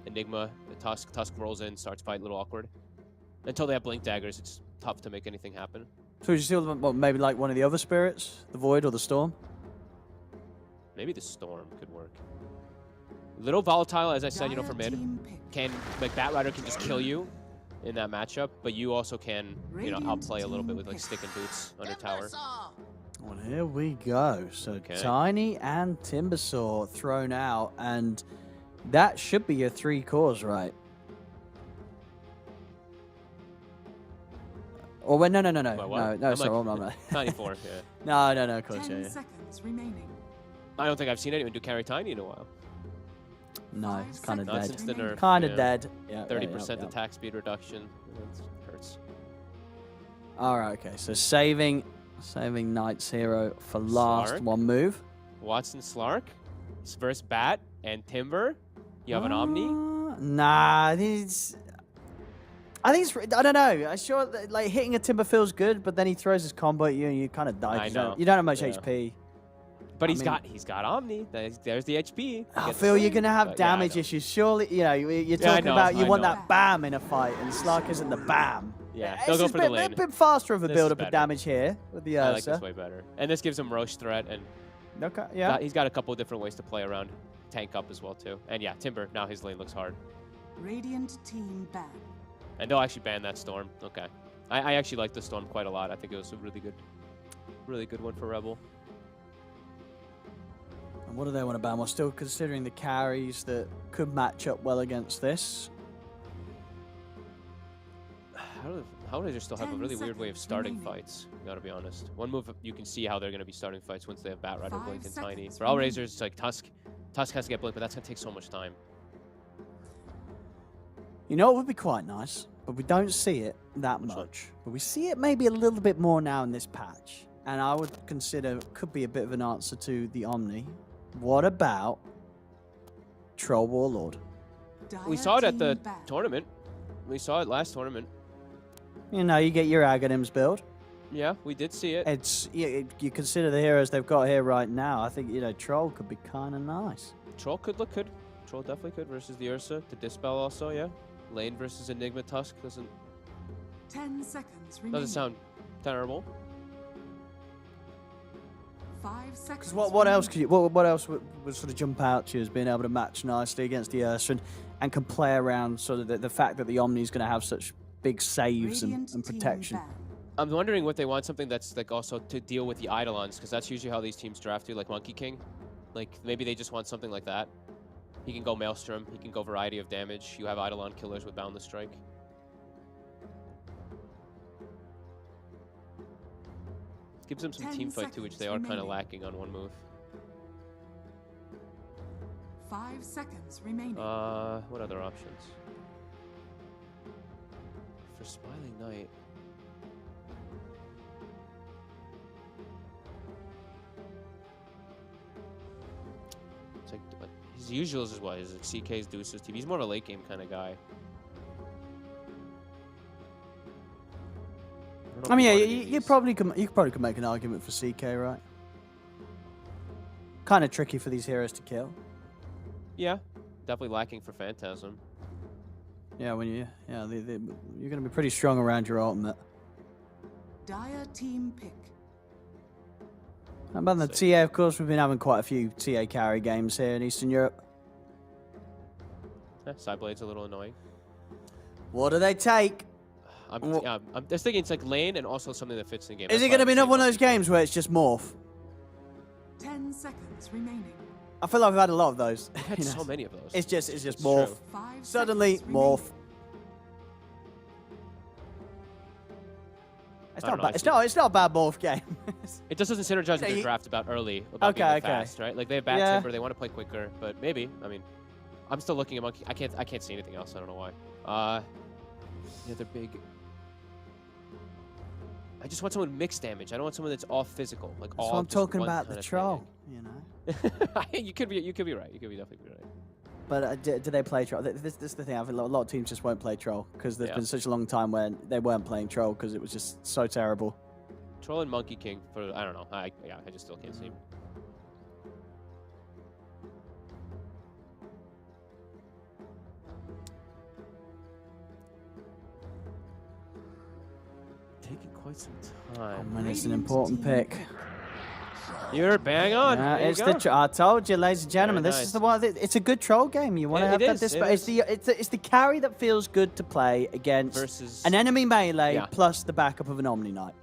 Enigma, the Tusk rolls in, starts fight a little awkward. Until they have Blink Daggers, it's tough to make anything happen. So would you see maybe like one of the other spirits, the Void or the Storm? Maybe the Storm could work. Little volatile, as I said, for mid. Team pick. Can like Batrider can just kill you in that matchup, but you also can, Radiant outplay a little bit team with like pick. stick and boots under tower. Well, here we go. So Okay. Tiny and Timbersaw thrown out, and that should be your 3 cores, right? Or wait, no, Wait, what? no, I'm sorry, like- hold on. 94, yeah. No, of course, 10 yeah. seconds remaining. I don't think I've seen anyone do carry Tiny in a while. No, it's kind of Not dead. since the nerf. Kind of yeah. dead. Yeah. 30% yeah. attack speed reduction. That hurts. All right, okay. So saving Knight's hero for last Slark. one move. Watson Slark versus Bat and Timber. You have an Omni. Nah, I think it's. I don't know. I'm sure that, like hitting a Timber feels good, but then he throws his combo at you and you kind of die. I 'cause know. You don't have much Yeah. HP. But I he's mean- got Omni. There's the HP. I Gets feel the you're same, gonna have but yeah, I damage know. issues. Surely, you're Yeah, I talking know, about you I want know. that BAM in a fight, and Slark isn't the BAM. Yeah, It's they'll go just for a the bit, lane. a bit faster of a This is build up of better. damage here with the I like this Ursa. way better. And this gives him Roche threat, and Okay, yeah. he's got a couple of different ways to play around. Tank up as well, too. And yeah, Timber, now his lane looks hard. Radiant team ban. And they'll actually ban that Storm. Okay. I actually like the Storm quite a lot. I think it was a really good one for Rebel. And what do they want to ban? We're still considering the carries that could match up well against this. How do they still have a 10 really weird way of seconds starting remaining. fights? Gotta be honest. One move, you can see how they're gonna be starting fights once they have Batrider, 5 Blink, and Tiny. seconds For All remaining. Razors, it's like Tusk. Tusk has to get Blink, but that's gonna take so much time. You know, it would be quite nice, but we don't see it that Which one? much. But we see it maybe a little bit more now in this patch. And I would consider could be a bit of an answer to the Omni. What about Troll Warlord? We Dire saw it at team the ban. tournament. We saw it last tournament. You know, you get your Aghanims build. Yeah, we did see it. It's you consider the heroes they've got here right now. I think Troll could be kind of nice. Troll could look good. Troll definitely could versus the Ursa. The Dispel also, yeah. Lane versus Enigma Tusk doesn't 10 seconds remaining. sound terrible. 5 seconds. Because what else could you? What else would sort of jump out to you as being able to match nicely against the Ursa and can play around sort of the fact that the Omni is going to have such big saves and Radiant team protection. ban. I'm wondering what they want, something that's like also to deal with the Eidolons, because that's usually how these teams draft you, like Monkey King. Like maybe they just want something like that. He can go Maelstrom, he can go variety of damage. You have Eidolon killers with Boundless Strike. Gives them some 10 team fight too, which they are seconds kind of remaining. lacking on one move. 5 seconds remaining. What other options? For Smiling Knight. It's like his usuals is what? His like CK's, Deuces, TV. He's more of a late game kind of guy. I don't I mean, yeah, modern you EVs. probably could make an argument for CK, right? Kind of tricky for these heroes to kill. Yeah, definitely lacking for Phantasm. Yeah, you're gonna be pretty strong around your ultimate. Dire team pick. How about the TA? Of course, we've been having quite a few TA carry games here in Eastern Europe. Sideblade's a little annoying. What do they take? I'm just thinking it's like lane and also something that fits in the game. Is it going to be another one of those games where it's just morph? 10 seconds remaining. I feel like we've had a lot of those. I've had so many of those. It's just morph. True. 5 Suddenly seconds morph. remaining. It's not a bad morph game. It just doesn't synergize with their draft about early, about being fast, right? Like they have bad temper, they want to play quicker, but maybe. I mean, I'm still looking at Monkey. I can't see anything else. I don't know why. The other big. I just want someone with mixed damage. I don't want someone that's all physical, like That's all. what I'm just talking one about. kind The of troll, you know. you could be right. You could definitely be right. But do they play troll? This is the thing. I think a lot of teams just won't play troll because there's been such a long time when they weren't playing troll because it was just so terrible. Troll and Monkey King for I don't know. I just still can't see. Taking quite some time. And it's an important pick. You're bang on. I told you, ladies and gentlemen, Very this nice. is the one. It's a good troll game. You want to have that. It's the carry that feels good to play against versus an enemy melee plus the backup of an Omni Knight.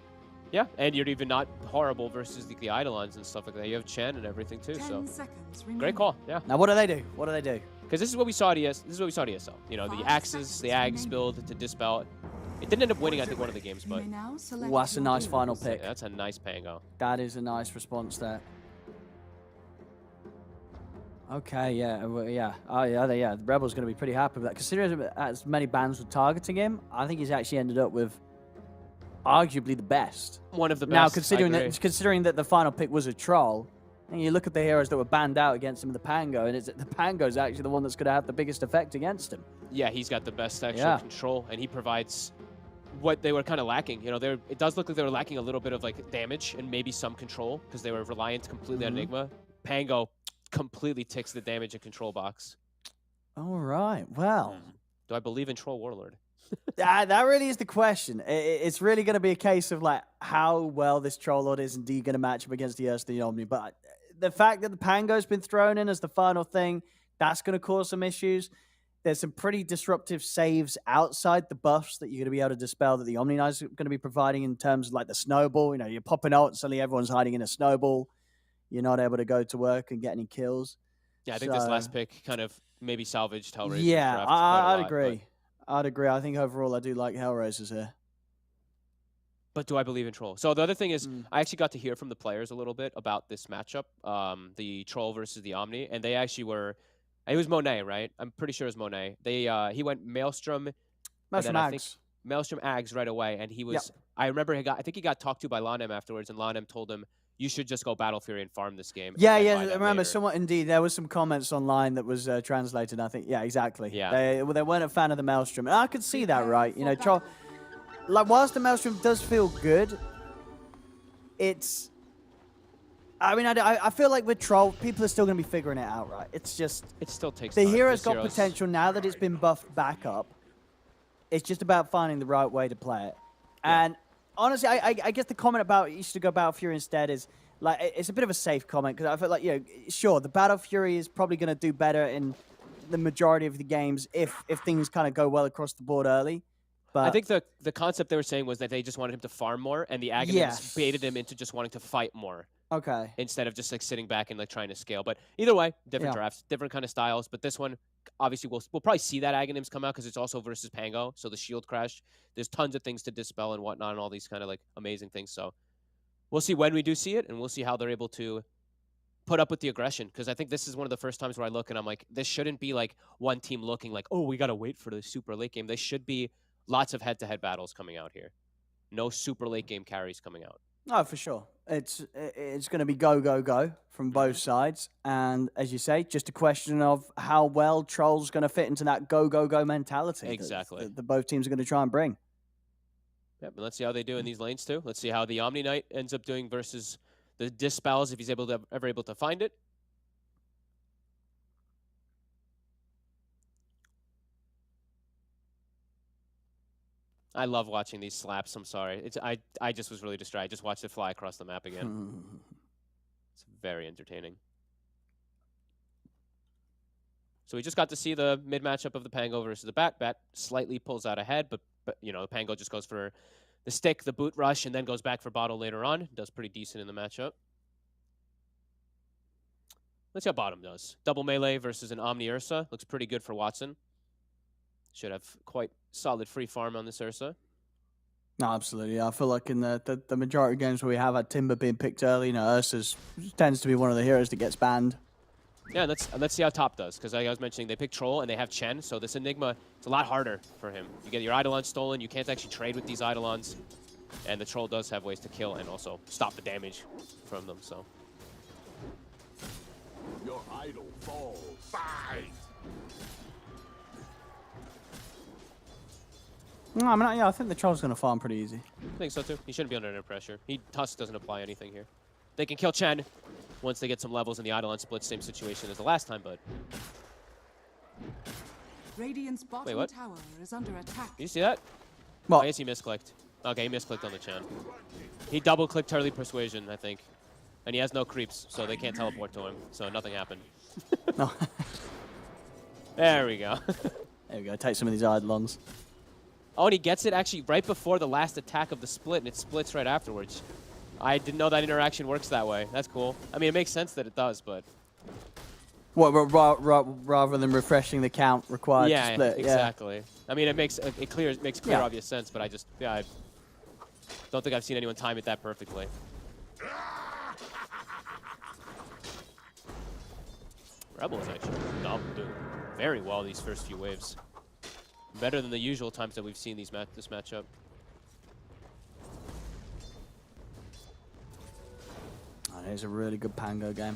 Yeah, and you're even not horrible versus the Eidolons and stuff like that. You have Chen and everything too. 10 So seconds great call. Yeah. Now what do they do? What do they do? Because this is what we saw at ES. This is what we saw at ESL. You know, the axes, the Ags build to dispel. It didn't end up winning, I think, one of the games, but That's a nice final pick. that's a nice Pango. That is a nice response there. Okay, yeah. The Rebel's going to be pretty happy with that. Considering as many bans were targeting him, I think he's actually ended up with arguably the best. One of the best. Now, considering that the final pick was a troll, and you look at the heroes that were banned out against him in the Pango, and the Pango's actually the one that's going to have the biggest effect against him. Yeah, he's got the best actual control, and he provides what they were kind of lacking. You know, it does look like they were lacking a little bit of like damage and maybe some control because they were reliant completely on Enigma. Pango completely ticks the damage and control box. All right, well. Do I believe in Troll Warlord? That really is the question. It's really going to be a case of like how well this Troll Lord is indeed going to match up against the Erste Omni. But the fact that the Pango's been thrown in as the final thing, that's going to cause some issues. There's some pretty disruptive saves outside the buffs that you're going to be able to dispel that the Omni Knight's going to be providing in terms of like the snowball. You know, you're popping out, suddenly everyone's hiding in a snowball. You're not able to go to work and get any kills. Yeah, I think this last pick kind of maybe salvaged Hellraiser's Yeah, draft quite a I'd lot, agree. I'd agree. I think overall I do like Hellraisers here. But do I believe in Troll? So the other thing is, I actually got to hear from the players a little bit about this matchup, the Troll versus the Omni, and they actually were. It was Monet, right? I'm pretty sure it was Monet. He went Maelstrom. Maelstrom Ags. Maelstrom Ags right away, and he was. Yep. I remember I think he got talked to by Lanem afterwards, and Lanem told him, "You should just go Battle Fury and farm this game." Yeah. I remember somewhat. Indeed, there was some comments online that was translated. I think, yeah, exactly. Yeah. They weren't a fan of the Maelstrom, and I could see that, right? You know, Troll. Like, whilst the Maelstrom does feel good, it's. I mean, I feel like with Troll, people are still going to be figuring it out, right? It's just. It still takes the time. hero's got potential now that it's been buffed back up. It's just about finding the right way to play it. Yeah. And honestly, I guess the comment about you should go Battle Fury instead is like it's a bit of a safe comment because I feel like, you know, sure, the Battle Fury is probably going to do better in the majority of the games if things kind of go well across the board early. But I think the concept they were saying was that they just wanted him to farm more, and the Aghanim's baited him into just wanting to fight more. Okay. Instead of just like sitting back and like trying to scale. But either way, different drafts, different kind of styles. But this one, obviously, we'll probably see that Aghanims come out because it's also versus Pango. So the shield crash, there's tons of things to dispel and whatnot, and all these kind of like amazing things. So we'll see when we do see it, and we'll see how they're able to put up with the aggression. Because I think this is one of the first times where I look and I'm like, this shouldn't be like one team looking like, oh, we got to wait for the super late game. This should be lots of head-to-head battles coming out here. No super late game carries coming out. Oh, for sure. It's going to be go from both sides. And as you say, just a question of how well Troll's going to fit into that go mentality. Exactly. That both teams are going to try and bring. Yep, and let's see how they do in these lanes too. Let's see how the Omni Knight ends up doing versus the Dispels if he's ever able to find it. I love watching these slaps. I'm sorry. I just was really distracted. I just watched it fly across the map again. It's very entertaining. So we just got to see the mid matchup of the Pango versus the Bat. Bat slightly pulls out ahead, but you know, the Pango just goes for the stick, the boot rush, and then goes back for bottle later on. Does pretty decent in the matchup. Let's see how bottom does. Double melee versus an Omni Ursa. Looks pretty good for Watson. Should have quite solid free farm on this Ursa. No, absolutely. I feel like in the majority of games where we have had Timber being picked early, you know, Ursa's tends to be one of the heroes that gets banned. Yeah, let's see how top does, because like I was mentioning, they pick Troll and they have Chen, so this Enigma, it's a lot harder for him. You get your Eidolon stolen, you can't actually trade with these Eidolons, and the Troll does have ways to kill and also stop the damage from them, so. Your idol falls. Fight! No, I mean, yeah, I think the Troll's going to farm pretty easy. I think so too. He shouldn't be under any pressure. Tusk doesn't apply anything here. They can kill Chen once they get some levels in the Eidolon split, same situation as the last time, but... Radiant's bottom what? tower is under attack. Did you see that? What? I guess he misclicked. Okay, he misclicked on the Chen. He double-clicked Turley Persuasion, I think. And he has no creeps, so they can't teleport to him, so nothing happened. No. There we go. There we go. Take some of these Eidolons. Oh, and he gets it actually right before the last attack of the split, and it splits right afterwards. I didn't know that interaction works that way. That's cool. I mean, it makes sense that it does, but... What, rather than refreshing the count required to split? Exactly. I mean, it makes clear Yeah. obvious sense, but I don't think I've seen anyone time it that perfectly. Rebels actually doing very well these first few waves. Better than the usual times that we've seen this matchup. Oh, it's a really good Pango game.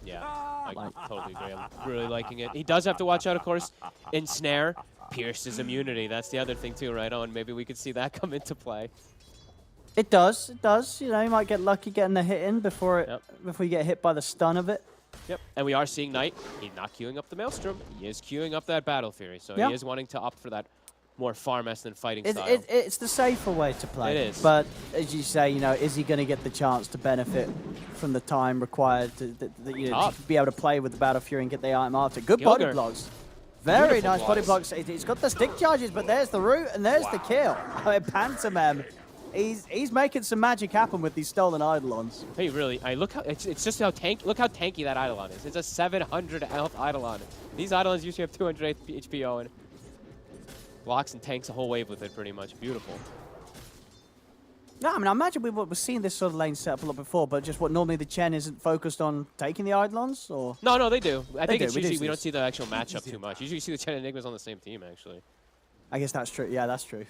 Yeah, I totally agree. I'm really liking it. He does have to watch out, of course. Ensnare, Pierce's immunity. That's the other thing too, right? Oh, and maybe we could see that come into play. It does. It does. You know, you might get lucky getting the hit in before you get hit by the stun of it. Yep, and we are seeing Knight. He's not queuing up the Maelstrom. He is queuing up that Battle Fury, so he is wanting to opt for that more farm-esque than fighting style. It's the safer way to play. It is. But as you say, you know, is he going to get the chance to benefit from the time required to be able to play with the Battle Fury and get the item after? Good body blocks. Very Beautiful nice body blocks. He's got the stick charges, but there's the root and there's the kill. I mean, Pantomime. He's making some magic happen with these stolen Eidolons. Hey, really? Look how it's just how look how tanky that Eidolon is. It's a 700 health Eidolon. These Eidolons usually have 200 HP and blocks and tanks a whole wave with it, pretty much. Beautiful. Yeah, I mean, I imagine we've seen this sort of lane set up a lot before, but just what normally the Chen isn't focused on taking the Eidolons, or No, they do. I think it's do. usually we don't see the actual matchup too much. Usually you see the Chen and Enigmas on the same team, actually. I guess that's true. Yeah, that's true.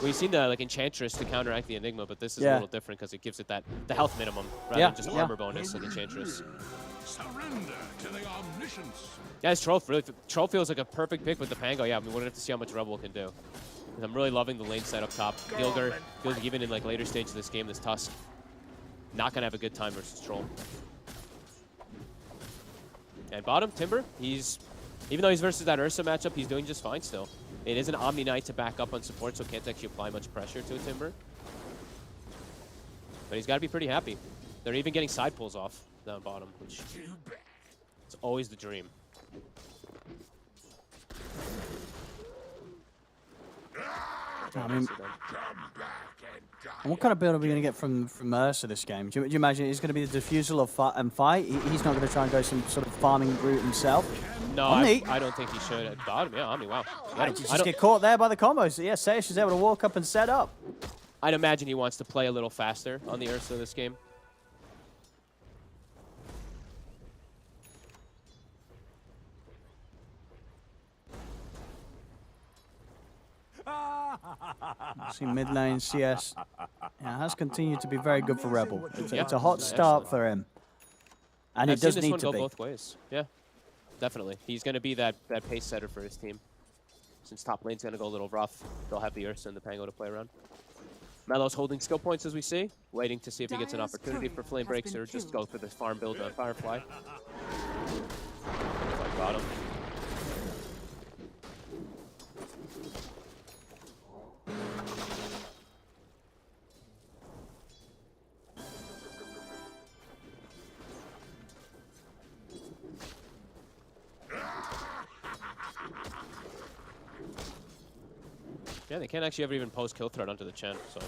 We've seen the Enchantress to counteract the Enigma, but this is a little different because it gives it the health minimum rather than just armor bonus like Enchantress. Surrender to the omniscience. Yeah, Troll feels like a perfect pick with the Pango. Yeah, I mean, we're gonna have to see how much Rebel can do. And I'm really loving the lane set up top. Gilger feels like even in like later stages of this game, this Tusk not gonna have a good time versus Troll. And bottom, Timber, even though he's versus that Ursa matchup, he's doing just fine still. It is an Omni Knight to back up on support, so can't actually apply much pressure to a Timber. But he's got to be pretty happy. They're even getting side pulls off down bottom, which is always the dream. I mean, and what kind of build are we going to get from Ursa this game? Do you imagine he's going to be the diffusal of fight? He's not going to try and go some sort of farming route himself? No, I don't think he should. At bottom, yeah, Omni, wow. Just get caught there by the combos. So yeah, Seish is able to walk up and set up. I'd imagine he wants to play a little faster on the Ursa this game. See mid lane CS has continued to be very good for Rebel. It's a hot start for him, and it does need to be. I've seen this one go both ways. Yeah, definitely. He's going to be that pace setter for his team. Since top lane's going to go a little rough, they'll have the Ursa and the Pango to play around. Melo's holding skill points as we see, waiting to see if he gets an opportunity for flame breaks or just go for the farm build on Firefly. Like bottom. Yeah, they can't actually ever even post kill threat onto the Chen, so.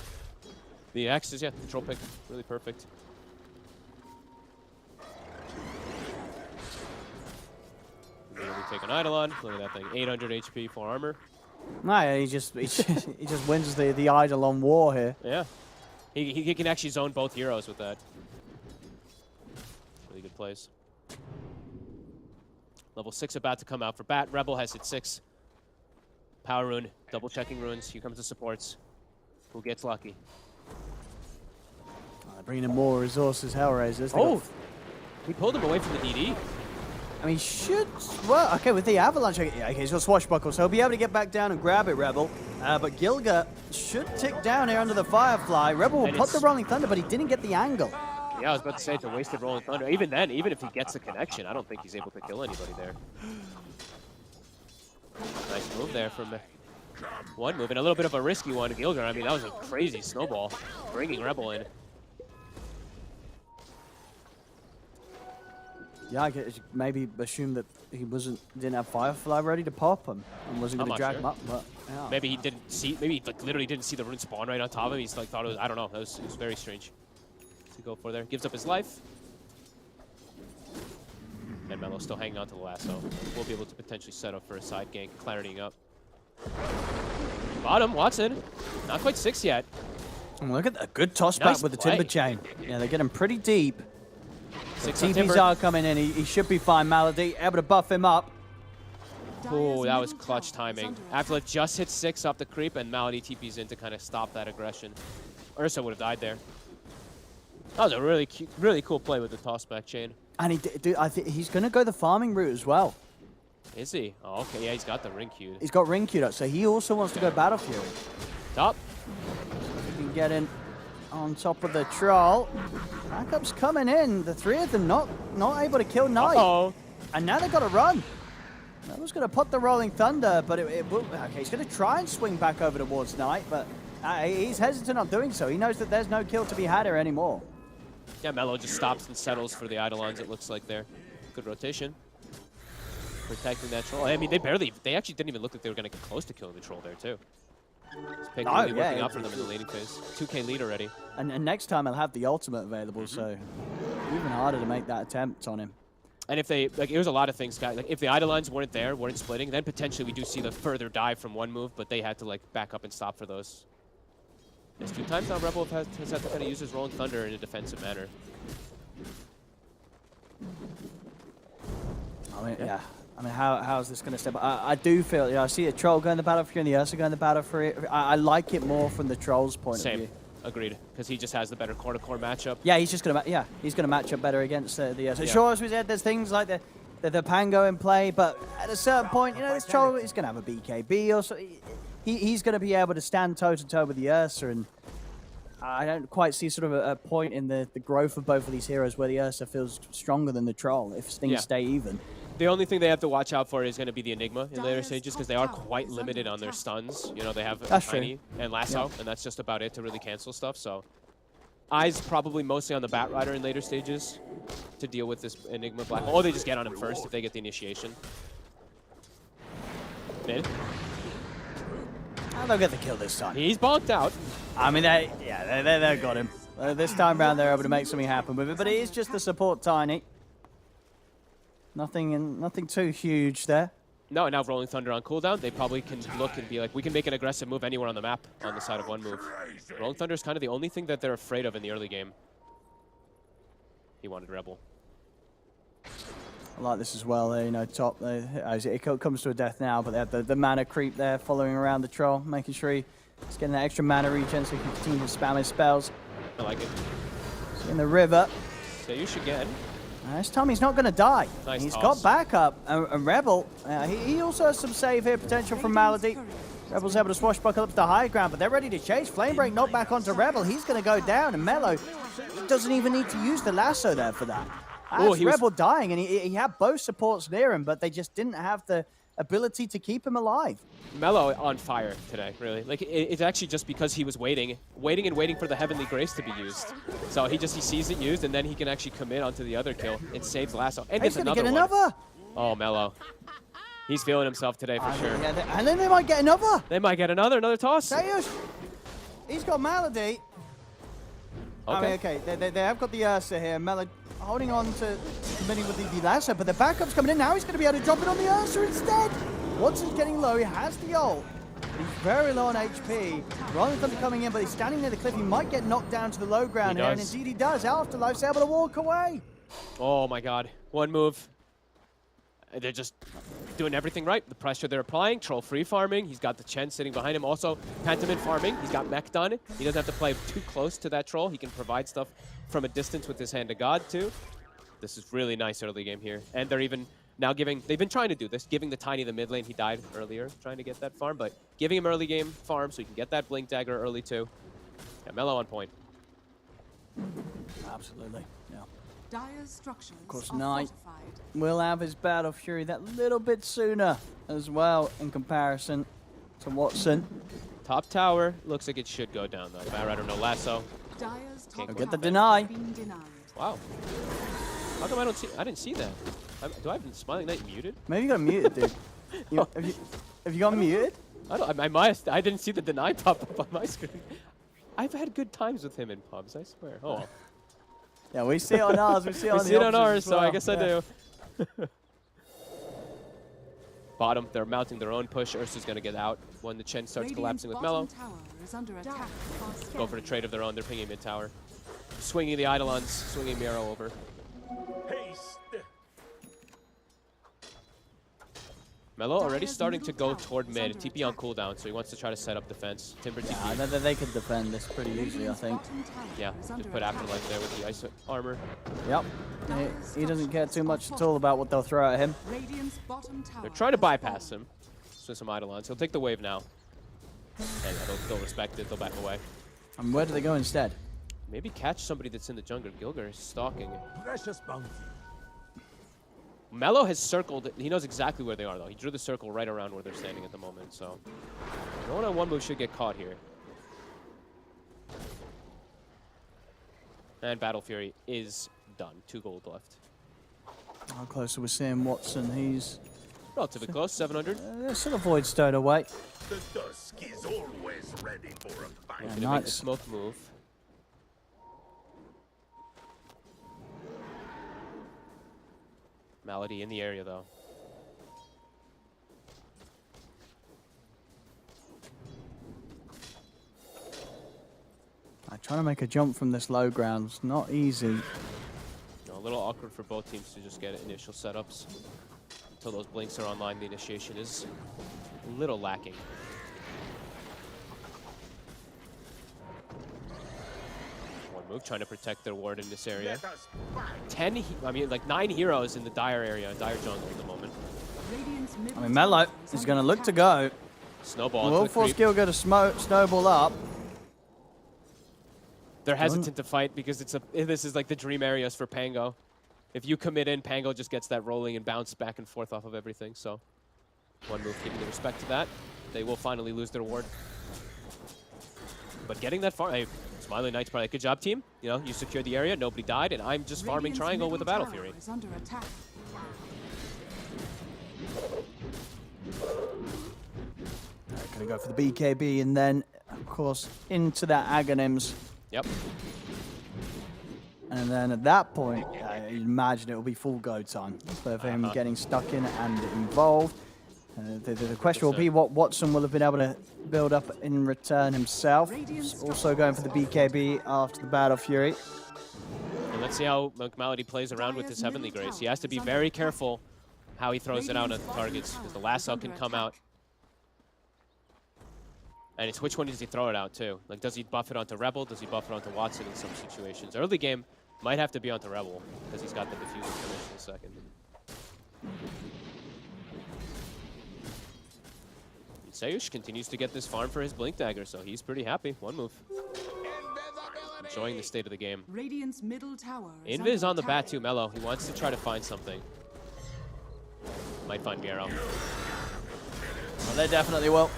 The X is, yeah, control pick, really perfect. Really take an Eidolon, look at that thing, 800 HP, 4 armor. No, he just wins the Eidolon war here. Yeah, he can actually zone both heroes with that. Really good plays. Level 6 about to come out for Bat. Rebel has hit 6. Power rune, double checking runes. Here comes the supports. Who gets lucky? Bringing in more resources, Hellraisers. Oh, he pulled him away from the DD. I mean, should... Well, okay, with the Avalanche... Okay, he's got Swashbuckle, so he'll be able to get back down and grab it, Rebel. But Gilga should tick down here under the Firefly. Rebel will put the Rolling Thunder, but he didn't get the angle. Yeah, I was about to say it's a wasted Rolling Thunder. Even then, even if he gets the connection, I don't think he's able to kill anybody there. Nice move there from one move, and a little bit of a risky one. Gilgar, I mean, that was a crazy snowball, bringing Rebel in. Yeah, I could maybe assume that he didn't have Firefly ready to pop him and wasn't going to drag him up. But yeah. Maybe he didn't see. Maybe he like literally didn't see the rune spawn right on top of him. He's like thought it was. I don't know. It was very strange to go for there. Gives up his life. And Melo's still hanging on to the lasso. We'll be able to potentially set up for a side gank, claritying up. Bottom, Watson. Not quite 6 yet. And look at a good toss back with the Timber Chain. Yeah, they get him pretty deep. The TPs are coming in. He should be fine, Malady. Able to buff him up. Oh, that was clutch timing. Afterlife just hit 6 off the creep, and Malady TPs in to kind of stop that aggression. Ursa would have died there. That was a really cute, really cool play with the tossback chain. And I think he's going to go the farming route as well. Is he? Oh, okay. Yeah, he's got the ring queued. He's got ring queued up, so he also wants to go Battle Fury. Top. If he can get in on top of the troll. Backup's coming in. The three of them not able to kill Knight. Uh-oh. And now they've got to run. That was going to put the Rolling Thunder, but it will. Okay, he's going to try and swing back over towards Knight, but he's hesitant on doing so. He knows that there's no kill to be had here anymore. Yeah, Melo just stops and settles for the Eidolons, it looks like there. Good rotation. Protecting that troll. I mean, they actually didn't even look like they were going to get close to killing the troll there, too. This pick really working out for them in the laning phase. 2k lead already. And next time he'll have the ultimate available, so even harder to make that attempt on him. And if they, like, it was a lot of things, guys. Like, if the Eidolons weren't splitting, then potentially we do see the further dive from one move, but they had to, like, back up and stop for those. It's 2 times now Rebel has had to kind of use his Rolling Thunder in a defensive manner. I mean, yeah. I mean, how is this going to step up? I do feel, I see a Troll going the Battle Fury and the Ursa going the Battle Fury. I like it more from the Troll's point of view. Agreed, because he just has the better core-to-core matchup. Yeah, he's just going to match up better against the Ursa. Sure, as we said, there's things like the Pango in play, but at a certain point, you know, this Troll is going to have a BKB or so. He's going to be able to stand toe-to-toe with the Ursa, and I don't quite see sort of a point in the growth of both of these heroes where the Ursa feels stronger than the Troll if things stay even. The only thing they have to watch out for is going to be the Enigma in later stages, because they are quite limited on their stuns. You know, they have Tiny and Lasso, and that's just about it to really cancel stuff. So, eyes probably mostly on the Bat Rider in later stages to deal with this Enigma Black Hole. Or they just get on him first if they get the initiation. Mid. They'll get the kill this time. He's bonked out. I mean, they got him. This time around, they're able to make something happen with it, but it is just the support Tiny. Nothing too huge there. No, now Rolling Thunder on cooldown, they probably can look and be like, we can make an aggressive move anywhere on the map on the side of one move. Rolling Thunder is kind of the only thing that they're afraid of in the early game. He wanted Rebel. I like this as well, you know, top. It comes to a death now, but they have the mana creep there following around the Troll, making sure he's getting that extra mana regen so he can continue to spam his spells. I like it. He's in the river. So you should get. This time he's not going to die. Nice He's toss. got backup. And Rebel, he also has some save here potential from Malady. Rebel's able to swashbuckle up to the high ground, but they're ready to chase. Flamebreak knocked back onto Rebel. He's going to go down, and Mello, he doesn't even need to use the lasso there for that. Oh, That's Rebel dying, and he had both supports near him, but they just didn't have the ability to keep him alive. Mello on fire today, really. Like, it's actually just because he was waiting for the Heavenly Grace to be used. So he sees it used, and then he can actually commit onto the other kill. It saves Lasso. And He's gets going to another get one. another. Oh, Mello. He's feeling himself today for sure. Yeah, and then they might get another. They might get another toss. Sayus, he's got Melody. Okay. I mean, okay, they have got the Ursa here. Melody holding on to committing with the lasso, but the backup's coming in now. He's going to be able to drop it on the Ursa instead. Watson's getting low. He has the ult. He's very low on HP. Rolling Thunder coming in, but he's standing near the cliff. He might get knocked down to the low ground here, and indeed he does. Afterlife's able to walk away. Oh my God. One move. They're just doing everything right. The pressure they're applying. Troll free farming. He's got the Chen sitting behind him. Also, Pentiment farming. He's got mech done. He doesn't have to play too close to that troll. He can provide stuff from a distance with his Hand of God, too. This is really nice early game here. And they're even now giving... They've been trying to do this, giving the Tiny the mid lane. He died earlier trying to get that farm, but giving him early game farm so he can get that Blink Dagger early, too. Yeah, Mello on point. Absolutely, yeah. Dire's structures Of course, are Knight fortified. will have his Battle Fury that little bit sooner as well in comparison to Watson. Top tower looks like it should go down, though. Bat Rider, no lasso. Dire's top Go get the tower deny. has been denied. Wow. How come I don't see... I didn't see that. Do I have Smiling Knight muted? Maybe you got muted, dude. Have you got muted? I didn't see the deny pop up on my screen. I've had good times with him in pubs, I swear. Oh, well. Yeah, we see it on ours. We see it We on see the it on options ours, as so I well. guess I do. Bottom, they're mounting their own push. Ursa's going to get out when the Chen starts Radiant's collapsing with bottom Mello. tower is under attack. Go for the trade of their own. They're pinging mid tower. Swinging the Eidolons, swinging Miro over. Haste. Mello already starting to go toward mid. TP on cooldown, so he wants to try to set up defense. Timber TP. Yeah, they could defend this pretty easily, I think. Yeah, just put Afterlife there with the ice armor. Yep. He doesn't care too much at all about what they'll throw at him. Radiant's bottom tower They're trying to has bypass fallen. him. So some Eidolons. He'll take the wave now. And yeah, they'll respect it. They'll back away. And where do they go instead? Maybe catch somebody that's in the jungle. Gilgar is stalking. Precious bounty. Mello has circled. He knows exactly where they are, though. He drew the circle right around where they're standing at the moment. So no one on one move should get caught here. And Battle Fury is done. 2 gold left. How close are we seeing Watson? He's Relatively close, 700. sort of void stowed away. The dusk is always ready for a fight. Gonna make the nice. smoke move. Malady in the area, though. Trying to make a jump from this low ground is not easy. A little awkward for both teams to just get initial setups. Until those blinks are online, the initiation is a little lacking. One move, trying to protect their ward in this area. 9 heroes in the Dire area, Dire jungle at the moment. Radiant's middle I mean, Mello tower is under going to look to attack. go. Snowball Will into the force creep. Gilgar to snowball up. They're hesitant to fight because this is like the dream areas for Pango. If you commit in, Pango just gets that rolling and bounce back and forth off of everything. So one move, giving the respect to that. They will finally lose their ward. But getting that far, hey, Smiling Knight's probably a good job, team. You know, you secured the area, nobody died, and I'm just farming Radiant's triangle with a middle Battle tower Fury. is under attack. Going to go for the BKB and then, of course, into that Aghanims. Yep. And then at that point, I imagine it will be full go time for him getting stuck in and involved. The question will be what Watson will have been able to build up in return himself. Also going for the BKB after the Battle Fury. And let's see how Malady plays around with his Heavenly Grace. He has to be very careful how he throws it out at the targets, because the lasso can come out. And it's which one does he throw it out to? Like, does he buff it onto Rebel? Does he buff it onto Watson in some situations? Early game might have to be onto Rebel, because he's got the diffuser finish in a second. Sayush continues to get this farm for his Blink Dagger, so he's pretty happy. One move. Enjoying the state of the game. Radiant's middle tower is Invis under on the bat attack. too, Mellow. He wants to try to find something. Might find Miero. Well, they definitely will.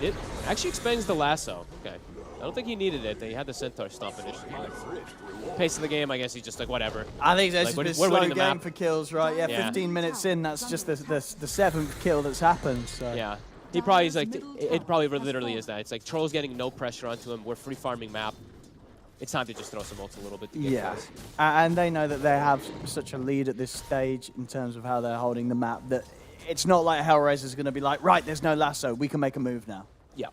It actually expands the lasso. Okay. I don't think he needed it. They had the Centaur stomp initially. Pace of the game, I guess he's just like, whatever. I think that's Like, just we're a slow winning the game map. for kills, right? Yeah, Yeah. 15 minutes in, that's just the 7th kill that's happened. So. Yeah. He probably is like, it probably literally is that. It's like Troll's getting no pressure onto him. We're free farming map. It's time to just throw some ults a little bit to get Yeah, kills. and they know that they have such a lead at this stage in terms of how they're holding the map that it's not like Hellraiser's going to be like, right, there's no lasso, we can make a move now. Yeah.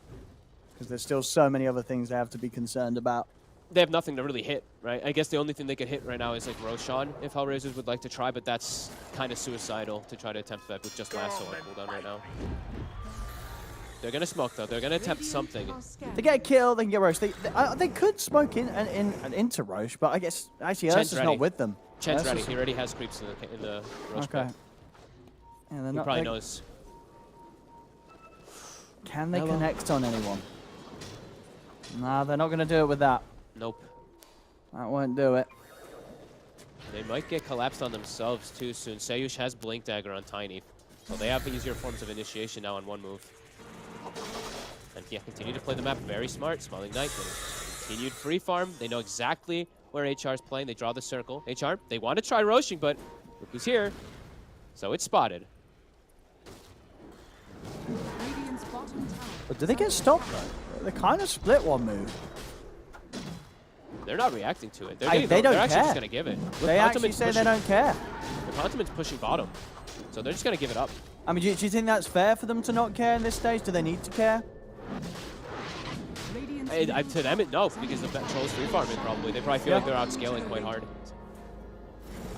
Because there's still so many other things they have to be concerned about. They have nothing to really hit, right? I guess the only thing they could hit right now is like Roshan, if Hellraisers would like to try, but that's kind of suicidal to try to attempt that with just lasso on cooldown right now. They're going to smoke, though. They're going to attempt something. They get a kill, they can get Roche. They could smoke into Roche, but I guess actually Chen's Ursa's ready. not with them. Chen's Ursa's- ready. He already has creeps in the Roche Okay. pit. Yeah, they're He not, probably they- knows. Can they Hello. connect on anyone? Nah, they're not going to do it with that. Nope. That won't do it. They might get collapsed on themselves too soon. Sayush has Blink Dagger on Tiny, so they have easier forms of initiation now on one move. And yeah, continue to play the map very smart. Smiling Knight getting continued free farm. They know exactly where HR is playing. They draw the circle. HR, they want to try roashing, but look who's here. So it's spotted. Radiant's bottom tower. But do they get stopped though? They kind of split one move. They're not reacting to it. They're, They don't they're actually care. just going to give it. Look, They actually Ultimate's say they pushing- don't care. The Ultimate's pushing bottom. So they're just going to give it up. I mean, do you think that's fair for them to not care in this stage? Do they need to care? Radiant's To them, no, because the Troll's free farming probably. They probably feel like they're outscaling quite hard.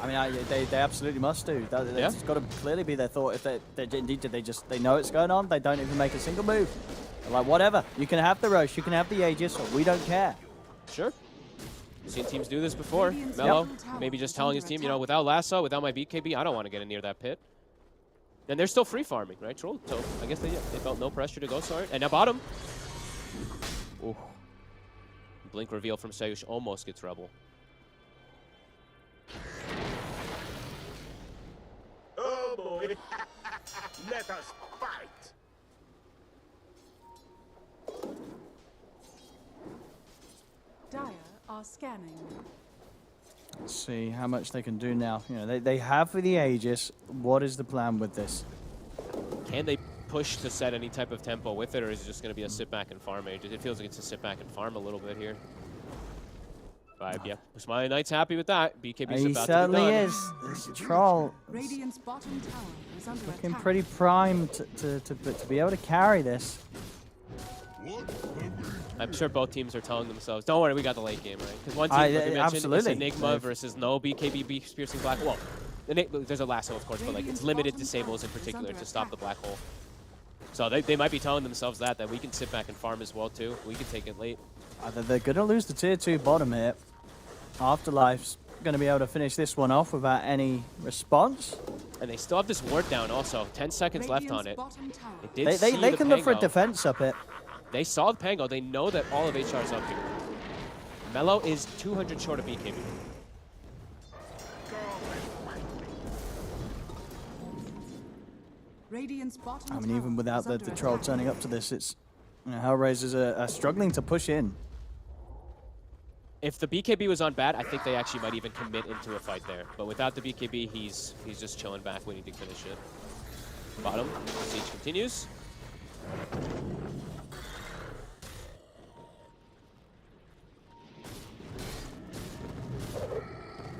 I mean, they absolutely must do. That's got to clearly be their thought. If they indeed they know it's going on. They don't even make a single move. They're like, whatever. You can have the Roche, you can have the Aegis, or we don't care. Sure. We've seen teams do this before. Mellow, maybe just telling his team, you know, without Lasso, without my BKB, I don't want to get in near that pit. And they're still free farming, right, Troll? So I guess they felt no pressure to go for it. And now bottom. Ooh. Blink reveal from Sayush almost gets Rebel. Oh boy. Let us fight. Dire are scanning. Let's see how much they can do now. You know, they have for the Aegis. What is the plan with this? Can they push to set any type of tempo with it, or is it just going to be a sit back and farm Aegis? It feels like it's a sit back and farm a little bit here. Vibe, yeah. Smiling Knight's happy with that. BKB's He about to be certainly done. is. This Troll Radiant's bottom tower is under looking attack. pretty primed to be able to carry this. I'm sure both teams are telling themselves, don't worry, we got the late game, right? Because one team, like you mentioned, absolutely. it's Enigma versus no BKB piercing black hole. Well, there's a lasso, of course, but like it's limited disables in particular to stop the black hole. So they might be telling themselves that we can sit back and farm as well, too. We can take it late. Either they're going to lose the tier 2 bottom here. Afterlife's going to be able to finish this one off without any response. And they still have this ward down also. 10 seconds left on it. Bottom tower. They did see They the can look for a Pango. defense up it. They saw the Pango. They know that all of HR is up here. Mellow is 200 short of BKB. Radiant's bottom I mean, even tower without is the under Troll attack. turning up to this, it's Hellraisers are struggling to push in. If the BKB was on bat, I think they actually might even commit into a fight there. But without the BKB, he's just chilling back, waiting to finish it. Bottom, the siege continues.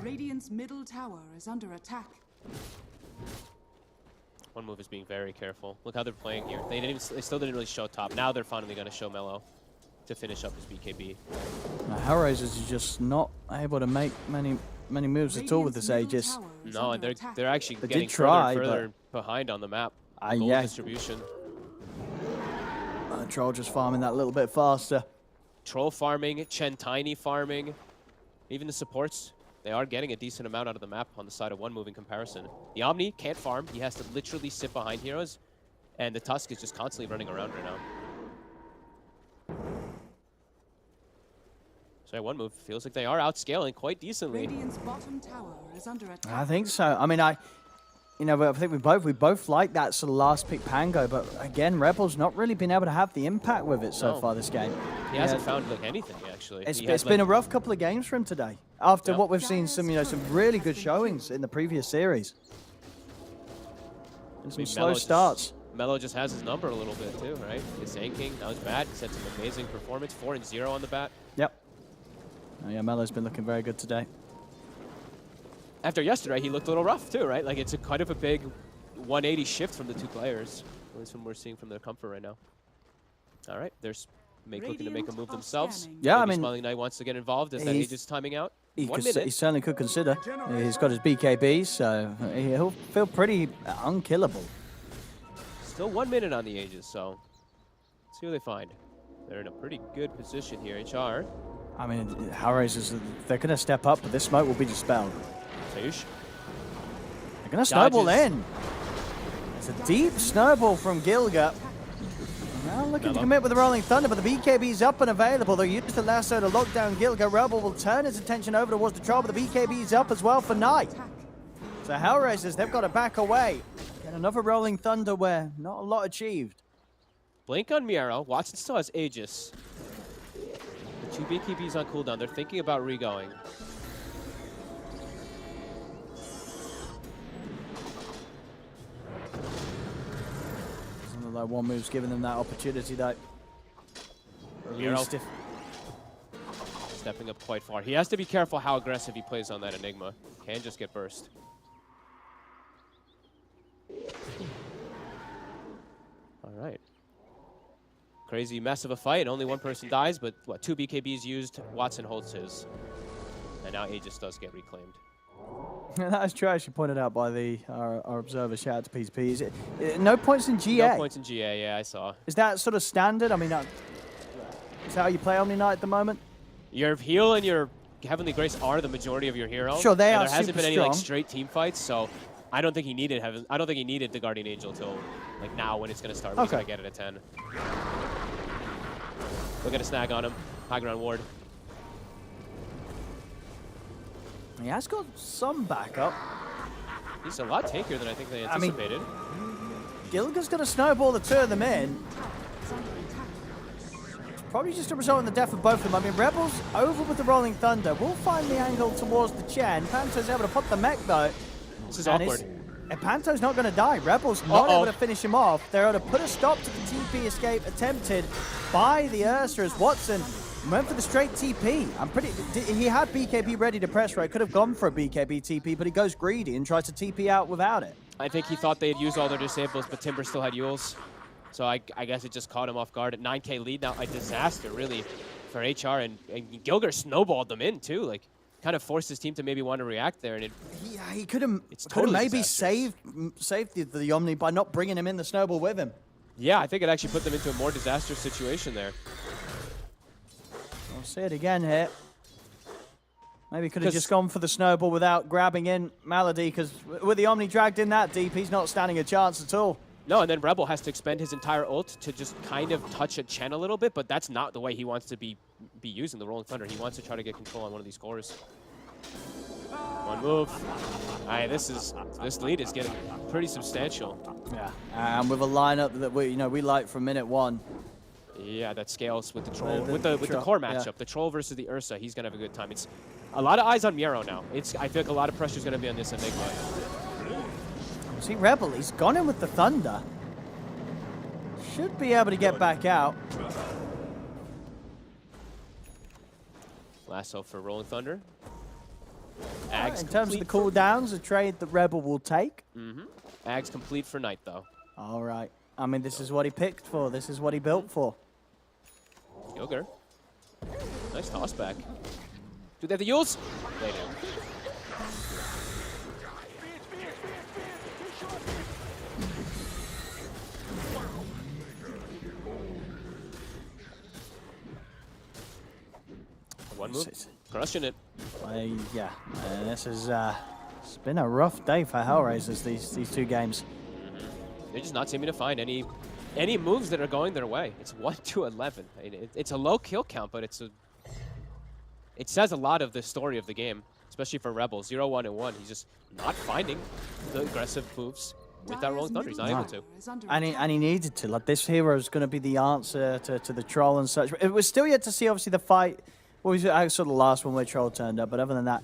Radiant's middle tower is under attack. One move is being very careful. Look how they're playing here. They still didn't really show top. Now they're finally going to show Mellow to finish up his BKB. Hellraisers are just not able to make many moves at all with this Aegis. No, and they're actually They getting did try, further and further behind on the map. Gold yeah. distribution. Troll just farming that little bit faster. Troll farming, Chen Tiny farming. Even the supports, they are getting a decent amount out of the map on the side of one move in comparison. The Omni can't farm. He has to literally sit behind heroes. And the Tusk is just constantly running around right now. So one move feels like they are outscaling quite decently. Radiant's bottom tower is under attack. I think so. I mean, I think we both like that sort of last pick Pango, but again, Rebel's not really been able to have the impact with it so far this game. He hasn't found like anything actually. It's been a rough couple of games for him today. After what we've seen, some really good showings in the previous series. And some slow starts. Melo just has his number a little bit too, right? His tanking, that was bad. He's had some amazing performance, 4-0 on the bat. Yep. Oh yeah, Melo's been looking very good today. After yesterday, he looked a little rough too, right? Like it's kind of a big 180 shift from the two players. At least from what we're seeing from their comfort right now. All right, they're looking to make a move themselves. Yeah, Maybe I mean, Smiling Knight wants to get involved as that Aegis timing out. He 1 minute. certainly could consider. He's got his BKB, so he'll feel pretty unkillable. Still 1 minute on the Aegis, so let's see what they find. They're in a pretty good position here, HR. I mean, Hellraisers, they're going to step up, but this smoke will be dispelled. Sage. They're going to snowball in. It's a deep snowball from Gilga. Now looking to commit with the Rolling Thunder, but the BKB's up and available. They'll use the lasso to lock down Gilga. Rebel will turn his attention over towards the troll, but the BKB's up as well for Knight. So Hellraisers, they've got to back away. Get another Rolling Thunder where not a lot achieved. Blink on Miero. Watson still has Aegis. The two BKBs on cooldown. They're thinking about re-going. Doesn't look like one move's giving them that opportunity, though. Miero stepping up quite far. He has to be careful how aggressive he plays on that Enigma. Can just get burst. All right. Crazy mess of a fight. Only one person dies, but what, 2 BKBs used. Watson holds his. And now Aegis does get reclaimed. That is true, actually pointed out by our observer. Shout out to PCP. Is it no points in GA? No points in GA, yeah, I saw. Is that sort of standard? I mean, is that how you play Omni Knight at the moment? Your heal and your Heavenly Grace are the majority of your heroes. Sure, they are there hasn't been any strong. like straight team fights, so I don't think he needed the Guardian Angel till like now when it's gonna start. We're gonna get it at 10. We'll get a snag on him. High ground ward. He has got some backup. He's a lot tankier than I think they anticipated. Gilga's going to snowball the two of them in. It's probably just a result in the death of both of them. I mean, Rebels over with the Rolling Thunder. We'll find the angle towards the Chen. Panto's able to pop the mech, though. This is awkward. And Panto's not going to die. Rebels not able to finish him off. They're able to put a stop to the TP escape attempted by the Ursa as Watson went for the straight TP. He had BKB ready to press right. Could have gone for a BKB TP, but he goes greedy and tries to TP out without it. I think he thought they had used all their disables, but Timber still had Yules. So I guess it just caught him off guard. At 9K lead now, a disaster really for HR, and Gilger snowballed them in too. Like, kind of forced his team to maybe want to react there, and he could have totally maybe saved the Omni by not bringing him in the snowball with him. Yeah, I think it actually put them into a more disastrous situation there. I'll see it again here. Maybe could have just gone for the snowball without grabbing in Malady, because with the Omni dragged in that deep, he's not standing a chance at all. No, and then Rebel has to expend his entire ult to just kind of touch a Chen a little bit, but that's not the way he wants to be using the Rolling Thunder. He wants to try to get control on one of these cores. One move. All right, this lead is getting pretty substantial. Yeah, and with a lineup that we like from minute one. Yeah, that scales with the troll, with the core matchup. The troll versus the Ursa, he's gonna have a good time. It's a lot of eyes on Miero now. I feel like a lot of pressure is gonna be on this Enigma. See, Rebel, he's gone in with the Thunder. Should be able to get back out. Lasso for Rolling Thunder. In terms of the cooldowns, a trade that Rebel will take. Ag's complete for Knight, though. All right. I mean, this is what he picked for. This is what he built for. Gilger. Nice toss back. Do they have the Yules? They do. One move. Crushing it. Yeah, this is it's been a rough day for Hellraisers, these two games. they're just not seeming to find any moves that are going their way. It's 1-11. It's a low kill count, but it says a lot of the story of the game, especially for Rebel. 0-1-1. He's just not finding the aggressive moves with that Rolling Thunder. He's not able to. And he needed to. Like, this hero is going to be the answer to the Troll and such. It was still yet to see, obviously, the fight. Well, was sort of the last one where Troll turned up, but other than that,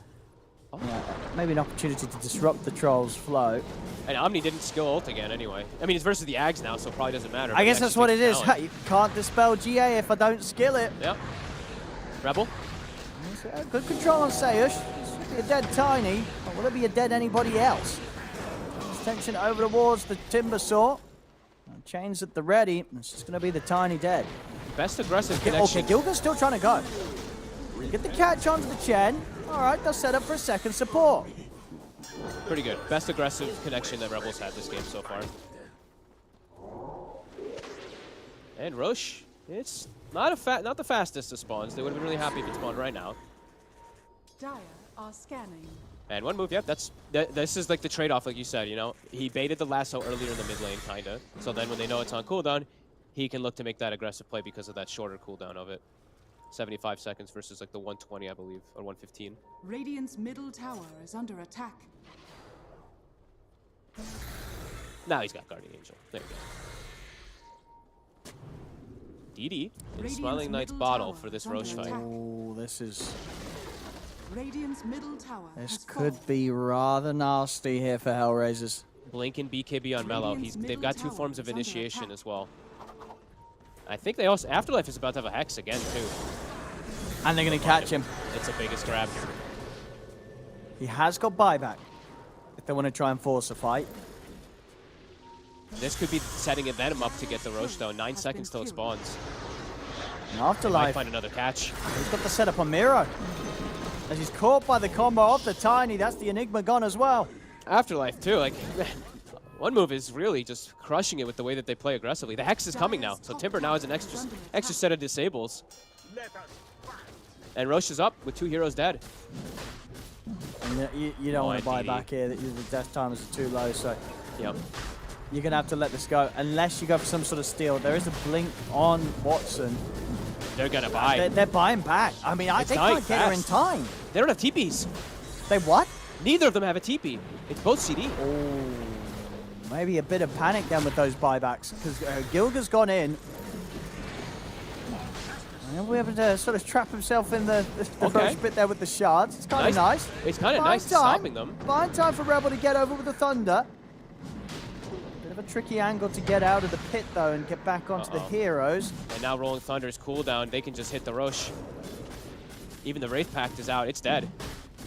yeah, maybe an opportunity to disrupt the Troll's flow. And Omni didn't skill ult again anyway. I mean, it's versus the Ags now, so it probably doesn't matter. I guess that's what it is. You can't dispel GA if I don't skill it. Yep. Rebel. Good control on Sayush. Be a dead Tiny, or will it be a dead anybody else? Tension over towards the Timber Saw. Chains at the ready. It's just going to be the Tiny dead. Best aggressive connection. Okay, Gilga's still trying to go. Get the catch onto the Chen. All right, they'll set up for a second support. Pretty good. Best aggressive connection that Rebels had this game so far. And Roche, it's not the fastest of spawns. They would have been really happy if it spawned right now. Dire are scanning. And one move, yep, this is like the trade-off, like you said, you know? He baited the lasso earlier in the mid lane, kinda. So then when they know it's on cooldown, he can look to make that aggressive play because of that shorter cooldown of it. 75 seconds versus like the 120, I believe, or 115. Radiant's middle tower is under attack. Now he's got Guardian Angel. There you go. DD and Smiling Knight's bottle for this Roche fight. Oh, this is... Radiant's middle tower This could be rather nasty here for Hellraisers. Blink and BKB on Mellow. They've got two forms of initiation as well. I think they also... Afterlife is about to have a Hex again, too. And they're going to catch him. It's the biggest grab here. He has got buyback if they want to try and force a fight. This could be setting them up to get the Roche, though. 9 seconds till it spawns. And Afterlife. Might find another catch. He's got the setup on Miro. As he's caught by the combo off the Tiny, that's the Enigma gone as well. Afterlife, too. Like, one move is really just crushing it with the way that they play aggressively. The Hex is coming now, so Timber now has an extra set of disables. And Roche is up with 2 heroes dead. And you don't want to buy back here. The death timers are too low, so yep. You're going to have to let this go. Unless you go for some sort of steal. There is a blink on Watson. They're going to buy. They're buying back. I mean, they can't get her in time. They don't have TPs. They what? Neither of them have a TP. It's both CD. Oh, maybe a bit of panic then with those buybacks. Because Gilga's gone in. And we're able to sort of trap himself in the Roche bit there with the shards. It's kind of nice. It's kind of nice stopping them. Fine time for Rebel to get over with the Thunder. Bit of a tricky angle to get out of the pit, though, and get back onto the heroes. And now Rolling Thunder's cooldown. They can just hit the Roche. Even the Wraith Pact is out. It's dead.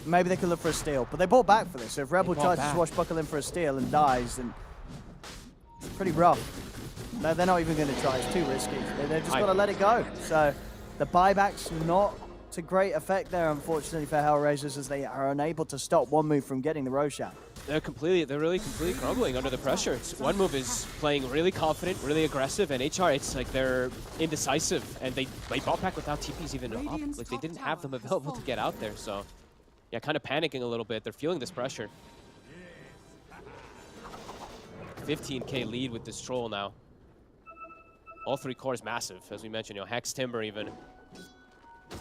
Maybe they could look for a steal, but they bought back for this. So if Rebel tries to swashbuckle in for a steal and dies, then it's pretty rough. No, they're not even going to try. It's too risky. They've just got to let it go. So the buyback's not to great effect there, unfortunately, for Hellraisers, as they are unable to stop one move from getting the Roche out. They're really completely crumbling under the pressure. One move is playing really confident, really aggressive, and HR, it's like they're indecisive, and they bought back without TPs even up. Like, they didn't have them available to get out there, so yeah, kind of panicking a little bit. They're feeling this pressure. 15k lead with this Troll now. All 3 cores massive, as we mentioned, you know, Hex, Timber even.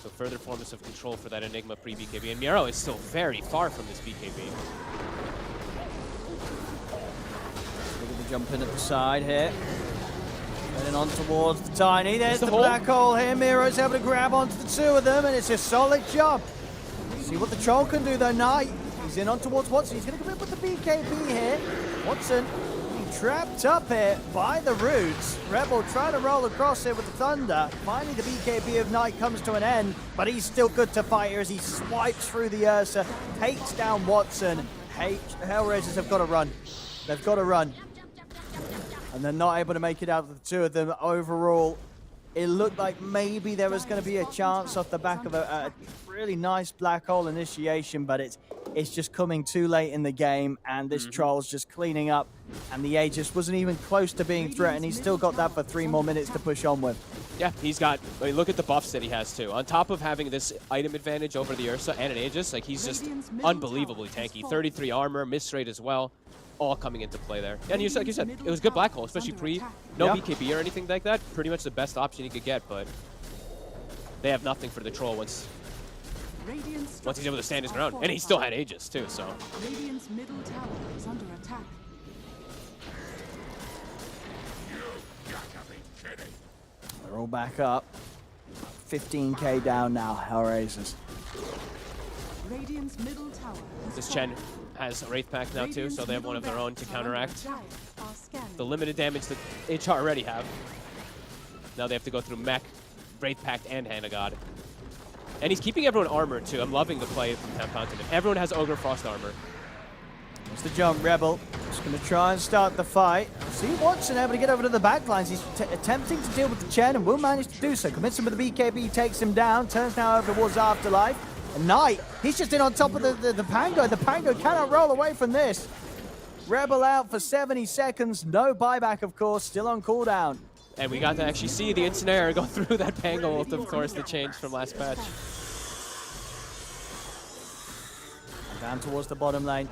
So further forms of control for that Enigma pre-BKB. And Miro is still very far from this BKB. Look at the jump in at the side here. Heading on towards the Tiny. There's the black hole here. Miro's able to grab onto the 2 of them, and it's a solid job. See what the Troll can do, though. Knight, he's in on towards Watson. He's going to come in with the BKB here. Watson trapped up here by the roots. Rebel trying to roll across here with the Thunder. Finally, the BKB of Knight comes to an end, but he's still good to fight here as he swipes through the Ursa, takes down Watson. Hellraisers have got to run. They've got to run. And they're not able to make it out of the 2 of them. Overall, it looked like maybe there was going to be a chance off the back of a really nice black hole initiation, but it's just coming too late in the game, and this Troll's just cleaning up, and the Aegis wasn't even close to being threatened. He's still got that for 3 more minutes to push on with. Yeah, he's got, I mean, look at the buffs that he has too. On top of having this item advantage over the Ursa and an Aegis, like he's just unbelievably tanky. 33 armor, miss rate as well, all coming into play there. And you, like you said, it was good black hole, especially pre, no BKB or anything like that. Pretty much the best option he could get, but they have nothing for the troll once he's able to stand his ground. And he still had Aegis too, so. Radiant's middle tower is under attack. They're all back up. 15k down now, Hellraisers. Radiant's middle tower has This fallen. Chen has a Wraith Pact now too, so they have one of their own to counteract the limited damage that HR already have. Now they have to go through Mech, Wraith Pact, and Hand of God. And he's keeping everyone armored too. I'm loving the play from Town Continent. Everyone has Ogre Frost armor. It's the jump, Rebel. Just going to try and start the fight. See Watson able to get over to the back lines. He's attempting to deal with the Chen and will manage to do so. Commits him with the BKB, takes him down, turns now over towards Afterlife. And Knight, he's just in on top of the Pango. The Pango cannot roll away from this. Rebel out for 70 seconds. No buyback, of course. Still on cooldown. And we got to actually see the Ensnare go through that Pango ult, of course, the change from last patch. Down towards the bottom lane.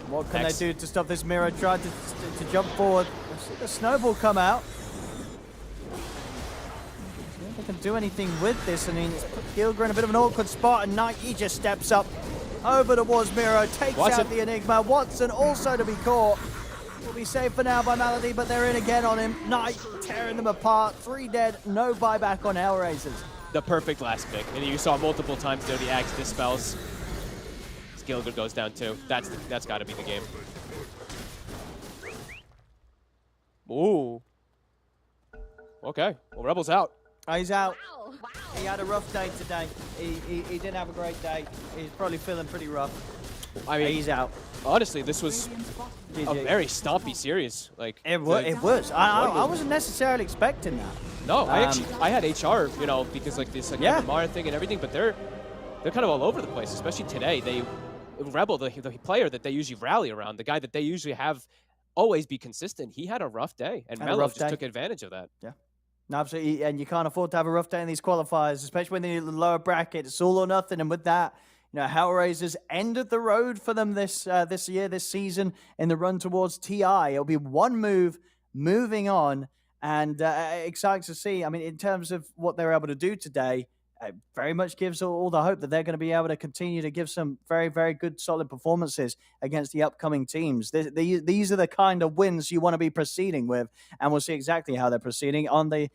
What can they do to stop this mirror? Try to jump forward. See the snowball come out. See if they can do anything with this. I mean, it's put Gilger in a bit of an awkward spot, and Knight, he just steps up over towards Miro, takes out the Enigma. Watson also to be caught. Will be saved for now by Malady, but they're in again on him. Knight tearing them apart. 3 dead, no buyback on Hellraisers. The perfect last pick. And you saw multiple times there the Axe dispels. Gilgud goes down too. That's got to be the game. Ooh. Okay. Well, Rebel's out. He's out. Wow. He had a rough day today. He didn't have a great day. He's probably feeling pretty rough. I mean, he's out. Honestly, this was a very stompy series. Like it was. I wasn't necessarily expecting that. No, I had HR, you know, because like this like Mara thing and everything, but they're kind of all over the place, especially today. Rebel, the player that they usually rally around, the guy that they usually have always be consistent, he had a rough day, and Melo just took advantage of that. Yeah. No, absolutely, and you can't afford to have a rough day in these qualifiers, especially when they're in the lower bracket. It's all or nothing, and with that, you know, Hellraisers ended the road for them this season in the run towards TI. It'll be one move, moving on, and exciting to see. I mean, in terms of what they're able to do today, it very much gives all the hope that they're going to be able to continue to give some very, very good, solid performances against the upcoming teams. These are the kind of wins you want to be proceeding with, and we'll see exactly how they're proceeding on the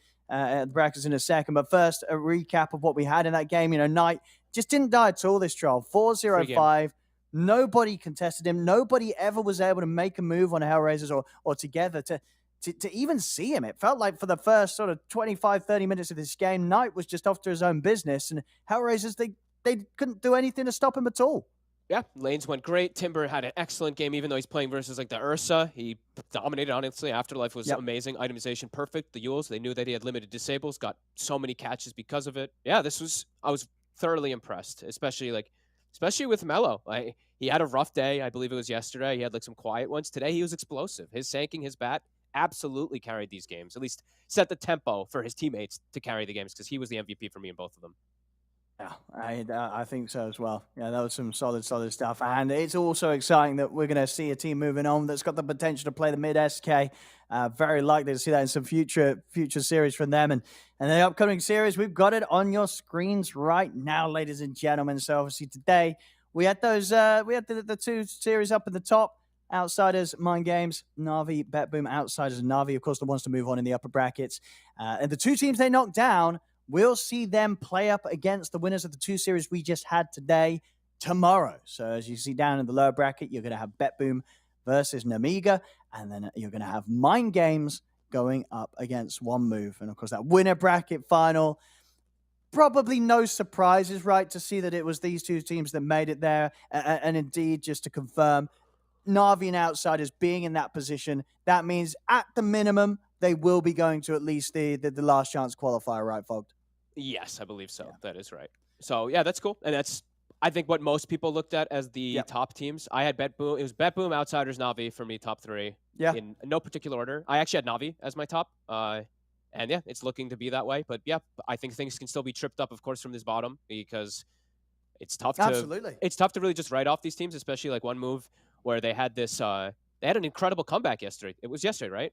brackets in a second. But first, a recap of what we had in that game. You know, Knight just didn't die at all this trial. 4-0-5. Nobody contested him. Nobody ever was able to make a move on Hellraisers or together to even see him. It felt like for the first sort of 25, 30 minutes of this game, Knight was just off to his own business, and Hellraisers, they couldn't do anything to stop him at all. Yeah, lanes went great. Timber had an excellent game, even though he's playing versus like the Ursa. He dominated, honestly. Afterlife was amazing. Itemization perfect. The Yules, they knew that he had limited disables, got so many catches because of it. Yeah, I was thoroughly impressed, especially with Melo. He had a rough day. I believe it was yesterday. He had like some quiet ones. Today he was explosive. His sanking, his bat, absolutely carried these games, at least set the tempo for his teammates to carry the games, because he was the MVP for me in both of them. Yeah, I think so as well. Yeah, that was some solid stuff. And it's also exciting that we're going to see a team moving on that's got the potential to play the mid-SK. Very likely to see that in some future series from them. And the upcoming series, we've got it on your screens right now, ladies and gentlemen. So obviously today, we had the two series up at the top. Outsiders, Mind Games, Na'Vi, BetBoom. Outsiders, Na'Vi, of course, the ones to move on in the upper brackets. And the two teams they knocked down, we'll see them play up against the winners of the two series we just had today, tomorrow. So as you see down in the lower bracket, you're going to have BetBoom versus Namiga, and then you're going to have Mind Games going up against One Move. And of course, that winner bracket final, probably no surprises, right, to see that it was these two teams that made it there. And indeed, just to confirm, Na'Vi and Outsiders being in that position, that means at the minimum, they will be going to at least the last chance qualifier, right, Vogt? Yes, I believe so. Yeah. That is right. So, yeah, that's cool. And that's, I think, what most people looked at as the top teams. I had BetBoom. It was BetBoom, Outsiders, Na'Vi for me, top three. Yeah. In no particular order. I actually had Na'Vi as my top. And And yeah, it's looking to be that way. But yeah, I think things can still be tripped up, of course, from this bottom because it's tough to Absolutely. it's tough to really just write off these teams, especially like one move where they had this they had an incredible comeback yesterday. It was yesterday, right?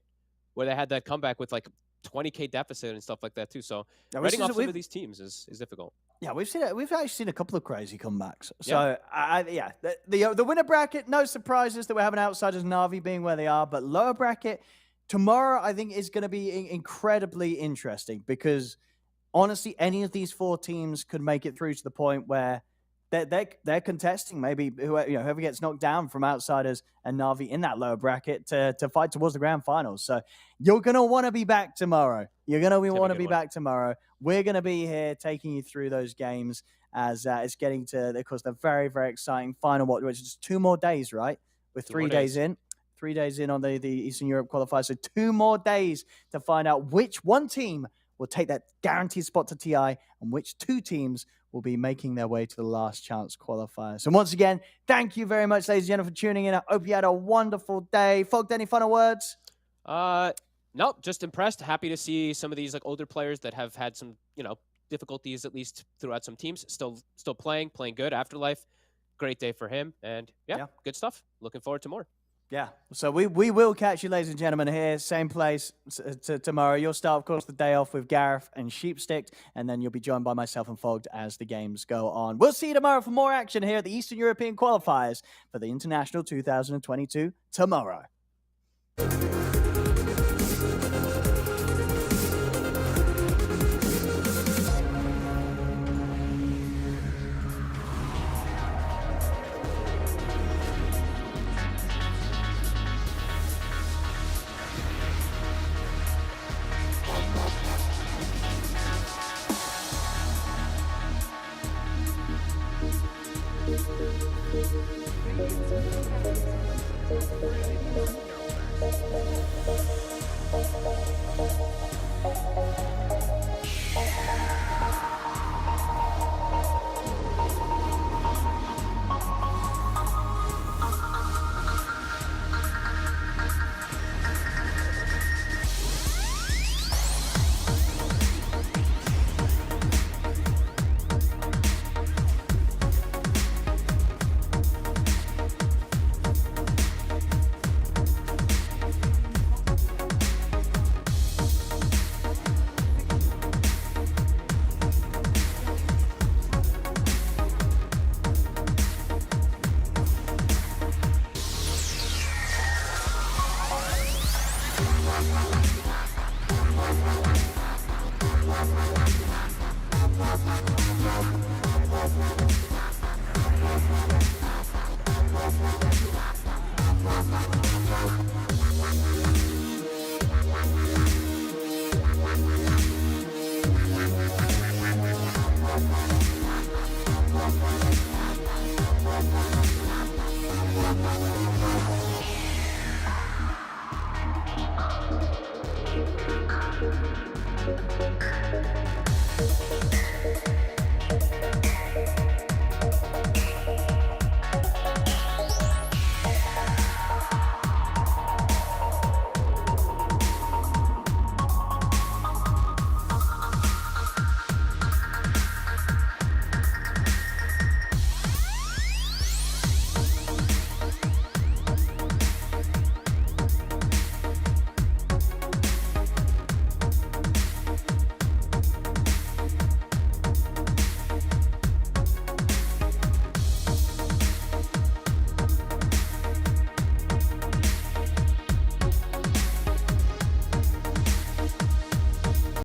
Where they had that comeback with like 20K deficit and stuff like that too. So Yeah, writing off some of these teams is difficult. Yeah, we've actually seen a couple of crazy comebacks. So yeah, the winner bracket, no surprises that we're having outsiders, Na'Vi being where they are, but lower bracket tomorrow I think is going to be incredibly interesting because honestly, any of these 4 teams could make it through to the point where they're contesting maybe whoever gets knocked down from outsiders and Na'Vi in that lower bracket to fight towards the grand finals. So you're going to want to be back tomorrow. You're going to want to be back tomorrow. We're going to be here taking you through those games as it's getting to, of course, the very, very exciting final, which is 2 more days, right? With 3 days in. 3 days in on the Eastern Europe qualifier. So 2 more days to find out which one team will take that guaranteed spot to TI and which 2 teams will be making their way to the last chance qualifier. So once again, thank you very much, ladies and gentlemen, for tuning in. I hope you had a wonderful day. Fogged, any final words? Nope, just impressed. Happy to see some of these like older players that have had some, difficulties at least throughout some teams still playing good. Afterlife, great day for him. And yeah, good stuff. Looking forward to more. Yeah, so we will catch you, ladies and gentlemen, here, same place tomorrow. You'll start, of course, the day off with Gareth and Sheepstick, and then you'll be joined by myself and Fogged as the games go on. We'll see you tomorrow for more action here at the Eastern European Qualifiers for the International 2022 tomorrow. We'll be right back.